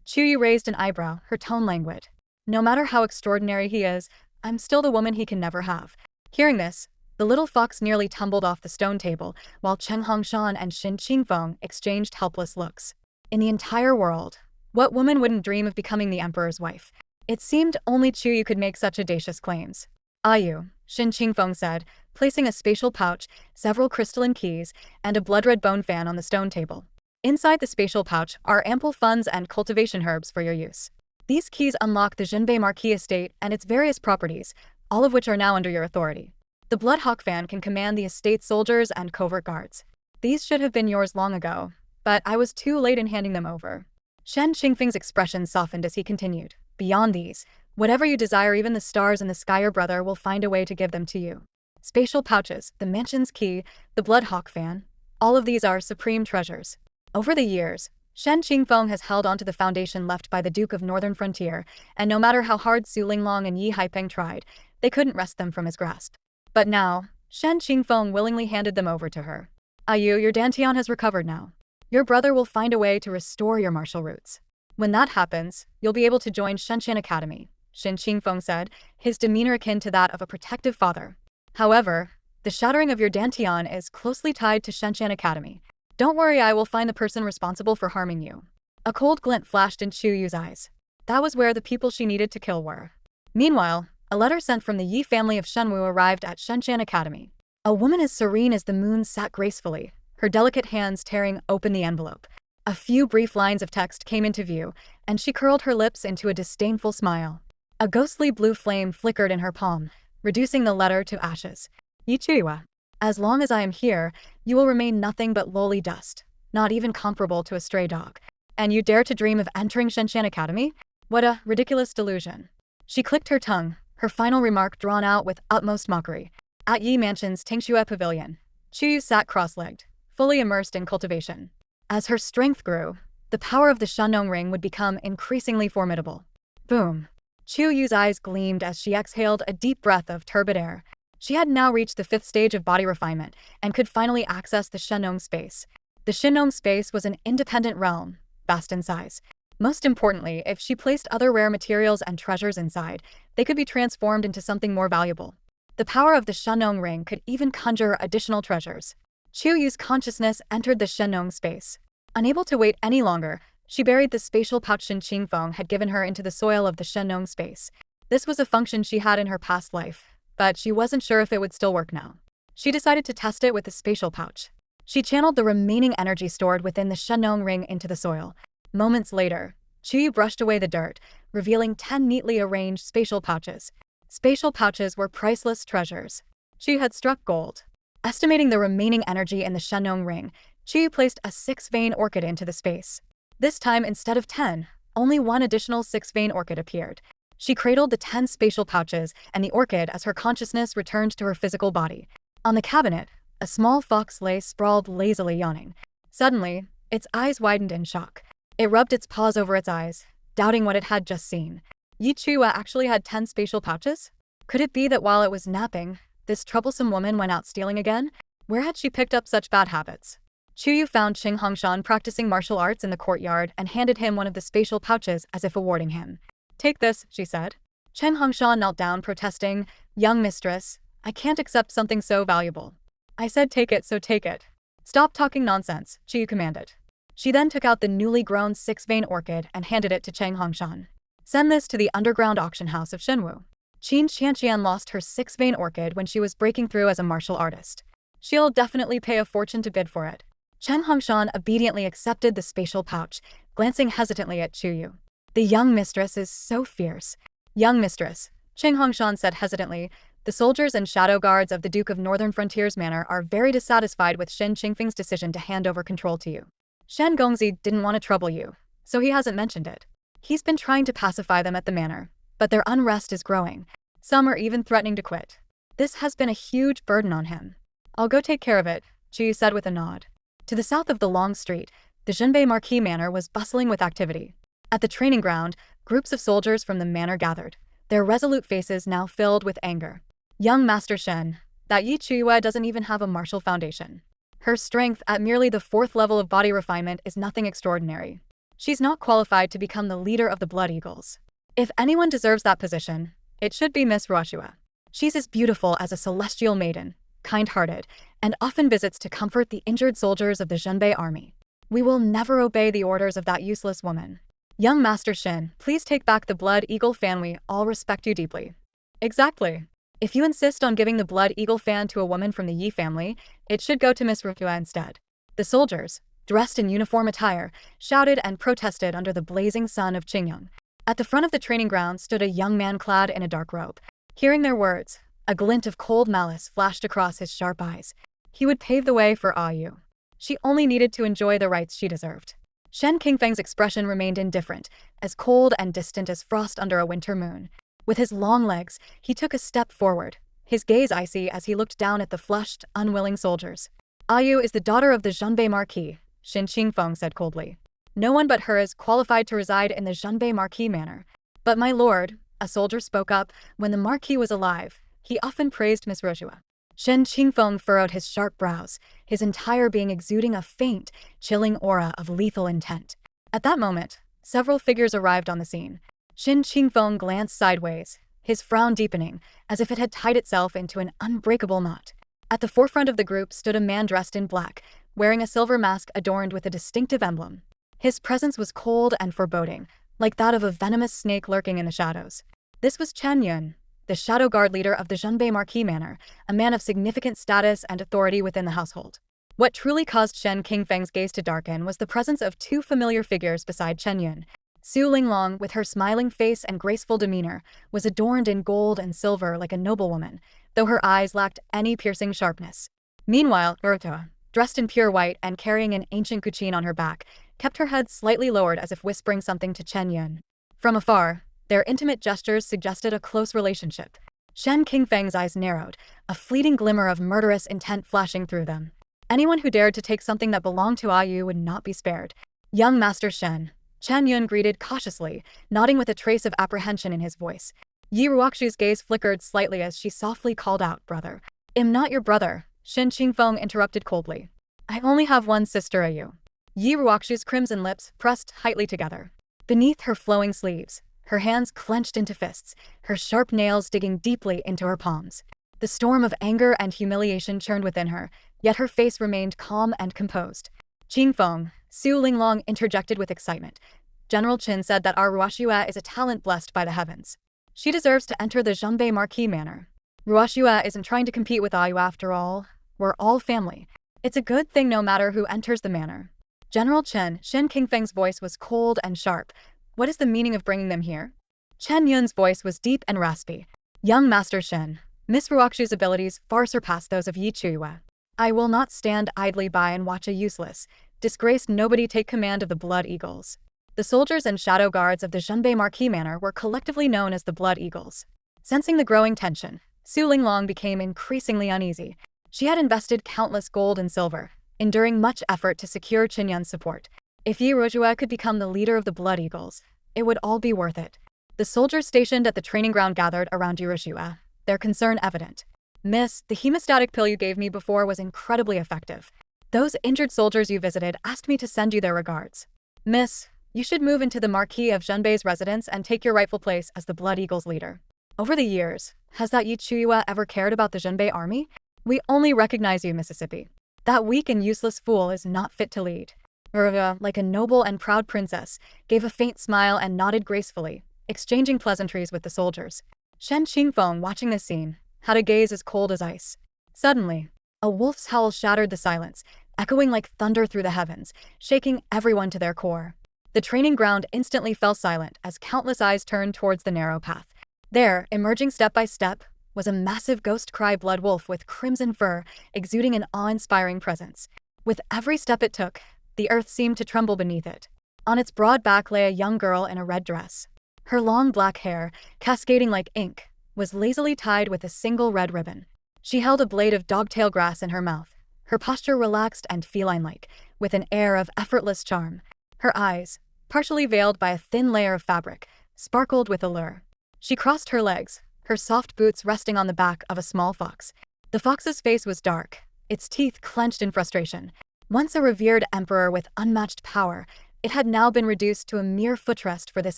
Chuyue raised an eyebrow, her tone languid. No matter how extraordinary he is, I'm still the woman he can never have. Hearing this, the little fox nearly tumbled off the stone table, while Chen Hongshan and Shin Qingfeng exchanged helpless looks. In the entire world, what woman wouldn't dream of becoming the emperor's wife? It seemed only Chuyue could make such audacious claims. Ayu, Shin Qingfeng said, placing a spatial pouch, several crystalline keys, and a blood-red bone fan on the stone table. Inside the spatial pouch are ample funds and cultivation herbs for your use. These keys unlock the Jinbei Marquis estate and its various properties, all of which are now under your authority. The Blood Hawk fan can command the estate's soldiers and covert guards. These should have been yours long ago, but I was too late in handing them over. Shen Qingfeng's expression softened as he continued. Beyond these, whatever you desire, even the stars in the sky, your brother will find a way to give them to you. Spatial pouches, the mansion's key, the Blood Hawk fan, all of these are supreme treasures. Over the years, Shen Qingfeng has held onto the foundation left by the Duke of Northern Frontier, and no matter how hard Su Linglong and Yi Haipeng tried, they couldn't wrest them from his grasp. But now, Shen Qingfeng willingly handed them over to her. Ayu, your dantian has recovered now. Your brother will find a way to restore your martial roots. When that happens, you'll be able to join Shenshan Academy, Shin Qingfeng said, his demeanor akin to that of a protective father. However, the shattering of your dantian is closely tied to Shenshan Academy. Don't worry, I will find the person responsible for harming you. A cold glint flashed in Chuyue's eyes. That was where the people she needed to kill were. Meanwhile, a letter sent from the Yi family of Shenwu arrived at Shenshan Academy. A woman as serene as the moon sat gracefully, her delicate hands tearing open the envelope. A few brief lines of text came into view, and she curled her lips into a disdainful smile. A ghostly blue flame flickered in her palm, reducing the letter to ashes. Yi Chuyue, as long as I am here, you will remain nothing but lowly dust, not even comparable to a stray dog. And you dare to dream of entering Shenshan Academy? What a ridiculous delusion. She clicked her tongue, her final remark drawn out with utmost mockery. At Yi Mansion's Tingxue Pavilion, Chuyue sat cross-legged, fully immersed in cultivation. As her strength grew, the power of the Shenong ring would become increasingly formidable. Boom. Chuyue's eyes gleamed as she exhaled a deep breath of turbid air. She had now reached the 5th stage of body refinement and could finally access the Shenong space. The Shenong space was an independent realm, vast in size. Most importantly, if she placed other rare materials and treasures inside, they could be transformed into something more valuable. The power of the Shenong ring could even conjure additional treasures. Chuyue's consciousness entered the Shenong space. Unable to wait any longer, she buried the spatial pouch Shin Qingfeng had given her into the soil of the Shenong space. This was a function she had in her past life, but she wasn't sure if it would still work now. She decided to test it with the spatial pouch. She channeled the remaining energy stored within the Shenong ring into the soil. Moments later, Chuyue brushed away the dirt, revealing 10 neatly arranged spatial pouches. Spatial pouches were priceless treasures. She had struck gold. Estimating the remaining energy in the Shenong ring, Chuyue placed a 6-vein orchid into the space. This time, instead of 10, only one additional 6-vein orchid appeared. She cradled the 10 spatial pouches and the orchid as her consciousness returned to her physical body. On the cabinet, a small fox lay sprawled lazily yawning. Suddenly, its eyes widened in shock. It rubbed its paws over its eyes, doubting what it had just seen. Yi Chuyue actually had 10 spatial pouches? Could it be that while it was napping, this troublesome woman went out stealing again? Where had she picked up such bad habits? Chuyue found Chen Hongshan practicing martial arts in the courtyard and handed him one of the spatial pouches as if awarding him. Take this, she said. Chen Hongshan knelt down protesting, young mistress, I can't accept something so valuable. I said take it, so take it. Stop talking nonsense, Chuyue commanded. She then took out the newly grown 6-vein orchid and handed it to Chen Hongshan. Send this to the underground auction house of Shenwu. Qin Qianqian lost her 6-vein orchid when she was breaking through as a martial artist. She'll definitely pay a fortune to bid for it. Chen Hongshan obediently accepted the spatial pouch, glancing hesitantly at Chuyue. The young mistress is so fierce. Young mistress, Chen Hongshan said hesitantly, the soldiers and shadow guards of the Duke of Northern Frontier's manor are very dissatisfied with Shen Qingfeng's decision to hand over control to you. Shen Gongzi didn't want to trouble you, so he hasn't mentioned it. He's been trying to pacify them at the manor, but their unrest is growing. Some are even threatening to quit. This has been a huge burden on him. I'll go take care of it, Chuyue said with a nod. To the south of the long street, the Jinbei Marquis manor was bustling with activity. At the training ground, groups of soldiers from the manor gathered, their resolute faces now filled with anger. Young Master Shen, that Yi Chuyue doesn't even have a martial foundation. Her strength at merely the 4th level of body refinement is nothing extraordinary. She's not qualified to become the leader of the Blood Eagles. If anyone deserves that position, it should be Miss Chuyue. She's as beautiful as a celestial maiden, kind-hearted, and often visits to comfort the injured soldiers of the Zhenbei army. We will never obey the orders of that useless woman. Young Master Shen, please take back the Blood Eagle fan. We all respect you deeply. Exactly. If you insist on giving the Blood Eagle fan to a woman from the Yi family, it should go to Miss Chuyue instead. The soldiers, dressed in uniform attire, shouted and protested under the blazing sun of Qingyang. At the front of the training ground stood a young man clad in a dark robe. Hearing their words, a glint of cold malice flashed across his sharp eyes. He would pave the way for Ayu. She only needed to enjoy the rights she deserved. Shen Qingfeng's expression remained indifferent, as cold and distant as frost under a winter moon. With his long legs, he took a step forward, his gaze icy as he looked down at the flushed, unwilling soldiers. Ayu is the daughter of the Zhenbei Marquis, Shen Qingfeng said coldly. No one but her is qualified to reside in the Zhenbei Marquis manor. But my lord, a soldier spoke up, when the Marquis was alive, he often praised Miss Chuyue. Shen Qingfeng furrowed his sharp brows, his entire being exuding a faint, chilling aura of lethal intent. At that moment, several figures arrived on the scene. Shen Qingfeng glanced sideways, his frown deepening, as if it had tied itself into an unbreakable knot. At the forefront of the group stood a man dressed in black, wearing a silver mask adorned with a distinctive emblem. His presence was cold and foreboding, like that of a venomous snake lurking in the shadows. This was Chen Yun, the shadow guard leader of the Zhenbei Marquis manor, a man of significant status and authority within the household. What truly caused Shen Qingfeng's gaze to darken was the presence of two familiar figures beside Chen Yun. Su Linglong, with her smiling face and graceful demeanor, was adorned in gold and silver like a noblewoman, though her eyes lacked any piercing sharpness. Meanwhile, Urtua, dressed in pure white and carrying an ancient kuchin on her back, kept her head slightly lowered as if whispering something to Chen Yun. From afar, their intimate gestures suggested a close relationship. Shen Qingfeng's eyes narrowed, a fleeting glimmer of murderous intent flashing through them. Anyone who dared to take something that belonged to Ayu would not be spared. Young Master Shen, Chen Yun greeted cautiously, nodding with a trace of apprehension in his voice. Yi Ruoxu's gaze flickered slightly as she softly called out, "Brother." "I'm not your brother," Shen Qingfeng interrupted coldly. "I only have one sister, Ayu." Yi Ruoxu's crimson lips pressed tightly together. Beneath her flowing sleeves, her hands clenched into fists, her sharp nails digging deeply into her palms. The storm of anger and humiliation churned within her, yet her face remained calm and composed. "Qingfeng," Su Linglong interjected with excitement. "General Qin said that our Ruoxue is a talent blessed by the heavens. She deserves to enter the Zhenbei Marquis manor. Ruoxue isn't trying to compete with Ayu after all. We're all family. It's a good thing no matter who enters the manor." General Chen, Shen Qingfeng's voice was cold and sharp. "What is the meaning of bringing them here?" Chen Yun's voice was deep and raspy. "Young Master Shen, Miss Ruoxu's abilities far surpass those of Yi Chuyue. I will not stand idly by and watch a useless, disgraced nobody take command of the Blood Eagles." The soldiers and shadow guards of the Zhenbei Marquis manor were collectively known as the Blood Eagles. Sensing the growing tension, Su Linglong became increasingly uneasy. She had invested countless gold and silver, enduring much effort to secure Qinyun's support. If Yi Ruoxue could become the leader of the Blood Eagles, it would all be worth it. The soldiers stationed at the training ground gathered around Yi Ruoxue, their concern evident. "Miss, the hemostatic pill you gave me before was incredibly effective. Those injured soldiers you visited asked me to send you their regards. Miss, you should move into the Marquis of Zhenbei's residence and take your rightful place as the Blood Eagles leader." Over the years, has that Yi Chuyue ever cared about the Zhenbei army? "We only recognize you, Mississippi. That weak and useless fool is not fit to lead." Urva, like a noble and proud princess, gave a faint smile and nodded gracefully, exchanging pleasantries with the soldiers. Shen Qingfeng, watching this scene, had a gaze as cold as ice. Suddenly, a wolf's howl shattered the silence, echoing like thunder through the heavens, shaking everyone to their core. The training ground instantly fell silent as countless eyes turned towards the narrow path. There, emerging step by step, was a massive ghost-cry blood wolf with crimson fur, exuding an awe-inspiring presence. With every step it took, the earth seemed to tremble beneath it. On its broad back lay a young girl in a red dress. Her long black hair, cascading like ink, was lazily tied with a single red ribbon. She held a blade of dogtail grass in her mouth, her posture relaxed and feline-like, with an air of effortless charm. Her eyes, partially veiled by a thin layer of fabric, sparkled with allure. She crossed her legs, her soft boots resting on the back of a small fox. The fox's face was dark, its teeth clenched in frustration. Once a revered emperor with unmatched power, it had now been reduced to a mere footrest for this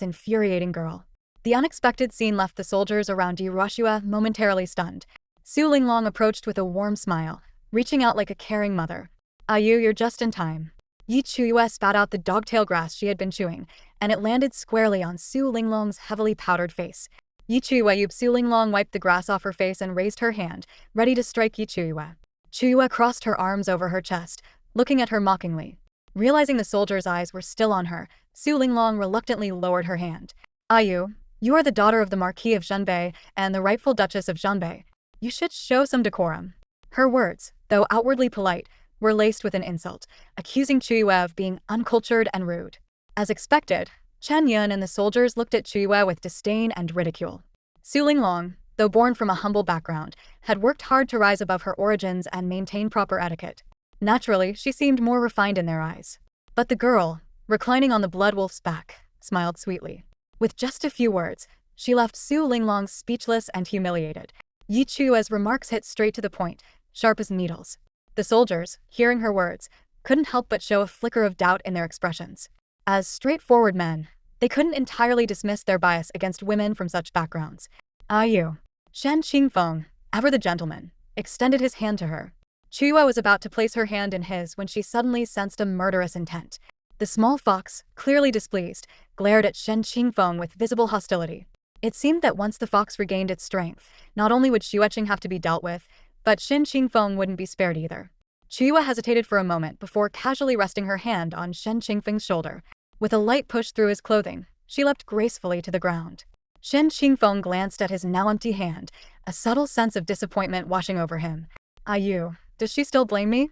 infuriating girl. The unexpected scene left the soldiers around Chuyue momentarily stunned. Su Linglong approached with a warm smile, reaching out like a caring mother. You're just in time. Chuyue spat out the dogtail grass she had been chewing, and it landed squarely on Su Linglong's heavily powdered face. Su Linglong wiped the grass off her face and raised her hand, ready to strike Chuyue. Chuyue crossed her arms over her chest, looking at her mockingly. Realizing the soldier's eyes were still on her, Su Linglong reluctantly lowered her hand. You are the daughter of the Marquis of Zhenbei and the rightful Duchess of Zhenbei. You should show some decorum. Her words, though outwardly polite, were laced with an insult, accusing Chuyue of being uncultured and rude. As expected, Chen Yun and the soldiers looked at Chuyue with disdain and ridicule. Su Linglong, though born from a humble background, had worked hard to rise above her origins and maintain proper etiquette. Naturally, she seemed more refined in their eyes. But the girl, reclining on the blood wolf's back, smiled sweetly. With just a few words, she left Su Linglong speechless and humiliated. Chuyue's remarks hit straight to the point, sharp as needles. The soldiers, hearing her words, couldn't help but show a flicker of doubt in their expressions. As straightforward men, they couldn't entirely dismiss their bias against women from such backgrounds. Shen Qingfeng, ever the gentleman, extended his hand to her. Chuyue was about to place her hand in his when she suddenly sensed a murderous intent. The small fox, clearly displeased, glared at Shen Qingfeng with visible hostility. It seemed that once the fox regained its strength, not only would Xueqing have to be dealt with, but Shen Qingfeng wouldn't be spared either. Chuyue hesitated for a moment before casually resting her hand on Shen Qingfeng's shoulder. With a light push through his clothing, she leapt gracefully to the ground. Shen Qingfeng glanced at his now empty hand, a subtle sense of disappointment washing over him. Does she still blame me?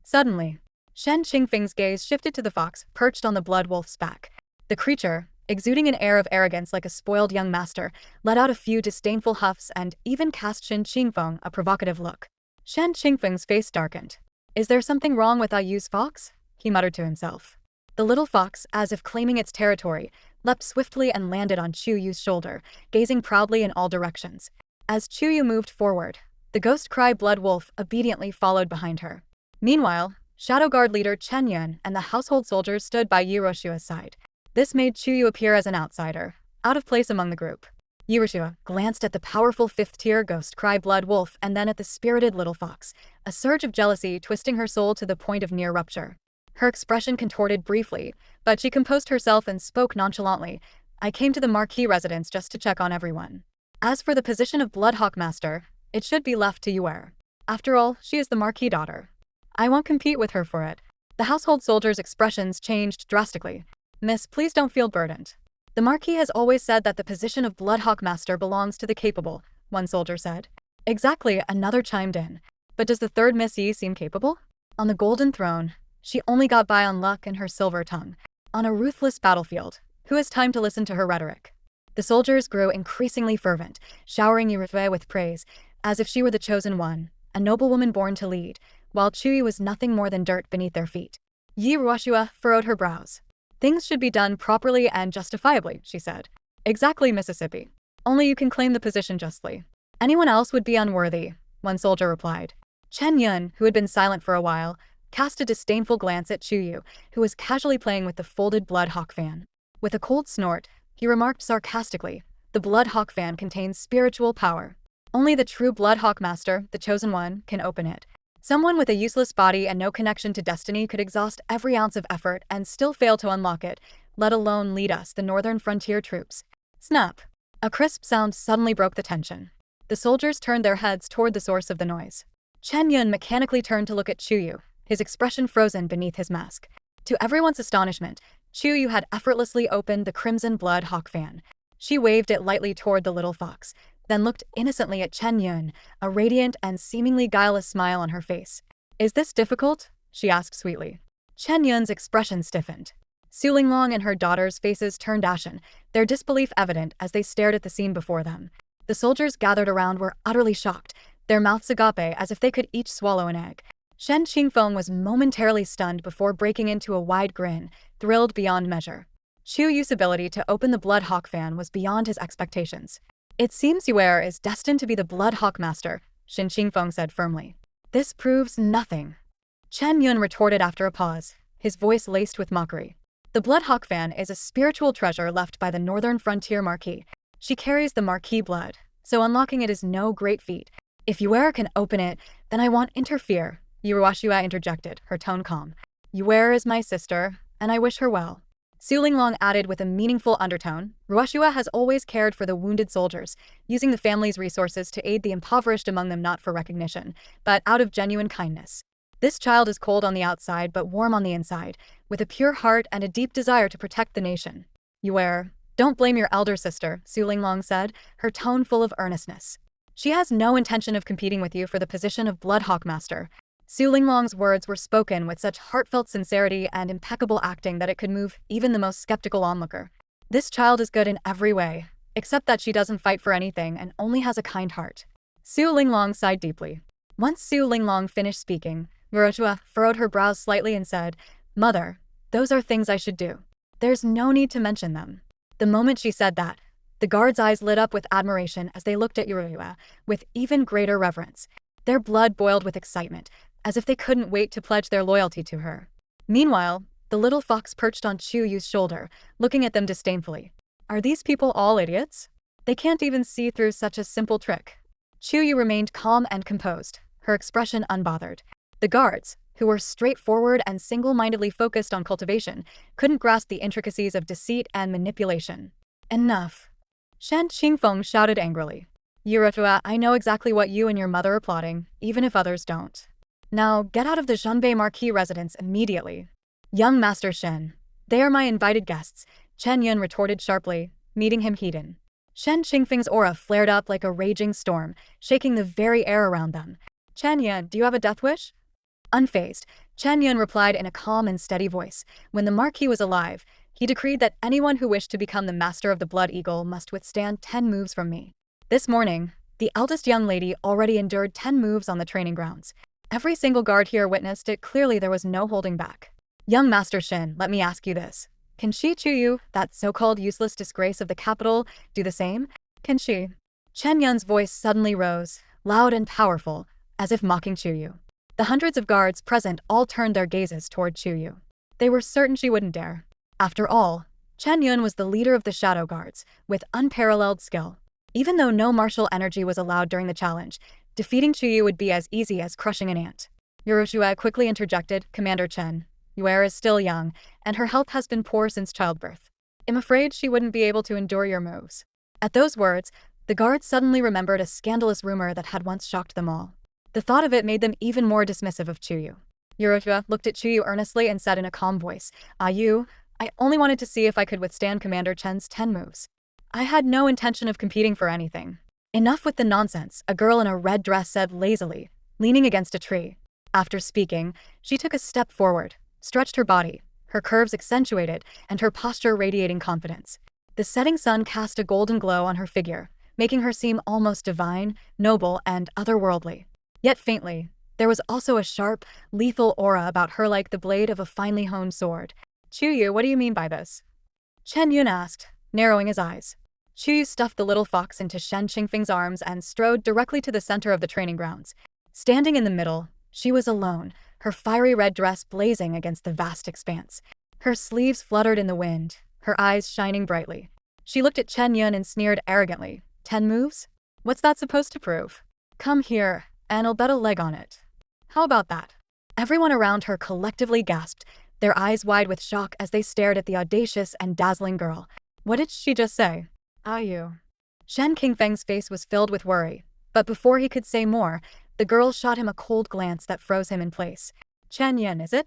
Suddenly, Shen Qingfeng's gaze shifted to the fox perched on the blood wolf's back. The creature, exuding an air of arrogance like a spoiled young master, let out a few disdainful huffs and even cast Shen Qingfeng a provocative look. Shen Qingfeng's face darkened. Is there something wrong with Yu's fox? He muttered to himself. The little fox, as if claiming its territory, leapt swiftly and landed on Chuyue's shoulder, gazing proudly in all directions. As Chuyue moved forward, the ghost cry blood wolf obediently followed behind her. Meanwhile, Shadow Guard leader Chen Yun and the household soldiers stood by Yiroshua's side. This made Chuyue appear as an outsider, out of place among the group. Yiroshua glanced at the powerful fifth-tier ghost cry blood wolf and then at the spirited little fox, a surge of jealousy twisting her soul to the point of near rupture. Her expression contorted briefly, but she composed herself and spoke nonchalantly. I came to the Marquis residence just to check on everyone. As for the position of Bloodhawk Master, it should be left to Yue. After all, she is the Marquis daughter. I won't compete with her for it. The household soldiers' expressions changed drastically. Miss, please don't feel burdened. The Marquis has always said that the position of Bloodhawk Master belongs to the capable, one soldier said. Exactly, another chimed in. But does the third Miss Yi seem capable? On the golden throne, she only got by on luck and her silver tongue. On a ruthless battlefield, who has time to listen to her rhetoric? The soldiers grew increasingly fervent, showering Yirifei with praise, as if she were the chosen one, a noblewoman born to lead, while Chuyue was nothing more than dirt beneath their feet. Yiroshua furrowed her brows. Things should be done properly and justifiably, she said. Exactly, Mississippi. Only you can claim the position justly. Anyone else would be unworthy, one soldier replied. Chen Yun, who had been silent for a while, cast a disdainful glance at Chuyue, who was casually playing with the folded Bloodhawk fan. With a cold snort, he remarked sarcastically, the Bloodhawk fan contains spiritual power. Only the true Bloodhawk Master, the chosen one, can open it. Someone with a useless body and no connection to destiny could exhaust every ounce of effort and still fail to unlock it, let alone lead us, the northern frontier troops. Snap! A crisp sound suddenly broke the tension. The soldiers turned their heads toward the source of the noise. Chen Yun mechanically turned to look at Chuyue, his expression frozen beneath his mask. To everyone's astonishment, Chuyue had effortlessly opened the crimson blood hawk fan. She waved it lightly toward the little fox, then looked innocently at Chen Yun, a radiant and seemingly guileless smile on her face. Is this difficult? She asked sweetly. Chen Yun's expression stiffened. Su Linglong and her daughters' faces turned ashen, their disbelief evident as they stared at the scene before them. The soldiers gathered around were utterly shocked, their mouths agape as if they could each swallow an egg. Shen Qingfeng was momentarily stunned before breaking into a wide grin, thrilled beyond measure. Chuyue's ability to open the Blood Hawk fan was beyond his expectations. It seems Yue is destined to be the Blood Hawk Master, Shen Qingfeng said firmly. This proves nothing. Chen Yun retorted after a pause, his voice laced with mockery. The Bloodhawk fan is a spiritual treasure left by the Northern Frontier Marquis. She carries the Marquis blood, so unlocking it is no great feat. If Yuer can open it, then I won't interfere, Yuruashua interjected, her tone calm. Yuer is my sister, and I wish her well. Su Linglong added with a meaningful undertone, Ruashua has always cared for the wounded soldiers, using the family's resources to aid the impoverished among them not for recognition, but out of genuine kindness. This child is cold on the outside but warm on the inside, with a pure heart and a deep desire to protect the nation. Yuer, don't blame your elder sister, Su Linglong said, her tone full of earnestness. She has no intention of competing with you for the position of Bloodhawk Master. Su Linglong's words were spoken with such heartfelt sincerity and impeccable acting that it could move even the most skeptical onlooker. This child is good in every way, except that she doesn't fight for anything and only has a kind heart. Su Linglong sighed deeply. Once Su Linglong finished speaking, Murochua furrowed her brows slightly and said, Mother, those are things I should do. There's no need to mention them. The moment she said that, the guards' eyes lit up with admiration as they looked at Yuruhua with even greater reverence. Their blood boiled with excitement, as if they couldn't wait to pledge their loyalty to her. Meanwhile, the little fox perched on Chuyue's shoulder, looking at them disdainfully. Are these people all idiots? They can't even see through such a simple trick. Chuyue remained calm and composed, her expression unbothered. The guards, who were straightforward and single-mindedly focused on cultivation, couldn't grasp the intricacies of deceit and manipulation. Enough. Shan Qingfeng shouted angrily. Yuruhua, I know exactly what you and your mother are plotting, even if others don't. Now, get out of the Zhenbei Marquis residence immediately. Young Master Shen. They are my invited guests, Chen Yun retorted sharply, meeting him heat-in. Shen Qingfeng's aura flared up like a raging storm, shaking the very air around them. Chen Yun, do you have a death wish? Unfazed, Chen Yun replied in a calm and steady voice. When the Marquis was alive, he decreed that anyone who wished to become the master of the Blood Eagle must withstand 10 moves from me. This morning, the eldest young lady already endured 10 moves on the training grounds. Every single guard here witnessed it. Clearly there was no holding back. Young Master Shen, let me ask you this. Can she, Chuyue, that so-called useless disgrace of the capital, do the same? Can she? Chen Yun's voice suddenly rose, loud and powerful, as if mocking Chuyue. The hundreds of guards present all turned their gazes toward Chuyue. They were certain she wouldn't dare. After all, Chen Yun was the leader of the Shadow Guards, with unparalleled skill. Even though no martial energy was allowed during the challenge, defeating Chuyue would be as easy as crushing an ant. Yuruhua quickly interjected, Commander Chen. Yuer is still young, and her health has been poor since childbirth. I'm afraid she wouldn't be able to endure your moves. At those words, the guards suddenly remembered a scandalous rumor that had once shocked them all. The thought of it made them even more dismissive of Chuyue. Yuruhua looked at Chuyue earnestly and said in a calm voice, I only wanted to see if I could withstand Commander Chen's 10 moves. I had no intention of competing for anything. Enough with the nonsense, a girl in a red dress said lazily, leaning against a tree. After speaking, she took a step forward, stretched her body, her curves accentuated, and her posture radiating confidence. The setting sun cast a golden glow on her figure, making her seem almost divine, noble, and otherworldly. Yet faintly, there was also a sharp, lethal aura about her like the blade of a finely honed sword. Chuyue, what do you mean by this? Chen Yun asked, narrowing his eyes. Chuyue stuffed the little fox into Shen Qingfeng's arms and strode directly to the center of the training grounds. Standing in the middle, she was alone, her fiery red dress blazing against the vast expanse. Her sleeves fluttered in the wind, her eyes shining brightly. She looked at Chen Yun and sneered arrogantly. 10 moves? What's that supposed to prove? Come here, and I'll bet a leg on it. How about that? Everyone around her collectively gasped, their eyes wide with shock as they stared at the audacious and dazzling girl. What did she just say? You. Shen Qingfeng's face was filled with worry, but before he could say more, the girl shot him a cold glance that froze him in place. Chen Yun, is it?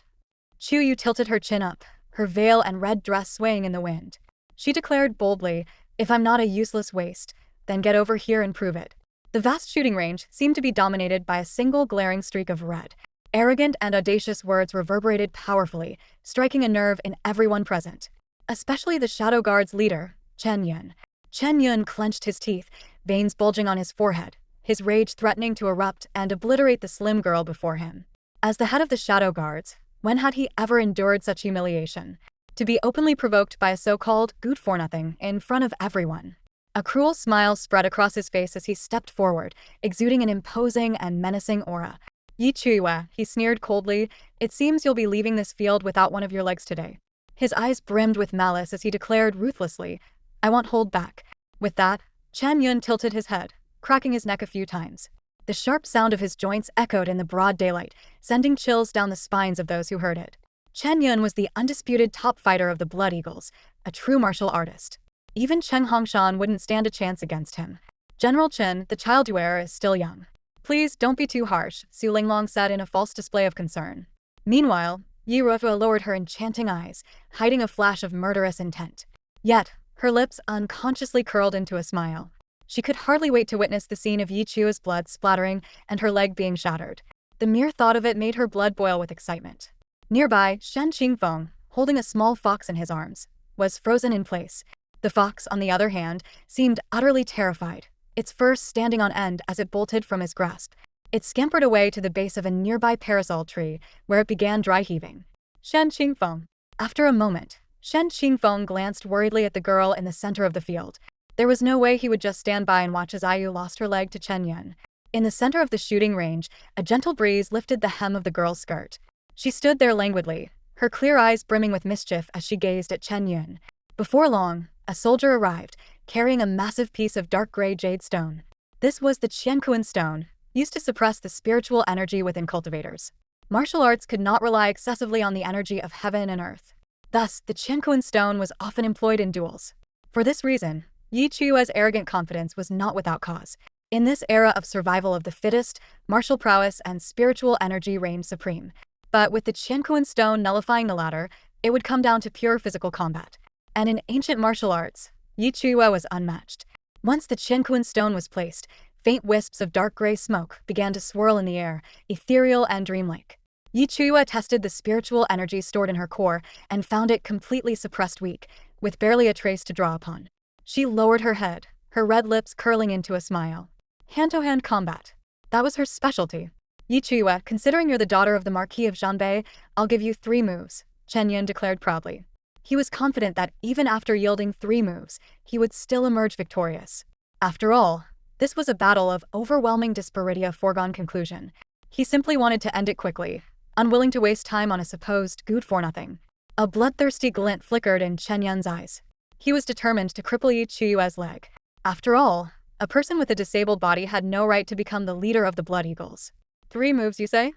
Chuyue tilted her chin up, her veil and red dress swaying in the wind. She declared boldly, if I'm not a useless waste, then get over here and prove it. The vast shooting range seemed to be dominated by a single glaring streak of red. Arrogant and audacious words reverberated powerfully, striking a nerve in everyone present. Especially the Shadow Guard's leader, Chen Yun. Chen Yun clenched his teeth, veins bulging on his forehead, his rage threatening to erupt and obliterate the slim girl before him. As the head of the Shadow Guards, when had he ever endured such humiliation? To be openly provoked by a so-called good-for-nothing in front of everyone. A cruel smile spread across his face as he stepped forward, exuding an imposing and menacing aura. Yi Chuyue, he sneered coldly, it seems you'll be leaving this field without one of your legs today. His eyes brimmed with malice as he declared ruthlessly, I won't hold back. With that, Chen Yun tilted his head, cracking his neck a few times. The sharp sound of his joints echoed in the broad daylight, sending chills down the spines of those who heard it. Chen Yun was the undisputed top fighter of the Blood Eagles, a true martial artist. Even Cheng Hongshan wouldn't stand a chance against him. General Chen, the child you are, is still young. Please don't be too harsh, Su Linglong said in a false display of concern. Meanwhile, Yi Ruofu lowered her enchanting eyes, hiding a flash of murderous intent. Yet, her lips unconsciously curled into a smile. She could hardly wait to witness the scene of Yi Chue's blood splattering and her leg being shattered. The mere thought of it made her blood boil with excitement. Nearby, Shen Qingfeng, holding a small fox in his arms, was frozen in place. The fox, on the other hand, seemed utterly terrified, its fur standing on end as it bolted from his grasp. It scampered away to the base of a nearby parasol tree, where it began dry heaving. Shen Qingfeng. After a moment, Shen Qingfeng glanced worriedly at the girl in the center of the field. There was no way he would just stand by and watch as Ayu lost her leg to Chen Yun. In the center of the shooting range, a gentle breeze lifted the hem of the girl's skirt. She stood there languidly, her clear eyes brimming with mischief as she gazed at Chen Yun. Before long, a soldier arrived, carrying a massive piece of dark gray jade stone. This was the Qianquan stone, used to suppress the spiritual energy within cultivators. Martial arts could not rely excessively on the energy of heaven and earth. Thus, the Qianquan stone was often employed in duels. For this reason, Yi Chue's arrogant confidence was not without cause. In this era of survival of the fittest, martial prowess and spiritual energy reigned supreme. But with the Qianquan stone nullifying the latter, it would come down to pure physical combat. And in ancient martial arts, Yi Chuyue was unmatched. Once the Qianquan stone was placed, faint wisps of dark gray smoke began to swirl in the air, ethereal and dreamlike. Yi Chuyue tested the spiritual energy stored in her core and found it completely suppressed weak, with barely a trace to draw upon. She lowered her head, her red lips curling into a smile. Hand-to-hand combat. That was her specialty. Yi Chuyue, considering you're the daughter of the Marquis of Zhanbei, I'll give you 3 moves, Chen Yun declared proudly. He was confident that even after yielding 3 moves, he would still emerge victorious. After all, this was a battle of overwhelming disparity, a foregone conclusion. He simply wanted to end it quickly, unwilling to waste time on a supposed good-for-nothing. A bloodthirsty glint flickered in Chen Yun's eyes. He was determined to cripple Yi Chuyue's leg. After all, a person with a disabled body had no right to become the leader of the Blood Eagles. 3 moves, you say?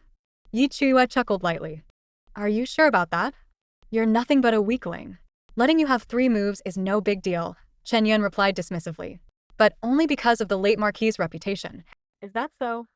Yi Chuyue chuckled lightly. Are you sure about that? You're nothing but a weakling. Letting you have 3 moves is no big deal, Chen Yun replied dismissively. But only because of the late Marquis's reputation. Is that so?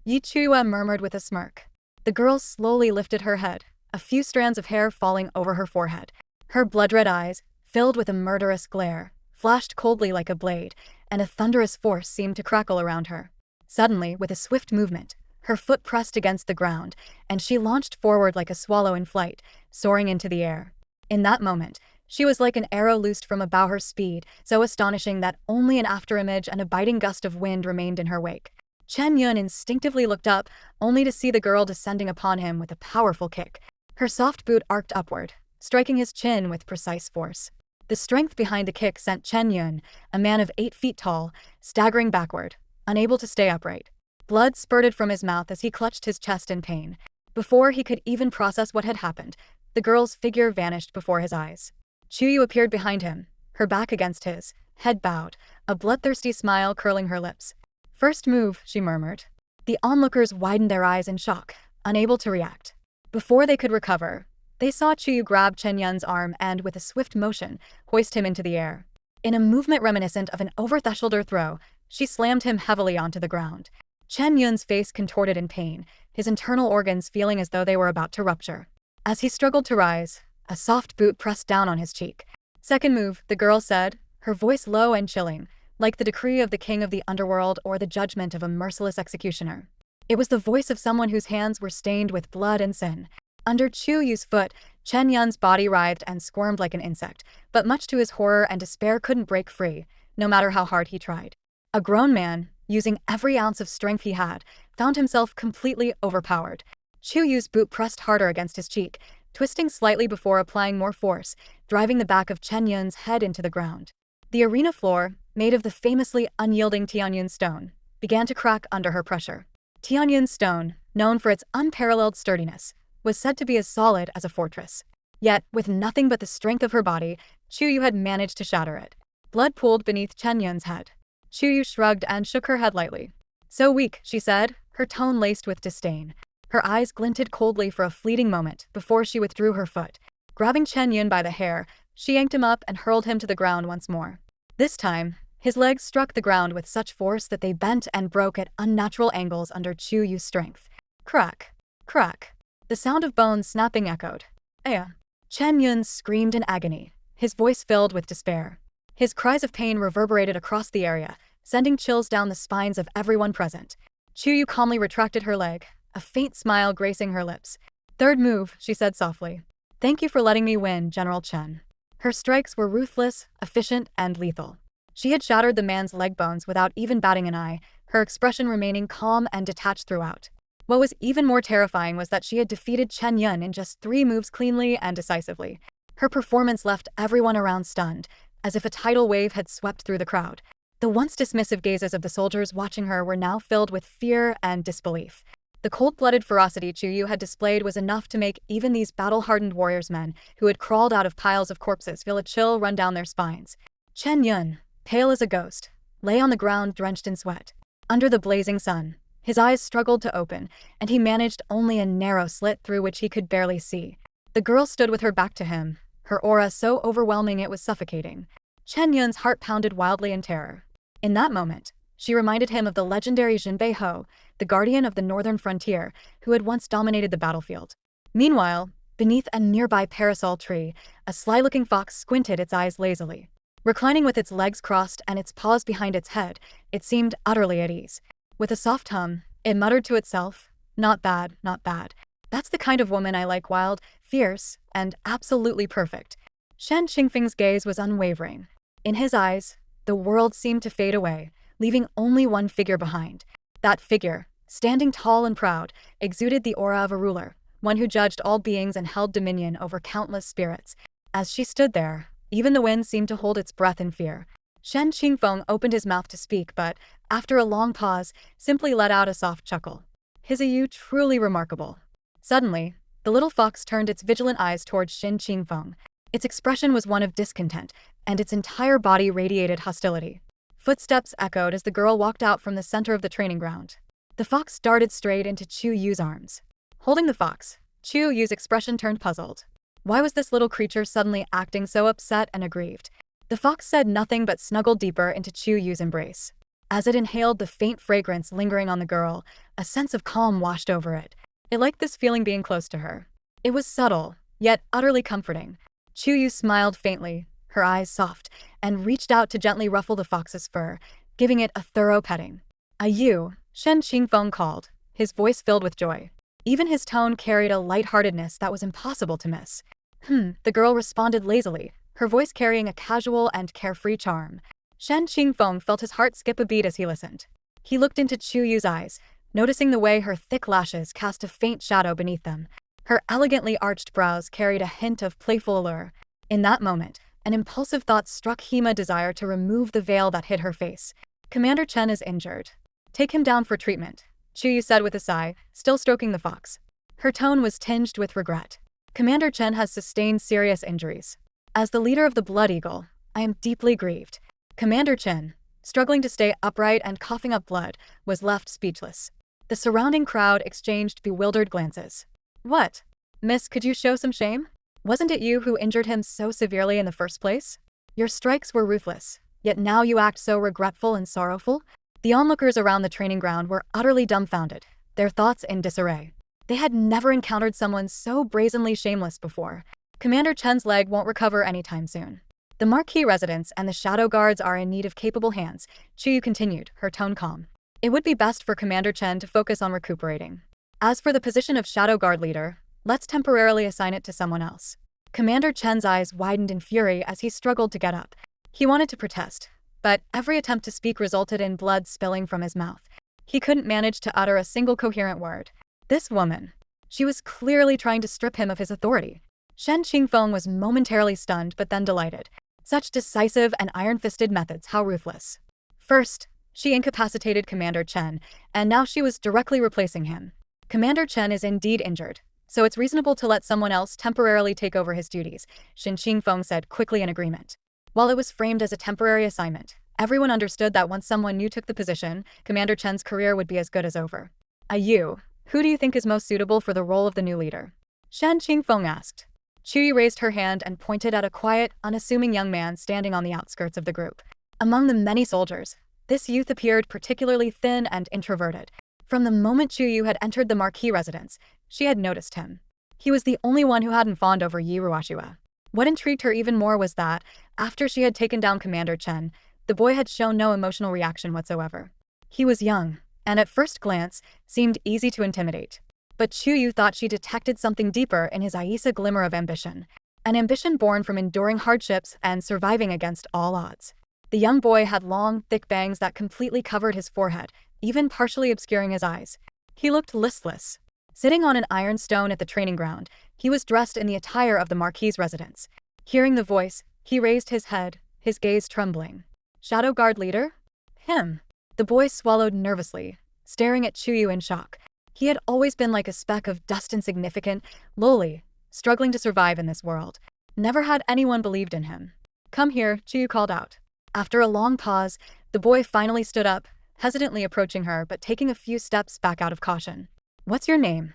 Yi Chuyue murmured with a smirk. The girl slowly lifted her head, a few strands of hair falling over her forehead. Her blood-red eyes, filled with a murderous glare, flashed coldly like a blade, and a thunderous force seemed to crackle around her. Suddenly, with a swift movement, her foot pressed against the ground, and she launched forward like a swallow in flight, soaring into the air. In that moment, she was like an arrow loosed from a bow, her speed so astonishing that only an afterimage and a biting gust of wind remained in her wake. Chen Yun instinctively looked up, only to see the girl descending upon him with a powerful kick. Her soft boot arced upward, striking his chin with precise force. The strength behind the kick sent Chen Yun, a man of 8 feet tall, staggering backward, unable to stay upright. Blood spurted from his mouth as he clutched his chest in pain. Before he could even process what had happened, the girl's figure vanished before his eyes. Chuyue appeared behind him, her back against his, head bowed, a bloodthirsty smile curling her lips. First move, she murmured. The onlookers widened their eyes in shock, unable to react. Before they could recover, they saw Chuyue grab Chen Yun's arm and, with a swift motion, hoist him into the air. In a movement reminiscent of an over-the-shoulder throw, she slammed him heavily onto the ground. Chen Yun's face contorted in pain, his internal organs feeling as though they were about to rupture. As he struggled to rise, a soft boot pressed down on his cheek. Second move, the girl said, her voice low and chilling, like the decree of the king of the underworld or the judgment of a merciless executioner. It was the voice of someone whose hands were stained with blood and sin. Under Chuyue's foot, Chen Yun's body writhed and squirmed like an insect, but much to his horror and despair couldn't break free, no matter how hard he tried. A grown man, using every ounce of strength he had, found himself completely overpowered. Chuyue's boot pressed harder against his cheek, twisting slightly before applying more force, driving the back of Chen Yun's head into the ground. The arena floor, made of the famously unyielding Tianyun stone, began to crack under her pressure. Tianyun stone, known for its unparalleled sturdiness, was said to be as solid as a fortress. Yet, with nothing but the strength of her body, Chuyue had managed to shatter it. Blood pooled beneath Chen Yun's head. Chuyue shrugged and shook her head lightly. "So weak," she said, her tone laced with disdain. Her eyes glinted coldly for a fleeting moment before she withdrew her foot. Grabbing Chen Yun by the hair, she yanked him up and hurled him to the ground once more. This time, his legs struck the ground with such force that they bent and broke at unnatural angles under Chuyue's strength. Crack! Crack! The sound of bones snapping echoed. "Aya!" Chen Yun screamed in agony, his voice filled with despair. His cries of pain reverberated across the area, sending chills down the spines of everyone present. Chuyue calmly retracted her leg, a faint smile gracing her lips. "Third move," she said softly. "Thank you for letting me win, General Chen." Her strikes were ruthless, efficient, and lethal. She had shattered the man's leg bones without even batting an eye, her expression remaining calm and detached throughout. What was even more terrifying was that she had defeated Chen Yun in just 3 moves cleanly and decisively. Her performance left everyone around stunned, as if a tidal wave had swept through the crowd. The once dismissive gazes of the soldiers watching her were now filled with fear and disbelief. The cold-blooded ferocity Chuyue had displayed was enough to make even these battle-hardened warriors men, who had crawled out of piles of corpses, feel a chill run down their spines. Chen Yun, pale as a ghost, lay on the ground drenched in sweat. Under the blazing sun, his eyes struggled to open, and he managed only a narrow slit through which he could barely see. The girl stood with her back to him, her aura so overwhelming it was suffocating. Chen Yun's heart pounded wildly in terror. In that moment, she reminded him of the legendary Jinbei Ho, the guardian of the northern frontier, who had once dominated the battlefield. Meanwhile, beneath a nearby parasol tree, a sly-looking fox squinted its eyes lazily. Reclining with its legs crossed and its paws behind its head, it seemed utterly at ease. With a soft hum, it muttered to itself, "Not bad, not bad. That's the kind of woman I like, wild, fierce, and absolutely perfect." Shen Qingfeng's gaze was unwavering. In his eyes, the world seemed to fade away, leaving only one figure behind. That figure, standing tall and proud, exuded the aura of a ruler, one who judged all beings and held dominion over countless spirits. As she stood there, even the wind seemed to hold its breath in fear. Shen Qingfeng opened his mouth to speak but, after a long pause, simply let out a soft chuckle. "Is you truly remarkable?" Suddenly, the little fox turned its vigilant eyes towards Shen Qingfeng. Its expression was one of discontent, and its entire body radiated hostility. Footsteps echoed as the girl walked out from the center of the training ground. The fox darted straight into Chuyue's arms. Holding the fox, Chuyue's expression turned puzzled. Why was this little creature suddenly acting so upset and aggrieved? The fox said nothing but snuggled deeper into Chuyue's embrace. As it inhaled the faint fragrance lingering on the girl, a sense of calm washed over it. It liked this feeling being close to her. It was subtle, yet utterly comforting. Chuyue smiled faintly, her eyes soft, and reached out to gently ruffle the fox's fur, giving it a thorough petting. "You," Shen Qingfeng called, his voice filled with joy. Even his tone carried a lightheartedness that was impossible to miss. The girl responded lazily, her voice carrying a casual and carefree charm. Shen Qingfeng felt his heart skip a beat as he listened. He looked into Chuyue's eyes, noticing the way her thick lashes cast a faint shadow beneath them. Her elegantly arched brows carried a hint of playful allure. In that moment, an impulsive thought struck him, a desire to remove the veil that hid her face. "Commander Chen is injured. Take him down for treatment," Chuyue said with a sigh, still stroking the fox. Her tone was tinged with regret. "Commander Chen has sustained serious injuries. As the leader of the Blood Eagle, I am deeply grieved." Commander Chen, struggling to stay upright and coughing up blood, was left speechless. The surrounding crowd exchanged bewildered glances. "What? Miss, could you show some shame? Wasn't it you who injured him so severely in the first place? Your strikes were ruthless, yet now you act so regretful and sorrowful?" The onlookers around the training ground were utterly dumbfounded, their thoughts in disarray. They had never encountered someone so brazenly shameless before. "Commander Chen's leg won't recover anytime soon. The Marquis residence and the Shadow Guards are in need of capable hands," Chuyue continued, her tone calm. "It would be best for Commander Chen to focus on recuperating. As for the position of Shadow Guard leader, let's temporarily assign it to someone else." Commander Chen's eyes widened in fury as he struggled to get up. He wanted to protest, but every attempt to speak resulted in blood spilling from his mouth. He couldn't manage to utter a single coherent word. This woman. She was clearly trying to strip him of his authority. Shen Qingfeng was momentarily stunned but then delighted. Such decisive and iron-fisted methods, how ruthless. First, she incapacitated Commander Chen, and now she was directly replacing him. Commander Chen is indeed injured, so it's reasonable to let someone else temporarily take over his duties, Shin Qingfeng said quickly in agreement. While it was framed as a temporary assignment, everyone understood that once someone new took the position, Commander Chen's career would be as good as over. You, who do you think is most suitable for the role of the new leader? Shen Qingfeng asked. Chuyue raised her hand and pointed at a quiet, unassuming young man standing on the outskirts of the group. Among the many soldiers, this youth appeared particularly thin and introverted. From the moment Chuyue had entered the marquee residence, she had noticed him. He was the only one who hadn't fawned over Yi Ruoxue. What intrigued her even more was that, after she had taken down Commander Chen, the boy had shown no emotional reaction whatsoever. He was young, and at first glance, seemed easy to intimidate. But Chuyue thought she detected something deeper in his eyes, a glimmer of ambition. An ambition born from enduring hardships and surviving against all odds. The young boy had long, thick bangs that completely covered his forehead, even partially obscuring his eyes. He looked listless. Sitting on an iron stone at the training ground, he was dressed in the attire of the Marquis's residence. Hearing the voice, he raised his head, his gaze trembling. Shadow Guard leader? Him. The boy swallowed nervously, staring at Chuyue in shock. He had always been like a speck of dust, insignificant, lowly, struggling to survive in this world. Never had anyone believed in him. Come here, Chuyue called out. After a long pause, the boy finally stood up, hesitantly approaching her but taking a few steps back out of caution. What's your name?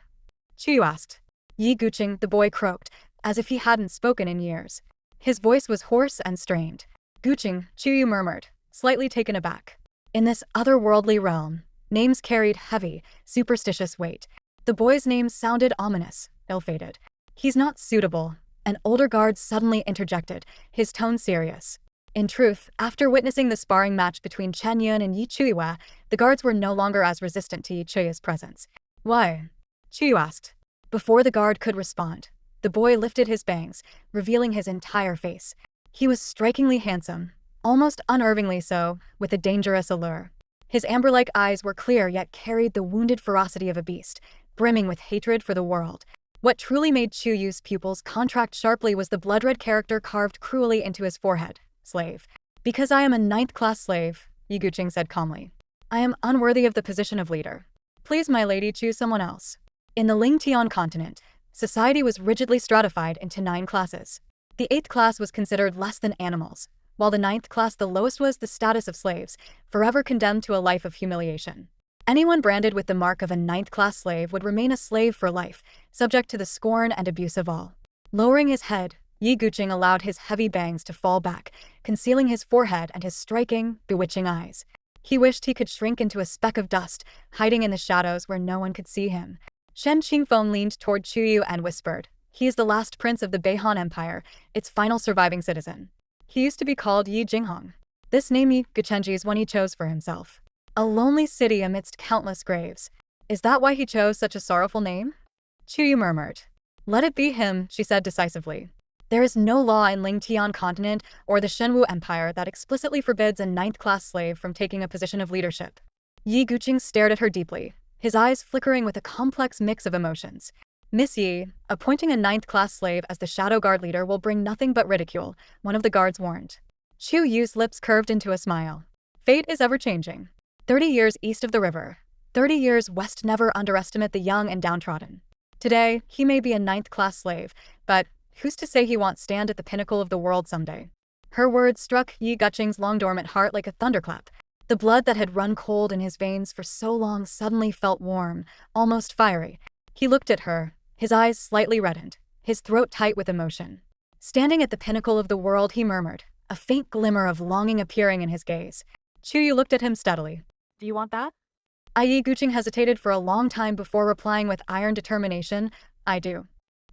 Chuyue asked. Yi Guqing, the boy croaked, as if he hadn't spoken in years. His voice was hoarse and strained. Guqing, Chuyue murmured, slightly taken aback. In this otherworldly realm, names carried heavy, superstitious weight. The boy's name sounded ominous, ill-fated. He's not suitable, an older guard suddenly interjected, his tone serious. In truth, after witnessing the sparring match between Chen Yun and Yi Chuyue, the guards were no longer as resistant to Yi Chuyue's presence. Why? Chuyue asked. Before the guard could respond, the boy lifted his bangs, revealing his entire face. He was strikingly handsome, almost unnervingly so, with a dangerous allure. His amber-like eyes were clear yet carried the wounded ferocity of a beast, brimming with hatred for the world. What truly made Chuyue's pupils contract sharply was the blood-red character carved cruelly into his forehead. Slave. Because I am a 9th-class slave, Yi Guqing said calmly. I am unworthy of the position of leader. Please, my lady, choose someone else. In the Lingtian continent, society was rigidly stratified into 9 classes. The 8th class was considered less than animals, while the 9th class, the lowest, was the status of slaves, forever condemned to a life of humiliation. Anyone branded with the mark of a 9th class slave would remain a slave for life, subject to the scorn and abuse of all. Lowering his head, Yi Guqing allowed his heavy bangs to fall back, concealing his forehead and his striking, bewitching eyes. He wished he could shrink into a speck of dust, hiding in the shadows where no one could see him. Shen Qingfeng leaned toward Chuyue and whispered, "He is the last prince of the Beihan Empire, its final surviving citizen. He used to be called Yi Jinghong. This name Yi Guqing is one he chose for himself. A lonely city amidst countless graves. Is that why he chose such a sorrowful name?" Chuyue murmured. "Let it be him," she said decisively. There is no law in Lingtian continent or the Shenwu Empire that explicitly forbids a 9th-class slave from taking a position of leadership. Yi Guqing stared at her deeply, his eyes flickering with a complex mix of emotions. Miss Yi, appointing a 9th-class slave as the Shadow Guard leader will bring nothing but ridicule, one of the guards warned. Chuyue's lips curved into a smile. Fate is ever-changing. 30 years east of the river, 30 years west. Never underestimate the young and downtrodden. Today, he may be a 9th-class slave, but who's to say he won't stand at the pinnacle of the world someday? Her words struck Yi Guqing's long-dormant heart like a thunderclap. The blood that had run cold in his veins for so long suddenly felt warm, almost fiery. He looked at her, his eyes slightly reddened, his throat tight with emotion. Standing at the pinnacle of the world, he murmured, a faint glimmer of longing appearing in his gaze. Chuyue looked at him steadily. Do you want that? Yi Guqing hesitated for a long time before replying with iron determination, I do.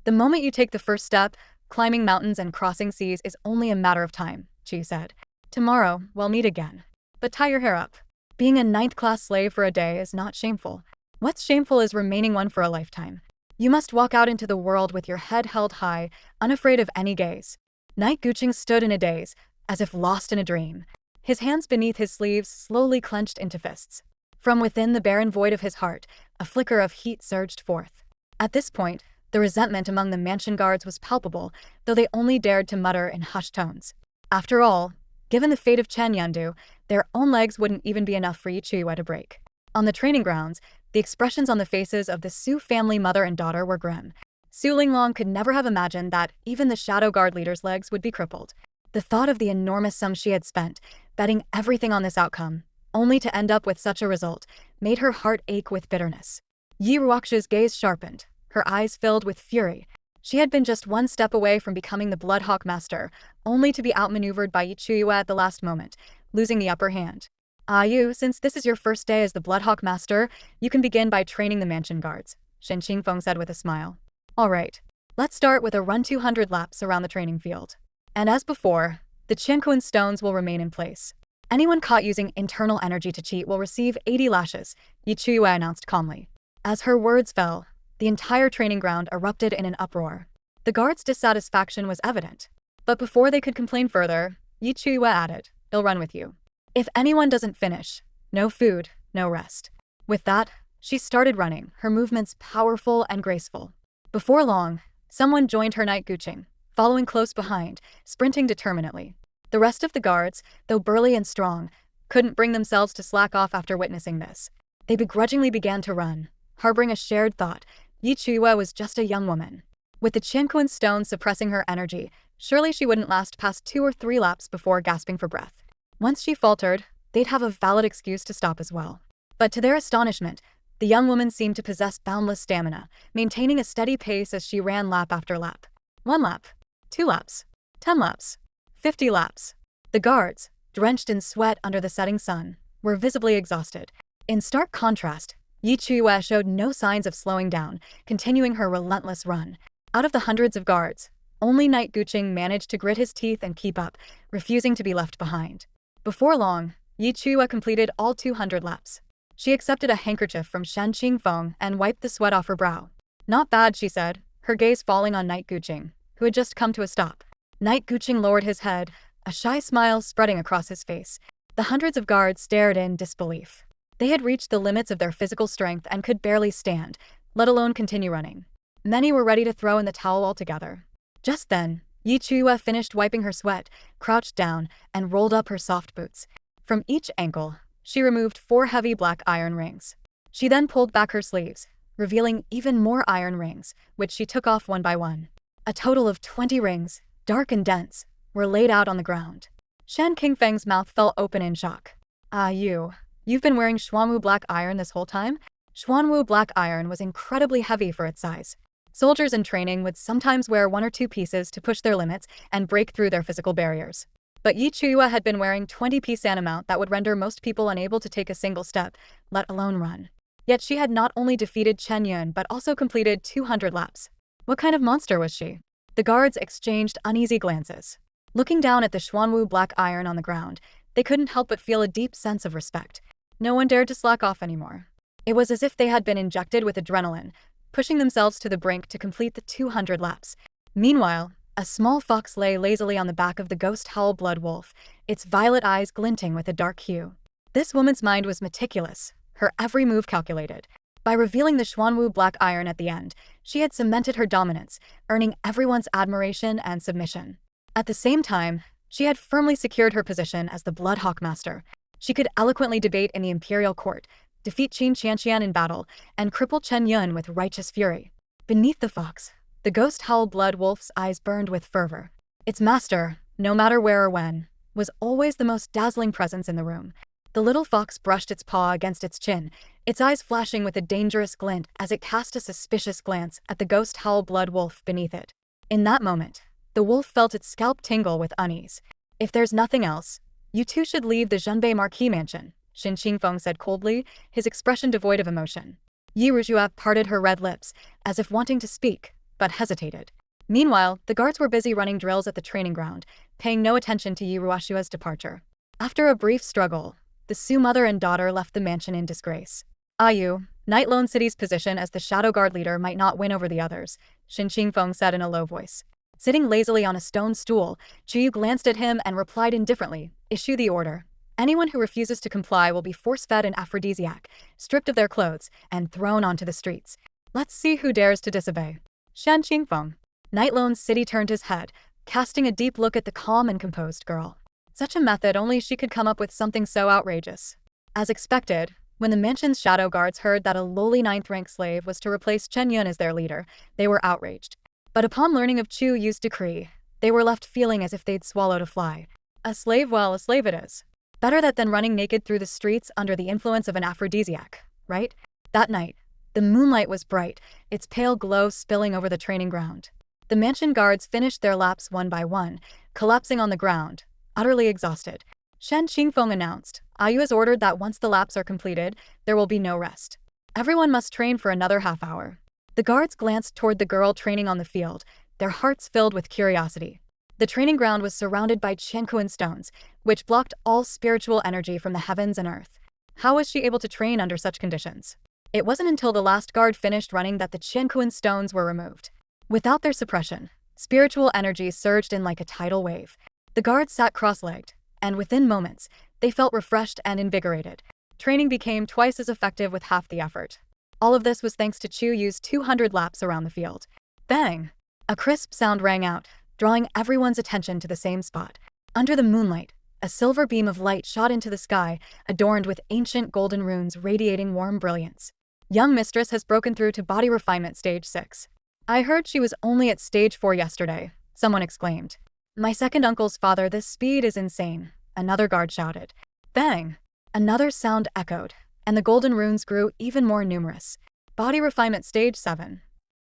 The moment you take the first step, climbing mountains and crossing seas is only a matter of time, she said. Tomorrow, we'll meet again. But tie your hair up. Being a 9th-class slave for a day is not shameful. What's shameful is remaining one for a lifetime. You must walk out into the world with your head held high, unafraid of any gaze. Yi Guqing stood in a daze, as if lost in a dream. His hands beneath his sleeves slowly clenched into fists. From within the barren void of his heart, a flicker of heat surged forth. At this point, the resentment among the mansion guards was palpable, though they only dared to mutter in hushed tones. After all, given the fate of Chen Yandu, their own legs wouldn't even be enough for Yi Chuyue to break. On the training grounds, The expressions on the faces of the Su family mother and daughter were grim. Su Linglong could never have imagined that even the Shadow Guard leader's legs would be crippled. The thought of the enormous sum she had spent, betting everything on this outcome, only to end up with such a result, made her heart ache with bitterness. Yi Ruoxu's gaze sharpened, her eyes filled with fury. She had been just one step away from becoming the Bloodhawk Master, only to be outmaneuvered by Chuyue at the last moment, losing the upper hand. You, since this is your first day as the Bloodhawk Master, you can begin by training the mansion guards, Shen Qingfeng said with a smile. Alright, let's start with a run 200 laps around the training field. And as before, the Qianquan stones will remain in place. Anyone caught using internal energy to cheat will receive 80 lashes, Yi Chuyue announced calmly. As her words fell, the entire training ground erupted in an uproar. The guards' dissatisfaction was evident. But before they could complain further, Yi Chuyue added, "I'll run with you. If anyone doesn't finish, no food, no rest." With that, she started running, her movements powerful and graceful. Before long, someone joined her night guching, following close behind, sprinting determinedly. The rest of the guards, though burly and strong, couldn't bring themselves to slack off after witnessing this. They begrudgingly began to run, harboring a shared thought: Yi Chuyue was just a young woman. With the Qianquan stone suppressing her energy, surely she wouldn't last past 2 or 3 laps before gasping for breath. Once she faltered, they'd have a valid excuse to stop as well. But to their astonishment, the young woman seemed to possess boundless stamina, maintaining a steady pace as she ran lap after lap. 1 lap, 2 laps, 10 laps, 50 laps. The guards, drenched in sweat under the setting sun, were visibly exhausted. In stark contrast, Yi Chuyue showed no signs of slowing down, continuing her relentless run. Out of the hundreds of guards, only Night Guching managed to grit his teeth and keep up, refusing to be left behind. Before long, Yi Chuyue completed all 200 laps. She accepted a handkerchief from Shen Qingfeng and wiped the sweat off her brow. "Not bad," she said, her gaze falling on Night Guching, who had just come to a stop. Night Guching lowered his head, a shy smile spreading across his face. The hundreds of guards stared in disbelief. They had reached the limits of their physical strength and could barely stand, let alone continue running. Many were ready to throw in the towel altogether. Just then, Yi Chuyue finished wiping her sweat, crouched down, and rolled up her soft boots. From each ankle, she removed 4 heavy black iron rings. She then pulled back her sleeves, revealing even more iron rings, which she took off one by one. A total of 20 rings, dark and dense, were laid out on the ground. Shen Qingfeng's mouth fell open in shock. You've been wearing Xuanwu black iron this whole time?" Xuanwu black iron was incredibly heavy for its size. Soldiers in training would sometimes wear 1 or 2 pieces to push their limits and break through their physical barriers. But Yi Chuyue had been wearing 20-piece an amount that would render most people unable to take a single step, let alone run. Yet she had not only defeated Chen Yun but also completed 200 laps. What kind of monster was she? The guards exchanged uneasy glances. Looking down at the Xuanwu black iron on the ground, they couldn't help but feel a deep sense of respect. No one dared to slack off anymore. It was as if they had been injected with adrenaline, pushing themselves to the brink to complete the 200 laps. Meanwhile, a small fox lay lazily on the back of the ghost howl blood wolf, its violet eyes glinting with a dark hue. This woman's mind was meticulous, her every move calculated. By revealing the Xuanwu black iron at the end, she had cemented her dominance, earning everyone's admiration and submission. At the same time, she had firmly secured her position as the Bloodhawk Master. She could eloquently debate in the imperial court, defeat Qin Qianqian in battle, and cripple Chen Yun with righteous fury. Beneath the fox, the ghost howl blood wolf's eyes burned with fervor. Its master, no matter where or when, was always the most dazzling presence in the room. The little fox brushed its paw against its chin, its eyes flashing with a dangerous glint as it cast a suspicious glance at the ghost howl blood wolf beneath it. In that moment, the wolf felt its scalp tingle with unease. "If there's nothing else, you two should leave the Zhenbei Marquis mansion," Shen Qingfeng said coldly, his expression devoid of emotion. Yi Ruoxu parted her red lips, as if wanting to speak, but hesitated. Meanwhile, the guards were busy running drills at the training ground, paying no attention to Yi Ruoxu's departure. After a brief struggle, the Su mother and daughter left the mansion in disgrace. Night Lone City's position as the Shadow Guard leader might not win over the others, Shen Qingfeng said in a low voice. Sitting lazily on a stone stool, Chuyue glanced at him and replied indifferently, "Issue the order. Anyone who refuses to comply will be force-fed an aphrodisiac, stripped of their clothes, and thrown onto the streets. Let's see who dares to disobey." Shen Qingfeng. Night Lone City turned his head, casting a deep look at the calm and composed girl. Such a method, only she could come up with something so outrageous. As expected, When the mansion's shadow guards heard that a lowly ninth-rank slave was to replace Chen Yun as their leader, they were outraged. But upon learning of Chuyue's decree, they were left feeling as if they'd swallowed a fly. A slave, well, a slave it is. Better that than running naked through the streets under the influence of an aphrodisiac, right? That night, the moonlight was bright, its pale glow spilling over the training ground. The mansion guards finished their laps one by one, collapsing on the ground, utterly exhausted. Shen Qingfeng announced, Ayu has ordered that once the laps are completed, there will be no rest. Everyone must train for another half hour. The guards glanced toward the girl training on the field, their hearts filled with curiosity. The training ground was surrounded by Qianquan stones, which blocked all spiritual energy from the heavens and earth. How was she able to train under such conditions? It wasn't until the last guard finished running that the Qianquan stones were removed. Without their suppression, spiritual energy surged in like a tidal wave. The guards sat cross-legged, and within moments, they felt refreshed and invigorated. Training became twice as effective with half the effort. All of this was thanks to Chuyue's 200 laps around the field. Bang! A crisp sound rang out, drawing everyone's attention to the same spot. Under the moonlight, a silver beam of light shot into the sky, adorned with ancient golden runes radiating warm brilliance. Young mistress has broken through to body refinement stage 6. I heard she was only at stage 4 yesterday, someone exclaimed. My second uncle's father, this speed is insane, another guard shouted. Bang! Another sound echoed, and the golden runes grew even more numerous. Body refinement stage 7.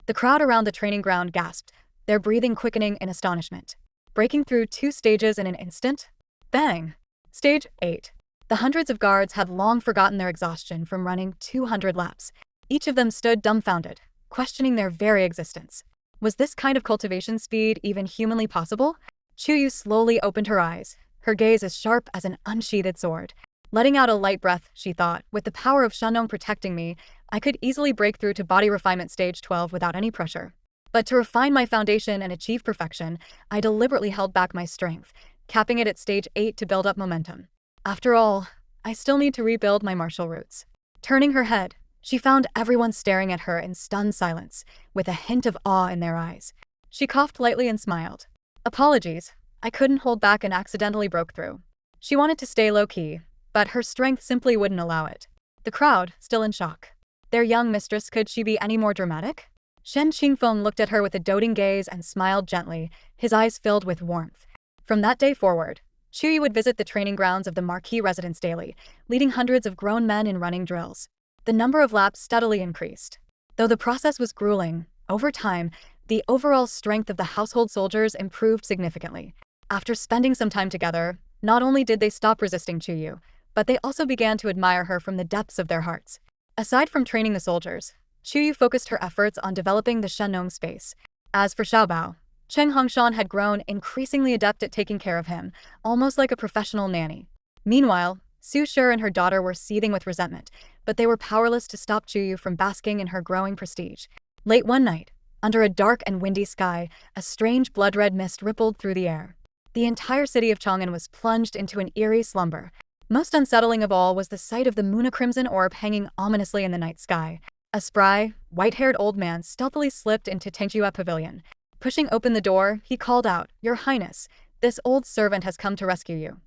The crowd around the training ground gasped, their breathing quickening in astonishment. Breaking through 2 stages in an instant? Bang! Stage 8. The hundreds of guards had long forgotten their exhaustion from running 200 laps. Each of them stood dumbfounded, questioning their very existence. Was this kind of cultivation speed even humanly possible? Chuyue slowly opened her eyes, her gaze as sharp as an unsheathed sword. Letting out a light breath, she thought, with the power of Shenong protecting me, I could easily break through to body refinement stage 12 without any pressure. But to refine my foundation and achieve perfection, I deliberately held back my strength, capping it at stage 8 to build up momentum. After all, I still need to rebuild my martial roots. Turning her head, she found everyone staring at her in stunned silence, with a hint of awe in their eyes. She coughed lightly and smiled. Apologies, I couldn't hold back and accidentally broke through. She wanted to stay low-key, but her strength simply wouldn't allow it. The crowd, still in shock. Their young mistress, could she be any more dramatic? Shen Qingfeng looked at her with a doting gaze and smiled gently, his eyes filled with warmth. From that day forward, Chuyue would visit the training grounds of the Marquis residence daily, leading hundreds of grown men in running drills. The number of laps steadily increased. Though the process was grueling, over time, the overall strength of the household soldiers improved significantly. After spending some time together, not only did they stop resisting Chuyue, but they also began to admire her from the depths of their hearts. Aside from training the soldiers, Chuyue focused her efforts on developing the Shenong space. As for Xiaobao, Cheng Hongshan had grown increasingly adept at taking care of him, almost like a professional nanny. Meanwhile, Su Shi and her daughter were seething with resentment, but they were powerless to stop Chuyue from basking in her growing prestige. Late one night, under a dark and windy sky, a strange blood-red mist rippled through the air. The entire city of Chang'an was plunged into an eerie slumber. Most unsettling of all was the sight of the moon, a crimson orb hanging ominously in the night sky. A spry, white-haired old man stealthily slipped into Chuyue Pavilion. Pushing open the door, he called out, "Your Highness, this old servant has come to rescue you."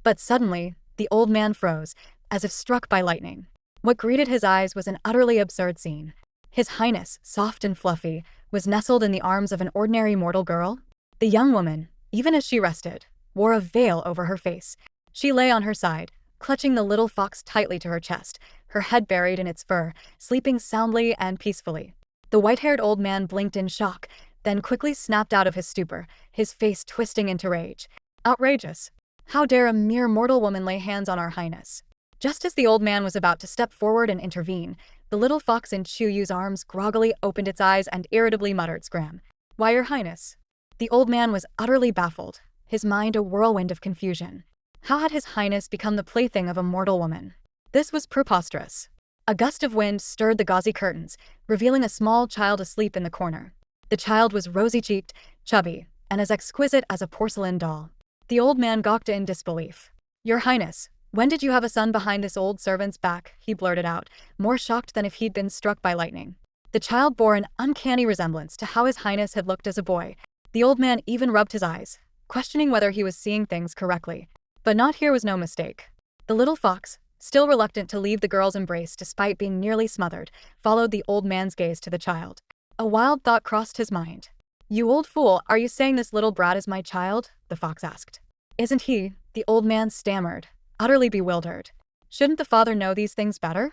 But suddenly, the old man froze, as if struck by lightning. What greeted his eyes was an utterly absurd scene. His Highness, soft and fluffy, was nestled in the arms of an ordinary mortal girl. The young woman, even as she rested, wore a veil over her face. She lay on her side, clutching the little fox tightly to her chest, her head buried in its fur, sleeping soundly and peacefully. The white-haired old man blinked in shock, then quickly snapped out of his stupor, his face twisting into rage. Outrageous! How dare a mere mortal woman lay hands on our Highness? Just as the old man was about to step forward and intervene, the little fox in Chuyue's arms groggily opened its eyes and irritably muttered, "Scram. Why, Your Highness?" The old man was utterly baffled, his mind a whirlwind of confusion. How had his Highness become the plaything of a mortal woman? This was preposterous. A gust of wind stirred the gauzy curtains, revealing a small child asleep in the corner. The child was rosy-cheeked, chubby, and as exquisite as a porcelain doll. The old man gawked in disbelief. "Your Highness, when did you have a son behind this old servant's back?" he blurted out, more shocked than if he'd been struck by lightning. The child bore an uncanny resemblance to how his Highness had looked as a boy. The old man even rubbed his eyes, questioning whether he was seeing things correctly. But not here was no mistake. The little fox, still reluctant to leave the girl's embrace despite being nearly smothered, followed the old man's gaze to the child. A wild thought crossed his mind. "You old fool, are you saying this little brat is my child?" the fox asked. "Isn't he?" the old man stammered, utterly bewildered. "Shouldn't the father know these things better?"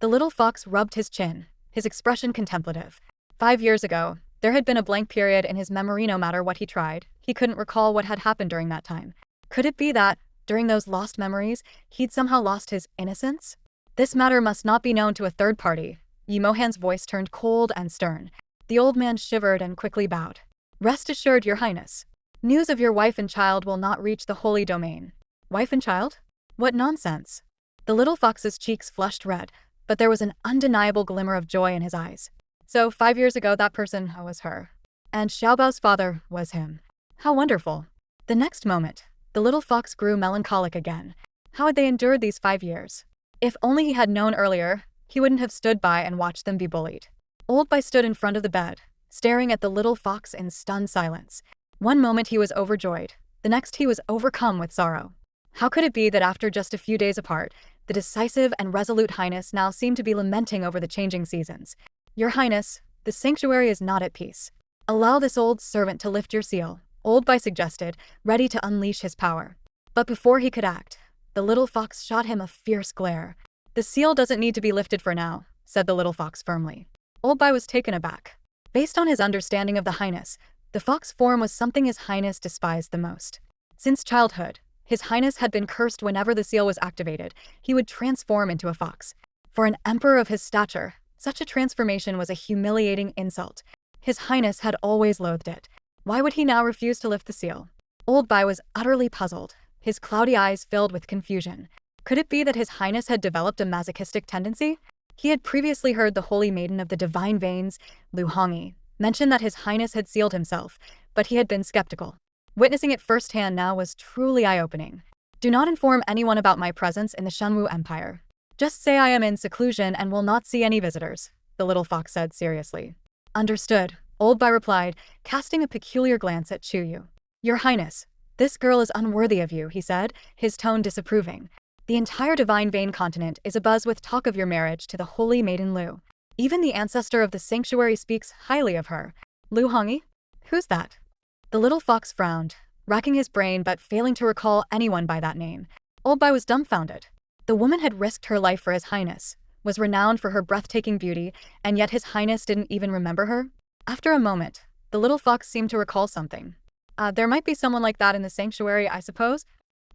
The little fox rubbed his chin, his expression contemplative. 5 years ago, there had been a blank period in his memory. No matter what he tried, he couldn't recall what had happened during that time. Could it be that, during those lost memories, he'd somehow lost his innocence? This matter must not be known to a third party. Yi Mohan's voice turned cold and stern. The old man shivered and quickly bowed. "Rest assured, Your Highness. News of your wife and child will not reach the holy domain." "Wife and child? What nonsense!" The little fox's cheeks flushed red, but there was an undeniable glimmer of joy in his eyes. "So 5 years ago that person was her. And Xiaobao's father was him. How wonderful!" The next moment, the little fox grew melancholic again. How had they endured these 5 years? If only he had known earlier, he wouldn't have stood by and watched them be bullied. Old Bai stood in front of the bed, staring at the little fox in stunned silence. One moment he was overjoyed, the next he was overcome with sorrow. How could it be that after just a few days apart, the decisive and resolute Highness now seemed to be lamenting over the changing seasons? "Your Highness, the sanctuary is not at peace. Allow this old servant to lift your seal," Old Bai suggested, ready to unleash his power. But before he could act, the little fox shot him a fierce glare. "The seal doesn't need to be lifted for now," said the little fox firmly. Old Bai was taken aback. Based on his understanding of the Highness, the fox form was something His Highness despised the most. Since childhood, His Highness had been cursed. Whenever the seal was activated, he would transform into a fox. For an emperor of his stature, such a transformation was a humiliating insult. His Highness had always loathed it. Why would he now refuse to lift the seal? Old Bai was utterly puzzled, his cloudy eyes filled with confusion. Could it be that His Highness had developed a masochistic tendency? He had previously heard the holy maiden of the divine veins, Lu Hongyi, mention that His Highness had sealed himself, but he had been skeptical. Witnessing it firsthand now was truly eye-opening. "Do not inform anyone about my presence in the Shenwu Empire. Just say I am in seclusion and will not see any visitors," the little fox said seriously. "Understood," Old Bai replied, casting a peculiar glance at Chuyue. "Your Highness, this girl is unworthy of you," he said, his tone disapproving. "The entire Divine Vein continent is abuzz with talk of your marriage to the holy maiden Lu. Even the ancestor of the sanctuary speaks highly of her." "Lu Hongyi? Who's that?" The little fox frowned, racking his brain but failing to recall anyone by that name. Old Bai was dumbfounded. The woman had risked her life for His Highness, was renowned for her breathtaking beauty, and yet His Highness didn't even remember her? After a moment, the little fox seemed to recall something. There might be someone like that in the sanctuary, I suppose."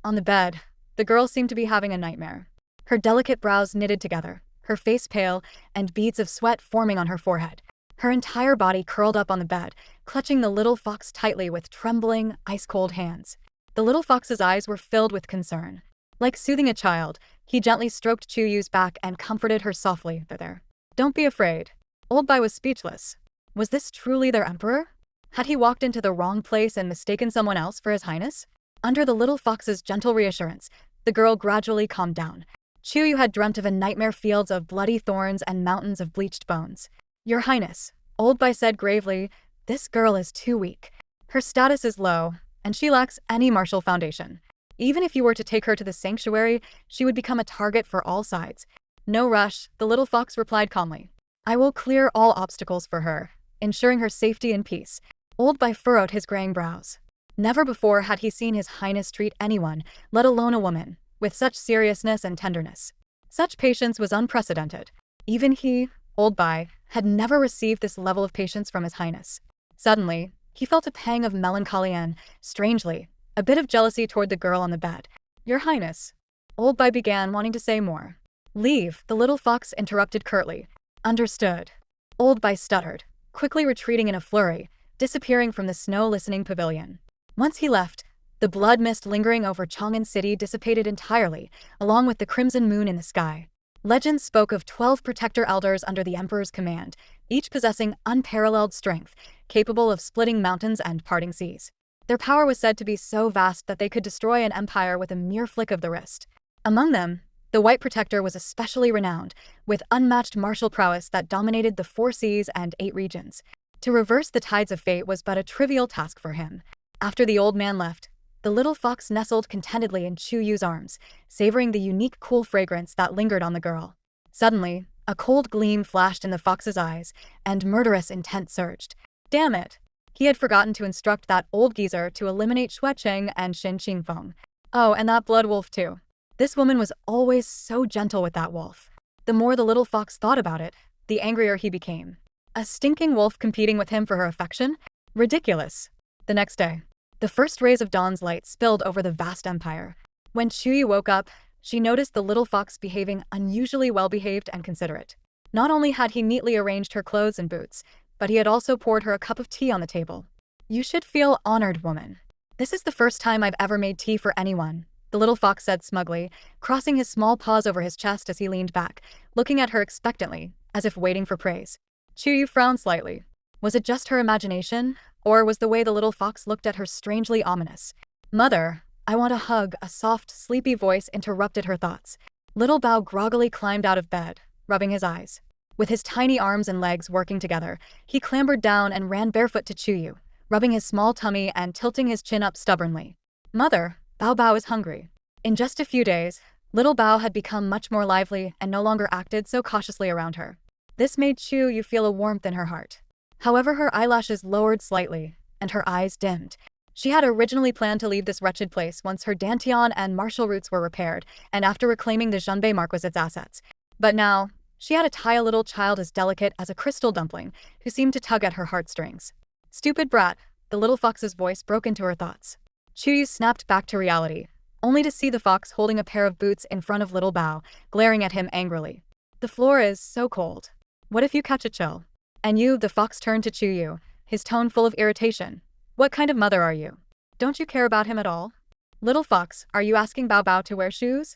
On the bed, the girl seemed to be having a nightmare. Her delicate brows knitted together, her face pale, and beads of sweat forming on her forehead. Her entire body curled up on the bed, clutching the little fox tightly with trembling, ice-cold hands. The little fox's eyes were filled with concern. Like soothing a child, he gently stroked Chuyue's back and comforted her softly. "There. Don't be afraid." Old Bai was speechless. Was this truly their emperor? Had he walked into the wrong place and mistaken someone else for His Highness? Under the little fox's gentle reassurance, the girl gradually calmed down. Chuyue had dreamt of a nightmare fields of bloody thorns and mountains of bleached bones. "Your Highness," Old Bai said gravely, "this girl is too weak. Her status is low, and she lacks any martial foundation. Even if you were to take her to the sanctuary, she would become a target for all sides." "No rush," the little fox replied calmly. "I will clear all obstacles for her, ensuring her safety and peace." Old Bai furrowed his graying brows. Never before had he seen His Highness treat anyone, let alone a woman, with such seriousness and tenderness. Such patience was unprecedented. Even he, Old Bai, had never received this level of patience from His Highness. Suddenly, he felt a pang of melancholy and, strangely, a bit of jealousy toward the girl on the bed. "Your Highness." Old Bai began, wanting to say more. "Leave," the little fox interrupted curtly. "Understood." Old Bai stuttered, quickly retreating in a flurry, disappearing from the snow-listening pavilion. Once he left, the blood mist lingering over Chang'an City dissipated entirely, along with the crimson moon in the sky. Legends spoke of 12 protector elders under the Emperor's command, each possessing unparalleled strength, capable of splitting mountains and parting seas. Their power was said to be so vast that they could destroy an empire with a mere flick of the wrist. Among them, the White Protector was especially renowned, with unmatched martial prowess that dominated the 4 seas and 8 regions. To reverse the tides of fate was but a trivial task for him. After the old man left, The little fox nestled contentedly in Chuyue's arms, savoring the unique cool fragrance that lingered on the girl. Suddenly, a cold gleam flashed in the fox's eyes, and murderous intent surged. Damn it! He had forgotten to instruct that old geezer to eliminate Shuecheng and Shin Qingfeng. Oh, and that blood wolf too. This woman was always so gentle with that wolf. The more the little fox thought about it, the angrier he became. A stinking wolf competing with him for her affection? Ridiculous. The next day, the first rays of dawn's light spilled over the vast empire. When Chuyue woke up, she noticed the little fox behaving unusually well-behaved and considerate. Not only had he neatly arranged her clothes and boots, but he had also poured her a cup of tea on the table. You should feel honored, woman. This is the first time I've ever made tea for anyone, the little fox said smugly, crossing his small paws over his chest as he leaned back, looking at her expectantly, as if waiting for praise. Chuyue frowned slightly. Was it just her imagination, or was the way the little fox looked at her strangely ominous? Mother, I want a hug, a soft, sleepy voice interrupted her thoughts. Little Bao groggily climbed out of bed, rubbing his eyes. With his tiny arms and legs working together, he clambered down and ran barefoot to Chuyue, rubbing his small tummy and tilting his chin up stubbornly. Mother, Bao Bao is hungry. In just a few days, little Bao had become much more lively and no longer acted so cautiously around her. This made Chuyue feel a warmth in her heart. However, her eyelashes lowered slightly, and her eyes dimmed. She had originally planned to leave this wretched place once her dantian and martial roots were repaired, and after reclaiming the Zhenbei Marquis's assets. But now, she had to tie a little child as delicate as a crystal dumpling, who seemed to tug at her heartstrings. Stupid brat, the little fox's voice broke into her thoughts. Chuyue snapped back to reality, only to see the fox holding a pair of boots in front of little Bao, glaring at him angrily. The floor is so cold. What if you catch a chill? And you, the fox turned to Chuyue, his tone full of irritation. What kind of mother are you? Don't you care about him at all? Little fox, are you asking Bao Bao to wear shoes?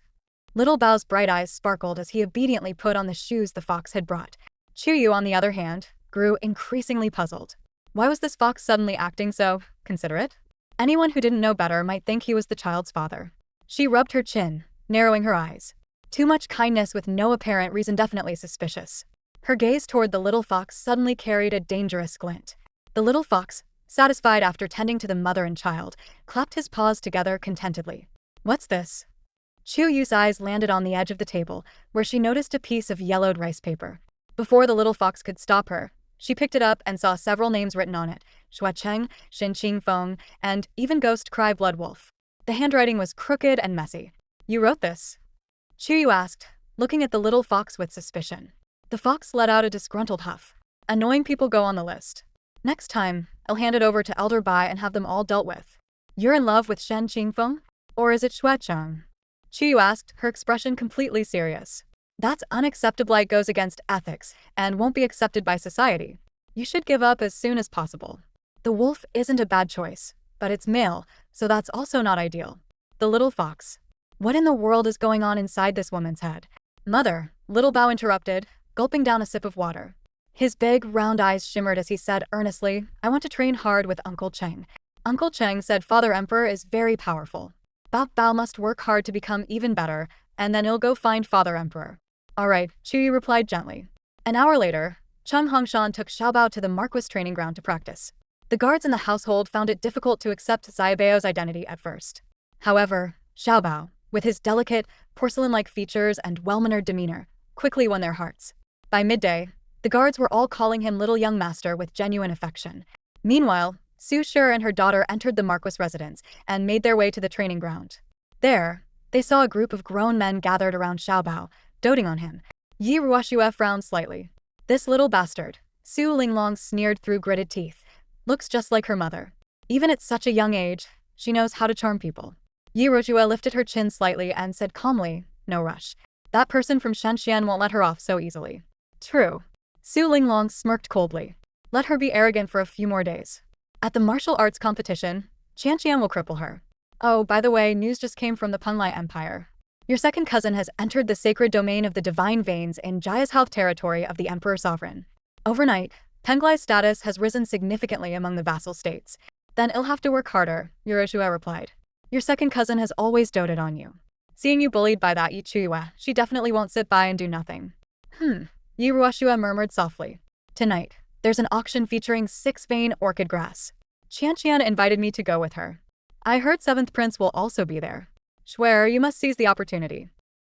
Little Bao's bright eyes sparkled as he obediently put on the shoes the fox had brought. Chuyue, on the other hand, grew increasingly puzzled. Why was this fox suddenly acting so considerate? Anyone who didn't know better might think he was the child's father. She rubbed her chin, narrowing her eyes. Too much kindness with no apparent reason, definitely suspicious. Her gaze toward the little fox suddenly carried a dangerous glint. The little fox, satisfied after tending to the mother and child, clapped his paws together contentedly. What's this? Chuyue's eyes landed on the edge of the table, where she noticed a piece of yellowed rice paper. Before the little fox could stop her, she picked it up and saw several names written on it: Shuecheng, Shin Qingfeng, and even Ghost Cry Blood Wolf. The handwriting was crooked and messy. You wrote this? Chuyue asked, looking at the little fox with suspicion. The fox let out a disgruntled huff. Annoying people go on the list. Next time, I'll hand it over to Elder Bai and have them all dealt with. You're in love with Shen Qingfeng? Or is it Shuecheng? Chuyue asked, her expression completely serious. That's unacceptable. It goes against ethics, and won't be accepted by society. You should give up as soon as possible. The wolf isn't a bad choice, but it's male, so that's also not ideal. The little fox. What in the world is going on inside this woman's head? Mother, little Bao interrupted, gulping down a sip of water. His big, round eyes shimmered as he said earnestly, I want to train hard with Uncle Cheng. Uncle Cheng said Father Emperor is very powerful. Bao Bao must work hard to become even better, and then he'll go find Father Emperor. All right, Chuyue replied gently. An hour later, Cheng Hongshan took Xiaobao to the Marquis training ground to practice. The guards in the household found it difficult to accept Xiaobao's identity at first. However, Xiaobao, with his delicate, porcelain-like features and well-mannered demeanor, quickly won their hearts. By midday, the guards were all calling him Little Young Master with genuine affection. Meanwhile, Su Shi and her daughter entered the Marquis residence and made their way to the training ground. There, they saw a group of grown men gathered around Xiaobao, doting on him. Yi Ruoxue frowned slightly. This little bastard, Su Linglong sneered through gritted teeth, looks just like her mother. Even at such a young age, she knows how to charm people. Yi Ruoxue lifted her chin slightly and said calmly, no rush. That person from Shenxian won't let her off so easily. True. Su Linglong smirked coldly. Let her be arrogant for a few more days. At the martial arts competition, Qianqian will cripple her. Oh, by the way, news just came from the Penglai Empire. Your second cousin has entered the sacred domain of the divine veins in Jia's territory of the Emperor Sovereign. Overnight, Penglai's status has risen significantly among the vassal states. Then he'll have to work harder, Yuroshua replied. Your second cousin has always doted on you. Seeing you bullied by that Chuyue, she definitely won't sit by and do nothing. Yi Ruoxue murmured softly. Tonight, there's an auction featuring 6 vein orchid grass. Qianqian invited me to go with her. I heard 7th Prince will also be there. Swear, you must seize the opportunity.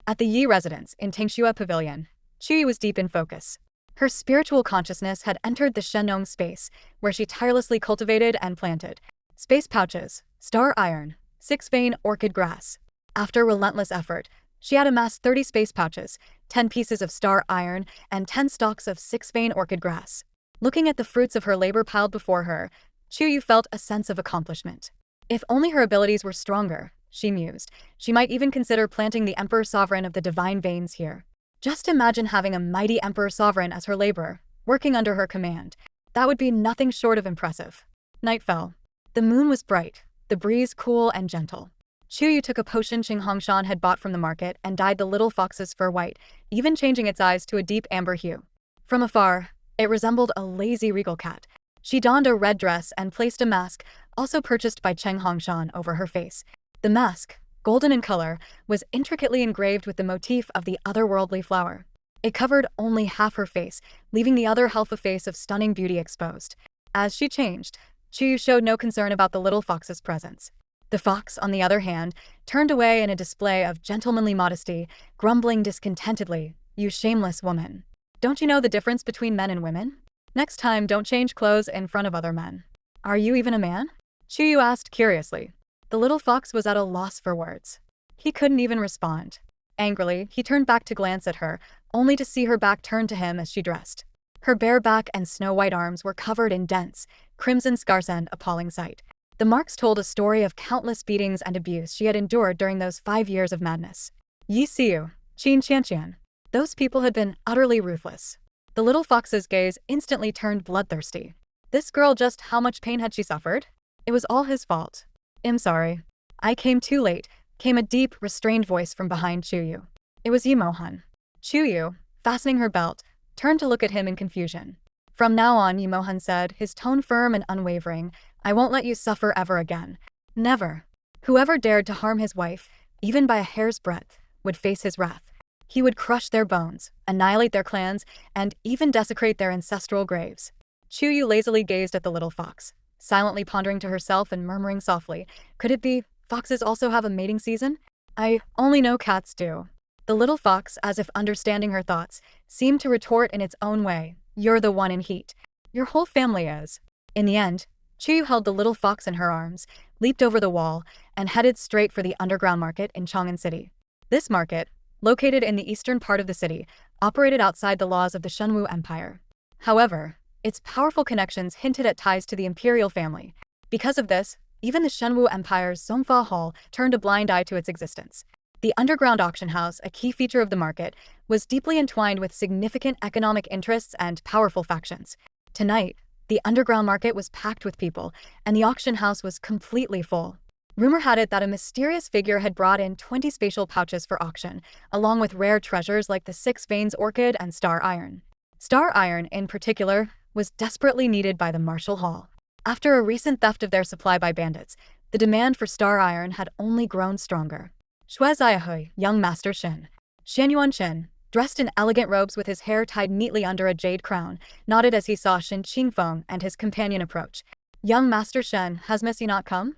At the Yi residence in Tingxue Pavilion, Chuyue was deep in focus. Her spiritual consciousness had entered the Shenong space, where she tirelessly cultivated and planted space pouches, star iron, six-vein orchid grass. After relentless effort, she had amassed 30 space pouches, 10 pieces of star iron, and 10 stalks of six-vein orchid grass. Looking at the fruits of her labor piled before her, Chuyue felt a sense of accomplishment. If only her abilities were stronger, she mused, she might even consider planting the Emperor Sovereign of the Divine Veins here. Just imagine having a mighty Emperor Sovereign as her laborer, working under her command. That would be nothing short of impressive. Night fell. The moon was bright, the breeze cool and gentle. Chuyue took a potion Qing Hongshan had bought from the market and dyed the little fox's fur white, even changing its eyes to a deep amber hue. From afar, it resembled a lazy regal cat. She donned a red dress and placed a mask, also purchased by Qing Hongshan, over her face. The mask, golden in color, was intricately engraved with the motif of the otherworldly flower. It covered only half her face, leaving the other half a face of stunning beauty exposed. As she changed, Chuyue showed no concern about the little fox's presence. The fox, on the other hand, turned away in a display of gentlemanly modesty, grumbling discontentedly, "You shameless woman. Don't you know the difference between men and women? Next time, don't change clothes in front of other men." "Are you even a man?" Chuyue asked curiously. The little fox was at a loss for words. He couldn't even respond. Angrily, he turned back to glance at her, only to see her back turned to him as she dressed. Her bare back and snow-white arms were covered in dense, crimson scars, an appalling sight. The marks told a story of countless beatings and abuse she had endured during those 5 years of madness. Yi Xiu, Qin Qianqian. Those people had been utterly ruthless. The little fox's gaze instantly turned bloodthirsty. This girl, just how much pain had she suffered? It was all his fault. "I'm sorry. I came too late," came a deep, restrained voice from behind Chuyue. It was Yi Mohan. Chuyue, fastening her belt, turned to look at him in confusion. "From now on," Yi Mohan said, his tone firm and unwavering, "I won't let you suffer ever again. Never. Whoever dared to harm his wife, even by a hair's breadth, would face his wrath. He would crush their bones, annihilate their clans, and even desecrate their ancestral graves." Chuyue lazily gazed at the little fox, silently pondering to herself and murmuring softly, "Could it be foxes also have a mating season? I only know cats do." The little fox, as if understanding her thoughts, seemed to retort in its own way, "You're the one in heat. Your whole family is." In the end, Chuyue held the little fox in her arms, leaped over the wall, and headed straight for the underground market in Chang'an City. This market, located in the eastern part of the city, operated outside the laws of the Shenwu Empire. However, its powerful connections hinted at ties to the imperial family. Because of this, even the Shenwu Empire's Zongfa Hall turned a blind eye to its existence. The underground auction house, a key feature of the market, was deeply entwined with significant economic interests and powerful factions. Tonight, the underground market was packed with people, and the auction house was completely full. Rumor had it that a mysterious figure had brought in 20 spatial pouches for auction, along with rare treasures like the six veins orchid and star iron. Star iron, in particular, was desperately needed by the Martial Hall. After a recent theft of their supply by bandits, the demand for star iron had only grown stronger. Shui Ziahui, young Master Shen. Xianyuan Chen, dressed in elegant robes with his hair tied neatly under a jade crown, nodded as he saw Shen Qingfeng and his companion approach. "Young Master Shen, has Missy not come?"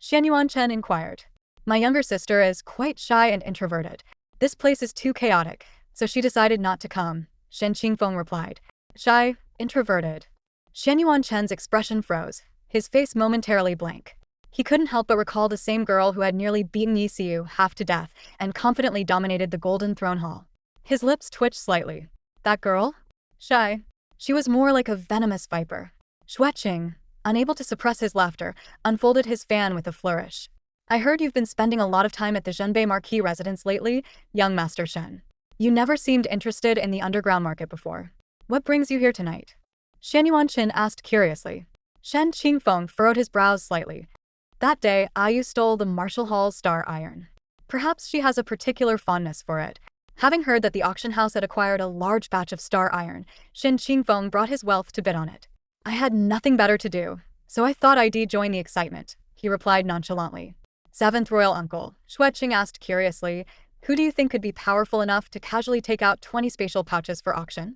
Xianyuan Chen inquired. "My younger sister is quite shy and introverted. This place is too chaotic, so she decided not to come," Shen Qingfeng replied. "Shy, introverted." Xianyuan Chen's expression froze, his face momentarily blank. He couldn't help but recall the same girl who had nearly beaten Yi Xiu half to death and confidently dominated the Golden Throne Hall. His lips twitched slightly. That girl? Shy. She was more like a venomous viper. Xueqing, unable to suppress his laughter, unfolded his fan with a flourish. "I heard you've been spending a lot of time at the Zhenbei Marquis residence lately, young Master Shen. You never seemed interested in the underground market before. What brings you here tonight?" Xianyuan Chen asked curiously. Shen Qingfeng furrowed his brows slightly. "That day, Ayu stole the Martial Hall's star iron. Perhaps she has a particular fondness for it." Having heard that the auction house had acquired a large batch of star iron, Shen Qingfeng brought his wealth to bid on it. "I had nothing better to do, so I thought I'd join the excitement," he replied nonchalantly. "Seventh Royal Uncle," Xueqing asked curiously, "who do you think could be powerful enough to casually take out 20 spatial pouches for auction?"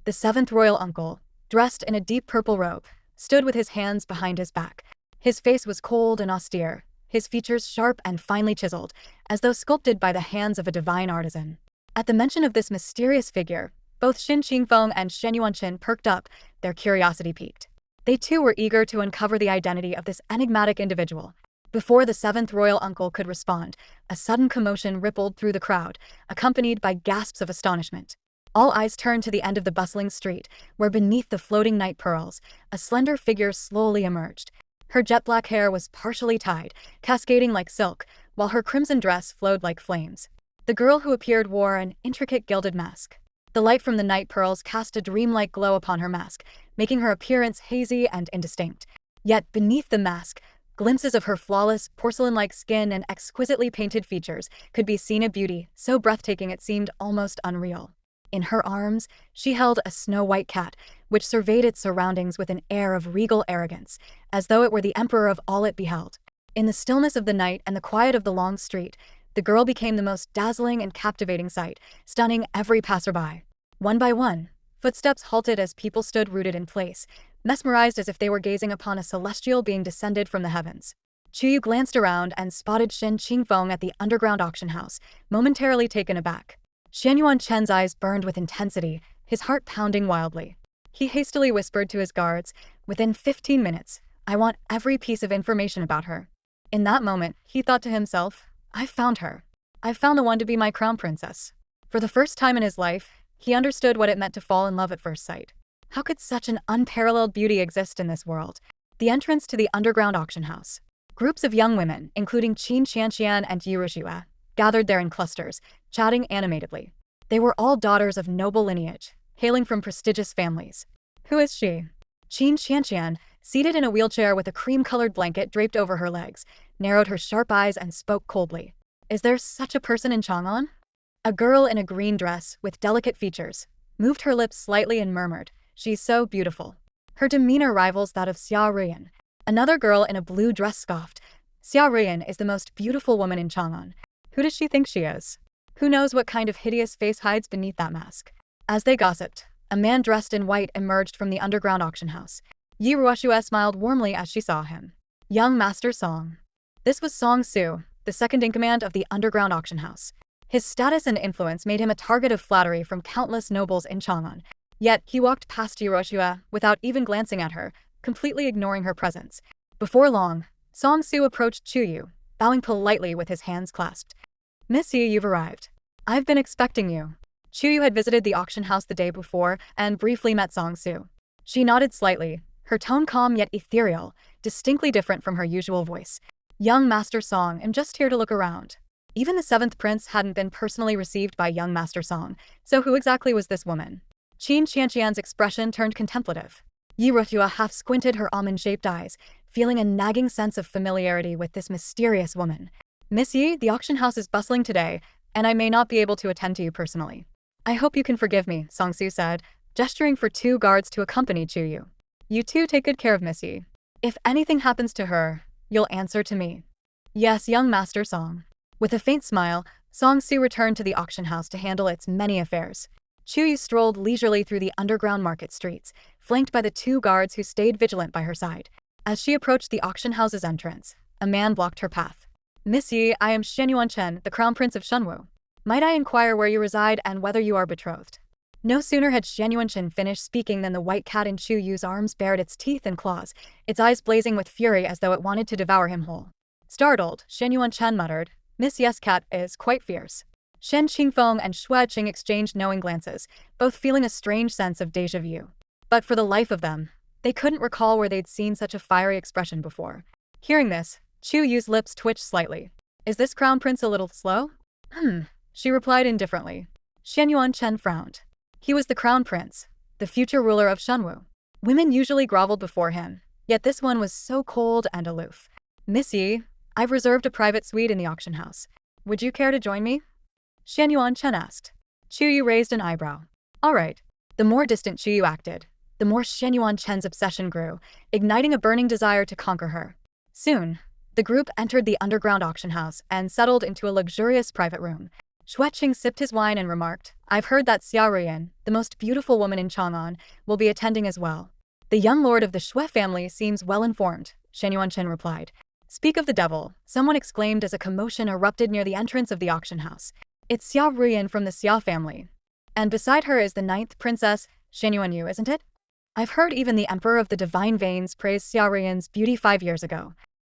The seventh Royal Uncle, dressed in a deep purple robe, stood with his hands behind his back. His face was cold and austere, his features sharp and finely chiseled, as though sculpted by the hands of a divine artisan. At the mention of this mysterious figure, both Shin Qingfeng and Shen Yuanchen perked up, their curiosity piqued. They too were eager to uncover the identity of this enigmatic individual. Before the seventh royal uncle could respond, a sudden commotion rippled through the crowd, accompanied by gasps of astonishment. All eyes turned to the end of the bustling street, where beneath the floating night pearls, a slender figure slowly emerged. Her jet-black hair was partially tied, cascading like silk, while her crimson dress flowed like flames. The girl who appeared wore an intricate gilded mask. The light from the night pearls cast a dreamlike glow upon her mask, making her appearance hazy and indistinct. Yet beneath the mask, glimpses of her flawless, porcelain-like skin and exquisitely painted features could be seen, a beauty so breathtaking it seemed almost unreal. In her arms, she held a snow-white cat, which surveyed its surroundings with an air of regal arrogance, as though it were the emperor of all it beheld. In the stillness of the night and the quiet of the long street, the girl became the most dazzling and captivating sight, stunning every passerby. One by one, footsteps halted as people stood rooted in place, mesmerized as if they were gazing upon a celestial being descended from the heavens. Chuyue glanced around and spotted Shen Qingfeng at the underground auction house, momentarily taken aback. Shen Yuanchen's eyes burned with intensity, his heart pounding wildly. He hastily whispered to his guards, "Within 15 minutes, I want every piece of information about her." In that moment, he thought to himself, "I've found her. I've found the one to be my crown princess." For the first time in his life, he understood what it meant to fall in love at first sight. How could such an unparalleled beauty exist in this world? The entrance to the underground auction house. Groups of young women, including Qin Qianqian and Chuyue, gathered there in clusters, chatting animatedly. They were all daughters of noble lineage, hailing from prestigious families. "Who is she?" Qin Qianqian, seated in a wheelchair with a cream-colored blanket draped over her legs, narrowed her sharp eyes and spoke coldly. "Is there such a person in Chang'an?" A girl in a green dress, with delicate features, moved her lips slightly and murmured, "She's so beautiful." Her demeanor rivals that of Xia Ruyan. Another girl in a blue dress scoffed, "Xia Ruyan is the most beautiful woman in Chang'an. Who does she think she is? Who knows what kind of hideous face hides beneath that mask?" As they gossiped, a man dressed in white emerged from the underground auction house. Yi Ruoxue smiled warmly as she saw him. Young Master Song. This was Song Su, the second-in-command of the underground auction house. His status and influence made him a target of flattery from countless nobles in Chang'an. Yet, he walked past Yi Ruoxue without even glancing at her, completely ignoring her presence. Before long, Song Su approached Chuyue, bowing politely with his hands clasped. "Miss Yi, you've arrived. I've been expecting you." Chuyue had visited the auction house the day before and briefly met Song Su. She nodded slightly, her tone calm yet ethereal, distinctly different from her usual voice. "Young Master Song, I'm just here to look around." Even the seventh prince hadn't been personally received by young Master Song, so who exactly was this woman? Qin Qianqian's expression turned contemplative. Yi Ruoxue half squinted her almond-shaped eyes, feeling a nagging sense of familiarity with this mysterious woman. "Miss Yi, the auction house is bustling today, and I may not be able to attend to you personally. I hope you can forgive me," Song Su said, gesturing for two guards to accompany Chuyue. "You two take good care of Miss Yi. If anything happens to her, you'll answer to me." "Yes, young Master Song." With a faint smile, Song Su returned to the auction house to handle its many affairs. Chuyue strolled leisurely through the underground market streets, flanked by the two guards who stayed vigilant by her side. As she approached the auction house's entrance, a man blocked her path. "Miss Yi, I am Shen Yuanchen, the Crown Prince of Shenwu. Might I inquire where you reside and whether you are betrothed?" No sooner had Shen Yuanchen finished speaking than the white cat in Chuyue's arms bared its teeth and claws, its eyes blazing with fury as though it wanted to devour him whole. Startled, Shen Yuanchen muttered, "Miss Yes cat is quite fierce." Shen Qingfeng and Xue Qing exchanged knowing glances, both feeling a strange sense of déjà vu. But for the life of them, they couldn't recall where they'd seen such a fiery expression before. Hearing this, Chuyue's lips twitched slightly. "Is this crown prince a little slow?" She replied indifferently. Shen Yuanchen frowned. He was the crown prince, the future ruler of Shenwu. Women usually groveled before him, yet this one was so cold and aloof. "Miss Yi, I've reserved a private suite in the auction house. Would you care to join me?" Shen Yuanchen asked. Chuyue raised an eyebrow. "All right." The more distant Chuyue acted, the more Shen Yuanchen's obsession grew, igniting a burning desire to conquer her. Soon, the group entered the underground auction house and settled into a luxurious private room. Xue Qing sipped his wine and remarked, "I've heard that Xia Ruyan, the most beautiful woman in Chang'an, will be attending as well." "The young lord of the Xue family seems well informed," Shen Yuanchen replied. Speak of the devil, someone exclaimed as a commotion erupted near the entrance of the auction house. It's Xia Ruyan from the Xia family. And beside her is the ninth princess, Shenwu, isn't it? I've heard even the Emperor of the Divine Veins praise Xia Ruyan's beauty 5 years ago.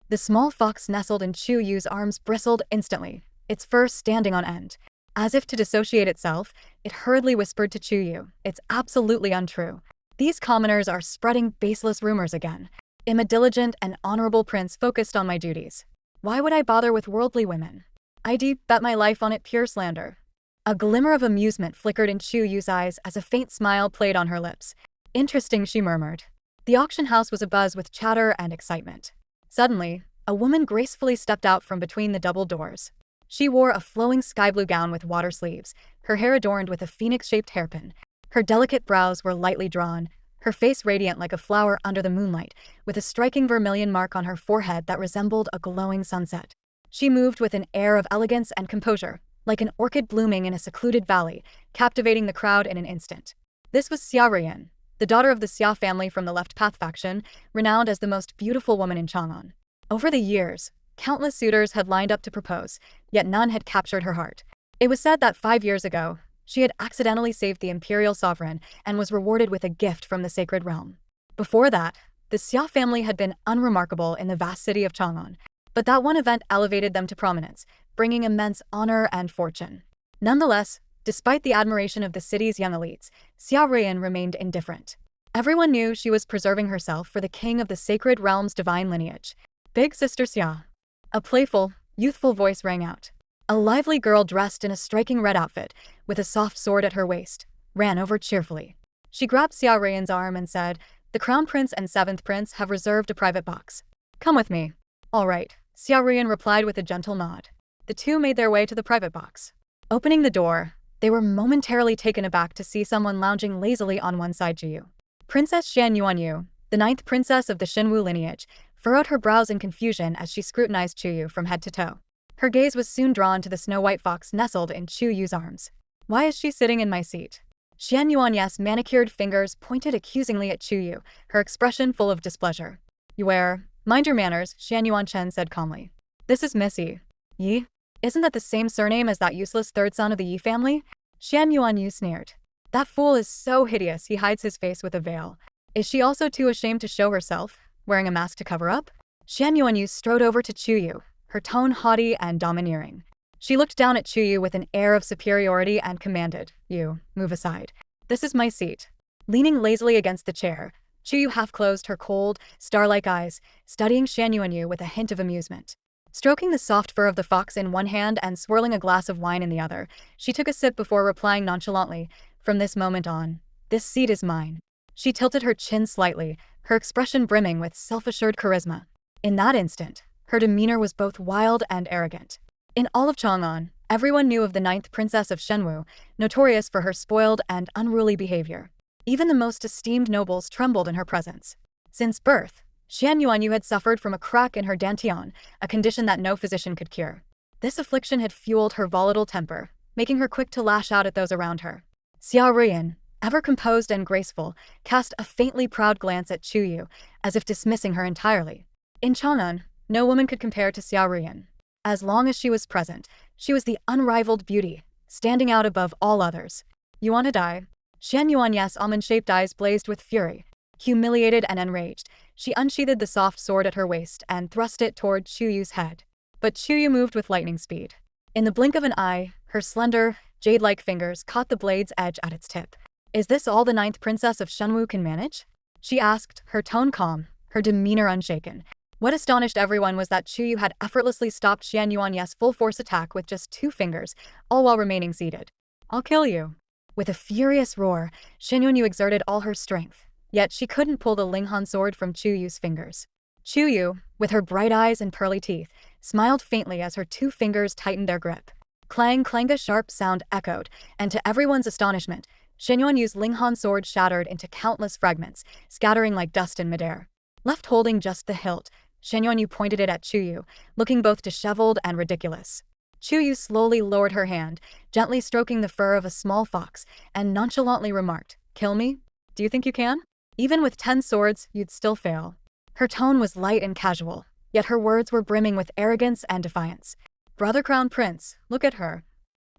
The small fox nestled in Chuyue's arms bristled instantly, its fur standing on end. As if to dissociate itself, it hurriedly whispered to Chuyue, "It's absolutely untrue. These commoners are spreading baseless rumors again. I'm a diligent and honorable prince focused on my duties. Why would I bother with worldly women? I'd bet my life on it, pure slander." A glimmer of amusement flickered in Chuyue's eyes as a faint smile played on her lips. "Interesting," she murmured. The auction house was abuzz with chatter and excitement. Suddenly, a woman gracefully stepped out from between the double doors. She wore a flowing sky-blue gown with water sleeves, her hair adorned with a phoenix-shaped hairpin. Her delicate brows were lightly drawn, her face radiant like a flower under the moonlight, with a striking vermilion mark on her forehead that resembled a glowing sunset. She moved with an air of elegance and composure, like an orchid blooming in a secluded valley, captivating the crowd in an instant. This was Xia Ruyan, the daughter of the Xia family from the Left Path faction, renowned as the most beautiful woman in Chang'an. Over the years, countless suitors had lined up to propose, yet none had captured her heart. It was said that 5 years ago, she had accidentally saved the imperial sovereign and was rewarded with a gift from the sacred realm. Before that, the Xia family had been unremarkable in the vast city of Chang'an, but that one event elevated them to prominence, bringing immense honor and fortune. Nonetheless, despite the admiration of the city's young elites, Xia Ruyan remained indifferent. Everyone knew she was preserving herself for the king of the sacred realm's divine lineage. "Big Sister Xia." A playful, youthful voice rang out. A lively girl dressed in a striking red outfit, with a soft sword at her waist, ran over cheerfully. She grabbed Xia Ruyan's arm and said, "The Crown Prince and Seventh Prince have reserved a private box. Come with me." "All right," Xia Ruyan replied with a gentle nod. The two made their way to the private box. Opening the door, they were momentarily taken aback to see someone lounging lazily on one side. Chuyue. Princess Shenwu, the ninth princess of the Shenwu lineage, furrowed her brows in confusion as she scrutinized Chuyue from head to toe. Her gaze was soon drawn to the snow-white fox nestled in Chuyue's arms. "Why is she sitting in my seat?" Shenwu's manicured fingers pointed accusingly at Chuyue, her expression full of displeasure. "Mind your manners," Shenwu said calmly. "This is Missy. Yi? Isn't that the same surname as that useless third son of the Yi family?" Shenwu sneered. "That fool is so hideous he hides his face with a veil. Is she also too ashamed to show herself, wearing a mask to cover up?" Shenwu strode over to Chuyue, her tone haughty and domineering. She looked down at Chuyue with an air of superiority and commanded, "You, move aside. This is my seat." Leaning lazily against the chair, Chuyue half closed her cold, star-like eyes, studying Shenwu with a hint of amusement. Stroking the soft fur of the fox in one hand and swirling a glass of wine in the other, she took a sip before replying nonchalantly, "From this moment on, this seat is mine." She tilted her chin slightly, her expression brimming with self-assured charisma. In that instant, her demeanor was both wild and arrogant. In all of Chang'an, everyone knew of the ninth princess of Shenwu, notorious for her spoiled and unruly behavior. Even the most esteemed nobles trembled in her presence. Since birth, Shenwu had suffered from a crack in her dantian, a condition that no physician could cure. This affliction had fueled her volatile temper, making her quick to lash out at those around her. Xia Ruyan, ever composed and graceful, cast a faintly proud glance at Chuyue, as if dismissing her entirely. In Chang'an, no woman could compare to Xia Ruyan. As long as she was present, she was the unrivaled beauty, standing out above all others. "You want to die?" Shenwu's almond-shaped eyes blazed with fury. Humiliated and enraged, she unsheathed the soft sword at her waist and thrust it toward Chuyue's head. But Chuyue moved with lightning speed. In the blink of an eye, her slender, jade-like fingers caught the blade's edge at its tip. "Is this all the ninth princess of Shenwu can manage?" she asked, her tone calm, her demeanor unshaken. What astonished everyone was that Chuyue had effortlessly stopped Shenwu's full-force attack with just 2 fingers, all while remaining seated. "I'll kill you." With a furious roar, Shenwu exerted all her strength, yet she couldn't pull the Linghan sword from Chuyue's fingers. Chuyue, with her bright eyes and pearly teeth, smiled faintly as her 2 fingers tightened their grip. Clang clang, a sharp sound echoed, and to everyone's astonishment, Shenwu's Linghan sword shattered into countless fragments, scattering like dust in midair. Left holding just the hilt, Shenwu pointed it at Chuyue, looking both disheveled and ridiculous. Chuyue slowly lowered her hand, gently stroking the fur of a small fox, and nonchalantly remarked, "Kill me? Do you think you can? Even with 10 swords, you'd still fail." Her tone was light and casual, yet her words were brimming with arrogance and defiance. "Brother Crown Prince, look at her."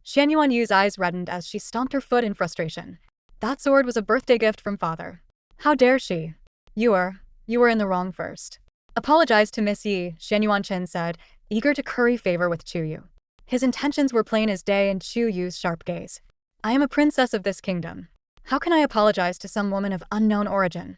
Shenwu Yu's eyes reddened as she stomped her foot in frustration. That sword was a birthday gift from father. How dare she? You were in the wrong first. Apologize to Miss Yi, Shenyu Chen said, eager to curry favor with Chuyue. His intentions were plain as day in Chuyue's sharp gaze. I am a princess of this kingdom. How can I apologize to some woman of unknown origin?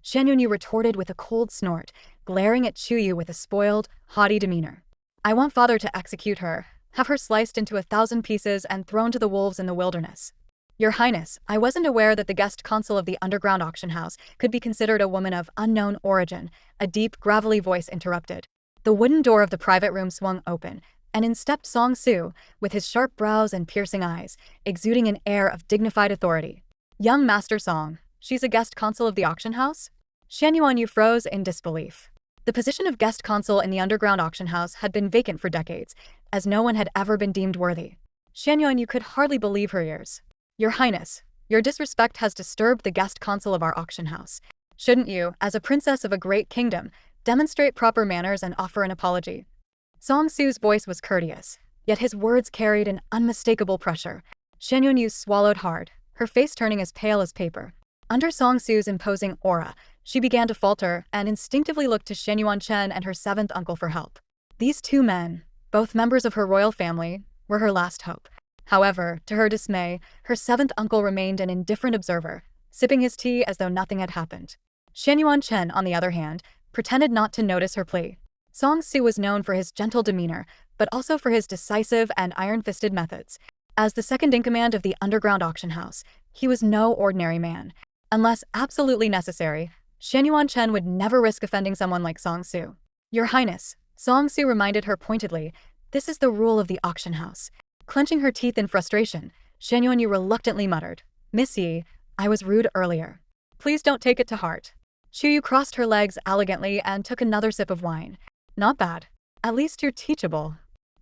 Shenyu retorted with a cold snort, glaring at Chuyue with a spoiled, haughty demeanor. I want father to execute her, have her sliced into 1,000 pieces and thrown to the wolves in the wilderness. Your Highness, I wasn't aware that the guest consul of the underground auction house could be considered a woman of unknown origin, a deep, gravelly voice interrupted. The wooden door of the private room swung open, and in stepped Song Su, with his sharp brows and piercing eyes, exuding an air of dignified authority. Young Master Song, she's a guest consul of the auction house? Shenyu Yu froze in disbelief. The position of guest consul in the underground auction house had been vacant for decades, as no one had ever been deemed worthy. Shenyu Yu could hardly believe her ears. Your Highness, your disrespect has disturbed the guest consul of our auction house. Shouldn't you, as a princess of a great kingdom, demonstrate proper manners and offer an apology? Song Su's voice was courteous, yet his words carried an unmistakable pressure. Shenyu Yu swallowed hard, her face turning as pale as paper. Under Song Su's imposing aura, she began to falter and instinctively looked to Shenyu Chen and her seventh uncle for help. These two men, both members of her royal family, were her last hope. However, to her dismay, her seventh uncle remained an indifferent observer, sipping his tea as though nothing had happened. Shenyu Chen, on the other hand, pretended not to notice her plea. Song Su was known for his gentle demeanor, but also for his decisive and iron-fisted methods. As the second-in-command of the underground auction house, he was no ordinary man. Unless absolutely necessary, Shenyu Chen would never risk offending someone like Song Su. Your Highness, Song Su reminded her pointedly, this is the rule of the auction house. Clenching her teeth in frustration, Shenyu Yu reluctantly muttered, Miss Yi, I was rude earlier. Please don't take it to heart. Chuyue crossed her legs elegantly and took another sip of wine. Not bad. At least you're teachable.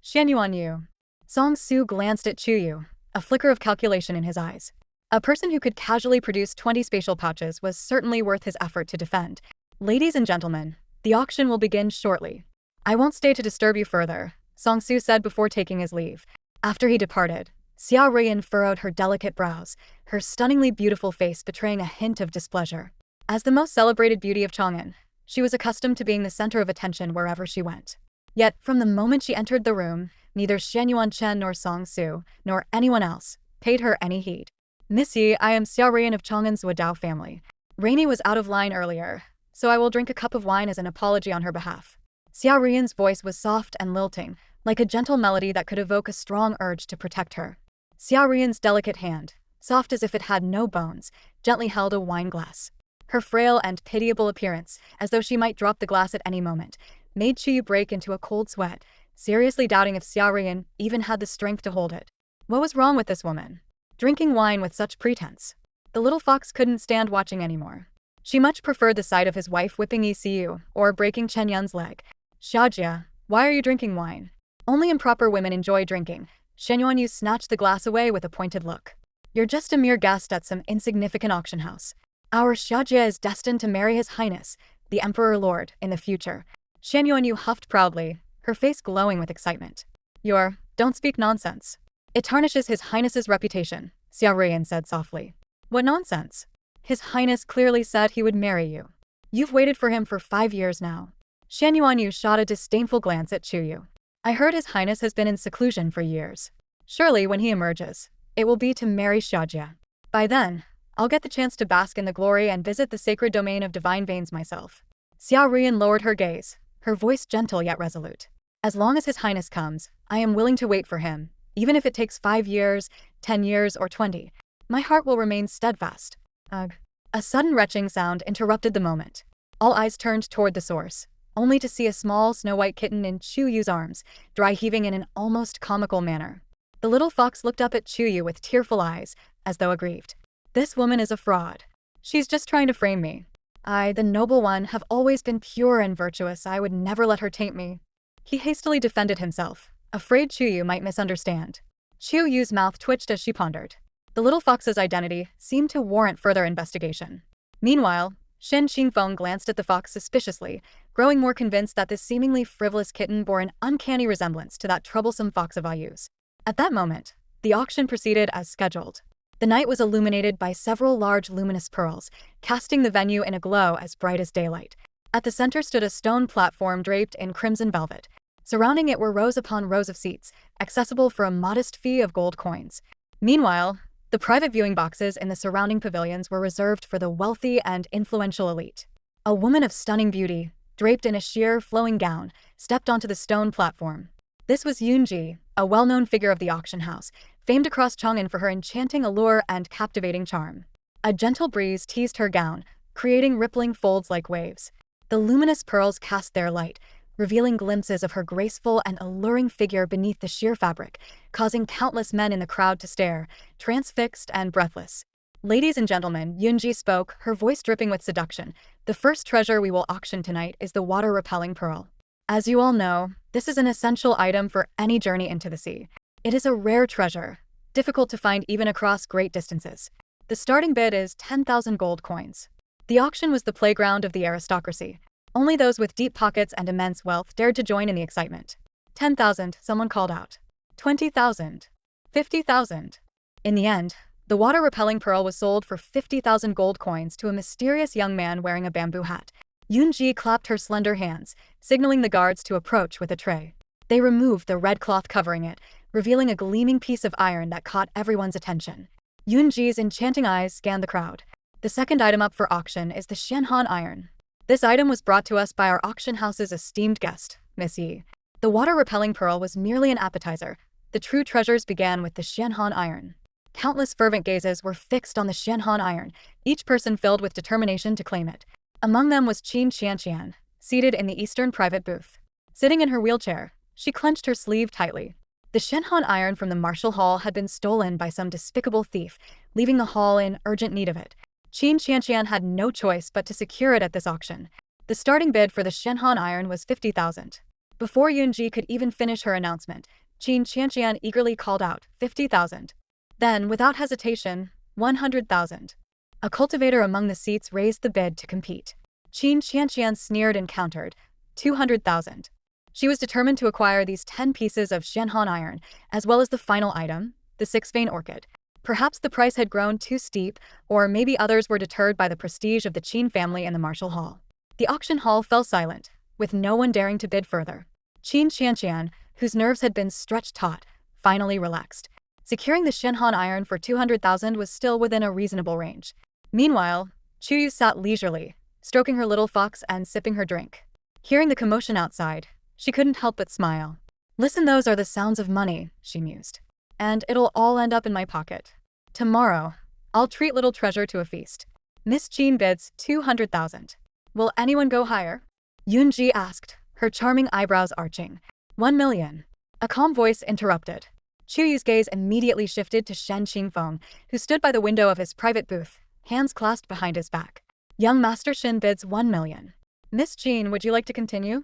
Shenyu Yu. Song Su glanced at Chuyue, a flicker of calculation in his eyes. A person who could casually produce 20 spatial pouches was certainly worth his effort to defend. Ladies and gentlemen, the auction will begin shortly. I won't stay to disturb you further, Song Su said before taking his leave. After he departed, Xiao Ruiyan furrowed her delicate brows, her stunningly beautiful face betraying a hint of displeasure. As the most celebrated beauty of Chang'an, she was accustomed to being the center of attention wherever she went. Yet, from the moment she entered the room, neither Shenyu Chen nor Song Su, nor anyone else, paid her any heed. Miss Yi, I am Xiao Ruiyan of Chang'an's Wadao family. Rainey was out of line earlier, so I will drink a cup of wine as an apology on her behalf. Xiao Ruiyan's voice was soft and lilting, like a gentle melody that could evoke a strong urge to protect her. Xiao Ruiyan's delicate hand, soft as if it had no bones, gently held a wine glass. Her frail and pitiable appearance, as though she might drop the glass at any moment, made Chuyue break into a cold sweat, seriously doubting if Xiao Ruiyan even had the strength to hold it. What was wrong with this woman? Drinking wine with such pretense. The little fox couldn't stand watching anymore. She much preferred the sight of his wife whipping ECU, or breaking Chen Yun's leg. Xiajia, why are you drinking wine? Only improper women enjoy drinking. Shenyu Yu snatched the glass away with a pointed look. You're just a mere guest at some insignificant auction house. Our Xiajia is destined to marry His Highness, the Emperor Lord, in the future. Shenyu Yu huffed proudly, her face glowing with excitement. Don't speak nonsense. It tarnishes His Highness's reputation, Xiao Ruiyan said softly. What nonsense? His Highness clearly said he would marry you. You've waited for him for 5 years now. Shenyu Yu shot a disdainful glance at Chuyue. I heard His Highness has been in seclusion for years. Surely when he emerges, it will be to marry Xiajia. By then, I'll get the chance to bask in the glory and visit the sacred domain of divine veins myself. Xiao Ruiyan lowered her gaze, her voice gentle yet resolute. As long as His Highness comes, I am willing to wait for him, even if it takes 5 years, 10 years, or 20. My heart will remain steadfast. Ugh. A sudden retching sound interrupted the moment. All eyes turned toward the source, only to see a small snow-white kitten in Chuyue's arms, dry heaving in an almost comical manner. The little fox looked up at Chuyue with tearful eyes, as though aggrieved. This woman is a fraud. She's just trying to frame me. I, the noble one, have always been pure and virtuous. I would never let her taint me. He hastily defended himself, afraid Chuyue might misunderstand. Chuyue's mouth twitched as she pondered. The little fox's identity seemed to warrant further investigation. Meanwhile, Shen Qingfeng glanced at the fox suspiciously, growing more convinced that this seemingly frivolous kitten bore an uncanny resemblance to that troublesome fox of Ayu's. At that moment, the auction proceeded as scheduled. The night was illuminated by several large luminous pearls, casting the venue in a glow as bright as daylight. At the center stood a stone platform draped in crimson velvet. Surrounding it were rows upon rows of seats, accessible for a modest fee of gold coins. Meanwhile, the private viewing boxes in the surrounding pavilions were reserved for the wealthy and influential elite. A woman of stunning beauty, draped in a sheer, flowing gown, stepped onto the stone platform. This was Yunji, a well-known figure of the auction house, famed across Chang'an for her enchanting allure and captivating charm. A gentle breeze teased her gown, creating rippling folds like waves. The luminous pearls cast their light, revealing glimpses of her graceful and alluring figure beneath the sheer fabric, causing countless men in the crowd to stare, transfixed and breathless. "Ladies and gentlemen," Yunji spoke, her voice dripping with seduction, "the first treasure we will auction tonight is the water-repelling pearl. As you all know, this is an essential item for any journey into the sea. It is a rare treasure, difficult to find even across great distances. The starting bid is 10,000 gold coins." The auction was the playground of the aristocracy. Only those with deep pockets and immense wealth dared to join in the excitement. 10,000, someone called out. 20,000. 50,000. In the end, the water-repelling pearl was sold for 50,000 gold coins to a mysterious young man wearing a bamboo hat. Yunji clapped her slender hands, signaling the guards to approach with a tray. They removed the red cloth covering it, revealing a gleaming piece of iron that caught everyone's attention. Yunji's enchanting eyes scanned the crowd. The second item up for auction is the Shenhan iron. This item was brought to us by our auction house's esteemed guest, Miss Yi. The water-repelling pearl was merely an appetizer. The true treasures began with the Shenhan iron. Countless fervent gazes were fixed on the Shenhan iron, each person filled with determination to claim it. Among them was Qin Qianqian, seated in the eastern private booth. Sitting in her wheelchair, she clenched her sleeve tightly. The Shenhan iron from the martial hall had been stolen by some despicable thief, leaving the hall in urgent need of it. Qin Qianqian had no choice but to secure it at this auction. The starting bid for the Shenhan iron was 50,000. Before Yunji could even finish her announcement, Qin Qianqian eagerly called out, 50,000. Then, without hesitation, 100,000. A cultivator among the seats raised the bid to compete. Qin Qianqian sneered and countered, 200,000. She was determined to acquire these 10 pieces of Shenhan iron, as well as the final item, the six-vein orchid. Perhaps the price had grown too steep, or maybe others were deterred by the prestige of the Qin family in the martial hall. The auction hall fell silent, with no one daring to bid further. Qin Qianqian, whose nerves had been stretched taut, finally relaxed. Securing the Shenhan iron for 200,000 was still within a reasonable range. Meanwhile, Chuyue sat leisurely, stroking her little fox and sipping her drink. Hearing the commotion outside, she couldn't help but smile. "Listen, those are the sounds of money," she mused. "And it'll all end up in my pocket. Tomorrow, I'll treat little treasure to a feast." Miss Qin bids 200,000. "Will anyone go higher?" Yunji asked, her charming eyebrows arching. 1 million. A calm voice interrupted. Chuyue's gaze immediately shifted to Shen Qingfeng, who stood by the window of his private booth, hands clasped behind his back. "Young Master Shen bids 1 million. Miss Qin, would you like to continue?"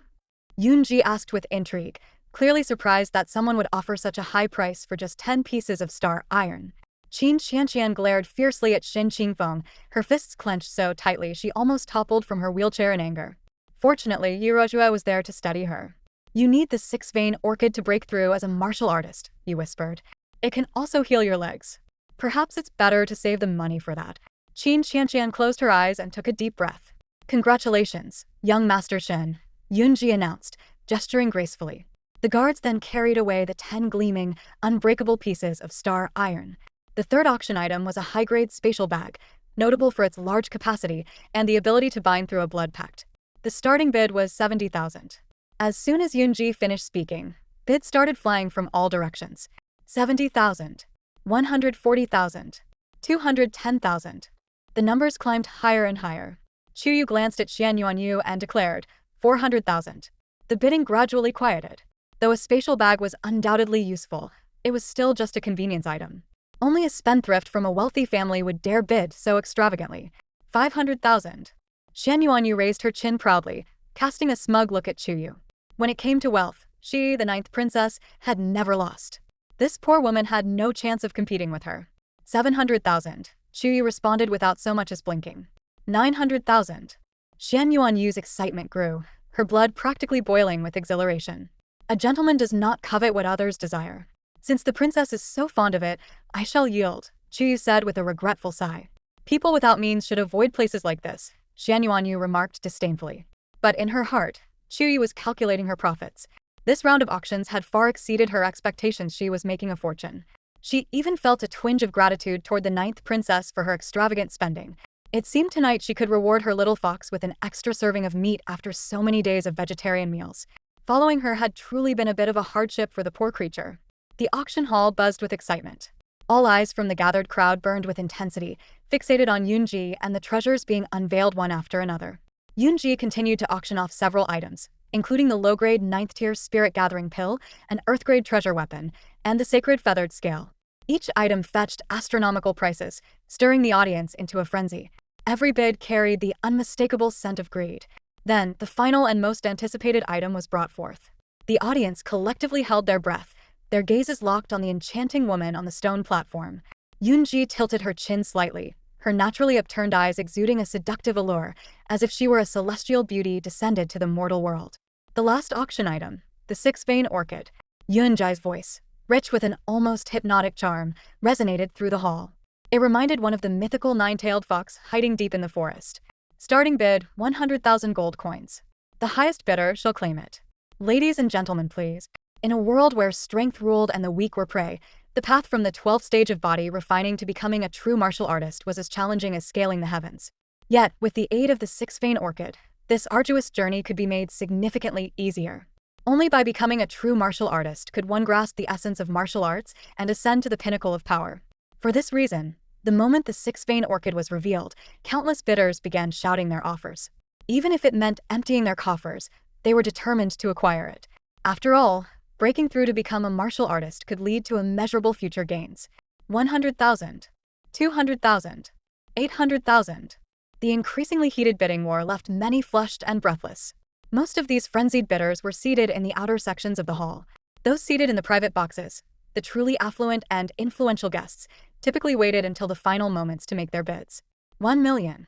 Yunji asked with intrigue, clearly surprised that someone would offer such a high price for just 10 pieces of star iron. Qin Qianqian glared fiercely at Shen Qingfeng, her fists clenched so tightly she almost toppled from her wheelchair in anger. Fortunately, Chuyue was there to steady her. "You need the six-vein orchid to break through as a martial artist," he whispered. "It can also heal your legs. Perhaps it's better to save the money for that." Qin Qianqian closed her eyes and took a deep breath. "Congratulations, young Master Shen," Yunji announced, gesturing gracefully. The guards then carried away the 10 gleaming, unbreakable pieces of star iron. The third auction item was a high-grade spatial bag, notable for its large capacity and the ability to bind through a blood pact. The starting bid was 70,000. As soon as Yunji finished speaking, bids started flying from all directions. 70,000. 140,000. 210,000. The numbers climbed higher and higher. Chuyue glanced at Xian Yuanyu and declared, 400,000. The bidding gradually quieted. Though a spatial bag was undoubtedly useful, it was still just a convenience item. Only a spendthrift from a wealthy family would dare bid so extravagantly. 500,000. Xian Yuanyu raised her chin proudly, casting a smug look at Chuyue. When it came to wealth, she, the 9th princess, had never lost. This poor woman had no chance of competing with her. 700,000. Chuyue responded without so much as blinking. 900,000. Shenwu Yu's excitement grew, her blood practically boiling with exhilaration. A gentleman does not covet what others desire. Since the princess is so fond of it, I shall yield, Chuyue said with a regretful sigh. People without means should avoid places like this, Shenwu Yu remarked disdainfully. But in her heart, Chuyue was calculating her profits. This round of auctions had far exceeded her expectations. She was making a fortune. She even felt a twinge of gratitude toward the ninth princess for her extravagant spending. It seemed tonight she could reward her little fox with an extra serving of meat after so many days of vegetarian meals. Following her had truly been a bit of a hardship for the poor creature. The auction hall buzzed with excitement. All eyes from the gathered crowd burned with intensity, fixated on Yunji and the treasures being unveiled one after another. Yunji continued to auction off several items, including the low-grade 9th-tier spirit-gathering pill, an Earth-grade treasure weapon, and the sacred feathered scale. Each item fetched astronomical prices, stirring the audience into a frenzy. Every bid carried the unmistakable scent of greed. Then, the final and most anticipated item was brought forth. The audience collectively held their breath, their gazes locked on the enchanting woman on the stone platform. Yunji tilted her chin slightly, her naturally upturned eyes exuding a seductive allure, as if she were a celestial beauty descended to the mortal world. The last auction item, the six-vein orchid. Yunji's voice, rich with an almost hypnotic charm, resonated through the hall. It reminded one of the mythical nine-tailed fox hiding deep in the forest. Starting bid, 100,000 gold coins. The highest bidder shall claim it. Ladies and gentlemen, please. In a world where strength ruled and the weak were prey, the path from the 12th stage of body refining to becoming a true martial artist was as challenging as scaling the heavens. Yet, with the aid of the six-vein orchid, this arduous journey could be made significantly easier. Only by becoming a true martial artist could one grasp the essence of martial arts and ascend to the pinnacle of power. For this reason, the moment the six-vein orchid was revealed, countless bidders began shouting their offers. Even if it meant emptying their coffers, they were determined to acquire it. After all, breaking through to become a martial artist could lead to immeasurable future gains. 100,000. 200,000. 800,000. The increasingly heated bidding war left many flushed and breathless. Most of these frenzied bidders were seated in the outer sections of the hall. Those seated in the private boxes, the truly affluent and influential guests, typically waited until the final moments to make their bids. 1 million.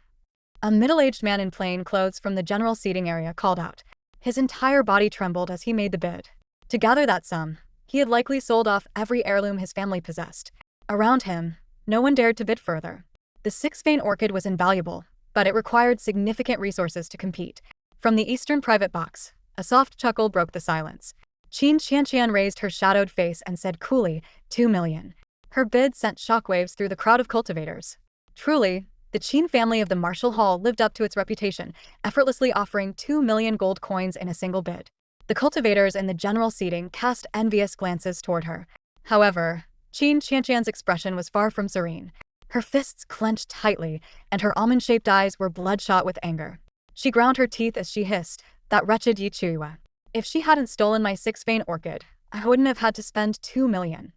A middle-aged man in plain clothes from the general seating area called out. His entire body trembled as he made the bid. To gather that sum, he had likely sold off every heirloom his family possessed. Around him, no one dared to bid further. The six-vein orchid was invaluable, but it required significant resources to compete. From the eastern private box, a soft chuckle broke the silence. Qin Qianqian raised her shadowed face and said coolly, 2 million. Her bid sent shockwaves through the crowd of cultivators. Truly, the Qin family of the Martial Hall lived up to its reputation, effortlessly offering 2 million gold coins in a single bid. The cultivators in the general seating cast envious glances toward her. However, Qin Qianqian's expression was far from serene. Her fists clenched tightly, and her almond-shaped eyes were bloodshot with anger. She ground her teeth as she hissed, that wretched Chuyue. If she hadn't stolen my six-vein orchid, I wouldn't have had to spend 2 million.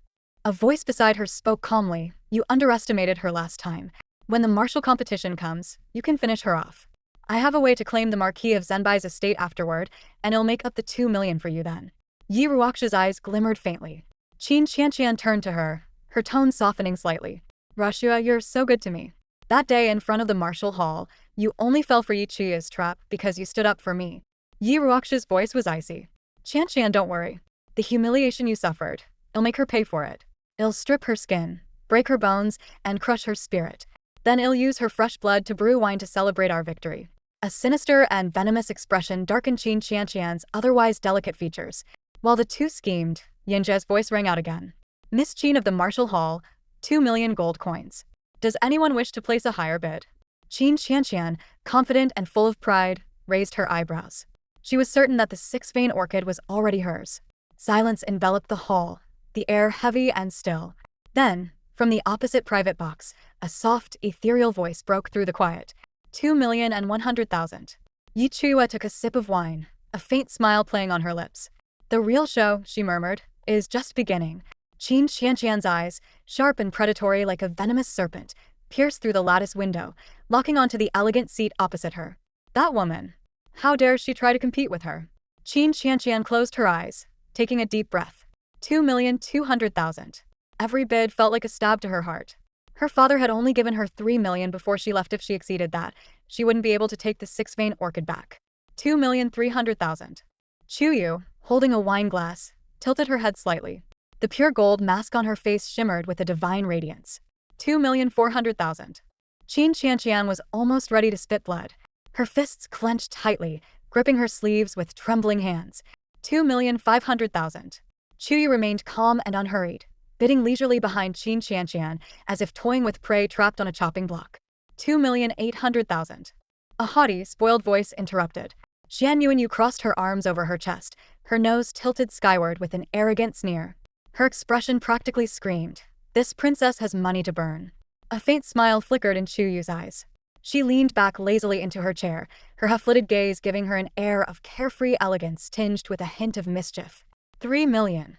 A voice beside her spoke calmly, you underestimated her last time. When the martial competition comes, you can finish her off. I have a way to claim the Marquis of Zenbai's estate afterward, and it'll make up the 2 million for you then. Yi Ruox's eyes glimmered faintly. Qin Qianqian turned to her, her tone softening slightly. Ruoxue, you're so good to me. That day in front of the martial hall, you only fell for Yi Chuyue's trap because you stood up for me. Yi Ruox's voice was icy. Qianqian, don't worry. The humiliation you suffered, it'll make her pay for it. It'll strip her skin, break her bones, and crush her spirit. Then it'll use her fresh blood to brew wine to celebrate our victory. A sinister and venomous expression darkened Qin Qianqian's otherwise delicate features. While the two schemed, Yunji's voice rang out again. Miss Qin of the Martial Hall, 2 million gold coins. Does anyone wish to place a higher bid? Qin Qianqian, confident and full of pride, raised her eyebrows. She was certain that the six-vein orchid was already hers. Silence enveloped the hall, the air heavy and still. Then, from the opposite private box, a soft, ethereal voice broke through the quiet. 2,100,000. Yi Chuyue took a sip of wine, a faint smile playing on her lips. The real show, she murmured, is just beginning. Qin Qianqian's eyes, sharp and predatory like a venomous serpent, pierced through the lattice window, locking onto the elegant seat opposite her. That woman. How dare she try to compete with her? Qin Qianqian closed her eyes, taking a deep breath. 2,200,000. Every bid felt like a stab to her heart. Her father had only given her 3 million before she left. If she exceeded that, she wouldn't be able to take the 6-vein orchid back. 2,300,000. Chuyue, holding a wine glass, tilted her head slightly. The pure gold mask on her face shimmered with a divine radiance. 2,400,000. Qin Qianqian was almost ready to spit blood. Her fists clenched tightly, gripping her sleeves with trembling hands. 2,500,000. Chuyue remained calm and unhurried, bidding leisurely behind Qin Qianqian as if toying with prey trapped on a chopping block. 2,800,000. A haughty, spoiled voice interrupted. Shenwu crossed her arms over her chest, her nose tilted skyward with an arrogant sneer. Her expression practically screamed, "This princess has money to burn." A faint smile flickered in Chuyue's eyes. She leaned back lazily into her chair, her half-lidded gaze giving her an air of carefree elegance tinged with a hint of mischief. 3 million.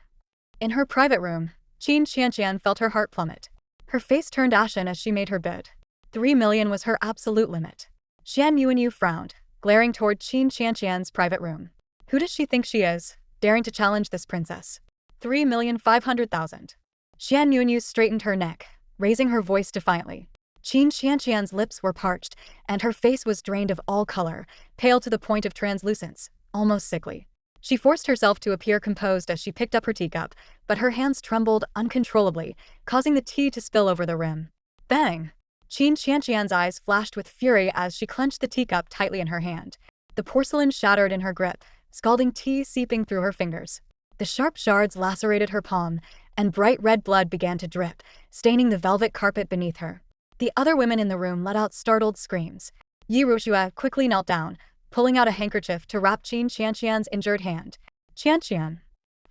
In her private room, Qin Qianqian felt her heart plummet. Her face turned ashen as she made her bid. 3 million was her absolute limit. Shenwu frowned, glaring toward Qin Qianqian's private room. Who does she think she is, daring to challenge this princess? 3,500,000. Shenwu straightened her neck, raising her voice defiantly. Qin Qianqian's lips were parched, and her face was drained of all color, pale to the point of translucence, almost sickly. She forced herself to appear composed as she picked up her teacup, but her hands trembled uncontrollably, causing the tea to spill over the rim. Bang! Qin Qianqian's eyes flashed with fury as she clenched the teacup tightly in her hand. The porcelain shattered in her grip, scalding tea seeping through her fingers. The sharp shards lacerated her palm, and bright red blood began to drip, staining the velvet carpet beneath her. The other women in the room let out startled screams. Illegitimate quickly knelt down, pulling out a handkerchief to wrap Qin Qianqian's injured hand. "Qianqian.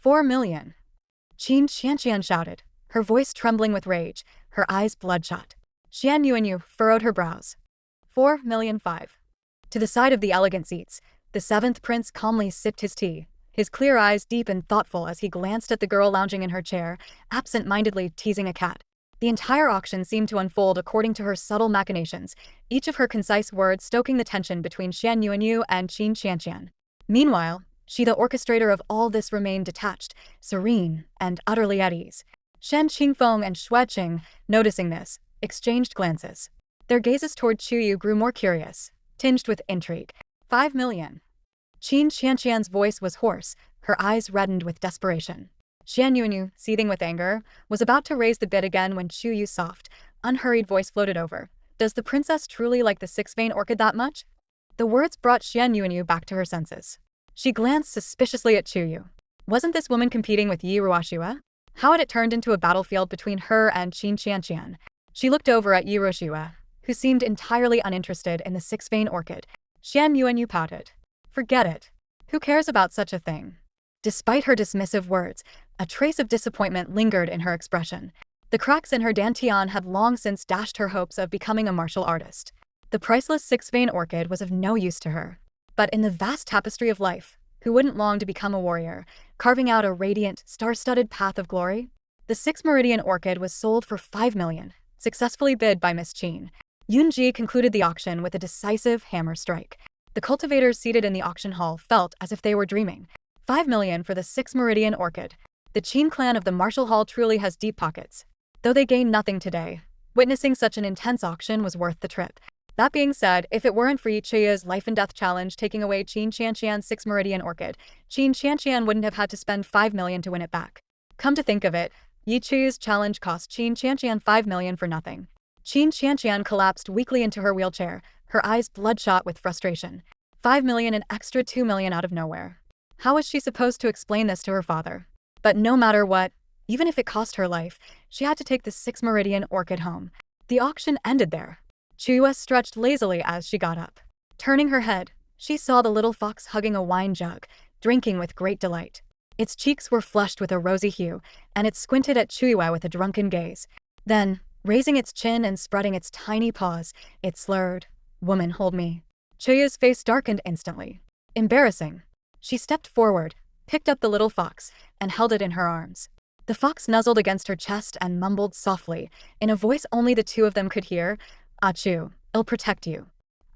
4 million. Qin Qianqian shouted, her voice trembling with rage, her eyes bloodshot. Shenwu furrowed her brows. 4,000,005. To the side of the elegant seats, the 7th prince calmly sipped his tea, his clear eyes deep and thoughtful as he glanced at the girl lounging in her chair, absent-mindedly teasing a cat. The entire auction seemed to unfold according to her subtle machinations, each of her concise words stoking the tension between Shenwu and Qin Qianqian. Meanwhile, she the orchestrator of all this remained detached, serene, and utterly at ease. Shen Qingfeng and Xue Qing, noticing this, exchanged glances. Their gazes toward Chuyue grew more curious, tinged with intrigue. 5 million. Qin Qianqian's voice was hoarse, her eyes reddened with desperation. Shenwu, seething with anger, was about to raise the bid again when Chuyue's soft, unhurried voice floated over. "Does the princess truly like the 6-vein orchid that much?" The words brought Shenwu back to her senses. She glanced suspiciously at Chuyue. Wasn't this woman competing with Illegitimate? How had it turned into a battlefield between her and Qin Qianqian? She looked over at Illegitimate, who seemed entirely uninterested in the 6-vein orchid. Shenwu pouted. "Forget it. Who cares about such a thing?" Despite her dismissive words, a trace of disappointment lingered in her expression. The cracks in her dantian had long since dashed her hopes of becoming a martial artist. The priceless 6-vein orchid was of no use to her. But in the vast tapestry of life, who wouldn't long to become a warrior, carving out a radiant, star-studded path of glory? The 6-meridian orchid was sold for 5 million, successfully bid by Miss Qin. Yunji concluded the auction with a decisive hammer strike. The cultivators seated in the auction hall felt as if they were dreaming. 5 million for the 6-meridian orchid. The Qin clan of the Martial Hall truly has deep pockets. Though they gained nothing today, witnessing such an intense auction was worth the trip. That being said, if it weren't for Chuyue's life-and-death challenge taking away Qin Qianqian's 6-meridian orchid, Qin Qianqian wouldn't have had to spend 5 million to win it back. Come to think of it, Chuyue's challenge cost Qin Qianqian 5 million for nothing. Qin Qianqian collapsed weakly into her wheelchair, her eyes bloodshot with frustration. 5 million and extra 2 million out of nowhere. How was she supposed to explain this to her father? But no matter what, even if it cost her life, she had to take the 6-meridian orchid home. The auction ended there. Chuyue stretched lazily as she got up. Turning her head, she saw the little fox hugging a wine jug, drinking with great delight. Its cheeks were flushed with a rosy hue, and it squinted at Chuyue with a drunken gaze. Then, raising its chin and spreading its tiny paws, it slurred, "Woman, hold me." Chuyue's face darkened instantly. Embarrassing. She stepped forward, picked up the little fox, and held it in her arms. The fox nuzzled against her chest and mumbled softly, in a voice only the two of them could hear, "Achoo, I'll protect you.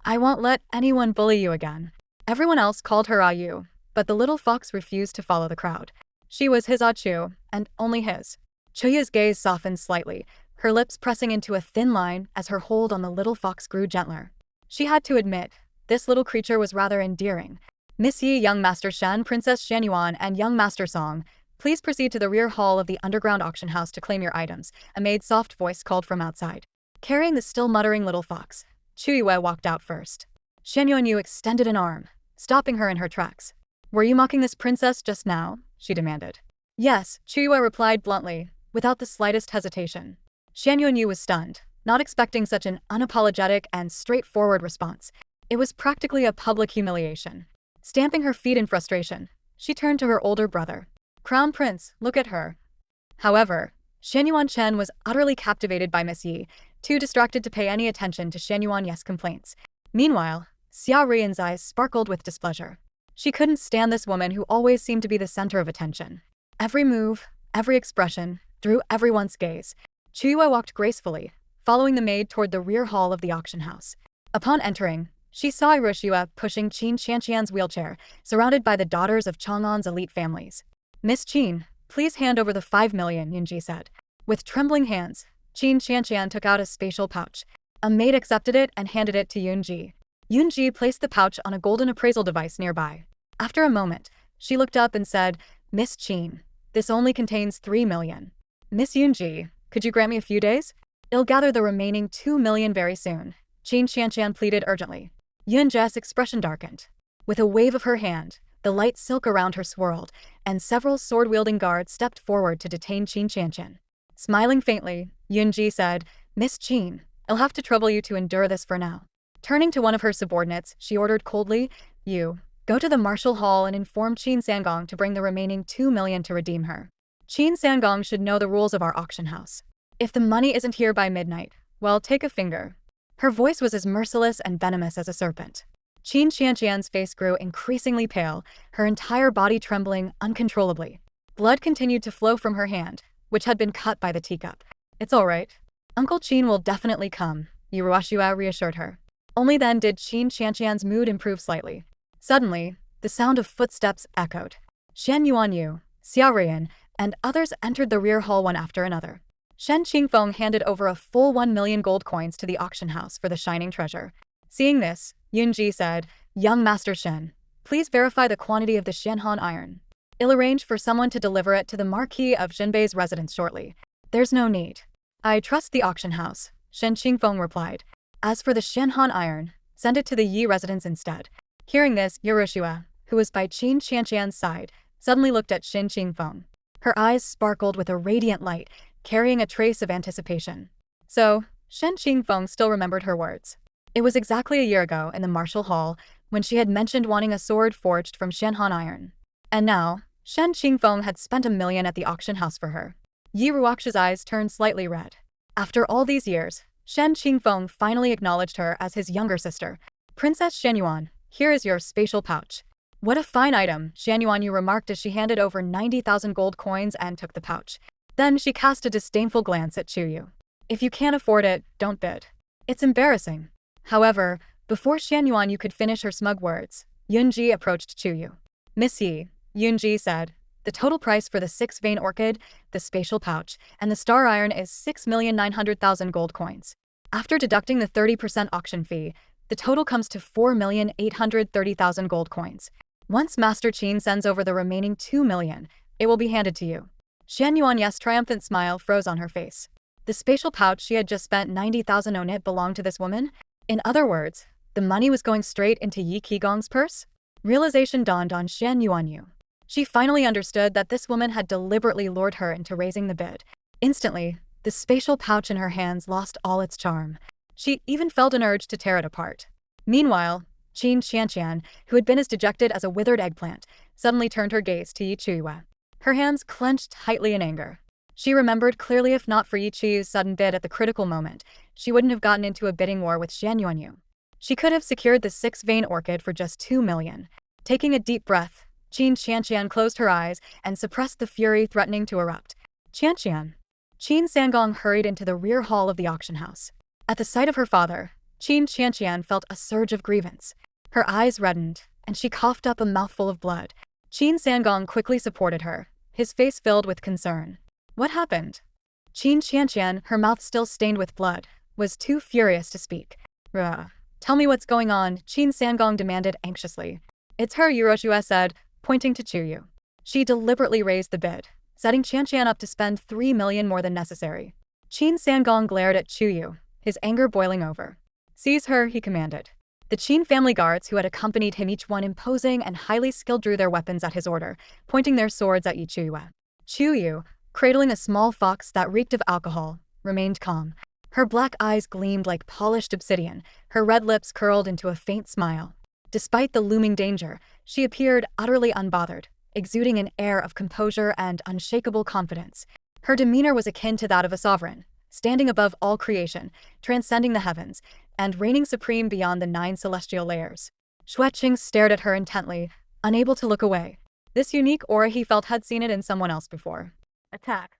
I won't let anyone bully you again." Everyone else called her Ayu, but the little fox refused to follow the crowd. She was his Achoo, and only his. Chuyue's gaze softened slightly, her lips pressing into a thin line as her hold on the little fox grew gentler. She had to admit, this little creature was rather endearing. Miss Yi, Young Master Shen, Princess Shenyuan, and Young Master Song, please proceed to the rear hall of the underground auction house to claim your items, a maid's soft voice called from outside. Carrying the still muttering little fox, Chuyue walked out first. Shenyuan extended an arm, stopping her in her tracks. Were you mocking this princess just now? She demanded. Yes, Chuyue replied bluntly, without the slightest hesitation. Shenyuan was stunned, not expecting such an unapologetic and straightforward response. It was practically a public humiliation. Stamping her feet in frustration, she turned to her older brother. Crown Prince, look at her. However, Shenyuan Chen was utterly captivated by Miss Yi, too distracted to pay any attention to Shenyuan Ye's complaints. Meanwhile, Xiao Rian's eyes sparkled with displeasure. She couldn't stand this woman who always seemed to be the center of attention. Every move, every expression, drew everyone's gaze. Chuyue walked gracefully, following the maid toward the rear hall of the auction house. Upon entering, she saw Iroshua pushing Qin Qianqian's wheelchair, surrounded by the daughters of Chang'an's elite families. Miss Qin, please hand over the 5 million, Yunji said. With trembling hands, Qin Qianqian took out a spatial pouch. A maid accepted it and handed it to Yunji. Yunji placed the pouch on a golden appraisal device nearby. After a moment, she looked up and said, Miss Qin, this only contains 3 million. Miss Yunji, could you grant me a few days? I'll gather the remaining 2 million very soon, Qin Qianqian pleaded urgently. Yunji's expression darkened. With a wave of her hand, the light silk around her swirled, and several sword-wielding guards stepped forward to detain Qin Qianqian. Smiling faintly, Yunji said, Miss Qin, I'll have to trouble you to endure this for now. Turning to one of her subordinates, she ordered coldly, You, go to the martial hall and inform Qin Sangong to bring the remaining 2 million to redeem her. Qin Sangong should know the rules of our auction house. If the money isn't here by midnight, well, take a finger. Her voice was as merciless and venomous as a serpent. Qin Qianqian's face grew increasingly pale, her entire body trembling uncontrollably. Blood continued to flow from her hand, which had been cut by the teacup. It's all right. Uncle Qin will definitely come, Yuruashua reassured her. Only then did Qin Qianqian's mood improve slightly. Suddenly, the sound of footsteps echoed. Shen Yuanyu, Xiao Rian, and others entered the rear hall one after another. Shen Qingfeng handed over a full 1 million gold coins to the auction house for the shining treasure. Seeing this, Yunji said, Young Master Shen, please verify the quantity of the Shenhan iron. I'll arrange for someone to deliver it to the Marquis of Jinbei's residence shortly. There's no need. I trust the auction house, Shen Qingfeng replied. As for the Shenhan iron, send it to the Yi residence instead. Hearing this, Yurushua, who was by Qin Qianqian's side, suddenly looked at Shen Qingfeng. Her eyes sparkled with a radiant light, carrying a trace of anticipation. So, Shen Qingfeng still remembered her words. It was exactly a year ago in the martial hall when she had mentioned wanting a sword forged from Shenhan iron. And now, Shen Qingfeng had spent 1 million at the auction house for her. Yi Ruox's eyes turned slightly red. After all these years, Shen Qingfeng finally acknowledged her as his younger sister. Princess Shenyuan, here is your spatial pouch. What a fine item, Shenyuan remarked as she handed over 90,000 gold coins and took the pouch. Then she cast a disdainful glance at Chuyue. If you can't afford it, don't bid. It's embarrassing. However, before Shenyuan could finish her smug words, Yunji approached Chuyue. Miss Yi, Yunji said, the total price for the 6-vein orchid, the spatial pouch, and the star iron is 6,900,000 gold coins. After deducting the 30% auction fee, the total comes to 4,830,000 gold coins. Once Master Qin sends over the remaining 2 million, it will be handed to you. Shenyuan's triumphant smile froze on her face. The spatial pouch she had just spent 90,000 on it belonged to this woman? In other words, the money was going straight into Yi Qigong's purse? Realization dawned on Shen Yuanyu. She finally understood that this woman had deliberately lured her into raising the bid. Instantly, the spatial pouch in her hands lost all its charm. She even felt an urge to tear it apart. Meanwhile, Qin Qianqian, who had been as dejected as a withered eggplant, suddenly turned her gaze to Yi Chuyue. Her hands clenched tightly in anger. She remembered clearly if not for Yi Chuyue's sudden bid at the critical moment, she wouldn't have gotten into a bidding war with Shen Yuanyu. She could have secured the 6-vein orchid for just 2 million. Taking a deep breath, Qin Qianqian closed her eyes and suppressed the fury threatening to erupt. Qianqian. Qin Sangong hurried into the rear hall of the auction house. At the sight of her father, Qin Qianqian felt a surge of grievance. Her eyes reddened, and she coughed up a mouthful of blood. Qin Sangong quickly supported her, his face filled with concern. What happened? Qin Qianqian, her mouth still stained with blood, was too furious to speak. Tell me what's going on, Qin Sangong demanded anxiously. It's her, Yuroshua said, pointing to Chuyue. She deliberately raised the bid, setting Qianqian up to spend 3 million more than necessary. Qin Sangong glared at Chuyue, his anger boiling over. Seize her, he commanded. The Qin family guards who had accompanied him, each one imposing and highly skilled, drew their weapons at his order, pointing their swords at Chuyue. Chuyue, cradling a small fox that reeked of alcohol, remained calm. Her black eyes gleamed like polished obsidian, her red lips curled into a faint smile. Despite the looming danger, she appeared utterly unbothered, exuding an air of composure and unshakable confidence. Her demeanor was akin to that of a sovereign, standing above all creation, transcending the heavens, and reigning supreme beyond the 9 celestial layers. Xueqing stared at her intently, unable to look away. This unique aura, he felt, had seen it in someone else before. Attack!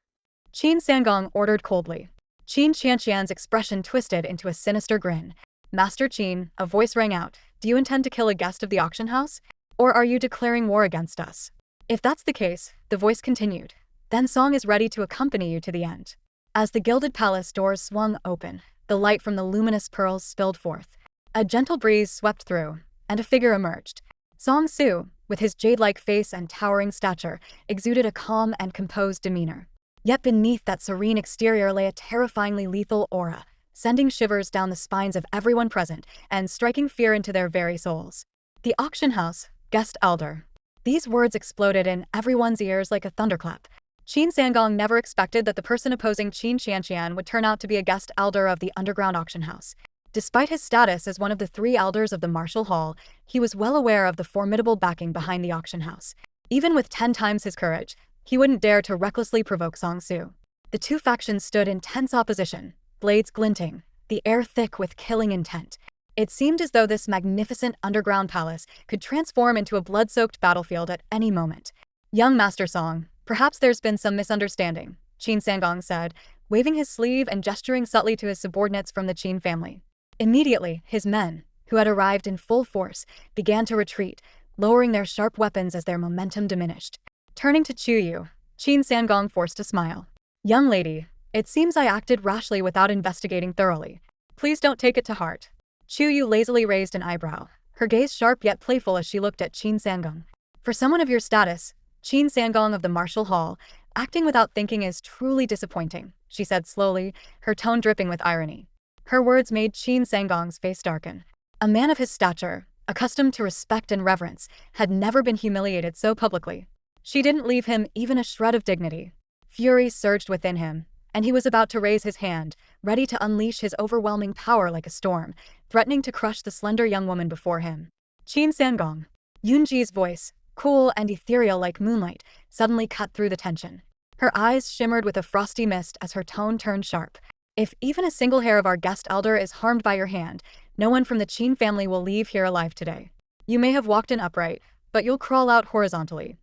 Qin Sangong ordered coldly. Qin Qianqian's expression twisted into a sinister grin. Master Qin, a voice rang out, do you intend to kill a guest of the auction house? Or are you declaring war against us? If that's the case, the voice continued, then Song is ready to accompany you to the end. As the gilded palace doors swung open, the light from the luminous pearls spilled forth. A gentle breeze swept through, and a figure emerged. Song Su, with his jade-like face and towering stature, exuded a calm and composed demeanor. Yet beneath that serene exterior lay a terrifyingly lethal aura, sending shivers down the spines of everyone present and striking fear into their very souls. The auction house, guest elder. These words exploded in everyone's ears like a thunderclap. Qin Sangong never expected that the person opposing Qin Qianqian would turn out to be a guest elder of the underground auction house. Despite his status as one of the 3 elders of the Martial Hall, he was well aware of the formidable backing behind the auction house. Even with 10 times his courage, he wouldn't dare to recklessly provoke Song Su. The 2 factions stood in tense opposition, blades glinting, the air thick with killing intent. It seemed as though this magnificent underground palace could transform into a blood-soaked battlefield at any moment. Young Master Song, perhaps there's been some misunderstanding, Qin Sangong said, waving his sleeve and gesturing subtly to his subordinates from the Qin family. Immediately, his men, who had arrived in full force, began to retreat, lowering their sharp weapons as their momentum diminished. Turning to Chuyue, Qin Sangong forced a smile. Young lady, it seems I acted rashly without investigating thoroughly. Please don't take it to heart. Chuyue lazily raised an eyebrow, her gaze sharp yet playful as she looked at Qin Sangong. For someone of your status, Qin Sangong of the Martial Hall, acting without thinking is truly disappointing, she said slowly, her tone dripping with irony. Her words made Qin Sangong's face darken. A man of his stature, accustomed to respect and reverence, had never been humiliated so publicly. She didn't leave him even a shred of dignity. Fury surged within him, and he was about to raise his hand, ready to unleash his overwhelming power like a storm, threatening to crush the slender young woman before him. Qin Sangong. Yunji's voice, cool and ethereal like moonlight, suddenly cut through the tension. Her eyes shimmered with a frosty mist as her tone turned sharp. If even a single hair of our guest elder is harmed by your hand, no one from the Qin family will leave here alive today. You may have walked in upright, but you'll crawl out horizontally.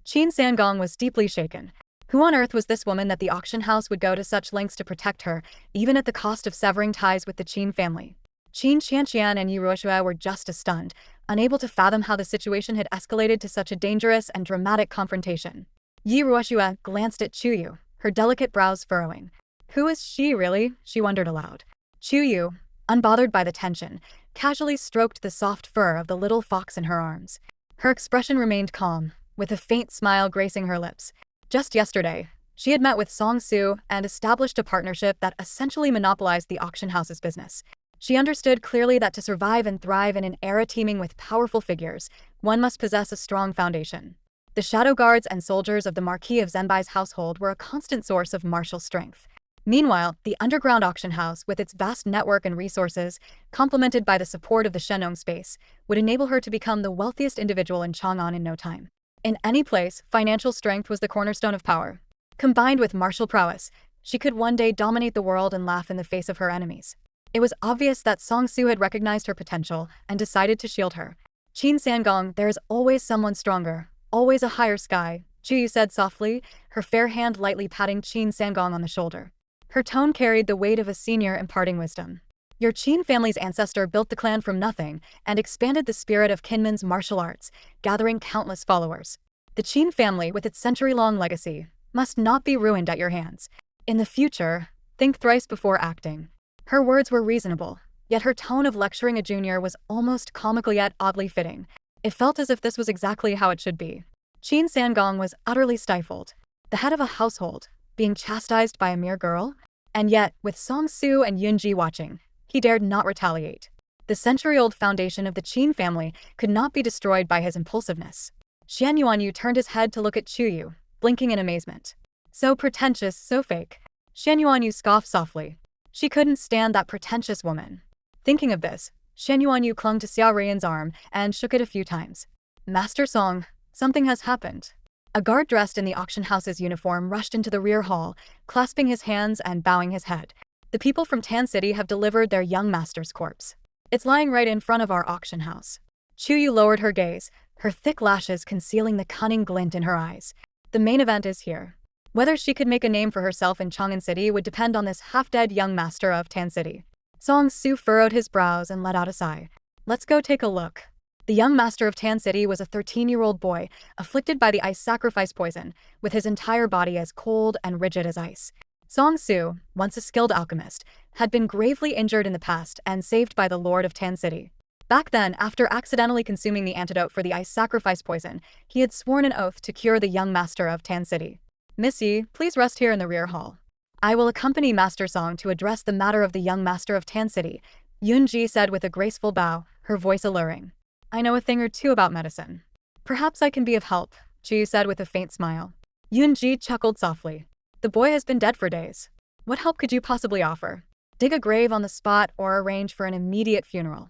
Qin Sangong was deeply shaken. Who on earth was this woman that the auction house would go to such lengths to protect her, even at the cost of severing ties with the Qin family? Qin Qianqian and Yuroshua were just as stunned, unable to fathom how the situation had escalated to such a dangerous and dramatic confrontation. Yuroshua glanced at Chuyue, her delicate brows furrowing. Who is she, really? She wondered aloud. Chuyue, unbothered by the tension, casually stroked the soft fur of the little fox in her arms. Her expression remained calm, with a faint smile gracing her lips. Just yesterday, she had met with Song Su and established a partnership that essentially monopolized the auction house's business. She understood clearly that to survive and thrive in an era teeming with powerful figures, one must possess a strong foundation. The shadow guards and soldiers of the Marquis of Zhenbai's household were a constant source of martial strength. Meanwhile, the underground auction house, with its vast network and resources, complemented by the support of the Shenwu space, would enable her to become the wealthiest individual in Chang'an in no time. In any place, financial strength was the cornerstone of power. Combined with martial prowess, she could one day dominate the world and laugh in the face of her enemies. It was obvious that Song Su had recognized her potential and decided to shield her. Qin Sangong, there is always someone stronger, always a higher sky, Chuyue said softly, her fair hand lightly patting Qin Sangong on the shoulder. Her tone carried the weight of a senior imparting wisdom. Your Qin family's ancestor built the clan from nothing and expanded the spirit of Kinmen's martial arts, gathering countless followers. The Qin family, with its century-long legacy, must not be ruined at your hands. In the future, think thrice before acting. Her words were reasonable, Yet her tone of lecturing a junior was almost comical yet oddly fitting. It felt as if this was exactly how it should be. Qin Sangong was utterly stifled. The head of a household, being chastised by a mere girl? And yet, with Song Su and Yunji watching, he dared not retaliate. The century-old foundation of the Qin family could not be destroyed by his impulsiveness. Xian Yuanyu turned his head to look at Chuyue, blinking in amazement. So pretentious, so fake. Xian Yuanyu scoffed softly. She couldn't stand that pretentious woman. Thinking of this, Xian Yuanyu clung to Xia Reiyan's arm and shook it a few times. Master Song, something has happened. A guard dressed in the auction house's uniform rushed into the rear hall, clasping his hands and bowing his head. The people from Tan City have delivered their young master's corpse. It's lying right in front of our auction house. Chuyue lowered her gaze, her thick lashes concealing the cunning glint in her eyes. The main event is here. Whether she could make a name for herself in Chang'an City would depend on this half-dead young master of Tan City. Song Su furrowed his brows and let out a sigh. Let's go take a look. The young master of Tan City was a 13-year-old boy, afflicted by the ice sacrifice poison, with his entire body as cold and rigid as ice. Song Su, once a skilled alchemist, had been gravely injured in the past and saved by the Lord of Tan City. Back then, after accidentally consuming the antidote for the ice sacrifice poison, he had sworn an oath to cure the young master of Tan City. Missy, please rest here in the rear hall. I will accompany Master Song to address the matter of the young master of Tan City, Yunji said with a graceful bow, her voice alluring. I know a thing or two about medicine. Perhaps I can be of help, Chuyue said with a faint smile. Yunji chuckled softly. The boy has been dead for days. What help could you possibly offer? Dig a grave on the spot or arrange for an immediate funeral.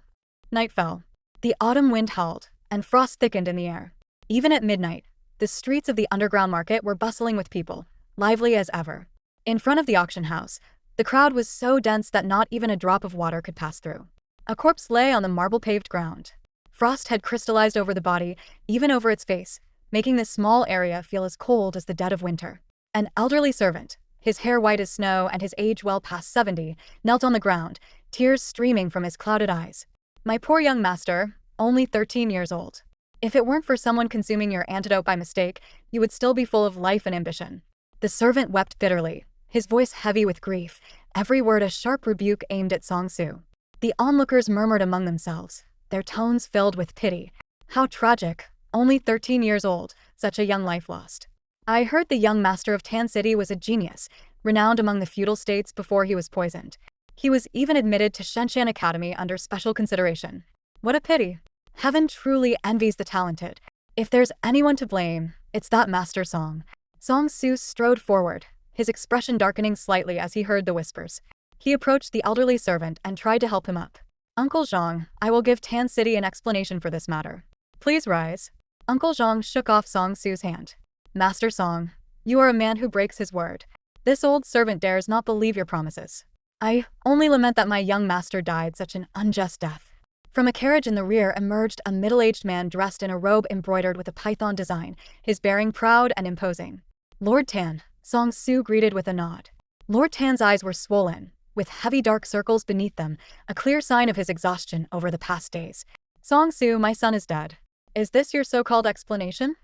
Night fell. The autumn wind howled, and frost thickened in the air. Even at midnight, the streets of the underground market were bustling with people, lively as ever. In front of the auction house, the crowd was so dense that not even a drop of water could pass through. A corpse lay on the marble-paved ground. Frost had crystallized over the body, even over its face, making this small area feel as cold as the dead of winter. An elderly servant, his hair white as snow and his age well past 70, knelt on the ground, tears streaming from his clouded eyes. My poor young master, only 13 years old. If it weren't for someone consuming your antidote by mistake, you would still be full of life and ambition. The servant wept bitterly, his voice heavy with grief, every word a sharp rebuke aimed at Song Su. The onlookers murmured among themselves, their tones filled with pity. How tragic, only 13 years old, such a young life lost. I heard the young master of Tan City was a genius, renowned among the feudal states before he was poisoned. He was even admitted to Shenshan Academy under special consideration. What a pity. Heaven truly envies the talented. If there's anyone to blame, it's that Master Song. Song Su strode forward, his expression darkening slightly as he heard the whispers. He approached the elderly servant and tried to help him up. Uncle Zhang, I will give Tan City an explanation for this matter. Please rise. Uncle Zhang shook off Song Su's hand. Master Song, you are a man who breaks his word. This old servant dares not believe your promises. I only lament that my young master died such an unjust death. From a carriage in the rear emerged a middle-aged man dressed in a robe embroidered with a python design, his bearing proud and imposing. Lord Tan, Song Su greeted with a nod. Lord Tan's eyes were swollen, with heavy dark circles beneath them, a clear sign of his exhaustion over the past days. Song Su, my son is dead. Is this your so-called explanation?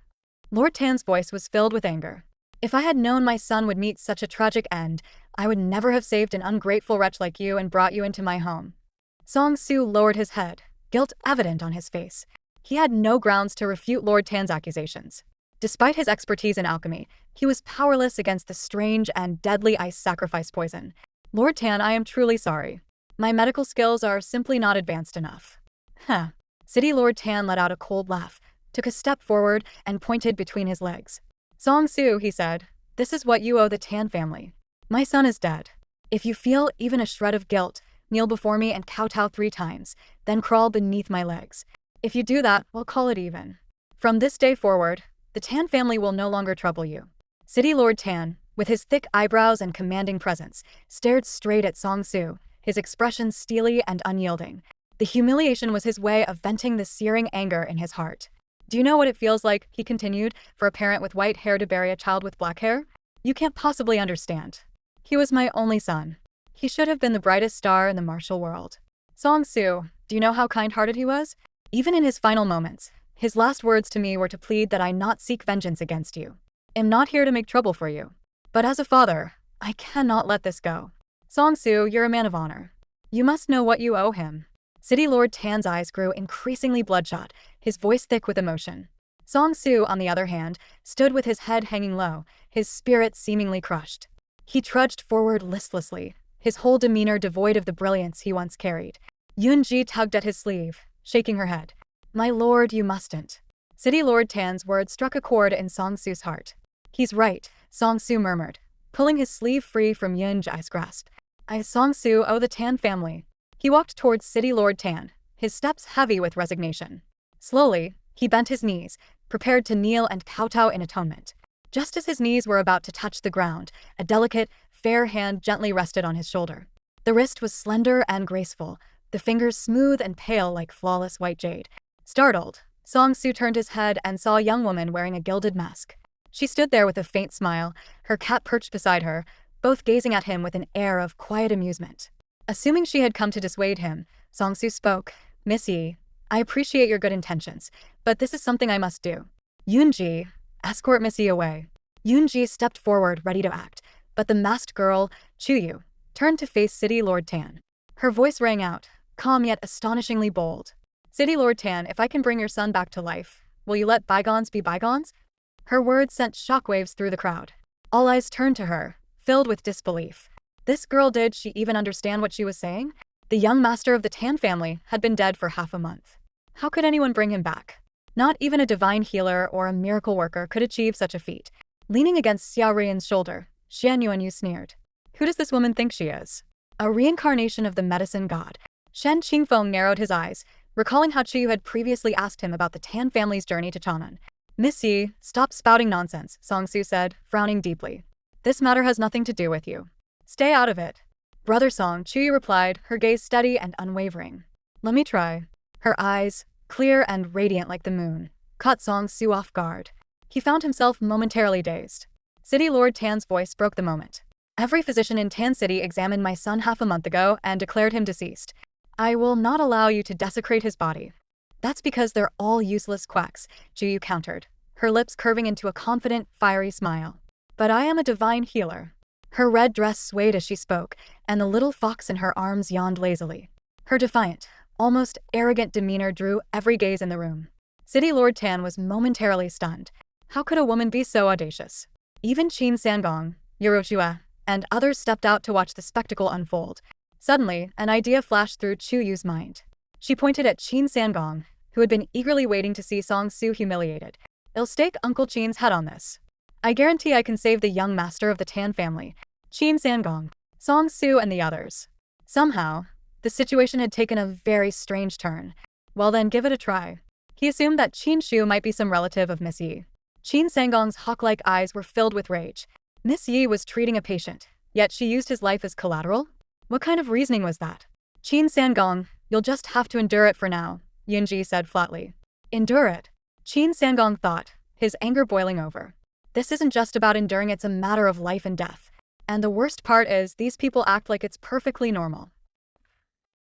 Lord Tan's voice was filled with anger. If I had known my son would meet such a tragic end, I would never have saved an ungrateful wretch like you and brought you into my home. Song Su lowered his head, guilt evident on his face. He had no grounds to refute Lord Tan's accusations. Despite his expertise in alchemy, he was powerless against the strange and deadly ice sacrifice poison. Lord Tan, I am truly sorry. My medical skills are simply not advanced enough. Huh. City Lord Tan let out a cold laugh, took a step forward, and pointed between his legs. Song Su, he said, this is what you owe the Tan family. My son is dead. If you feel even a shred of guilt, kneel before me and kowtow 3 times, then crawl beneath my legs. If you do that, we'll call it even. From this day forward, the Tan family will no longer trouble you. City Lord Tan, with his thick eyebrows and commanding presence, stared straight at Song Su, his expression steely and unyielding. The humiliation was his way of venting the searing anger in his heart. Do you know what it feels like, he continued, for a parent with white hair to bury a child with black hair? You can't possibly understand. He was my only son. He should have been the brightest star in the martial world. Song Su, do you know how kind-hearted he was? Even in his final moments, his last words to me were to plead that I not seek vengeance against you. I'm not here to make trouble for you. But as a father, I cannot let this go. Song Su, you're a man of honor. You must know what you owe him. City Lord Tan's eyes grew increasingly bloodshot, his voice thick with emotion. Song Su, on the other hand, stood with his head hanging low, his spirit seemingly crushed. He trudged forward listlessly, his whole demeanor devoid of the brilliance he once carried. Yunji tugged at his sleeve, shaking her head. My lord, you mustn't. City Lord Tan's words struck a chord in Song Su's heart. He's right, Song Su murmured, pulling his sleeve free from Yunji's grasp. I, Song Su, owe the Tan family. He walked towards City Lord Tan, his steps heavy with resignation. Slowly, he bent his knees, prepared to kneel and kowtow in atonement. Just as his knees were about to touch the ground, a delicate, fair hand gently rested on his shoulder. The wrist was slender and graceful, the fingers smooth and pale like flawless white jade. Startled, Song Su turned his head and saw a young woman wearing a gilded mask. She stood there with a faint smile, her cat perched beside her, both gazing at him with an air of quiet amusement. Assuming she had come to dissuade him, Song Su spoke. Miss Yi, I appreciate your good intentions, but this is something I must do. Yunji, escort Miss Yi away. Yunji stepped forward, ready to act, but the masked girl, Chuyue, turned to face City Lord Tan. Her voice rang out, calm yet astonishingly bold. City Lord Tan, if I can bring your son back to life, will you let bygones be bygones? Her words sent shockwaves through the crowd. All eyes turned to her, filled with disbelief. This girl, did she even understand what she was saying? The young master of the Tan family had been dead for half a month. How could anyone bring him back? Not even a divine healer or a miracle worker could achieve such a feat. Leaning against Xiao Rian's shoulder, Shenwu sneered. Who does this woman think she is? A reincarnation of the medicine god. Shen Qingfeng narrowed his eyes, recalling how Chuyue had previously asked him about the Tan family's journey to Chang'an. Miss Yi, stop spouting nonsense, Song Su said, frowning deeply. This matter has nothing to do with you. Stay out of it. Brother Song, Chuyue replied, her gaze steady and unwavering. Let me try. Her eyes, clear and radiant like the moon, caught Song Su off guard. He found himself momentarily dazed. City Lord Tan's voice broke the moment. Every physician in Tan City examined my son half a month ago and declared him deceased. I will not allow you to desecrate his body. That's because they're all useless quacks, Chuyue countered, her lips curving into a confident, fiery smile. But I am a divine healer. Her red dress swayed as she spoke, and the little fox in her arms yawned lazily. Her defiant, almost arrogant demeanor drew every gaze in the room. City Lord Tan was momentarily stunned. How could a woman be so audacious? Even Qin Sangong, Chuyue, and others stepped out to watch the spectacle unfold. Suddenly, an idea flashed through Chuyue's mind. She pointed at Qin Sangong, who had been eagerly waiting to see Song Su humiliated. I'll stake Uncle Qin's head on this. I guarantee I can save the young master of the Tan family, Qin Sangong, Song Su and the others. Somehow, the situation had taken a very strange turn. Well then, give it a try. He assumed that Qin Shu might be some relative of Miss Yi. Qin Sangong's hawk-like eyes were filled with rage. Miss Yi was treating a patient, yet she used his life as collateral? What kind of reasoning was that? Qin Sangong, you'll just have to endure it for now, Yunji said flatly. Endure it? Qin Sangong thought, his anger boiling over. This isn't just about enduring, it's a matter of life and death. And the worst part is, these people act like it's perfectly normal.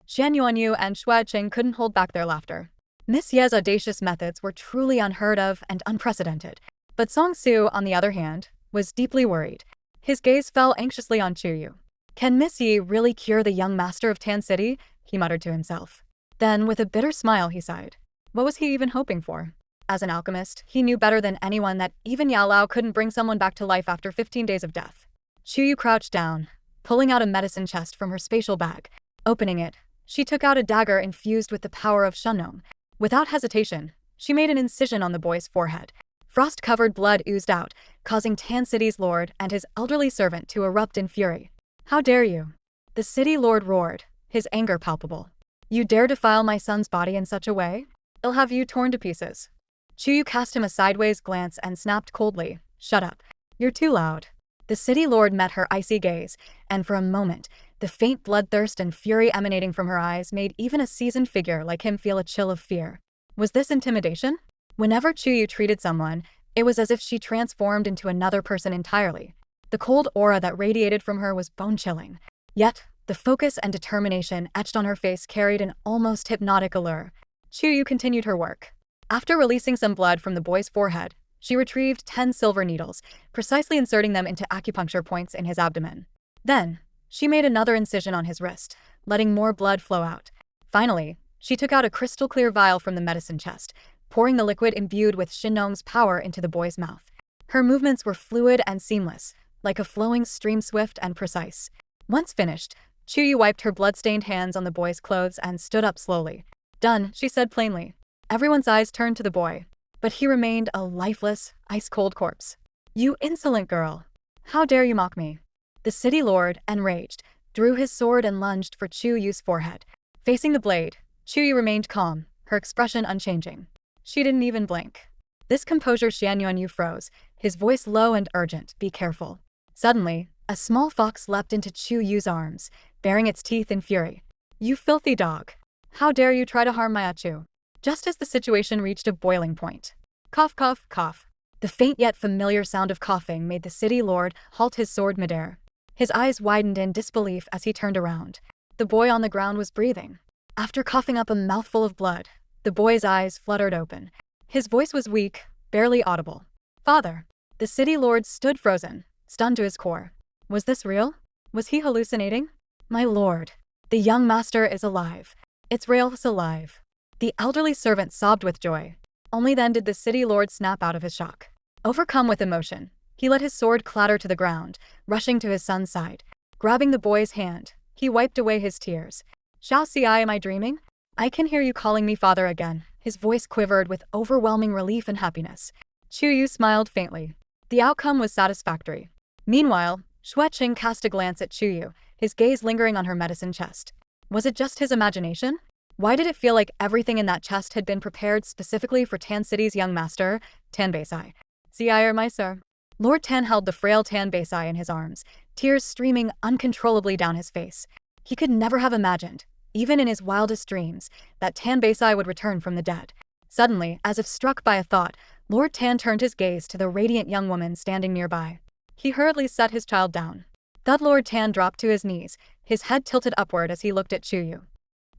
Shenwu and Chuyue couldn't hold back their laughter. Miss Ye's audacious methods were truly unheard of and unprecedented. But Song Su, on the other hand, was deeply worried. His gaze fell anxiously on Chuyue. Can Miss Yi really cure the young master of Tan City? He muttered to himself. Then, with a bitter smile, he sighed. What was he even hoping for? As an alchemist, he knew better than anyone that even Yao Lao couldn't bring someone back to life after 15 days of death. Chuyue crouched down, pulling out a medicine chest from her spatial bag. Opening it, she took out a dagger infused with the power of Shenwu. Without hesitation, she made an incision on the boy's forehead. Frost-covered blood oozed out, causing Tan City's lord and his elderly servant to erupt in fury. How dare you? The city lord roared, his anger palpable. You dare defile my son's body in such a way? I'll have you torn to pieces. Chuyue cast him a sideways glance and snapped coldly, Shut up. You're too loud. The city lord met her icy gaze, and for a moment, the faint bloodthirst and fury emanating from her eyes made even a seasoned figure like him feel a chill of fear. Was this intimidation? Whenever Chuyue treated someone, it was as if she transformed into another person entirely. The cold aura that radiated from her was bone-chilling. Yet, the focus and determination etched on her face carried an almost hypnotic allure. Chuyue continued her work. After releasing some blood from the boy's forehead, she retrieved 10 silver needles, precisely inserting them into acupuncture points in his abdomen. Then, she made another incision on his wrist, letting more blood flow out. Finally, she took out a crystal-clear vial from the medicine chest, pouring the liquid imbued with Shenwu's power into the boy's mouth. Her movements were fluid and seamless, like a flowing stream, swift and precise. Once finished, Chuyue wiped her blood-stained hands on the boy's clothes and stood up slowly. "Done," she said plainly. Everyone's eyes turned to the boy, but he remained a lifeless, ice-cold corpse. "You insolent girl! How dare you mock me?" The city lord, enraged, drew his sword and lunged for Chuyue's forehead. Facing the blade, Chuyue remained calm, her expression unchanging. She didn't even blink. This composure Shenwu froze, his voice low and urgent. "Be careful." Suddenly, a small fox leapt into Chuyue's arms, baring its teeth in fury. "You filthy dog! How dare you try to harm my Achu?" Just as the situation reached a boiling point. Cough, cough, cough. The faint yet familiar sound of coughing made the city lord halt his sword midair. His eyes widened in disbelief as he turned around. The boy on the ground was breathing. After coughing up a mouthful of blood, the boy's eyes fluttered open. His voice was weak, barely audible. "Father." The city lord stood frozen, stunned to his core. Was this real? Was he hallucinating? "My lord, the young master is alive. It's real, he's alive." The elderly servant sobbed with joy. Only then did the city lord snap out of his shock. Overcome with emotion, he let his sword clatter to the ground, rushing to his son's side. Grabbing the boy's hand, he wiped away his tears. "Xiao Xi, am I dreaming? I can hear you calling me father again." His voice quivered with overwhelming relief and happiness. Chuyue smiled faintly. The outcome was satisfactory. Meanwhile, Xueqing cast a glance at Chuyue, his gaze lingering on her medicine chest. Was it just his imagination? Why did it feel like everything in that chest had been prepared specifically for Tan City's young master, Tan Beisai? "Sire, my sir." Lord Tan held the frail Tan Beisai in his arms, tears streaming uncontrollably down his face. He could never have imagined, even in his wildest dreams, that Tan Beisai would return from the dead. Suddenly, as if struck by a thought, Lord Tan turned his gaze to the radiant young woman standing nearby. He hurriedly set his child down. Thud Lord Tan dropped to his knees, his head tilted upward as he looked at Chuyue.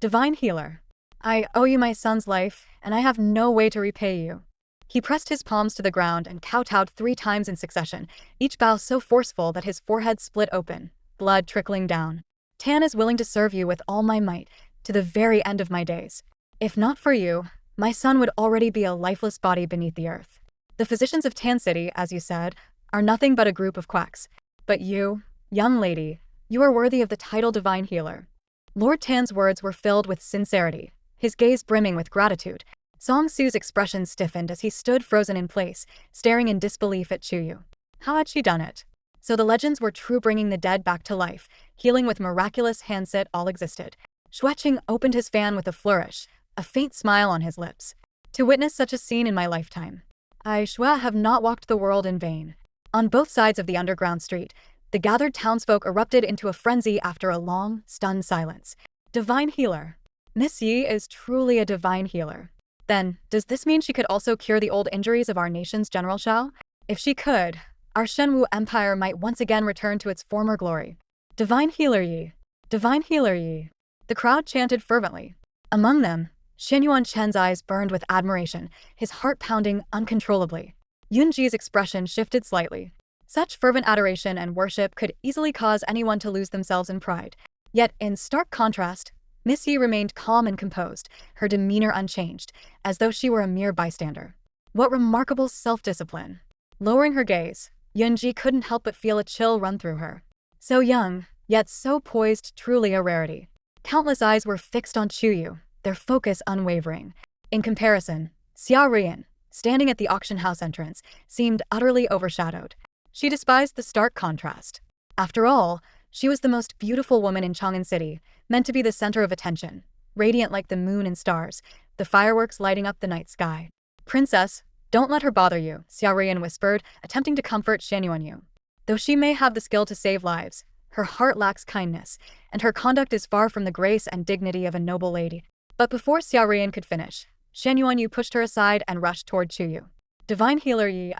"Divine healer. I owe you my son's life, and I have no way to repay you." He pressed his palms to the ground and kowtowed 3 times in succession, each bow so forceful that his forehead split open, blood trickling down. "Tan is willing to serve you with all my might, to the very end of my days. If not for you, my son would already be a lifeless body beneath the earth. The physicians of Tan City, as you said, are nothing but a group of quacks. But you, young lady, you are worthy of the title Divine Healer." Lord Tan's words were filled with sincerity, his gaze brimming with gratitude. Song Su's expression stiffened as he stood frozen in place, staring in disbelief at Chuyue. How had she done it? So the legends were true, bringing the dead back to life, healing with miraculous handset all existed. Xueqing opened his fan with a flourish, a faint smile on his lips. "To witness such a scene in my lifetime. I, Xue, have not walked the world in vain." On both sides of the underground street, the gathered townsfolk erupted into a frenzy after a long, stunned silence. "Divine healer. Miss Yi is truly a divine healer. Then, does this mean she could also cure the old injuries of our nation's General Shao? If she could, our Shenwu Empire might once again return to its former glory. Divine healer Yi! Divine healer Yi!" The crowd chanted fervently. Among them, Shenyu Chen's eyes burned with admiration, his heart pounding uncontrollably. Yunji's expression shifted slightly. Such fervent adoration and worship could easily cause anyone to lose themselves in pride. Yet, in stark contrast, Miss Yi remained calm and composed, her demeanor unchanged, as though she were a mere bystander. What remarkable self-discipline! Lowering her gaze, Yunji couldn't help but feel a chill run through her. So young, yet so poised, truly a rarity. Countless eyes were fixed on Chuyue, their focus unwavering. In comparison, Xia Rian, standing at the auction house entrance, seemed utterly overshadowed. She despised the stark contrast. After all, she was the most beautiful woman in Chang'an City, meant to be the center of attention, radiant like the moon and stars, the fireworks lighting up the night sky. "Princess, don't let her bother you," Xia Rian whispered, attempting to comfort Shenwu. "Though she may have the skill to save lives, her heart lacks kindness, and her conduct is far from the grace and dignity of a noble lady." But before Xia Rian could finish, Shenwu pushed her aside and rushed toward Chuyue. "Divine healer Yi,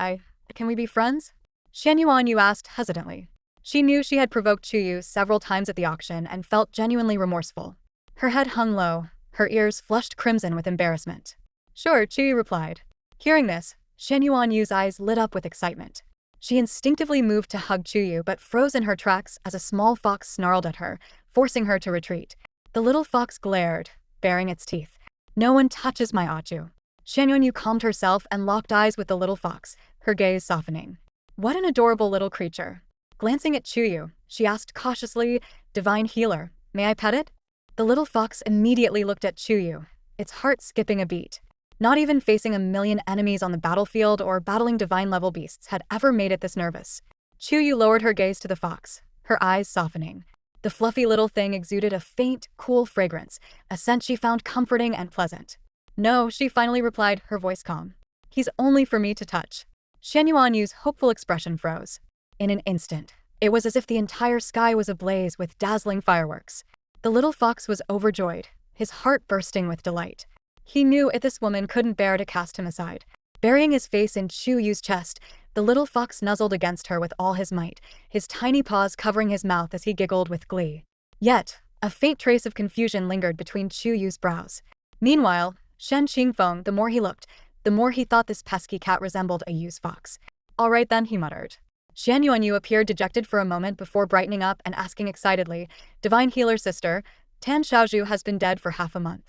can we be friends?" Shenwu asked hesitantly. She knew she had provoked Chuyue several times at the auction and felt genuinely remorseful. Her head hung low, her ears flushed crimson with embarrassment. "Sure," Chuyue replied. Hearing this, Shenwu's eyes lit up with excitement. She instinctively moved to hug Chuyue but froze in her tracks as a small fox snarled at her, forcing her to retreat. The little fox glared, baring its teeth. No one touches my Achu. Shenwu calmed herself and locked eyes with the little fox, her gaze softening. What an adorable little creature. Glancing at Chuyue, she asked cautiously, Divine Healer, may I pet it? The little fox immediately looked at Chuyue, its heart skipping a beat. Not even facing a million enemies on the battlefield or battling divine-level beasts had ever made it this nervous. Chuyue lowered her gaze to the fox, her eyes softening. The fluffy little thing exuded a faint, cool fragrance, a scent she found comforting and pleasant. No, she finally replied, her voice calm. He's only for me to touch. Shenwu's hopeful expression froze. In an instant, it was as if the entire sky was ablaze with dazzling fireworks. The little fox was overjoyed, his heart bursting with delight. He knew if this woman couldn't bear to cast him aside. Burying his face in Chuyue's chest, the little fox nuzzled against her with all his might, his tiny paws covering his mouth as he giggled with glee. Yet, a faint trace of confusion lingered between Chuyue's brows. Meanwhile, Shen Qingfeng, the more he looked, the more he thought this pesky cat resembled a used fox. All right then, he muttered. Shenwu appeared dejected for a moment before brightening up and asking excitedly, Divine Healer Sister, Tan Xiaozhu has been dead for half a month.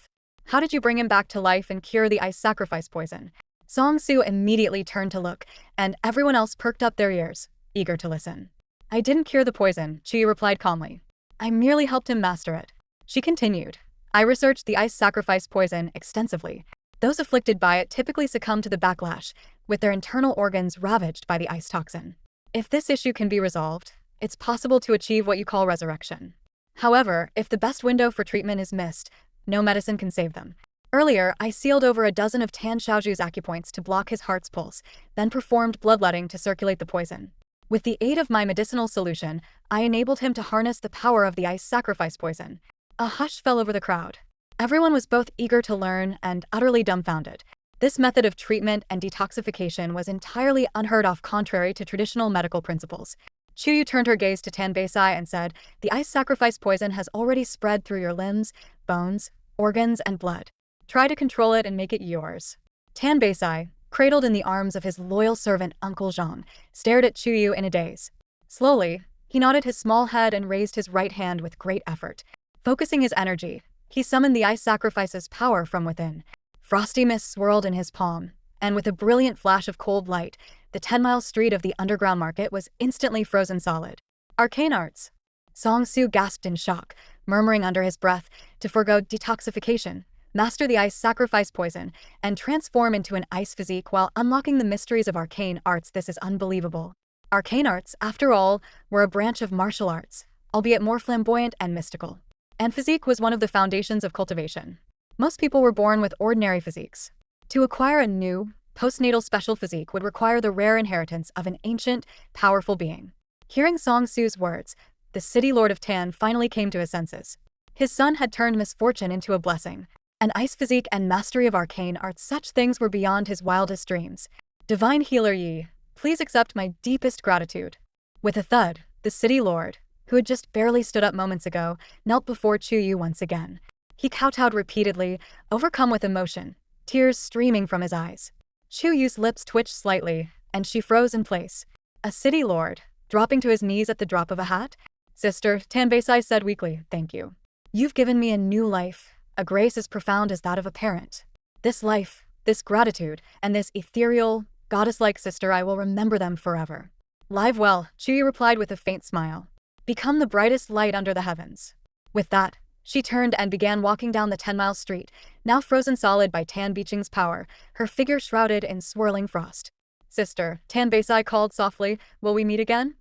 How did you bring him back to life and cure the ice sacrifice poison? Song Su immediately turned to look, and everyone else perked up their ears, eager to listen. I didn't cure the poison, Chuyue replied calmly. I merely helped him master it. She continued. I researched the ice sacrifice poison extensively. Those afflicted by it typically succumb to the backlash, with their internal organs ravaged by the ice toxin. If this issue can be resolved, it's possible to achieve what you call resurrection. However, if the best window for treatment is missed, no medicine can save them. Earlier, I sealed over a dozen of Tan Xiaozhu's acupoints to block his heart's pulse, then performed bloodletting to circulate the poison. With the aid of my medicinal solution, I enabled him to harness the power of the ice sacrifice poison. A hush fell over the crowd. Everyone was both eager to learn and utterly dumbfounded. This method of treatment and detoxification was entirely unheard of, contrary to traditional medical principles. Chuyue turned her gaze to Tan Beisai and said, The ice sacrifice poison has already spread through your limbs, bones, organs, and blood. Try to control it and make it yours. Tan Beisai, cradled in the arms of his loyal servant Uncle Zhang, stared at Chuyue in a daze. Slowly, he nodded his small head and raised his right hand with great effort. Focusing his energy, he summoned the ice sacrifice's power from within. Frosty mist swirled in his palm, and with a brilliant flash of cold light, the 10-mile street of the underground market was instantly frozen solid. Arcane arts. Song Su gasped in shock, murmuring under his breath, to forego detoxification, master the ice sacrifice poison, and transform into an ice physique while unlocking the mysteries of arcane arts. This is unbelievable. Arcane arts, after all, were a branch of martial arts, albeit more flamboyant and mystical. And physique was one of the foundations of cultivation. Most people were born with ordinary physiques. To acquire a new, postnatal special physique would require the rare inheritance of an ancient, powerful being. Hearing Song Su's words, the city lord of Tan finally came to his senses. His son had turned misfortune into a blessing. An ice physique and mastery of arcane arts, such things were beyond his wildest dreams. Divine Healer Yi, please accept my deepest gratitude. With a thud, the city lord, who had just barely stood up moments ago, knelt before Chuyue once again. He kowtowed repeatedly, overcome with emotion, tears streaming from his eyes. Chuyue's lips twitched slightly, and she froze in place. A city lord, dropping to his knees at the drop of a hat? Sister, Tan Beisai said weakly, thank you. You've given me a new life, a grace as profound as that of a parent. This life, this gratitude, and this ethereal, goddess-like sister, I will remember them forever. Live well, Chuyue replied with a faint smile. Become the brightest light under the heavens. With that, she turned and began walking down the 10-mile street, now frozen solid by Tan Beiqing's power, her figure shrouded in swirling frost. Sister, Tan Beisai called softly, will we meet again?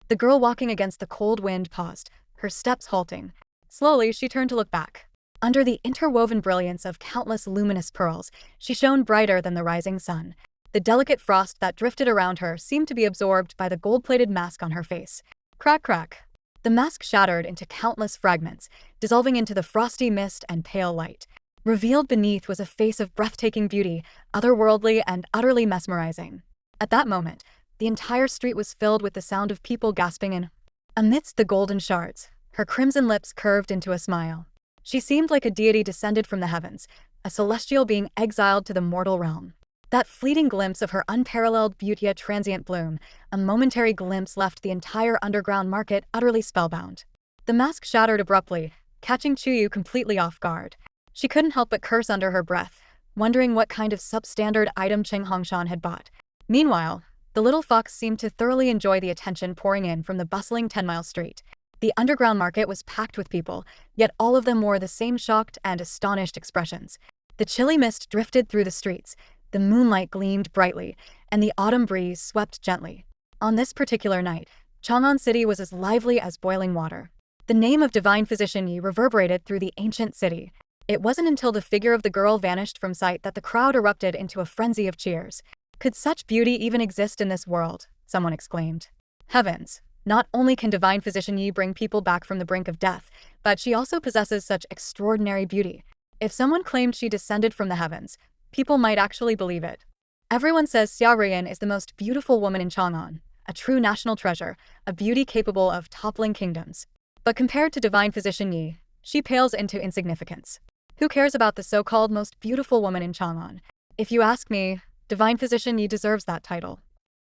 The girl walking against the cold wind paused, her steps halting. Slowly, she turned to look back. Under the interwoven brilliance of countless luminous pearls, she shone brighter than the rising sun. The delicate frost that drifted around her seemed to be absorbed by the gold-plated mask on her face. Crack, crack. The mask shattered into countless fragments, dissolving into the frosty mist and pale light. Revealed beneath was a face of breathtaking beauty, otherworldly and utterly mesmerizing. At that moment, the entire street was filled with the sound of people gasping in. Amidst the golden shards, her crimson lips curved into a smile. She seemed like a deity descended from the heavens, a celestial being exiled to the mortal realm. That fleeting glimpse of her unparalleled beauty, a transient bloom, a momentary glimpse, left the entire underground market utterly spellbound. The mask shattered abruptly, catching Chuyue completely off guard. She couldn't help but curse under her breath, wondering what kind of substandard item Cheng Hongshan had bought. Meanwhile, the little fox seemed to thoroughly enjoy the attention pouring in from the bustling 10-mile street. The underground market was packed with people, yet all of them wore the same shocked and astonished expressions. The chilly mist drifted through the streets, the moonlight gleamed brightly, and the autumn breeze swept gently. On this particular night, Chang'an City was as lively as boiling water. The name of divine physician Yi reverberated through the ancient city. It wasn't until the figure of the girl vanished from sight that the crowd erupted into a frenzy of cheers. Could such beauty even exist in this world? Someone exclaimed. Heavens! Not only can divine physician Yi bring people back from the brink of death, but she also possesses such extraordinary beauty. If someone claimed she descended from the heavens, people might actually believe it. Everyone says Xia Ruiyan is the most beautiful woman in Chang'an, a true national treasure, a beauty capable of toppling kingdoms. But compared to divine physician Yi, she pales into insignificance. Who cares about the so-called most beautiful woman in Chang'an? If you ask me, divine physician Yi deserves that title.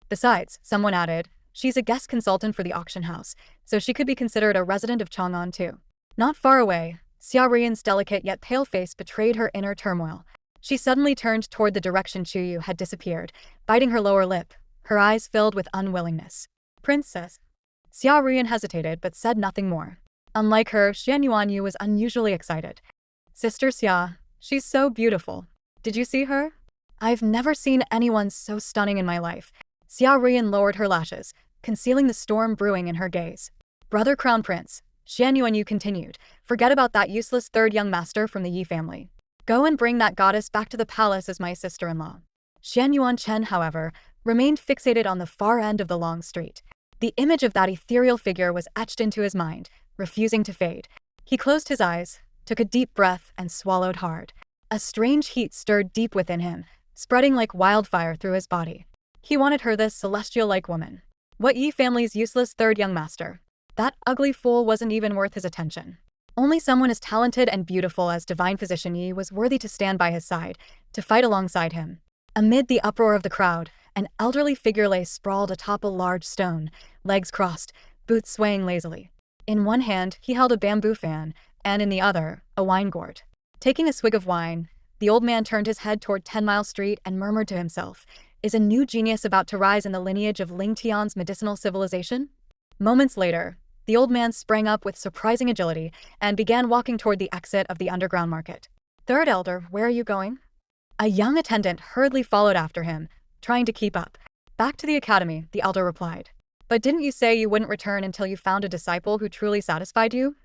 Besides, someone added, she's a guest consultant for the auction house, so she could be considered a resident of Chang'an too. Not far away, Xia Ruiyan's delicate yet pale face betrayed her inner turmoil. She suddenly turned toward the direction Chuyue had disappeared, biting her lower lip, her eyes filled with unwillingness. Princess. Xia Ruiyan hesitated but said nothing more. Unlike her, Xianyuan Yu was unusually excited. Sister Xia, she's so beautiful. Did you see her? I've never seen anyone so stunning in my life. Xia Ruiyan lowered her lashes, concealing the storm brewing in her gaze. Brother Crown Prince, Xianyuan Yu continued, forget about that useless third young master from the Yi family. Go and bring that goddess back to the palace as my sister-in-law. Xianyuan Chen, however, remained fixated on the far end of the long street. The image of that ethereal figure was etched into his mind, refusing to fade. He closed his eyes, took a deep breath, and swallowed hard. A strange heat stirred deep within him, spreading like wildfire through his body. He wanted her, this celestial-like woman. What Yi family's useless third young master? That ugly fool wasn't even worth his attention. Only someone as talented and beautiful as divine physician Yi was worthy to stand by his side, to fight alongside him. Amid the uproar of the crowd, an elderly figure lay sprawled atop a large stone, legs crossed, boots swaying lazily. In one hand, he held a bamboo fan, and in the other, a wine gourd. Taking a swig of wine, the old man turned his head toward 10-Mile Street and murmured to himself, is a new genius about to rise in the lineage of Ling Tian's medicinal civilization? Moments later, the old man sprang up with surprising agility and began walking toward the exit of the underground market. Third elder, where are you going? A young attendant hurriedly followed after him, trying to keep up. Back to the academy, the elder replied. But didn't you say you wouldn't return until you found a disciple who truly satisfied you?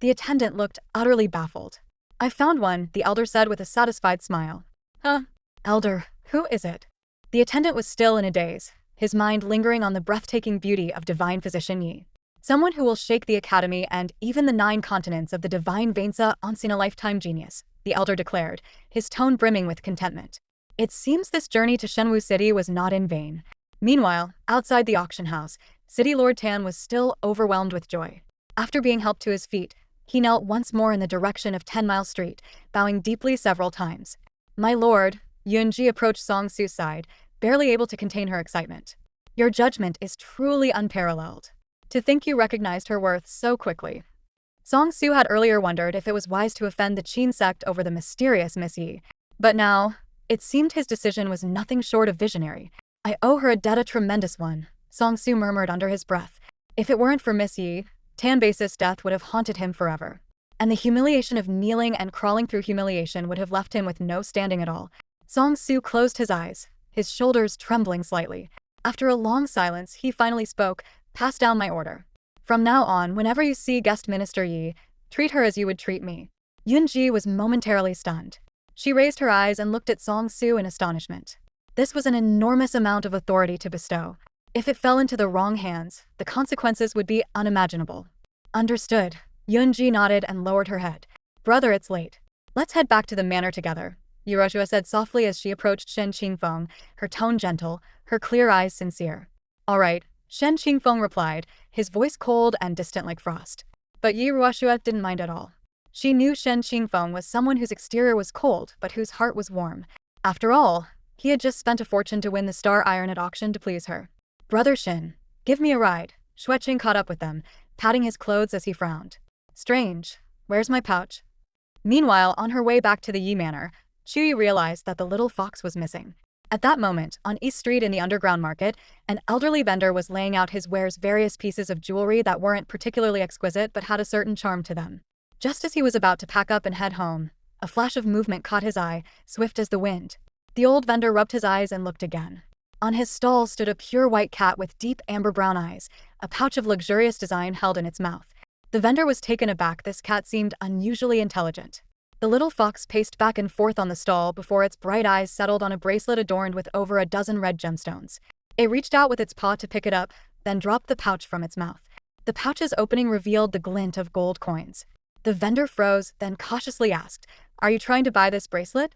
The attendant looked utterly baffled. I found one, the elder said with a satisfied smile. Huh? Elder, who is it? The attendant was still in a daze, his mind lingering on the breathtaking beauty of divine physician Yi. Someone who will shake the academy and even the 9 continents of the divine Vainsa once-in-a-lifetime genius, the elder declared, his tone brimming with contentment. It seems this journey to Shenwu City was not in vain. Meanwhile, outside the auction house, City Lord Tan was still overwhelmed with joy. After being helped to his feet, he knelt once more in the direction of 10-Mile Street, bowing deeply several times. My lord, Yunji approached Song Su's side, barely able to contain her excitement. Your judgment is truly unparalleled. To think you recognized her worth so quickly. Song Su had earlier wondered if it was wise to offend the Qin sect over the mysterious Miss Yi, but now, it seemed his decision was nothing short of visionary. I owe her a debt, a tremendous one, Song Su murmured under his breath. If it weren't for Miss Yi, Tan Base's death would have haunted him forever. And the humiliation of kneeling and crawling through humiliation would have left him with no standing at all. Song Su closed his eyes, his shoulders trembling slightly. After a long silence, he finally spoke, pass down my order. From now on, whenever you see guest minister Yi, treat her as you would treat me. Yunji was momentarily stunned. She raised her eyes and looked at Song Su in astonishment. This was an enormous amount of authority to bestow. If it fell into the wrong hands, the consequences would be unimaginable. Understood. Yunji nodded and lowered her head. Brother, it's late. Let's head back to the manor together, Yuroshua said softly as she approached Shen Qingfeng, her tone gentle, her clear eyes sincere. All right, Shen Qingfeng replied, his voice cold and distant like frost. But Yuroshua didn't mind at all. She knew Shen Qingfeng was someone whose exterior was cold but whose heart was warm. After all, he had just spent a fortune to win the star iron at auction to please her. Brother Shen, give me a ride. Xueqing caught up with them, patting his clothes as he frowned. Strange. Where's my pouch? Meanwhile, on her way back to the Yi Manor, Chuyue realized that the little fox was missing. At that moment, on East Street in the underground market, an elderly vendor was laying out his wares, various pieces of jewelry that weren't particularly exquisite but had a certain charm to them. Just as he was about to pack up and head home, a flash of movement caught his eye, swift as the wind. The old vendor rubbed his eyes and looked again. On his stall stood a pure white cat with deep amber-brown eyes, a pouch of luxurious design held in its mouth. The vendor was taken aback. This cat seemed unusually intelligent. The little fox paced back and forth on the stall before its bright eyes settled on a bracelet adorned with over a dozen red gemstones. It reached out with its paw to pick it up, then dropped the pouch from its mouth. The pouch's opening revealed the glint of gold coins. The vendor froze, then cautiously asked, "Are you trying to buy this bracelet?"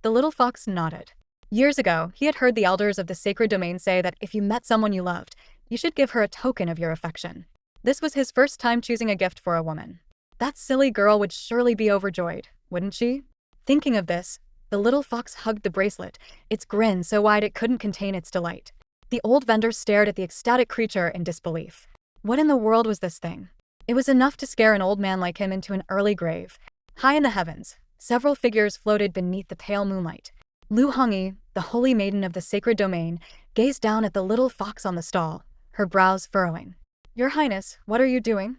The little fox nodded. Years ago, he had heard the elders of the sacred domain say that if you met someone you loved, you should give her a token of your affection. This was his first time choosing a gift for a woman. That silly girl would surely be overjoyed, wouldn't she? Thinking of this, the little fox hugged the bracelet, its grin so wide it couldn't contain its delight. The old vendor stared at the ecstatic creature in disbelief. What in the world was this thing? It was enough to scare an old man like him into an early grave. High in the heavens, several figures floated beneath the pale moonlight. Lu Hongyi, the holy maiden of the sacred domain, gazed down at the little fox on the stall, her brows furrowing. "Your Highness, what are you doing?"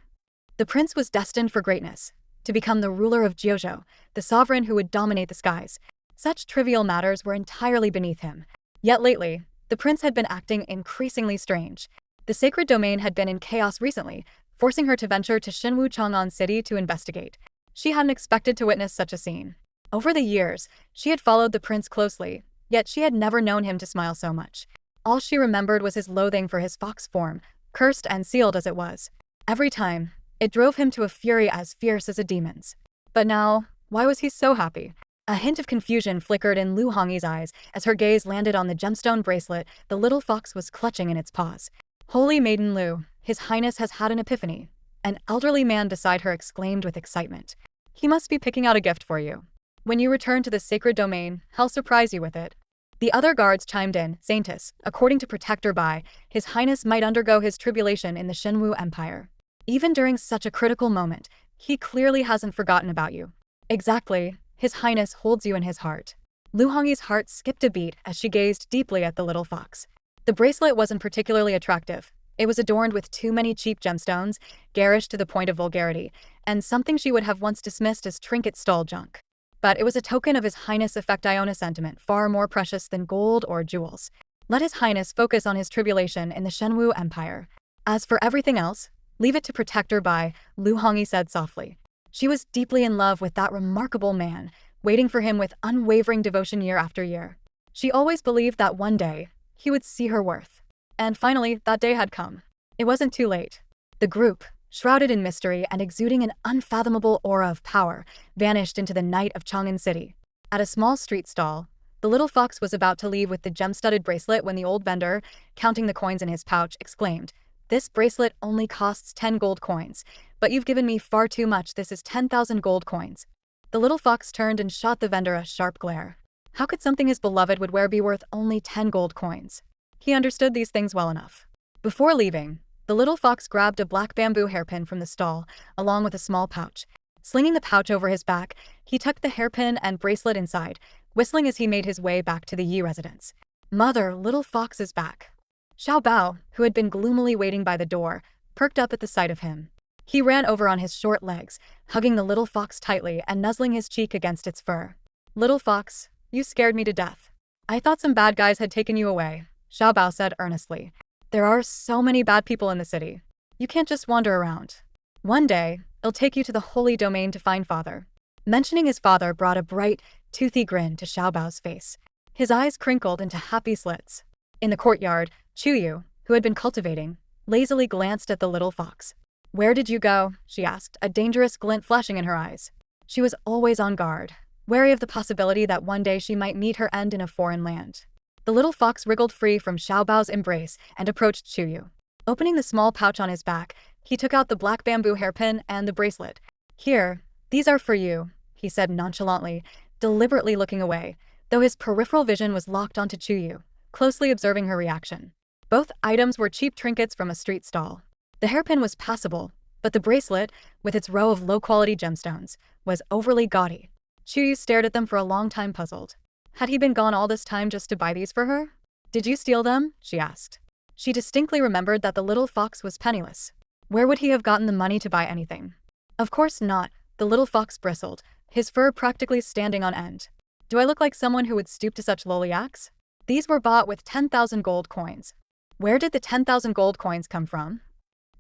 The prince was destined for greatness, to become the ruler of Jiuzhou, the sovereign who would dominate the skies. Such trivial matters were entirely beneath him. Yet lately, the prince had been acting increasingly strange. The sacred domain had been in chaos recently, forcing her to venture to Shenwu Chang'an City to investigate. She hadn't expected to witness such a scene. Over the years, she had followed the prince closely, yet she had never known him to smile so much. All she remembered was his loathing for his fox form, cursed and sealed as it was. Every time, it drove him to a fury as fierce as a demon's. But now, why was he so happy? A hint of confusion flickered in Lu Hongyi's eyes as her gaze landed on the gemstone bracelet the little fox was clutching in its paws. "Holy Maiden Lu, His Highness has had an epiphany," an elderly man beside her exclaimed with excitement. "He must be picking out a gift for you. When you return to the sacred domain, he'll surprise you with it." The other guards chimed in, "Saintess, according to Protector Bai, His Highness might undergo his tribulation in the Shenwu Empire. Even during such a critical moment, he clearly hasn't forgotten about you." "Exactly, His Highness holds you in his heart." Lu Hongyi's heart skipped a beat as she gazed deeply at the little fox. The bracelet wasn't particularly attractive. It was adorned with too many cheap gemstones, garish to the point of vulgarity, and something she would have once dismissed as trinket stall junk. But it was a token of His Highness' Iona sentiment, far more precious than gold or jewels. Let His Highness focus on his tribulation in the Shenwu Empire. As for everything else, leave it to Protector Bai, Lu Hongyi said softly. She was deeply in love with that remarkable man, waiting for him with unwavering devotion year after year. She always believed that one day, he would see her worth. And finally, that day had come. It wasn't too late. The group, shrouded in mystery and exuding an unfathomable aura of power, vanished into the night of Chang'an City. At a small street stall, the little fox was about to leave with the gem-studded bracelet when the old vendor, counting the coins in his pouch, exclaimed, "This bracelet only costs 10 gold coins, but you've given me far too much. This is 10,000 gold coins." The little fox turned and shot the vendor a sharp glare. How could something his beloved would wear be worth only 10 gold coins? He understood these things well enough. Before leaving, the little fox grabbed a black bamboo hairpin from the stall, along with a small pouch. Slinging the pouch over his back, he tucked the hairpin and bracelet inside, whistling as he made his way back to the Yi residence. "Mother, little fox is back." Xiao Bao, who had been gloomily waiting by the door, perked up at the sight of him. He ran over on his short legs, hugging the little fox tightly and nuzzling his cheek against its fur. "Little fox, you scared me to death. I thought some bad guys had taken you away," Xiao Bao said earnestly. "There are so many bad people in the city. You can't just wander around. One day, I'll take you to the holy domain to find father." Mentioning his father brought a bright, toothy grin to Xiao Bao's face. His eyes crinkled into happy slits. In the courtyard, Chuyue, who had been cultivating, lazily glanced at the little fox. "Where did you go?" she asked, a dangerous glint flashing in her eyes. She was always on guard, wary of the possibility that one day she might meet her end in a foreign land. The little fox wriggled free from Xiao Bao's embrace and approached Chuyue. Opening the small pouch on his back, he took out the black bamboo hairpin and the bracelet. "Here, these are for you," he said nonchalantly, deliberately looking away, though his peripheral vision was locked onto Chuyue, closely observing her reaction. Both items were cheap trinkets from a street stall. The hairpin was passable, But the bracelet, with its row of low-quality gemstones, was overly gaudy. Chuyue stared at them for a long time, puzzled. Had he been gone all this time just to buy these for her? Did you steal them? She asked. She distinctly remembered that the little fox was penniless. Where would he have gotten the money to buy anything? Of course not, the little fox bristled, his fur practically standing on end. Do I look like someone who would stoop to such lowly acts? These were bought with 10,000 gold coins. Where did the 10,000 gold coins come from?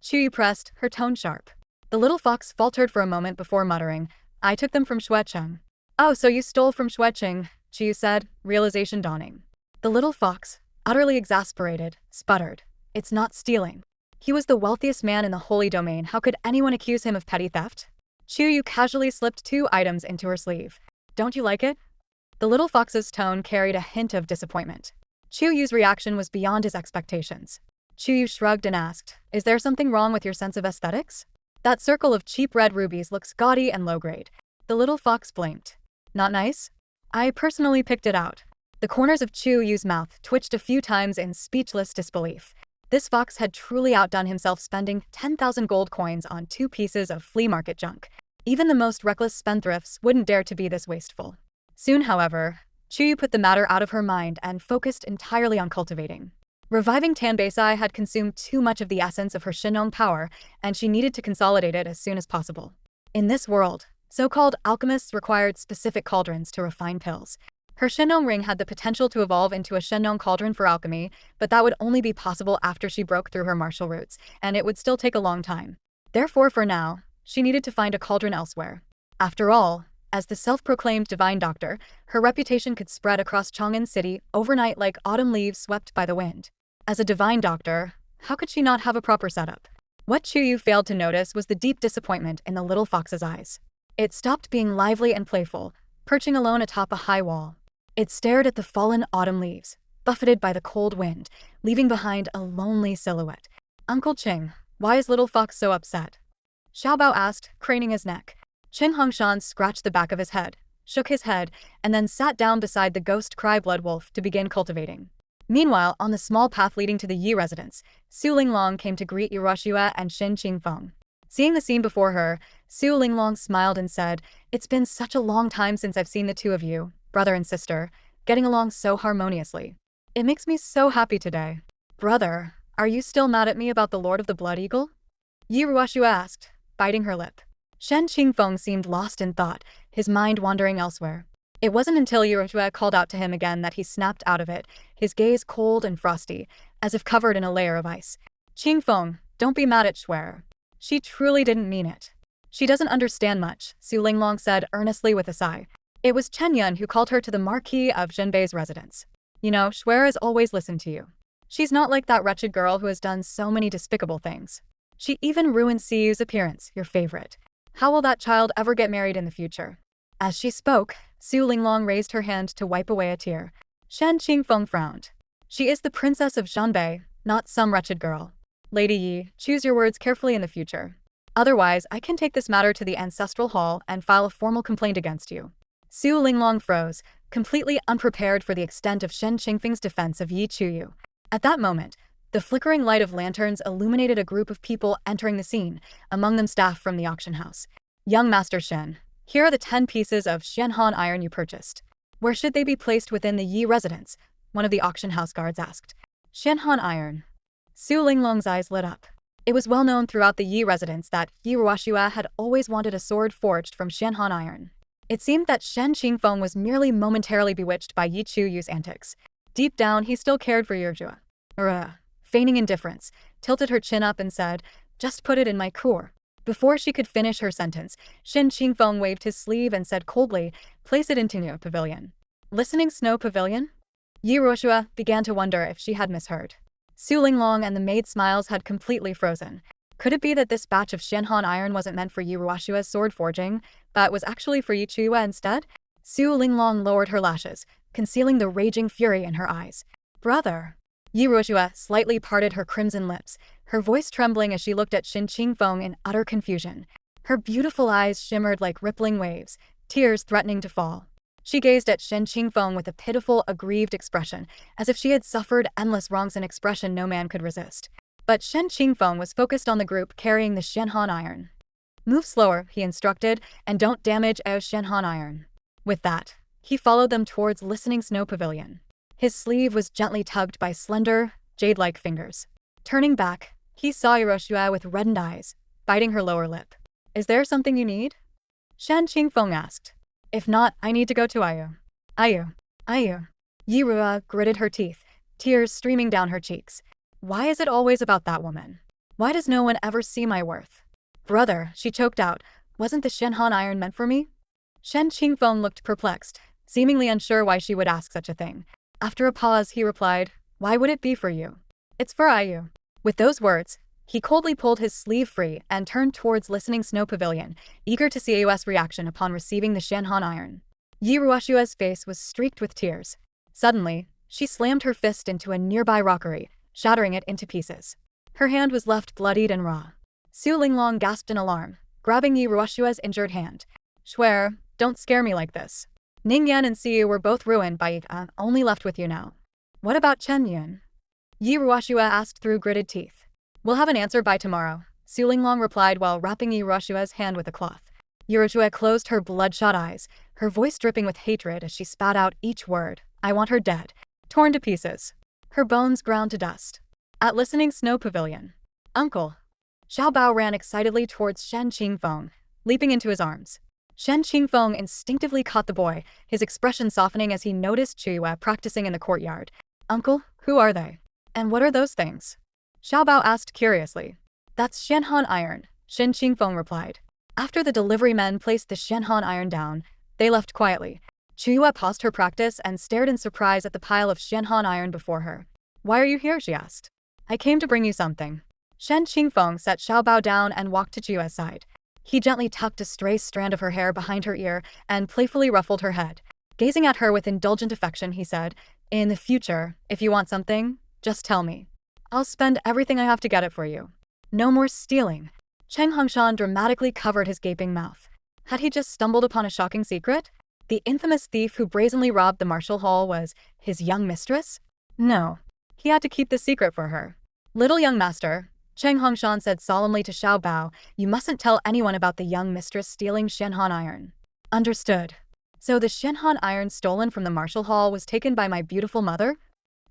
Chuyue pressed, her tone sharp. The little fox faltered for a moment before muttering, I took them from Chuyue. Oh, so you stole from Chuyue, Chuyue said, realization dawning. The little fox, utterly exasperated, sputtered. It's not stealing. He was the wealthiest man in the Holy Domain. How could anyone accuse him of petty theft? Chuyue casually slipped 2 items into her sleeve. Don't you like it? The little fox's tone carried a hint of disappointment. Chuyue's reaction was beyond his expectations. Chuyue shrugged and asked, is there something wrong with your sense of aesthetics? That circle of cheap red rubies looks gaudy and low-grade. The little fox blinked. Not nice? I personally picked it out. The corners of Chuyue's mouth twitched a few times in speechless disbelief. This fox had truly outdone himself, spending 10,000 gold coins on 2 pieces of flea market junk. Even the most reckless spendthrifts wouldn't dare to be this wasteful. Soon, however, Chuyue put the matter out of her mind and focused entirely on cultivating. Reviving Tanbaisai had consumed too much of the essence of her Shenwu power, and she needed to consolidate it as soon as possible. In this world, so-called alchemists required specific cauldrons to refine pills. Her Shenwu ring had the potential to evolve into a Shenwu cauldron for alchemy, but that would only be possible after she broke through her martial roots, and it would still take a long time. Therefore, for now, she needed to find a cauldron elsewhere. After all, as the self-proclaimed divine doctor, her reputation could spread across Chang'an City overnight like autumn leaves swept by the wind. As a divine doctor, how could she not have a proper setup? What Chuyue failed to notice was the deep disappointment in the little fox's eyes. It stopped being lively and playful, perching alone atop a high wall. It stared at the fallen autumn leaves, buffeted by the cold wind, leaving behind a lonely silhouette. Uncle Qing, why is little fox so upset? Xiaobao asked, craning his neck. Qing Hongshan scratched the back of his head, shook his head, and then sat down beside the ghost cry blood wolf to begin cultivating. Meanwhile, on the small path leading to the Yi residence, Su Linglong came to greet Yuruoxue and Shen Qingfeng. Seeing the scene before her, Su Linglong smiled and said, it's been such a long time since I've seen the two of you, brother and sister, getting along so harmoniously. It makes me so happy today. Brother, are you still mad at me about the Lord of the Blood Eagle? Yuruoxue asked, biting her lip. Shen Qingfeng seemed lost in thought, his mind wandering elsewhere. It wasn't until Yuruoxue called out to him again that he snapped out of it, his gaze cold and frosty, as if covered in a layer of ice. Qingfeng, don't be mad at Shuer. She truly didn't mean it. She doesn't understand much, Su Linglong said earnestly with a sigh. It was Chen Yun who called her to the Marquis of Zhenbei's residence. You know, Shuer has always listened to you. She's not like that wretched girl who has done so many despicable things. She even ruined Siyu's appearance, your favorite. How will that child ever get married in the future? As she spoke, Su Linglong raised her hand to wipe away a tear. Shen Qingfeng frowned. She is the princess of Zhenbei, not some wretched girl. Lady Yi, choose your words carefully in the future. Otherwise, I can take this matter to the ancestral hall and file a formal complaint against you. Su Linglong froze, completely unprepared for the extent of Shen Qingfeng's defense of Yi Chuyue. At that moment, the flickering light of lanterns illuminated a group of people entering the scene, among them staff from the auction house. Young Master Shen, here are the 10 pieces of Xianhan iron you purchased. Where should they be placed within the Yi residence? One of the auction house guards asked. Xianhan iron. Su Linglong's eyes lit up. It was well known throughout the Yi residence that Yuruoxue had always wanted a sword forged from Xianhan iron. It seemed that Shen Qingfeng was merely momentarily bewitched by Yi Chuyue's antics. Deep down, he still cared for Yuruoxue. Feigning indifference, tilted her chin up and said, just put it in my cour. Before she could finish her sentence, Shen Qingfeng waved his sleeve and said coldly, place it into Snow Pavilion. Listening Snow Pavilion? Yuruoxue began to wonder if she had misheard. Su Linglong and the maid Smiles had completely frozen. Could it be that this batch of Xianhan iron wasn't meant for Yuruoxue's sword forging, but was actually for Yi Chuyue instead? Su Linglong lowered her lashes, concealing the raging fury in her eyes. Brother! Yuruoxue slightly parted her crimson lips, her voice trembling as she looked at Shen Qingfeng in utter confusion. Her beautiful eyes shimmered like rippling waves, tears threatening to fall. She gazed at Shen Qingfeng with a pitiful, aggrieved expression, as if she had suffered endless wrongs, an expression no man could resist. But Shen Qingfeng was focused on the group carrying the Shenhan iron. Move slower, he instructed, and don't damage our Shenhan iron. With that, he followed them towards Listening Snow Pavilion. His sleeve was gently tugged by slender, jade-like fingers. Turning back, he saw Yuroshua with reddened eyes, biting her lower lip. Is there something you need? Shen Qingfeng asked. If not, I need to go to Ayu. Ayu. Yirua gritted her teeth, tears streaming down her cheeks. Why is it always about that woman? Why does no one ever see my worth? Brother, she choked out, wasn't the Shenhan iron meant for me? Shen Qingfeng looked perplexed, seemingly unsure why she would ask such a thing. After a pause, he replied, why would it be for you? It's for Ayu. With those words, he coldly pulled his sleeve free and turned towards Listening Snow Pavilion, eager to see Ayu's reaction upon receiving the Shenhan iron. Yiruashua's face was streaked with tears. Suddenly, she slammed her fist into a nearby rockery, shattering it into pieces. Her hand was left bloodied and raw. Su Linglong gasped in alarm, grabbing Yiruashua's injured hand. Swear, don't scare me like this. Ningyan and Siyu were both ruined by Ika, only left with you now. What about Chen Yun? Yiruashua asked through gritted teeth. We'll have an answer by tomorrow, Su Linglong replied while wrapping Yiruashua's hand with a cloth. Yiruashua closed her bloodshot eyes, her voice dripping with hatred as she spat out each word. I want her dead, torn to pieces. Her bones ground to dust. At Listening Snow Pavilion. Uncle. Xiao Bao ran excitedly towards Shen Qingfeng, leaping into his arms. Shen Qingfeng instinctively caught the boy, his expression softening as he noticed Chuyue practicing in the courtyard. Uncle, who are they? And what are those things? Xiao Bao asked curiously. That's Shenhan iron, Shen Qingfeng replied. After the delivery men placed the Shenhan iron down, they left quietly. Chuyue paused her practice and stared in surprise at the pile of Shenhan iron before her. Why are you here? She asked. I came to bring you something. Shen Qingfeng set Xiao Bao down and walked to Chuyue's side. He gently tucked a stray strand of her hair behind her ear and playfully ruffled her head. Gazing at her with indulgent affection, he said, in the future, if you want something, just tell me. I'll spend everything I have to get it for you. No more stealing. Cheng Hongshan dramatically covered his gaping mouth. Had he just stumbled upon a shocking secret? The infamous thief who brazenly robbed the martial hall was his young mistress? No. He had to keep the secret for her. Little young master, Cheng Hongshan said solemnly to Xiao Bao, you mustn't tell anyone about the young mistress stealing Shenhan iron. Understood. So the Shenhan iron stolen from the martial hall was taken by my beautiful mother?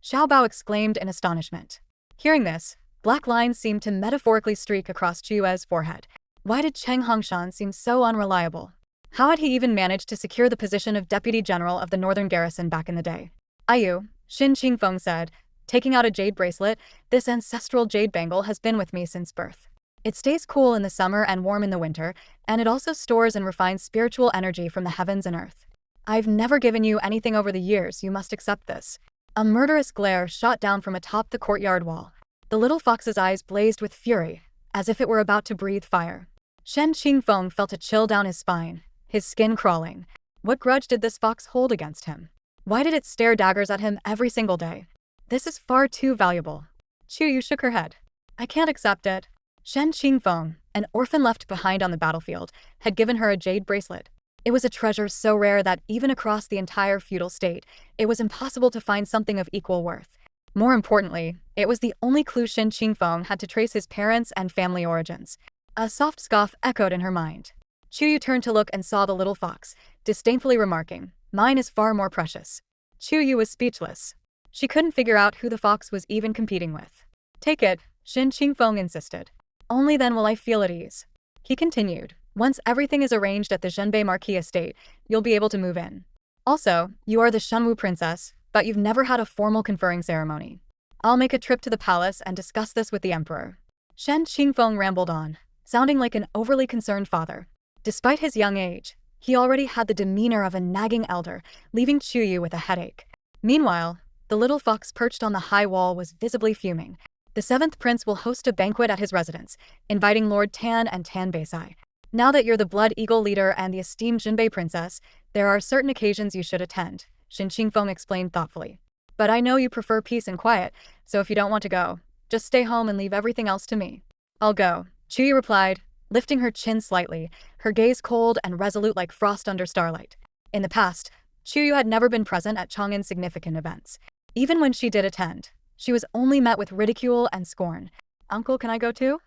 Xiao Bao exclaimed in astonishment. Hearing this, black lines seemed to metaphorically streak across Chuyue's forehead. Why did Cheng Hongshan seem so unreliable? How had he even managed to secure the position of Deputy General of the Northern Garrison back in the day? Ayu, Shen Qingfeng said, taking out a jade bracelet, this ancestral jade bangle has been with me since birth. It stays cool in the summer and warm in the winter, and it also stores and refines spiritual energy from the heavens and earth. I've never given you anything over the years, you must accept this. A murderous glare shot down from atop the courtyard wall. The little fox's eyes blazed with fury, as if it were about to breathe fire. Shen Qingfeng felt a chill down his spine, his skin crawling. What grudge did this fox hold against him? Why did it stare daggers at him every single day? This is far too valuable. Chuyue shook her head. I can't accept it. Shen Qingfeng, an orphan left behind on the battlefield, had given her a jade bracelet. It was a treasure so rare that even across the entire feudal state, it was impossible to find something of equal worth. More importantly, it was the only clue Shen Qingfeng had to trace his parents and family origins. A soft scoff echoed in her mind. Chuyue turned to look and saw the little fox, disdainfully remarking, mine is far more precious. Chuyue was speechless. She couldn't figure out who the fox was even competing with. Take it, Shen Qingfeng insisted. Only then will I feel at ease. He continued, once everything is arranged at the Zhenbei Marquis estate, you'll be able to move in. Also, you are the Shenwu princess, but you've never had a formal conferring ceremony. I'll make a trip to the palace and discuss this with the emperor. Shen Qingfeng rambled on, sounding like an overly concerned father. Despite his young age, he already had the demeanor of a nagging elder, leaving Chuyue with a headache. Meanwhile, the little fox perched on the high wall was visibly fuming. The seventh prince will host a banquet at his residence, inviting Lord Tan and Tan Beisai. Now that you're the Blood Eagle leader and the esteemed Zhenbei princess, there are certain occasions you should attend, Shen Qingfeng explained thoughtfully. But I know you prefer peace and quiet, so if you don't want to go, just stay home and leave everything else to me. I'll go, Chuyue replied, lifting her chin slightly, her gaze cold and resolute like frost under starlight. In the past, Chuyue had never been present at Chang'an's significant events. Even when she did attend, she was only met with ridicule and scorn. Uncle, can I go too?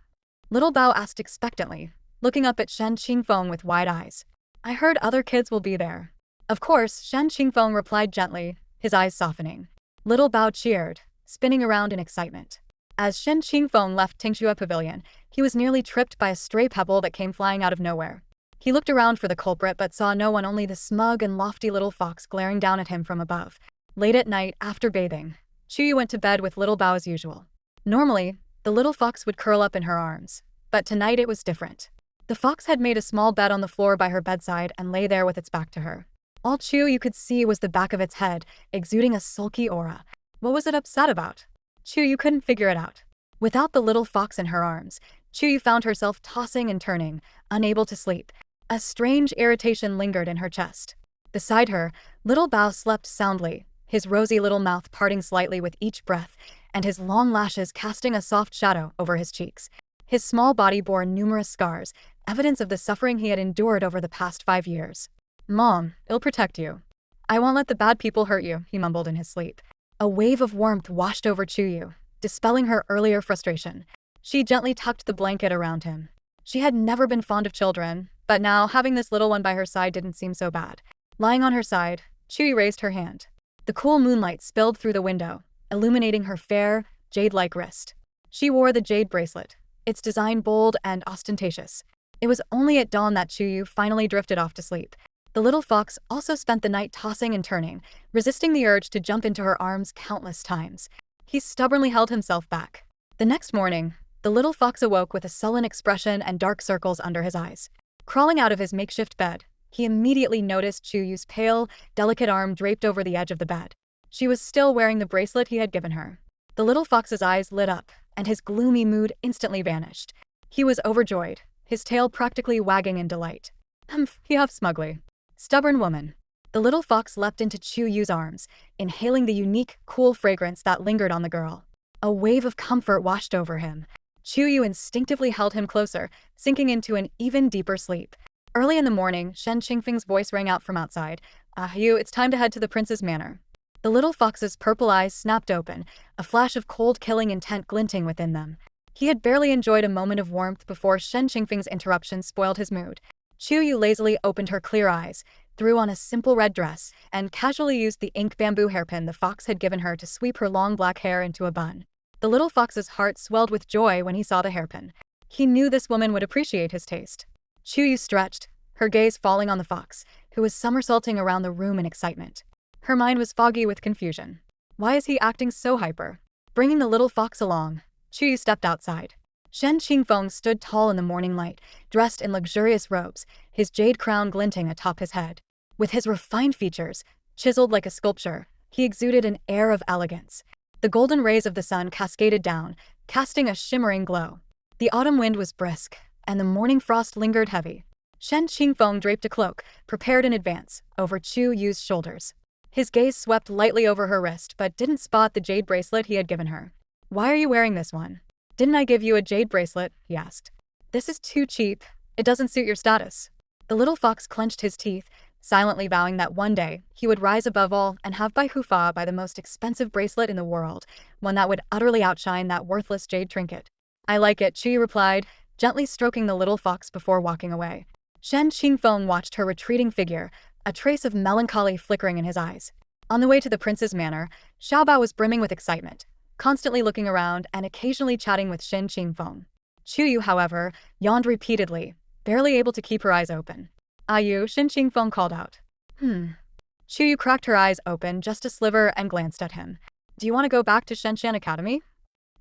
Little Bao asked expectantly, looking up at Shen Qingfeng with wide eyes. I heard other kids will be there. Of course, Shen Qingfeng replied gently, his eyes softening. Little Bao cheered, spinning around in excitement. As Shen Qingfeng left Tingxue Pavilion, he was nearly tripped by a stray pebble that came flying out of nowhere. He looked around for the culprit but saw no one, only the smug and lofty little fox glaring down at him from above. Late at night, after bathing, Chuyue went to bed with Little Bao as usual. Normally, the little fox would curl up in her arms, but tonight it was different. The fox had made a small bed on the floor by her bedside and lay there with its back to her. All Chuyue could see was the back of its head, exuding a sulky aura. What was it upset about? Chuyue couldn't figure it out. Without the little fox in her arms, Chuyue found herself tossing and turning, unable to sleep. A strange irritation lingered in her chest. Beside her, Little Bao slept soundly, his rosy little mouth parting slightly with each breath, and his long lashes casting a soft shadow over his cheeks. His small body bore numerous scars, evidence of the suffering he had endured over the past 5 years. Mom, I'll protect you. I won't let the bad people hurt you, he mumbled in his sleep. A wave of warmth washed over Chuyue, dispelling her earlier frustration. She gently tucked the blanket around him. She had never been fond of children, but now having this little one by her side didn't seem so bad. Lying on her side, Chuyue raised her hand. The cool moonlight spilled through the window, illuminating her fair, jade-like wrist. She wore the jade bracelet, its design bold and ostentatious. It was only at dawn that Chuyue finally drifted off to sleep. The little fox also spent the night tossing and turning, resisting the urge to jump into her arms countless times. He stubbornly held himself back. The next morning, the little fox awoke with a sullen expression and dark circles under his eyes. Crawling out of his makeshift bed, he immediately noticed Chuyue's pale, delicate arm draped over the edge of the bed. She was still wearing the bracelet he had given her. The little fox's eyes lit up, and his gloomy mood instantly vanished. He was overjoyed, his tail practically wagging in delight. Humph, he huffed smugly. Stubborn woman. The little fox leapt into Chuyue's arms, inhaling the unique, cool fragrance that lingered on the girl. A wave of comfort washed over him. Chuyue instinctively held him closer, sinking into an even deeper sleep. Early in the morning, Shen Qingfeng's voice rang out from outside. You, it's time to head to the prince's manor. The little fox's purple eyes snapped open, a flash of cold killing intent glinting within them. He had barely enjoyed a moment of warmth before Shen Qingfeng's interruption spoiled his mood. Chuyue lazily opened her clear eyes, threw on a simple red dress, and casually used the ink bamboo hairpin the fox had given her to sweep her long black hair into a bun. The little fox's heart swelled with joy when he saw the hairpin. He knew this woman would appreciate his taste. Chuyue stretched, her gaze falling on the fox, who was somersaulting around the room in excitement. Her mind was foggy with confusion. Why is he acting so hyper? Bringing the little fox along, Chuyue stepped outside. Shen Qingfeng stood tall in the morning light, dressed in luxurious robes, his jade crown glinting atop his head. With his refined features, chiseled like a sculpture, he exuded an air of elegance. The golden rays of the sun cascaded down, casting a shimmering glow. The autumn wind was brisk, and the morning frost lingered heavy. Shen Qingfeng draped a cloak, prepared in advance, over Chuyue's shoulders. His gaze swept lightly over her wrist but didn't spot the jade bracelet he had given her. Why are you wearing this one? Didn't I give you a jade bracelet? He asked. This is too cheap. It doesn't suit your status. The little fox clenched his teeth, silently vowing that one day he would rise above all and have Bai Hufa buy the most expensive bracelet in the world, one that would utterly outshine that worthless jade trinket. I like it, Chuyue replied, gently stroking the little fox before walking away. Shen Qingfeng watched her retreating figure, a trace of melancholy flickering in his eyes. On the way to the prince's manor, Xiaobao was brimming with excitement, constantly looking around and occasionally chatting with Shen Qingfeng. Chuyue, however, yawned repeatedly, barely able to keep her eyes open. You, Shen Qingfeng called out. Chuyue cracked her eyes open just a sliver and glanced at him. Do you want to go back to Shenshan Academy?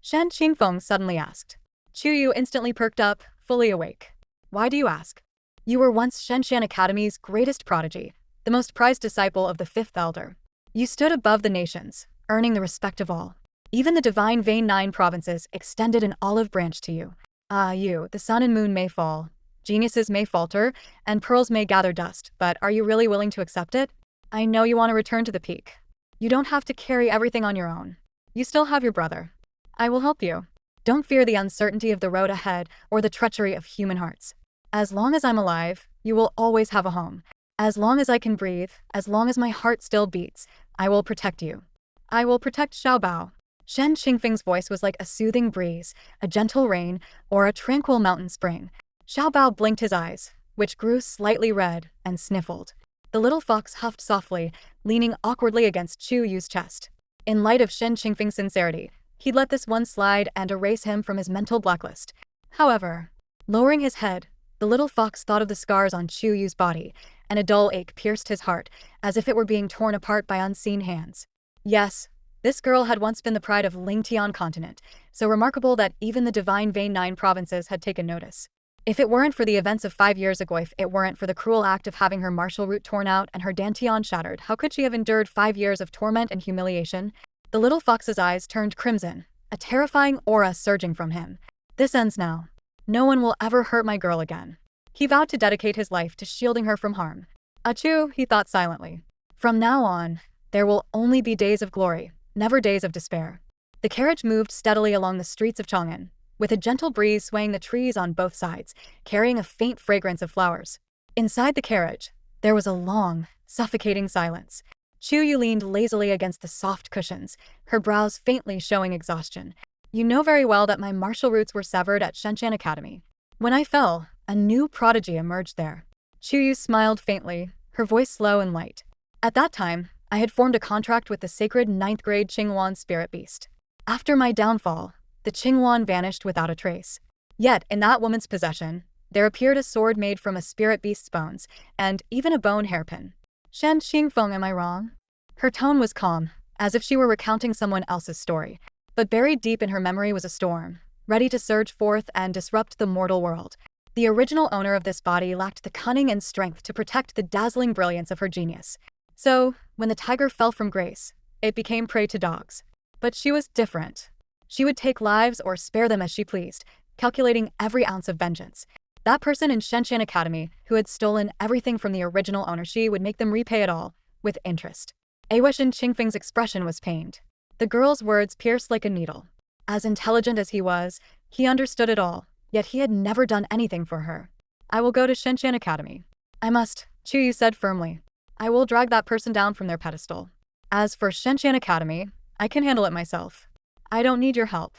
Shen Qingfeng suddenly asked. Chuyue instantly perked up, fully awake. Why do you ask? You were once Shenshan Academy's greatest prodigy, the most prized disciple of the fifth elder. You stood above the nations, earning the respect of all. Even the divine Vein 9 provinces extended an olive branch to you. The sun and moon may fall, geniuses may falter, and pearls may gather dust, but are you really willing to accept it? I know you want to return to the peak. You don't have to carry everything on your own. You still have your brother. I will help you. Don't fear the uncertainty of the road ahead or the treachery of human hearts. As long as I'm alive, you will always have a home. As long as I can breathe, as long as my heart still beats, I will protect you. I will protect Xiaobao. Shen Qingfeng's voice was like a soothing breeze, a gentle rain, or a tranquil mountain spring. Xiao Bao blinked his eyes, which grew slightly red, and sniffled. The little fox huffed softly, leaning awkwardly against Chuyue's chest. In light of Shen Qingfeng's sincerity, he'd let this one slide and erase him from his mental blacklist. However, lowering his head, the little fox thought of the scars on Chuyue's body, and a dull ache pierced his heart, as if it were being torn apart by unseen hands. Yes, this girl had once been the pride of Lingtian continent, so remarkable that even the divine Vein 9 provinces had taken notice. If it weren't for the events of 5 years ago, if it weren't for the cruel act of having her martial root torn out and her dantian shattered, how could she have endured 5 years of torment and humiliation? The little fox's eyes turned crimson, a terrifying aura surging from him. This ends now. No one will ever hurt my girl again. He vowed to dedicate his life to shielding her from harm. Achoo, he thought silently. From now on, there will only be days of glory, never days of despair. The carriage moved steadily along the streets of Chang'an, with a gentle breeze swaying the trees on both sides, carrying a faint fragrance of flowers. Inside the carriage, there was a long, suffocating silence. Chuyue leaned lazily against the soft cushions, her brows faintly showing exhaustion. You know very well that my martial roots were severed at Shenshan Academy. When I fell, a new prodigy emerged there. Chuyue smiled faintly, her voice slow and light. At that time, I had formed a contract with the sacred 9th grade Qingwan spirit beast. After my downfall, the Qingwan vanished without a trace. Yet, in that woman's possession, there appeared a sword made from a spirit beast's bones, and even a bone hairpin. Shen Qingfeng, am I wrong? Her tone was calm, as if she were recounting someone else's story. But buried deep in her memory was a storm, ready to surge forth and disrupt the mortal world. The original owner of this body lacked the cunning and strength to protect the dazzling brilliance of her genius. So, when the tiger fell from grace, it became prey to dogs. But she was different. She would take lives or spare them as she pleased, calculating every ounce of vengeance. That person in Shenshan Academy who had stolen everything from the original owner, she would make them repay it all, with interest. Shen Qingfeng's expression was pained. The girl's words pierced like a needle. As intelligent as he was, he understood it all, yet he had never done anything for her. I will go to Shenshan Academy. I must, Chuyue said firmly. I will drag that person down from their pedestal. As for Shenshan Academy, I can handle it myself. I don't need your help.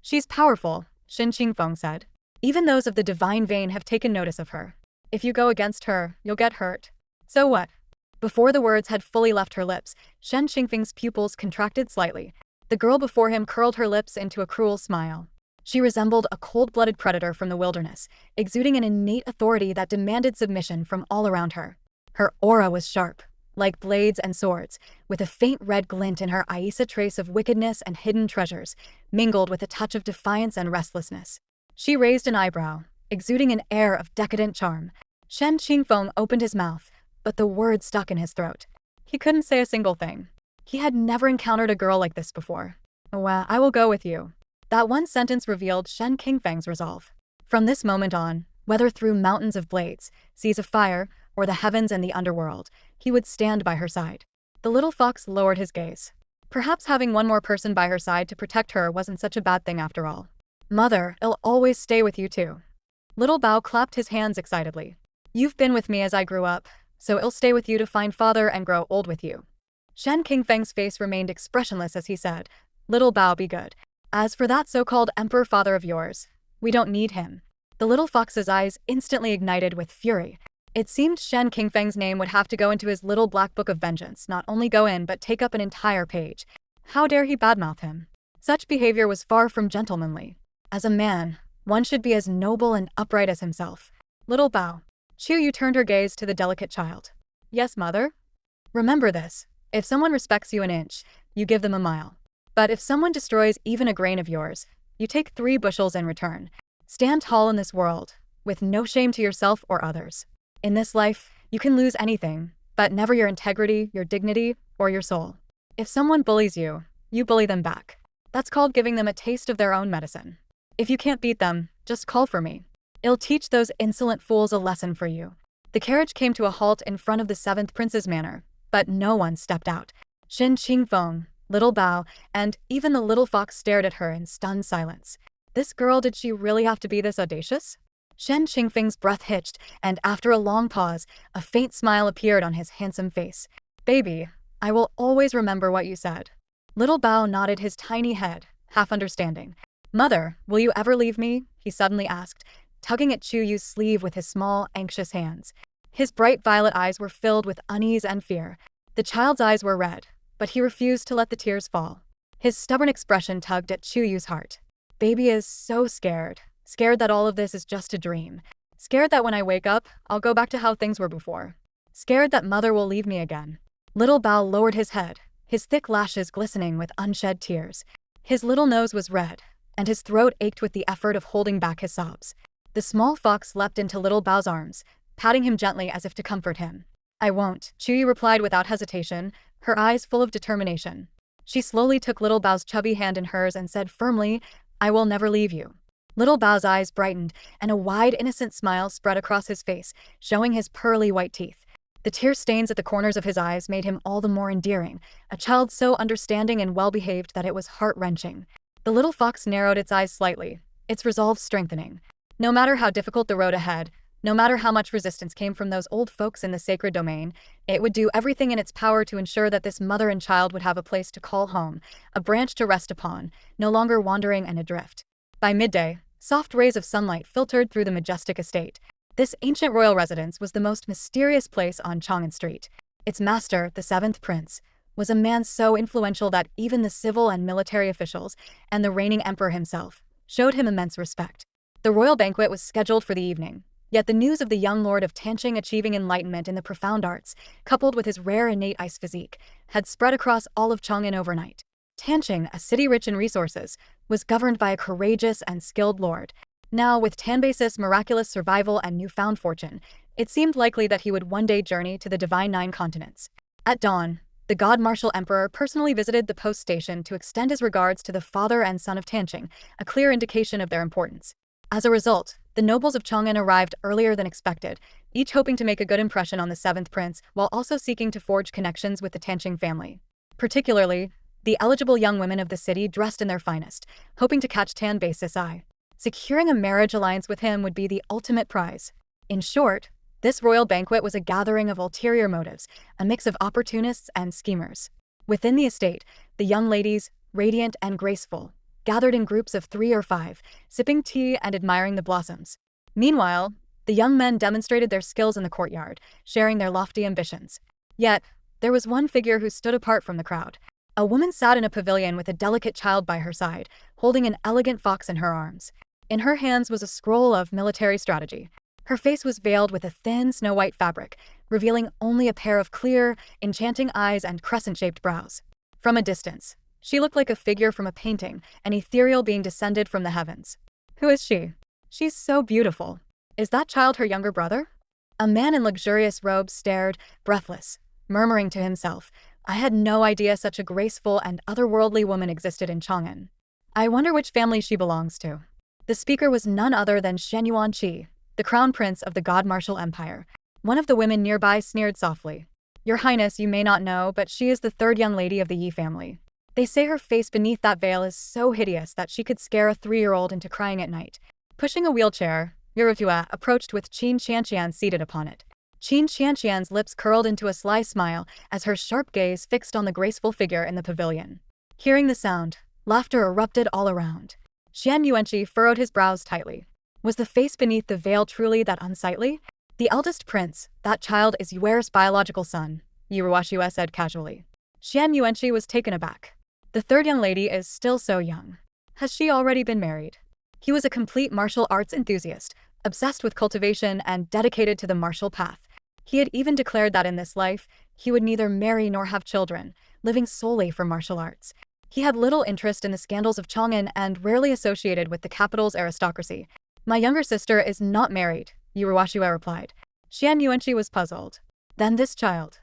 She's powerful, Shen Qingfeng said. Even those of the divine vein have taken notice of her. If you go against her, you'll get hurt. So what? Before the words had fully left her lips, Shen Qingfeng's pupils contracted slightly. The girl before him curled her lips into a cruel smile. She resembled a cold-blooded predator from the wilderness, exuding an innate authority that demanded submission from all around her. Her aura was sharp, like blades and swords, with a faint red glint in her eyes, a trace of wickedness and hidden treasures, mingled with a touch of defiance and restlessness. She raised an eyebrow, exuding an air of decadent charm. Shen Qingfeng opened his mouth, but the words stuck in his throat. He couldn't say a single thing. He had never encountered a girl like this before. Well, I will go with you. That one sentence revealed Shen Qingfeng's resolve. From this moment on, whether through mountains of blades, seas of fire, or the heavens and the underworld, he would stand by her side. The little fox lowered his gaze. Perhaps having one more person by her side to protect her wasn't such a bad thing after all. Mother, I'll always stay with you too. Little Bao clapped his hands excitedly. You've been with me as I grew up, so I'll stay with you to find father and grow old with you. Shen Qingfeng's face remained expressionless as he said, Little Bao, be good. As for that so-called emperor father of yours, we don't need him. The little fox's eyes instantly ignited with fury. It seemed Shen Qingfeng's name would have to go into his little black book of vengeance, not only go in but take up an entire page. How dare he badmouth him? Such behavior was far from gentlemanly. As a man, one should be as noble and upright as himself. Little Bao. Chuyue turned her gaze to the delicate child. Yes, mother? Remember this. If someone respects you an inch, you give them a mile. But if someone destroys even a grain of yours, you take 3 bushels in return. Stand tall in this world, with no shame to yourself or others. In this life, you can lose anything, but never your integrity, your dignity, or your soul. If someone bullies you, you bully them back. That's called giving them a taste of their own medicine. If you can't beat them, just call for me. I'll teach those insolent fools a lesson for you. The carriage came to a halt in front of the 7th Prince's manor, but no one stepped out. Shen Qingfeng, Little Bao, and even the little fox stared at her in stunned silence. This girl, did she really have to be this audacious? Shen Qingfeng's breath hitched, and after a long pause, a faint smile appeared on his handsome face. Baby, I will always remember what you said. Little Bao nodded his tiny head, half understanding. Mother, will you ever leave me? He suddenly asked, tugging at Chuyue's sleeve with his small, anxious hands. His bright violet eyes were filled with unease and fear. The child's eyes were red, but he refused to let the tears fall. His stubborn expression tugged at Chuyue's heart. Baby is so scared. Scared that all of this is just a dream. Scared that when I wake up, I'll go back to how things were before. Scared that mother will leave me again. Little Bao lowered his head, his thick lashes glistening with unshed tears. His little nose was red, and his throat ached with the effort of holding back his sobs. The small fox leapt into Little Bao's arms, patting him gently as if to comfort him. I won't, Chuyue replied without hesitation, her eyes full of determination. She slowly took Little Bao's chubby hand in hers and said firmly, I will never leave you. Little Bao's eyes brightened, and a wide, innocent smile spread across his face, showing his pearly white teeth. The tear stains at the corners of his eyes made him all the more endearing, a child so understanding and well-behaved that it was heart-wrenching. The little fox narrowed its eyes slightly, its resolve strengthening. No matter how difficult the road ahead, no matter how much resistance came from those old folks in the sacred domain, it would do everything in its power to ensure that this mother and child would have a place to call home, a branch to rest upon, no longer wandering and adrift. By midday, soft rays of sunlight filtered through the majestic estate. This ancient royal residence was the most mysterious place on Chang'an Street. Its master, the seventh prince, was a man so influential that even the civil and military officials, and the reigning emperor himself, showed him immense respect. The royal banquet was scheduled for the evening, yet the news of the young lord of Tanqing achieving enlightenment in the profound arts, coupled with his rare innate ice physique, had spread across all of Chang'an overnight. Tanqing, a city rich in resources, was governed by a courageous and skilled lord. Now, with Tanbasis' miraculous survival and newfound fortune, it seemed likely that he would one day journey to the divine nine continents. At dawn, the God Martial Emperor personally visited the post station to extend his regards to the father and son of Tanqing, a clear indication of their importance. As a result, the nobles of Chang'an arrived earlier than expected, each hoping to make a good impression on the seventh prince while also seeking to forge connections with the Tanqing family. Particularly, the eligible young women of the city dressed in their finest, hoping to catch Tanbasis' eye. Securing a marriage alliance with him would be the ultimate prize. In short, this royal banquet was a gathering of ulterior motives, a mix of opportunists and schemers. Within the estate, the young ladies, radiant and graceful, gathered in groups of 3 or 5, sipping tea and admiring the blossoms. Meanwhile, the young men demonstrated their skills in the courtyard, sharing their lofty ambitions. Yet, there was one figure who stood apart from the crowd. A woman sat in a pavilion with a delicate child by her side, holding an elegant fox in her arms. In her hands was a scroll of military strategy. Her face was veiled with a thin, snow-white fabric, revealing only a pair of clear, enchanting eyes and crescent-shaped brows. From a distance, she looked like a figure from a painting, an ethereal being descended from the heavens. Who is she? She's so beautiful. Is that child her younger brother? A man in luxurious robes stared, breathless, murmuring to himself, I had no idea such a graceful and otherworldly woman existed in Chang'an. I wonder which family she belongs to. The speaker was none other than Shenwu Empire, the crown prince of the God Martial Empire. One of the women nearby sneered softly. Your Highness, you may not know, but she is the third young lady of the Yi family. They say her face beneath that veil is so hideous that she could scare a 3-year-old into crying at night. Pushing a wheelchair, Yurutua approached with Qin Qianqian seated upon it. Qin Qianqian's lips curled into a sly smile as her sharp gaze fixed on the graceful figure in the pavilion. Hearing the sound, laughter erupted all around. Xian Yuanqi furrowed his brows tightly. Was the face beneath the veil truly that unsightly? The eldest prince, that child is Yuer's biological son, Yuruashue said casually. Xian Yuanqi was taken aback. The third young lady is still so young. Has she already been married? He was a complete martial arts enthusiast, obsessed with cultivation and dedicated to the martial path. He had even declared that in this life, he would neither marry nor have children, living solely for martial arts. He had little interest in the scandals of Chang'an and rarely associated with the capital's aristocracy. My younger sister is not married, Yuruashue replied. Xian Yuanqi was puzzled. Then this child.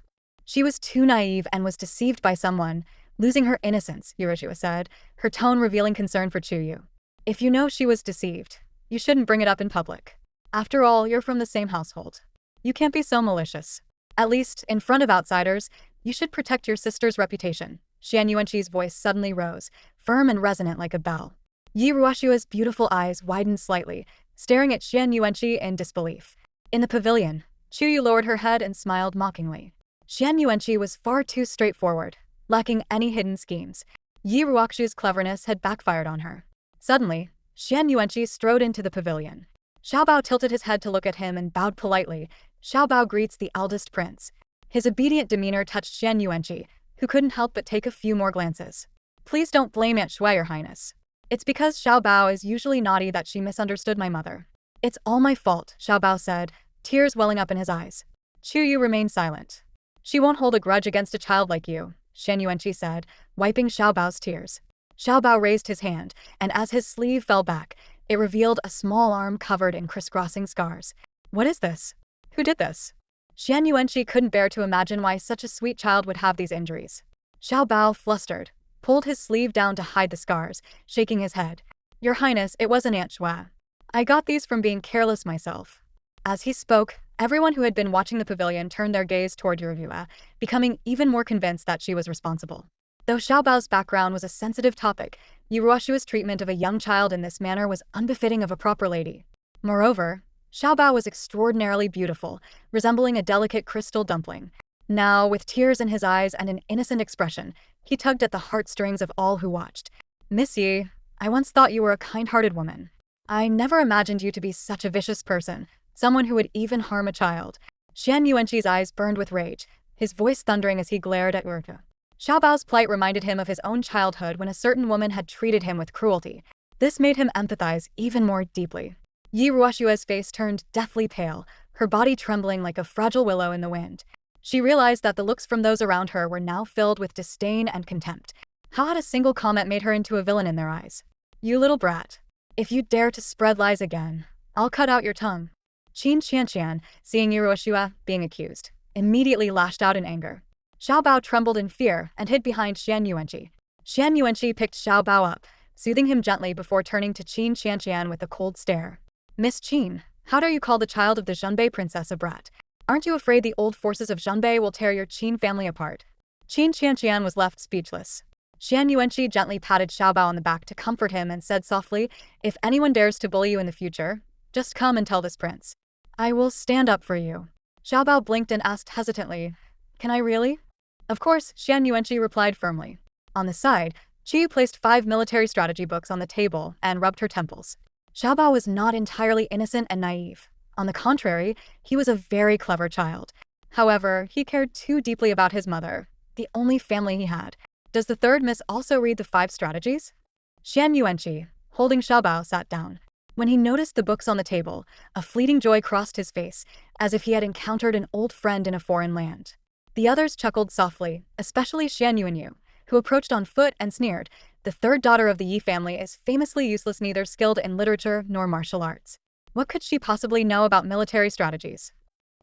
She was too naive and was deceived by someone, losing her innocence, Yuruashue said, her tone revealing concern for Chuyue. If you know she was deceived, you shouldn't bring it up in public. After all, you're from the same household. You can't be so malicious. At least, in front of outsiders, you should protect your sister's reputation. Xian Yuanqi's voice suddenly rose, firm and resonant like a bell. Yuruashue's beautiful eyes widened slightly, staring at Xian Yuanqi in disbelief. In the pavilion, Chuyue lowered her head and smiled mockingly. Xian Yuanqi was far too straightforward, lacking any hidden schemes. Yi Ruoxu's cleverness had backfired on her. Suddenly, Shen Yuanqi strode into the pavilion. Xiao Bao tilted his head to look at him and bowed politely. Xiao Bao greets the eldest prince. His obedient demeanor touched Shen Yuanqi, who couldn't help but take a few more glances. Please don't blame Aunt Shui, Your Highness. It's because Xiao Bao is usually naughty that she misunderstood my mother. It's all my fault, Xiao Bao said, tears welling up in his eyes. Chuyue remained silent. She won't hold a grudge against a child like you, Shen Yuanqi said, wiping Xiao Bao's tears. Xiao Bao raised his hand, and as his sleeve fell back, it revealed a small arm covered in crisscrossing scars. What is this? Who did this? Shen Yuanqi couldn't bear to imagine why such a sweet child would have these injuries. Xiao Bao, flustered, pulled his sleeve down to hide the scars, shaking his head. Your Highness, it wasn't Aunt Shui. I got these from being careless myself. As he spoke, everyone who had been watching the pavilion turned their gaze toward Yuevua, becoming even more convinced that she was responsible. Though Xiao Bao's background was a sensitive topic, Yuruoshua's treatment of a young child in this manner was unbefitting of a proper lady. Moreover, Xiao Bao was extraordinarily beautiful, resembling a delicate crystal dumpling. Now, with tears in his eyes and an innocent expression, he tugged at the heartstrings of all who watched. Miss Yi, I once thought you were a kind-hearted woman. I never imagined you to be such a vicious person, someone who would even harm a child. Shen Yuanqi's eyes burned with rage, his voice thundering as he glared at Urta. Xiao Bao's plight reminded him of his own childhood when a certain woman had treated him with cruelty. This made him empathize even more deeply. Yi Ruoshua's face turned deathly pale, her body trembling like a fragile willow in the wind. She realized that the looks from those around her were now filled with disdain and contempt. How had a single comment made her into a villain in their eyes? You little brat. If you dare to spread lies again, I'll cut out your tongue. Qin Qianqian, seeing Yi Ruoshua being accused, immediately lashed out in anger. Xiao Bao trembled in fear and hid behind Shen Yuanqi. Shen Yuanqi picked Xiao Bao up, soothing him gently before turning to Qin Qianqian with a cold stare. Miss Qin, how dare you call the child of the Zhenbei princess a brat? Aren't you afraid the old forces of Zhenbei will tear your Qin family apart? Qin Qianqian was left speechless. Shen Yuanqi gently patted Xiao Bao on the back to comfort him and said softly, if anyone dares to bully you in the future, just come and tell this prince. I will stand up for you. Xiao Bao blinked and asked hesitantly, can I really? Of course, Shen Yuanqi replied firmly. On the side, Chuyue placed 5 military strategy books on the table and rubbed her temples. Xiao Bao was not entirely innocent and naive. On the contrary, he was a very clever child. However, he cared too deeply about his mother, the only family he had. Does the third miss also read the 5 strategies? Shen Yuanqi, holding Xiao Bao, sat down. When he noticed the books on the table, a fleeting joy crossed his face, as if he had encountered an old friend in a foreign land. The others chuckled softly, especially Shen Yuanyu, who approached on foot and sneered, the third daughter of the Yi family is famously useless, neither skilled in literature nor martial arts. What could she possibly know about military strategies?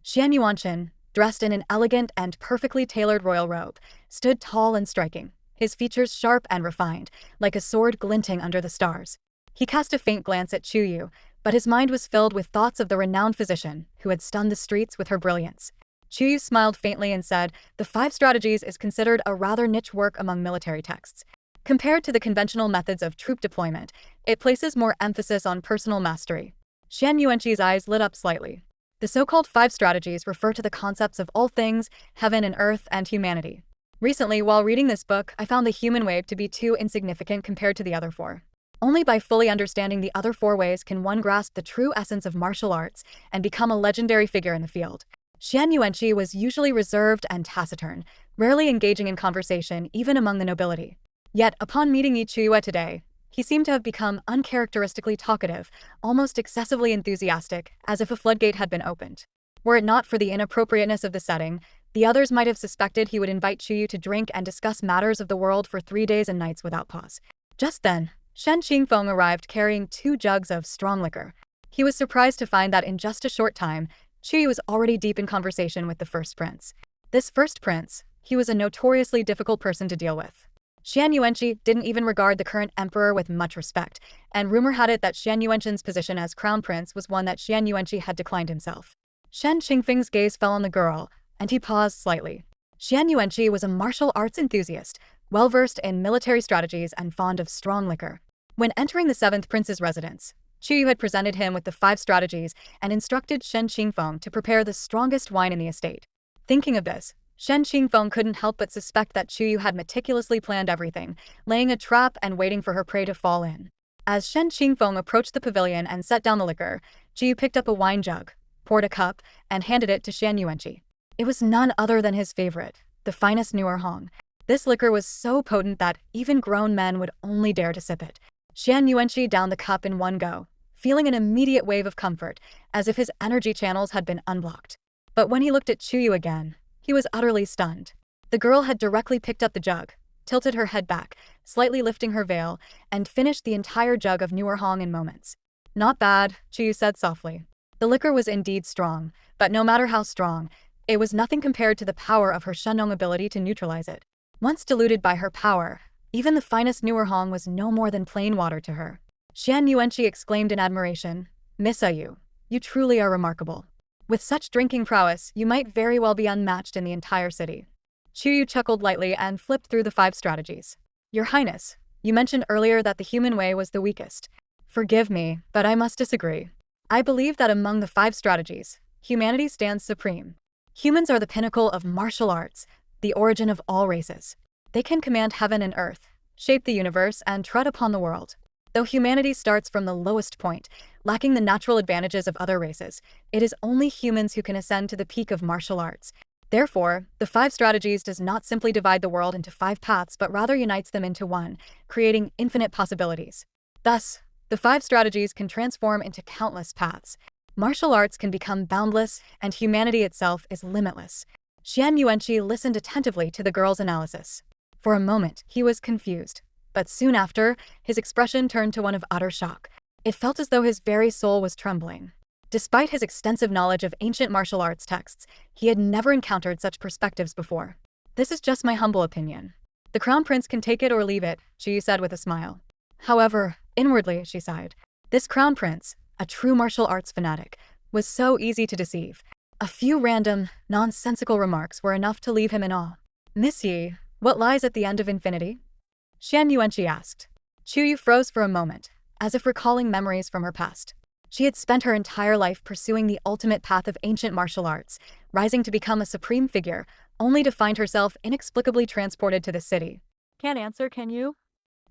Shen Yuanqin, dressed in an elegant and perfectly tailored royal robe, stood tall and striking, his features sharp and refined, like a sword glinting under the stars. He cast a faint glance at Chuyue, but his mind was filled with thoughts of the renowned physician who had stunned the streets with her brilliance. Chuyue smiled faintly and said, the 5 strategies is considered a rather niche work among military texts. Compared to the conventional methods of troop deployment, it places more emphasis on personal mastery. Shen Yuanqi's eyes lit up slightly. The so-called 5 strategies refer to the concepts of all things, heaven and earth, and humanity. Recently, while reading this book, I found the human wave to be too insignificant compared to the other 4. Only by fully understanding the other 4 ways can one grasp the true essence of martial arts and become a legendary figure in the field. Shen Yuanqi was usually reserved and taciturn, rarely engaging in conversation even among the nobility. Yet, upon meeting Yi Chuyue today, he seemed to have become uncharacteristically talkative, almost excessively enthusiastic, as if a floodgate had been opened. Were it not for the inappropriateness of the setting, the others might have suspected he would invite Chuyue to drink and discuss matters of the world for 3 days and nights without pause. Just then, Shen Qingfeng arrived carrying 2 jugs of strong liquor. He was surprised to find that in just a short time, Chuyue was already deep in conversation with the first prince. This first prince, he was a notoriously difficult person to deal with. Shen Yuanqi didn't even regard the current emperor with much respect, and rumor had it that Shen Yuanqin's position as crown prince was one that Shen Yuanqi had declined himself. Shen Qingfeng's gaze fell on the girl, and he paused slightly. Shen Yuanqi was a martial arts enthusiast, well-versed in military strategies and fond of strong liquor. When entering the 7th prince's residence, Chuyue had presented him with the 5 strategies and instructed Shen Qingfeng to prepare the strongest wine in the estate. Thinking of this, Shen Qingfeng couldn't help but suspect that Chuyue had meticulously planned everything, laying a trap and waiting for her prey to fall in. As Shen Qingfeng approached the pavilion and set down the liquor, Chuyue picked up a wine jug, poured a cup, and handed it to Shan Yuanqi. It was none other than his favorite, the finest newer Hong. This liquor was so potent that even grown men would only dare to sip it. Shan Yuanqi downed the cup in one go, feeling an immediate wave of comfort, as if his energy channels had been unblocked. But when he looked at Chuyue again, he was utterly stunned. The girl had directly picked up the jug, tilted her head back, slightly lifting her veil, and finished the entire jug of newer Hong in moments. Not bad, Chuyue said softly. The liquor was indeed strong, but no matter how strong, it was nothing compared to the power of her Shenong ability to neutralize it. Once diluted by her power, even the finest newer Hong was no more than plain water to her. Shan Yuanqi exclaimed in admiration, "Miss Ayu, you truly are remarkable. With such drinking prowess, you might very well be unmatched in the entire city." Chuyue chuckled lightly and flipped through the 5 strategies. "Your Highness, you mentioned earlier that the human way was the weakest. Forgive me, but I must disagree. I believe that among the 5 strategies, humanity stands supreme. Humans are the pinnacle of martial arts, the origin of all races. They can command heaven and earth, shape the universe, and tread upon the world. Though humanity starts from the lowest point, lacking the natural advantages of other races, it is only humans who can ascend to the peak of martial arts. Therefore, the 5 strategies does not simply divide the world into 5 paths but rather unites them into one, creating infinite possibilities. Thus, the 5 strategies can transform into countless paths. Martial arts can become boundless, and humanity itself is limitless." Shan Yuanqi listened attentively to the girl's analysis. For a moment, he was confused, but soon after, his expression turned to one of utter shock. It felt as though his very soul was trembling. Despite his extensive knowledge of ancient martial arts texts, he had never encountered such perspectives before. "This is just my humble opinion. The Crown Prince can take it or leave it," Chuyue said with a smile. However, inwardly, she sighed. This Crown Prince, a true martial arts fanatic, was so easy to deceive. A few random, nonsensical remarks were enough to leave him in awe. "Miss Yi, what lies at the end of infinity?" Shan Yuanqi asked. Chuyue froze for a moment, as if recalling memories from her past. She had spent her entire life pursuing the ultimate path of ancient martial arts, rising to become a supreme figure, only to find herself inexplicably transported to the city. "Can't answer, can you?"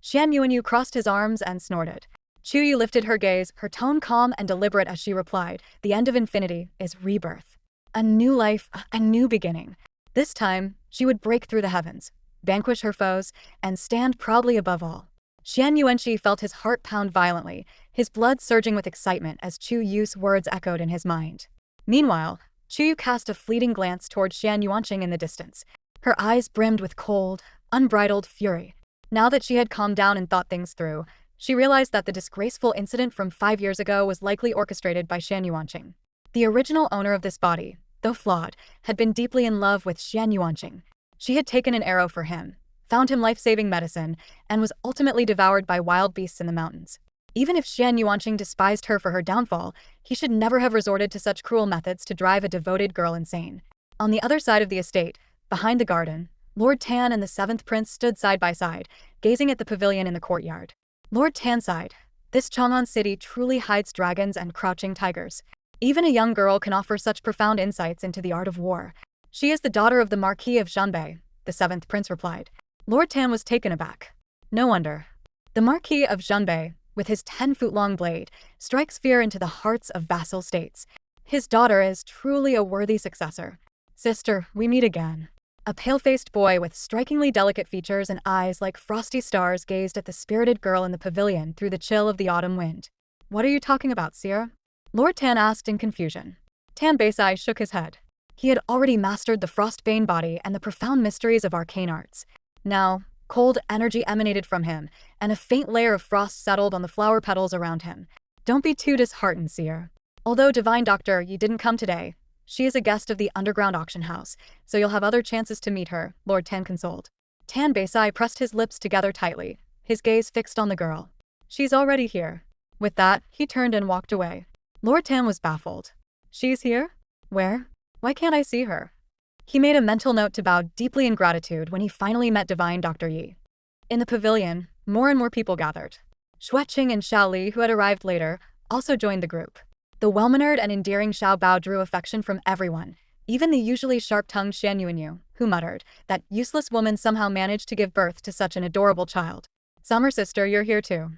Shan Yuanyu crossed his arms and snorted. Chuyue lifted her gaze, her tone calm and deliberate as she replied, "The end of infinity is rebirth. A new life, a new beginning. This time, she would break through the heavens, vanquish her foes, and stand proudly above all." Shan Yuanqi felt his heart pound violently, his blood surging with excitement as Chuyue's words echoed in his mind. Meanwhile, Chuyue cast a fleeting glance toward Shan Yuanqi in the distance. Her eyes brimmed with cold, unbridled fury. Now that she had calmed down and thought things through, she realized that the disgraceful incident from 5 years ago was likely orchestrated by Shan Yuanqi. The original owner of this body, though flawed, had been deeply in love with Shan Yuanqi. She had taken an arrow for him, found him life-saving medicine, and was ultimately devoured by wild beasts in the mountains. Even if Shan Yuanqi despised her for her downfall, he should never have resorted to such cruel methods to drive a devoted girl insane. On the other side of the estate, behind the garden, Lord Tan and the 7th Prince stood side by side, gazing at the pavilion in the courtyard. Lord Tan sighed. This Chang'an city truly hides dragons and crouching tigers. Even a young girl can offer such profound insights into the art of war. "She is the daughter of the Marquis of Zhanbei," the 7th Prince replied. Lord Tan was taken aback. No wonder. The Marquis of Zhanbei, with his 10-foot-long blade, strikes fear into the hearts of vassal states. His daughter is truly a worthy successor. "Sister, we meet again." A pale-faced boy with strikingly delicate features and eyes like frosty stars gazed at the spirited girl in the pavilion through the chill of the autumn wind. "What are you talking about, Sierra?" Lord Tan asked in confusion. Tan Baisai shook his head. He had already mastered the Frostbane body and the profound mysteries of arcane arts. Now, cold energy emanated from him, and a faint layer of frost settled on the flower petals around him. "Don't be too disheartened, Sierra. Although Divine Doctor, you didn't come today. She is a guest of the underground auction house, so you'll have other chances to meet her," Lord Tan consoled. Tan Baisai pressed his lips together tightly, his gaze fixed on the girl. "She's already here." With that, he turned and walked away. Lord Tan was baffled. "She's here? Where? Why can't I see her?" He made a mental note to bow deeply in gratitude when he finally met Divine Dr. Yi. In the pavilion, more and more people gathered. Xueqing and Xiao Li, who had arrived later, also joined the group. The well-mannered and endearing Xiao Bao drew affection from everyone, Even the usually sharp-tongued Shenwu, who muttered, "That useless woman somehow managed to give birth to such an adorable child. Summer sister, you're here too."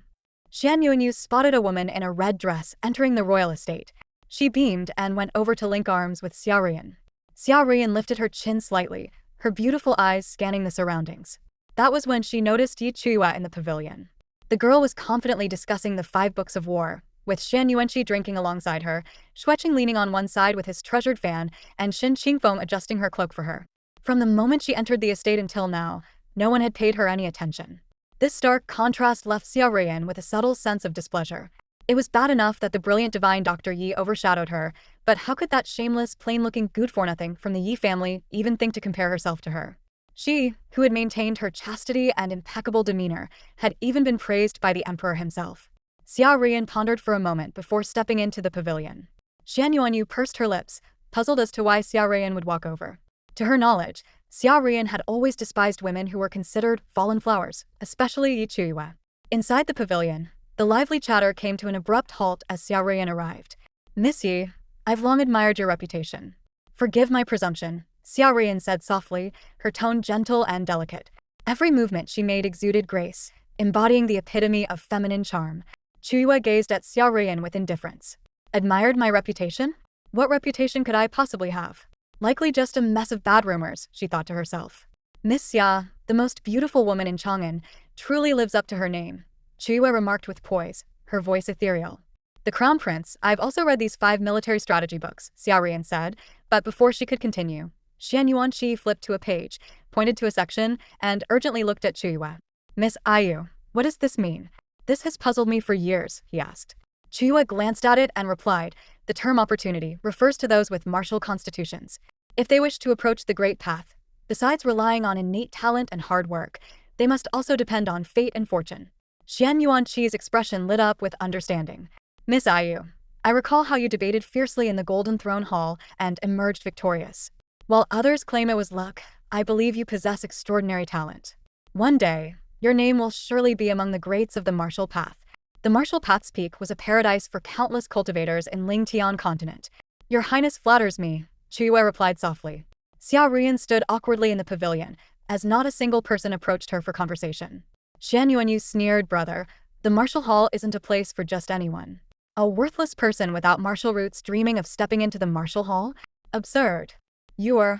Shenwu spotted a woman in a red dress entering the royal estate. She beamed and went over to link arms with Xiaorian. Xiaorian lifted her chin slightly, her beautiful eyes scanning the surroundings. That was when she noticed Chuyue in the pavilion. The girl was confidently discussing the 5 books of war, with Shan Yuanqi drinking alongside her, Xueqing leaning on one side with his treasured fan, and Shin Qingfeng adjusting her cloak for her. From the moment she entered the estate until now, no one had paid her any attention. This stark contrast left Xiaorian with a subtle sense of displeasure. It was bad enough that the brilliant divine Dr. Yi overshadowed her, but how could that shameless, plain-looking good-for-nothing from the Yi family even think to compare herself to her? She, who had maintained her chastity and impeccable demeanor, had even been praised by the emperor himself. Xiaorian pondered for a moment before stepping into the pavilion. Shan Yuanyu pursed her lips, puzzled as to why Xiaorian would walk over. To her knowledge, Xiaorian had always despised women who were considered fallen flowers, especially Yi Chuyue. Inside the pavilion, the lively chatter came to an abrupt halt as Xiaorian arrived. "Miss Yi, I've long admired your reputation." "Forgive my presumption," Xiaorian said softly, her tone gentle and delicate. Every movement she made exuded grace, embodying the epitome of feminine charm. Chuyue gazed at Xiaorian with indifference. "Admired my reputation? What reputation could I possibly have? Likely just a mess of bad rumors," she thought to herself. "Miss Xia, the most beautiful woman in Chang'an, truly lives up to her name," Chuyue remarked with poise, her voice ethereal. "The Crown Prince, I've also read these 5 military strategy books," Xiaorian said, but before she could continue, Shan Yuanqi flipped to a page, pointed to a section, and urgently looked at Chuyue. "Miss Ayu, what does this mean? This has puzzled me for years," he asked. Chuyue glanced at it and replied, "The term opportunity refers to those with martial constitutions. If they wish to approach the great path, besides relying on innate talent and hard work, they must also depend on fate and fortune." Shan Yuanqi's expression lit up with understanding. "Miss Ayu, I recall how you debated fiercely in the Golden Throne Hall and emerged victorious. While others claim it was luck, I believe you possess extraordinary talent. One day, your name will surely be among the greats of the martial path." The martial path's peak was a paradise for countless cultivators in Lingtian continent. "Your Highness flatters me," Chuyue replied softly. Xiaorian stood awkwardly in the pavilion, as not a single person approached her for conversation. Shan Yuanyu sneered, "Brother, the martial hall isn't a place for just anyone. A worthless person without martial roots dreaming of stepping into the martial hall? Absurd.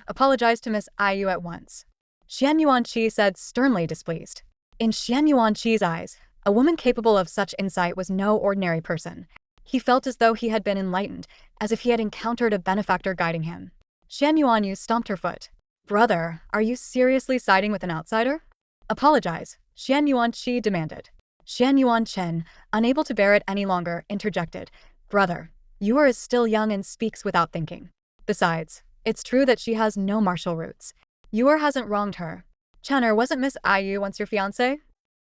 Apologize to Miss Ayu at once." Shan Yuanqi said, sternly displeased. In Shan Yuanqi's eyes, a woman capable of such insight was no ordinary person. He felt as though he had been enlightened, as if he had encountered a benefactor guiding him. Shan Yuanyu stomped her foot. "Brother, are you seriously siding with an outsider?" "Apologize," Shan Yuanqi demanded. Shan Yuanchen, unable to bear it any longer, interjected. "Brother, Yuer is still young and speaks without thinking. Besides, it's true that she has no martial roots. Yuer hasn't wronged her. Chenner, wasn't Miss Ayu once your fiancé?"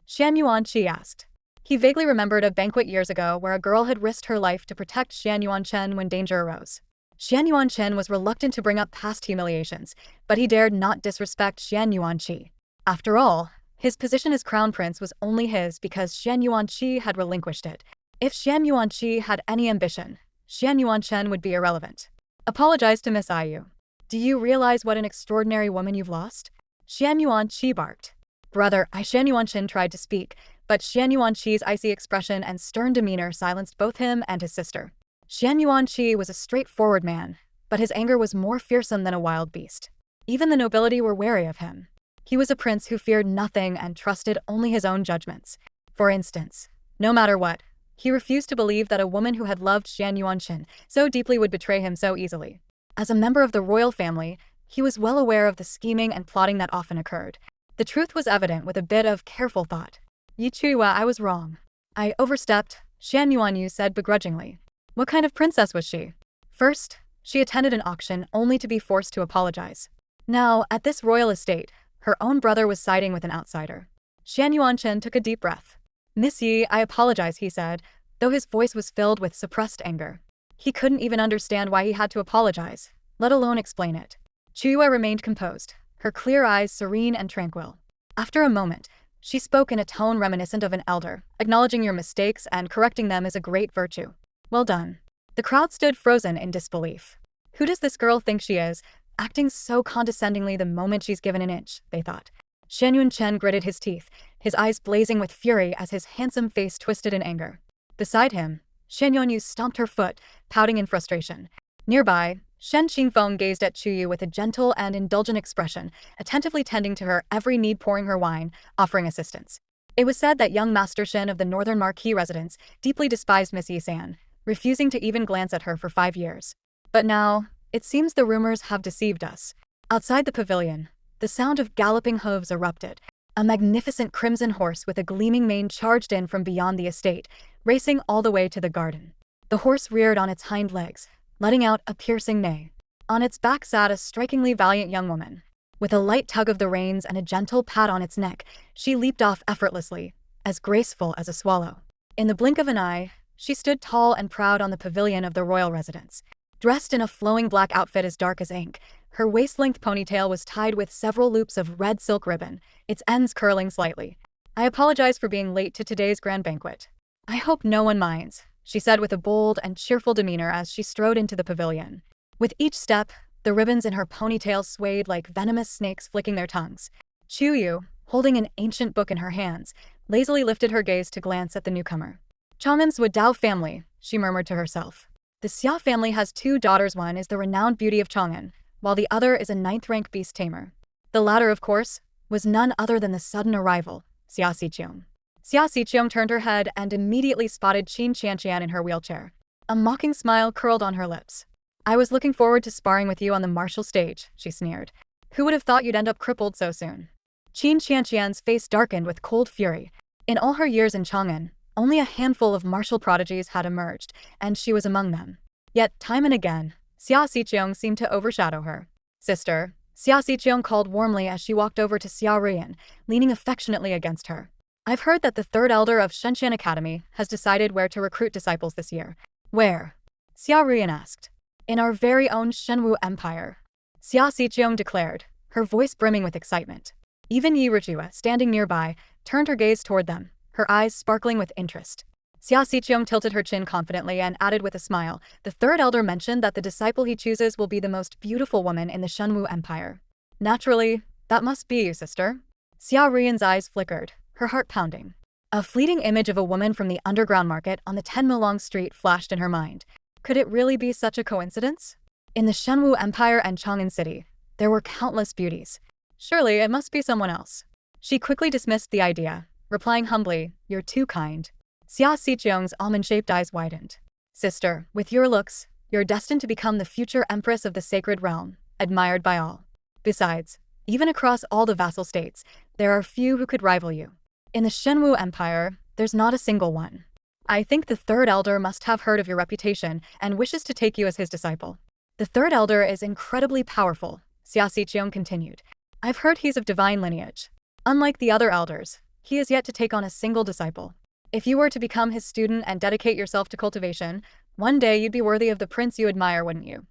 Shan Yuanqi asked. He vaguely remembered a banquet years ago where a girl had risked her life to protect Shan Yuanchen when danger arose. Shan Yuanchen was reluctant to bring up past humiliations, but he dared not disrespect Shan Yuanqi. After all, his position as crown prince was only his because Shan Yuanqi had relinquished it. If Shan Yuanqi had any ambition, Shan Yuanchen would be irrelevant. "Apologize to Miss Ayu. Do you realize what an extraordinary woman you've lost?" Shan Yuanqi barked. "Brother," Shan Yuanchen tried to speak, but Shan Yuanqi's icy expression and stern demeanor silenced both him and his sister. Shan Yuanqi was a straightforward man, but his anger was more fearsome than a wild beast. Even the nobility were wary of him. He was a prince who feared nothing and trusted only his own judgments. For instance, no matter what, he refused to believe that a woman who had loved Shan Yuanchen so deeply would betray him so easily. As a member of the royal family, he was well aware of the scheming and plotting that often occurred. The truth was evident with a bit of careful thought. "Yi Chuyue, I was wrong. I overstepped," Shan Yuanyu said begrudgingly. "What kind of princess was she?" "First, she attended an auction only to be forced to apologize. Now, at this royal estate, her own brother was siding with an outsider." Shan Yuanchen took a deep breath. "Miss Yi, I apologize," he said, though his voice was filled with suppressed anger. He couldn't even understand why he had to apologize, let alone explain it. Chuyue remained composed, her clear eyes serene and tranquil. After a moment, she spoke in a tone reminiscent of an elder, "Acknowledging your mistakes and correcting them is a great virtue. Well done." The crowd stood frozen in disbelief. Who does this girl think she is, acting so condescendingly the moment she's given an inch, they thought. Shenwu Chen gritted his teeth, his eyes blazing with fury as his handsome face twisted in anger. Beside him, Shen Yunyu stomped her foot, pouting in frustration. Nearby, Shen Qingfeng gazed at Chuyue with a gentle and indulgent expression, attentively tending to her every need, pouring her wine, offering assistance. It was said that young Master Shen of the Northern Marquis residence deeply despised Miss Yi-san, refusing to even glance at her for 5 years. But now, it seems the rumors have deceived us. Outside the pavilion, the sound of galloping hooves erupted. A magnificent crimson horse with a gleaming mane charged in from beyond the estate, racing all the way to the garden. The horse reared on its hind legs, letting out a piercing neigh. On its back sat a strikingly valiant young woman. With a light tug of the reins and a gentle pat on its neck, she leaped off effortlessly, as graceful as a swallow. In the blink of an eye, she stood tall and proud on the pavilion of the royal residence. Dressed in a flowing black outfit as dark as ink, her waist-length ponytail was tied with several loops of red silk ribbon, its ends curling slightly. "I apologize for being late to today's grand banquet. I hope no one minds," she said with a bold and cheerful demeanor as she strode into the pavilion. With each step, the ribbons in her ponytail swayed like venomous snakes flicking their tongues. Chuyue, holding an ancient book in her hands, lazily lifted her gaze to glance at the newcomer. "Chang'an's Wadao family," she murmured to herself. "The Xia family has 2 daughters. One is the renowned beauty of Chang'an, while the other is a 9th-rank beast tamer. The latter, of course, was none other than the sudden arrival, Xia Xiqiong." Xia Xiqiong turned her head and immediately spotted Qin Qianqian in her wheelchair. A mocking smile curled on her lips. "I was looking forward to sparring with you on the martial stage," she sneered. "Who would have thought you'd end up crippled so soon?" Qin Qianqian's face darkened with cold fury. In all her years in Chang'an, only a handful of martial prodigies had emerged, and she was among them. Yet, time and again, Xia Xiqiong seemed to overshadow her. "Sister," Xia Xiqiong called warmly as she walked over to Xia Ruyan, leaning affectionately against her. "I've heard that the 3rd elder of Shenshan Academy has decided where to recruit disciples this year." "Where?" Xia Ruyan asked. "In our very own Shenwu Empire," Xia Xiqiong declared, her voice brimming with excitement. Even Chuyue, standing nearby, turned her gaze toward them, her eyes sparkling with interest. Xia Xiqiong tilted her chin confidently and added with a smile, "The 3rd elder mentioned that the disciple he chooses will be the most beautiful woman in the Shenwu Empire. Naturally, that must be you, sister." Xia Ruyan's eyes flickered, her heart pounding. A fleeting image of a woman from the underground market on the 10-mile-long street flashed in her mind. Could it really be such a coincidence? In the Shenwu Empire and Chang'an City, there were countless beauties. Surely it must be someone else. She quickly dismissed the idea, replying humbly, "You're too kind." Xia Xiqiong's almond-shaped eyes widened. "Sister, with your looks, you're destined to become the future empress of the sacred realm, admired by all. Besides, even across all the vassal states, there are few who could rival you. In the Shenwu Empire, there's not a single one. I think the 3rd elder must have heard of your reputation and wishes to take you as his disciple." "The 3rd elder is incredibly powerful," Xia Xiqiong continued. "I've heard he's of divine lineage. Unlike the other elders, he is yet to take on a single disciple. If you were to become his student and dedicate yourself to cultivation, one day you'd be worthy of the prince you admire, wouldn't you?"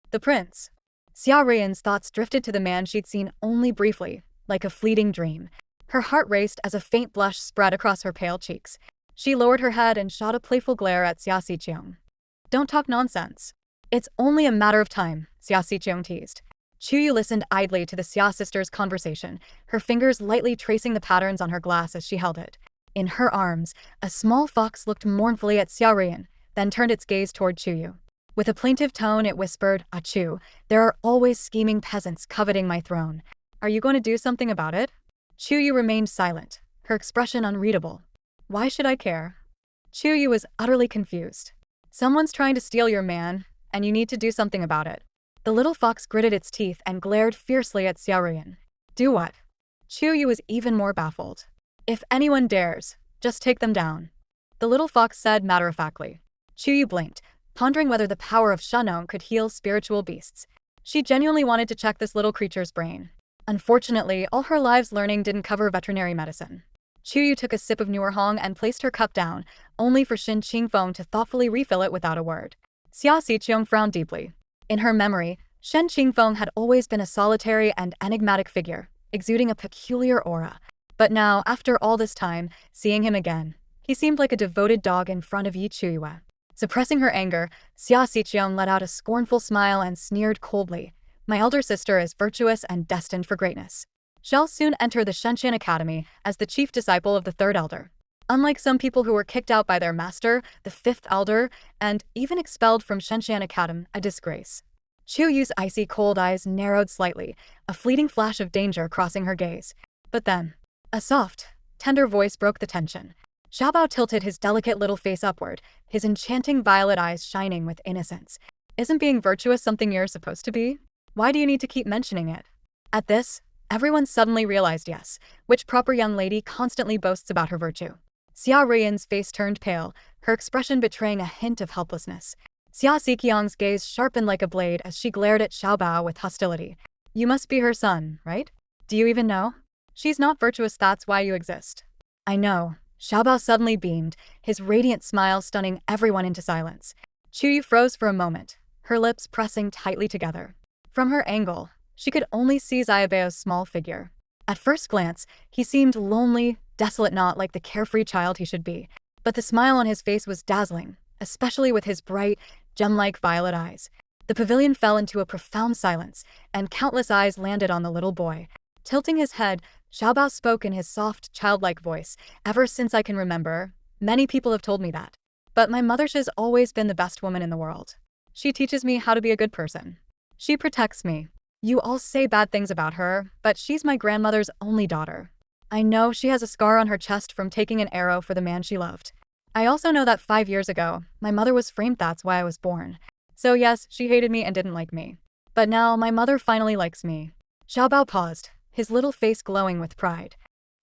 "The prince?" Xia Ruyan's thoughts drifted to the man she'd seen only briefly, like a fleeting dream. Her heart raced as a faint blush spread across her pale cheeks. She lowered her head and shot a playful glare at Xia Xiqiong. "Don't talk nonsense. It's only a matter of time," Xia Xiqiong teased. Chuyue listened idly to the Xia sisters' conversation, her fingers lightly tracing the patterns on her glass as she held it. In her arms, a small fox looked mournfully at Xia Ruyan, then turned its gaze toward Chuyue. With a plaintive tone it whispered, "Achu, there are always scheming peasants coveting my throne. Are you going to do something about it?" Chuyue remained silent, her expression unreadable. "Why should I care?" Chuyue was utterly confused. "Someone's trying to steal your man, and you need to do something about it." The little fox gritted its teeth and glared fiercely at Xia Ruyan. "Do what?" Chuyue was even more baffled. "If anyone dares, just take them down," the little fox said matter-of-factly. Chuyue blinked, pondering whether the power of Shenwu could heal spiritual beasts. She genuinely wanted to check this little creature's brain. Unfortunately, all her lives learning didn't cover veterinary medicine. Chuyue took a sip of Nuerhong and placed her cup down, only for Shen Qingfeng to thoughtfully refill it without a word. Xia Xiqiong frowned deeply. In her memory, Shen Qingfeng had always been a solitary and enigmatic figure, exuding a peculiar aura. But now, after all this time, seeing him again, he seemed like a devoted dog in front of Chuyue. Suppressing her anger, Xia Xiqiang let out a scornful smile and sneered coldly. My elder sister is virtuous and destined for greatness. She'll soon enter the Shenshan Academy as the chief disciple of the third elder. Unlike some people who were kicked out by their master, the fifth elder, and even expelled from Shenshan Academy, a disgrace. Chuyue's icy cold eyes narrowed slightly, a fleeting flash of danger crossing her gaze. But then, a soft, tender voice broke the tension. Xiaobao tilted his delicate little face upward, his enchanting violet eyes shining with innocence. Isn't being virtuous something you're supposed to be? Why do you need to keep mentioning it? At this, everyone suddenly realized yes, which proper young lady constantly boasts about her virtue. Xia Ruiyan's face turned pale, her expression betraying a hint of helplessness. Xia Xiqiang's gaze sharpened like a blade as she glared at Xiaobao with hostility. You must be her son, right? Do you even know? She's not virtuous, that's why you exist. I know. Xiaobao suddenly beamed, his radiant smile stunning everyone into silence. Chuyue froze for a moment, her lips pressing tightly together. From her angle, she could only see Xiaobao's small figure. At first glance, he seemed lonely, desolate, not like the carefree child he should be. But the smile on his face was dazzling, especially with his bright, gem-like violet eyes. The pavilion fell into a profound silence, and countless eyes landed on the little boy. Tilting his head, Xiaobao spoke in his soft, childlike voice. Ever since I can remember, many people have told me that. But my mother's always been the best woman in the world. She teaches me how to be a good person. She protects me. You all say bad things about her, but she's my grandmother's only daughter. I know she has a scar on her chest from taking an arrow for the man she loved. I also know that 5 years ago, my mother was framed, that's why I was born. So yes, she hated me and didn't like me. But now, my mother finally likes me. Xiaobao paused, his little face glowing with pride.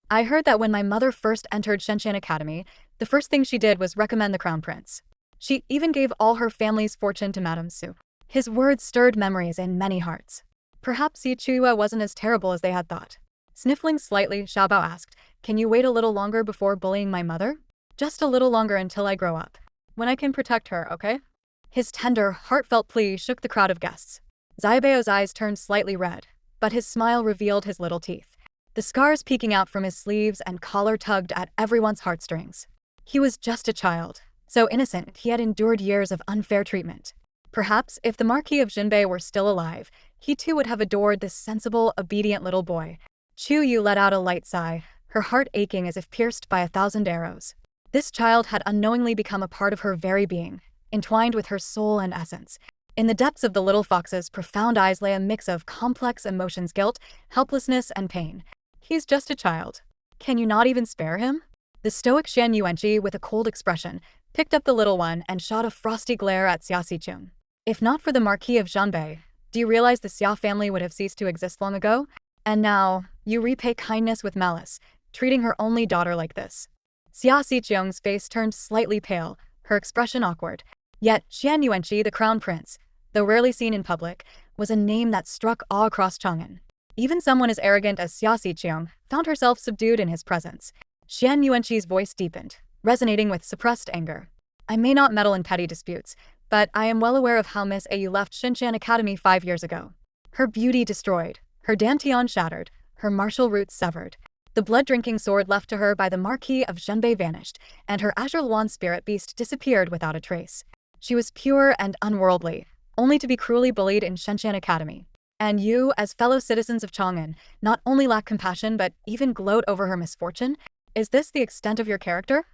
I heard that when my mother first entered Shenshan Academy, the first thing she did was recommend the crown prince. She even gave all her family's fortune to Madame Su. His words stirred memories in many hearts. Perhaps Chuyue wasn't as terrible as they had thought. Sniffling slightly, Xiaobao asked, can you wait a little longer before bullying my mother? Just a little longer until I grow up. When I can protect her, okay? His tender, heartfelt plea shook the crowd of guests. Xiaobao's eyes turned slightly red, but his smile revealed his little teeth. The scars peeking out from his sleeves and collar tugged at everyone's heartstrings. He was just a child, so innocent he had endured years of unfair treatment. Perhaps if the Marquis of Jinbei were still alive, he too would have adored this sensible, obedient little boy. Chuyue let out a light sigh, her heart aching as if pierced by 1,000 arrows. This child had unknowingly become a part of her very being, entwined with her soul and essence. In the depths of the little fox's profound eyes lay a mix of complex emotions: guilt, helplessness, and pain. He's just a child. Can you not even spare him? The stoic Shenwu, with a cold expression, picked up the little one and shot a frosty glare at Xia Xiqiang. If not for the Marquis of Jinbei, do you realize the Xia family would have ceased to exist long ago? And now, you repay kindness with malice, treating her only daughter like this. Xia Xiqiang's face turned slightly pale, her expression awkward. Yet, Shenwu, the crown prince, though rarely seen in public, was a name that struck awe across Chang'an. Even someone as arrogant as Xia Xiqiang found herself subdued in his presence. Shenwu's voice deepened, resonating with suppressed anger. I may not meddle in petty disputes, but I am well aware of how Miss Au left Shenshan Academy 5 years ago. Her beauty destroyed, her dantian shattered, her martial roots severed. The blood-drinking sword left to her by the Marquis of Jinbei vanished, and her azure wand spirit beast disappeared without a trace. She was pure and unworldly, only to be cruelly bullied in Shenshan Academy. And you, as fellow citizens of Chang'an, not only lack compassion but even gloat over her misfortune? Is this the extent of your character?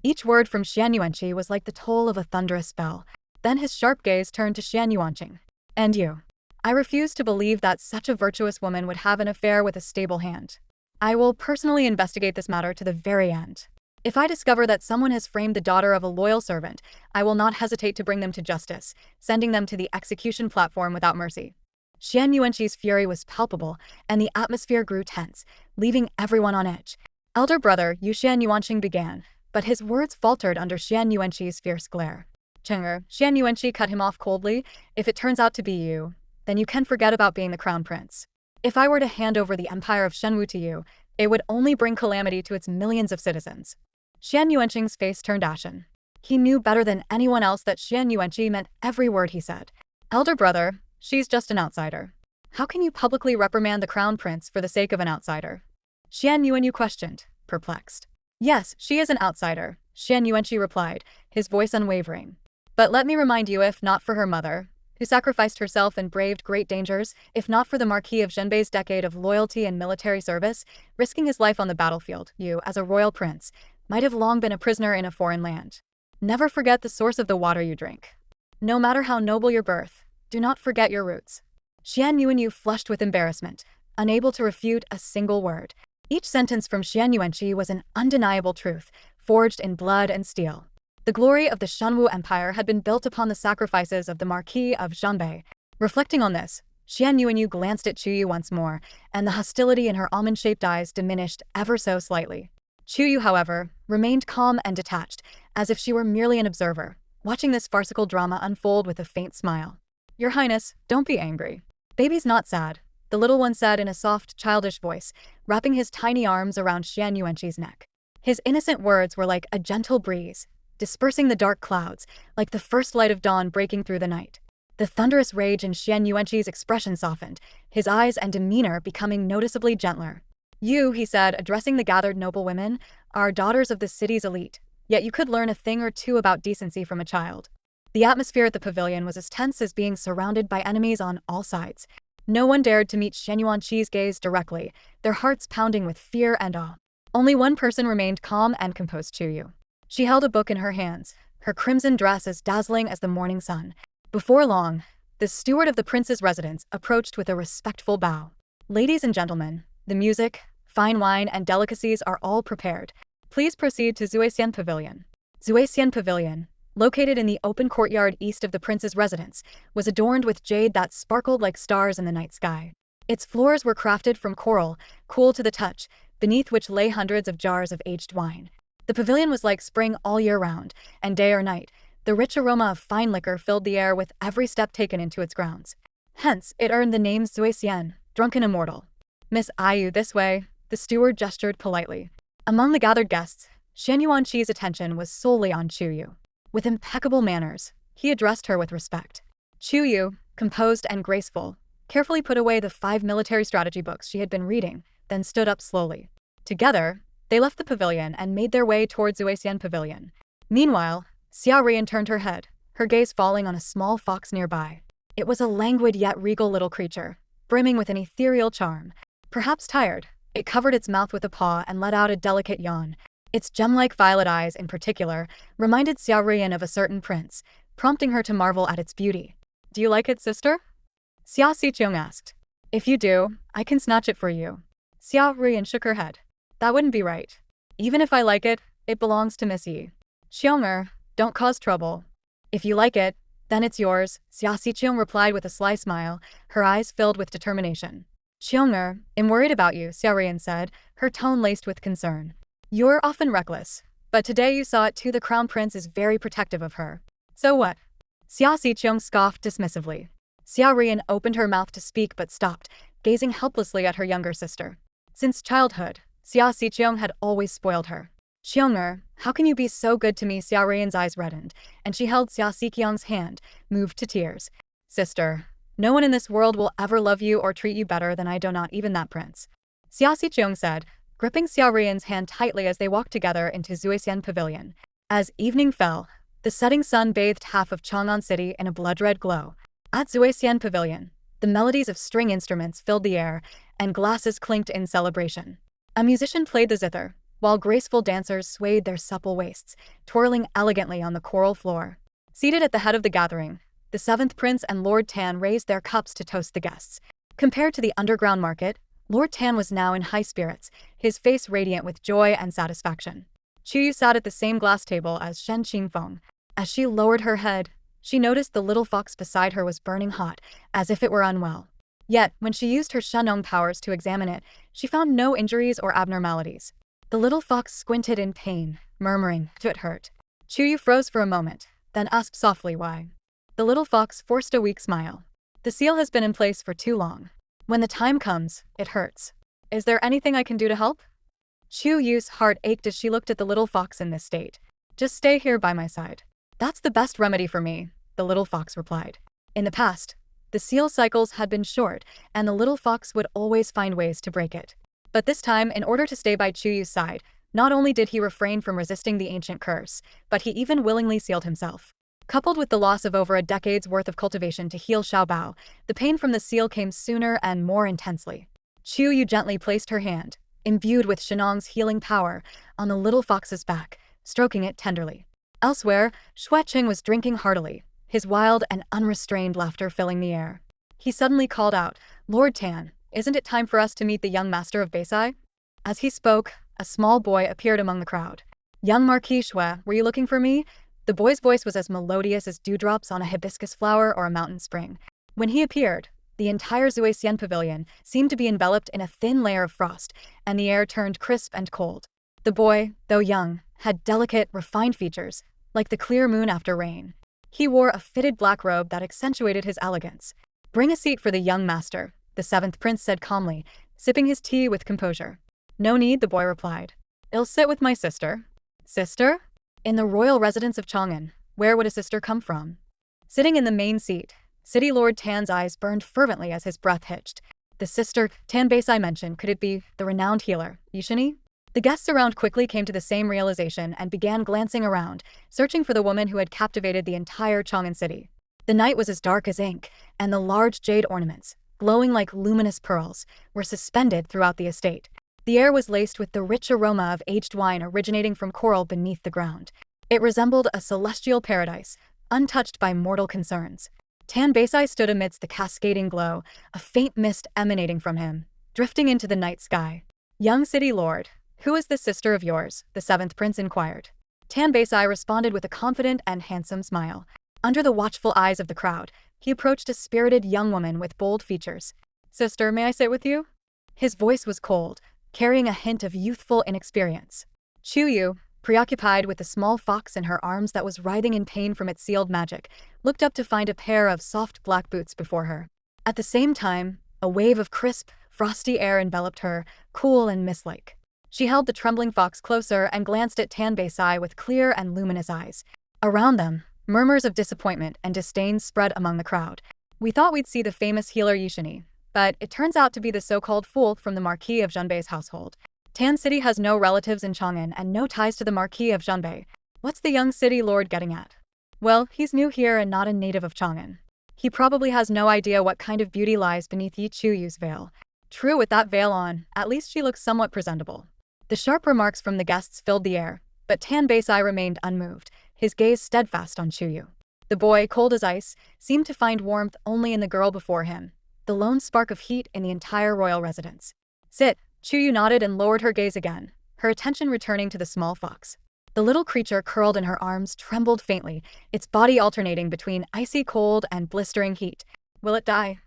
Each word from Shenwu was like the toll of a thunderous bell. Then his sharp gaze turned to Shenwu. And you? I refuse to believe that such a virtuous woman would have an affair with a stable hand. I will personally investigate this matter to the very end. If I discover that someone has framed the daughter of a loyal servant, I will not hesitate to bring them to justice, sending them to the execution platform without mercy. Shenwu's fury was palpable, and the atmosphere grew tense, leaving everyone on edge. Elder brother Yu Shenwu began, but his words faltered under Shenwu's fierce glare. Chenger, Shenwu cut him off coldly. If it turns out to be you, then you can forget about being the crown prince. If I were to hand over the empire of Shenwu to you, it would only bring calamity to its millions of citizens. Shenwu's face turned ashen. He knew better than anyone else that Shenwu meant every word he said. Elder brother, she's just an outsider. How can you publicly reprimand the crown prince for the sake of an outsider? Shenwu questioned, perplexed. Yes, she is an outsider, Shenwu replied, his voice unwavering. But let me remind you, if not for her mother, who sacrificed herself and braved great dangers, if not for the Marquis of Zhenbei's decade of loyalty and military service, risking his life on the battlefield, you, as a royal prince, might have long been a prisoner in a foreign land. Never forget the source of the water you drink. No matter how noble your birth, do not forget your roots. Xian Yuanyu flushed with embarrassment, unable to refute a single word. Each sentence from Xian Yuanqi was an undeniable truth, forged in blood and steel. The glory of the Shenwu Empire had been built upon the sacrifices of the Marquis of Zhenbei. Reflecting on this, Xian Yuanyu glanced at Chuyue once more, and the hostility in her almond-shaped eyes diminished ever so slightly. Chuyue, however, remained calm and detached, as if she were merely an observer, watching this farcical drama unfold with a faint smile. Your Highness, don't be angry. Baby's not sad, the little one said in a soft, childish voice, wrapping his tiny arms around Xian Yuanqi's neck. His innocent words were like a gentle breeze, dispersing the dark clouds, like the first light of dawn breaking through the night. The thunderous rage in Xian Yuanqi's expression softened, his eyes and demeanor becoming noticeably gentler. You, he said, addressing the gathered noblewomen, are daughters of the city's elite, yet you could learn a thing or two about decency from a child. The atmosphere at the pavilion was as tense as being surrounded by enemies on all sides. No one dared to meet Xian Yuanqi's gaze directly, their hearts pounding with fear and awe. Only one person remained calm and composed: Chuyue. She held a book in her hands, her crimson dress as dazzling as the morning sun. Before long, the steward of the prince's residence approached with a respectful bow. Ladies and gentlemen, the music, fine wine, and delicacies are all prepared. Please proceed to Zuexian Pavilion. Zuexian Pavilion, located in the open courtyard east of the prince's residence, was adorned with jade that sparkled like stars in the night sky. Its floors were crafted from coral, cool to the touch, beneath which lay hundreds of jars of aged wine. The pavilion was like spring all year round, and day or night, the rich aroma of fine liquor filled the air with every step taken into its grounds. Hence, it earned the name Zuexian, drunken immortal. Miss Ayu, this way, the steward gestured politely. Among the gathered guests, Xian Yuanqi's attention was solely on Chuyue. With impeccable manners, he addressed her with respect. Chuyue, composed and graceful, carefully put away the 5 military strategy books she had been reading, then stood up slowly. Together, they left the pavilion and made their way towards Zuexian Pavilion. Meanwhile, Xia Rian turned her head, her gaze falling on a small fox nearby. It was a languid yet regal little creature, brimming with an ethereal charm. Perhaps tired, it covered its mouth with a paw and let out a delicate yawn. Its gem-like violet eyes, in particular, reminded Xia Rian of a certain prince, prompting her to marvel at its beauty. Do you like it, sister? Xia Xiqiong asked. If you do, I can snatch it for you. Xia Rian shook her head. That wouldn't be right. Even if I like it, it belongs to Miss Yi. Xiong'er, don't cause trouble. If you like it, then it's yours, Xia Xiqiong replied with a sly smile, her eyes filled with determination. Xiong'er, I'm worried about you, Xia Rian said, her tone laced with concern. You're often reckless, but today you saw it too. The crown prince is very protective of her. So what? Xia Xiqiong scoffed dismissively. Xia Rian opened her mouth to speak but stopped, gazing helplessly at her younger sister. Since childhood, Xia Xiqiong had always spoiled her. Xiong'er, how can you be so good to me? Xia Rian's eyes reddened, and she held Xia Xiqiong's hand, moved to tears. Sister, no one in this world will ever love you or treat you better than I do, not even that prince. Xia Xiqiong said, gripping Xia Rian's hand tightly as they walked together into Zuexian Pavilion. As evening fell, the setting sun bathed half of Chang'an City in a blood-red glow. At Zuexian Pavilion, the melodies of string instruments filled the air, and glasses clinked in celebration. A musician played the zither, while graceful dancers swayed their supple waists, twirling elegantly on the coral floor. Seated at the head of the gathering, the 7th Prince and Lord Tan raised their cups to toast the guests. Compared to the underground market, Lord Tan was now in high spirits, his face radiant with joy and satisfaction. Chuyue sat at the same glass table as Shen Qingfeng. As she lowered her head, she noticed the little fox beside her was burning hot, as if it were unwell. Yet, when she used her Shenong powers to examine it, she found no injuries or abnormalities. The little fox squinted in pain, murmuring, "It hurt." Chuyue froze for a moment, then asked softly why. The little fox forced a weak smile. The seal has been in place for too long. When the time comes, it hurts. Is there anything I can do to help? Chuyue's heart ached as she looked at the little fox in this state. Just stay here by my side. That's the best remedy for me, the little fox replied. In the past, the seal cycles had been short, and the little fox would always find ways to break it. But this time, in order to stay by Chuyue's side, not only did he refrain from resisting the ancient curse, but he even willingly sealed himself. Coupled with the loss of over a decade's worth of cultivation to heal Xiaobao, the pain from the seal came sooner and more intensely. Chuyue gently placed her hand, imbued with Shenong's healing power, on the little fox's back, stroking it tenderly. Elsewhere, Xuecheng was drinking heartily, his wild and unrestrained laughter filling the air. He suddenly called out, "Lord Tan, isn't it time for us to meet the young master of Beisai?" As he spoke, a small boy appeared among the crowd. "Young Marquis Xue, were you looking for me?" The boy's voice was as melodious as dewdrops on a hibiscus flower or a mountain spring. When he appeared, the entire Zuixian pavilion seemed to be enveloped in a thin layer of frost, and the air turned crisp and cold. The boy, though young, had delicate, refined features, like the clear moon after rain. He wore a fitted black robe that accentuated his elegance. "Bring a seat for the young master," the seventh prince said calmly, sipping his tea with composure. "No need," the boy replied. "I'll sit with my sister." "Sister?" In the royal residence of Chang'an, where would a sister come from? Sitting in the main seat, City Lord Tan's eyes burned fervently as his breath hitched. The sister Tan Beisai mentioned, could it be the renowned healer, Yishini? The guests around quickly came to the same realization and began glancing around, searching for the woman who had captivated the entire Chang'an city. The night was as dark as ink, and the large jade ornaments, glowing like luminous pearls, were suspended throughout the estate. The air was laced with the rich aroma of aged wine originating from coral beneath the ground. It resembled a celestial paradise, untouched by mortal concerns. Tan Beisai stood amidst the cascading glow, a faint mist emanating from him, drifting into the night sky. "Young city lord, who is this sister of yours?" the seventh prince inquired. Tan Beisai responded with a confident and handsome smile. Under the watchful eyes of the crowd, he approached a spirited young woman with bold features. "Sister, may I sit with you?" His voice was cold, carrying a hint of youthful inexperience. Chuyue, preoccupied with the small fox in her arms that was writhing in pain from its sealed magic, looked up to find a pair of soft black boots before her. At the same time, a wave of crisp, frosty air enveloped her, cool and mist-like. She held the trembling fox closer and glanced at Tan Beisai with clear and luminous eyes. Around them, murmurs of disappointment and disdain spread among the crowd. "We thought we'd see the famous healer Yishini, but it turns out to be the so-called fool from the Marquis of Zhenbei's household. Tan City has no relatives in Chang'an and no ties to the Marquis of Zhenbei. What's the young city lord getting at?" "Well, he's new here and not a native of Chang'an. He probably has no idea what kind of beauty lies beneath Yi Chuyu's veil. True, with that veil on, at least she looks somewhat presentable." The sharp remarks from the guests filled the air, but Tan Beisai remained unmoved, his gaze steadfast on Chuyue. The boy, cold as ice, seemed to find warmth only in the girl before him, the lone spark of heat in the entire royal residence. "Sit." Chuyue nodded and lowered her gaze again, her attention returning to the small fox. The little creature curled in her arms trembled faintly, its body alternating between icy cold and blistering heat. "Will it die?"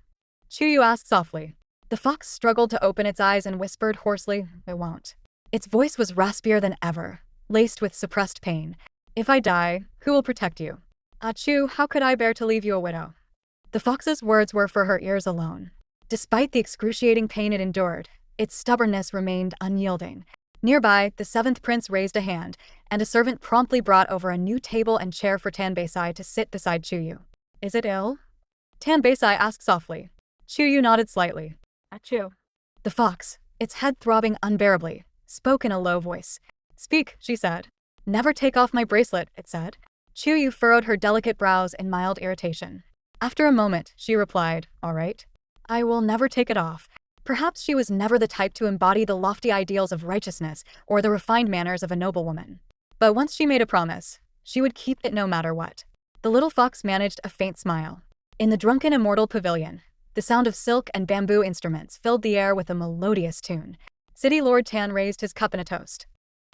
Chuyue asked softly. The fox struggled to open its eyes and whispered hoarsely, "It won't." Its voice was raspier than ever, laced with suppressed pain. "If I die, who will protect you?" "Achoo, how could I bear to leave you a widow?" The fox's words were for her ears alone. Despite the excruciating pain it endured, its stubbornness remained unyielding. Nearby, the seventh prince raised a hand, and a servant promptly brought over a new table and chair for Tan Beisai to sit beside Chuyue. "Is it ill?" Tan Beisai asked softly. Chuyue nodded slightly. "Achoo." The fox, its head throbbing unbearably, spoke in a low voice. "Speak," she said. "Never take off my bracelet," it said. Chuyue furrowed her delicate brows in mild irritation. After a moment, she replied, "All right. I will never take it off." Perhaps she was never the type to embody the lofty ideals of righteousness or the refined manners of a noblewoman. But once she made a promise, she would keep it no matter what. The little fox managed a faint smile. In the drunken immortal pavilion, the sound of silk and bamboo instruments filled the air with a melodious tune. City Lord Tan raised his cup in a toast.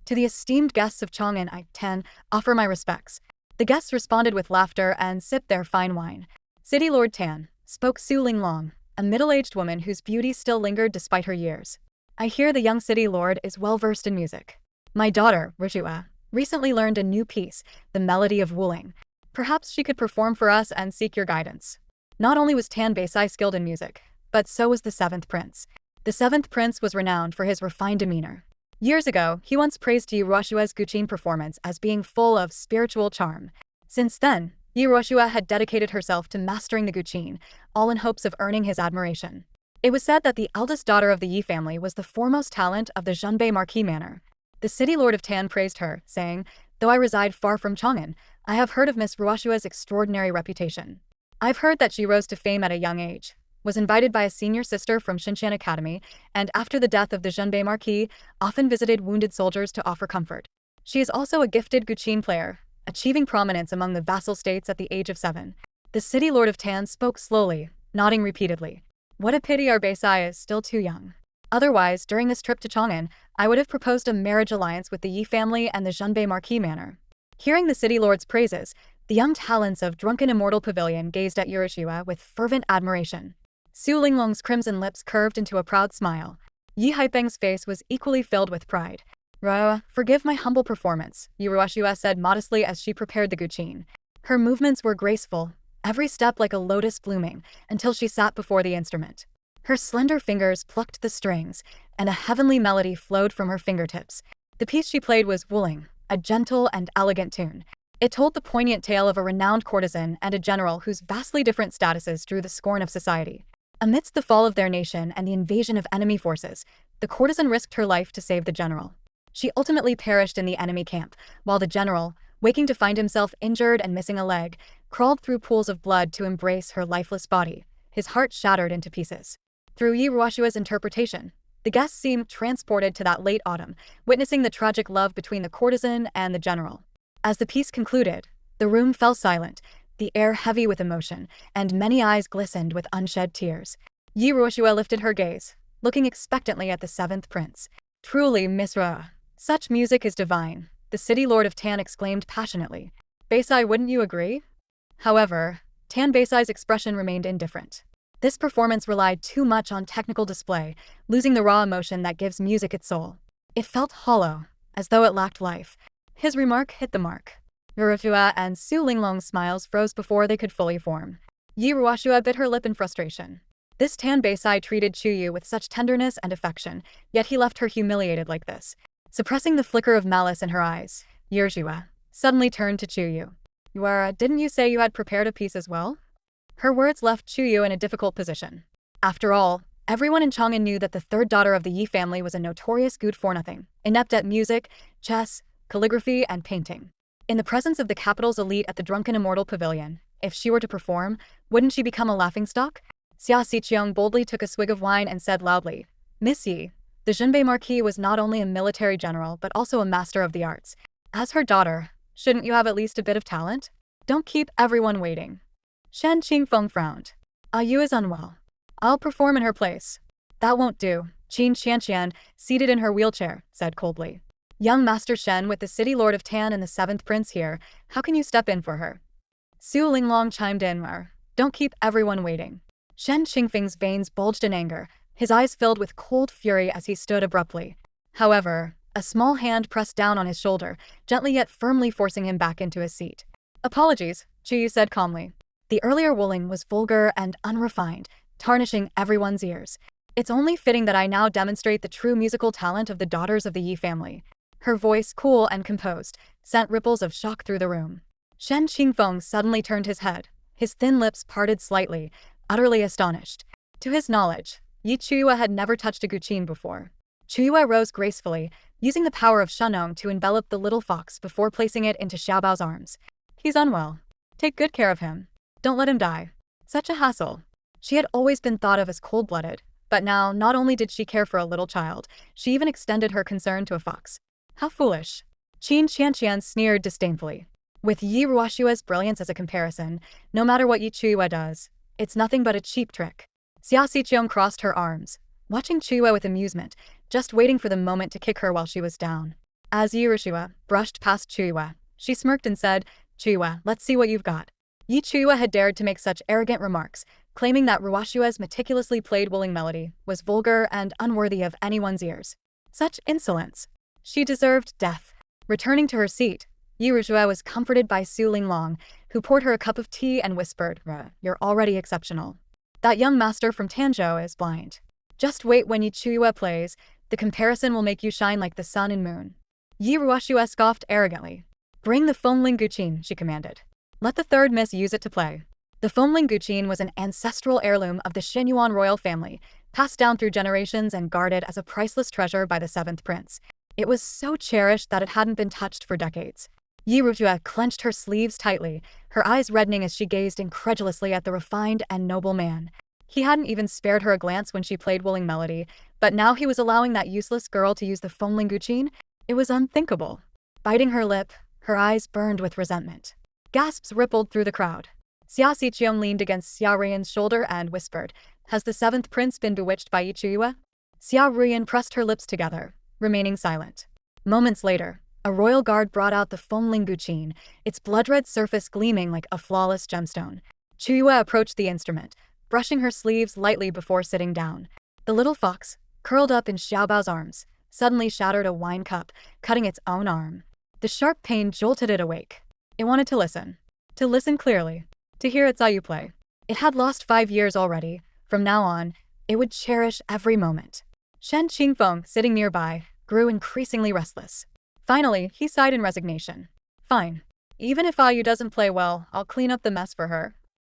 "To the esteemed guests of Chang'an, I, Tan, offer my respects." The guests responded with laughter and sipped their fine wine. City Lord Tan spoke Su Linglong, a middle-aged woman whose beauty still lingered despite her years. "I hear the young city lord is well-versed in music. My daughter, Richua, recently learned a new piece, the Melody of Wuling. Perhaps she could perform for us and seek your guidance." Not only was Tan Beisai skilled in music, but so was the seventh prince. The seventh prince was renowned for his refined demeanor. Years ago, he once praised Yi Ruoshua's Guqin performance as being full of spiritual charm. Since then, Yi Ruoshua had dedicated herself to mastering the Guqin, all in hopes of earning his admiration. It was said that the eldest daughter of the Yi family was the foremost talent of the Zhenbei Marquis manor. The city lord of Tan praised her, saying, "Though I reside far from Chang'an, I have heard of Miss Ruoshua's extraordinary reputation. I've heard that she rose to fame at a young age, was invited by a senior sister from Shinshan Academy, and after the death of the Zhenbei Marquis, often visited wounded soldiers to offer comfort. She is also a gifted guqin player, achieving prominence among the vassal states at the age of 7. The city lord of Tan spoke slowly, nodding repeatedly. What a pity our Beisai is still too young. Otherwise, during this trip to Chang'an, I would have proposed a marriage alliance with the Yi family and the Zhenbei Marquis manor. Hearing the city lord's praises, the young talents of Drunken Immortal Pavilion gazed at Yurushua with fervent admiration. Su Linglong's crimson lips curved into a proud smile. Yi Haipeng's face was equally filled with pride. Forgive my humble performance, Yurushua said modestly as she prepared the guqin. Her movements were graceful, every step like a lotus blooming, until she sat before the instrument. Her slender fingers plucked the strings, and a heavenly melody flowed from her fingertips. The piece she played was Wuling, a gentle and elegant tune. It told the poignant tale of a renowned courtesan and a general whose vastly different statuses drew the scorn of society. Amidst the fall of their nation and the invasion of enemy forces, the courtesan risked her life to save the general. She ultimately perished in the enemy camp, while the general, waking to find himself injured and missing a leg, crawled through pools of blood to embrace her lifeless body, his heart shattered into pieces. Through Yi Ruoshua's interpretation, the guests seemed transported to that late autumn, witnessing the tragic love between the courtesan and the general. As the piece concluded, the room fell silent, the air heavy with emotion, and many eyes glistened with unshed tears. Yi Ruoshua lifted her gaze, looking expectantly at the 7th prince. Truly, Miss Ruo, such music is divine, the city lord of Tan exclaimed passionately. Beisai, wouldn't you agree? However, Tan Beisai's expression remained indifferent. This performance relied too much on technical display, losing the raw emotion that gives music its soul. It felt hollow, as though it lacked life. His remark hit the mark. Yurushua and Su Linglong's smiles froze before they could fully form. Yi Ruoshua bit her lip in frustration. This Tan Beisai treated Chuyue with such tenderness and affection, yet he left her humiliated like this. Suppressing the flicker of malice in her eyes, Yurushua suddenly turned to Chuyue. Didn't you say you had prepared a piece as well? Her words left Chuyue in a difficult position. After all, everyone in Chang'an knew that the third daughter of the Yi family was a notorious good-for-nothing, inept at music, chess, calligraphy, and painting. In the presence of the capital's elite at the Drunken Immortal Pavilion, if she were to perform, wouldn't she become a laughingstock? Xia Xiqiong boldly took a swig of wine and said loudly, Miss Yi, the Zhenbei Marquis was not only a military general but also a master of the arts. As her daughter, shouldn't you have at least a bit of talent? Don't keep everyone waiting. Shen Qingfeng frowned. Yu is unwell. I'll perform in her place. That won't do, Qin Qianqian, seated in her wheelchair, said coldly. Young Master Shen with the city lord of Tan and the 7th prince here, how can you step in for her? Su Linglong chimed in, don't keep everyone waiting. Shen Qingfeng's veins bulged in anger, his eyes filled with cold fury as he stood abruptly. However, a small hand pressed down on his shoulder, gently yet firmly forcing him back into his seat. Apologies, Chuyue said calmly. The earlier Wuling was vulgar and unrefined, tarnishing everyone's ears. It's only fitting that I now demonstrate the true musical talent of the daughters of the Yi family. Her voice, cool and composed, sent ripples of shock through the room. Shen Qingfeng suddenly turned his head, his thin lips parted slightly, utterly astonished. To his knowledge, Yi Chuyue had never touched a guqin before. Chuyue rose gracefully, using the power of Shennong to envelop the little fox before placing it into Xiaobao's arms. He's unwell. Take good care of him. Don't let him die. Such a hassle. She had always been thought of as cold-blooded, but now not only did she care for a little child, she even extended her concern to a fox. How foolish. Qin Qianqian sneered disdainfully. With Yi Ruoshua's brilliance as a comparison, no matter what Yi Chuyue does, it's nothing but a cheap trick. Xia Xiqiong crossed her arms, watching Chuyue with amusement, just waiting for the moment to kick her while she was down. As Yi Ruoshua brushed past Chuyue, she smirked and said, Chuyue, let's see what you've got. Yi Chuyue had dared to make such arrogant remarks, claiming that Ruoshua's meticulously played Wuling melody was vulgar and unworthy of anyone's ears. Such insolence! She deserved death. Returning to her seat, Yi Ruoshua was comforted by Su Linglong, who poured her a cup of tea and whispered, You're already exceptional. That young master from Tanzhou is blind. Just wait when Yi Chuyue plays, the comparison will make you shine like the sun and moon. Yi Ruoshua scoffed arrogantly. Bring the Fengling guqin, she commanded. Let the third miss use it to play. The Fengling guqin was an ancestral heirloom of the Shenwu royal family, passed down through generations and guarded as a priceless treasure by the 7th prince. It was so cherished that it hadn't been touched for decades. Chuyue clenched her sleeves tightly, her eyes reddening as she gazed incredulously at the refined and noble man. He hadn't even spared her a glance when she played Willing Melody, but now he was allowing that useless girl to use the Fengling. It was unthinkable. Biting her lip, her eyes burned with resentment. Gasps rippled through the crowd. Xia Xiqiong leaned against Xia Ruiyan's shoulder and whispered, "Has the seventh prince been bewitched by Chuyue?" Xia Ruiyan pressed her lips together, remaining silent. Moments later, a royal guard brought out the Fengling, its blood-red surface gleaming like a flawless gemstone. Chuyue approached the instrument, brushing her sleeves lightly before sitting down. The little fox, curled up in Xiaobao's arms, suddenly shattered a wine cup, cutting its own arm. The sharp pain jolted it awake. It wanted to listen. To listen clearly. To hear its Ayu play. It had lost 5 years already. From now on, it would cherish every moment. Shen Qingfeng, sitting nearby, grew increasingly restless. Finally, he sighed in resignation. Fine. Even if Ayu doesn't play well, I'll clean up the mess for her.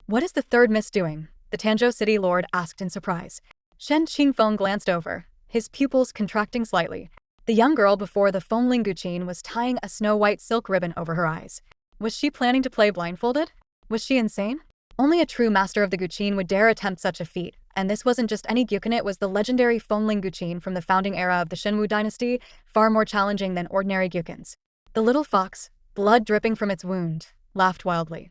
What is the third miss doing? The Tanzhou city lord asked in surprise. Shen Qingfeng glanced over, his pupils contracting slightly. The young girl before the Fengling was tying a snow-white silk ribbon over her eyes. Was she planning to play blindfolded? Was she insane? Only a true master of the Guqin would dare attempt such a feat, and this wasn't just any Guqin, it was the legendary Fengling from the founding era of the Shenwu dynasty, far more challenging than ordinary Guqins. The little fox, blood dripping from its wound, laughed wildly.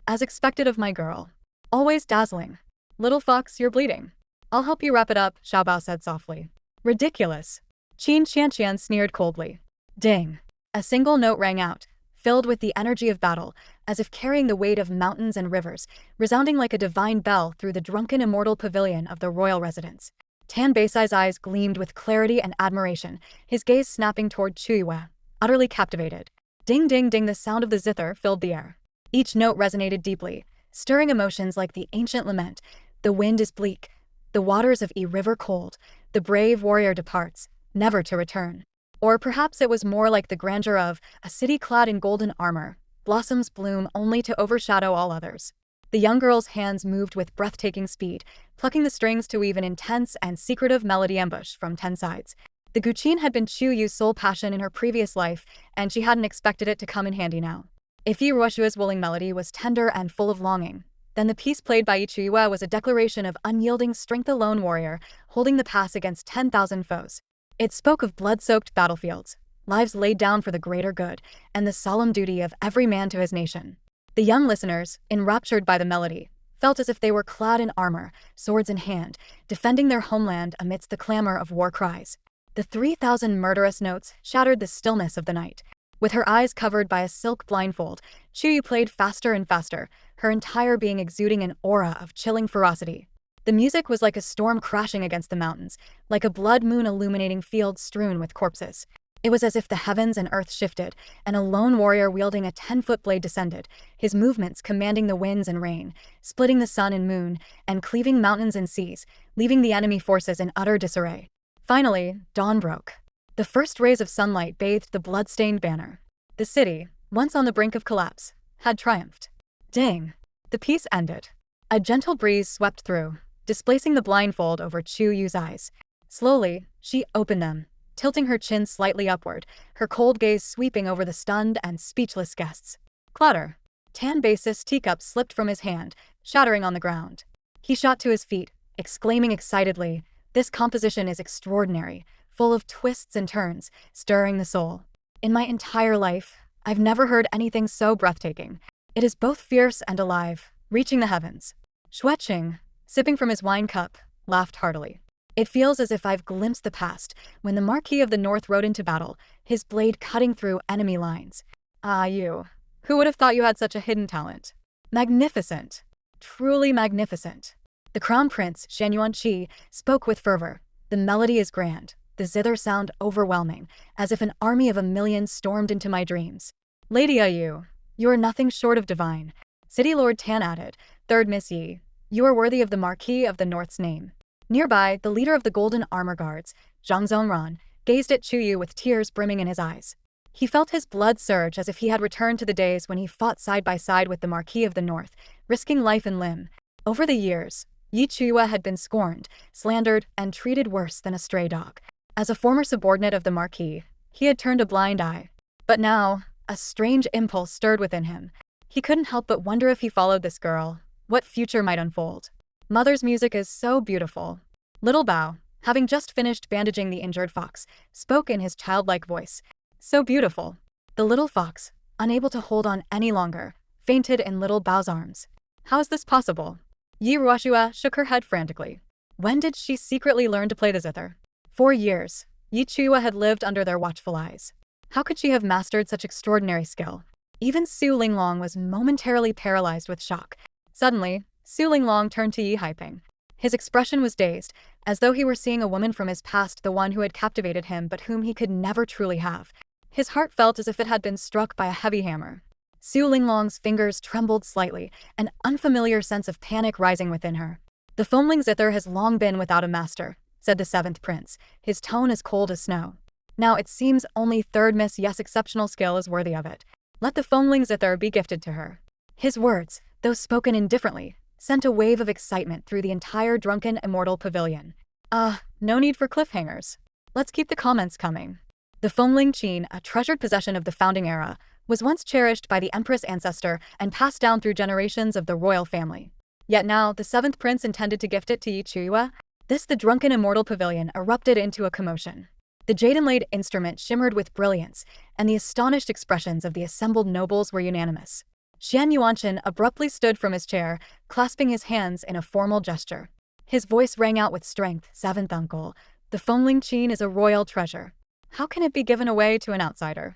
As expected of my girl. Always dazzling. Little fox, you're bleeding. I'll help you wrap it up, Xiaobao said softly. Ridiculous. Qin Qianqian sneered coldly. Ding. A single note rang out, filled with the energy of battle, as if carrying the weight of mountains and rivers, resounding like a divine bell through the drunken immortal pavilion of the royal residence. Tan Beisai's eyes gleamed with clarity and admiration, his gaze snapping toward Chuyue, utterly captivated. Ding ding ding, the sound of the zither filled the air. Each note resonated deeply, stirring emotions like the ancient lament. The wind is bleak, the waters of river cold, the brave warrior departs, never to return. Or perhaps it was more like the grandeur of a city clad in golden armor, blossoms bloom only to overshadow all others. The young girl's hands moved with breathtaking speed, plucking the strings to weave an intense and secretive melody ambush from 10 sides. The Guqin had been Chuyue's sole passion in her previous life, and she hadn't expected it to come in handy now. If Yueruoxua's Willing Melody was tender and full of longing, then the piece played by Chuyue was a declaration of unyielding strength, a lone warrior, holding the pass against 10,000 foes. It spoke of blood-soaked battlefields, lives laid down for the greater good, and the solemn duty of every man to his nation. The young listeners, enraptured by the melody, felt as if they were clad in armor, swords in hand, defending their homeland amidst the clamor of war cries. The 3,000 murderous notes shattered the stillness of the night. With her eyes covered by a silk blindfold, Chuyue played faster and faster, her entire being exuding an aura of chilling ferocity. The music was like a storm crashing against the mountains, like a blood moon illuminating fields strewn with corpses. It was as if the heavens and earth shifted, and a lone warrior wielding a 10-foot blade descended, his movements commanding the winds and rain, splitting the sun and moon, and cleaving mountains and seas, leaving the enemy forces in utter disarray. Finally, dawn broke. The first rays of sunlight bathed the blood-stained banner. The city, once on the brink of collapse, had triumphed. Ding! The piece ended. A gentle breeze swept through, displacing the blindfold over Chuyue's eyes. Slowly, she opened them, tilting her chin slightly upward, her cold gaze sweeping over the stunned and speechless guests. Clatter! Tan Basis' teacup slipped from his hand, shattering on the ground. He shot to his feet, exclaiming excitedly, "This composition is extraordinary, full of twists and turns, stirring the soul. In my entire life, I've never heard anything so breathtaking. It is both fierce and alive, reaching the heavens." Xueqing, sipping from his wine cup, laughed heartily. "It feels as if I've glimpsed the past, when the Marquis of the North rode into battle, his blade cutting through enemy lines. Ah, you. Who would have thought you had such a hidden talent? Magnificent. Truly magnificent." The Crown Prince, Shenwu spoke with fervor. "The melody is grand, the zither sound overwhelming, as if an army of a million stormed into my dreams. Lady Ayu, you are nothing short of divine." City Lord Tan added, "Third Miss Yi, you are worthy of the Marquis of the North's name." Nearby, the leader of the Golden Armor Guards, Zhang Zhongran, gazed at Chuyue with tears brimming in his eyes. He felt his blood surge as if he had returned to the days when he fought side by side with the Marquis of the North, risking life and limb. Over the years, Chuyue had been scorned, slandered, and treated worse than a stray dog. As a former subordinate of the Marquis, he had turned a blind eye. But now, A strange impulse stirred within him. He couldn't help but wonder if he followed this girl, what future might unfold. Mother's music is so beautiful. Little Bao, having just finished bandaging the injured fox, spoke in his childlike voice. So beautiful. The little fox, unable to hold on any longer, fainted in little Bao's arms. How is this possible? Yi Ruoxue shook her head frantically. When did she secretly learn to play the zither? 4 years. Yi Chuyue had lived under their watchful eyes. How could she have mastered such extraordinary skill? Even Su Linglong was momentarily paralyzed with shock. Suddenly, Su Linglong turned to Yi Haiping. His expression was dazed, as though he were seeing a woman from his past, the one who had captivated him but whom he could never truly have. His heart felt as if it had been struck by a heavy hammer. Su Linglong's fingers trembled slightly, an unfamiliar sense of panic rising within her. The foamling zither has long been without a master, said the 7th prince, his tone as cold as snow. Now it seems only 3rd Miss Yes' exceptional skill is worthy of it. Let the foamling zither be gifted to her. His words, though spoken indifferently, sent a wave of excitement through the entire drunken immortal pavilion. No need for cliffhangers. Let's keep the comments coming. The foamling qin, a treasured possession of the founding era, was once cherished by the empress ancestor and passed down through generations of the royal family. Yet now, the 7th prince intended to gift it to Yi Chuyue. The drunken immortal pavilion erupted into a commotion. The jade-inlaid instrument shimmered with brilliance, and the astonished expressions of the assembled nobles were unanimous. Xian Yuanshan abruptly stood from his chair, clasping his hands in a formal gesture. His voice rang out with strength. 7th uncle, the foamling qin is a royal treasure. How can it be given away to an outsider?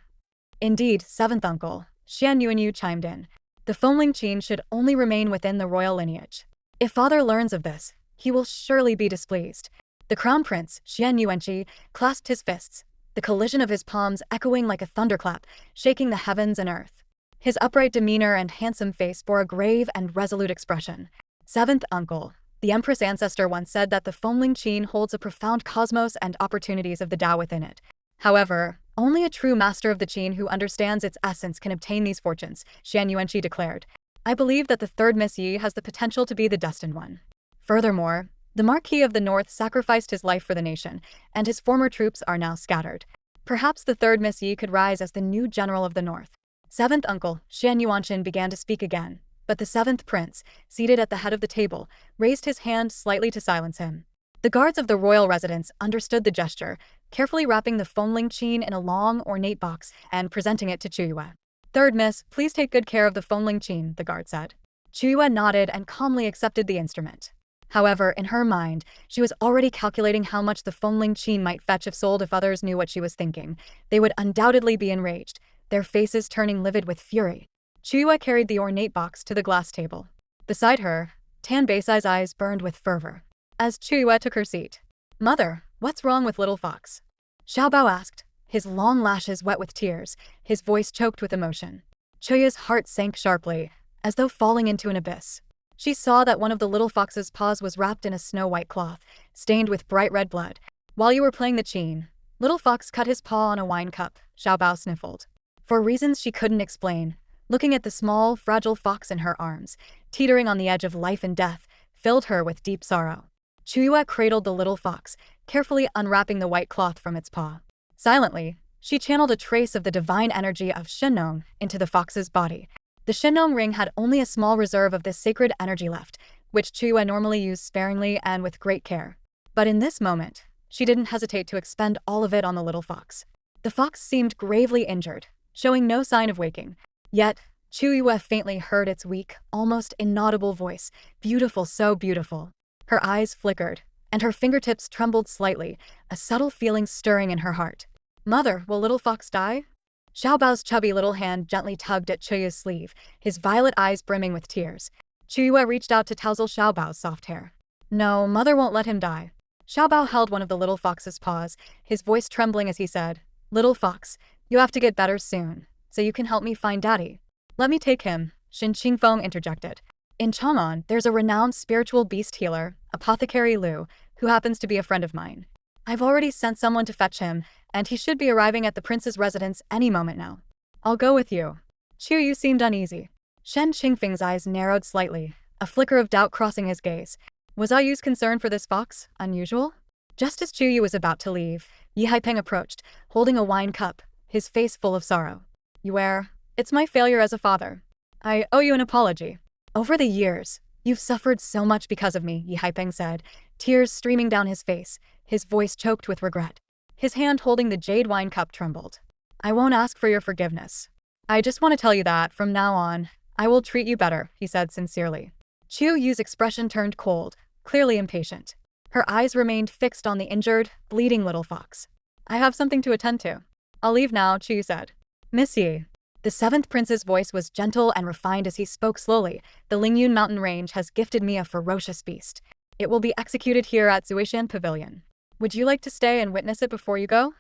Indeed, 7th uncle, Xian Yuanyu chimed in. The foamling qin should only remain within the royal lineage. If father learns of this, he will surely be displeased. The crown prince, Xian Yuanqi, clasped his fists, the collision of his palms echoing like a thunderclap, shaking the heavens and earth. His upright demeanor and handsome face bore a grave and resolute expression. 7th uncle, the empress ancestor once said that the foamling qin holds a profound cosmos and opportunities of the Tao within it. However, only a true master of the qin who understands its essence can obtain these fortunes, Xian Yuanqi declared. I believe that the 3rd Miss Yi has the potential to be the destined one. Furthermore, the Marquis of the North sacrificed his life for the nation, and his former troops are now scattered. Perhaps the 3rd Miss Yi could rise as the new general of the North. 7th uncle, Xian Yuanshan began to speak again, but the 7th prince, seated at the head of the table, raised his hand slightly to silence him. The guards of the royal residence understood the gesture, carefully wrapping the foamling qin in a long, ornate box and presenting it to Chuyue. 3rd Miss, please take good care of the foamling qin, the guard said. Chuyue nodded and calmly accepted the instrument. However, in her mind, she was already calculating how much the foamling qin might fetch if sold. If others knew what she was thinking, they would undoubtedly be enraged, their faces turning livid with fury. Chuyue carried the ornate box to the glass table. Beside her, Tan Beisai's eyes burned with fervor. As Chuyue took her seat, "Mother, what's wrong with little fox?" Xiao Bao asked, his long lashes wet with tears, his voice choked with emotion. Chuyue's heart sank sharply, as though falling into an abyss. She saw that one of the little fox's paws was wrapped in a snow-white cloth, stained with bright red blood. While you were playing the qin, little fox cut his paw on a wine cup, Xiao Bao sniffled. For reasons she couldn't explain, looking at the small, fragile fox in her arms, teetering on the edge of life and death, filled her with deep sorrow. Chuyue cradled the little fox, carefully unwrapping the white cloth from its paw. Silently, she channeled a trace of the divine energy of Shenwu into the fox's body. The Shenwu ring had only a small reserve of this sacred energy left, which Chuyue normally used sparingly and with great care. But in this moment, she didn't hesitate to expend all of it on the little fox. The fox seemed gravely injured, showing no sign of waking. Yet, Chuyue faintly heard its weak, almost inaudible voice, "Beautiful, so beautiful." Her eyes flickered, and her fingertips trembled slightly, a subtle feeling stirring in her heart. "Mother, will little fox die?" Xiao Bao's chubby little hand gently tugged at Chuyue's sleeve, his violet eyes brimming with tears. Chuyue reached out to touzle Xiao Bao's soft hair. "No, mother won't let him die." Xiao Bao held one of the little fox's paws, his voice trembling as he said, "Little fox, you have to get better soon, so you can help me find daddy." "Let me take him," Shin Qingfeng interjected. "In Chang'an, there's a renowned spiritual beast healer, Apothecary Liu, who happens to be a friend of mine. I've already sent someone to fetch him, and he should be arriving at the prince's residence any moment now." "I'll go with you." Chuyue seemed uneasy. Shen Qingfeng's eyes narrowed slightly, a flicker of doubt crossing his gaze. Was Ayu's concern for this fox unusual? Just as Chuyue was about to leave, Yi Haiping approached, holding a wine cup, his face full of sorrow. Yue, it's my failure as a father. I owe you an apology. Over the years, you've suffered so much because of me, Yi Haipeng said, tears streaming down his face, his voice choked with regret. His hand holding the jade wine cup trembled. I won't ask for your forgiveness. I just want to tell you that, from now on, I will treat you better, he said sincerely. Chuyue's expression turned cold, clearly impatient. Her eyes remained fixed on the injured, bleeding little fox. I have something to attend to. I'll leave now, Chuyue said. Miss Yi. The seventh prince's voice was gentle and refined as he spoke slowly. The Lingyun mountain range has gifted me a ferocious beast. It will be executed here at Zuishan Pavilion. Would you like to stay and witness it before you go?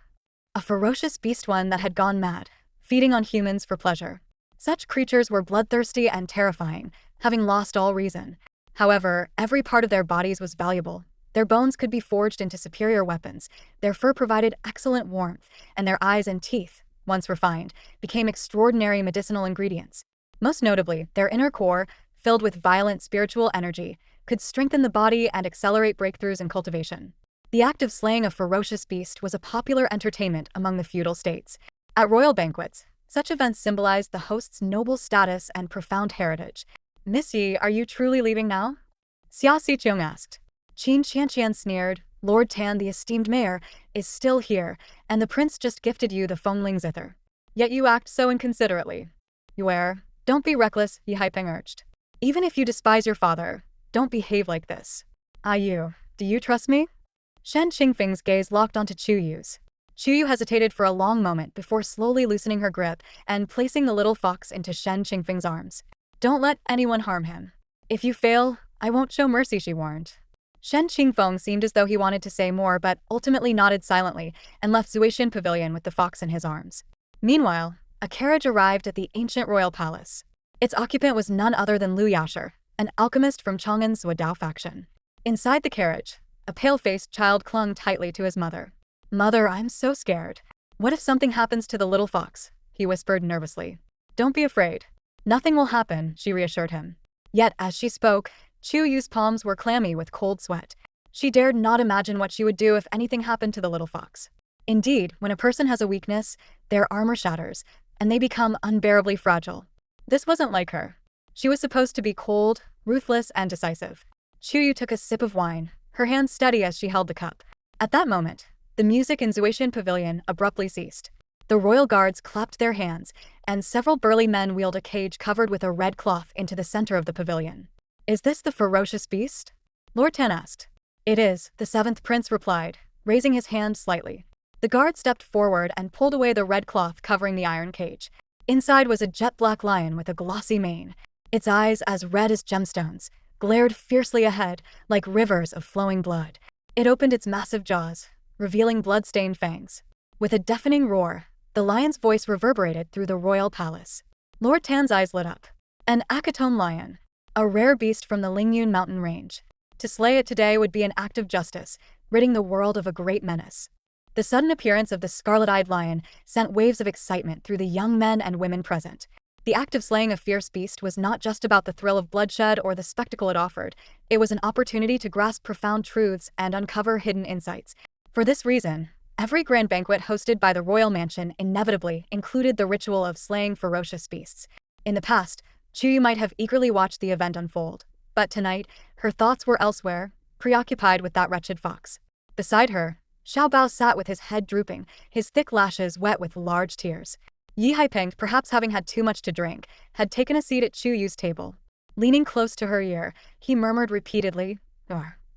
A ferocious beast, one that had gone mad, feeding on humans for pleasure. Such creatures were bloodthirsty and terrifying, having lost all reason. However, every part of their bodies was valuable. Their bones could be forged into superior weapons, their fur provided excellent warmth, and their eyes and teeth, once refined, became extraordinary medicinal ingredients. Most notably, their inner core, filled with violent spiritual energy, could strengthen the body and accelerate breakthroughs in cultivation. The act of slaying a ferocious beast was a popular entertainment among the feudal states. At royal banquets, such events symbolized the host's noble status and profound heritage. Miss Yi, are you truly leaving now? Xia Xiqiong asked. Qin Qianqian sneered. Lord Tan, the esteemed mayor, is still here, and the prince just gifted you the Fengling zither. Yet you act so inconsiderately. Yue, don't be reckless, Yi Haipeng urged. Even if you despise your father, don't behave like this. You, do you trust me? Shen Qingfeng's gaze locked onto Chuyue's. Chuyue hesitated for a long moment before slowly loosening her grip and placing the little fox into Shen Qingfeng's arms. Don't let anyone harm him. If you fail, I won't show mercy, she warned. Shen Qingfeng seemed as though he wanted to say more but ultimately nodded silently and left Zuishan Pavilion with the fox in his arms. Meanwhile, a carriage arrived at the ancient royal palace. Its occupant was none other than Lu Yasher, an alchemist from Chang'an's Suodao faction. Inside the carriage, a pale-faced child clung tightly to his mother. Mother, I'm so scared. What if something happens to the little fox? He whispered nervously. Don't be afraid. Nothing will happen, she reassured him. Yet, as she spoke, Chuyue's palms were clammy with cold sweat. She dared not imagine what she would do if anything happened to the little fox. Indeed, when a person has a weakness, their armor shatters, and they become unbearably fragile. This wasn't like her. She was supposed to be cold, ruthless, and decisive. Chuyue took a sip of wine, her hands steady as she held the cup. At that moment, the music in Zuishan Pavilion abruptly ceased. The royal guards clapped their hands, and several burly men wheeled a cage covered with a red cloth into the center of the pavilion. Is this the ferocious beast? Lord Tan asked. It is, the seventh prince replied, raising his hand slightly. The guard stepped forward and pulled away the red cloth covering the iron cage. Inside was a jet-black lion with a glossy mane. Its eyes, as red as gemstones, glared fiercely ahead, like rivers of flowing blood. It opened its massive jaws, revealing blood-stained fangs. With a deafening roar, the lion's voice reverberated through the royal palace. Lord Tan's eyes lit up. An Akatone lion, a rare beast from the Lingyun mountain range. To slay it today would be an act of justice, ridding the world of a great menace. The sudden appearance of the scarlet-eyed lion sent waves of excitement through the young men and women present. The act of slaying a fierce beast was not just about the thrill of bloodshed or the spectacle it offered. It was an opportunity to grasp profound truths and uncover hidden insights. For this reason, every grand banquet hosted by the royal mansion inevitably included the ritual of slaying ferocious beasts. In the past, Chuyue might have eagerly watched the event unfold, but tonight, her thoughts were elsewhere, preoccupied with that wretched fox. Beside her, Xiao Bao sat with his head drooping, his thick lashes wet with large tears. Yi Haipeng, perhaps having had too much to drink, had taken a seat at Chuyue's table. Leaning close to her ear, he murmured repeatedly,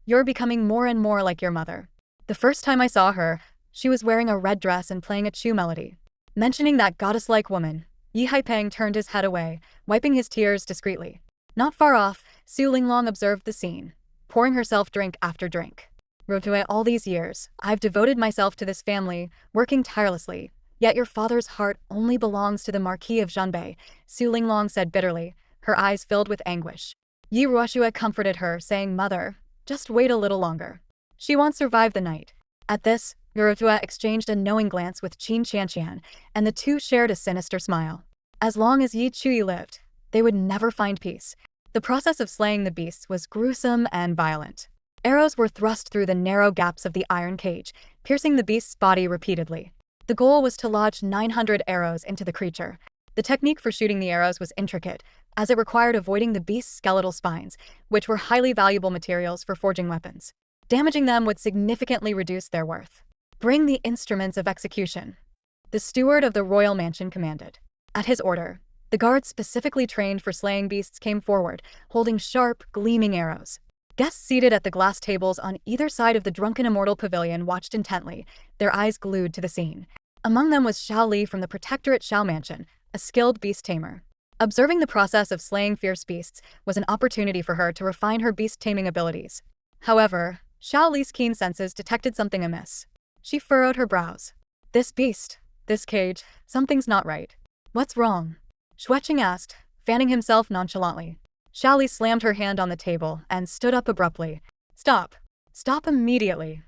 You're becoming more and more like your mother. The first time I saw her, she was wearing a red dress and playing a Chuyue melody. Mentioning that goddess-like woman, Yi Haipeng turned his head away, wiping his tears discreetly. Not far off, Su Linglong observed the scene, pouring herself drink after drink. Rotue, all these years, I've devoted myself to this family, working tirelessly. Yet your father's heart only belongs to the Marquis of Zhanbei, Su Linglong said bitterly, her eyes filled with anguish. Yi Ruoxue comforted her, saying, Mother, just wait a little longer. She won't survive the night. At this, Rotue exchanged a knowing glance with Qin Qianqian, and the two shared a sinister smile. As long as Yi Chuyue lived, they would never find peace. The process of slaying the beasts was gruesome and violent. Arrows were thrust through the narrow gaps of the iron cage, piercing the beast's body repeatedly. The goal was to lodge 900 arrows into the creature. The technique for shooting the arrows was intricate, as it required avoiding the beast's skeletal spines, which were highly valuable materials for forging weapons. Damaging them would significantly reduce their worth. Bring the instruments of execution, the steward of the royal mansion commanded. At his order, the guards specifically trained for slaying beasts came forward, holding sharp, gleaming arrows. Guests seated at the glass tables on either side of the drunken immortal pavilion watched intently, their eyes glued to the scene. Among them was Xiao Li from the protectorate Xiao Mansion, a skilled beast tamer. Observing the process of slaying fierce beasts was an opportunity for her to refine her beast-taming abilities. However, Xiao Li's keen senses detected something amiss. She furrowed her brows. This beast, this cage, something's not right. What's wrong? Xuecheng asked, fanning himself nonchalantly. Xiao Li slammed her hand on the table and stood up abruptly. Stop. Stop immediately.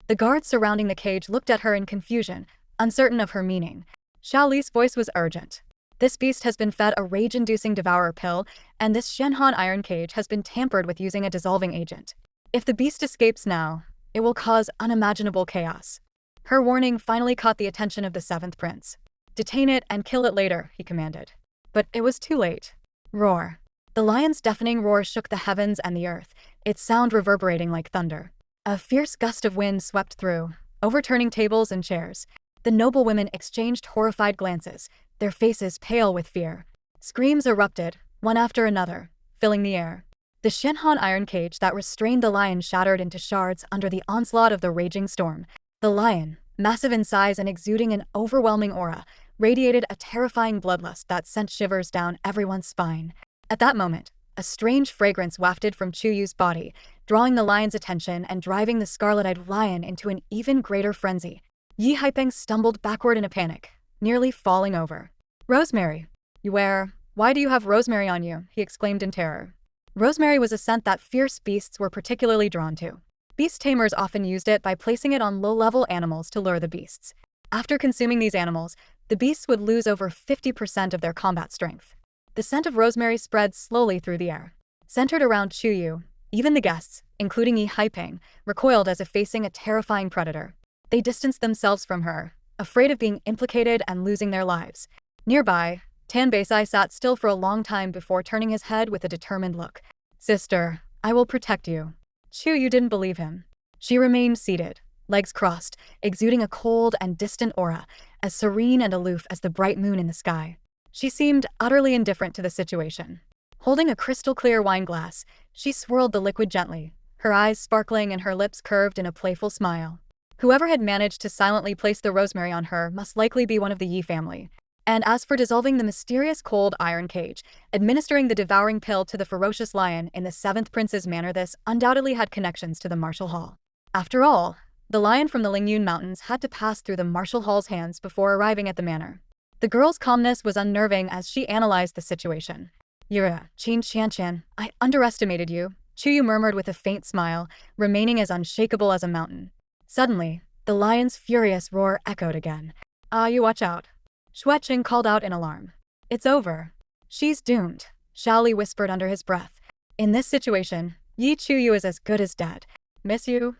The guards surrounding the cage looked at her in confusion, uncertain of her meaning. Xiao Li's voice was urgent. This beast has been fed a rage-inducing devourer pill, and this Shenhan iron cage has been tampered with using a dissolving agent. If the beast escapes now, it will cause unimaginable chaos. Her warning finally caught the attention of the seventh prince. Detain it and kill it later, he commanded. But it was too late. Roar. The lion's deafening roar shook the heavens and the earth, its sound reverberating like thunder. A fierce gust of wind swept through, overturning tables and chairs. The noble women exchanged horrified glances, their faces pale with fear. Screams erupted, one after another, filling the air. The Shenhan iron cage that restrained the lion shattered into shards under the onslaught of the raging storm. The lion, massive in size and exuding an overwhelming aura, radiated a terrifying bloodlust that sent shivers down everyone's spine. At that moment, a strange fragrance wafted from Chuyue's body, drawing the lion's attention and driving the scarlet-eyed lion into an even greater frenzy. Yi Haipeng stumbled backward in a panic, nearly falling over. Rosemary. Why do you have rosemary on you? He exclaimed in terror. Rosemary was a scent that fierce beasts were particularly drawn to. Beast tamers often used it by placing it on low-level animals to lure the beasts. After consuming these animals, the beasts would lose over 50% of their combat strength. The scent of rosemary spread slowly through the air. Centered around Chuyue, even the guests, including Yi Haipeng, recoiled as if facing a terrifying predator. They distanced themselves from her, afraid of being implicated and losing their lives. Nearby, Tan Beisai sat still for a long time before turning his head with a determined look. Sister, I will protect you. Chuyue didn't believe him. She remained seated, legs crossed, exuding a cold and distant aura, as serene and aloof as the bright moon in the sky. She seemed utterly indifferent to the situation. Holding a crystal-clear wine glass, she swirled the liquid gently, her eyes sparkling and her lips curved in a playful smile. Whoever had managed to silently place the rosemary on her must likely be one of the Yi family. And as for dissolving the mysterious cold iron cage, administering the devouring pill to the ferocious lion in the seventh prince's manor, this undoubtedly had connections to the martial hall. After all, the lion from the Lingyun Mountains had to pass through the martial hall's hands before arriving at the manor. The girl's calmness was unnerving as she analyzed the situation. Yura, Qin Qianqian, I underestimated you, Chuyue murmured with a faint smile, remaining as unshakable as a mountain. Suddenly, the lion's furious roar echoed again. You watch out. Xuecheng called out in alarm. It's over. She's doomed, Xiao Li whispered under his breath. In this situation, Yi Chuyue is as good as dead. Miss you?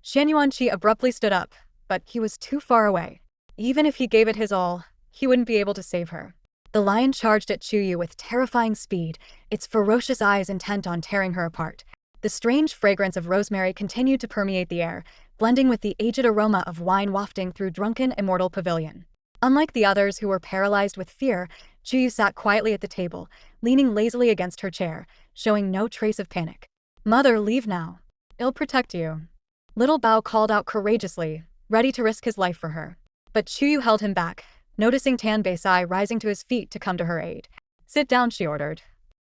Shen Yuanqi abruptly stood up, but he was too far away. Even if he gave it his all, he wouldn't be able to save her. The lion charged at Chuyue with terrifying speed, its ferocious eyes intent on tearing her apart. The strange fragrance of rosemary continued to permeate the air, blending with the aged aroma of wine wafting through drunken immortal pavilion. Unlike the others who were paralyzed with fear, Chuyue sat quietly at the table, leaning lazily against her chair, showing no trace of panic. Mother, leave now. I'll protect you. Little Bao called out courageously, ready to risk his life for her. But Chuyue held him back, noticing Tan Beisai rising to his feet to come to her aid. Sit down, she ordered.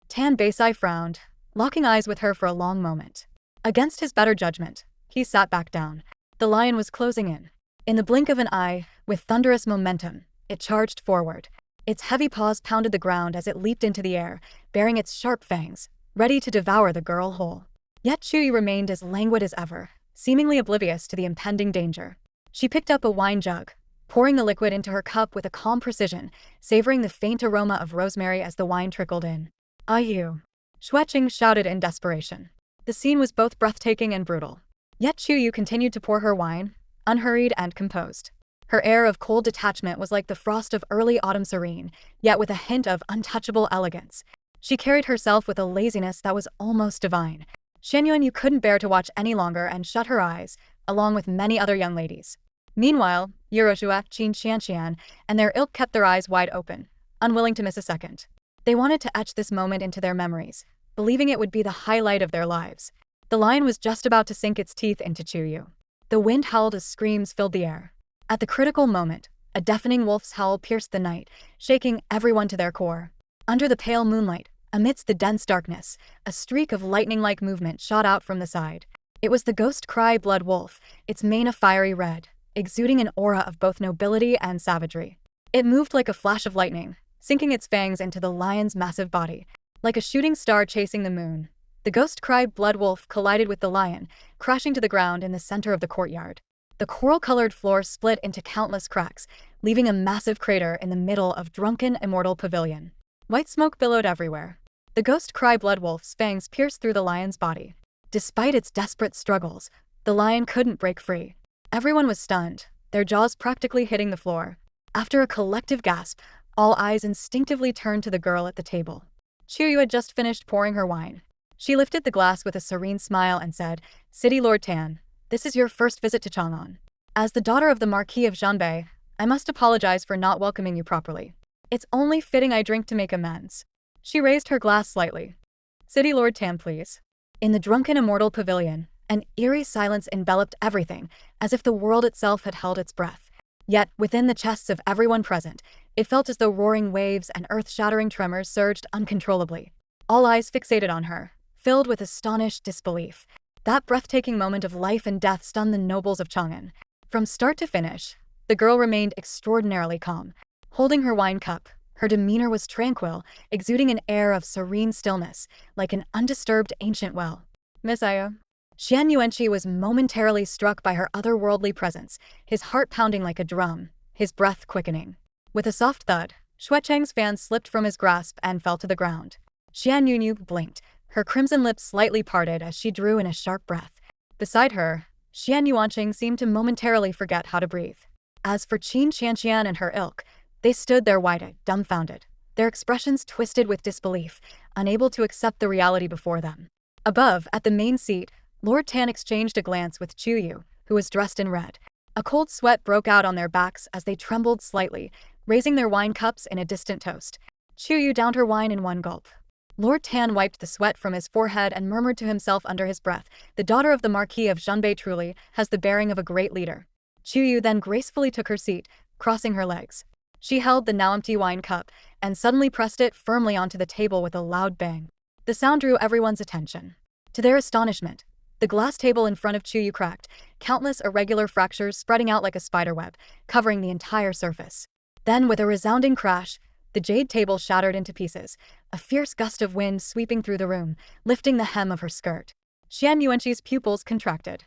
Tan Beisai frowned, locking eyes with her for a long moment. Against his better judgment, he sat back down. The lion was closing in. In the blink of an eye, with thunderous momentum, it charged forward. Its heavy paws pounded the ground as it leaped into the air, baring its sharp fangs, ready to devour the girl whole. Yet Chuyue remained as languid as ever, seemingly oblivious to the impending danger. She picked up a wine jug, pouring the liquid into her cup with a calm precision, savoring the faint aroma of rosemary as the wine trickled in. You! Xuecheng shouted in desperation. The scene was both breathtaking and brutal. Yet Chuyue continued to pour her wine, unhurried and composed. Her air of cold detachment was like the frost of early autumn serene, yet with a hint of untouchable elegance. She carried herself with a laziness that was almost divine. Shenwu couldn't bear to watch any longer and shut her eyes, along with many other young ladies. Meanwhile, Yeroshua, Qin Xianxian, and their ilk kept their eyes wide open, unwilling to miss a second. They wanted to etch this moment into their memories, believing it would be the highlight of their lives. The lion was just about to sink its teeth into Chuyue. The wind howled as screams filled the air. At the critical moment, a deafening wolf's howl pierced the night, shaking everyone to their core. Under the pale moonlight, amidst the dense darkness, a streak of lightning-like movement shot out from the side. It was the ghost cry blood wolf, its mane a fiery red, exuding an aura of both nobility and savagery. It moved like a flash of lightning, sinking its fangs into the lion's massive body. Like a shooting star chasing the moon, the ghost cry blood wolf collided with the lion, crashing to the ground in the center of the courtyard. The coral-colored floor split into countless cracks, leaving a massive crater in the middle of drunken immortal pavilion. White smoke billowed everywhere. The ghost cry blood wolf's fangs pierced through the lion's body. Despite its desperate struggles, the lion couldn't break free. Everyone was stunned, their jaws practically hitting the floor. After a collective gasp, all eyes instinctively turned to the girl at the table. Chuyue had just finished pouring her wine. She lifted the glass with a serene smile and said, "City Lord Tan, this is your first visit to Chang'an. As the daughter of the Marquis of Zhanbei, I must apologize for not welcoming you properly. It's only fitting I drink to make amends." She raised her glass slightly. "City Lord Tan, please." In the drunken immortal pavilion, an eerie silence enveloped everything, as if the world itself had held its breath. Yet, within the chests of everyone present, it felt as though roaring waves and earth-shattering tremors surged uncontrollably. All eyes fixated on her, filled with astonished disbelief. That breathtaking moment of life and death stunned the nobles of Chang'an. From start to finish, the girl remained extraordinarily calm. Holding her wine cup, her demeanor was tranquil, exuding an air of serene stillness, like an undisturbed ancient well. "Miss Aya." Shenwu was momentarily struck by her otherworldly presence, his heart pounding like a drum, his breath quickening. With a soft thud, Xuecheng's fan slipped from his grasp and fell to the ground. Shenwu blinked, her crimson lips slightly parted as she drew in a sharp breath. Beside her, Shenwu seemed to momentarily forget how to breathe. As for Qin Xianxian and her ilk, they stood there wide-eyed, dumbfounded, their expressions twisted with disbelief, unable to accept the reality before them. Above, at the main seat, Lord Tan exchanged a glance with Chuyue, who was dressed in red. A cold sweat broke out on their backs as they trembled slightly, raising their wine cups in a distant toast. Chuyue downed her wine in one gulp. Lord Tan wiped the sweat from his forehead and murmured to himself under his breath, "The daughter of the Marquis of Zhanbei truly has the bearing of a great leader." Chuyue then gracefully took her seat, crossing her legs. She held the now empty wine cup, and suddenly pressed it firmly onto the table with a loud bang. The sound drew everyone's attention. To their astonishment, the glass table in front of Chuyue cracked, countless irregular fractures spreading out like a spiderweb, covering the entire surface. Then, with a resounding crash, the jade table shattered into pieces, a fierce gust of wind sweeping through the room, lifting the hem of her skirt. Shenwu's pupils contracted.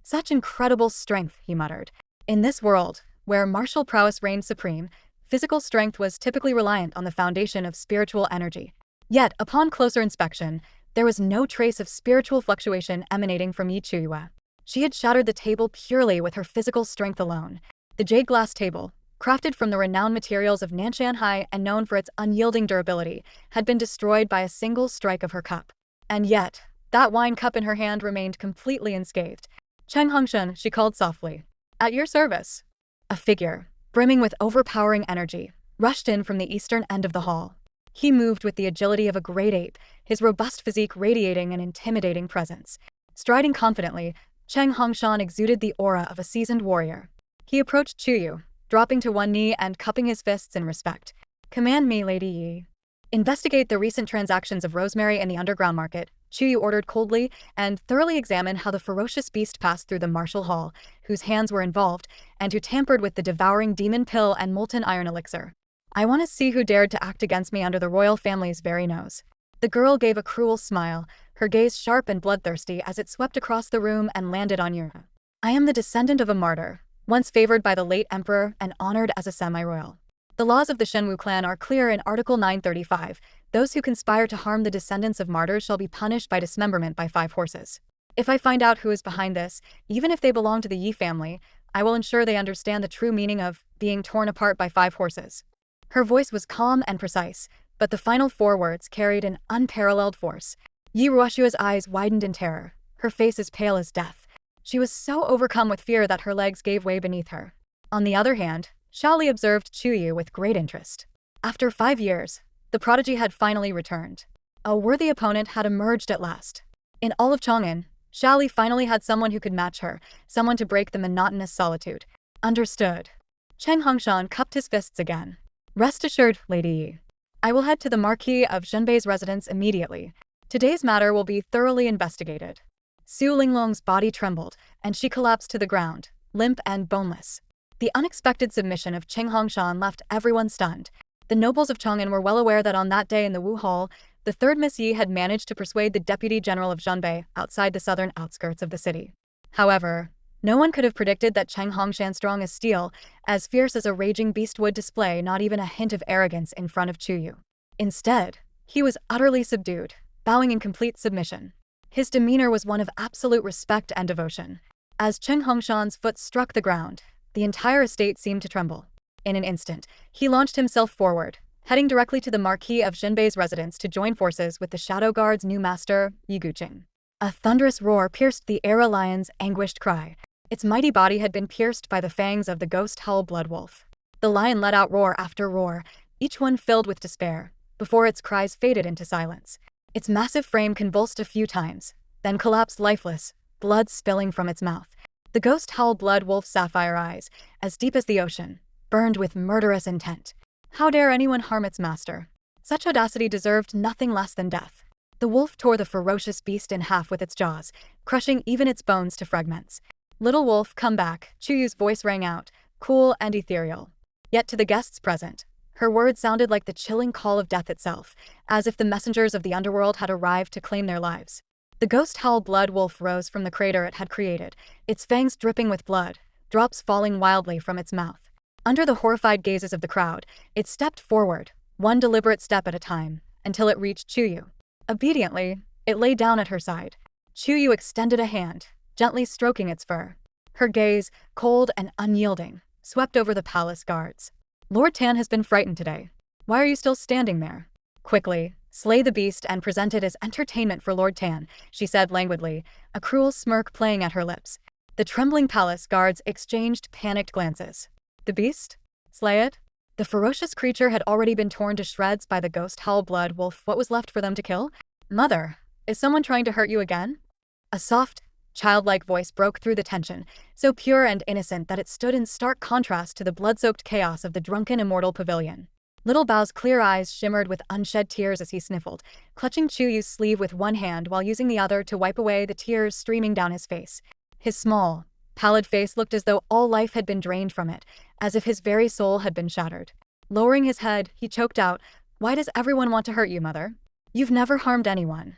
"Such incredible strength," he muttered. In this world, where martial prowess reigned supreme, physical strength was typically reliant on the foundation of spiritual energy. Yet, upon closer inspection, there was no trace of spiritual fluctuation emanating from Chuyue. She had shattered the table purely with her physical strength alone. The jade glass table, crafted from the renowned materials of Nanshanhai and known for its unyielding durability, had been destroyed by a single strike of her cup. And yet, that wine cup in her hand remained completely unscathed. "Cheng Hongshen," she called softly. "At your service." A figure, brimming with overpowering energy, rushed in from the eastern end of the hall. He moved with the agility of a great ape, his robust physique radiating an intimidating presence. Striding confidently, Cheng Hongshan exuded the aura of a seasoned warrior. He approached Chuyue, dropping to one knee and cupping his fists in respect. "Command me, Lady Yi." "Investigate the recent transactions of rosemary in the underground market," Chuyue ordered coldly, "and thoroughly examine how the ferocious beast passed through the martial hall, whose hands were involved, and who tampered with the devouring demon pill and molten iron elixir. I want to see who dared to act against me under the royal family's very nose." The girl gave a cruel smile, her gaze sharp and bloodthirsty as it swept across the room and landed on Yura. "I am the descendant of a martyr, once favored by the late emperor and honored as a semi-royal. The laws of the Shenwu clan are clear in Article 935. Those who conspire to harm the descendants of martyrs shall be punished by dismemberment by 5 horses. If I find out who is behind this, even if they belong to the Yi family, I will ensure they understand the true meaning of being torn apart by 5 horses. Her voice was calm and precise, but the final 4 words carried an unparalleled force. Yi Ruoshua's eyes widened in terror, her face as pale as death. She was so overcome with fear that her legs gave way beneath her. On the other hand, Xiaoli observed Chuyue with great interest. After 5 years, the prodigy had finally returned. A worthy opponent had emerged at last. In all of Chang'an, Xiaoli finally had someone who could match her, someone to break the monotonous solitude. Understood. Cheng Hongshan cupped his fists again. Rest assured, Lady Yi. I will head to the Marquis of Zhenbei's residence immediately. Today's matter will be thoroughly investigated. Su Linglong's body trembled, and she collapsed to the ground, limp and boneless. The unexpected submission of Cheng Hongshan left everyone stunned. The nobles of Chang'an were well aware that on that day in the Wu Hall, the third Miss Yi had managed to persuade the deputy general of Zhenbei outside the southern outskirts of the city. However, no one could have predicted that Cheng Hongshan, strong as steel, as fierce as a raging beast, would display not even a hint of arrogance in front of Chuyue. Instead, he was utterly subdued, bowing in complete submission. His demeanor was one of absolute respect and devotion. As Cheng Hongshan's foot struck the ground, the entire estate seemed to tremble. In an instant, he launched himself forward, heading directly to the Marquis of Zhenbei's residence to join forces with the Shadow Guard's new master, Yi Guqing. A thunderous roar pierced the Era Lion's anguished cry. Its mighty body had been pierced by the fangs of the ghost Howl Blood Wolf. The lion let out roar after roar, each one filled with despair, before its cries faded into silence. Its massive frame convulsed a few times, then collapsed lifeless, blood spilling from its mouth. The ghost Howl Blood Wolf's sapphire eyes, as deep as the ocean, burned with murderous intent. How dare anyone harm its master? Such audacity deserved nothing less than death. The wolf tore the ferocious beast in half with its jaws, crushing even its bones to fragments. Little wolf, come back, Chuyue's voice rang out, cool and ethereal. Yet to the guests present, her words sounded like the chilling call of death itself, as if the messengers of the underworld had arrived to claim their lives. The ghost Howl Blood Wolf rose from the crater it had created, its fangs dripping with blood, drops falling wildly from its mouth. Under the horrified gazes of the crowd, it stepped forward, one deliberate step at a time, until it reached Chuyue. Obediently, it lay down at her side. Chuyue extended a hand, gently stroking its fur. Her gaze, cold and unyielding, swept over the palace guards. Lord Tan has been frightened today. Why are you still standing there? Quickly, slay the beast and present it as entertainment for Lord Tan, she said languidly, a cruel smirk playing at her lips. The trembling palace guards exchanged panicked glances. The beast? Slay it? The ferocious creature had already been torn to shreds by the ghost Howl Blood Wolf. What was left for them to kill? Mother, is someone trying to hurt you again? A soft, childlike voice broke through the tension, so pure and innocent that it stood in stark contrast to the blood-soaked chaos of the drunken immortal pavilion. Little Bao's clear eyes shimmered with unshed tears as he sniffled, clutching Chuyue's sleeve with one hand while using the other to wipe away the tears streaming down his face. His small, pallid face looked as though all life had been drained from it, as if his very soul had been shattered. Lowering his head, he choked out, "Why does everyone want to hurt you, Mother? You've never harmed anyone."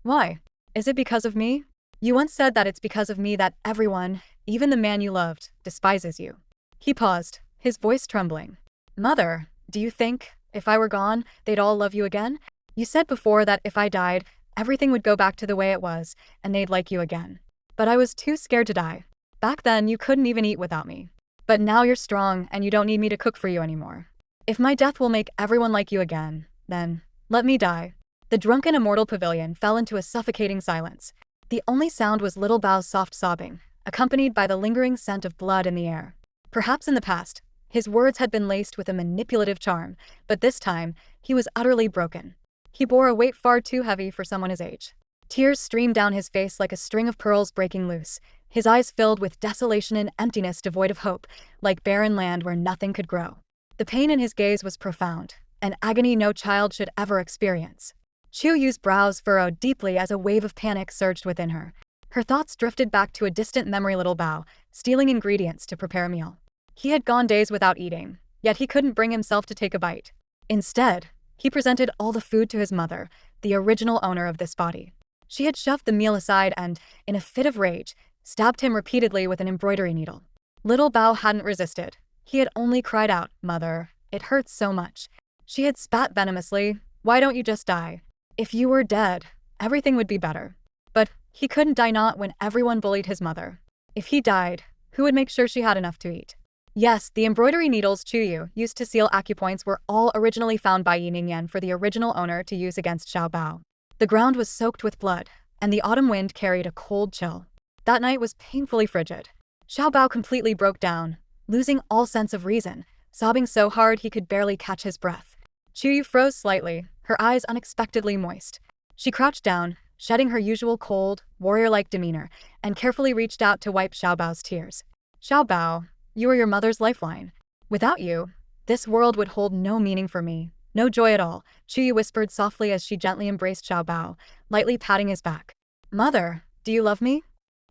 "Why? Is it because of me? You once said that it's because of me that everyone, even the man you loved, despises you." He paused, his voice trembling. "Mother, do you think, if I were gone, they'd all love you again? You said before that if I died, everything would go back to the way it was, and they'd like you again. But I was too scared to die. Back then, you couldn't even eat without me. But now you're strong, and you don't need me to cook for you anymore. If my death will make everyone like you again, then let me die." The drunken immortal pavilion fell into a suffocating silence. The only sound was Little Bao's soft sobbing, accompanied by the lingering scent of blood in the air. Perhaps in the past, his words had been laced with a manipulative charm, but this time, he was utterly broken. He bore a weight far too heavy for someone his age. Tears streamed down his face like a string of pearls breaking loose, his eyes filled with desolation and emptiness devoid of hope, like barren land where nothing could grow. The pain in his gaze was profound, an agony no child should ever experience. Chuyue's brows furrowed deeply as a wave of panic surged within her. Her thoughts drifted back to a distant memory. Little Bao, stealing ingredients to prepare a meal. He had gone days without eating, yet he couldn't bring himself to take a bite. Instead, he presented all the food to his mother, the original owner of this body. She had shoved the meal aside and, in a fit of rage, stabbed him repeatedly with an embroidery needle. Little Bao hadn't resisted. He had only cried out, "Mother, it hurts so much." She had spat venomously, "Why don't you just die? If you were dead, everything would be better." But he couldn't die, not when everyone bullied his mother. If he died, Who would make sure she had enough to eat? Yes, the embroidery needles Chuyue used to seal acupoints were all originally found by Yiningyan for the original owner to use against Xiao Bao. The ground was soaked with blood, and the autumn wind carried a cold chill. That night was painfully frigid. Xiao Bao completely broke down, losing all sense of reason, sobbing so hard he could barely catch his breath. Chuyue froze slightly, her eyes unexpectedly moist. She crouched down, shedding her usual cold, warrior-like demeanor, and carefully reached out to wipe Xiao Bao's tears. Xiao Bao, you are your mother's lifeline. Without you, this world would hold no meaning for me, no joy at all, Chuyue whispered softly as she gently embraced Xiao Bao, lightly patting his back. Mother, do you love me?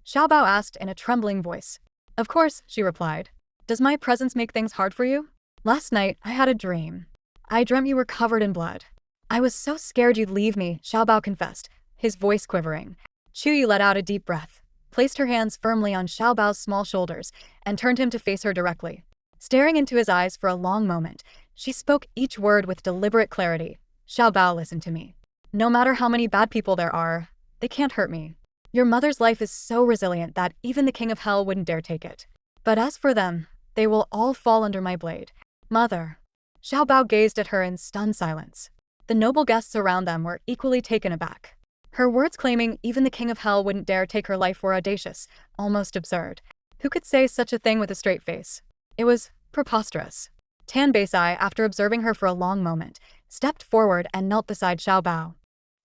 Xiao Bao asked in a trembling voice. Of course, she replied. Does my presence make things hard for you? Last night, I had a dream. I dreamt you were covered in blood. I was so scared you'd leave me, Xiao Bao confessed, his voice quivering. Chuyue let out a deep breath, placed her hands firmly on Xiao Bao's small shoulders, and turned him to face her directly. Staring into his eyes for a long moment, she spoke each word with deliberate clarity. Xiao Bao, listen to me. No matter how many bad people there are, they can't hurt me. Your mother's life is so resilient that even the king of hell wouldn't dare take it. But as for them, they will all fall under my blade. Mother. Xiao Bao gazed at her in stunned silence. The noble guests around them were equally taken aback. Her words claiming even the king of hell wouldn't dare take her life were audacious, almost absurd. Who could say such a thing with a straight face? It was preposterous. Tan Beisai, after observing her for a long moment, stepped forward and knelt beside Xiao Bao.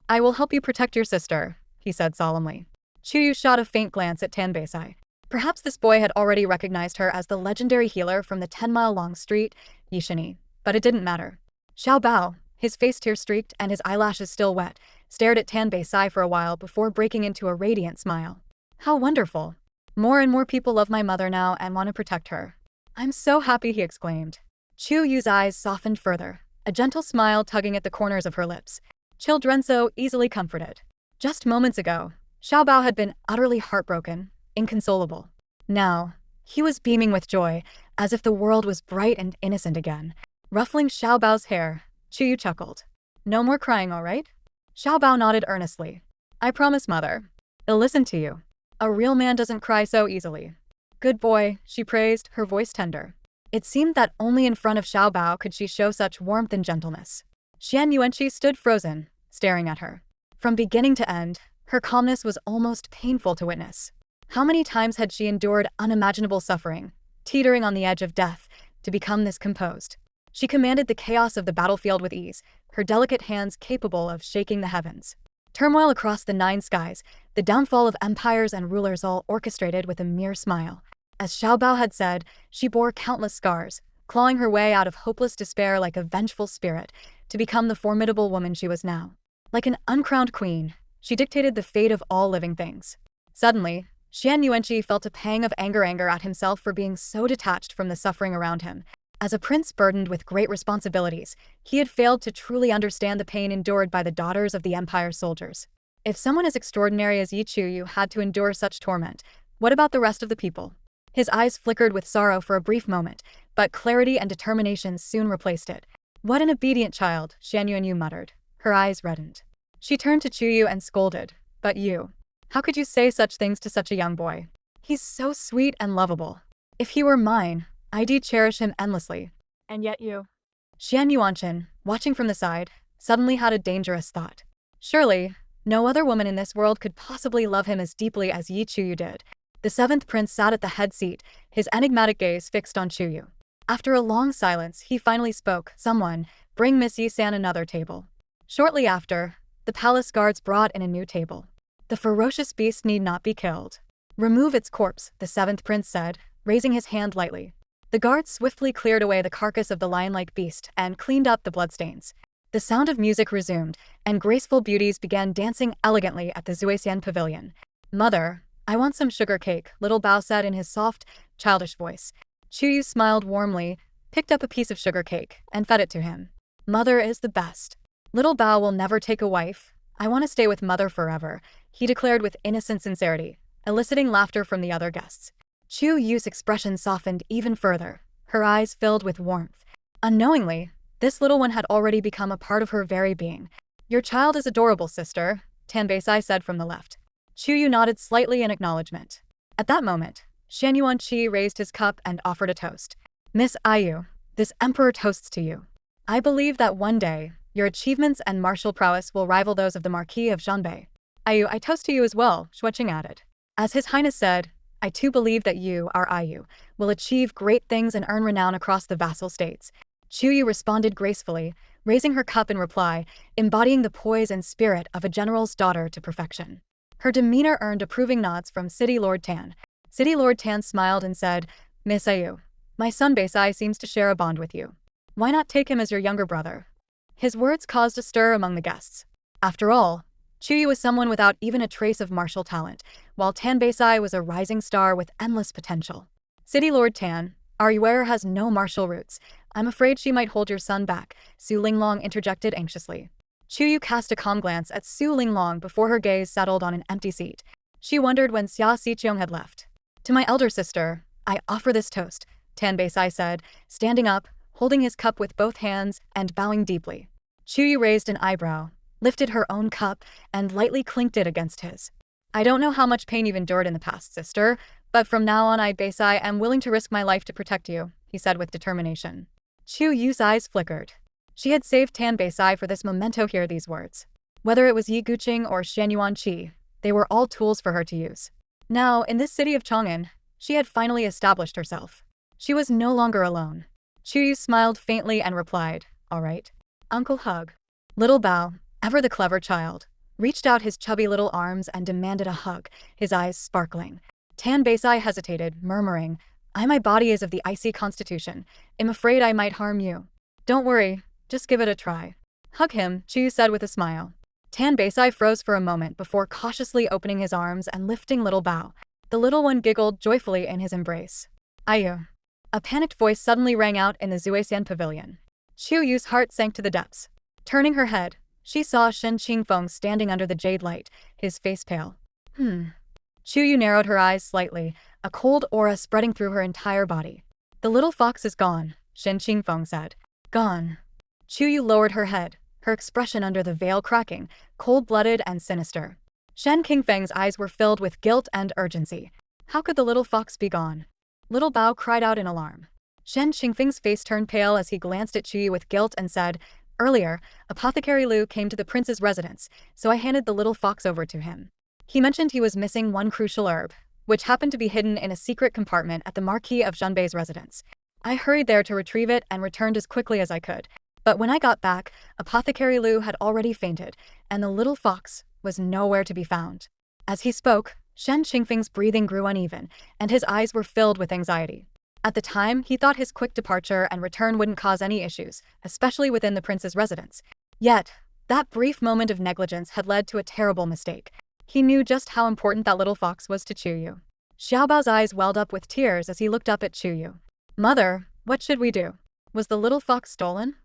I will help you protect your sister, he said solemnly. Chuyue shot a faint glance at Tan Beisai. Perhaps this boy had already recognized her as the legendary healer from the 10-mile-long street, Yishini, but it didn't matter. Xiao Bao, his face tear-streaked and his eyelashes still wet, stared at Tan Beisai for a while before breaking into a radiant smile. How wonderful! More and more people love my mother now and want to protect her. I'm so happy, he exclaimed. Chuyue's eyes softened further, a gentle smile tugging at the corners of her lips. Childrenso easily comforted. Just moments ago, Xiao Bao had been utterly heartbroken, inconsolable. Now, he was beaming with joy, as if the world was bright and innocent again. Ruffling Xiao Bao's hair, Chuyue chuckled. No more crying, all right? Xiao Bao nodded earnestly. I promise, mother. I'll listen to you. A real man doesn't cry so easily. Good boy, she praised, her voice tender. It seemed that only in front of Xiao Bao could she show such warmth and gentleness. Xian Yuanqi stood frozen, staring at her. From beginning to end, her calmness was almost painful to witness. How many times had she endured unimaginable suffering, teetering on the edge of death, to become this composed? She commanded the chaos of the battlefield with ease, her delicate hands capable of shaking the heavens. Turmoil across the 9 skies, the downfall of empires and rulers all orchestrated with a mere smile. As Xiao Bao had said, she bore countless scars, clawing her way out of hopeless despair like a vengeful spirit, to become the formidable woman she was now. Like an uncrowned queen, she dictated the fate of all living things. Suddenly, Xian Yuanqi felt a pang of anger at himself for being so detached from the suffering around him. As a prince burdened with great responsibilities, he had failed to truly understand the pain endured by the daughters of the Empire's soldiers. If someone as extraordinary as Yi Chuyue had to endure such torment, what about the rest of the people? His eyes flickered with sorrow for a brief moment, but clarity and determination soon replaced it. What an obedient child, Xian Yuanyu muttered. Her eyes reddened. She turned to Chuyue and scolded. But you. How could you say such things to such a young boy? He's so sweet and lovable. If he were mine, I'd cherish him endlessly. And yet you. Xian Yuanqin, watching from the side, suddenly had a dangerous thought. Surely, no other woman in this world could possibly love him as deeply as Yi Chuyue did. The 7th prince sat at the head seat, his enigmatic gaze fixed on Chuyue. After a long silence, he finally spoke. Someone, bring Miss Yi-san another table. Shortly after, the palace guards brought in a new table. The ferocious beast need not be killed. Remove its corpse, the 7th prince said, raising his hand lightly. The guards swiftly cleared away the carcass of the lion-like beast and cleaned up the bloodstains. The sound of music resumed, and graceful beauties began dancing elegantly at the Zuexian pavilion. Mother, I want some sugar cake, little Bao said in his soft, childish voice. Chuyue smiled warmly, picked up a piece of sugar cake, and fed it to him. Mother is the best. Little Bao will never take a wife. I want to stay with mother forever, he declared with innocent sincerity, eliciting laughter from the other guests. Chuyue's expression softened even further, her eyes filled with warmth. Unknowingly, this little one had already become a part of her very being. Your child is adorable, sister, Tan Beisai said from the left. Chuyue nodded slightly in acknowledgement. At that moment, Shenwu Empire raised his cup and offered a toast. Miss Ayu, this emperor toasts to you. I believe that one day, your achievements and martial prowess will rival those of the Marquis of Zhanbei. Ayu, I toast to you as well, Xueqing added. As His Highness said, I too believe that you, our Ayu, will achieve great things and earn renown across the vassal states. Chuyue responded gracefully, raising her cup in reply, embodying the poise and spirit of a general's daughter to perfection. Her demeanor earned approving nods from City Lord Tan. City Lord Tan smiled and said, Miss Ayu, my son Baisai seems to share a bond with you. Why not take him as your younger brother? His words caused a stir among the guests. After all, Chuyue was someone without even a trace of martial talent, while Tan Baisai was a rising star with endless potential. City Lord Tan, our Yuer has no martial roots. I'm afraid she might hold your son back, Su Linglong interjected anxiously. Chuyue cast a calm glance at Su Linglong before her gaze settled on an empty seat. She wondered when Xia Xiqiong had left. To my elder sister, I offer this toast, Tan Baisai said, standing up, holding his cup with both hands and bowing deeply. Chuyue raised an eyebrow, lifted her own cup, and lightly clinked it against his. I don't know how much pain you've endured in the past, sister, but from now on I, Baisai, am willing to risk my life to protect you, he said with determination. Chuyue's eyes flickered. She had saved Tan Baisai for this memento. Hear these words. Whether it was Yi Guqing or Shenwu Empire, they were all tools for her to use. Now, in this city of Chang'an, she had finally established herself. She was no longer alone. Chuyue smiled faintly and replied, all right. Uncle Hug. Little Bao, ever the clever child, reached out his chubby little arms and demanded a hug, his eyes sparkling. Tan Baisai hesitated, murmuring, my body is of the icy constitution. I'm afraid I might harm you. Don't worry, just give it a try. Hug him, Chuyue said with a smile. Tan Baisai froze for a moment before cautiously opening his arms and lifting little Bao. The little one giggled joyfully in his embrace. Ayu. A panicked voice suddenly rang out in the Zuexian pavilion. Chuyue's heart sank to the depths. Turning her head, she saw Shen Qingfeng standing under the jade light, his face pale. Chuyue narrowed her eyes slightly, a cold aura spreading through her entire body. The little fox is gone, Shen Qingfeng said. Gone. Chuyue lowered her head, her expression under the veil cracking, cold-blooded and sinister. Shen Qingfeng's eyes were filled with guilt and urgency. How could the little fox be gone? Little Bao cried out in alarm. Shen Qingfeng's face turned pale as he glanced at Chuyue with guilt and said, earlier, Apothecary Lu came to the prince's residence, so I handed the little fox over to him. He mentioned he was missing one crucial herb, which happened to be hidden in a secret compartment at the Marquis of Zhanbei's residence. I hurried there to retrieve it and returned as quickly as I could. But when I got back, Apothecary Lu had already fainted, and the little fox was nowhere to be found. As he spoke, Shen Qingfeng's breathing grew uneven, and his eyes were filled with anxiety. At the time, he thought his quick departure and return wouldn't cause any issues, especially within the prince's residence. Yet, that brief moment of negligence had led to a terrible mistake. He knew just how important that little fox was to Chuyue. Xiaobao's eyes welled up with tears as he looked up at Chuyue. Mother, what should we do? Was the little fox stolen?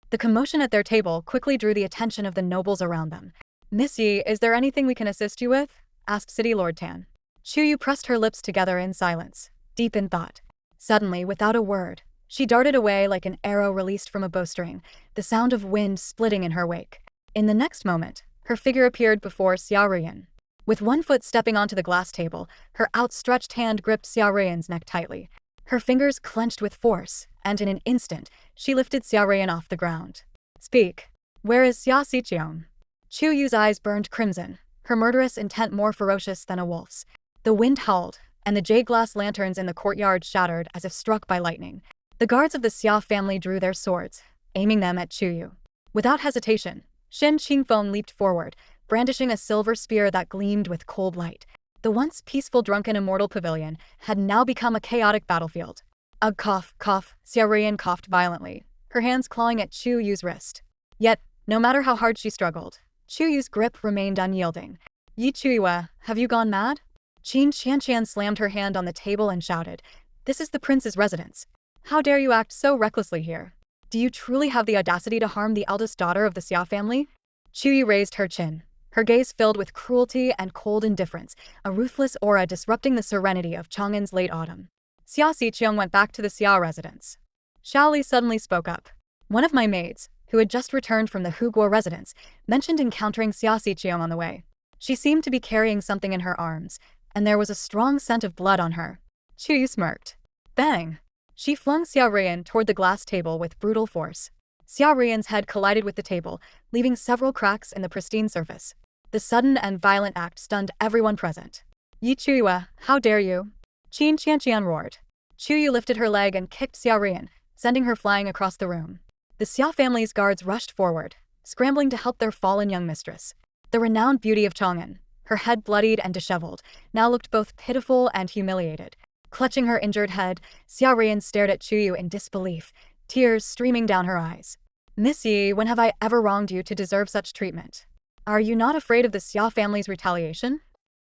The commotion at their table quickly drew the attention of the nobles around them. Miss Yi, is there anything we can assist you with? Asked City Lord Tan. Chuyue pressed her lips together in silence, deep in thought. Suddenly, without a word, she darted away like an arrow released from a bowstring, the sound of wind splitting in her wake. In the next moment, her figure appeared before Xia Ruyan. With one foot stepping onto the glass table, her outstretched hand gripped Xia Ruyan's neck tightly. Her fingers clenched with force, and in an instant, she lifted Xia Ruyan off the ground. Speak. Where is Xia Xiqiong? Chuyue's eyes burned crimson, her murderous intent more ferocious than a wolf's. The wind howled, and the jade glass lanterns in the courtyard shattered as if struck by lightning. The guards of the Xia family drew their swords, aiming them at Chuyue. Without hesitation, Shen Qingfeng leaped forward, brandishing a silver spear that gleamed with cold light. The once peaceful drunken immortal pavilion had now become a chaotic battlefield. Ugh, cough, cough, Xia Ruyan coughed violently, her hands clawing at Chuyue's wrist. Yet, no matter how hard she struggled, Chuyue's grip remained unyielding. Yi Chuyue, have you gone mad? Qin Qianqian slammed her hand on the table and shouted, This is the prince's residence. How dare you act so recklessly here? Do you truly have the audacity to harm the eldest daughter of the Xia family? Chuyue raised her chin, her gaze filled with cruelty and cold indifference, a ruthless aura disrupting the serenity of Chang'an's late autumn. Xia Xiqiong went back to the Xia residence. Xiaoli suddenly spoke up. One of my maids, who had just returned from the Huguo residence, mentioned encountering Xia Xiqiong on the way. She seemed to be carrying something in her arms, and there was a strong scent of blood on her. Chuyue smirked. Bang! She flung Xia Rian toward the glass table with brutal force. Xia Rian's head collided with the table, leaving several cracks in the pristine surface. The sudden and violent act stunned everyone present. Yi Chuyue, how dare you? Qin Qianqian roared. Chuyue lifted her leg and kicked Xia Rian, sending her flying across the room. The Xia family's guards rushed forward, scrambling to help their fallen young mistress. The renowned beauty of Chang'an, her head bloodied and disheveled, now looked both pitiful and humiliated. Clutching her injured head, Xia Rian stared at Chuyue in disbelief, tears streaming down her eyes. Miss Yi, when have I ever wronged you to deserve such treatment? Are you not afraid of the Xia family's retaliation?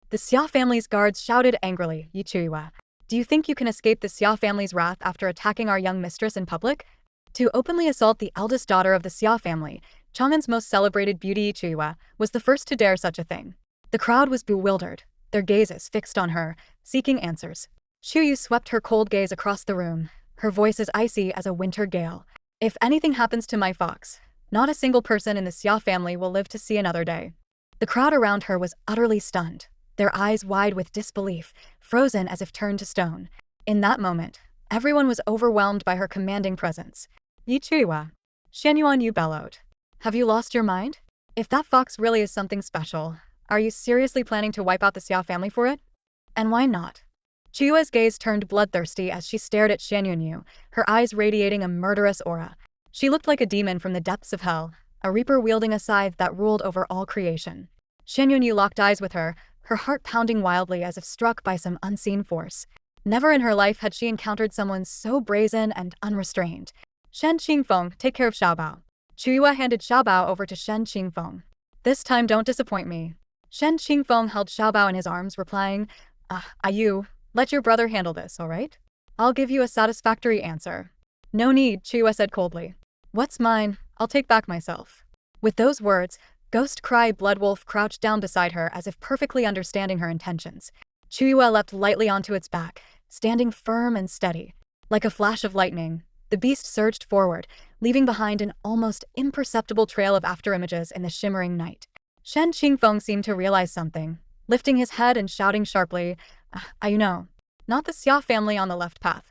The Xia family's guards shouted angrily, Yi Chuyue. Do you think you can escape the Xia family's wrath after attacking our young mistress in public? To openly assault the eldest daughter of the Xia family, Chang'an's most celebrated beauty Yi Chuyue was the first to dare such a thing. The crowd was bewildered, their gazes fixed on her, seeking answers. Chuyue swept her cold gaze across the room, her voice as icy as a winter gale. If anything happens to my fox, not a single person in the Xia family will live to see another day. The crowd around her was utterly stunned, their eyes wide with disbelief, frozen as if turned to stone. In that moment, everyone was overwhelmed by her commanding presence. Yi Chuyue. Shenwu Yu bellowed. Have you lost your mind? If that fox really is something special, are you seriously planning to wipe out the Xia family for it? And why not? Chuyue's gaze turned bloodthirsty as she stared at Shenwu Yu, her eyes radiating a murderous aura. She looked like a demon from the depths of hell, a reaper wielding a scythe that ruled over all creation. Shenwu Yu locked eyes with her, her heart pounding wildly as if struck by some unseen force. Never in her life had she encountered someone so brazen and unrestrained. Shen Qingfeng, take care of Xiaobao. Chuyue handed Xiaobao over to Shen Qingfeng. This time don't disappoint me. Shen Qingfeng held Xiaobao in his arms, replying, Ayu, let your brother handle this, alright? I'll give you a satisfactory answer. No need, Chuyue said coldly. What's mine, I'll take back myself. With those words, Ghost Cry Bloodwolf crouched down beside her as if perfectly understanding her intentions. Chuyue leapt lightly onto its back, standing firm and steady. Like a flash of lightning, the beast surged forward, leaving behind an almost imperceptible trail of afterimages in the shimmering night. Shen Qingfeng seemed to realize something, lifting his head and shouting sharply, you know, not the Xia family on the left path.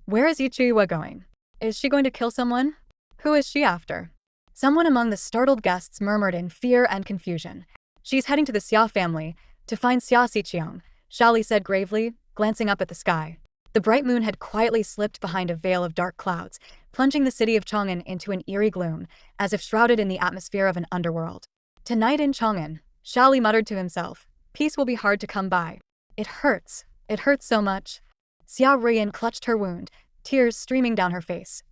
Where is Yi Chuyue going? Is she going to kill someone? Who is she after? Someone among the startled guests murmured in fear and confusion. She's heading to the Xia family, to find Xia Xiqiang, Shali said gravely, glancing up at the sky. The bright moon had quietly slipped behind a veil of dark clouds, plunging the city of Chang'an into an eerie gloom, as if shrouded in the atmosphere of an underworld. Tonight in Chang'an, Shali muttered to himself, peace will be hard to come by. It hurts so much. Xia Rian clutched her wound, tears streaming down her face.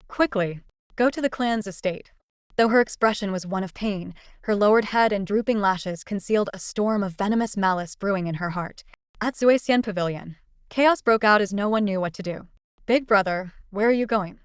Quickly, go to the clan's estate. Though her expression was one of pain, her lowered head and drooping lashes concealed a storm of venomous malice brewing in her heart. At Zuexian Pavilion, chaos broke out as no one knew what to do. Big brother, where are you going?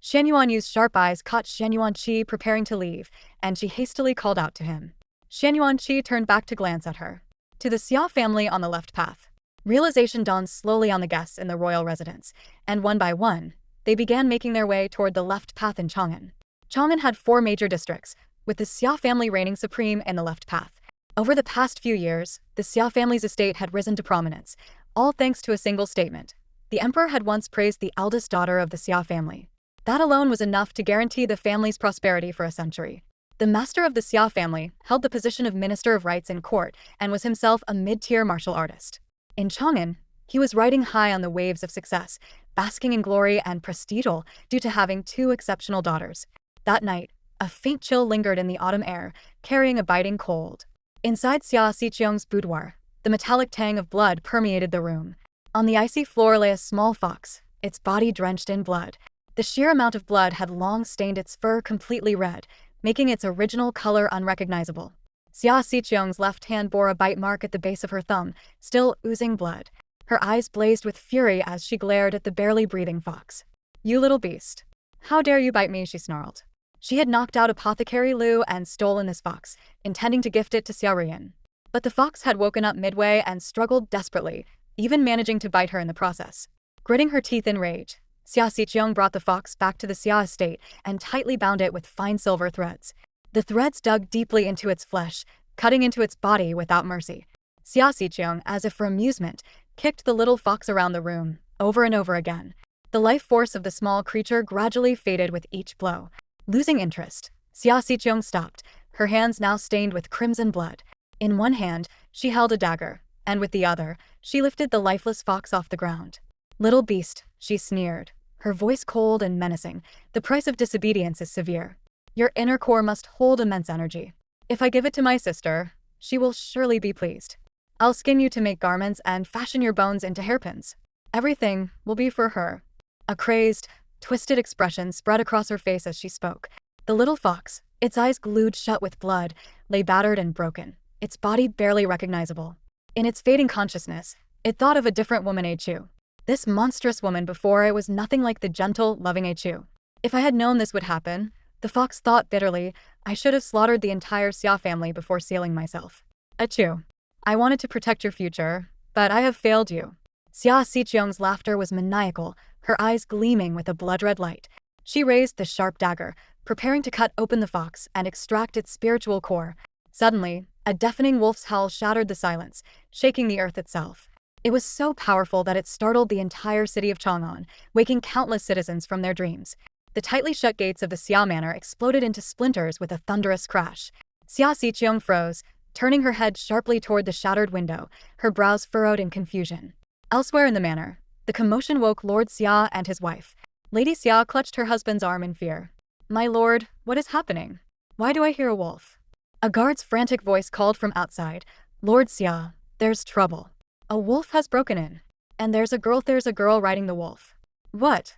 Shenwu Yu's sharp eyes caught Shenwu Qi preparing to leave, and she hastily called out to him. Shenwu Qi turned back to glance at her. To the Xia family on the left path. Realization dawned slowly on the guests in the royal residence, and one by one, they began making their way toward the left path in Chang'an. Chang'an had 4 major districts, with the Xia family reigning supreme in the left path. Over the past few years, the Xia family's estate had risen to prominence, all thanks to a single statement. The emperor had once praised the eldest daughter of the Xia family. That alone was enough to guarantee the family's prosperity for a century. The master of the Xia family held the position of Minister of Rights in court and was himself a mid-tier martial artist. In Chang'an, he was riding high on the waves of success, basking in glory and prestige due to having 2 exceptional daughters. That night, a faint chill lingered in the autumn air, carrying a biting cold. Inside Xia Xiqiang's boudoir, the metallic tang of blood permeated the room. On the icy floor lay a small fox, its body drenched in blood. The sheer amount of blood had long stained its fur completely red, making its original color unrecognizable. Xia Xiqiang's left hand bore a bite mark at the base of her thumb, still oozing blood. Her eyes blazed with fury as she glared at the barely breathing fox. You little beast. How dare you bite me, she snarled. She had knocked out Apothecary Lu and stolen this fox, intending to gift it to Xia Rian. But the fox had woken up midway and struggled desperately, even managing to bite her in the process. Gritting her teeth in rage, Xia Xiqiang brought the fox back to the Xia estate and tightly bound it with fine silver threads. The threads dug deeply into its flesh, cutting into its body without mercy. Xia Xiqiang, as if for amusement, kicked the little fox around the room, over and over again. The life force of the small creature gradually faded with each blow. Losing interest, Xia Xiqiong stopped, her hands now stained with crimson blood. In one hand, she held a dagger, and with the other, she lifted the lifeless fox off the ground. "Little beast," she sneered, her voice cold and menacing, "the price of disobedience is severe. Your inner core must hold immense energy. If I give it to my sister, she will surely be pleased. I'll skin you to make garments and fashion your bones into hairpins. Everything will be for her." A crazed, twisted expression spread across her face as she spoke. The little fox, its eyes glued shut with blood, lay battered and broken, its body barely recognizable. In its fading consciousness, it thought of a different woman, Chuyue. This monstrous woman before it was nothing like the gentle, loving Chuyue. If I had known this would happen, the fox thought bitterly, I should have slaughtered the entire Xia family before sealing myself. Chuyue, I wanted to protect your future, but I have failed you. Xia Xiqiong's laughter was maniacal, her eyes gleaming with a blood-red light. She raised the sharp dagger, preparing to cut open the fox and extract its spiritual core. Suddenly, a deafening wolf's howl shattered the silence, shaking the earth itself. It was so powerful that it startled the entire city of Chang'an, waking countless citizens from their dreams. The tightly shut gates of the Xia Manor exploded into splinters with a thunderous crash. Xia Xiqiong froze, turning her head sharply toward the shattered window, her brows furrowed in confusion. Elsewhere in the manor, the commotion woke Lord Xia and his wife. Lady Xia clutched her husband's arm in fear. "My lord, what is happening? Why do I hear a wolf?" A guard's frantic voice called from outside. "Lord Xia, there's trouble. A wolf has broken in. And there's a girl riding the wolf." "What?"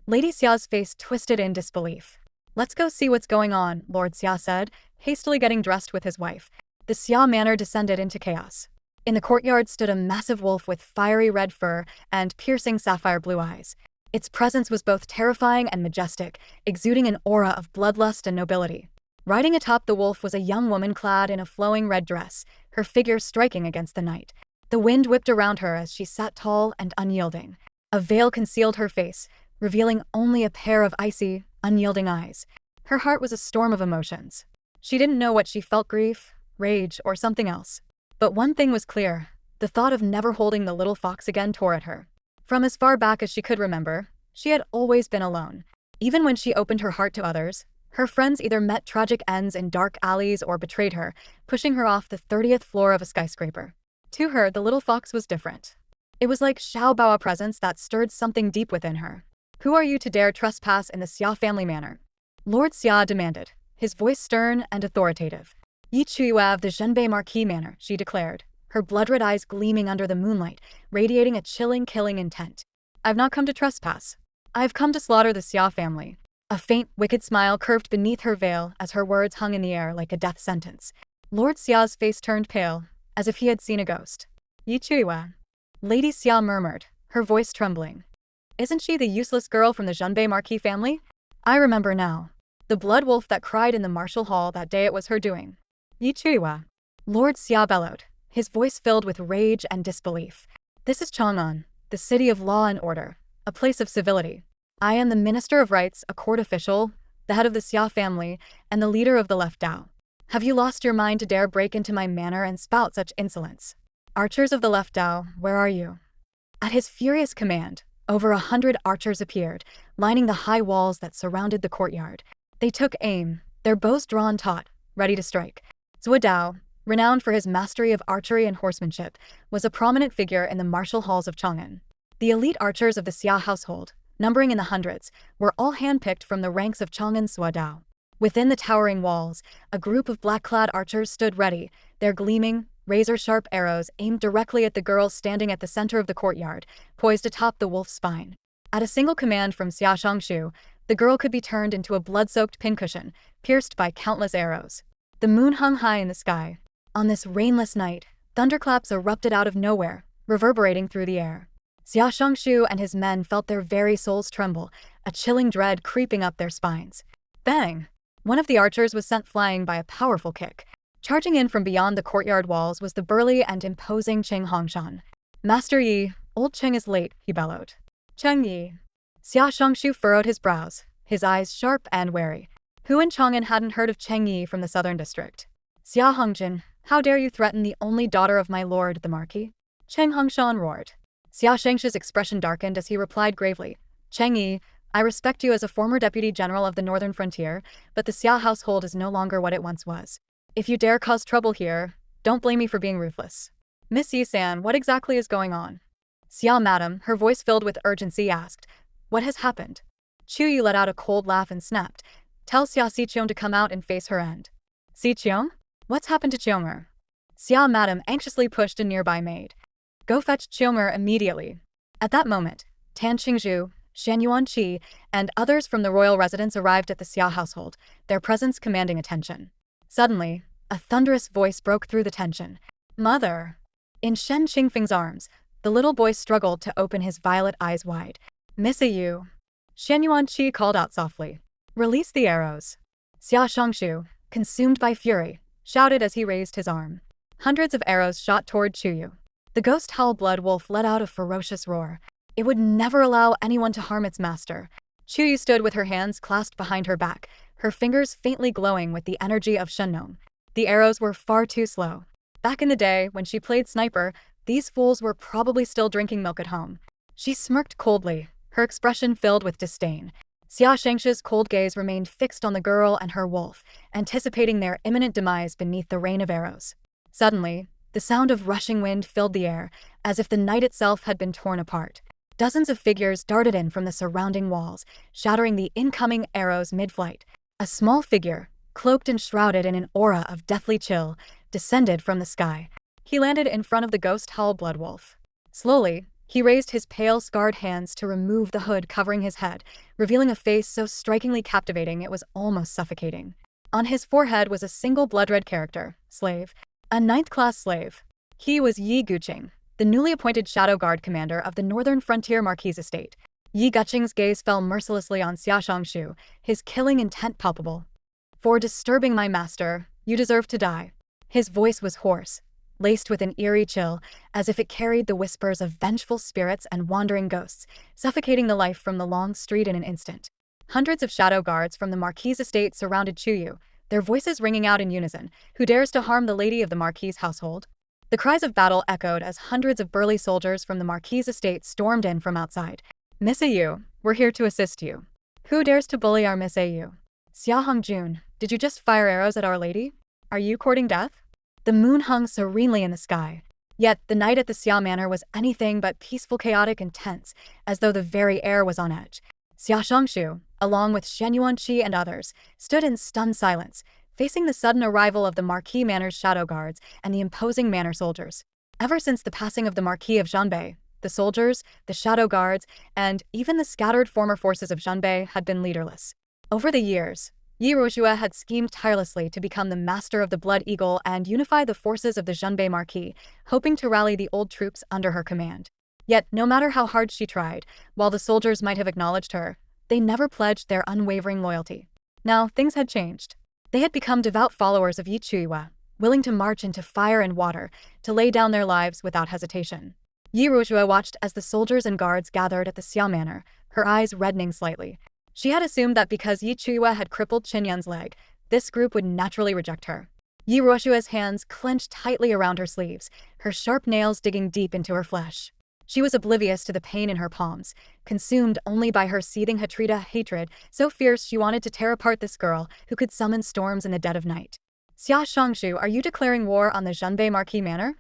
Lady Xia's face twisted in disbelief. "Let's go see what's going on," Lord Xia said, hastily getting dressed with his wife. The Xia Manor descended into chaos. In the courtyard stood a massive wolf with fiery red fur and piercing sapphire blue eyes. Its presence was both terrifying and majestic, exuding an aura of bloodlust and nobility. Riding atop the wolf was a young woman clad in a flowing red dress, her figure striking against the night. The wind whipped around her as she sat tall and unyielding. A veil concealed her face, revealing only a pair of icy, unyielding eyes. Her heart was a storm of emotions. She didn't know what she felt: grief, rage, or something else. But one thing was clear, the thought of never holding the little fox again tore at her. From as far back as she could remember, she had always been alone. Even when she opened her heart to others, her friends either met tragic ends in dark alleys or betrayed her, pushing her off the 30th floor of a skyscraper. To her, the little fox was different. It was like Xiao Bao's presence that stirred something deep within her. "Who are you to dare trespass in the Xia family manor?" Lord Xia demanded, his voice stern and authoritative. "Yi Chuyue of the Zhenbei Marquis Manor," she declared, her blood-red eyes gleaming under the moonlight, radiating a chilling, killing intent. "I've not come to trespass. I've come to slaughter the Xia family." A faint, wicked smile curved beneath her veil as her words hung in the air like a death sentence. Lord Xia's face turned pale, as if he had seen a ghost. "Yi Chuyue," Lady Xia murmured, her voice trembling. "Isn't she the useless girl from the Zhenbei Marquis family? I remember now. The blood wolf that cried in the martial hall that day, it was her doing." "Yi Chuyue," Lord Xia bellowed, his voice filled with rage and disbelief. "This is Chang'an, the city of law and order, a place of civility. I am the Minister of Rights, a court official, the head of the Xia family, and the leader of the left Dao. Have you lost your mind to dare break into my manor and spout such insolence? Archers of the left Dao, where are you?" At his furious command, over 100 archers appeared, lining the high walls that surrounded the courtyard. They took aim, their bows drawn taut, ready to strike. Zhuo Dao, renowned for his mastery of archery and horsemanship, was a prominent figure in the martial halls of Chang'an. The elite archers of the Xia household, numbering in the hundreds, were all handpicked from the ranks of Chang'an's Zhuo Dao. Within the towering walls, a group of black-clad archers stood ready, their gleaming, razor-sharp arrows aimed directly at the girl standing at the center of the courtyard, poised atop the wolf's spine. At a single command from Xia Shongshu, the girl could be turned into a blood-soaked pincushion, pierced by countless arrows. The moon hung high in the sky. On this rainless night, thunderclaps erupted out of nowhere, reverberating through the air. Xia Shongshu and his men felt their very souls tremble, a chilling dread creeping up their spines. Bang! One of the archers was sent flying by a powerful kick. Charging in from beyond the courtyard walls was the burly and imposing Cheng Hongshan. "Master Yi, old Cheng is late," he bellowed. "Cheng Yi." Xia Shongshu furrowed his brows, his eyes sharp and wary. Who in Chang'an hadn't heard of Cheng Yi from the southern district? "Xia Hongjin, how dare you threaten the only daughter of my lord, the Marquis?" Cheng Hongshan roared. Xia Shengshi's expression darkened as he replied gravely, Cheng Yi, I respect you as a former deputy general of the northern frontier, but the Xia household is no longer what it once was. If you dare cause trouble here, don't blame me for being ruthless. Miss Yi-san, what exactly is going on? Xia madam, her voice filled with urgency, asked, what has happened? Chuyue let out a cold laugh and snapped, tell Xia Xiqiong to come out and face her end. Xiqiong? What's happened to Qiong'er? Xia madam anxiously pushed a nearby maid. Go fetch Qiong'er immediately. At that moment, Tan Qingzhu, Shen Yuanqi, and others from the royal residence arrived at the Xia household, their presence commanding attention. Suddenly, a thunderous voice broke through the tension. Mother! In Shen Qingfeng's arms, the little boy struggled to open his violet eyes wide. Miss Yu. Shen Yuanqi called out softly. Release the arrows. Xia Shongshu, consumed by fury, shouted as he raised his arm. Hundreds of arrows shot toward Chuyue. The ghost howl blood wolf let out a ferocious roar. It would never allow anyone to harm its master. Chuyue stood with her hands clasped behind her back, her fingers faintly glowing with the energy of Shennom. The arrows were far too slow. Back in the day, when she played sniper, these fools were probably still drinking milk at home. She smirked coldly, her expression filled with disdain. Xia Shengshi's cold gaze remained fixed on the girl and her wolf, anticipating their imminent demise beneath the rain of arrows. Suddenly, the sound of rushing wind filled the air, as if the night itself had been torn apart. Dozens of figures darted in from the surrounding walls, shattering the incoming arrows mid-flight. A small figure, cloaked and shrouded in an aura of deathly chill, descended from the sky. He landed in front of the ghost howl bloodwolf. Slowly, he raised his pale, scarred hands to remove the hood covering his head, revealing a face so strikingly captivating it was almost suffocating. On his forehead was a single blood-red character, slave, a ninth-class slave. He was Yi Guqing, the newly appointed Shadow Guard commander of the Northern Frontier Marquis estate. Yi Guqing's gaze fell mercilessly on Xia Shongshu, his killing intent palpable. For disturbing my master, you deserve to die. His voice was hoarse, laced with an eerie chill, as if it carried the whispers of vengeful spirits and wandering ghosts, suffocating the life from the long street in an instant. Hundreds of shadow guards from the Marquis estate surrounded Chuyue, their voices ringing out in unison, who dares to harm the lady of the Marquis' household? The cries of battle echoed as hundreds of burly soldiers from the Marquis' estate stormed in from outside. Miss Yu, we're here to assist you. Who dares to bully our Miss Yu? Xia Hongjun, did you just fire arrows at Our Lady? Are you courting death? The moon hung serenely in the sky. Yet the night at the Xia Manor was anything but peaceful, chaotic, and tense, as though the very air was on edge. Xia Shongshu, along with Shen Yuanqi and others, stood in stunned silence, facing the sudden arrival of the Marquis Manor's shadow guards and the imposing manor soldiers. Ever since the passing of the Marquis of Zhanbei, the soldiers, the shadow guards, and even the scattered former forces of Zhanbei had been leaderless. Over the years, Yi Ruoxue had schemed tirelessly to become the master of the Blood Eagle and unify the forces of the Zhanbei Marquis, hoping to rally the old troops under her command. Yet, no matter how hard she tried, while the soldiers might have acknowledged her, they never pledged their unwavering loyalty. Now, things had changed. They had become devout followers of Yi Chuyue, willing to march into fire and water, to lay down their lives without hesitation. Yi Ruoxue watched as the soldiers and guards gathered at the Xia Manor, her eyes reddening slightly. She had assumed that because Yi Chuyue had crippled Qinyun's leg, this group would naturally reject her. Yi Ruoxue's hands clenched tightly around her sleeves, her sharp nails digging deep into her flesh. She was oblivious to the pain in her palms, consumed only by her seething Hatrita hatred, so fierce she wanted to tear apart this girl who could summon storms in the dead of night. Xia Shongshu, are you declaring war on the Zhanbei Marquis Manor?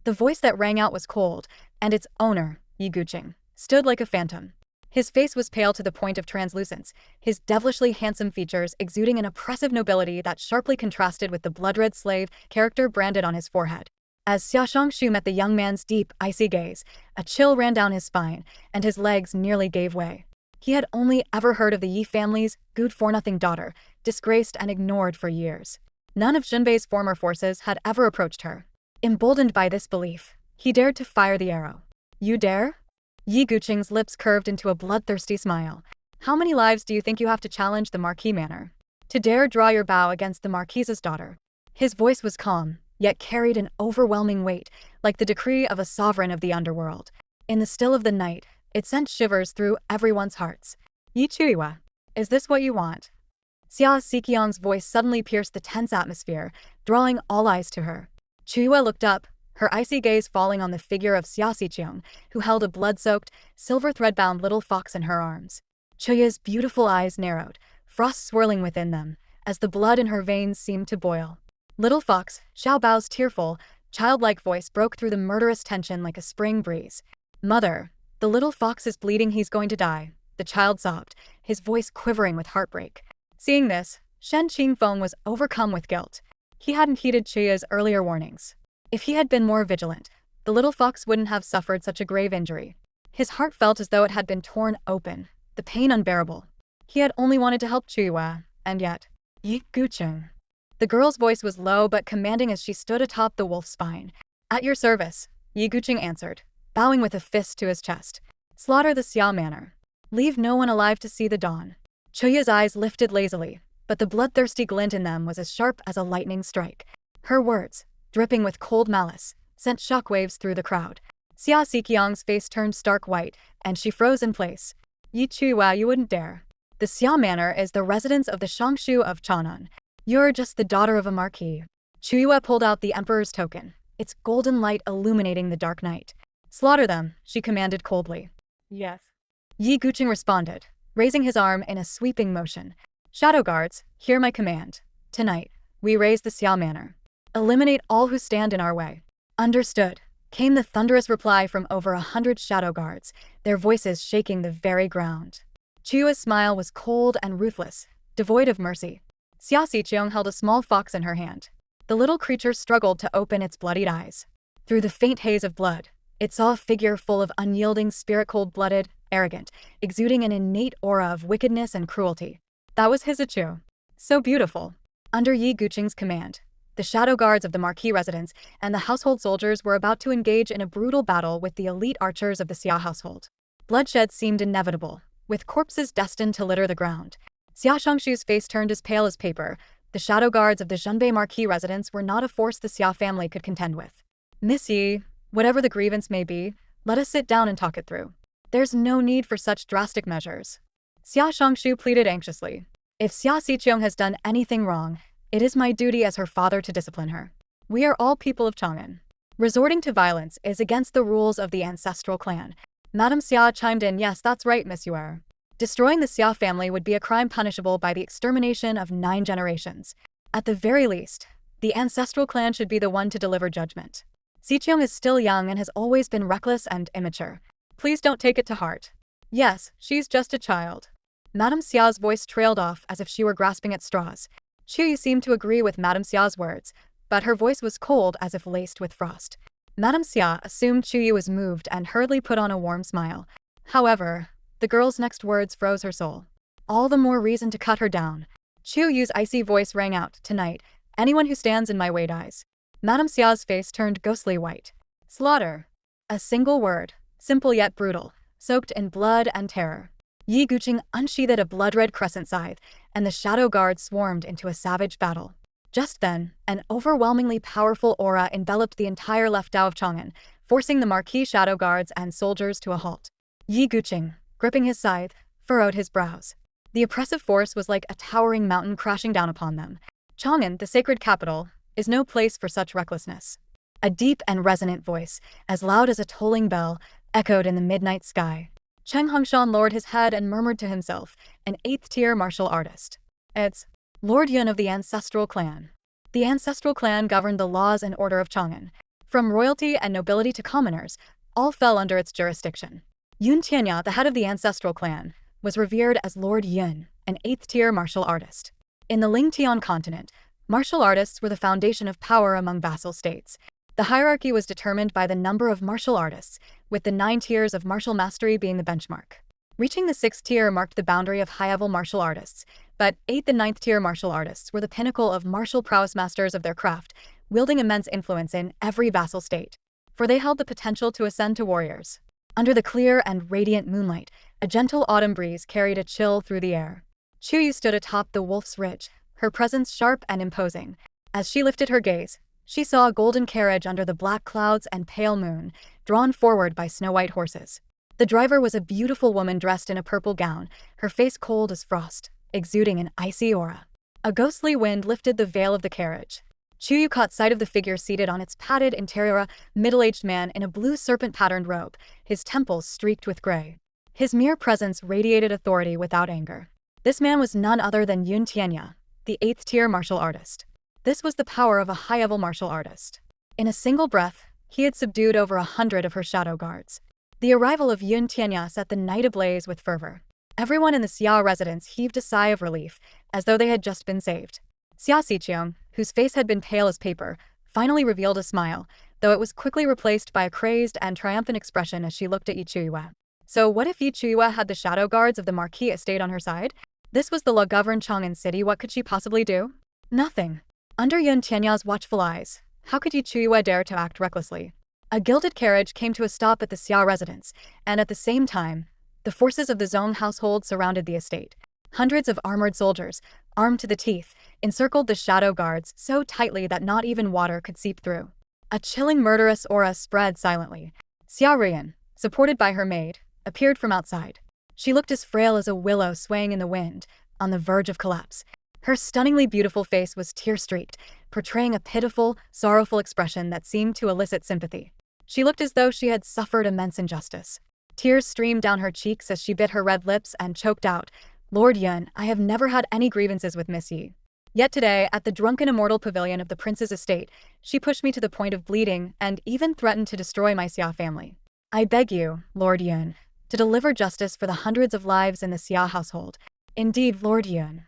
The voice that rang out was cold, and its owner, Yi Guqing, stood like a phantom. His face was pale to the point of translucence, his devilishly handsome features exuding an oppressive nobility that sharply contrasted with the blood-red slave character branded on his forehead. As Xia Shongshu met the young man's deep, icy gaze, a chill ran down his spine, and his legs nearly gave way. He had only ever heard of the Yi family's good-for-nothing daughter, disgraced and ignored for years. None of Zhanbei's former forces had ever approached her. Emboldened by this belief, he dared to fire the arrow. You dare? Yi Guqing's lips curved into a bloodthirsty smile. How many lives do you think you have to challenge the Marquis Manor? To dare draw your bow against the Marquis's daughter? His voice was calm, yet carried an overwhelming weight, like the decree of a sovereign of the underworld. In the still of the night, it sent shivers through everyone's hearts. Yi Chuyue, is this what you want? Xia Xiqiong's voice suddenly pierced the tense atmosphere, drawing all eyes to her. Chuyue looked up, her icy gaze falling on the figure of Xia Xiqiang, who held a blood-soaked, silver thread-bound little fox in her arms. Chuyue's beautiful eyes narrowed, frost swirling within them, as the blood in her veins seemed to boil. Little fox, Xiao Bao's tearful, childlike voice broke through the murderous tension like a spring breeze. Mother, the little fox is bleeding, he's going to die, the child sobbed, his voice quivering with heartbreak. Seeing this, Shen Qingfeng was overcome with guilt. He hadn't heeded Chuyue's earlier warnings. If he had been more vigilant, the little fox wouldn't have suffered such a grave injury. His heart felt as though it had been torn open, the pain unbearable. He had only wanted to help Chuyue, and yet… Yi Gucheng. The girl's voice was low but commanding as she stood atop the wolf's spine. At your service, Yi Gucheng answered, bowing with a fist to his chest. Slaughter the Xia Manor. Leave no one alive to see the dawn. Chuyue's eyes lifted lazily, but the bloodthirsty glint in them was as sharp as a lightning strike. Her words, dripping with cold malice, sent shockwaves through the crowd. Xia Xiqiang's face turned stark white, and she froze in place. Yi Chuyue, you wouldn't dare. The Xia Manor is the residence of the Shangshu of Chang'an. You're just the daughter of a marquis. Chuyue pulled out the emperor's token, its golden light illuminating the dark night. Slaughter them, she commanded coldly. Yes. Yi Gucheng responded, raising his arm in a sweeping motion. Shadow guards, hear my command. Tonight, we raise the Xia Manor. Eliminate all who stand in our way. Understood, came the thunderous reply from over 100 shadow guards, their voices shaking the very ground. Chuyue's smile was cold and ruthless, devoid of mercy. Xia Xiqiang held a small fox in her hand. The little creature struggled to open its bloodied eyes. Through the faint haze of blood, it saw a figure full of unyielding spirit, cold-blooded, arrogant, exuding an innate aura of wickedness and cruelty. That was his Chuyue. So beautiful. Under Yi Gucheng's command, the shadow guards of the marquis residence and the household soldiers were about to engage in a brutal battle with the elite archers of the Xia household. Bloodshed seemed inevitable, with corpses destined to litter the ground. Xia Shangshu's face turned as pale as paper. The shadow guards of the Zhenbei marquis residence were not a force the Xia family could contend with. Miss Yi, whatever the grievance may be, let us sit down and talk it through. There's no need for such drastic measures. Xia Shangshu pleaded anxiously. If Xia Xiqiang has done anything wrong, it is my duty as her father to discipline her. We are all people of Chang'an. Resorting to violence is against the rules of the ancestral clan. Madame Xia chimed in, yes, that's right, Monsieur. Destroying the Xia family would be a crime punishable by the extermination of 9 generations. At the very least, the ancestral clan should be the one to deliver judgment. Xiqiang is still young and has always been reckless and immature. Please don't take it to heart. Yes, she's just a child. Madame Xia's voice trailed off as if she were grasping at straws. Chuyue seemed to agree with Madame Xia's words, but her voice was cold as if laced with frost. Madame Xia assumed Chuyue was moved and hurriedly put on a warm smile. However, the girl's next words froze her soul. All the more reason to cut her down. Chuyue's icy voice rang out, tonight, anyone who stands in my way dies. Madame Xia's face turned ghostly white. Slaughter. A single word, simple yet brutal, soaked in blood and terror. Yi Gucheng unsheathed a blood-red crescent scythe, and the shadow guards swarmed into a savage battle. Just then, an overwhelmingly powerful aura enveloped the entire left Dao of Chang'an, forcing the marquis shadow guards and soldiers to a halt. Yi Gucheng, gripping his scythe, furrowed his brows. The oppressive force was like a towering mountain crashing down upon them. Chang'an, the sacred capital, is no place for such recklessness. A deep and resonant voice, as loud as a tolling bell, echoed in the midnight sky. Cheng Hongshan lowered his head and murmured to himself, an 8th-tier martial artist. It's Lord Yun of the Ancestral Clan. The Ancestral Clan governed the laws and order of Chang'an. From royalty and nobility to commoners, all fell under its jurisdiction. Yun Tianya, the head of the Ancestral Clan, was revered as Lord Yun, an 8th-tier martial artist. In the Lingtian continent, martial artists were the foundation of power among vassal states. The hierarchy was determined by the number of martial artists, with the 9 tiers of martial mastery being the benchmark. Reaching the 6th tier marked the boundary of high-level martial artists, but 8th and 9th tier martial artists were the pinnacle of martial prowess, masters of their craft, wielding immense influence in every vassal state, for they held the potential to ascend to warriors. Under the clear and radiant moonlight, a gentle autumn breeze carried a chill through the air. Chuyue stood atop the Wolf's Ridge, her presence sharp and imposing. As she lifted her gaze, she saw a golden carriage under the black clouds and pale moon, drawn forward by snow-white horses. The driver was a beautiful woman dressed in a purple gown, her face cold as frost, exuding an icy aura. A ghostly wind lifted the veil of the carriage. Chuyue caught sight of the figure seated on its padded interior, middle-aged man in a blue serpent-patterned robe, his temples streaked with gray. His mere presence radiated authority without anger. This man was none other than Yun Tianya, the 8th-tier martial artist. This was the power of a high-level martial artist. In a single breath, he had subdued over 100 of her shadow guards. The arrival of Yun Tianya set the night ablaze with fervor. Everyone in the Xia residence heaved a sigh of relief, as though they had just been saved. Xia Xiqiang, whose face had been pale as paper, finally revealed a smile, though it was quickly replaced by a crazed and triumphant expression as she looked at Yi Chuyue. So what if Yi Chuyue had the shadow guards of the Marquis estate on her side? This was the law-governed Chang'an city. What could she possibly do? Nothing. Under Yun Tianya's watchful eyes, how could Yi Chuyue dare to act recklessly? A gilded carriage came to a stop at the Xia residence, and at the same time, the forces of the Zhong household surrounded the estate. Hundreds of armored soldiers, armed to the teeth, encircled the shadow guards so tightly that not even water could seep through. A chilling murderous aura spread silently. Xia Rian, supported by her maid, appeared from outside. She looked as frail as a willow swaying in the wind, on the verge of collapse. Her stunningly beautiful face was tear-streaked, portraying a pitiful, sorrowful expression that seemed to elicit sympathy. She looked as though she had suffered immense injustice. Tears streamed down her cheeks as she bit her red lips and choked out, "Lord Yun, I have never had any grievances with Miss Yi. Yet today, at the drunken immortal pavilion of the prince's estate, she pushed me to the point of bleeding and even threatened to destroy my Xia family. I beg you, Lord Yun, to deliver justice for the hundreds of lives in the Xia household." "Indeed, Lord Yun."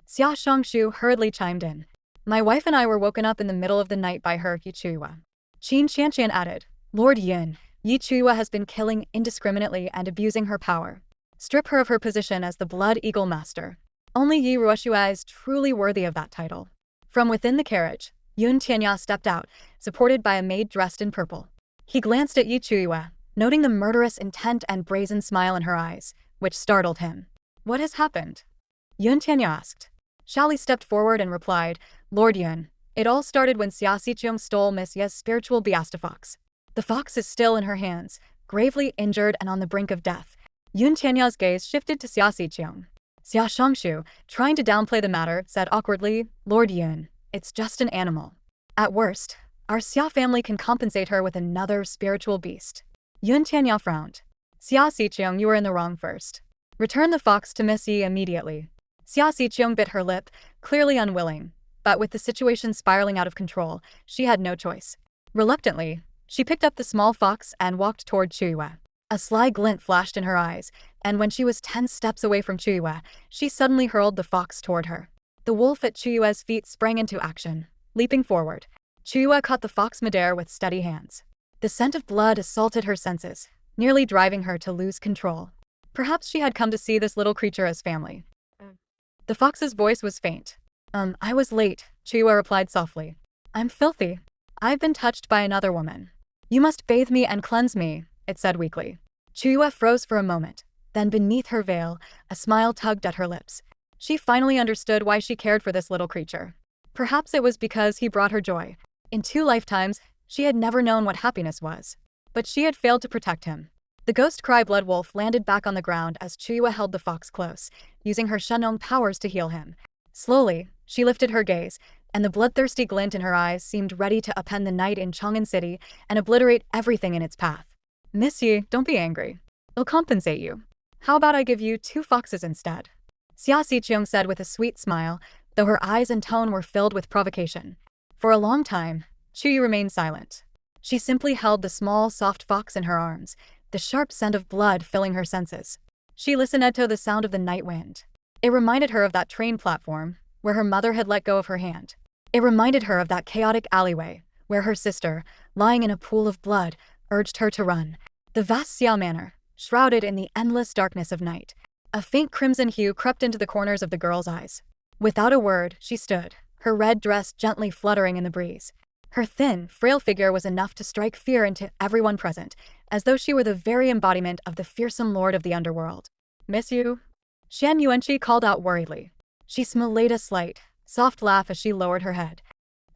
Xia Shongshu hurriedly chimed in. "My wife and I were woken up in the middle of the night by her, Yi Chuyue." Qin Qianqian added, "Lord Yun, Yi Chuyue has been killing indiscriminately and abusing her power. Strip her of her position as the Blood Eagle Master. Only Yi Ruoxue is truly worthy of that title." From within the carriage, Yun Tianya stepped out, supported by a maid dressed in purple. He glanced at Yi Chuyue, noting the murderous intent and brazen smile in her eyes, which startled him. "What has happened?" Yun Tianya asked. Shali stepped forward and replied, "Lord Yun, it all started when Xia Xiqiang stole Miss Ye's spiritual beast fox. The fox is still in her hands, gravely injured and on the brink of death." Yun Tianya's gaze shifted to Xia Xiqiang. Xia Shongshu, trying to downplay the matter, said awkwardly, "Lord Yun, it's just an animal. At worst, our Xia family can compensate her with another spiritual beast." Yun Tianya frowned. "Xia Xiqiang, you were in the wrong first. Return the fox to Miss Yi immediately." Xia Xiqiang bit her lip, clearly unwilling, but with the situation spiraling out of control, she had no choice. Reluctantly, she picked up the small fox and walked toward Chuyue. A sly glint flashed in her eyes, and when she was 10 steps away from Chuyue, she suddenly hurled the fox toward her. The wolf at Chuyue's feet sprang into action, leaping forward. Chuyue caught the fox midair with steady hands. The scent of blood assaulted her senses, nearly driving her to lose control. Perhaps she had come to see this little creature as family. The fox's voice was faint. I was late," Chuyue replied softly. "I'm filthy. I've been touched by another woman." "You must bathe me and cleanse me," it said weakly. Chuyue froze for a moment. Then beneath her veil, a smile tugged at her lips. She finally understood why she cared for this little creature. Perhaps it was because he brought her joy. In 2 lifetimes, she had never known what happiness was. But she had failed to protect him. The ghost cry blood wolf landed back on the ground as Chuyue held the fox close, using her Shenwu powers to heal him. Slowly, she lifted her gaze, and the bloodthirsty glint in her eyes seemed ready to upend the night in Chang'an City and obliterate everything in its path. "Miss Yi, don't be angry. I'll compensate you. How about I give you 2 foxes instead?" Xia Xiqiang said with a sweet smile, though her eyes and tone were filled with provocation. For a long time, Chuyue remained silent. She simply held the small, soft fox in her arms, the sharp scent of blood filling her senses. She listened to the sound of the night wind. It reminded her of that train platform, where her mother had let go of her hand. It reminded her of that chaotic alleyway, where her sister, lying in a pool of blood, urged her to run. The vast Xia Manor, shrouded in the endless darkness of night. A faint crimson hue crept into the corners of the girl's eyes. Without a word, she stood, her red dress gently fluttering in the breeze. Her thin, frail figure was enough to strike fear into everyone present, as though she were the very embodiment of the fearsome lord of the underworld. "Miss you?" Shan Yuanqi called out worriedly. She smiled a slight, soft laugh as she lowered her head.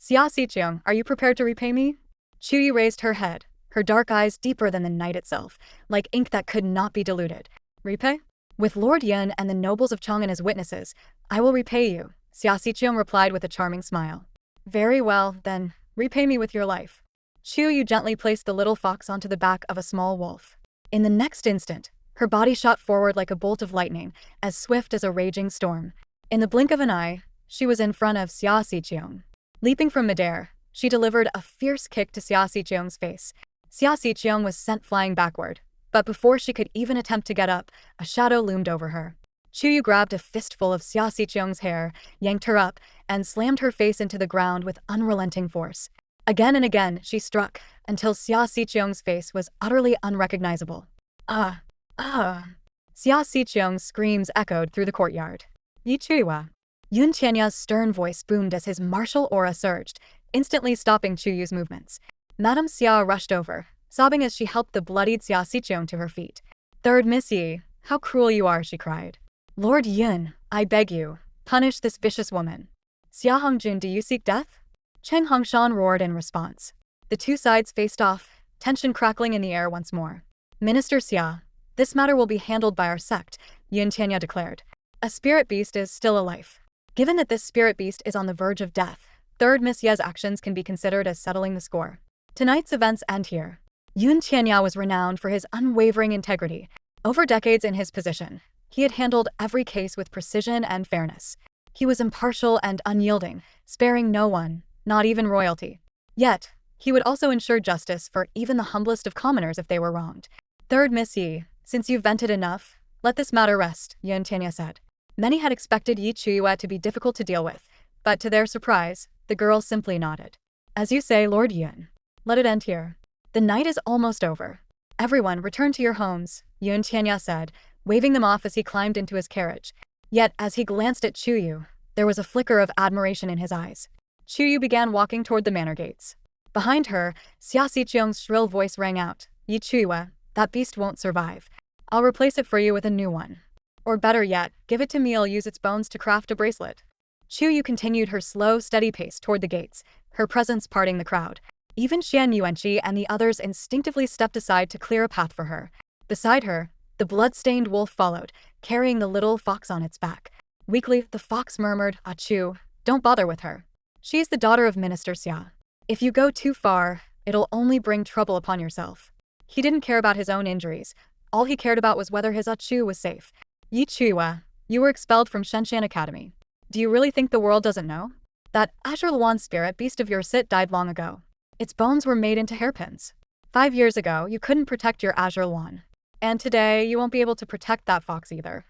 "Xia Xiqiang, are you prepared to repay me?" Chuyue raised her head, her dark eyes deeper than the night itself, like ink that could not be diluted. "Repay? With Lord Yun and the nobles of Chang'an as witnesses, I will repay you," Xia Xiqiang replied with a charming smile. Very well, then, repay me with your life. Chuyue gently placed the little fox onto the back of a small wolf. In the next instant, her body shot forward like a bolt of lightning, as swift as a raging storm. In the blink of an eye, she was in front of Xia Xiqiong. Leaping from midair, she delivered a fierce kick to Xia Xiqiong's face. Xia Xiqiong was sent flying backward, but before she could even attempt to get up, a shadow loomed over her. Chuyue grabbed a fistful of Xia Xiqiong's hair, yanked her up, and slammed her face into the ground with unrelenting force. Again and again she struck, until Xia Xiqiong's face was utterly unrecognizable. Ah! Ah! Xia Xiqiong's screams echoed through the courtyard. Yi Chuyue. Yun Tianya's stern voice boomed as his martial aura surged, instantly stopping Chuyue's movements. Madame Xia rushed over, sobbing as she helped the bloodied Xia Xiqiong to her feet. Third Miss Yi, how cruel you are, she cried. Lord Yun, I beg you, punish this vicious woman. Xia Hongjun, do you seek death? Cheng Hongshan roared in response. The two sides faced off, tension crackling in the air once more. Minister Xia, this matter will be handled by our sect, Yun Tianya declared. A spirit beast is still a life. Given that this spirit beast is on the verge of death, Third Miss Ye's actions can be considered as settling the score. Tonight's events end here. Yun Tianya was renowned for his unwavering integrity. Over decades in his position, he had handled every case with precision and fairness. He was impartial and unyielding, sparing no one, not even royalty. Yet, he would also ensure justice for even the humblest of commoners if they were wronged. Third Miss Yi, since you've vented enough, let this matter rest, Yun Tianya said. Many had expected Yi Chuyue to be difficult to deal with, but to their surprise, the girl simply nodded. As you say, Lord Yun. Let it end here. The night is almost over. Everyone return to your homes, Yun Tianya said, waving them off as he climbed into his carriage. Yet, as he glanced at Chuyue, there was a flicker of admiration in his eyes. Chuyue began walking toward the manor gates. Behind her, Xia Xiqiong's shrill voice rang out. Yi Chuyue, that beast won't survive. I'll replace it for you with a new one. Or better yet, give it to me, I'll use its bones to craft a bracelet. Chuyue continued her slow, steady pace toward the gates, her presence parting the crowd. Even Shan Yuanqi and the others instinctively stepped aside to clear a path for her. Beside her, the blood-stained wolf followed, carrying the little fox on its back. Weakly, the fox murmured, Achoo, don't bother with her. She's the daughter of Minister Xia. If you go too far, it'll only bring trouble upon yourself. He didn't care about his own injuries. All he cared about was whether his Achoo was safe. Yi Chuyue, you were expelled from Shenshan Academy. Do you really think the world doesn't know? That Azure Luan spirit beast of yours died long ago. Its bones were made into hairpins. 5 years ago, you couldn't protect your Azure Luan. And today, you won't be able to protect that fox either.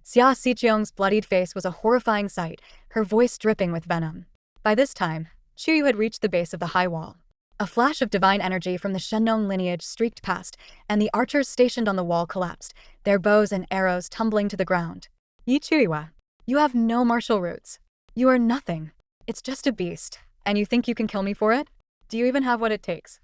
Xia Xiqiong's bloodied face was a horrifying sight, her voice dripping with venom. By this time, Chuyue had reached the base of the high wall. A flash of divine energy from the Shenwu lineage streaked past, and the archers stationed on the wall collapsed, their bows and arrows tumbling to the ground. Yi Chuyue, you have no martial roots. You are nothing. It's just a beast, and you think you can kill me for it? Do you even have what it takes?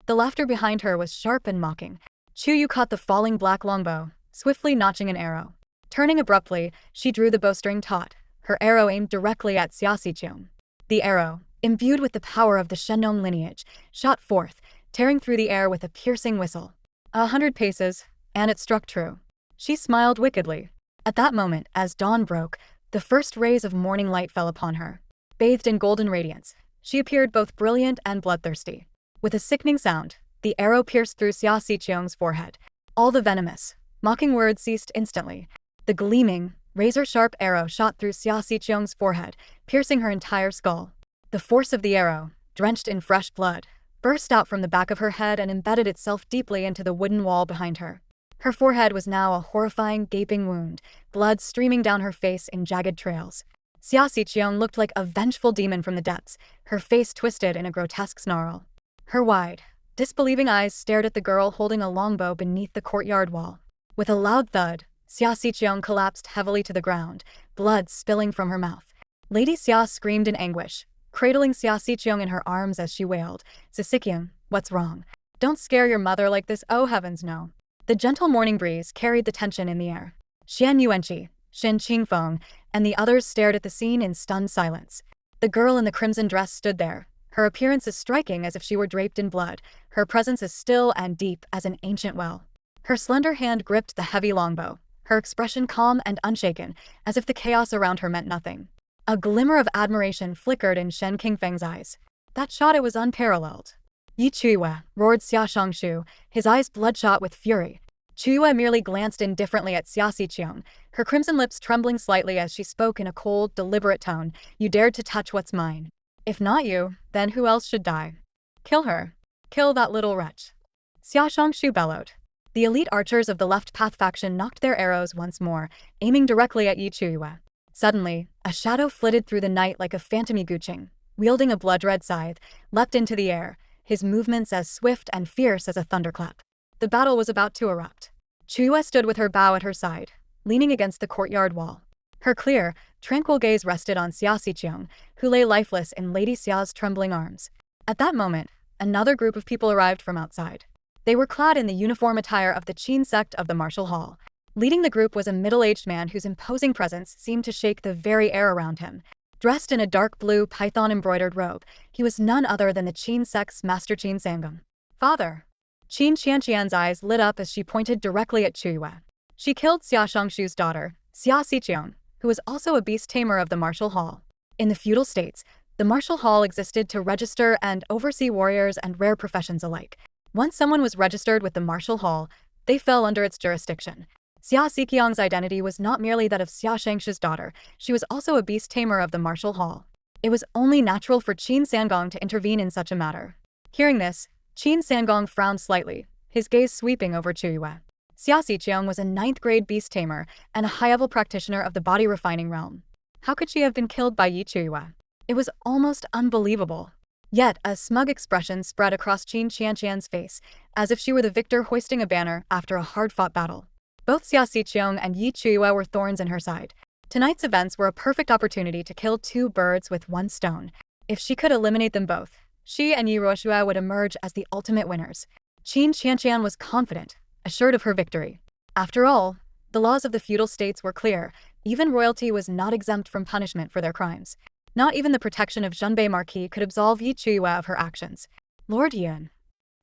The laughter behind her was sharp and mocking. Chuyue caught the falling black longbow, swiftly notching an arrow. Turning abruptly, she drew the bowstring taut, her arrow aimed directly at Xia Xiqiong. The arrow, imbued with the power of the Shenwu lineage, shot forth, tearing through the air with a piercing whistle. 100 paces, and it struck true. She smiled wickedly. At that moment, as dawn broke, the first rays of morning light fell upon her. Bathed in golden radiance, she appeared both brilliant and bloodthirsty. With a sickening sound, the arrow pierced through Xia Xiqiong's forehead. All the venomous, mocking words ceased instantly. The gleaming, razor-sharp arrow shot through Xia Xiqiong's forehead, piercing her entire skull. The force of the arrow, drenched in fresh blood, burst out from the back of her head and embedded itself deeply into the wooden wall behind her. Her forehead was now a horrifying, gaping wound, blood streaming down her face in jagged trails. Xia Xiqiong looked like a vengeful demon from the depths, her face twisted in a grotesque snarl. Her wide, disbelieving eyes stared at the girl holding a longbow beneath the courtyard wall. With a loud thud, Xia Xiqiong collapsed heavily to the ground, blood spilling from her mouth. Lady Xia screamed in anguish, cradling Xia Xiqiong in her arms as she wailed, Xiqiong, what's wrong? Don't scare your mother like this, oh heavens no. The gentle morning breeze carried the tension in the air. Shan Yuanqi, Shin Qingfeng, and the others stared at the scene in stunned silence. The girl in the crimson dress stood there, her appearance as striking as if she were draped in blood, her presence as still and deep as an ancient well. Her slender hand gripped the heavy longbow, her expression calm and unshaken, as if the chaos around her meant nothing. A glimmer of admiration flickered in Shen Qingfeng's eyes. That shot, it was unparalleled. Yi Chuyue, roared Xia Shongshu, his eyes bloodshot with fury. Chuyue merely glanced indifferently at Xia Xiqiang, her crimson lips trembling slightly as she spoke in a cold, deliberate tone. You dared to touch what's mine. If not you, then who else should die? Kill her. Kill that little wretch. Xia Shongshu bellowed. The elite archers of the Left Path faction knocked their arrows once more, aiming directly at Yi Chuyue. Suddenly, a shadow flitted through the night like a phantom. Guqing, wielding a blood-red scythe, leapt into the air, his movements as swift and fierce as a thunderclap. The battle was about to erupt. Chuyue stood with her bow at her side, leaning against the courtyard wall. Her clear, tranquil gaze rested on Xia Xiqiang, who lay lifeless in Lady Xia's trembling arms. At that moment, another group of people arrived from outside. They were clad in the uniform attire of the Qin sect of the martial hall. Leading the group was a middle-aged man whose imposing presence seemed to shake the very air around him. Dressed in a dark blue python-embroidered robe, he was none other than the Qin sect's Master Qin Sangong. Father! Qin Qianqian's eyes lit up as she pointed directly at Chuyue. She killed Xia Shongshu's daughter, Xia Xiqiang, who was also a beast tamer of the martial hall. In the feudal states, the martial hall existed to register and oversee warriors and rare professions alike. Once someone was registered with the martial hall, they fell under its jurisdiction. Xia Xiqiang's identity was not merely that of Xia Shongshu's daughter, she was also a beast tamer of the martial hall. It was only natural for Qin Sangong to intervene in such a matter. Hearing this, Qin Sangong frowned slightly, his gaze sweeping over Chuyue. Xia Xiqiang was a 9th-grade beast tamer and a high-level practitioner of the body refining realm. How could she have been killed by Yi Chuyue? It was almost unbelievable. Yet, a smug expression spread across Qin Qianqian's face, as if she were the victor hoisting a banner after a hard-fought battle. Both Xia Xiqiang and Yi Chuyue were thorns in her side. Tonight's events were a perfect opportunity to kill two birds with one stone. If she could eliminate them both, she and Yi Ruoxue would emerge as the ultimate winners. Qin Qianqian was confident, assured of her victory. After all, the laws of the feudal states were clear. Even royalty was not exempt from punishment for their crimes. Not even the protection of Zhenbei Marquis could absolve Yi Chuyue of her actions. Lord Yun.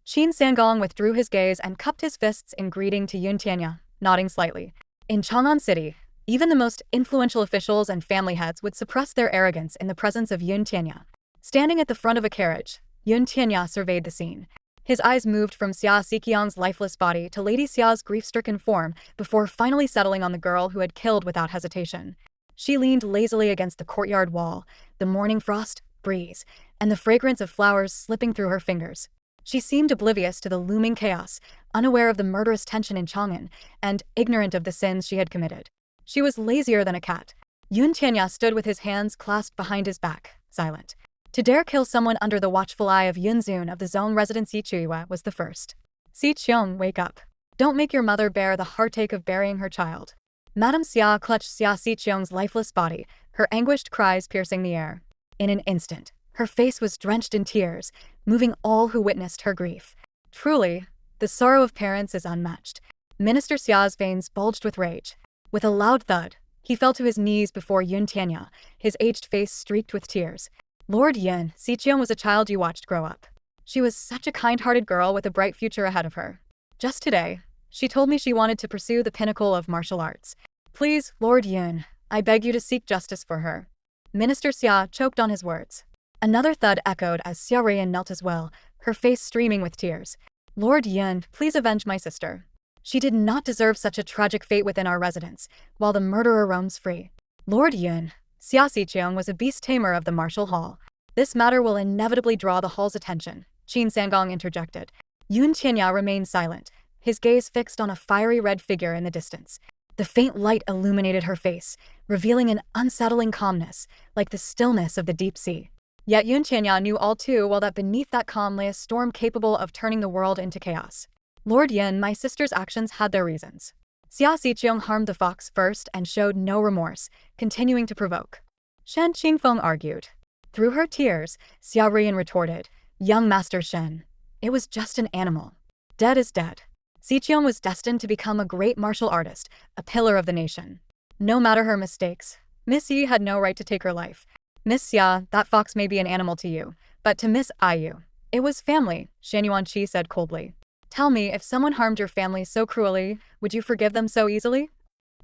Qin Sangong withdrew his gaze and cupped his fists in greeting to Yun Tianya, nodding slightly. In Chang'an City, even the most influential officials and family heads would suppress their arrogance in the presence of Yun Tianya. Standing at the front of a carriage, Yun Tianya surveyed the scene. His eyes moved from Xia Xiqiang's lifeless body to Lady Xia's grief-stricken form before finally settling on the girl who had killed without hesitation. She leaned lazily against the courtyard wall, the morning frost, breeze, and the fragrance of flowers slipping through her fingers. She seemed oblivious to the looming chaos, unaware of the murderous tension in Chang'an, and ignorant of the sins she had committed. She was lazier than a cat. Yun Tianya stood with his hands clasped behind his back, silent. To dare kill someone under the watchful eye of Yun Zun of the Zong residence Yi Chuyue was the first. Xiqiang, wake up. Don't make your mother bear the heartache of burying her child. Madame Xia clutched Xia Xiqiang's lifeless body, her anguished cries piercing the air. In an instant, her face was drenched in tears, moving all who witnessed her grief. Truly, the sorrow of parents is unmatched. Minister Xia's veins bulged with rage. With a loud thud, he fell to his knees before Yun Tianya, his aged face streaked with tears. Lord Yun, Xiqiang was a child you watched grow up. She was such a kind-hearted girl with a bright future ahead of her. Just today, she told me she wanted to pursue the pinnacle of martial arts. Please, Lord Yun, I beg you to seek justice for her. Minister Xia choked on his words. Another thud echoed as Xia Ruiyan knelt as well, her face streaming with tears. Lord Yun, please avenge my sister. She did not deserve such a tragic fate within our residence, while the murderer roams free. Lord Yun, Xia Xiqiang was a beast tamer of the martial hall. This matter will inevitably draw the hall's attention, Qin Sangong interjected. Yun Tianya remained silent, his gaze fixed on a fiery red figure in the distance. The faint light illuminated her face, revealing an unsettling calmness, like the stillness of the deep sea. Yet Yun Tianya knew all too well that beneath that calm lay a storm capable of turning the world into chaos. Lord Yun, my sister's actions had their reasons. Xia Xiqiang harmed the fox first and showed no remorse, continuing to provoke. Shen Qingfeng argued. Through her tears, Xia Ruiyan retorted, Young Master Shen, it was just an animal. Dead is dead. Xiqiang was destined to become a great martial artist, a pillar of the nation. No matter her mistakes, Miss Yi had no right to take her life. Miss Xia, that fox may be an animal to you, but to Miss Ayu, it was family, Shan Yuanqi said coldly. Tell me, if someone harmed your family so cruelly, would you forgive them so easily?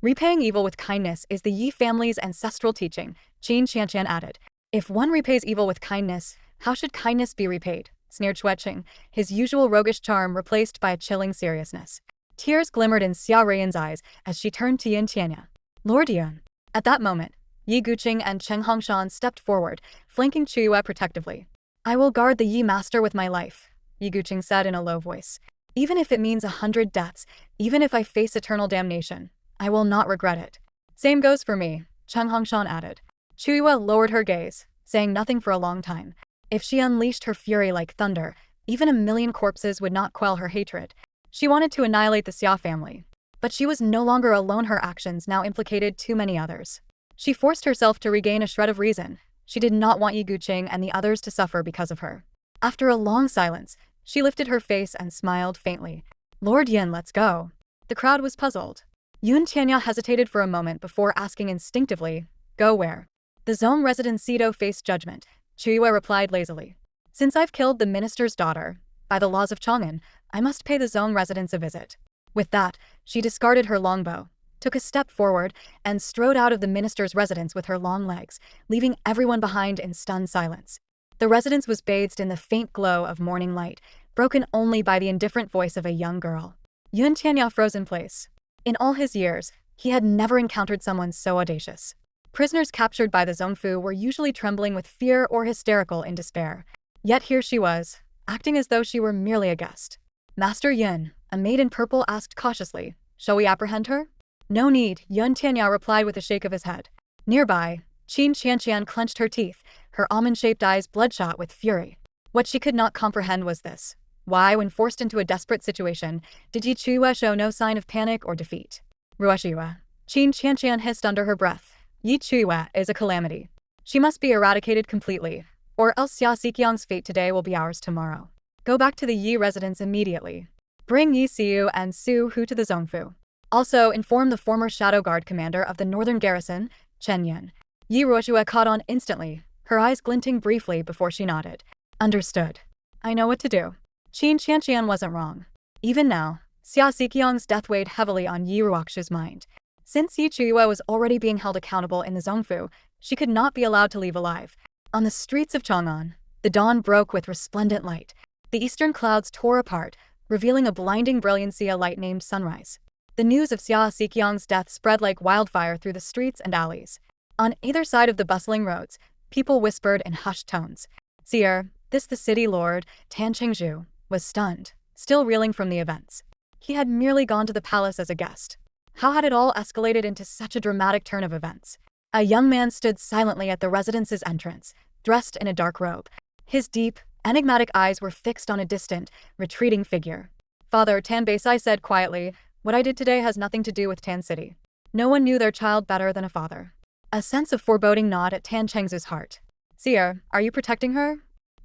Repaying evil with kindness is the Yi family's ancestral teaching, Qin Qianqian added. If one repays evil with kindness, how should kindness be repaid? Sneered Chuyue, his usual roguish charm replaced by a chilling seriousness. Tears glimmered in Xia Ruiyan's eyes as she turned to Yin Tianya. Lord Yun. At that moment, Yi Guqing and Cheng Hongshan stepped forward, flanking Chuyue protectively. I will guard the Yi master with my life, Yi Guqing said in a low voice. Even if it means 100 deaths, even if I face eternal damnation, I will not regret it. Same goes for me, Cheng Hongshan added. Chuyue lowered her gaze, saying nothing for a long time. If she unleashed her fury like thunder, even 1,000,000 corpses would not quell her hatred. She wanted to annihilate the Xia family. But she was no longer alone, her actions now implicated too many others. She forced herself to regain a shred of reason. She did not want Yi Guqing and the others to suffer because of her. After a long silence, she lifted her face and smiled faintly. Lord Yin, let's go. The crowd was puzzled. Yun Tianya hesitated for a moment before asking instinctively, go where? The Zong resident Sido faced judgment, Chuyue replied lazily. Since I've killed the minister's daughter, by the laws of Chang'an, I must pay the Zong residents a visit. With that, she discarded her longbow, took a step forward, and strode out of the minister's residence with her long legs, leaving everyone behind in stunned silence. The residence was bathed in the faint glow of morning light, broken only by the indifferent voice of a young girl. Yun Tianya froze in place. In all his years, he had never encountered someone so audacious. Prisoners captured by the Zongfu were usually trembling with fear or hysterical in despair. Yet here she was, acting as though she were merely a guest. Master Yun, a maid in purple asked cautiously, shall we apprehend her? No need, Yun Tianya replied with a shake of his head. Nearby, Qin Qianqian clenched her teeth, her almond-shaped eyes bloodshot with fury. What she could not comprehend was this. Why, when forced into a desperate situation, did Yi Chuyue show no sign of panic or defeat? Ruoshiyue. Qin Qianqian hissed under her breath. Yi Chuyue is a calamity. She must be eradicated completely, or else Xia Xiqiang's fate today will be ours tomorrow. Go back to the Yi residence immediately. Bring Yi Xiu and Su Hu to the Zongfu. Also, inform the former Shadow Guard commander of the northern garrison, Chen Yun. Yi Ruoshiyue caught on instantly, her eyes glinting briefly before she nodded. Understood. I know what to do. Qin Qianqian wasn't wrong. Even now, Xia Xiqiang's death weighed heavily on Yi Ruoxu's mind. Since Yi Chuyue was already being held accountable in the Zongfu, she could not be allowed to leave alive. On the streets of Chang'an, the dawn broke with resplendent light. The eastern clouds tore apart, revealing a blinding brilliancy, a light named sunrise. The news of Xia Xiqiang's death spread like wildfire through the streets and alleys. On either side of the bustling roads, people whispered in hushed tones. Seer, this the city lord, Tan Chengzhu, was stunned, still reeling from the events. He had merely gone to the palace as a guest. How had it all escalated into such a dramatic turn of events? A young man stood silently at the residence's entrance, dressed in a dark robe. His deep, enigmatic eyes were fixed on a distant, retreating figure. Father, Tan Beisai said quietly, what I did today has nothing to do with Tan City. No one knew their child better than a father. A sense of foreboding gnawed at Tan Chengzu's heart. Seer, are you protecting her?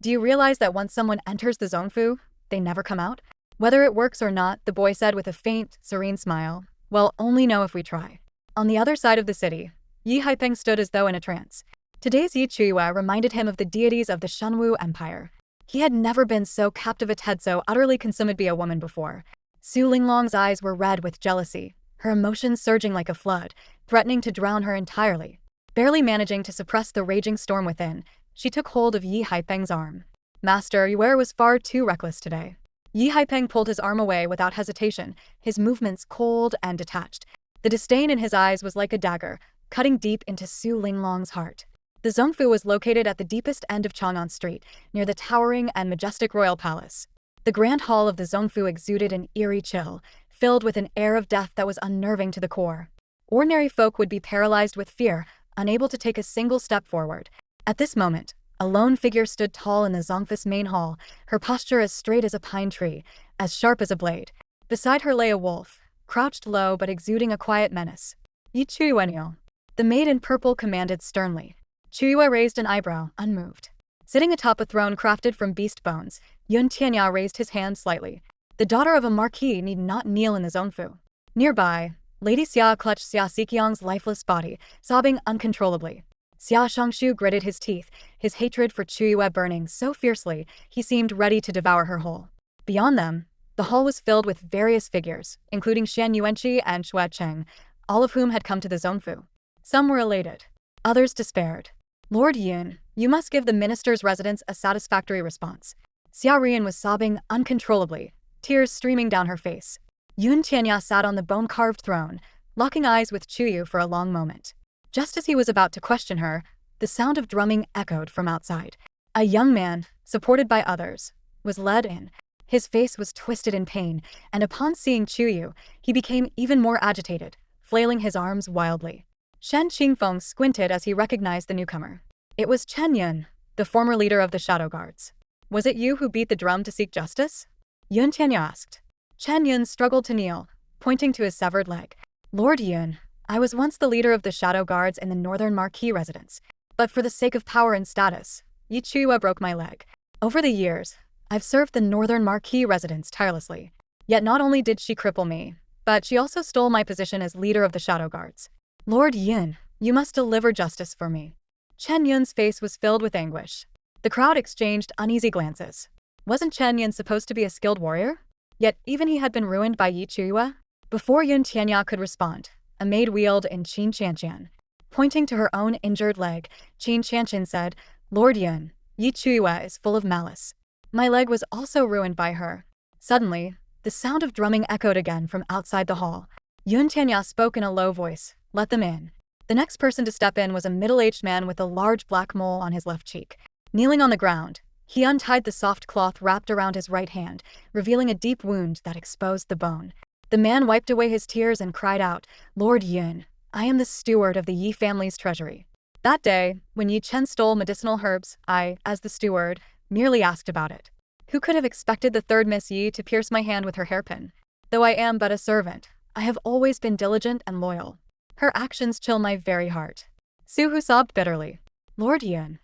Do you realize that once someone enters the Zongfu, they never come out? Whether it works or not, the boy said with a faint, serene smile. We'll only know if we try. On the other side of the city, Yi Haipeng stood as though in a trance. Today's Yi Chuyue reminded him of the deities of the Shenwu Empire. He had never been so captivated, so utterly consumed by a woman before. Su Linglong's eyes were red with jealousy, her emotions surging like a flood, threatening to drown her entirely. Barely managing to suppress the raging storm within, she took hold of Yi Haipeng's arm. Master, Yue was far too reckless today. Yi Haipeng pulled his arm away without hesitation, his movements cold and detached. The disdain in his eyes was like a dagger, cutting deep into Su Linglong's heart. The Zongfu was located at the deepest end of Chang'an Street, near the towering and majestic royal palace. The grand hall of the Zongfu exuded an eerie chill, filled with an air of death that was unnerving to the core. Ordinary folk would be paralyzed with fear, unable to take a single step forward. At this moment, a lone figure stood tall in the Zongfu's main hall, her posture as straight as a pine tree, as sharp as a blade. Beside her lay a wolf, crouched low but exuding a quiet menace. Yi Chuyue. The maid in purple commanded sternly. Chuyue raised an eyebrow, unmoved. Sitting atop a throne crafted from beast bones, Yun Tianya raised his hand slightly. The daughter of a marquis need not kneel in the Zongfu. Nearby, Lady Xia clutched Xia Xiqiang's lifeless body, sobbing uncontrollably. Xia Shongshu gritted his teeth, his hatred for Chuyue burning so fiercely he seemed ready to devour her whole. Beyond them, the hall was filled with various figures, including Shan Yuanqi and Xue Cheng, all of whom had come to the Zonfu. Some were elated. Others despaired. Lord Yun, you must give the minister's residence a satisfactory response. Xia Rian was sobbing uncontrollably, tears streaming down her face. Yun Tianya sat on the bone-carved throne, locking eyes with Chuyue for a long moment. Just as he was about to question her, the sound of drumming echoed from outside. A young man, supported by others, was led in. His face was twisted in pain, and upon seeing Chuyue, he became even more agitated, flailing his arms wildly. Shen Qingfeng squinted as he recognized the newcomer. It was Chen Yun, the former leader of the Shadow Guards. Was it you who beat the drum to seek justice? Yun Tianya asked. Chen Yun struggled to kneel, pointing to his severed leg. Lord Yun, I was once the leader of the Shadow Guards in the Northern Marquis residence, but for the sake of power and status, Yi Chuyue broke my leg. Over the years, I've served the Northern Marquis residence tirelessly. Yet not only did she cripple me, but she also stole my position as leader of the Shadow Guards. Lord Yun, you must deliver justice for me. Chen Yun's face was filled with anguish. The crowd exchanged uneasy glances. Wasn't Chen Yun supposed to be a skilled warrior? Yet even he had been ruined by Yi Chuyue. Before Yun Tianya could respond, a maid wheeled in Qin Qianqian. Pointing to her own injured leg, Qin Qianqian said, Lord Yun, Yi Chuyue is full of malice. My leg was also ruined by her. Suddenly, the sound of drumming echoed again from outside the hall. Yun Tianya spoke in a low voice, let them in. The next person to step in was a middle-aged man with a large black mole on his left cheek. Kneeling on the ground, he untied the soft cloth wrapped around his right hand, revealing a deep wound that exposed the bone. The man wiped away his tears and cried out, Lord Yun, I am the steward of the Yi family's treasury. That day, when Yi Chen stole medicinal herbs, I, as the steward, merely asked about it. Who could have expected the third Miss Yi to pierce my hand with her hairpin? Though I am but a servant, I have always been diligent and loyal. Her actions chill my very heart. Suhu sobbed bitterly. Lord Yun.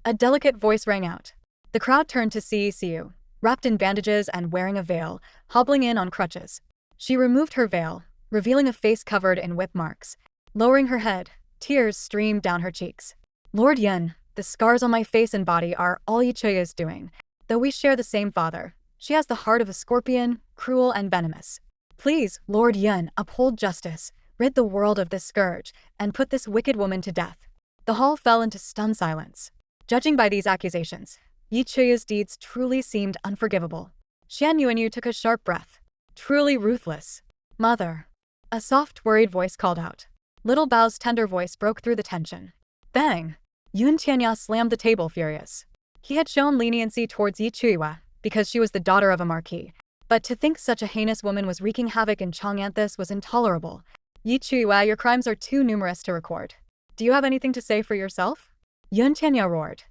A delicate voice rang out. The crowd turned to see Siu, wrapped in bandages and wearing a veil, hobbling in on crutches. She removed her veil, revealing a face covered in whip marks. Lowering her head, tears streamed down her cheeks. Lord Yun, the scars on my face and body are all Yi Chuyue's doing. Though we share the same father, she has the heart of a scorpion, cruel and venomous. Please, Lord Yun, uphold justice, rid the world of this scourge, and put this wicked woman to death. The hall fell into stunned silence. Judging by these accusations, Yi Chuyue's deeds truly seemed unforgivable. Shan Yuanyu took a sharp breath. Truly ruthless. Mother. A soft, worried voice called out. Little Bao's tender voice broke through the tension. Bang! Yun Tianya slammed the table furious. He had shown leniency towards Yi Chuyue, because she was the daughter of a marquis. But to think such a heinous woman was wreaking havoc in Chang'an was intolerable. Yi Chuyue, your crimes are too numerous to record. Do you have anything to say for yourself? Yun Tianya roared.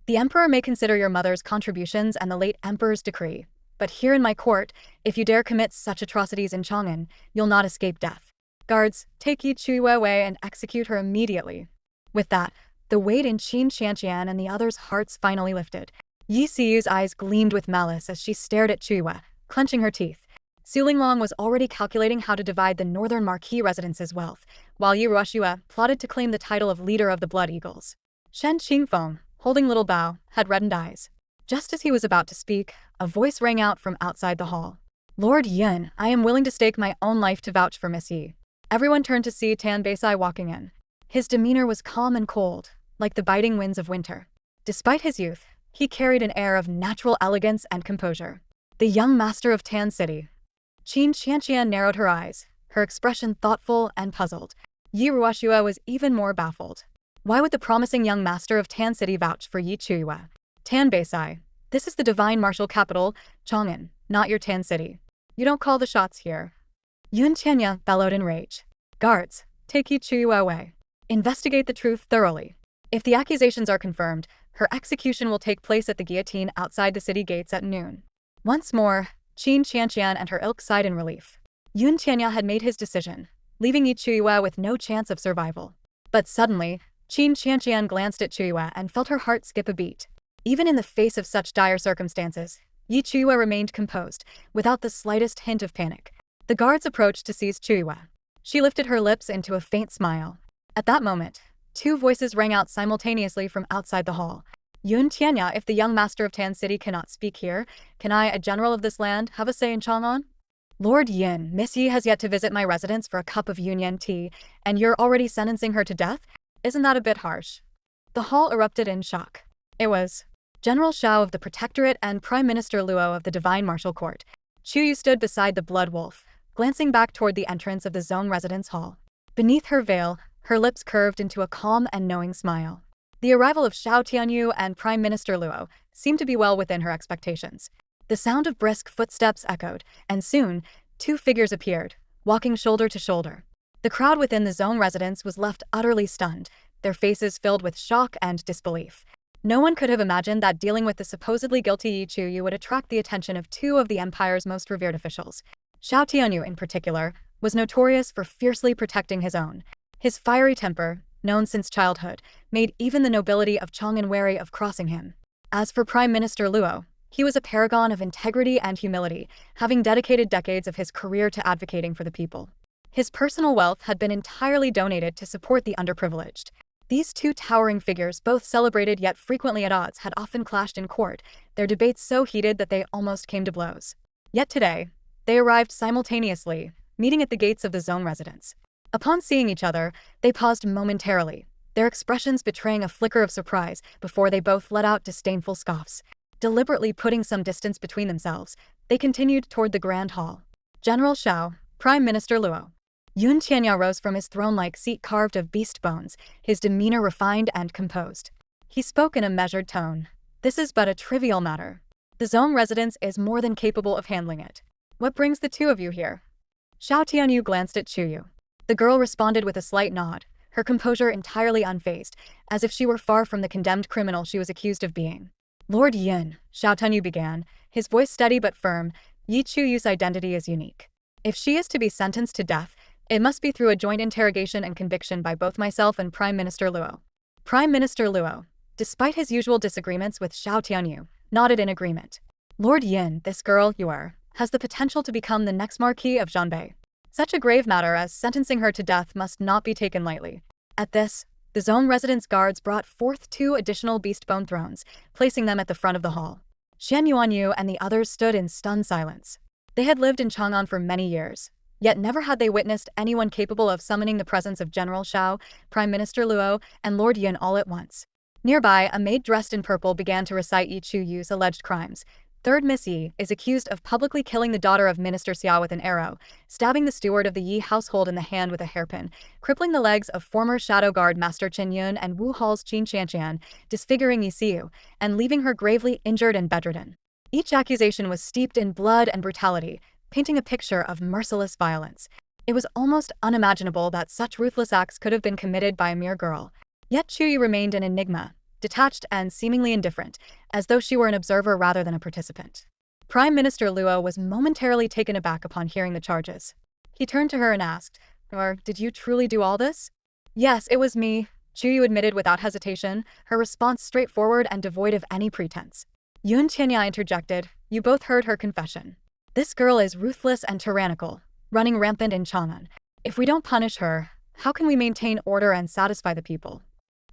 The emperor may consider your mother's contributions and the late emperor's decree, but here in my court, if you dare commit such atrocities in Chang'an, you'll not escape death. Guards, take Yi Chuyue away and execute her immediately. With that, the weight in Qin Qianqian and the others' hearts finally lifted. Yi Siyu's eyes gleamed with malice as she stared at Chuyue, clenching her teeth. Su Linglong was already calculating how to divide the Northern Marquis residence's wealth, while Yi Ruoxue plotted to claim the title of leader of the Blood Eagles. Shen Qingfeng, holding little Bao, had reddened eyes. Just as he was about to speak, a voice rang out from outside the hall. Lord Yun, I am willing to stake my own life to vouch for Miss Yi. Everyone turned to see Tan Beisai walking in. His demeanor was calm and cold, like the biting winds of winter. Despite his youth, he carried an air of natural elegance and composure. The young master of Tan City. Qin Qianqian narrowed her eyes, her expression thoughtful and puzzled. Yi Ruoxue was even more baffled. Why would the promising young master of Tan City vouch for Yi Chuyue? Tan Beisai, this is the divine martial capital, Chang'an, not your Tan City. You don't call the shots here. Yun Tianya bellowed in rage. Guards, take Yi Chuyue away. Investigate the truth thoroughly. If the accusations are confirmed, her execution will take place at the guillotine outside the city gates at noon. Once more, Qin Qianqian and her ilk sighed in relief. Yun Tianya had made his decision, leaving Yi Chuyue with no chance of survival. But suddenly, Qin Qianqian glanced at Chuyue and felt her heart skip a beat. Even in the face of such dire circumstances, Yi Chuyue remained composed, without the slightest hint of panic. The guards approached to seize Chuyue. She lifted her lips into a faint smile. At that moment, two voices rang out simultaneously from outside the hall. Yun Tianya, if the young master of Tan City cannot speak here, can I, a general of this land, have a say in Chang'an? Lord Yin, Miss Yi has yet to visit my residence for a cup of Yunyan tea, and you're already sentencing her to death? Isn't that a bit harsh? The hall erupted in shock. It was General Shao of the Protectorate and Prime Minister Luo of the Divine Martial Court. Chuyue stood beside the Blood Wolf, glancing back toward the entrance of the Zone residence hall. Beneath her veil, her lips curved into a calm and knowing smile. The arrival of Shao Tianyu and Prime Minister Luo seemed to be well within her expectations. The sound of brisk footsteps echoed, and soon, two figures appeared, walking shoulder to shoulder. The crowd within the Zone residence was left utterly stunned, their faces filled with shock and disbelief. No one could have imagined that dealing with the supposedly guilty Chuyue would attract the attention of two of the Empire's most revered officials. Shao Tianyu, in particular, was notorious for fiercely protecting his own. His fiery temper, known since childhood, made even the nobility of Chang'an wary of crossing him. As for Prime Minister Luo, he was a paragon of integrity and humility, having dedicated decades of his career to advocating for the people. His personal wealth had been entirely donated to support the underprivileged. These two towering figures, both celebrated yet frequently at odds, had often clashed in court, their debates so heated that they almost came to blows. Yet today, they arrived simultaneously, meeting at the gates of the Zone residence. Upon seeing each other, they paused momentarily, their expressions betraying a flicker of surprise before they both let out disdainful scoffs. Deliberately putting some distance between themselves, they continued toward the Grand Hall. General Shao, Prime Minister Luo. Yun Tianya rose from his throne-like seat carved of beast bones, his demeanor refined and composed. He spoke in a measured tone. This is but a trivial matter. The Zone residence is more than capable of handling it. What brings the two of you here? Shao Tianyu glanced at Chuyue. The girl responded with a slight nod, her composure entirely unfazed, as if she were far from the condemned criminal she was accused of being. Lord Yin, Shao Tianyu began, his voice steady but firm, Yi Chuyue's identity is unique. If she is to be sentenced to death, it must be through a joint interrogation and conviction by both myself and Prime Minister Luo. Prime Minister Luo, despite his usual disagreements with Shao Tianyu, nodded in agreement. Lord Yin, this girl, Yuer, has the potential to become the next Marquis of Zhanbei. Such a grave matter as sentencing her to death must not be taken lightly. At this, the Zone residence guards brought forth two additional beast-bone thrones, placing them at the front of the hall. Shen Yuanyu and the others stood in stunned silence. They had lived in Chang'an for many years, yet never had they witnessed anyone capable of summoning the presence of General Shao, Prime Minister Luo, and Lord Yin all at once. Nearby, a maid dressed in purple began to recite Yi Chuyue's alleged crimes. Third Miss Yi is accused of publicly killing the daughter of Minister Xia with an arrow, stabbing the steward of the Yi household in the hand with a hairpin, crippling the legs of former Shadow Guard Master Chen Yun and Wu Hall's Qin Qianqian, disfiguring Yi Xiu, and leaving her gravely injured and bedridden. Each accusation was steeped in blood and brutality, painting a picture of merciless violence. It was almost unimaginable that such ruthless acts could have been committed by a mere girl. Yet Chuyue remained an enigma, detached and seemingly indifferent, as though she were an observer rather than a participant. Prime Minister Luo was momentarily taken aback upon hearing the charges. He turned to her and asked, "Or did you truly do all this?" "Yes, it was me," Chuyue admitted without hesitation, her response straightforward and devoid of any pretense. Yun Tianya interjected, "You both heard her confession. This girl is ruthless and tyrannical, running rampant in Chang'an. If we don't punish her, how can we maintain order and satisfy the people?"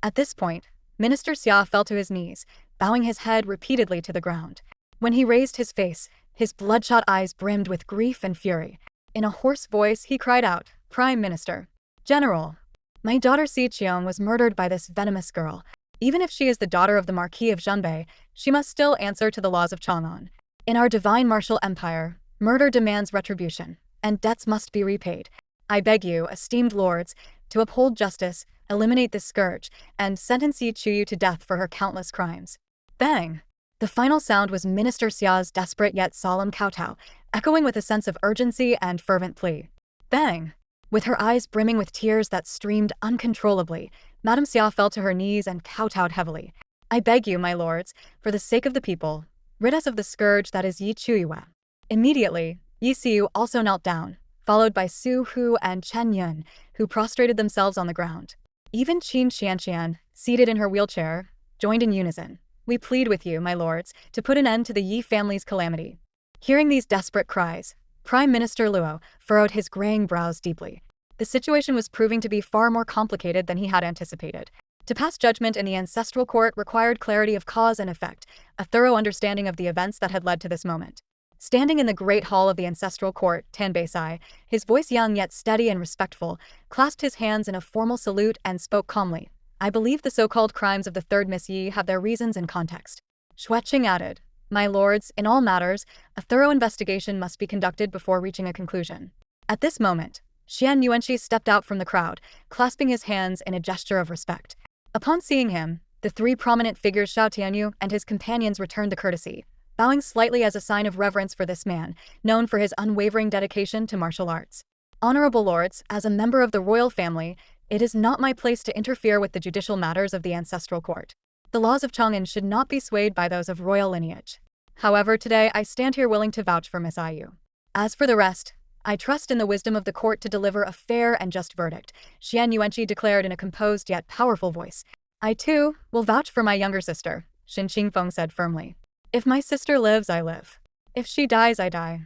At this point, Minister Xia fell to his knees, bowing his head repeatedly to the ground. When he raised his face, his bloodshot eyes brimmed with grief and fury. In a hoarse voice, he cried out, "Prime Minister! General! My daughter Si Qiong was murdered by this venomous girl. Even if she is the daughter of the Marquis of Zhanbei, she must still answer to the laws of Chang'an. In our divine martial empire, murder demands retribution, and debts must be repaid. I beg you, esteemed lords, to uphold justice, eliminate this scourge, and sentence Yi Chuyue to death for her countless crimes." Bang! The final sound was Minister Xia's desperate yet solemn kowtow, echoing with a sense of urgency and fervent plea. Bang! With her eyes brimming with tears that streamed uncontrollably, Madame Xia fell to her knees and kowtowed heavily. "I beg you, my lords, for the sake of the people, rid us of the scourge that is Yi Chuyue." Immediately, Yi Xiu also knelt down, followed by Su Hu and Chen Yun, who prostrated themselves on the ground. Even Qin Qianqian, seated in her wheelchair, joined in unison. "We plead with you, my lords, to put an end to the Yi family's calamity." Hearing these desperate cries, Prime Minister Luo furrowed his graying brows deeply. The situation was proving to be far more complicated than he had anticipated. To pass judgment in the ancestral court required clarity of cause and effect, a thorough understanding of the events that had led to this moment. Standing in the great hall of the ancestral court, Tanbeisai, his voice young yet steady and respectful, clasped his hands in a formal salute and spoke calmly. I believe the so-called crimes of the third Miss Yi have their reasons and context. Xueqing added, My lords, in all matters, a thorough investigation must be conducted before reaching a conclusion. At this moment, Xian Yuanqi stepped out from the crowd, clasping his hands in a gesture of respect. Upon seeing him, the three prominent figures Xiao Tianyu and his companions returned the courtesy, bowing slightly as a sign of reverence for this man, known for his unwavering dedication to martial arts. Honorable lords, as a member of the royal family, it is not my place to interfere with the judicial matters of the ancestral court. The laws of Chang'an should not be swayed by those of royal lineage. However, today I stand here willing to vouch for Miss Ayu. As for the rest, I trust in the wisdom of the court to deliver a fair and just verdict, Xian Yuanqi declared in a composed yet powerful voice. I too will vouch for my younger sister, Shin Qingfeng said firmly. If my sister lives, I live. If she dies, I die.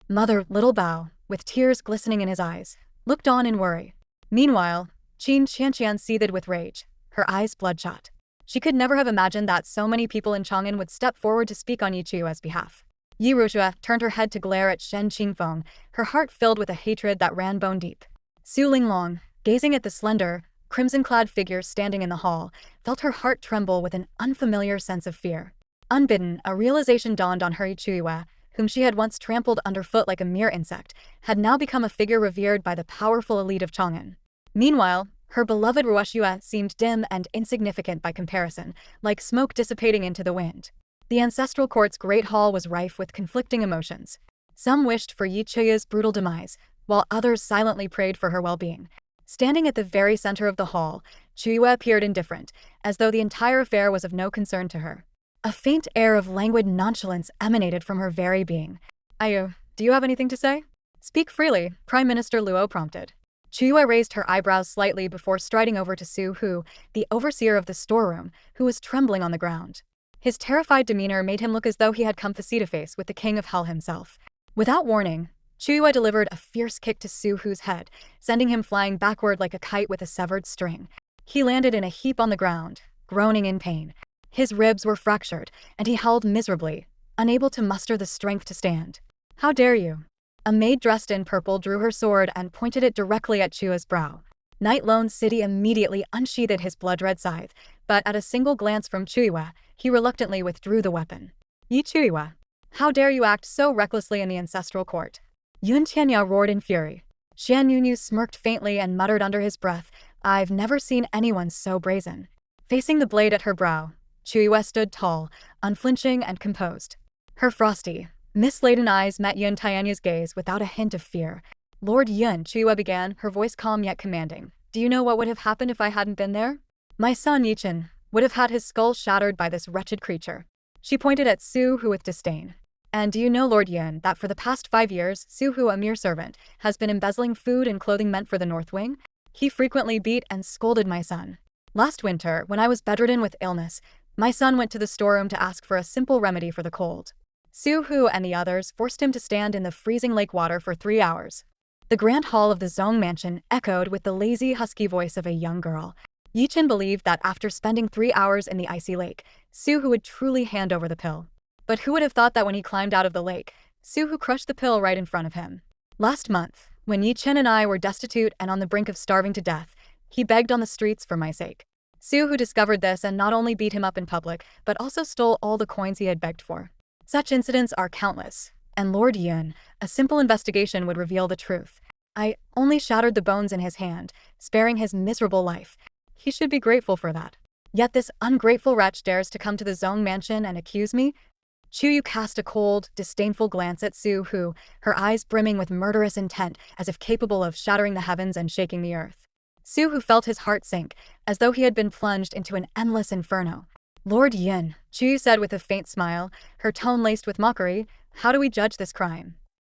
Mother, little Bao, with tears glistening in his eyes, looked on in worry. Meanwhile, Qin Qianqian seethed with rage, her eyes bloodshot. She could never have imagined that so many people in Chang'an would step forward to speak on Chuyue's behalf. Yi Ruxue turned her head to glare at Shen Qingfeng, her heart filled with a hatred that ran bone deep. Su Linglong, gazing at the slender, crimson-clad figure standing in the hall, felt her heart tremble with an unfamiliar sense of fear. Unbidden, a realization dawned on her. Chuyue, whom she had once trampled underfoot like a mere insect, had now become a figure revered by the powerful elite of Chang'an. Meanwhile, her beloved Ruoxue seemed dim and insignificant by comparison, like smoke dissipating into the wind. The ancestral court's great hall was rife with conflicting emotions. Some wished for Yi Chuyue's brutal demise, while others silently prayed for her well-being. Standing at the very center of the hall, Chuyue appeared indifferent, as though the entire affair was of no concern to her. A faint air of languid nonchalance emanated from her very being. Ayu, do you have anything to say? Speak freely, Prime Minister Luo prompted. Chuyue raised her eyebrows slightly before striding over to Su Hu, the overseer of the storeroom, who was trembling on the ground. His terrified demeanor made him look as though he had come face-to-face with the king of hell himself. Without warning, Chuyue delivered a fierce kick to Su Hu's head, sending him flying backward like a kite with a severed string. He landed in a heap on the ground, groaning in pain. His ribs were fractured, and he howled miserably, unable to muster the strength to stand. How dare you? A maid dressed in purple drew her sword and pointed it directly at Chuyue's brow. Night Lone City immediately unsheathed his blood-red scythe, but at a single glance from Chuyue, he reluctantly withdrew the weapon. Yi Chuyue, how dare you act so recklessly in the ancestral court? Yun Tianya roared in fury. Xian Yunyu smirked faintly and muttered under his breath, I've never seen anyone so brazen. Facing the blade at her brow, Chuyue stood tall, unflinching and composed. Her frosty, mist-laden eyes met Yun Tianya's gaze without a hint of fear. Lord Yun, Chuyue began, her voice calm yet commanding. Do you know what would have happened if I hadn't been there? My son Yichen would have had his skull shattered by this wretched creature. She pointed at Su Hu with disdain. And do you know, Lord Yun, that for the past 5 years, Su Hu, a mere servant, has been embezzling food and clothing meant for the North Wing? He frequently beat and scolded my son. Last winter, when I was bedridden with illness, my son went to the storeroom to ask for a simple remedy for the cold. Su Hu and the others forced him to stand in the freezing lake water for 3 hours. The grand hall of the Zong mansion echoed with the lazy, husky voice of a young girl. Yichen believed that after spending 3 hours in the icy lake, Su Hu would truly hand over the pill. But who would have thought that when he climbed out of the lake, Su Hu crushed the pill right in front of him? Last month, when Yichen and I were destitute and on the brink of starving to death, he begged on the streets for my sake. Su Hu discovered this and not only beat him up in public, but also stole all the coins he had begged for. Such incidents are countless, and Lord Yun, a simple investigation would reveal the truth. I only shattered the bones in his hand, sparing his miserable life. He should be grateful for that. Yet this ungrateful wretch dares to come to the Zong mansion and accuse me? Chuyue cast a cold, disdainful glance at Su Hu, her eyes brimming with murderous intent, as if capable of shattering the heavens and shaking the earth. Su Hu felt his heart sink, as though he had been plunged into an endless inferno. Lord Yun, Chuyue said with a faint smile, her tone laced with mockery, how do we judge this crime?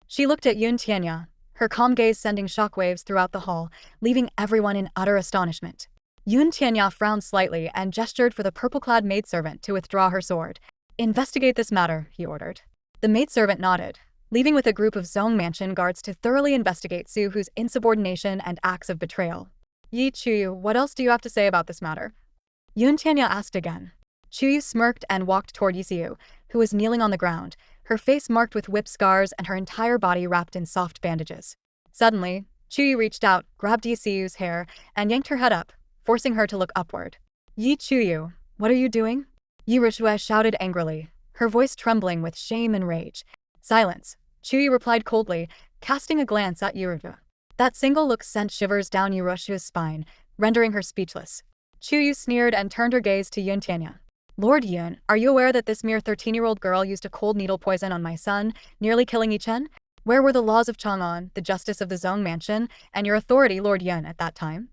She looked at Yun Tianya, her calm gaze sending shockwaves throughout the hall, leaving everyone in utter astonishment. Yun Tianya frowned slightly and gestured for the purple-clad maidservant to withdraw her sword. Investigate this matter, he ordered. The maidservant nodded, leaving with a group of Zong mansion guards to thoroughly investigate Su Hu's insubordination and acts of betrayal. Yi Chuyue, what else do you have to say about this matter? Yun Tianya asked again. Chuyue smirked and walked toward Yi Siu, who was kneeling on the ground, her face marked with whip scars and her entire body wrapped in soft bandages. Suddenly, Chuyue reached out, grabbed Yi Siyu's hair, and yanked her head up, forcing her to look upward. Yi Chuyue, what are you doing? Yi Rishue shouted angrily, her voice trembling with shame and rage. Silence, Chuyue replied coldly, casting a glance at Yi Rishue. That single look sent shivers down Yi Rishue's spine, rendering her speechless. Chuyue sneered and turned her gaze to Yun Tianya. Lord Yun, are you aware that this mere 13-year-old girl used a cold needle poison on my son, nearly killing Yi Chen? Where were the laws of Chang'an, the justice of the Zhong Mansion, and your authority, Lord Yun, at that time?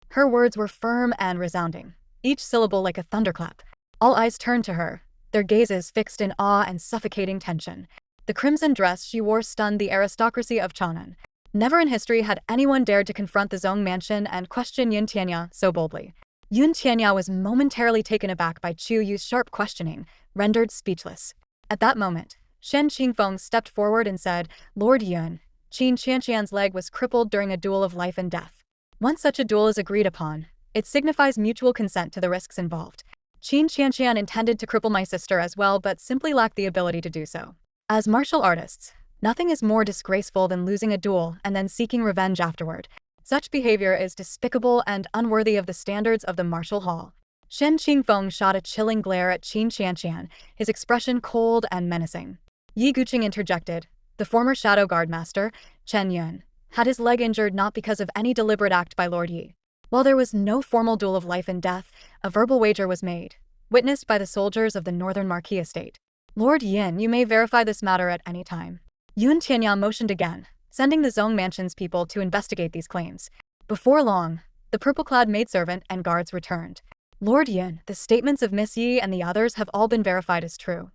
Her words were firm and resounding, each syllable like a thunderclap. All eyes turned to her, their gazes fixed in awe and suffocating tension. The crimson dress she wore stunned the aristocracy of Chang'an. Never in history had anyone dared to confront the Zhong Mansion and question Yun Tianya so boldly. Yun Tianya was momentarily taken aback by Chuyue's sharp questioning, rendered speechless. At that moment, Shen Qingfeng stepped forward and said, Lord Yun, Qin Qianqian's leg was crippled during a duel of life and death. Once such a duel is agreed upon, it signifies mutual consent to the risks involved. Qin Qianqian intended to cripple my sister as well but simply lacked the ability to do so. As martial artists, nothing is more disgraceful than losing a duel and then seeking revenge afterward. Such behavior is despicable and unworthy of the standards of the martial hall. Shen Qingfeng shot a chilling glare at Qin Qianqian, his expression cold and menacing. Yi Guqing interjected. The former Shadow Guard Master, Chen Yun, had his leg injured not because of any deliberate act by Lord Yi. While there was no formal duel of life and death, a verbal wager was made, witnessed by the soldiers of the Northern Marquis estate. Lord Yin, you may verify this matter at any time. Yun Tianya motioned again, sending the Zhong Mansion's people to investigate these claims. Before long, the purple-clad maidservant and guards returned. Lord Yin, the statements of Miss Yi and the others have all been verified as true.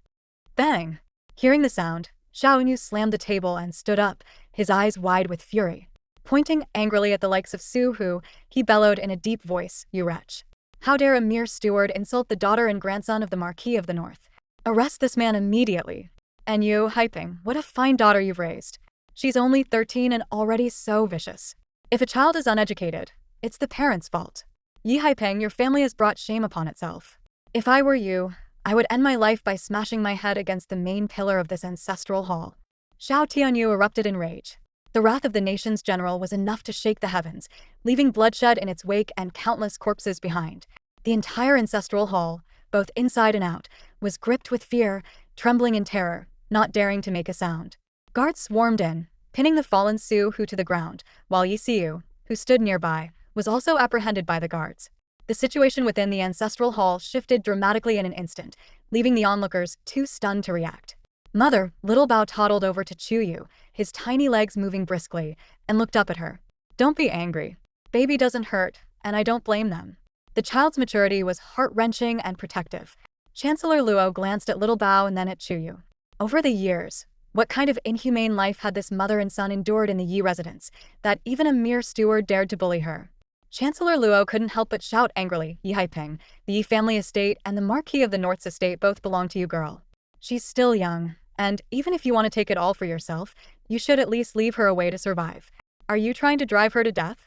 Bang! Hearing the sound, Xiao Yunyu slammed the table and stood up, his eyes wide with fury. Pointing angrily at the likes of Su Hu, he bellowed in a deep voice, You wretch! How dare a mere steward insult the daughter and grandson of the Marquis of the North? Arrest this man immediately! And you, Haiping, what a fine daughter you've raised. She's only 13 and already so vicious. If a child is uneducated, it's the parents' fault. Yi Haiping, your family has brought shame upon itself. If I were you, I would end my life by smashing my head against the main pillar of this ancestral hall. Xiao Tianyu erupted in rage. The wrath of the nation's general was enough to shake the heavens, leaving bloodshed in its wake and countless corpses behind. The entire ancestral hall, both inside and out, was gripped with fear, trembling in terror, not daring to make a sound. Guards swarmed in, pinning the fallen Su Hu to the ground, while Yi Siyu, who stood nearby, was also apprehended by the guards. The situation within the ancestral hall shifted dramatically in an instant, leaving the onlookers too stunned to react. Mother, little Bao toddled over to Chuyue, his tiny legs moving briskly, and looked up at her. Don't be angry. Baby doesn't hurt, and I don't blame them. The child's maturity was heart-wrenching and protective. Chancellor Luo glanced at little Bao and then at Chuyue. Over the years, what kind of inhumane life had this mother and son endured in the Yi residence, that even a mere steward dared to bully her? Chancellor Luo couldn't help but shout angrily, Yi Haiping, the Yi family estate and the Marquis of the North's estate both belong to you, girl. She's still young, and even if you want to take it all for yourself, you should at least leave her a way to survive. Are you trying to drive her to death?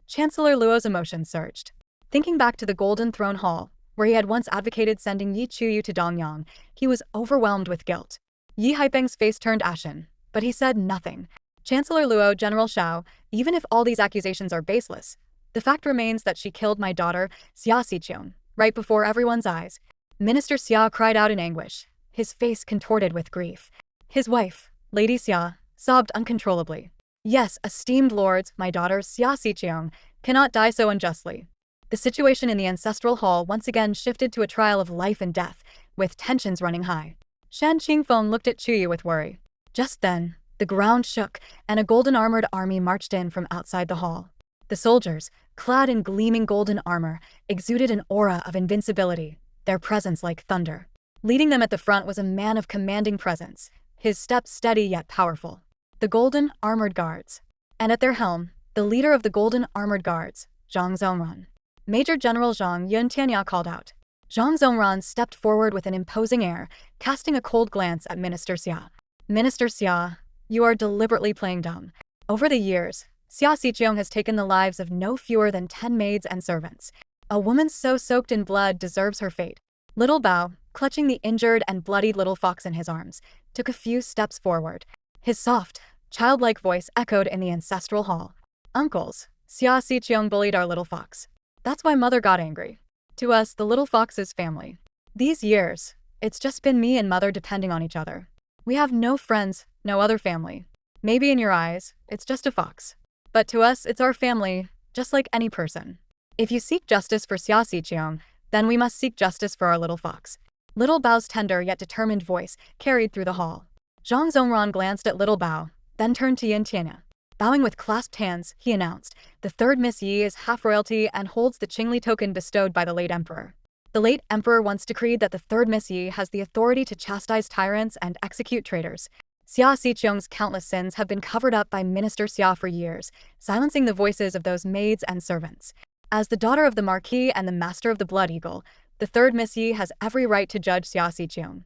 Chancellor Luo's emotions surged. Thinking back to the Golden Throne Hall, where he had once advocated sending Yi Chuyue to Dongyang, he was overwhelmed with guilt. Yi Haiping's face turned ashen, but he said nothing. Chancellor Luo, General Xiao, even if all these accusations are baseless, the fact remains that she killed my daughter, Xia Xiqiong, right before everyone's eyes. Minister Xia cried out in anguish, his face contorted with grief. His wife, Lady Xia, sobbed uncontrollably. Yes, esteemed lords, my daughter, Xia Xiqiong, cannot die so unjustly. The situation in the ancestral hall once again shifted to a trial of life and death, with tensions running high. Shen Qingfeng looked at Chuyue with worry. Just then, the ground shook, and a golden-armored army marched in from outside the hall. The soldiers, clad in gleaming golden armor, exuded an aura of invincibility, their presence like thunder. Leading them at the front was a man of commanding presence, his steps steady yet powerful. The Golden Armored Guards. And at their helm, the leader of the Golden Armored Guards, Zhang Zhongran. Major General Zhang Yun Tianya called out. Zhang Zhongran stepped forward with an imposing air, casting a cold glance at Minister Xia. Minister Xia, you are deliberately playing dumb. Over the years, Xia Xiqiong has taken the lives of no fewer than 10 maids and servants. A woman so soaked in blood deserves her fate. Little Bao, clutching the injured and bloodied little fox in his arms, took a few steps forward. His soft, childlike voice echoed in the ancestral hall. Uncles, Xia Xiqiong bullied our little fox. That's why Mother got angry. To us, the little fox is family. These years, it's just been me and Mother depending on each other. We have no friends, no other family. Maybe in your eyes, it's just a fox. But to us, it's our family, just like any person. If you seek justice for Xia Xiqiong, then we must seek justice for our little fox. Little Bao's tender yet determined voice carried through the hall. Zhang Zhongran glanced at Little Bao, then turned to Yin Tianhe. Bowing with clasped hands, he announced, the third Miss Yi is half royalty and holds the Qingli token bestowed by the late emperor. The late emperor once decreed that the third Miss Yi has the authority to chastise tyrants and execute traitors. Xia Xiqiong's countless sins have been covered up by Minister Xia for years, silencing the voices of those maids and servants. As the daughter of the Marquis and the master of the Blood Eagle, the third Miss Yi has every right to judge Xia Xiqiong.